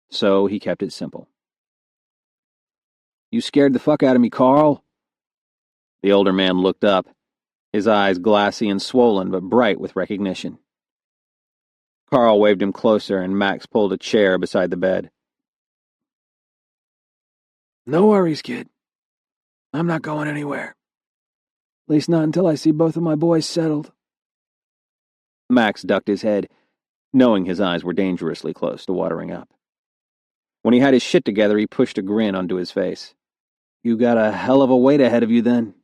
Speaker 3: So he kept it simple. "You scared the fuck out of me, Carl." The older man looked up, his eyes glassy and swollen but bright with recognition. Carl waved him closer, and Max pulled a chair beside the bed.
Speaker 5: "No worries, kid. I'm not going anywhere. At least not until I see both of my boys settled."
Speaker 3: Max ducked his head, knowing his eyes were dangerously close to watering up. When he had his shit together, he pushed a grin onto his face. "You got a hell of a wait ahead of you, then."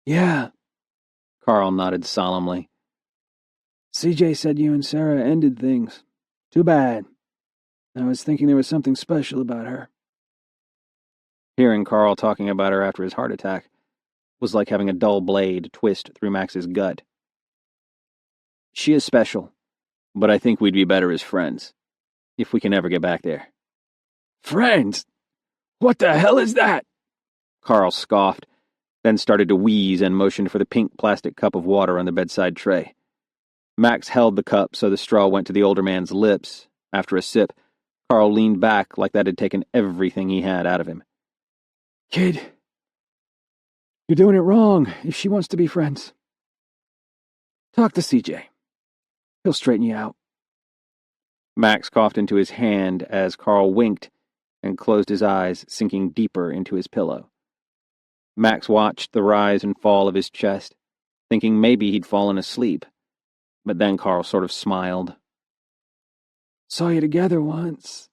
Speaker 5: "Yeah."
Speaker 3: Carl nodded solemnly.
Speaker 5: "CJ said you and Sarah ended things. Too bad. I was thinking there was something special about her."
Speaker 3: Hearing Carl talking about her after his heart attack was like having a dull blade twist through Max's gut. "She is special, but I think we'd be better as friends, if we can ever get back there."
Speaker 5: "Friends? What the hell is that?"
Speaker 3: Carl scoffed, then started to wheeze and motioned for the pink plastic cup of water on the bedside tray. Max held the cup so the straw went to the older man's lips. After a sip, Carl leaned back like that had taken everything he had out of him.
Speaker 5: "Kid, you're doing it wrong if she wants to be friends. Talk to CJ. He'll straighten you out."
Speaker 3: Max coughed into his hand as Carl winked and closed his eyes, sinking deeper into his pillow. Max watched the rise and fall of his chest, thinking maybe he'd fallen asleep, but then Carl sort of smiled.
Speaker 5: "Saw you together once.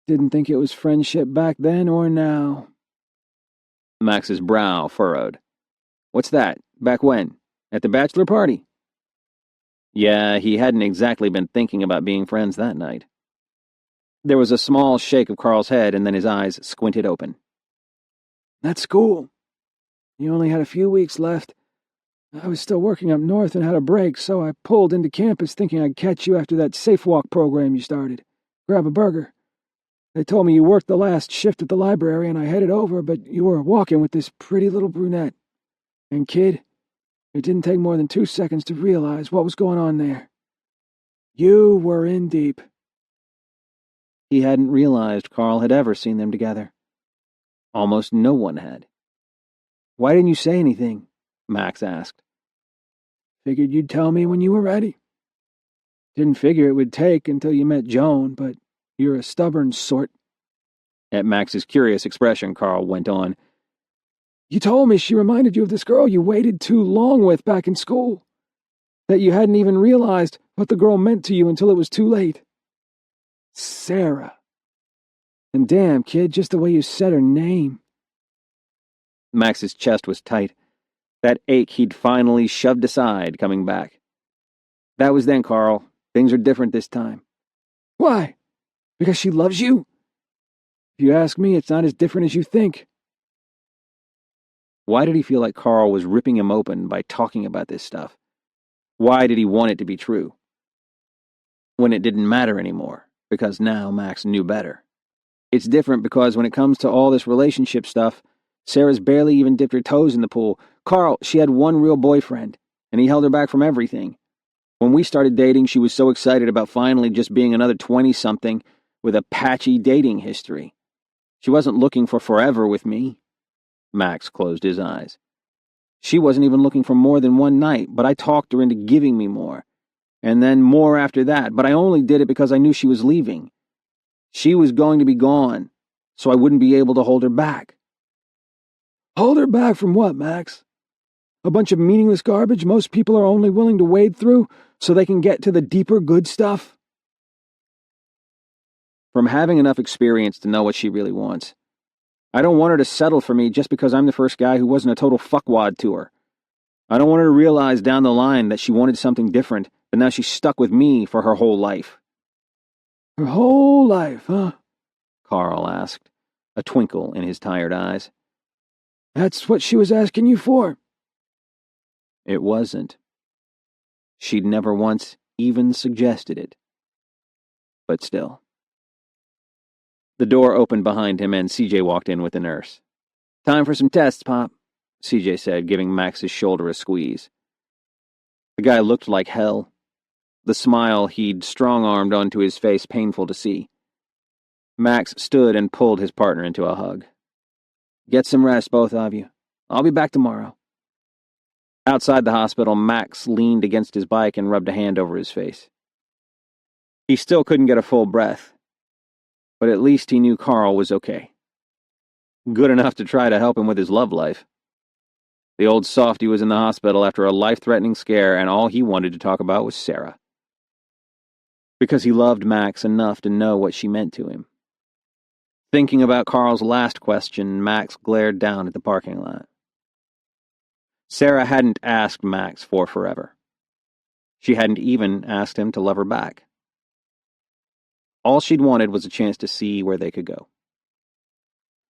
Speaker 5: Didn't think it was friendship back then or now."
Speaker 3: Max's brow furrowed. "What's that? Back when? At the bachelor party?" Yeah, he hadn't exactly been thinking about being friends that night. There was a small shake of Carl's head, and then his eyes squinted open.
Speaker 5: "That's school. You only had a few weeks left. I was still working up north and had a break, so I pulled into campus thinking I'd catch you after that safe walk program you started. Grab a burger. They told me you worked the last shift at the library, and I headed over, but you were walking with this pretty little brunette. And kid, it didn't take more than 2 seconds to realize what was going on there. You were in deep."
Speaker 3: He hadn't realized Carl had ever seen them together. Almost no one had. "Why didn't you say anything?" Max asked.
Speaker 5: "Figured you'd tell me when you were ready. Didn't figure it would take until you met Joan, but you're a stubborn sort."
Speaker 3: At Max's curious expression, Carl went on.
Speaker 5: "You told me she reminded you of this girl you waited too long with back in school. That you hadn't even realized what the girl meant to you until it was too late. Sarah. And damn, kid, just the way you said her name."
Speaker 3: Max's chest was tight. That ache he'd finally shoved aside coming back. "That was then, Carl. Things are different this time."
Speaker 5: "Why? Because she loves you? If you ask me, it's not as different as you think."
Speaker 3: Why did he feel like Carl was ripping him open by talking about this stuff? Why did he want it to be true? When it didn't matter anymore, because now Max knew better. It's different because when it comes to all this relationship stuff, Sarah's barely even dipped her toes in the pool. Carl, she had one real boyfriend, and he held her back from everything. When we started dating, she was so excited about finally just being another 20-something with a patchy dating history. She wasn't looking for forever with me. Max closed his eyes. She wasn't even looking for more than one night, but I talked her into giving me more. And then more after that, but I only did it because I knew she was leaving. She was going to be gone, so I wouldn't be able to hold her back.
Speaker 5: Hold her back from what, Max? A bunch of meaningless garbage most people are only willing to wade through so they can get to the deeper good stuff?
Speaker 3: From having enough experience to know what she really wants. I don't want her to settle for me just because I'm the first guy who wasn't a total fuckwad to her. I don't want her to realize down the line that she wanted something different, but now she's stuck with me for her whole life.
Speaker 5: Her whole life, huh?
Speaker 3: Carl asked, a twinkle in his tired eyes.
Speaker 5: That's what she was asking you for?
Speaker 3: It wasn't. She'd never once even suggested it. But still.
Speaker 1: The door opened behind him and CJ walked in with the nurse. "Time for some tests, Pop," CJ said, giving Max's shoulder a squeeze. The guy looked like hell. The smile he'd strong-armed onto his face painful to see. Max stood and pulled his partner into a hug. "Get some rest, both of you. I'll be back tomorrow." Outside the hospital, Max leaned against his bike and rubbed a hand over his face. He still couldn't get a full breath, but at least he knew Carl was okay. Good enough to try to help him with his love life. The old softy was in the hospital after a life-threatening scare, and all he wanted to talk about was Sarah. Because he loved Max enough to know what she meant to him. Thinking about Carl's last question, Max glared down at the parking lot. Sarah hadn't asked Max for forever. She hadn't even asked him to love her back. All she'd wanted was a chance to see where they could go.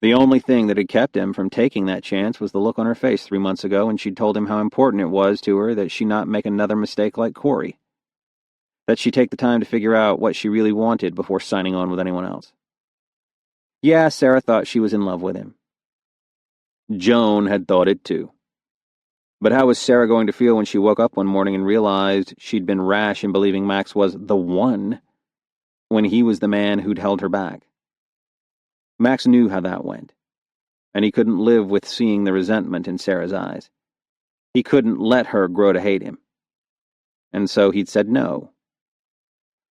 Speaker 1: The only thing that had kept him from taking that chance was the look on her face 3 months ago when she'd told him how important it was to her that she not make another mistake like Corey. That she take the time to figure out what she really wanted before signing on with anyone else. Yeah, Sarah thought she was in love with him. Joan had thought it too. But how was Sarah going to feel when she woke up one morning and realized she'd been rash in believing Max was the one, when he was the man who'd held her back? Max knew how that went, and he couldn't live with seeing the resentment in Sarah's eyes. He couldn't let her grow to hate him. And so he'd said no.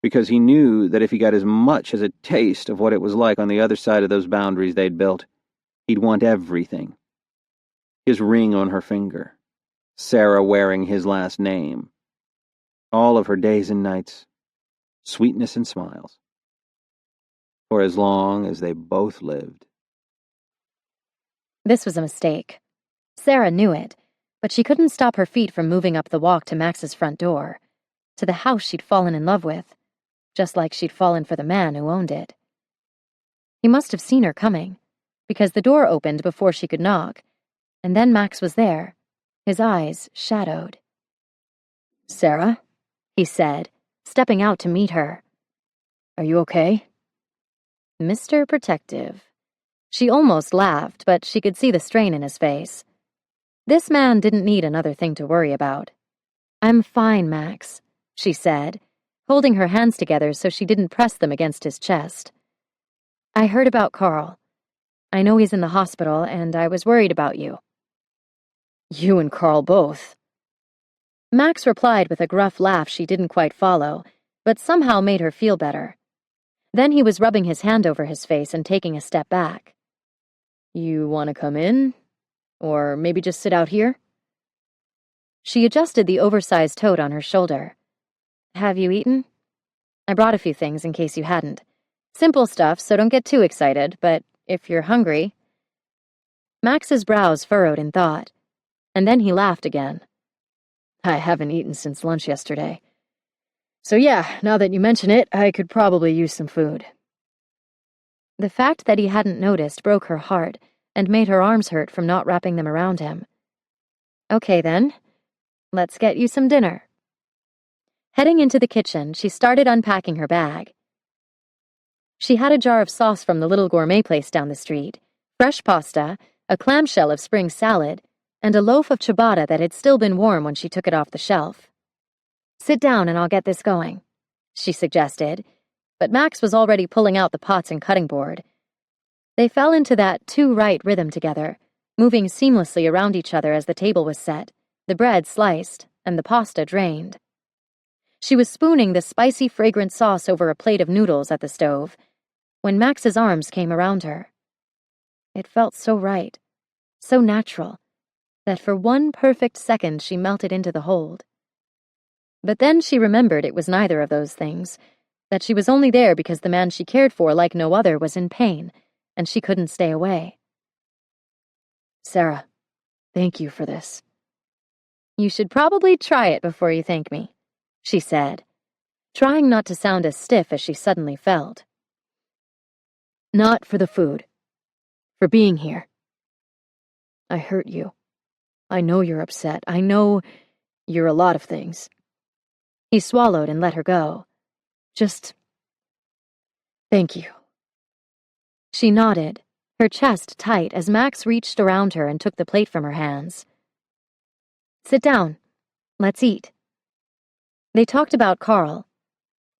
Speaker 1: Because he knew that if he got as much as a taste of what it was like on the other side of those boundaries they'd built, he'd want everything. His ring on her finger, Sarah wearing his last name, all of her days and nights, sweetness and smiles, for as long as they both lived.
Speaker 4: This was a mistake. Sarah knew it, but she couldn't stop her feet from moving up the walk to Max's front door, to the house she'd fallen in love with, just like she'd fallen for the man who owned it. He must have seen her coming, because the door opened before she could knock, and then Max was there, his eyes shadowed. "Sarah?" he said, stepping out to meet her. "Are you okay?" Mr. Protective. She almost laughed, but she could see the strain in his face. This man didn't need another thing to worry about. "I'm fine, Max," she said, holding her hands together so she didn't press them against his chest. "I heard about Carl. I know he's in the hospital, and I was worried about you." "You and Carl both." Max replied with a gruff laugh she didn't quite follow, but somehow made her feel better. Then he was rubbing his hand over his face and taking a step back. "You want to come in? Or maybe just sit out here?" She adjusted the oversized tote on her shoulder. "Have you eaten? I brought a few things in case you hadn't. Simple stuff, so don't get too excited, but if you're hungry..." Max's brows furrowed in thought, and then he laughed again. "I haven't eaten since lunch yesterday. So yeah, now that you mention it, I could probably use some food." The fact that he hadn't noticed broke her heart and made her arms hurt from not wrapping them around him. "Okay then, let's get you some dinner." Heading into the kitchen, she started unpacking her bag. She had a jar of sauce from the little gourmet place down the street, fresh pasta, a clamshell of spring salad, and a loaf of ciabatta that had still been warm when she took it off the shelf. "Sit down and I'll get this going," she suggested, but Max was already pulling out the pots and cutting board. They fell into that too-right rhythm together, moving seamlessly around each other as the table was set, the bread sliced, and the pasta drained. She was spooning the spicy, fragrant sauce over a plate of noodles at the stove when Max's arms came around her. It felt so right, so natural, that for one perfect second she melted into the hold. But then she remembered it was neither of those things, that she was only there because the man she cared for like no other was in pain, and she couldn't stay away. "Sarah, thank you for this." "You should probably try it before you thank me," she said, trying not to sound as stiff as she suddenly felt. "Not for the food. For being here. I hurt you. I know you're upset. I know you're a lot of things." He swallowed and let her go. "Just... thank you." She nodded, her chest tight as Max reached around her and took the plate from her hands. Sit down. Let's eat. They talked about Carl.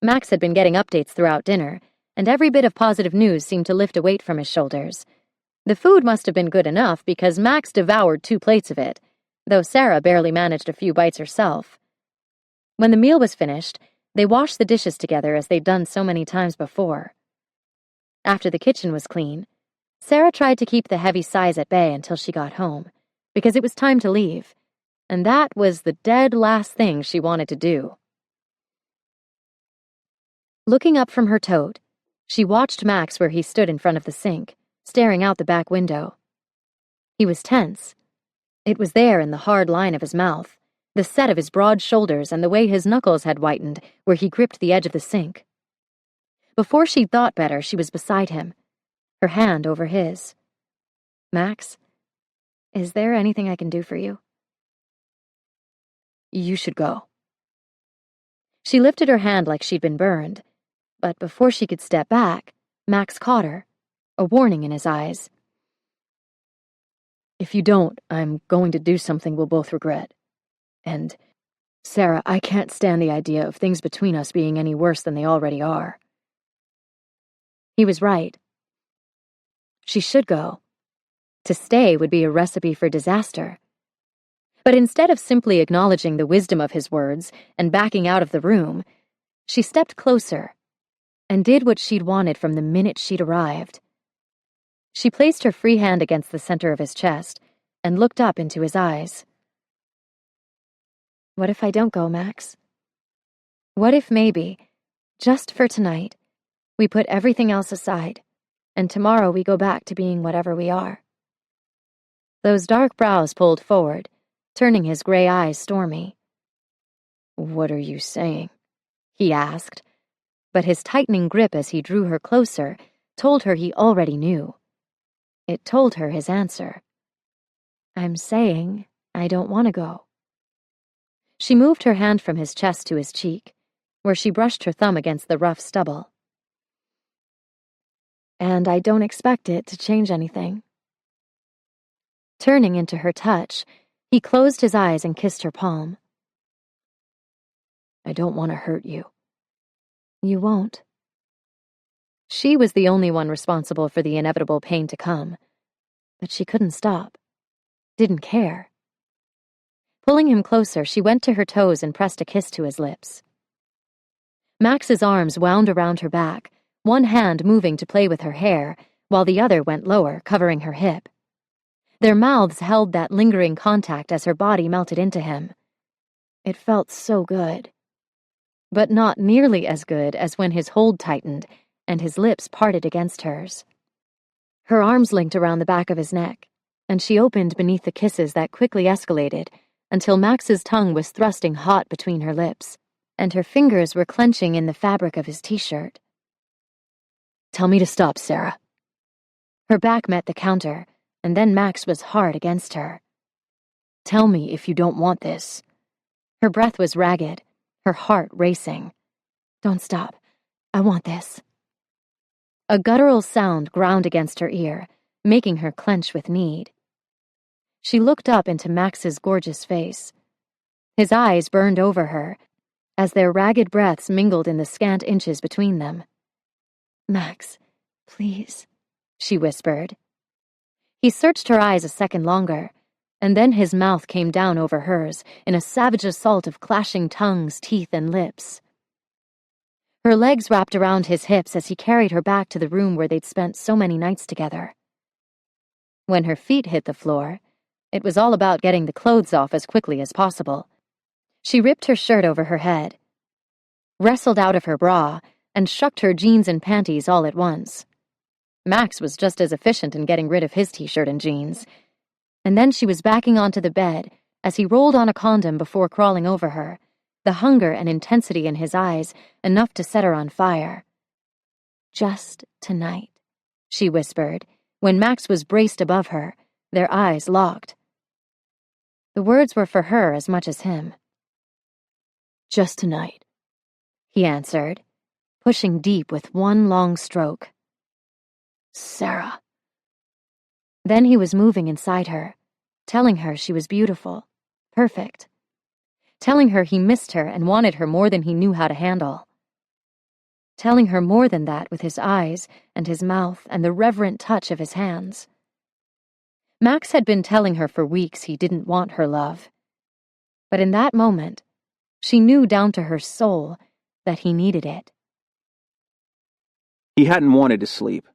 Speaker 4: Max had been getting updates throughout dinner, and every bit of positive news seemed to lift a weight from his shoulders. The food must have been good enough because Max devoured 2 plates of it, though Sarah barely managed a few bites herself. When the meal was finished, they washed the dishes together as they'd done so many times before. After the kitchen was clean, Sarah tried to keep the heavy sighs at bay until she got home, because it was time to leave, and that was the dead last thing she wanted to do. Looking up from her tote, she watched Max where he stood in front of the sink, staring out the back window. He was tense. It was there in the hard line of his mouth, the set of his broad shoulders, and the way his knuckles had whitened where he gripped the edge of the sink. Before she'd thought better, she was beside him, her hand over his. Max, is there anything I can do for you? You should go. She lifted her hand like she'd been burned, but before she could step back, Max caught her, a warning in his eyes. If you don't, I'm going to do something we'll both regret. And, Sarah, I can't stand the idea of things between us being any worse than they already are. He was right. She should go. To stay would be a recipe for disaster. But instead of simply acknowledging the wisdom of his words and backing out of the room, she stepped closer and did what she'd wanted from the minute she'd arrived. She placed her free hand against the center of his chest and looked up into his eyes. What if I don't go, Max? What if maybe, just for tonight, we put everything else aside, and tomorrow we go back to being whatever we are? Those dark brows pulled forward, turning his gray eyes stormy. What are you saying? He asked, but his tightening grip as he drew her closer told her he already knew. It told her his answer. I'm saying I don't want to go. She moved her hand from his chest to his cheek, where she brushed her thumb against the rough stubble. And I don't expect it to change anything. Turning into her touch, he closed his eyes and kissed her palm. I don't want to hurt you. You won't. She was the only one responsible for the inevitable pain to come, but she couldn't stop, didn't care. Pulling him closer, she went to her toes and pressed a kiss to his lips. Max's arms wound around her back, one hand moving to play with her hair, while the other went lower, covering her hip. Their mouths held that lingering contact as her body melted into him. It felt so good, but not nearly as good as when his hold tightened and his lips parted against hers. Her arms linked around the back of his neck, and she opened beneath the kisses that quickly escalated until Max's tongue was thrusting hot between her lips, and her fingers were clenching in the fabric of his t-shirt. Tell me to stop, Sarah. Her back met the counter, and then Max was hard against her. Tell me if you don't want this. Her breath was ragged, her heart racing. Don't stop. I want this. A guttural sound ground against her ear, making her clench with need. She looked up into Max's gorgeous face. His eyes burned over her, as their ragged breaths mingled in the scant inches between them. Max, please, she whispered. He searched her eyes a second longer, and then his mouth came down over hers in a savage assault of clashing tongues, teeth, and lips. Her legs wrapped around his hips as he carried her back to the room where they'd spent so many nights together. When her feet hit the floor, it was all about getting the clothes off as quickly as possible. She ripped her shirt over her head, wrestled out of her bra, and shucked her jeans and panties all at once. Max was just as efficient in getting rid of his t-shirt and jeans. And then she was backing onto the bed as he rolled on a condom before crawling over her, the hunger and intensity in his eyes enough to set her on fire. Just tonight, she whispered, when Max was braced above her, their eyes locked. The words were for her as much as him. Just tonight, he answered, pushing deep with one long stroke. Sarah. Then he was moving inside her, telling her she was beautiful, perfect, telling her he missed her and wanted her more than he knew how to handle, telling her more than that with his eyes and his mouth and the reverent touch of his hands. Max had been telling her for weeks he didn't want her love. But in that moment, she knew down to her soul that he needed it.
Speaker 1: He hadn't wanted to sleep.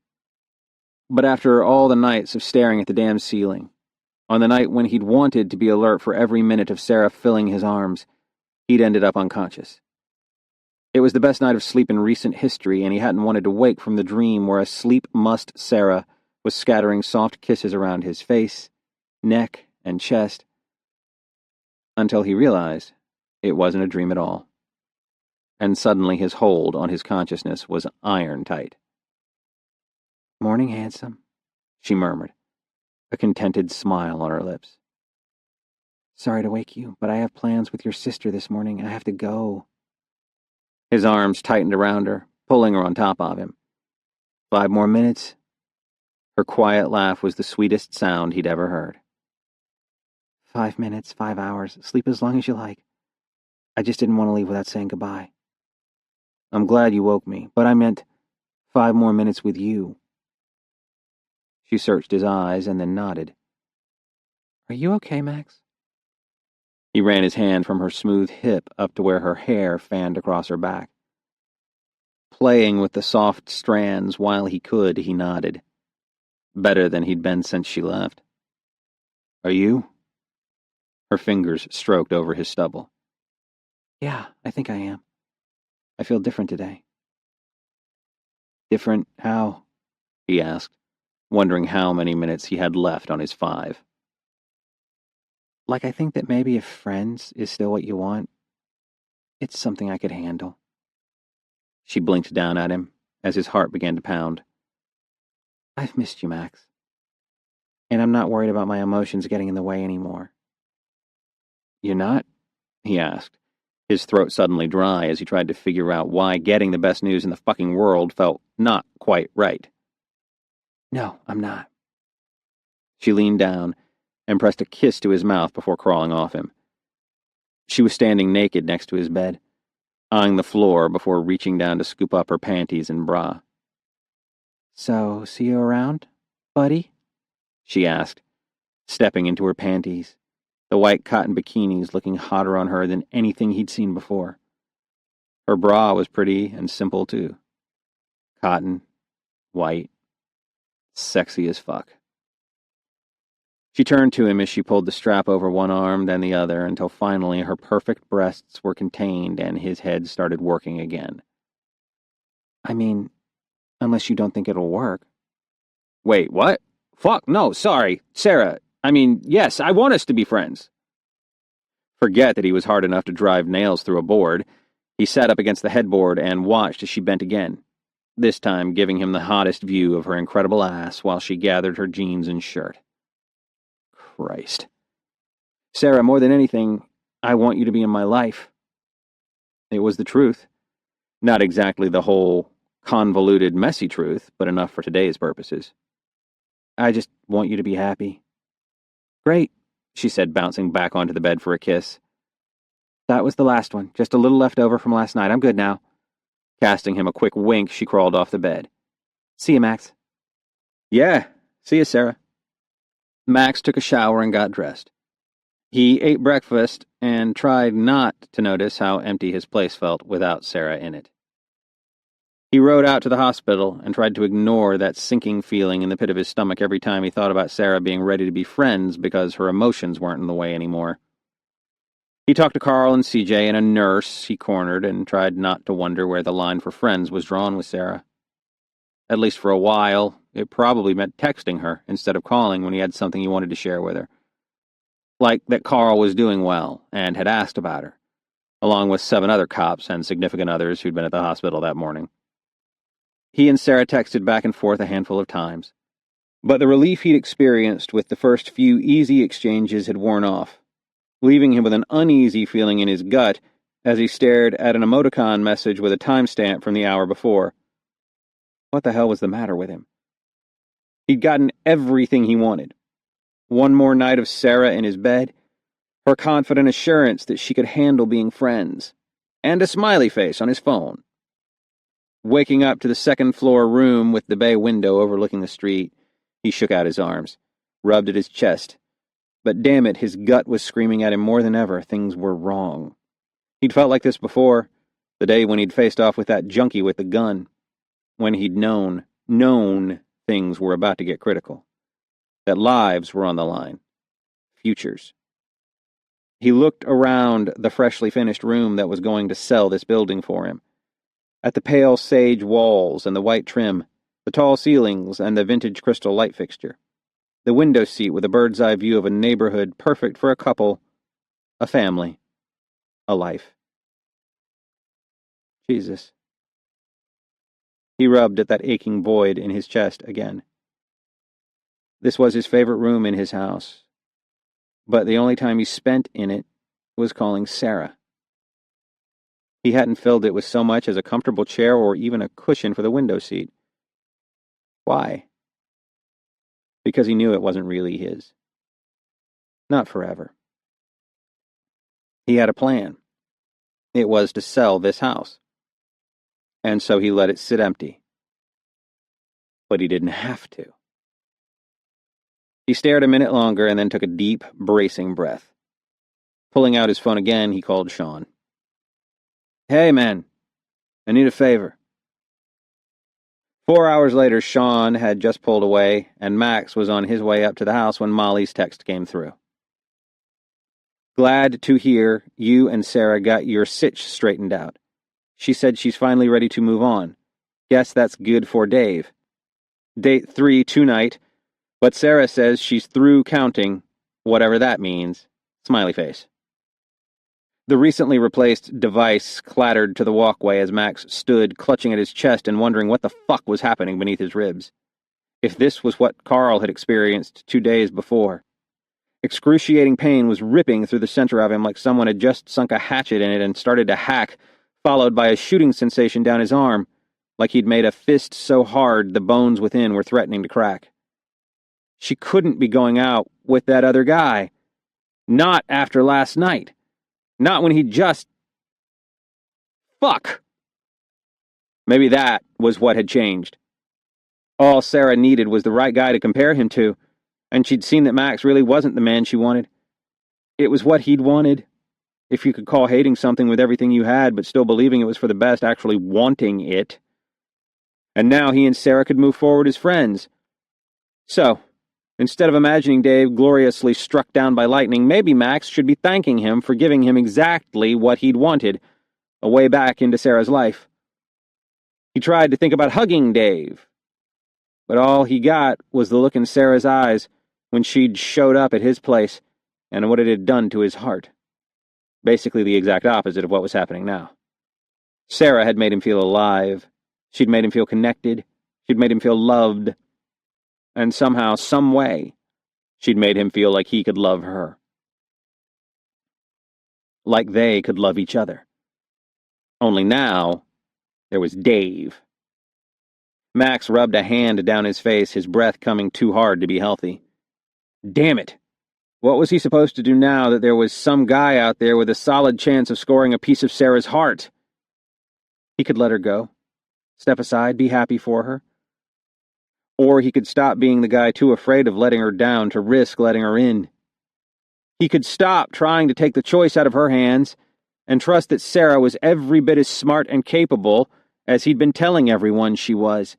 Speaker 1: But after all the nights of staring at the damn ceiling, on the night when he'd wanted to be alert for every minute of Sarah filling his arms, he'd ended up unconscious. It was the best night of sleep in recent history, and he hadn't wanted to wake from the dream where a sleep-mussed Sarah was scattering soft kisses around his face, neck, and chest, until he realized it wasn't a dream at all. And suddenly his hold on his consciousness was iron tight.
Speaker 3: "Morning, handsome," she murmured, a contented smile on her lips. "Sorry to wake you, but I have plans with your sister this morning. I have to go."
Speaker 1: His arms tightened around her, pulling her on top of him. 5 more minutes. Her quiet laugh was the sweetest sound he'd ever heard.
Speaker 3: 5 minutes, 5 hours. Sleep as long as you like. I just didn't want to leave without saying goodbye.
Speaker 1: I'm glad you woke me, but I meant 5 more minutes with you. She searched his eyes and then nodded.
Speaker 3: Are you okay, Max?
Speaker 1: He ran his hand from her smooth hip up to where her hair fanned across her back. Playing with the soft strands while he could, he nodded. Better than he'd been since she left. Are you? Her fingers stroked over his stubble.
Speaker 3: Yeah, I think I am. I feel different today.
Speaker 1: Different how? He asked, wondering how many minutes he had left on his 5.
Speaker 3: Like I think that maybe if friends is still what you want, it's something I could handle.
Speaker 1: She blinked down at him as his heart began to pound.
Speaker 3: I've missed you, Max. And I'm not worried about my emotions getting in the way anymore.
Speaker 1: You're not? He asked, his throat suddenly dry as he tried to figure out why getting the best news in the fucking world felt not quite right.
Speaker 3: No, I'm not.
Speaker 1: She leaned down and pressed a kiss to his mouth before crawling off him. She was standing naked next to his bed, eyeing the floor before reaching down to scoop up her panties and bra.
Speaker 3: So, see you around, buddy?
Speaker 1: She asked, stepping into her panties, the white cotton bikinis looking hotter on her than anything he'd seen before. Her bra was pretty and simple, too. Cotton, white, sexy as fuck. She turned to him as she pulled the strap over one arm, then the other, until finally her perfect breasts were contained and his head started working again.
Speaker 3: I mean, unless you don't think it'll work.
Speaker 1: Wait, what? Fuck, no, sorry. Sarah, yes, I want us to be friends. Forget that he was hard enough to drive nails through a board. He sat up against the headboard and watched as she bent again, this time giving him the hottest view of her incredible ass while she gathered her jeans and shirt. Christ. Sarah, more than anything, I want you to be in my life. It was the truth. Not exactly the whole convoluted, messy truth, but enough for today's purposes.
Speaker 3: I just want you to be happy.
Speaker 1: Great, she said, bouncing back onto the bed for a kiss.
Speaker 3: That was the last one, just a little left over from last night. I'm good now.
Speaker 1: Casting him a quick wink, she crawled off the bed.
Speaker 3: See you, Max.
Speaker 1: Yeah, see you, Sarah. Max took a shower and got dressed. He ate breakfast and tried not to notice how empty his place felt without Sarah in it. He rode out to the hospital and tried to ignore that sinking feeling in the pit of his stomach every time he thought about Sarah being ready to be friends because her emotions weren't in the way anymore. He talked to Carl and CJ and a nurse he cornered and tried not to wonder where the line for friends was drawn with Sarah. At least for a while, it probably meant texting her instead of calling when he had something he wanted to share with her. Like that Carl was doing well and had asked about her, along with 7 other cops and significant others who'd been at the hospital that morning. He and Sarah texted back and forth a handful of times, but the relief he'd experienced with the first few easy exchanges had worn off, leaving him with an uneasy feeling in his gut as he stared at an emoticon message with a timestamp from the hour before. What the hell was the matter with him? He'd gotten everything he wanted. One more night of Sarah in his bed, her confident assurance that she could handle being friends, and a smiley face on his phone. Waking up to the second-floor room with the bay window overlooking the street, he shook out his arms, rubbed at his chest. But damn it, his gut was screaming at him more than ever. Things were wrong. He'd felt like this before, the day when he'd faced off with that junkie with the gun, when he'd known things were about to get critical, that lives were on the line, futures. He looked around the freshly finished room that was going to sell this building for him, at the pale sage walls and the white trim, the tall ceilings and the vintage crystal light fixture, the window seat with a bird's-eye view of a neighborhood perfect for a couple, a family, a life. Jesus. He rubbed at that aching void in his chest again. This was his favorite room in his house, but the only time he spent in it was calling Sarah. He hadn't filled it with so much as a comfortable chair or even a cushion for the window seat. Why? Because he knew it wasn't really his. Not forever. He had a plan. It was to sell this house. And so he let it sit empty. But he didn't have to. He stared a minute longer and then took a deep, bracing breath. Pulling out his phone again, he called Sean. Hey, man. I need a favor. 4 hours later, Sean had just pulled away, and Max was on his way up to the house when Molly's text came through. Glad to hear you and Sarah got your sitch straightened out. She said she's finally ready to move on. Guess that's good for Dave. Date 3 tonight, but Sarah says she's through counting, whatever that means. Smiley face. The recently replaced device clattered to the walkway as Max stood clutching at his chest and wondering what the fuck was happening beneath his ribs. If this was what Carl had experienced 2 days before. Excruciating pain was ripping through the center of him like someone had just sunk a hatchet in it and started to hack, followed by a shooting sensation down his arm, like he'd made a fist so hard the bones within were threatening to crack. She couldn't be going out with that other guy. Not after last night. Not when he just... Fuck! Maybe that was what had changed. All Sarah needed was the right guy to compare him to, and she'd seen that Max really wasn't the man she wanted. It was what he'd wanted. If you could call hating something with everything you had, but still believing it was for the best, actually wanting it. And now he and Sarah could move forward as friends. So, instead of imagining Dave gloriously struck down by lightning, maybe Max should be thanking him for giving him exactly what he'd wanted, a way back into Sarah's life. He tried to think about hugging Dave, but all he got was the look in Sarah's eyes when she'd showed up at his place and what it had done to his heart. Basically the exact opposite of what was happening now. Sarah had made him feel alive. She'd made him feel connected. She'd made him feel loved. And somehow, some way, she'd made him feel like he could love her. Like they could love each other. Only now, there was Dave. Max rubbed a hand down his face, his breath coming too hard to be healthy. Damn it! What was he supposed to do now that there was some guy out there with a solid chance of scoring a piece of Sarah's heart? He could let her go. Step aside, be happy for her. Or he could stop being the guy too afraid of letting her down to risk letting her in. He could stop trying to take the choice out of her hands and trust that Sarah was every bit as smart and capable as he'd been telling everyone she was,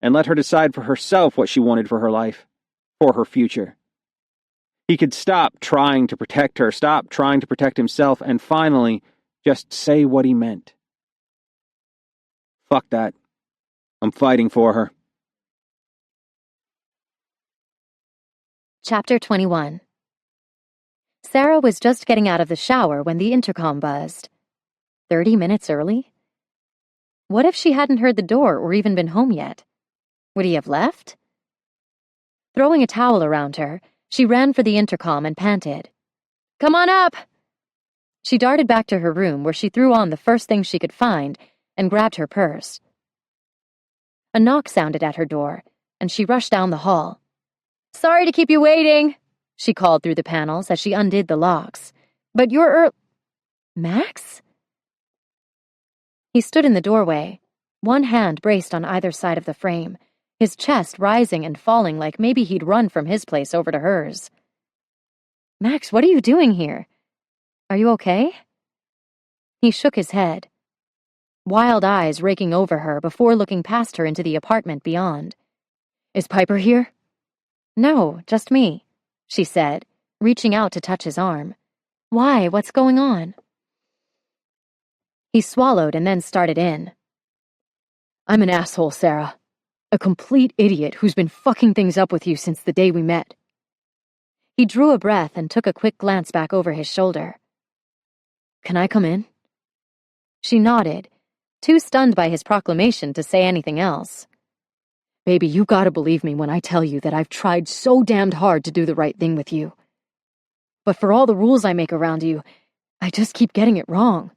Speaker 1: and let her decide for herself what she wanted for her life, for her future. He could stop trying to protect her, stop trying to protect himself, and finally just say what he meant. Fuck that. I'm fighting for her.
Speaker 2: Chapter 21. Sarah was just getting out of the shower when the intercom buzzed. 30 minutes early? What if she hadn't heard the door or even been home yet? Would he have left? Throwing a towel around her, she ran for the intercom and panted. Come on up! She darted back to her room where she threw on the first thing she could find and grabbed her purse. A knock sounded at her door,
Speaker 4: and she rushed down the hall. "Sorry to keep you waiting," she called through the panels as she undid the locks. "But you're Max?" He stood in the doorway, one hand braced on either side of the frame, his chest rising and falling like maybe he'd run from his place over to hers. "Max, what are you doing here? Are you okay?" He shook his head, wild eyes raking over her before looking past her into the apartment beyond. "Is Piper here?" "No, just me," she said, reaching out to touch his arm. "Why? What's going on?" He swallowed and then started in. "I'm an asshole, Sarah. A complete idiot who's been fucking things up with you since the day we met." He drew a breath and took a quick glance back over his shoulder. "Can I come in?" She nodded, too stunned by his proclamation to say anything else. "Baby, you gotta believe me when I tell you that I've tried so damned hard to do the right thing with you. But for all the rules I make around you, I just keep getting it wrong."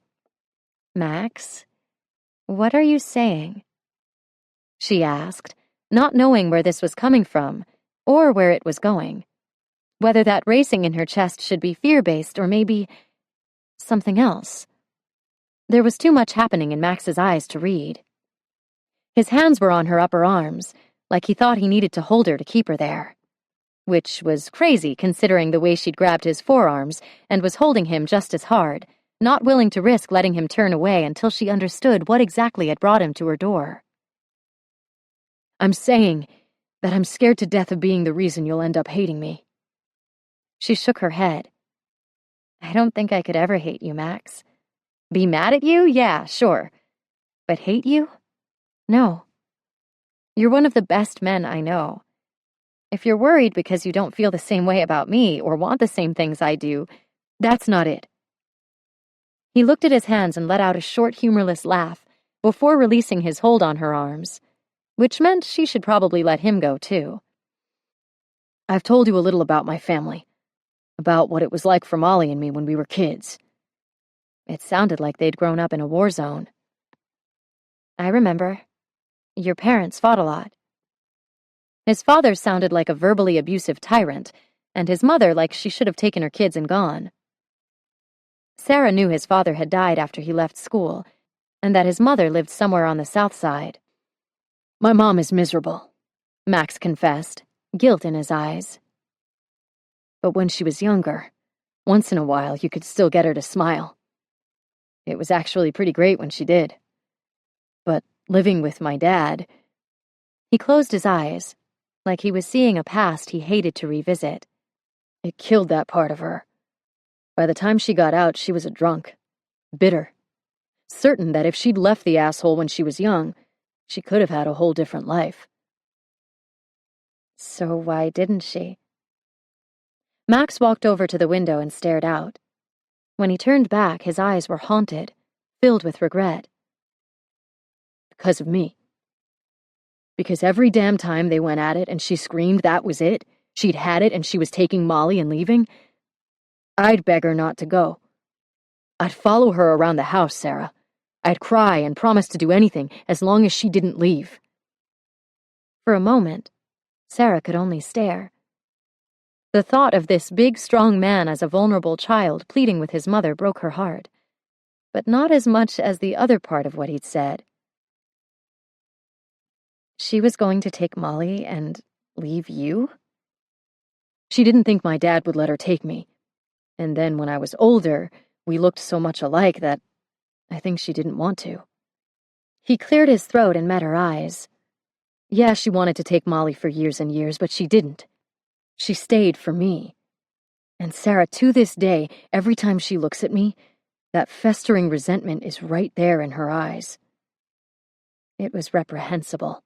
Speaker 4: "Max, what are you saying?" she asked, not knowing where this was coming from, or where it was going. Whether that racing in her chest should be fear-based or maybe something else. There was too much happening in Max's eyes to read. His hands were on her upper arms, like he thought he needed to hold her to keep her there. Which was crazy considering the way she'd grabbed his forearms and was holding him just as hard, not willing to risk letting him turn away until she understood what exactly had brought him to her door. "I'm saying that I'm scared to death of being the reason you'll end up hating me." She shook her head. "I don't think I could ever hate you, Max. Be mad at you? Yeah, sure. But hate you? No. You're one of the best men I know. If you're worried because you don't feel the same way about me or want the same things I do, that's not it." He looked at his hands and let out a short, humorless laugh before releasing his hold on her arms, which meant she should probably let him go, too. "I've told you a little about my family, about what it was like for Molly and me when we were kids." It sounded like they'd grown up in a war zone. "I remember. Your parents fought a lot." His father sounded like a verbally abusive tyrant, and his mother like she should have taken her kids and gone. Sarah knew his father had died after he left school, and that his mother lived somewhere on the south side. "My mom is miserable," Max confessed, guilt in his eyes. "But when she was younger, once in a while you could still get her to smile. It was actually pretty great when she did. But living with my dad..." He closed his eyes, like he was seeing a past he hated to revisit. "It killed that part of her. By the time she got out, she was a drunk. Bitter. Certain that if she'd left the asshole when she was young, she could have had a whole different life." "So why didn't she?" Max walked over to the window and stared out. When he turned back, his eyes were haunted, filled with regret. "Because of me. Because every damn time they went at it and she screamed that was it, she'd had it and she was taking Molly and leaving, I'd beg her not to go. I'd follow her around the house, Sarah. I'd cry and promise to do anything as long as she didn't leave." For a moment, Sarah could only stare. The thought of this big, strong man as a vulnerable child pleading with his mother broke her heart, but not as much as the other part of what he'd said. "She was going to take Molly and leave you?" "She didn't think my dad would let her take me. And then when I was older, we looked so much alike that I think she didn't want to." He cleared his throat and met her eyes. "Yeah, she wanted to take Molly for years and years, but she didn't. She stayed for me. And Sarah, to this day, every time she looks at me, that festering resentment is right there in her eyes." It was reprehensible.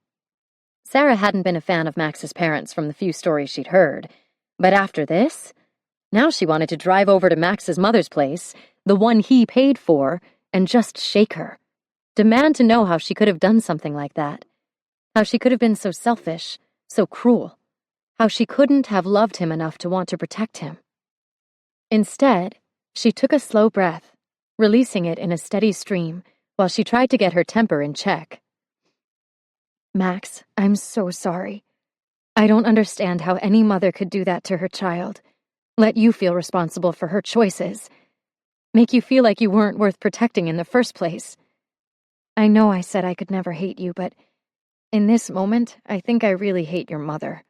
Speaker 4: Sarah hadn't been a fan of Max's parents from the few stories she'd heard, but after this, now she wanted to drive over to Max's mother's place, the one he paid for, and just shake her. Demand to know how she could have done something like that. How she could have been so selfish, so cruel. How she couldn't have loved him enough to want to protect him. Instead, she took a slow breath, releasing it in a steady stream while she tried to get her temper in check. "Max, I'm so sorry. I don't understand how any mother could do that to her child. Let you feel responsible for her choices. Make you feel like you weren't worth protecting in the first place. I know I said I could never hate you, but in this moment, I think I really hate your mother.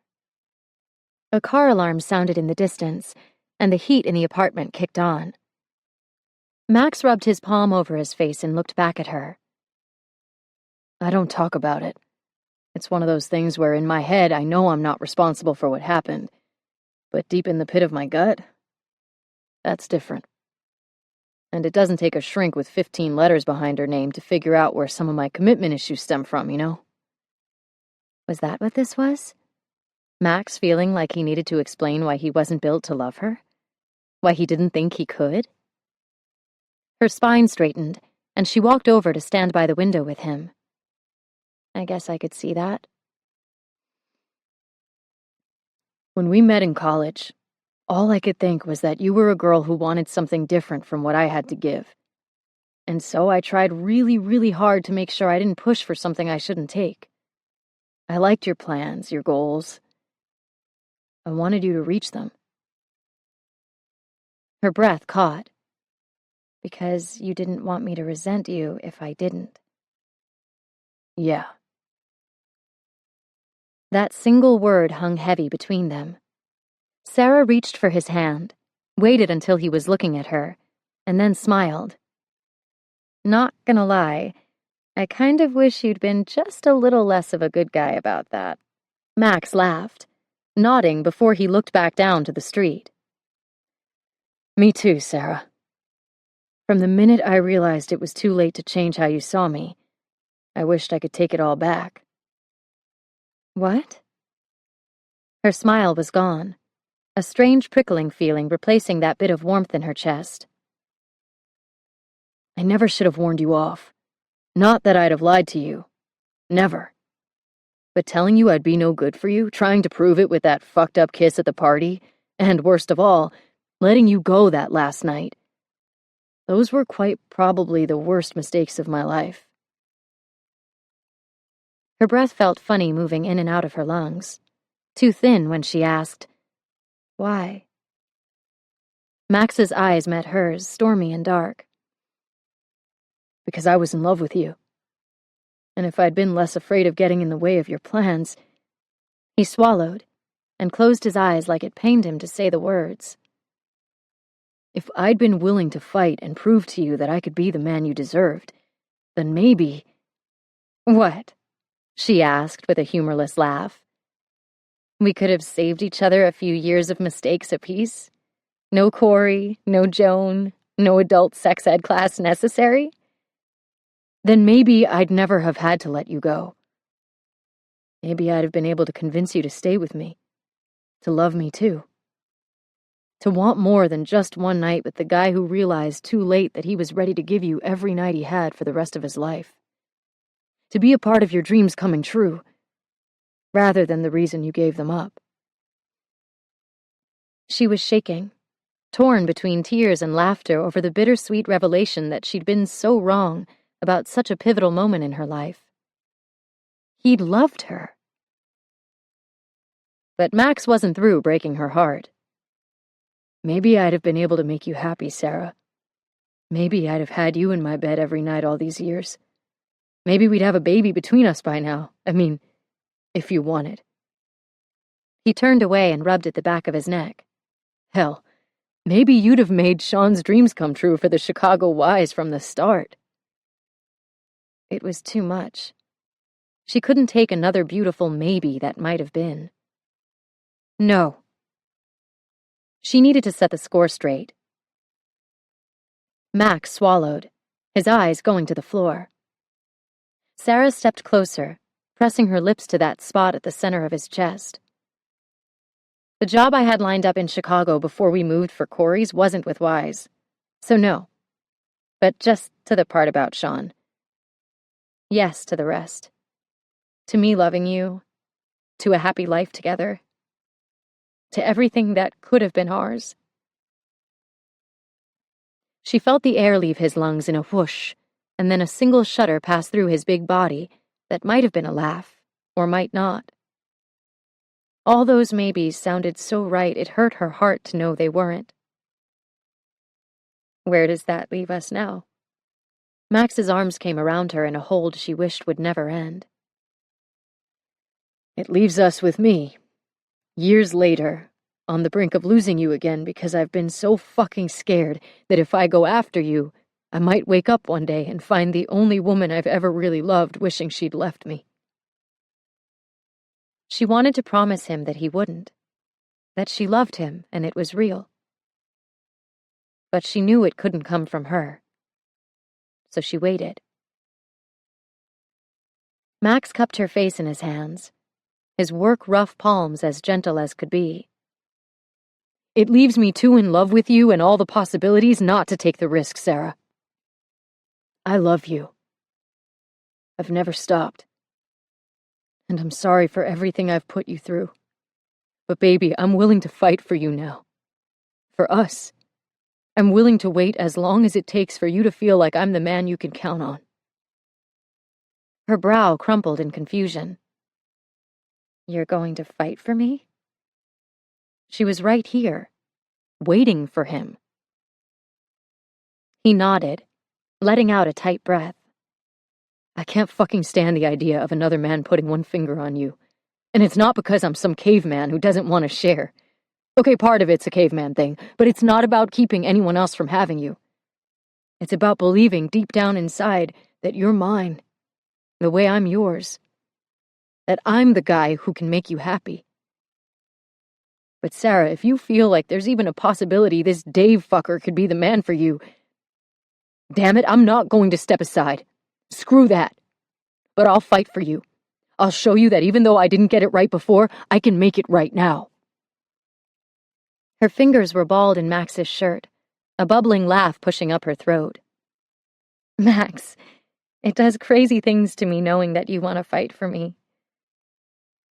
Speaker 4: A car alarm sounded in the distance, and the heat in the apartment kicked on. Max rubbed his palm over his face and looked back at her. I don't talk about it. It's one of those things where in my head I know I'm not responsible for what happened, but deep in the pit of my gut, that's different. And it doesn't take a shrink with 15 letters behind her name to figure out where some of my commitment issues stem from, you know? Was that what this was? Max feeling like he needed to explain why he wasn't built to love her? Why he didn't think he could? Her spine straightened, and she walked over to stand by the window with him. I guess I could see that. When we met in college, all I could think was that you were a girl who wanted something different from what I had to give. And so I tried really, really hard to make sure I didn't push for something I shouldn't take. I liked your plans, your goals. I wanted you to reach them. Her breath caught. Because you didn't want me to resent you if I didn't. Yeah. That single word hung heavy between them. Sarah reached for his hand, waited until he was looking at her, and then smiled. Not gonna lie, I kind of wish you'd been just a little less of a good guy about that. Max laughed, nodding before he looked back down to the street. Me too, Sarah. From the minute I realized it was too late to change how you saw me, I wished I could take it all back. What? Her smile was gone, a strange prickling feeling replacing that bit of warmth in her chest. I never should have warned you off. Not that I'd have lied to you. Never. But telling you I'd be no good for you, trying to prove it with that fucked up kiss at the party, and worst of all, letting you go that last night. Those were quite probably the worst mistakes of my life. Her breath felt funny moving in and out of her lungs, too thin when she asked, Why? Max's eyes met hers, stormy and dark. Because I was in love with you. And if I'd been less afraid of getting in the way of your plans... He swallowed and closed his eyes like it pained him to say the words. If I'd been willing to fight and prove to you that I could be the man you deserved, then maybe... What? She asked with a humorless laugh. We could have saved each other a few years of mistakes apiece? No Corey, no Joan, no adult sex ed class necessary? Then maybe I'd never have had to let you go. Maybe I'd have been able to convince you to stay with me, to love me too. To want more than just one night with the guy who realized too late that he was ready to give you every night he had for the rest of his life. To be a part of your dreams coming true, rather than the reason you gave them up. She was shaking, torn between tears and laughter over the bittersweet revelation that she'd been so wrong about such a pivotal moment in her life. He'd loved her. But Max wasn't through breaking her heart. Maybe I'd have been able to make you happy, Sarah. Maybe I'd have had you in my bed every night all these years. Maybe we'd have a baby between us by now. I mean, if you wanted. He turned away and rubbed at the back of his neck. Hell, maybe you'd have made Sean's dreams come true for the Chicago Y's from the start. It was too much. She couldn't take another beautiful maybe that might have been. No. She needed to set the score straight. Max swallowed, his eyes going to the floor. Sarah stepped closer, pressing her lips to that spot at the center of his chest. The job I had lined up in Chicago before we moved for Corey's wasn't with Wise, so no. But just to the part about Sean. Yes to the rest. To me loving you, to a happy life together, to everything that could have been ours. She felt the air leave his lungs in a whoosh, and then a single shudder pass through his big body that might have been a laugh, or might not. All those maybes sounded so right it hurt her heart to know they weren't. Where does that leave us now? Max's arms came around her in a hold she wished would never end. It leaves us with me. Years later, on the brink of losing you again because I've been so fucking scared that if I go after you, I might wake up one day and find the only woman I've ever really loved wishing she'd left me. She wanted to promise him that he wouldn't, that she loved him and it was real. But she knew it couldn't come from her. So she waited. Max cupped her face in his hands, his work-rough palms as gentle as could be. It leaves me too in love with you and all the possibilities not to take the risk, Sarah. I love you. I've never stopped. And I'm sorry for everything I've put you through. But baby, I'm willing to fight for you now. For us. I'm willing to wait as long as it takes for you to feel like I'm the man you can count on. Her brow crumpled in confusion. You're going to fight for me? She was right here, waiting for him. He nodded, letting out a tight breath. I can't fucking stand the idea of another man putting one finger on you. And it's not because I'm some caveman who doesn't want to share. Okay, part of it's a caveman thing, but it's not about keeping anyone else from having you. It's about believing deep down inside that you're mine, the way I'm yours. That I'm the guy who can make you happy. But Sarah, if you feel like there's even a possibility this Dave fucker could be the man for you, damn it, I'm not going to step aside. Screw that. But I'll fight for you. I'll show you that even though I didn't get it right before, I can make it right now. Her fingers were balled in Max's shirt, a bubbling laugh pushing up her throat. Max, it does crazy things to me knowing that you want to fight for me.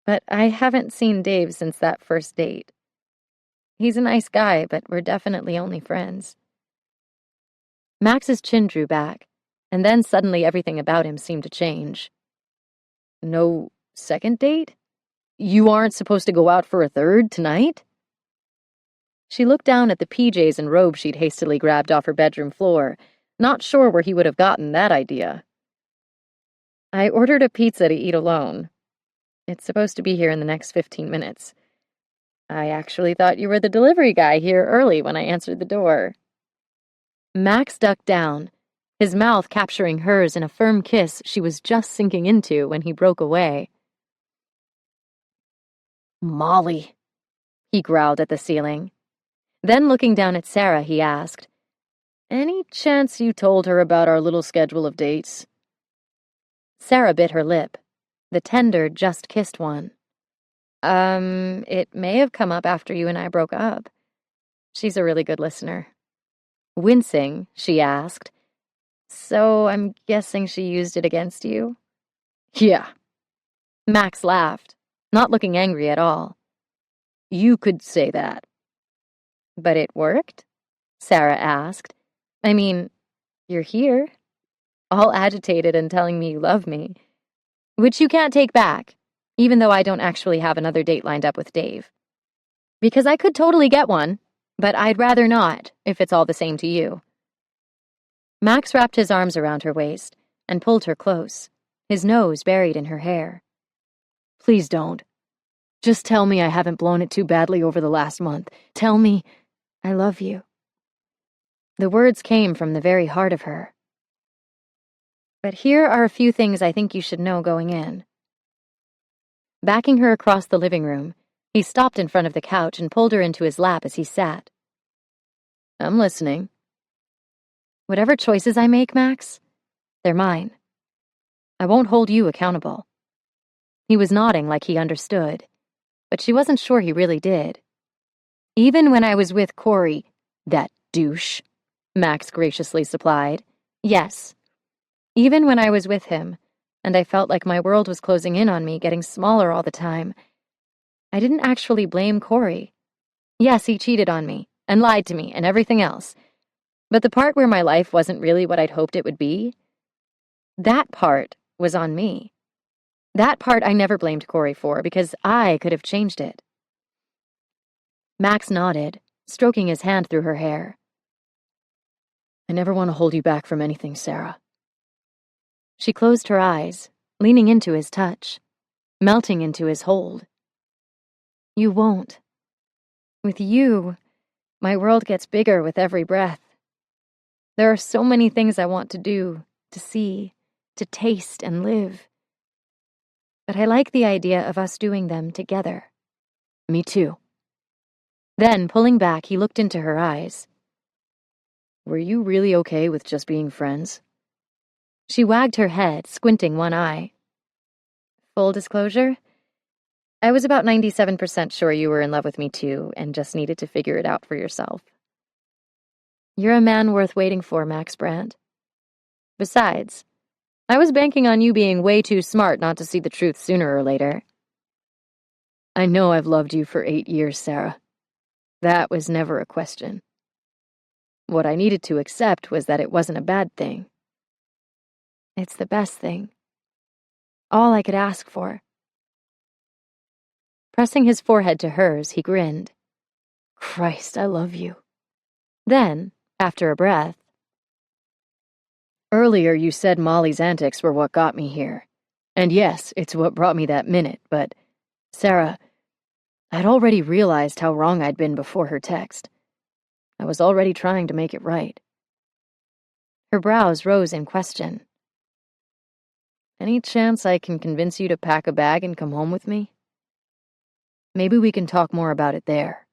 Speaker 4: But I haven't seen Dave since that first date. He's a nice guy, but we're definitely only friends. Max's chin drew back, and then suddenly everything about him seemed to change. No second date? You aren't supposed to go out for a third tonight? She looked down at the PJs and robe she'd hastily grabbed off her bedroom floor, not sure where he would have gotten that idea. I ordered a pizza to eat alone. It's supposed to be here in the next 15 minutes. I actually thought you were the delivery guy here early when I answered the door. Max ducked down, his mouth capturing hers in a firm kiss she was just sinking into when he broke away. Molly, he growled at the ceiling. Then looking down at Sarah, he asked, Any chance you told her about our little schedule of dates? Sarah bit her lip, the tender, just-kissed one. It may have come up after you and I broke up. She's a really good listener. Wincing, she asked, So I'm guessing she used it against you? Yeah. Max laughed, not looking angry at all. You could say that. But it worked? Sarah asked. I mean, you're here, all agitated and telling me you love me. Which you can't take back, even though I don't actually have another date lined up with Dave. Because I could totally get one, but I'd rather not, if it's all the same to you. Max wrapped his arms around her waist and pulled her close, his nose buried in her hair. Please don't. Just tell me I haven't blown it too badly over the last month. Tell me I love you. The words came from the very heart of her. But here are a few things I think you should know going in. Backing her across the living room, he stopped in front of the couch and pulled her into his lap as he sat. I'm listening. Whatever choices I make, Max, they're mine. I won't hold you accountable. He was nodding like he understood, but she wasn't sure he really did. Even when I was with Corey, that douche, Max graciously supplied. Yes. Even when I was with him, and I felt like my world was closing in on me, getting smaller all the time, I didn't actually blame Corey. Yes, he cheated on me, and lied to me, and everything else. But the part where my life wasn't really what I'd hoped it would be, that part was on me. That part I never blamed Corey for, because I could have changed it. Max nodded, stroking his hand through her hair. I never want to hold you back from anything, Sarah. She closed her eyes, leaning into his touch, melting into his hold. You won't. With you, my world gets bigger with every breath. There are so many things I want to do, to see, to taste and live. But I like the idea of us doing them together. Me too. Then, pulling back, he looked into her eyes. Were you really okay with just being friends? She wagged her head, squinting one eye. Full disclosure, I was about 97% sure you were in love with me too, and just needed to figure it out for yourself. You're a man worth waiting for, Max Brandt. Besides, I was banking on you being way too smart not to see the truth sooner or later. I know I've loved you for 8 years, Sarah. That was never a question. What I needed to accept was that it wasn't a bad thing. It's the best thing. All I could ask for. Pressing his forehead to hers, he grinned. Christ, I love you. Then, after a breath, earlier you said Molly's antics were what got me here. And yes, it's what brought me that minute, but, Sarah, I'd already realized how wrong I'd been before her text. I was already trying to make it right. Her brows rose in question. Any chance I can convince you to pack a bag and come home with me? Maybe we can talk more about it there.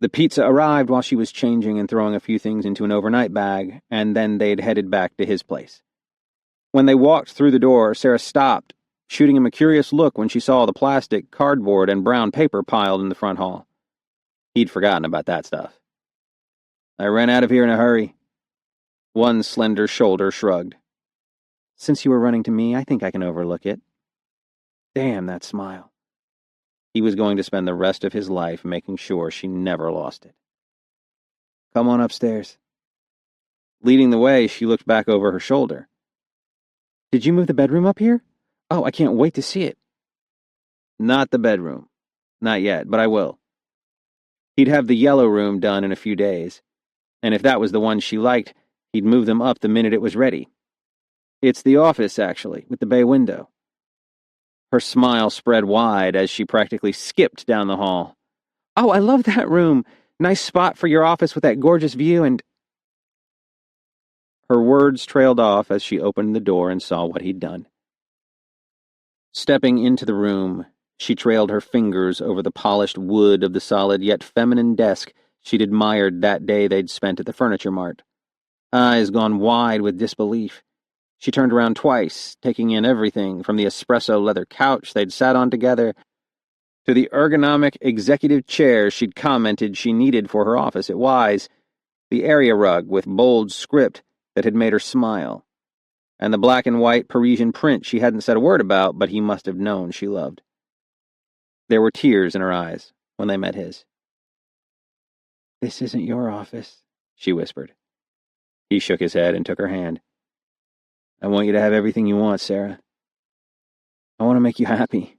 Speaker 1: The pizza arrived while she was changing and throwing a few things into an overnight bag, and then they'd headed back to his place. When they walked through the door, Sarah stopped, shooting him a curious look when she saw the plastic, cardboard, and brown paper piled in the front hall. He'd forgotten about that stuff. I ran out of here in a hurry. One slender shoulder shrugged.
Speaker 3: Since you were running to me, I think I can overlook it. Damn that smile.
Speaker 1: He was going to spend the rest of his life making sure she never lost it. Come on upstairs. Leading the way, she looked back over her shoulder.
Speaker 3: Did you move the bedroom up here? Oh, I can't wait to see it.
Speaker 1: Not the bedroom. Not yet, but I will. He'd have the yellow room done in a few days, and if that was the one she liked, he'd move them up the minute it was ready. It's the office, actually, with the bay window. Her smile spread wide as she practically skipped down the hall.
Speaker 3: Oh, I love that room. Nice spot for your office with that gorgeous view and...
Speaker 1: Her words trailed off as she opened the door and saw what he'd done. Stepping into the room, she trailed her fingers over the polished wood of the solid yet feminine desk she'd admired that day they'd spent at the furniture mart. Eyes gone wide with disbelief. She turned around twice, taking in everything from the espresso leather couch they'd sat on together to the ergonomic executive chair she'd commented she needed for her office at Wise, the area rug with bold script that had made her smile, and the black and white Parisian print she hadn't said a word about, but he must have known she loved. There were tears in her eyes when they met his.
Speaker 3: This isn't your office,
Speaker 1: she whispered. He shook his head and took her hand. I want you to have everything you want, Sarah. I want to make you happy.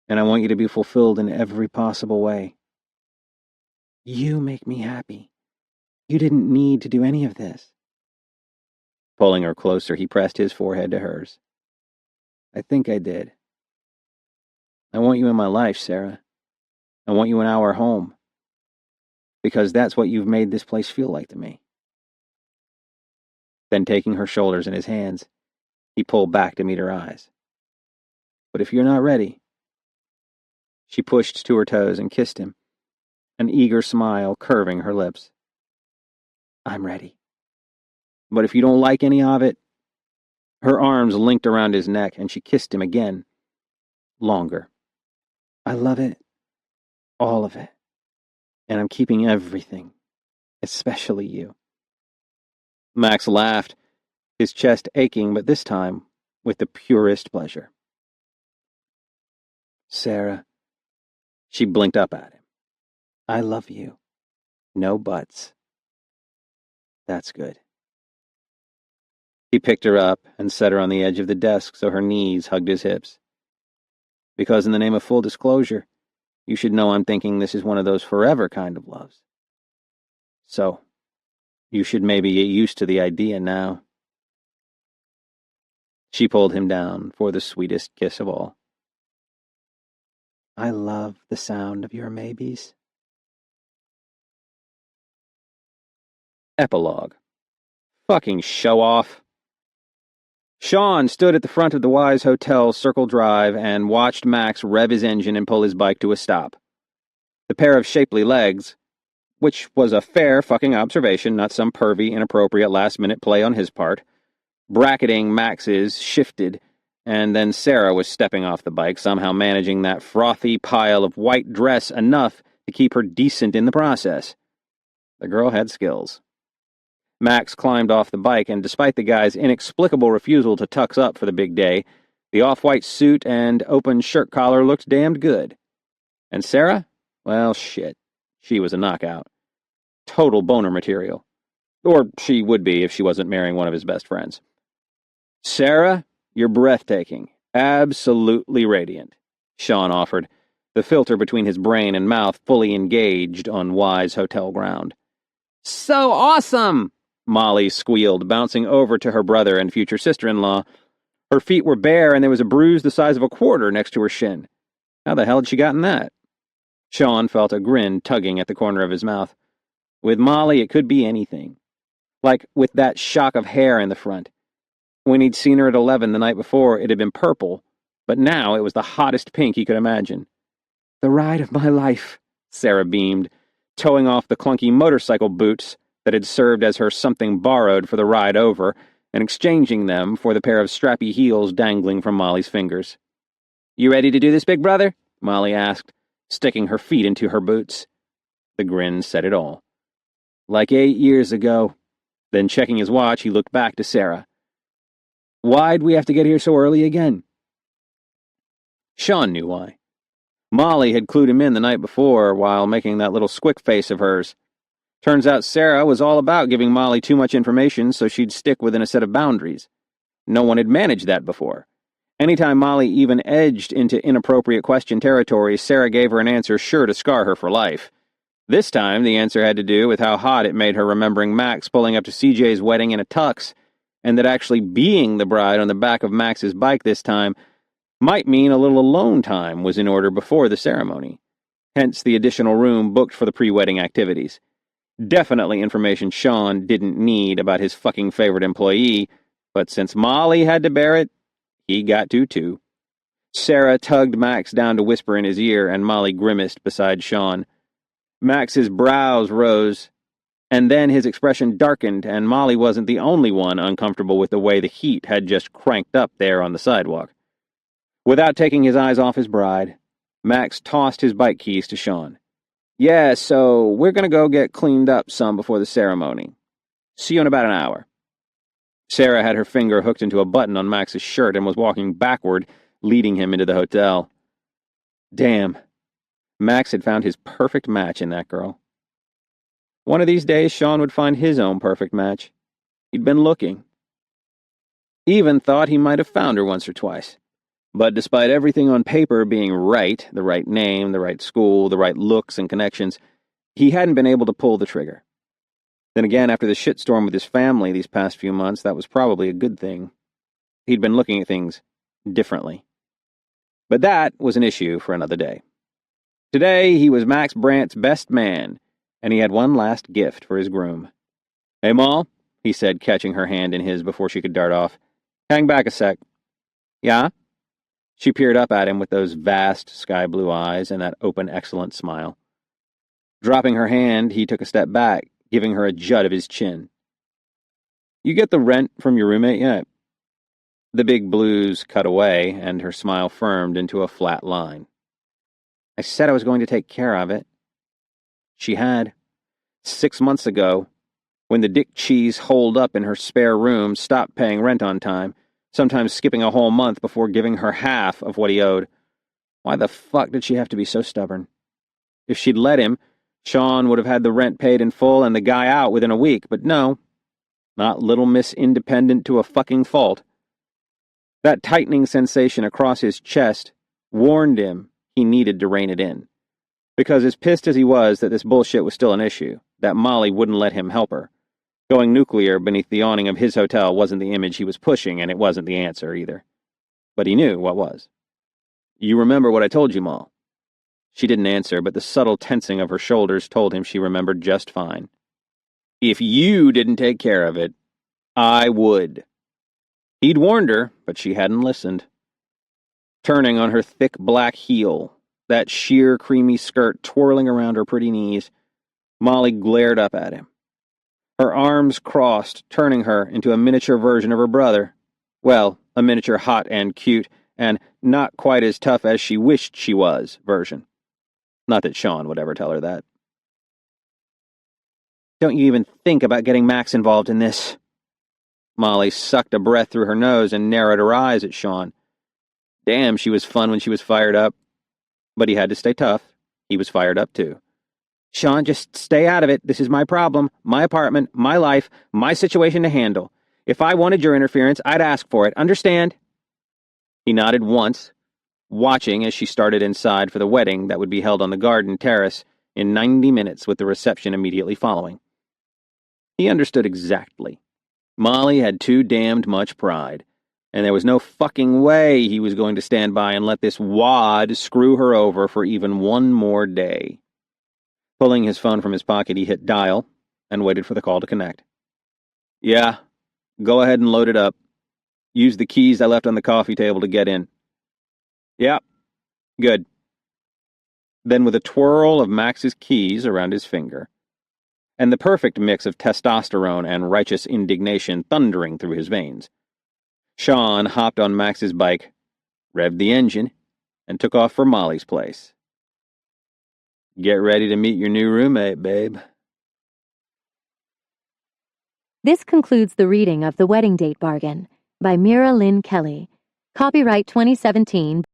Speaker 1: And I want you to be fulfilled in every possible way.
Speaker 3: You make me happy. You didn't need to do any of this.
Speaker 1: Pulling her closer, he pressed his forehead to hers. I think I did. I want you in my life, Sarah. I want you in our home. Because that's what you've made this place feel like to me. Then taking her shoulders in his hands, he pulled back to meet her eyes. But if you're not ready... She pushed to her toes and kissed him, an eager smile curving her lips. I'm ready. But if you don't like any of it... Her arms linked around his neck, and she kissed him again. Longer.
Speaker 3: I love it. All of it.
Speaker 1: And I'm keeping everything. Especially you. Max laughed, his chest aching, but this time with the purest pleasure.
Speaker 3: Sarah.
Speaker 1: She blinked up at him.
Speaker 3: I love you. No buts.
Speaker 1: That's good. He picked her up and set her on the edge of the desk so her knees hugged his hips. Because in the name of full disclosure, you should know I'm thinking this is one of those forever kind of loves. So, you should maybe get used to the idea now. She pulled him down for the sweetest kiss of all. I love the sound of your maybes. Epilogue. Fucking show off. Sean stood at the front of the Wise Hotel Circle Drive and watched Max rev his engine and pull his bike to a stop. The pair of shapely legs, which was a fair fucking observation, not some pervy, inappropriate last-minute play on his part, bracketing Max's, shifted, and then Sarah was stepping off the bike, somehow managing that frothy pile of white dress enough to keep her decent in the process. The girl had skills. Max climbed off the bike, and despite the guy's inexplicable refusal to tux up for the big day, the off-white suit and open shirt collar looked damned good. And Sarah? Well, shit. She was a knockout. Total boner material. Or she would be if she wasn't marrying one of his best friends. Sarah, you're breathtaking. Absolutely radiant, Sean offered, the filter between his brain and mouth fully engaged on Wise Hotel ground. So awesome! Molly squealed, bouncing over to her brother and future sister-in-law. Her feet were bare, and there was a bruise the size of a quarter next to her shin. How the hell had she gotten that? Sean felt a grin tugging at the corner of his mouth. With Molly, it could be anything. Like with that shock of hair in the front. When he'd seen her at 11 the night before, it had been purple, but now it was the hottest pink he could imagine. The ride of my life, Sarah beamed, towing off the clunky motorcycle boots that had served as her something borrowed for the ride over, and exchanging them for the pair of strappy heels dangling from Molly's fingers. You ready to do this, big brother? Molly asked, sticking her feet into her boots. The grin said it all. Like 8 years ago. Then checking his watch, he looked back to Sarah. Why'd we have to get here so early again? Sean knew why. Molly had clued him in the night before while making that little squick face of hers. Turns out Sarah was all about giving Molly too much information so she'd stick within a set of boundaries. No one had managed that before. Anytime Molly even edged into inappropriate question territory, Sarah gave her an answer sure to scar her for life. This time, the answer had to do with how hot it made her remembering Max pulling up to CJ's wedding in a tux, and that actually being the bride on the back of Max's bike this time might mean a little alone time was in order before the ceremony. Hence the additional room booked for the pre-wedding activities. Definitely information Sean didn't need about his fucking favorite employee, but since Molly had to bear it, he got to too. Sarah tugged Max down to whisper in his ear, and Molly grimaced beside Sean. Max's brows rose, and then his expression darkened, and Molly wasn't the only one uncomfortable with the way the heat had just cranked up there on the sidewalk. Without taking his eyes off his bride, Max tossed his bike keys to Sean. Yeah, so we're going to go get cleaned up some before the ceremony. See you in about an hour. Sarah had her finger hooked into a button on Max's shirt and was walking backward, leading him into the hotel. Damn. Max had found his perfect match in that girl. One of these days, Sean would find his own perfect match. He'd been looking. Even thought he might have found her once or twice. But despite everything on paper being right, the right name, the right school, the right looks and connections, he hadn't been able to pull the trigger. Then again, after the shitstorm with his family these past few months, that was probably a good thing. He'd been looking at things differently. But that was an issue for another day. Today, he was Max Brandt's best man, and he had one last gift for his groom. Hey, Moll, he said, catching her hand in his before she could dart off. Hang back a sec. Yeah? She peered up at him with those vast sky-blue eyes and that open, excellent smile. Dropping her hand, he took a step back, giving her a jut of his chin. You get the rent from your roommate yet? The big blues cut away, and her smile firmed into a flat line. I said I was going to take care of it. She had. 6 months ago, when the Dick Cheese holed up in her spare room stopped paying rent on time, sometimes skipping a whole month before giving her half of what he owed. Why the fuck did she have to be so stubborn? If she'd let him, Sean would have had the rent paid in full and the guy out within a week, but no. Not Little Miss Independent to a fucking fault. That tightening sensation across his chest warned him he needed to rein it in. Because as pissed as he was that this bullshit was still an issue, that Molly wouldn't let him help her, going nuclear beneath the awning of his hotel wasn't the image he was pushing, and it wasn't the answer either. But he knew what was. You remember what I told you, Ma? She didn't answer, but the subtle tensing of her shoulders told him she remembered just fine. If you didn't take care of it, I would. He'd warned her, but she hadn't listened. Turning on her thick black heel, that sheer creamy skirt twirling around her pretty knees, Molly glared up at him. Her arms crossed, turning her into a miniature version of her brother. Well, a miniature hot and cute, and not quite as tough as she wished she was version. Not that Sean would ever tell her that. Don't you even think about getting Max involved in this. Molly sucked a breath through her nose and narrowed her eyes at Sean. Damn, she was fun when she was fired up. But he had to stay tough. He was fired up too. Sean, just stay out of it. This is my problem, my apartment, my life, my situation to handle. If I wanted your interference, I'd ask for it. Understand? He nodded once, watching as she started inside for the wedding that would be held on the garden terrace in 90 minutes with the reception immediately following. He understood exactly. Molly had too damned much pride, and there was no fucking way he was going to stand by and let this wad screw her over for even one more day. Pulling his phone from his pocket, he hit dial and waited for the call to connect. Yeah, go ahead and load it up. Use the keys I left on the coffee table to get in. Yeah, good. Then with a twirl of Max's keys around his finger, and the perfect mix of testosterone and righteous indignation thundering through his veins, Sean hopped on Max's bike, revved the engine, and took off for Molly's place. Get ready to meet your new roommate, babe.
Speaker 2: This concludes the reading of The Wedding Date Bargain by Mira Lynn Kelly. Copyright 2017.